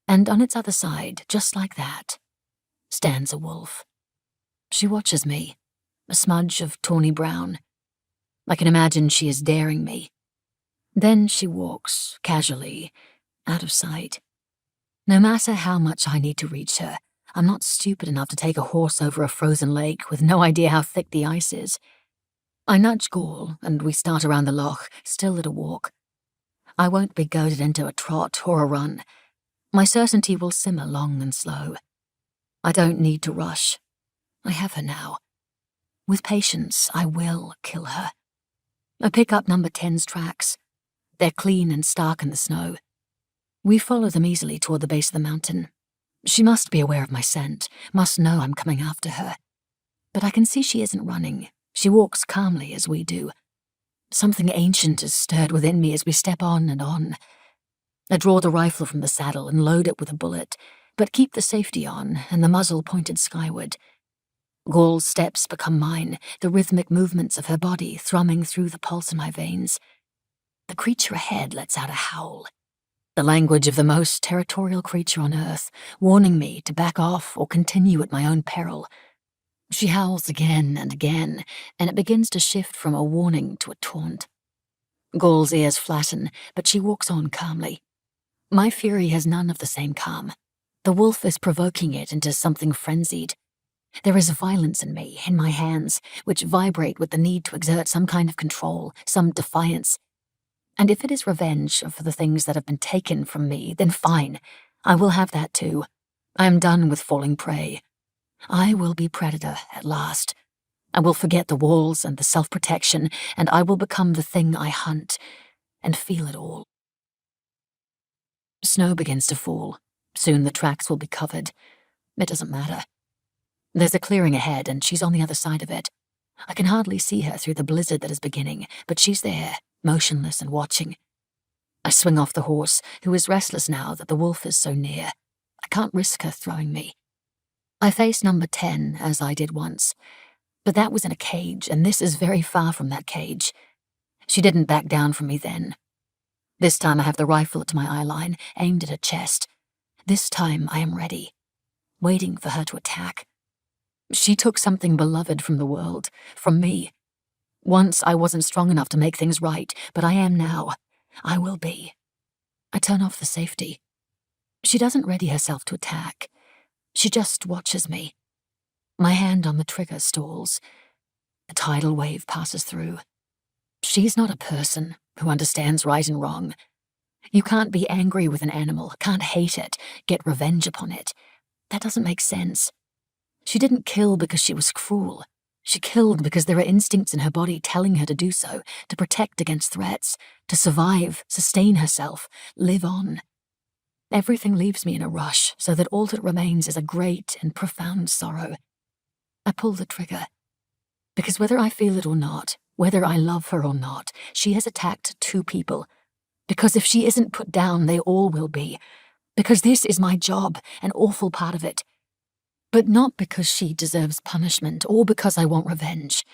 and on its other side, just like that, stands a wolf. She watches me, a smudge of tawny brown. I can imagine she is daring me. Then she walks, casually, out of sight. No matter how much I need to reach her, I'm not stupid enough to take a horse over a frozen lake with no idea how thick the ice is. I nudge Gaul, and we start around the loch, still at a walk. I won't be goaded into a trot or a run. My certainty will simmer long and slow. I don't need to rush. I have her now. With patience, I will kill her. I pick up number 10's tracks. They're clean and stark in the snow. We follow them easily toward the base of the mountain. She must be aware of my scent, must know I'm coming after her. But I can see she isn't running. She walks calmly as we do. Something ancient is stirred within me as we step on and on. I draw the rifle from the saddle and load it with a bullet, but keep the safety on and the muzzle pointed skyward. Gaul's steps become mine, the rhythmic movements of her body thrumming through the pulse in my veins. The creature ahead lets out a howl. The language of the most territorial creature on earth, warning me to back off or continue at my own peril. She howls again and again, and it begins to shift from a warning to a taunt. Gaul's ears flatten, but she walks on calmly. My fury has none of the same calm. The wolf is provoking it into something frenzied. There is violence in me, in my hands, which vibrate with the need to exert some kind of control, some defiance. And if it is revenge for the things that have been taken from me, then fine. I will have that too. I am done with falling prey. I will be predator at last. I will forget the walls and the self-protection, and I will become the thing I hunt, and feel it all. Snow begins to fall. Soon the tracks will be covered. It doesn't matter. There's a clearing ahead, and she's on the other side of it. I can hardly see her through the blizzard that is beginning, but she's there, motionless and watching. I swing off the horse, who is restless now that the wolf is so near. I can't risk her throwing me. I face number 10, as I did once. But that was in a cage, and this is very far from that cage. She didn't back down from me then. This time I have the rifle to my eyeline, aimed at her chest. This time I am ready, waiting for her to attack. She took something beloved from the world, from me. Once I wasn't strong enough to make things right, but I am now. I will be. I turn off the safety. She doesn't ready herself to attack. She just watches me. My hand on the trigger stalls. A tidal wave passes through. She's not a person who understands right and wrong. You can't be angry with an animal, can't hate it, get revenge upon it. That doesn't make sense. She didn't kill because she was cruel. She killed because there are instincts in her body telling her to do so, to protect against threats, to survive, sustain herself, live on. Everything leaves me in a rush, so that all that remains is a great and profound sorrow. I pull the trigger. Because whether I feel it or not, whether I love her or not, she has attacked 2 people. Because if she isn't put down, they all will be. Because this is my job, an awful part of it. But not because she deserves punishment or because I want revenge.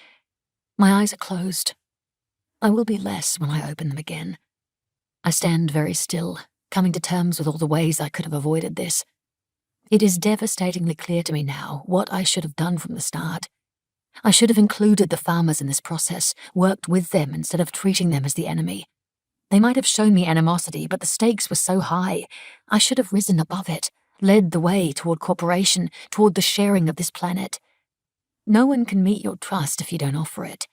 My eyes are closed. I will be less when I open them again. I stand very still, coming to terms with all the ways I could have avoided this. It is devastatingly clear to me now what I should have done from the start. I should have included the farmers in this process, worked with them instead of treating them as the enemy. They might have shown me animosity, but the stakes were so high. I should have risen above it, led the way toward cooperation, toward the sharing of this planet. No one can meet your trust if you don't offer it.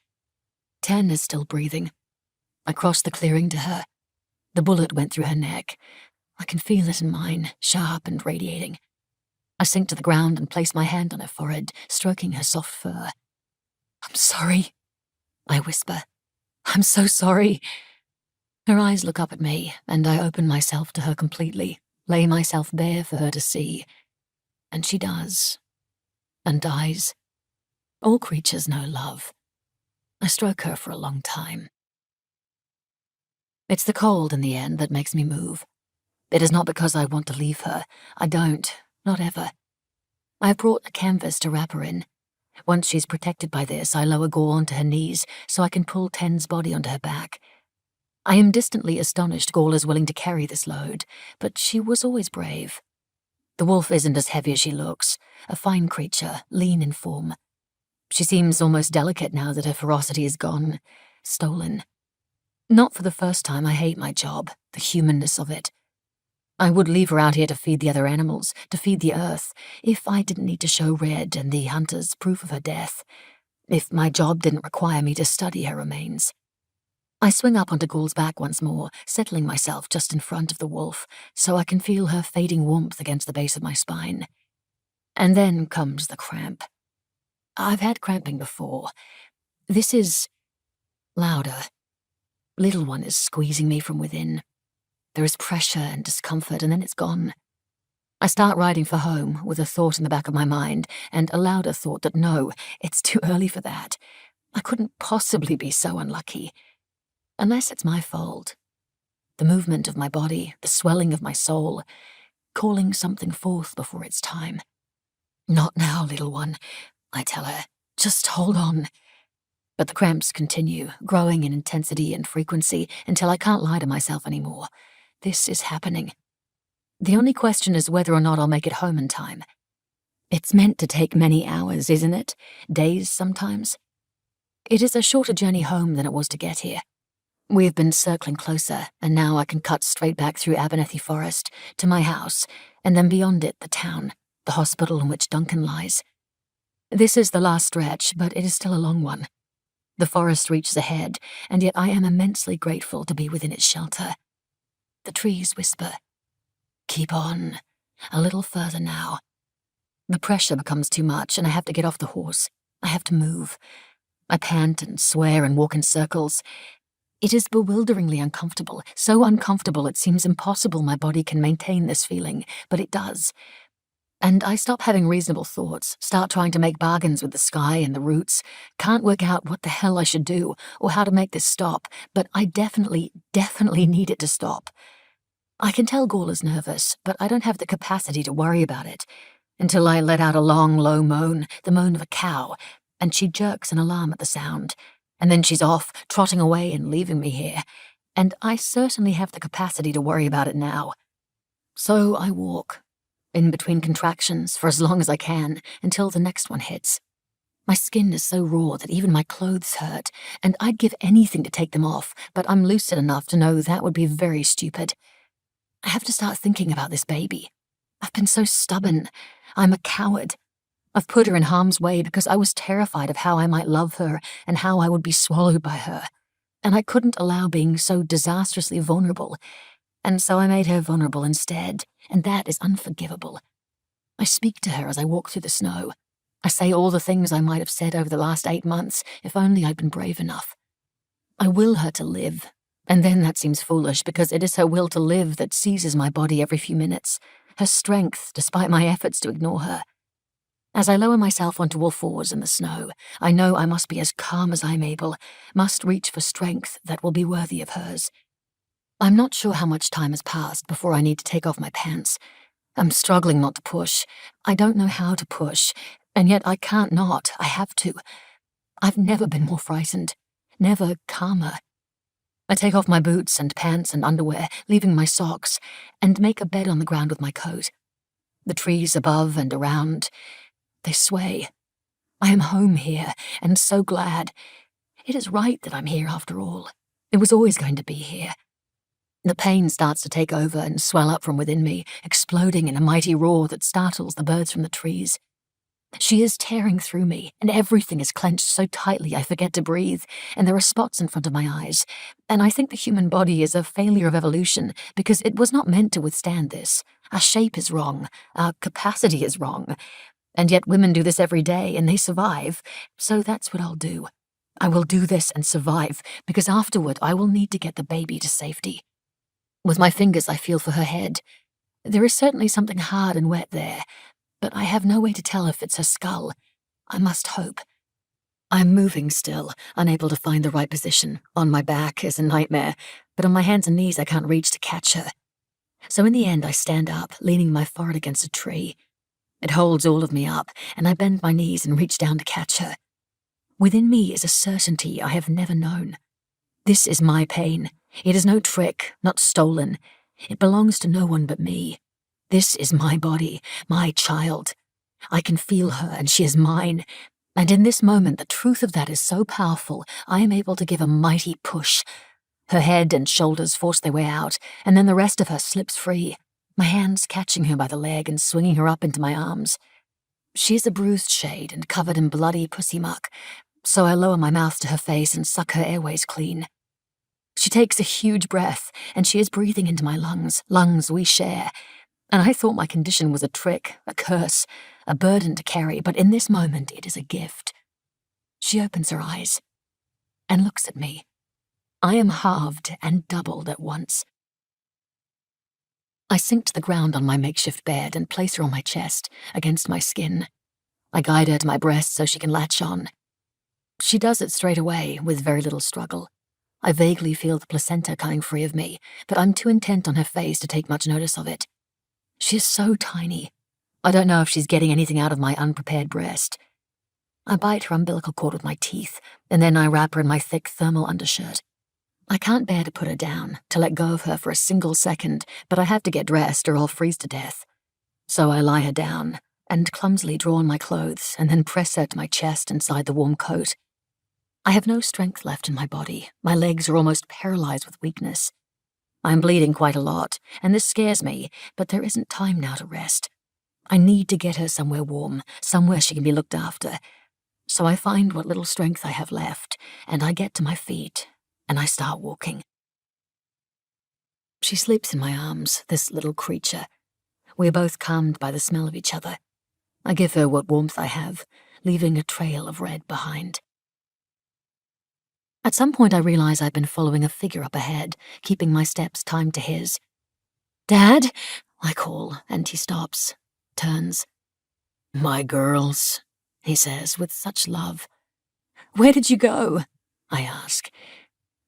10 is still breathing. I crossed the clearing to her. The bullet went through her neck. I can feel it in mine, sharp and radiating. I sink to the ground and place my hand on her forehead, stroking her soft fur. "I'm sorry," I whisper. "I'm so sorry." Her eyes look up at me, and I open myself to her completely, lay myself bare for her to see. And she does. And dies. All creatures know love. I stroke her for a long time. It's the cold in the end that makes me move. It is not because I want to leave her. I don't, not ever. I have brought a canvas to wrap her in. Once she's protected by this, I lower Gaul onto her knees so I can pull 10's body onto her back. I am distantly astonished Gaul is willing to carry this load, but she was always brave. The wolf isn't as heavy as she looks, a fine creature, lean in form. She seems almost delicate now that her ferocity is gone, stolen. Not for the first time, I hate my job, the humanness of it. I would leave her out here to feed the other animals, to feed the earth, if I didn't need to show Red and the hunters proof of her death, if my job didn't require me to study her remains. I swing up onto Ghoul's back once more, settling myself just in front of the wolf, so I can feel her fading warmth against the base of my spine. And then comes the cramp. I've had cramping before. This is louder. Little one is squeezing me from within. There is pressure and discomfort, and then it's gone. I start riding for home with a thought in the back of my mind, and a louder thought that no, it's too early for that. I couldn't possibly be so unlucky. Unless it's my fault. The movement of my body, the swelling of my soul, calling something forth before it's time. Not now, little one, I tell her. Just hold on. But the cramps continue, growing in intensity and frequency until I can't lie to myself anymore. This is happening. The only question is whether or not I'll make it home in time. It's meant to take many hours, isn't it? Days sometimes. It is a shorter journey home than it was to get here. We have been circling closer, and now I can cut straight back through Abernethy Forest to my house, and then beyond it the town, the hospital in which Duncan lies. This is the last stretch, but it is still a long one. The forest reaches ahead, and yet I am immensely grateful to be within its shelter. The trees whisper, "Keep on, a little further now." The pressure becomes too much, and I have to get off the horse. I have to move. I pant and swear and walk in circles. It is bewilderingly uncomfortable, so uncomfortable it seems impossible my body can maintain this feeling, but it does. And I stop having reasonable thoughts, start trying to make bargains with the sky and the roots, can't work out what the hell I should do or how to make this stop, but I definitely need it to stop. I can tell Ghoul is nervous, but I don't have the capacity to worry about it, until I let out a long, low moan, the moan of a cow, and she jerks an alarm at the sound. And then she's off, trotting away and leaving me here, and I certainly have the capacity to worry about it now. So I walk, in between contractions, for as long as I can, until the next one hits. My skin is so raw that even my clothes hurt, and I'd give anything to take them off, but I'm lucid enough to know that would be very stupid. I have to start thinking about this baby. I've been so stubborn. I'm a coward. I've put her in harm's way because I was terrified of how I might love her and how I would be swallowed by her. And I couldn't allow being so disastrously vulnerable. And so I made her vulnerable instead, and that is unforgivable. I speak to her as I walk through the snow. I say all the things I might have said over the last 8 months if only I'd been brave enough. I will her to live, and then that seems foolish because it is her will to live that seizes my body every few minutes, her strength despite my efforts to ignore her. As I lower myself onto all fours in the snow, I know I must be as calm as I'm able, must reach for strength that will be worthy of hers. I'm not sure how much time has passed before I need to take off my pants. I'm struggling not to push. I don't know how to push, and yet I can't not. I have to. I've never been more frightened, never calmer. I take off my boots and pants and underwear, leaving my socks, and make a bed on the ground with my coat. The trees above and around, they sway. I am home here, and so glad. It is right that I'm here after all. It was always going to be here. The pain starts to take over and swell up from within me, exploding in a mighty roar that startles the birds from the trees. She is tearing through me, and everything is clenched so tightly I forget to breathe, and there are spots in front of my eyes. And I think the human body is a failure of evolution because it was not meant to withstand this. Our shape is wrong. Our capacity is wrong. And yet women do this every day, and they survive. So that's what I'll do. I will do this and survive, because afterward I will need to get the baby to safety. With my fingers I feel for her head. There is certainly something hard and wet there, but I have no way to tell if it's her skull. I must hope. I'm moving still, unable to find the right position. On my back is a nightmare, but on my hands and knees I can't reach to catch her. So in the end I stand up, leaning my forehead against a tree. It holds all of me up, and I bend my knees and reach down to catch her. Within me is a certainty I have never known. This is my pain. It is no trick, not stolen. It belongs to no one but me. This is my body, my child. I can feel her, and she is mine. And in this moment, the truth of that is so powerful, I am able to give a mighty push. Her head and shoulders force their way out, and then the rest of her slips free, my hands catching her by the leg and swinging her up into my arms. She is a bruised shade and covered in bloody pussy muck, so I lower my mouth to her face and suck her airways clean. She takes a huge breath, and she is breathing into my lungs we share, and I thought my condition was a trick, a curse, a burden to carry, but in this moment it is a gift. She opens her eyes and looks at me. I am halved and doubled at once. I sink to the ground on my makeshift bed and place her on my chest, against my skin. I guide her to my breast so she can latch on. She does it straight away, with very little struggle. I vaguely feel the placenta coming free of me, but I'm too intent on her face to take much notice of it. She is so tiny. I don't know if she's getting anything out of my unprepared breast. I bite her umbilical cord with my teeth, and then I wrap her in my thick thermal undershirt. I can't bear to put her down, to let go of her for a single second, but I have to get dressed or I'll freeze to death. So I lie her down, and clumsily draw on my clothes, and then press her to my chest inside the warm coat. I have no strength left in my body. My legs are almost paralyzed with weakness. I'm bleeding quite a lot, and this scares me, but there isn't time now to rest. I need to get her somewhere warm, somewhere she can be looked after. So I find what little strength I have left, and I get to my feet, and I start walking. She sleeps in my arms, this little creature. We are both calmed by the smell of each other. I give her what warmth I have, leaving a trail of red behind. At some point I realize I've been following a figure up ahead, keeping my steps timed to his. "Dad?" I call, and he stops, turns. "My girls," he says with such love. "Where did you go?" I ask.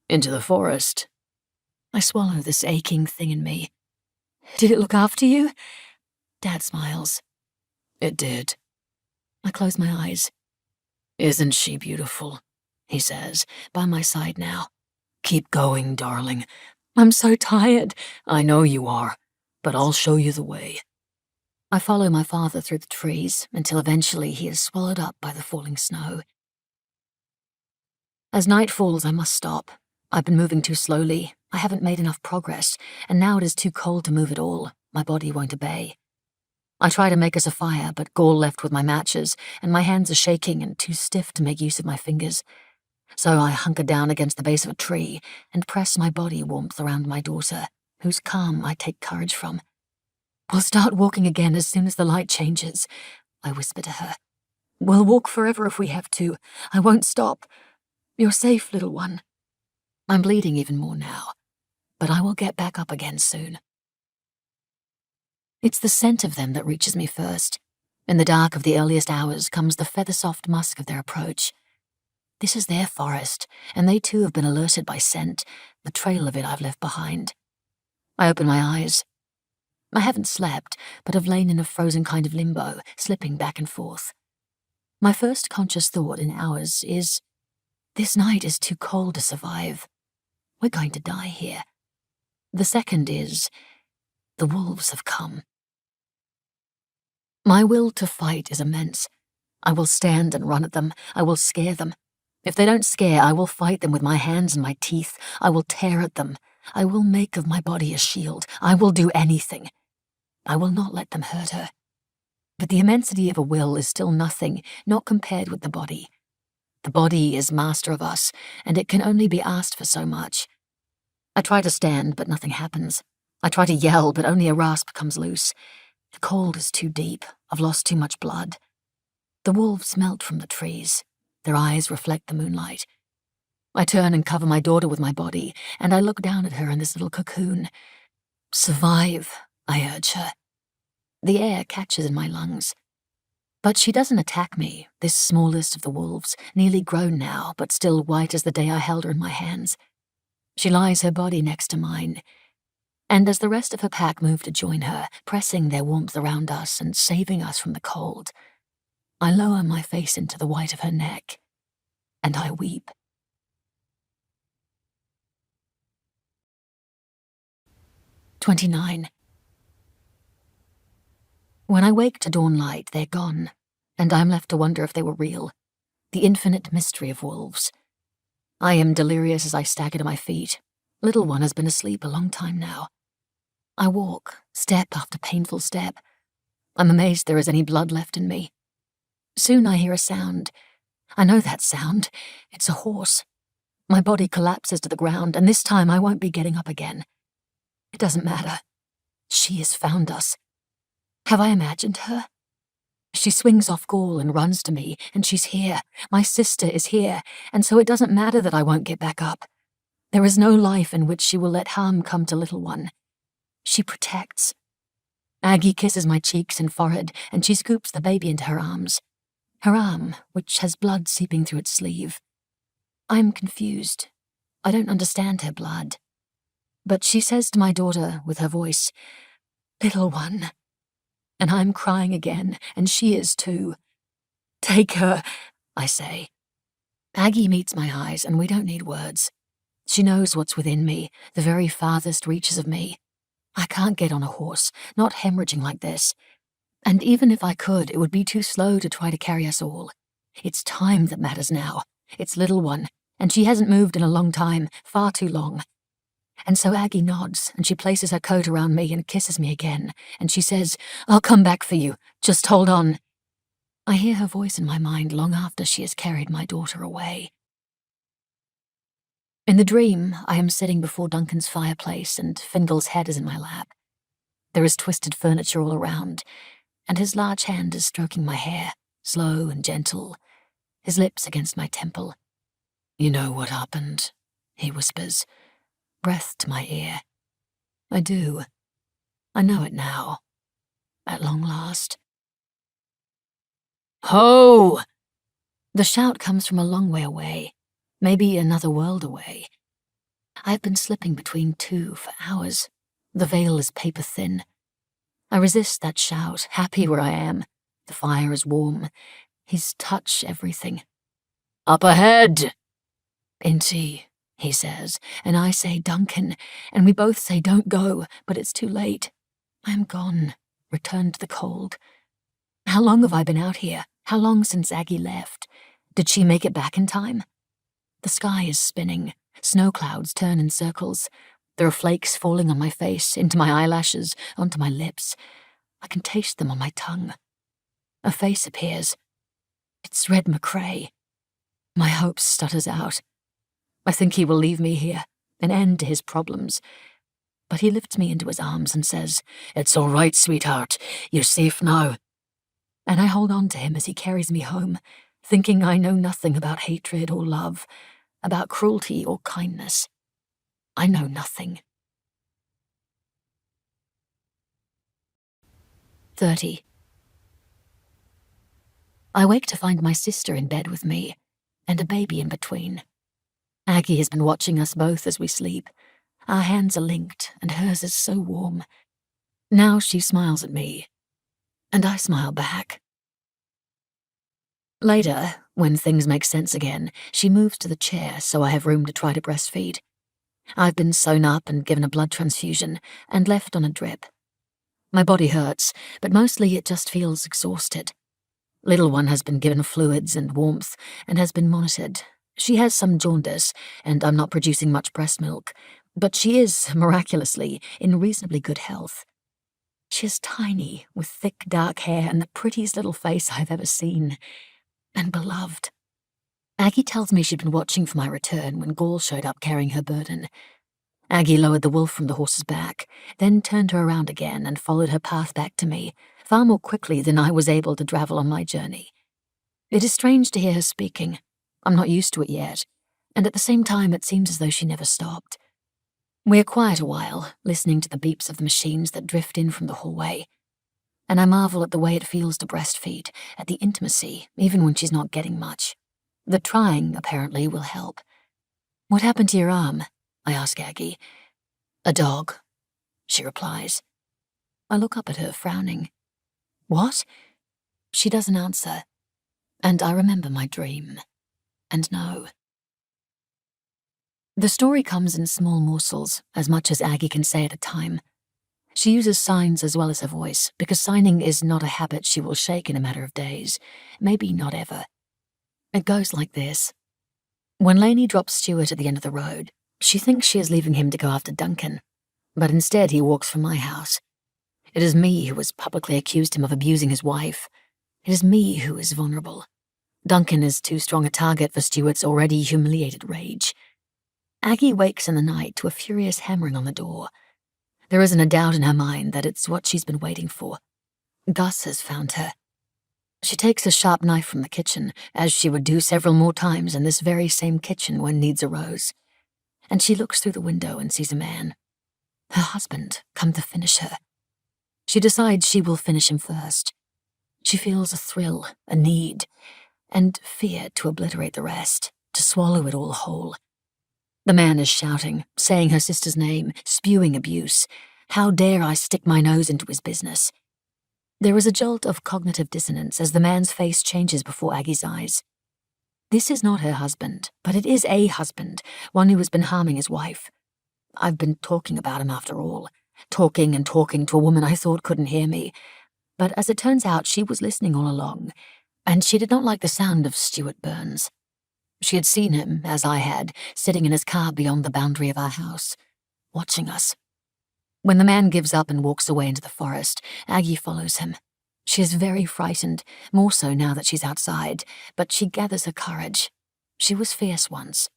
"Into the forest." I swallow this aching thing in me. "Did it look after you?" Dad smiles. "It did." I close my eyes. "Isn't she beautiful?" he says, by my side now. "Keep going, darling. I'm so tired." "I know you are, but I'll show you the way." I follow my father through the trees until eventually he is swallowed up by the falling snow. As night falls, I must stop. I've been moving too slowly. I haven't made enough progress, and now it is too cold to move at all. My body won't obey. I try to make us a fire, but Gaul left with my matches, and my hands are shaking and too stiff to make use of my fingers. So I hunker down against the base of a tree and press my body warmth around my daughter, whose calm I take courage from. "We'll start walking again as soon as the light changes," I whisper to her. "We'll walk forever if we have to. I won't stop. You're safe, little one." I'm bleeding even more now, but I will get back up again soon. It's the scent of them that reaches me first. In the dark of the earliest hours comes the feather-soft musk of their approach. This is their forest, and they too have been alerted by scent, the trail of it I've left behind. I open my eyes. I haven't slept, but have lain in a frozen kind of limbo, slipping back and forth. My first conscious thought in hours is, this night is too cold to survive. We're going to die here. The second is, the wolves have come. My will to fight is immense. I will stand and run at them. I will scare them. If they don't scare, I will fight them with my hands and my teeth. I will tear at them. I will make of my body a shield. I will do anything. I will not let them hurt her. But the immensity of a will is still nothing, not compared with the body. The body is master of us, and it can only be asked for so much. I try to stand, but nothing happens. I try to yell, but only a rasp comes loose. The cold is too deep. I've lost too much blood. The wolves melt from the trees. Their eyes reflect the moonlight. I turn and cover my daughter with my body, and I look down at her in this little cocoon. "Survive," I urge her. The air catches in my lungs. But she doesn't attack me, this smallest of the wolves, nearly grown now, but still white as the day I held her in my hands. She lies her body next to mine, and as the rest of her pack move to join her, pressing their warmth around us and saving us from the cold, I lower my face into the white of her neck, and I weep. 29. When I wake to dawn light, they're gone, and I'm left to wonder if they were real. The infinite mystery of wolves. I am delirious as I stagger to my feet. Little one has been asleep a long time now. I walk, step after painful step. I'm amazed there is any blood left in me. Soon I hear a sound. I know that sound. It's a horse. My body collapses to the ground, and this time I won't be getting up again. It doesn't matter. She has found us. Have I imagined her? She swings off Gaul and runs to me, and she's here. My sister is here, and so it doesn't matter that I won't get back up. There is no life in which she will let harm come to little one. She protects. Aggie kisses my cheeks and forehead, and she scoops the baby into her arms. Her arm, which has blood seeping through its sleeve. I'm confused. I don't understand her blood. But she says to my daughter with her voice, "Little one." And I'm crying again, and she is too. "Take her," I say. Aggie meets my eyes, and we don't need words. She knows what's within me, the very farthest reaches of me. I can't get on a horse, not hemorrhaging like this. And even if I could, it would be too slow to try to carry us all. It's time that matters now. It's little one, and she hasn't moved in a long time, far too long. And so Aggie nods, and she places her coat around me and kisses me again, and she says, "I'll come back for you. Just hold on." I hear her voice in my mind long after she has carried my daughter away. In the dream, I am sitting before Duncan's fireplace, and Fingal's head is in my lap. There is twisted furniture all around, and his large hand is stroking my hair, slow and gentle, his lips against my temple. "You know what happened," he whispers, breath to my ear. I do. I know it now. At long last. "Ho!" The shout comes from a long way away, maybe another world away. I've been slipping between two for hours. The veil is paper thin. I resist that shout, happy where I am. The fire is warm. His touch everything. "Up ahead!" "Inti," he says, and I say Duncan, and we both say don't go, but it's too late. I am gone, returned to the cold. How long have I been out here? How long since Aggie left? Did she make it back in time? The sky is spinning. Snow clouds turn in circles. There are flakes falling on my face, into my eyelashes, onto my lips. I can taste them on my tongue. A face appears. It's Red McCrae. My hope stutters out. I think he will leave me here, an end to his problems. But he lifts me into his arms and says, "It's all right, sweetheart. You're safe now." And I hold on to him as he carries me home, thinking I know nothing about hatred or love, about cruelty or kindness. I know nothing. 30. I wake to find my sister in bed with me, and a baby in between. Aggie has been watching us both as we sleep. Our hands are linked, and hers is so warm. Now she smiles at me, and I smile back. Later, when things make sense again, she moves to the chair so I have room to try to breastfeed. I've been sewn up and given a blood transfusion, and left on a drip. My body hurts, but mostly it just feels exhausted. Little one has been given fluids and warmth, and has been monitored. She has some jaundice, and I'm not producing much breast milk, but she is, miraculously, in reasonably good health. She is tiny, with thick dark hair and the prettiest little face I've ever seen. And beloved. Aggie tells me she'd been watching for my return when Gaul showed up carrying her burden. Aggie lowered the wolf from the horse's back, then turned her around again and followed her path back to me, far more quickly than I was able to travel on my journey. It is strange to hear her speaking. I'm not used to it yet, and at the same time it seems as though she never stopped. We are quiet a while, listening to the beeps of the machines that drift in from the hallway. And I marvel at the way it feels to breastfeed, at the intimacy, even when she's not getting much. The trying, apparently, will help. "What happened to your arm?" I ask Aggie. "A dog," she replies. I look up at her, frowning. "What?" She doesn't answer, and I remember my dream, and know. The story comes in small morsels, as much as Aggie can say at a time. She uses signs as well as her voice, because signing is not a habit she will shake in a matter of days, maybe not ever. It goes like this. When Lainey drops Stuart at the end of the road, She thinks she is leaving him to go after Duncan, but instead he walks from my house. It is me who has publicly accused him of abusing his wife. It is me who is vulnerable. Duncan is too strong a target for Stuart's already humiliated rage. Aggie wakes in the night to a furious hammering on the door. There isn't a doubt in her mind that it's what she's been waiting for. Gus has found her. She takes a sharp knife from the kitchen, as she would do several more times in this very same kitchen when needs arose. And she looks through the window and sees a man. Her husband, come to finish her. She decides she will finish him first. She feels a thrill, a need, and fear to obliterate the rest, to swallow it all whole. The man is shouting, saying her sister's name, spewing abuse. How dare I stick my nose into his business? There is a jolt of cognitive dissonance as the man's face changes before Aggie's eyes. This is not her husband, but it is a husband, one who has been harming his wife. I've been talking about him after all, talking and talking to a woman I thought couldn't hear me. But as it turns out, she was listening all along, and she did not like the sound of Stuart Burns. She had seen him, as I had, sitting in his car beyond the boundary of our house, watching us. When the man gives up and walks away into the forest, Aggie follows him. She is very frightened, more so now that she's outside, but she gathers her courage. She was fierce once,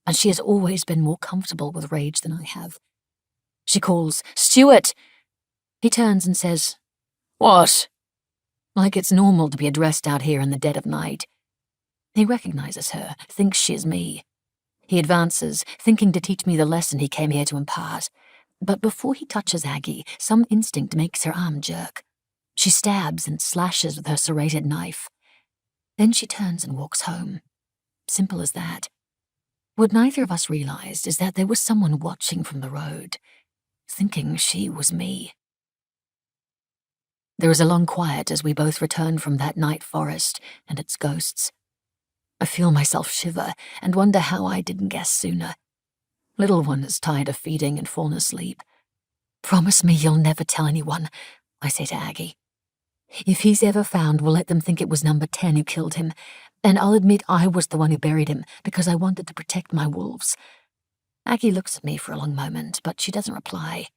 and she has always been more comfortable with rage than I have. She calls, "Stuart!" He turns and says, "What?" Like it's normal to be addressed out here in the dead of night. He recognizes her, thinks she is me. He advances, thinking to teach me the lesson he came here to impart. But before he touches Aggie, some instinct makes her arm jerk. She stabs and slashes with her serrated knife. Then she turns and walks home. Simple as that. What neither of us realized is that there was someone watching from the road, thinking she was me. There is a long quiet as we both return from that night forest and its ghosts. I feel myself shiver and wonder how I didn't guess sooner. Little one is tired of feeding and fallen asleep. "Promise me you'll never tell anyone," I say to Aggie. "If he's ever found, we'll let them think it was number 10 who killed him, and I'll admit I was the one who buried him because I wanted to protect my wolves." Aggie looks at me for a long moment, but she doesn't reply.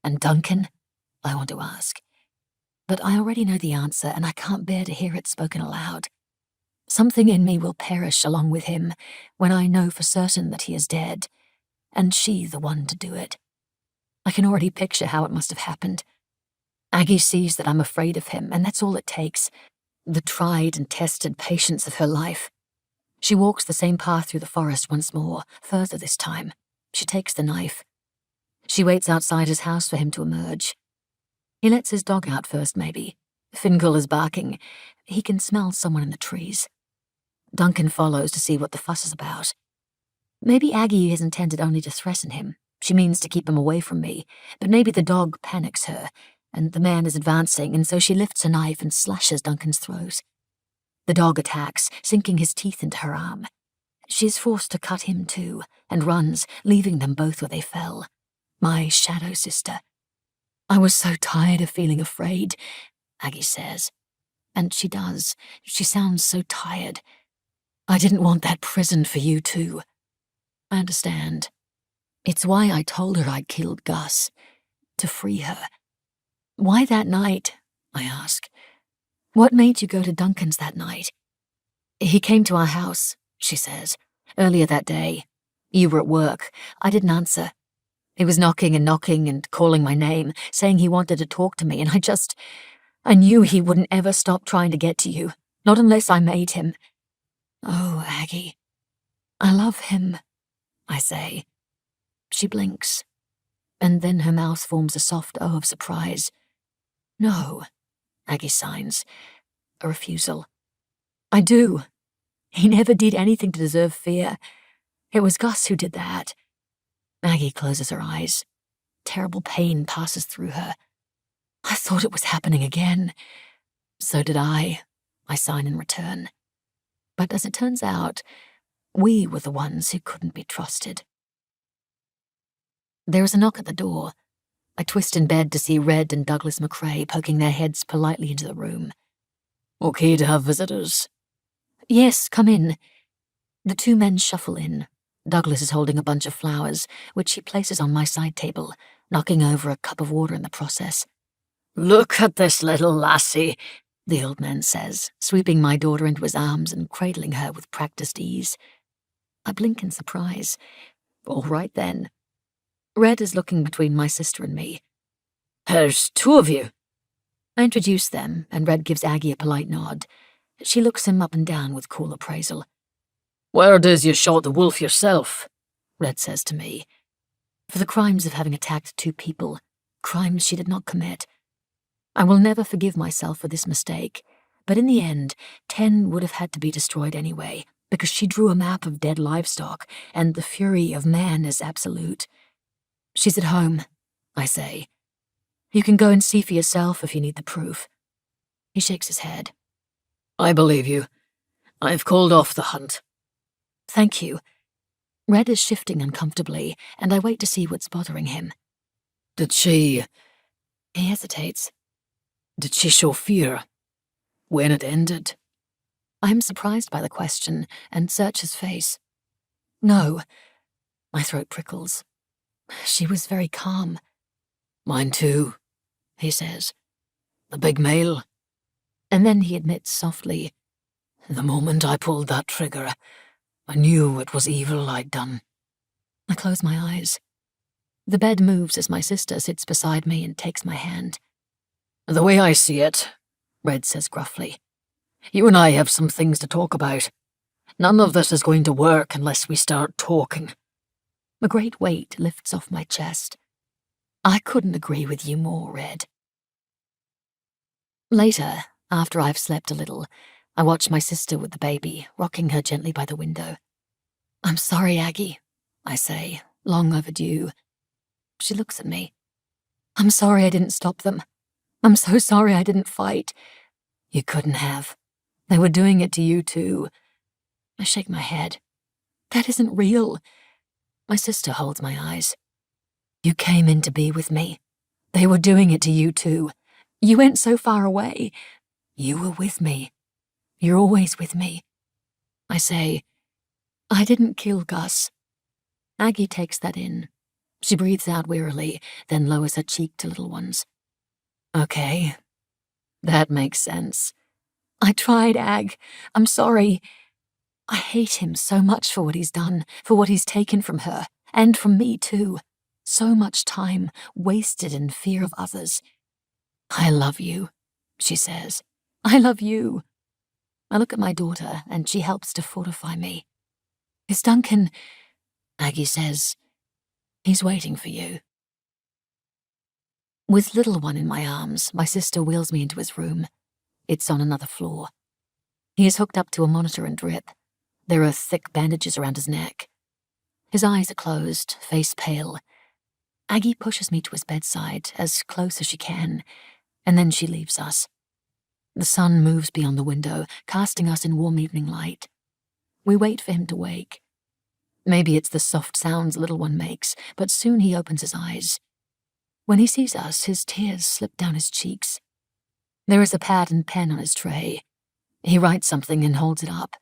"And Duncan?" I want to ask. But I already know the answer, and I can't bear to hear it spoken aloud. Something in me will perish along with him when I know for certain that he is dead, and she the one to do it. I can already picture how it must have happened. Aggie sees that I'm afraid of him, and that's all it takes. The tried and tested patience of her life. She walks the same path through the forest once more, further this time. She takes the knife. She waits outside his house for him to emerge. He lets his dog out first, maybe. Fingal is barking. He can smell someone in the trees. Duncan follows to see what the fuss is about. Maybe Aggie is intended only to threaten him. She means to keep him away from me, but maybe the dog panics her, and the man is advancing, and so she lifts a knife and slashes Duncan's throat. The dog attacks, sinking his teeth into her arm. She is forced to cut him too, and runs, leaving them both where they fell. My shadow sister. "I was so tired of feeling afraid," Aggie says. And she does. She sounds so tired. "I didn't want that prison for you too." I understand. It's why I told her I'd killed Gus. To free her. "Why that night?" I ask. "What made you go to Duncan's that night?" "He came to our house," she says, "earlier that day. You were at work. I didn't answer. He was knocking and calling my name, saying he wanted to talk to me, and I knew he wouldn't ever stop trying to get to you, not unless I made him." "Oh, Aggie, I love him," I say. She blinks, and then her mouth forms a soft O of surprise. "No," Aggie signs, a refusal. "I do. He never did anything to deserve fear. It was Gus who did that." Aggie closes her eyes. Terrible pain passes through her. "I thought it was happening again." "So did I sign in return. But as it turns out, we were the ones who couldn't be trusted. There is a knock at the door. I twist in bed to see Red and Douglas McCrae poking their heads politely into the room. "Okay to have visitors?" "Yes, come in." The two men shuffle in. Douglas is holding a bunch of flowers, which he places on my side table, knocking over a cup of water in the process. "Look at this little lassie," the old man says, sweeping my daughter into his arms and cradling her with practiced ease. I blink in surprise. All right then. Red is looking between my sister and me. "There's two of you." I introduce them, and Red gives Aggie a polite nod. She looks him up and down with cool appraisal. "Where does you shot the wolf yourself?" Red says to me. For the crimes of having attacked two people, crimes she did not commit. I will never forgive myself for this mistake, but in the end, 10 would have had to be destroyed anyway, because she drew a map of dead livestock, and the fury of man is absolute. She's at home, I say. You can go and see for yourself if you need the proof. He shakes his head. "I believe you. I've called off the hunt." Thank you. Red is shifting uncomfortably, and I wait to see what's bothering him. Did she He hesitates. show fear when it ended?" I am surprised by the question and search his face. No. My throat prickles. She was very calm. "Mine too," he says. "The big male." And then he admits softly, "The moment I pulled that trigger, I knew it was evil I'd done." I close my eyes. The bed moves as my sister sits beside me and takes my hand. "The way I see it," Red says gruffly, "you and I have some things to talk about. None of this is going to work unless we start talking." A great weight lifts off my chest. I couldn't agree with you more, Red. Later, after I've slept a little, I watch my sister with the baby, rocking her gently by the window. I'm sorry, Aggie, I say, long overdue. She looks at me. I'm sorry I didn't stop them. I'm so sorry I didn't fight. You couldn't have. They were doing it to you too. I shake my head. That isn't real. My sister holds my eyes. You came in to be with me. They were doing it to you too. You went so far away. You were with me. You're always with me. I say, I didn't kill Gus. Aggie takes that in. She breathes out wearily, then lowers her cheek to little ones. Okay, that makes sense. I tried, Ag. I'm sorry. I hate him so much for what he's done, for what he's taken from her, and from me too. So much time wasted in fear of others. I love you, she says. I love you. I look at my daughter, and she helps to fortify me. Is Duncan... Aggie says, he's waiting for you. With little one in my arms, my sister wheels me into his room. It's on another floor. He is hooked up to a monitor and drip. There are thick bandages around his neck. His eyes are closed, face pale. Aggie pushes me to his bedside, as close as she can, and then she leaves us. The sun moves beyond the window, casting us in warm evening light. We wait for him to wake. Maybe it's the soft sounds little one makes, but soon he opens his eyes. When he sees us, his tears slip down his cheeks. There is a pad and pen on his tray. He writes something and holds it up.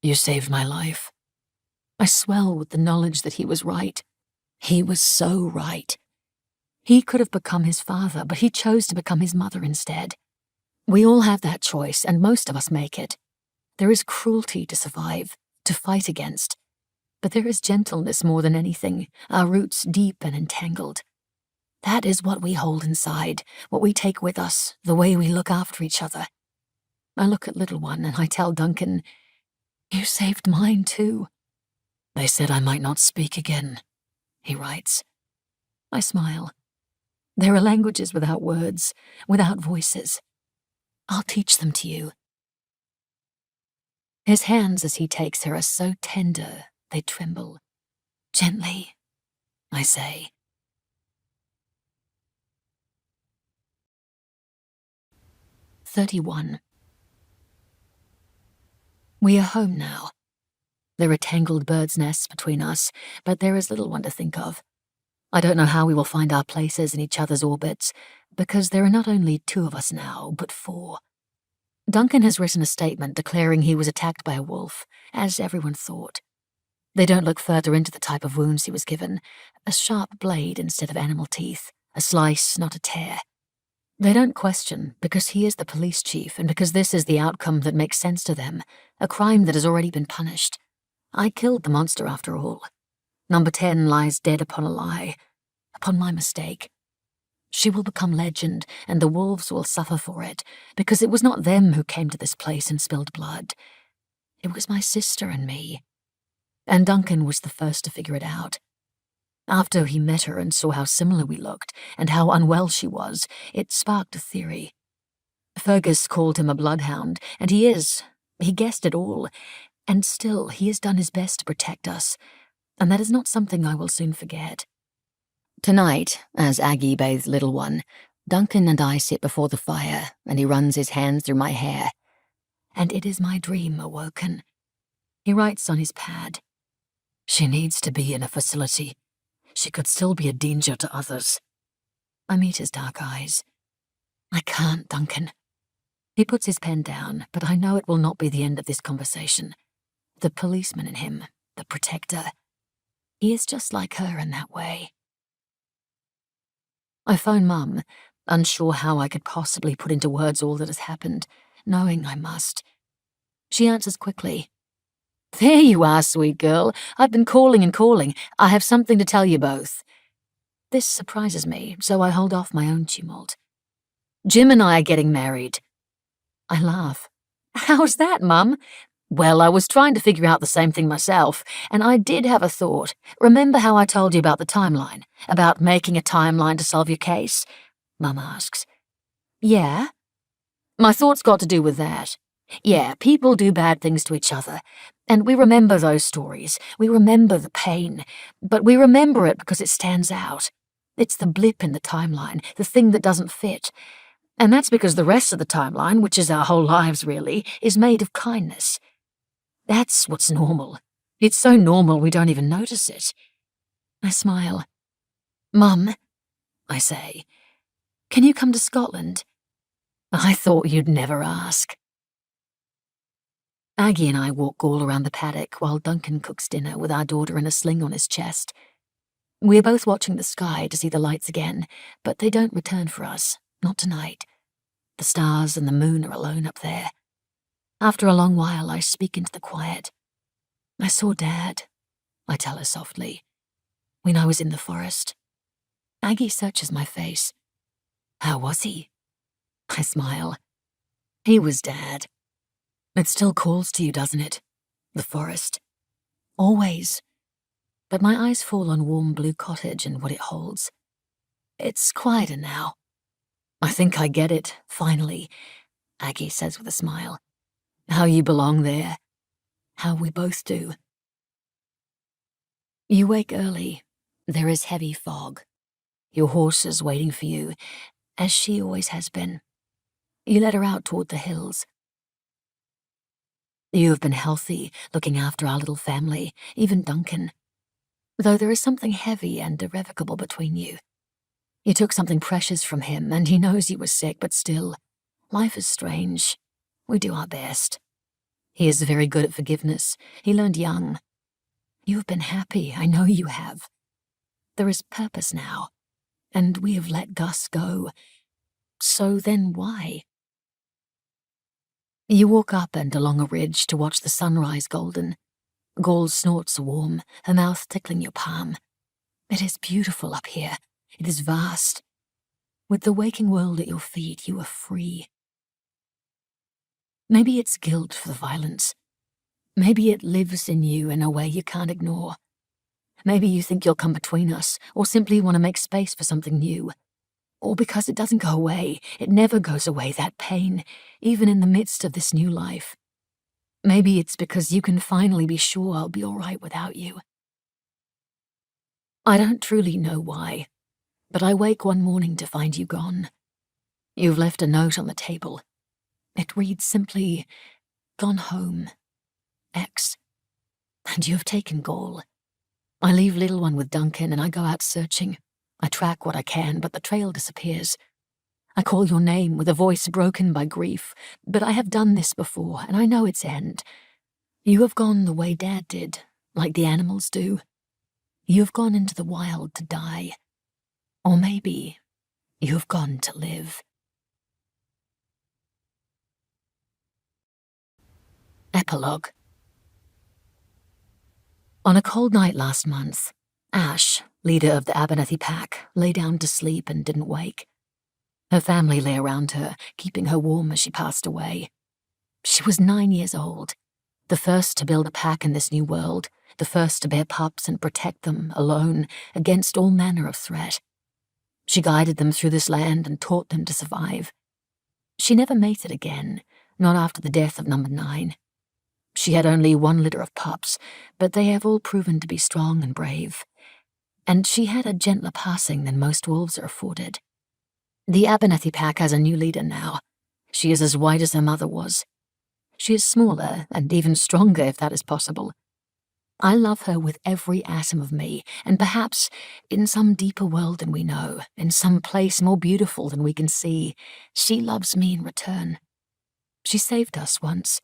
You saved my life. I swell with the knowledge that he was right. He was so right. He could have become his father, but he chose to become his mother instead. We all have that choice, and most of us make it. There is cruelty to survive, to fight against. But there is gentleness more than anything, our roots deep and entangled. That is what we hold inside, what we take with us, the way we look after each other. I look at little one and I tell Duncan, you saved mine too. They said I might not speak again, he writes. I smile. There are languages without words, without voices. I'll teach them to you. His hands as he takes her are so tender, they tremble. Gently, I say. "31. We are home now. There are tangled birds' nests between us, but there is little one to think of. I don't know how we will find our places in each other's orbits, because there are not only 2 of us now, but 4. Duncan has written a statement declaring he was attacked by a wolf, as everyone thought. They don't look further into the type of wounds he was given. A sharp blade instead of animal teeth. A slice, not a tear. They don't question, because he is the police chief and because this is the outcome that makes sense to them, a crime that has already been punished. I killed the monster after all. Number 10 lies dead upon a lie, upon my mistake. She will become legend, and the wolves will suffer for it, because it was not them who came to this place and spilled blood. It was my sister and me. And Duncan was the first to figure it out. After he met her and saw how similar we looked, and how unwell she was, it sparked a theory. Fergus called him a bloodhound, and he is. He guessed it all. And still, he has done his best to protect us, and that is not something I will soon forget. Tonight, as Aggie bathes little one, Duncan and I sit before the fire, and he runs his hands through my hair. And it is my dream awoken. He writes on his pad, "She needs to be in a facility. She could still be a danger to others." I meet his dark eyes. "I can't, Duncan." He puts his pen down, but I know it will not be the end of this conversation. The policeman in him, the protector, he is just like her in that way. I phone Mum, unsure how I could possibly put into words all that has happened, knowing I must. She answers quickly. "There you are, sweet girl. I've been calling and calling. I have something to tell you both." This surprises me, so I hold off my own tumult. "Jim and I are getting married." I laugh. "How's that, Mum?" "Well, I was trying to figure out the same thing myself, and I did have a thought. Remember how I told you about the timeline? About making a timeline to solve your case?" Mum asks. "Yeah?" "My thought's got to do with that. Yeah, people do bad things to each other, and we remember those stories. We remember the pain, but we remember it because it stands out. It's the blip in the timeline, the thing that doesn't fit. And that's because the rest of the timeline, which is our whole lives really, is made of kindness. That's what's normal. It's so normal we don't even notice it." I smile. "Mum," I say, "can you come to Scotland?" "I thought you'd never ask." Aggie and I walk all around the paddock while Duncan cooks dinner with our daughter in a sling on his chest. We are both watching the sky to see the lights again, but they don't return for us, not tonight. The stars and the moon are alone up there. After a long while, I speak into the quiet. "I saw Dad," I tell her softly, "when I was in the forest." Aggie searches my face. "How was he?" I smile. "He was Dad. It still calls to you, doesn't it? The forest. Always." But my eyes fall on warm blue cottage and what it holds. It's quieter now. "I think I get it, finally," Aggie says with a smile. "How you belong there. How we both do." You wake early. There is heavy fog. Your horse is waiting for you, as she always has been. You let her out toward the hills. You have been healthy, looking after our little family, even Duncan. Though there is something heavy and irrevocable between you. You took something precious from him, and he knows you were sick, but still, life is strange. We do our best. He is very good at forgiveness. He learned young. You have been happy, I know you have. There is purpose now, and we have let Gus go. So then why? You walk up and along a ridge to watch the sunrise golden. Gall's snorts are warm, her mouth tickling your palm. It is beautiful up here. It is vast. With the waking world at your feet, you are free. Maybe it's guilt for the violence. Maybe it lives in you in a way you can't ignore. Maybe you think you'll come between us, or simply want to make space for something new. Or because it doesn't go away, it never goes away, that pain, even in the midst of this new life. Maybe it's because you can finally be sure I'll be all right without you. I don't truly know why, but I wake one morning to find you gone. You've left a note on the table. It reads simply, "Gone home. X." And you have taken Gall. I leave little one with Duncan and I go out searching. I track what I can, but the trail disappears. I call your name with a voice broken by grief, but I have done this before and I know its end. You have gone the way Dad did, like the animals do. You have gone into the wild to die. Or maybe you have gone to live. Epilogue. On a cold night last month, Ash, leader of the Abernethy pack, lay down to sleep and didn't wake. Her family lay around her, keeping her warm as she passed away. She was 9 years old, the first to build a pack in this new world, the first to bear pups and protect them, alone, against all manner of threat. She guided them through this land and taught them to survive. She never mated again, not after the death of number 9. She had only 1 litter of pups, but they have all proven to be strong and brave. And she had a gentler passing than most wolves are afforded. The Abernethy pack has a new leader now. She is as white as her mother was. She is smaller and even stronger if that is possible. I love her with every atom of me, and perhaps, in some deeper world than we know, in some place more beautiful than we can see, she loves me in return. She saved us once,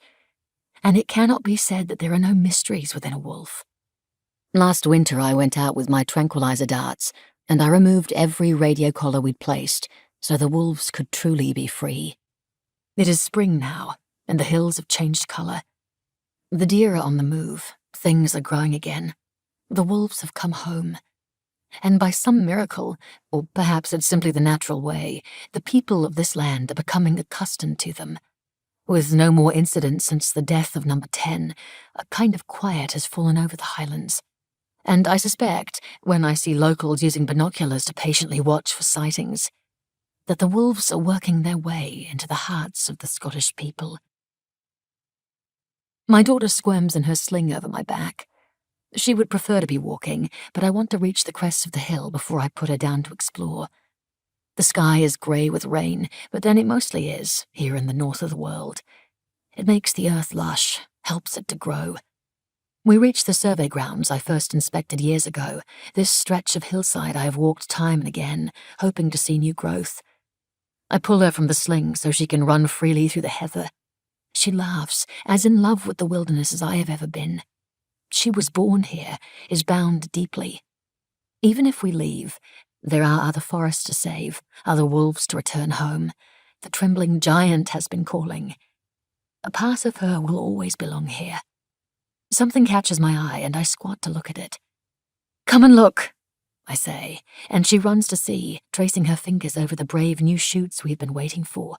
and it cannot be said that there are no mysteries within a wolf. Last winter I went out with my tranquilizer darts, and I removed every radio collar we'd placed, so the wolves could truly be free. It is spring now, and the hills have changed colour. The deer are on the move, things are growing again. The wolves have come home. And by some miracle, or perhaps it's simply the natural way, the people of this land are becoming accustomed to them. With no more incidents since the death of number 10, a kind of quiet has fallen over the Highlands. And I suspect, when I see locals using binoculars to patiently watch for sightings, that the wolves are working their way into the hearts of the Scottish people. My daughter squirms in her sling over my back. She would prefer to be walking, but I want to reach the crest of the hill before I put her down to explore. The sky is grey with rain, but then it mostly is, here in the north of the world. It makes the earth lush, helps it to grow. We reach the survey grounds I first inspected years ago, this stretch of hillside I have walked time and again, hoping to see new growth. I pull her from the sling so she can run freely through the heather. She laughs, as in love with the wilderness as I have ever been. She was born here, is bound deeply. Even if we leave, there are other forests to save, other wolves to return home. The trembling giant has been calling. A part of her will always belong here. Something catches my eye, and I squat to look at it. "Come and look," I say, and she runs to see, tracing her fingers over the brave new shoots we've been waiting for.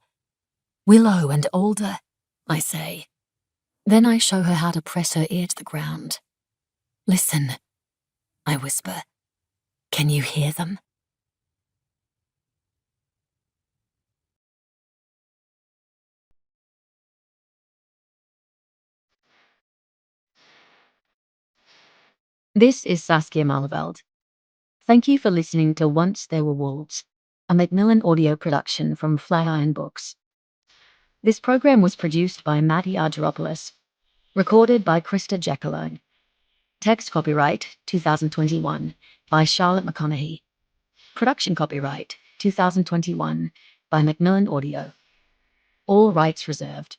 "Willow and alder," I say. Then I show her how to press her ear to the ground. "Listen," I whisper. "Can you hear them?" This is Saskia Malveld. Thank you for listening to Once There Were Wolves, a Macmillan audio production from Flatiron Books. This program was produced by Matty Argyropoulos, recorded by Krista Jackalone. Text copyright 2021 by Charlotte McConaghy. Production copyright 2021 by Macmillan Audio. All rights reserved.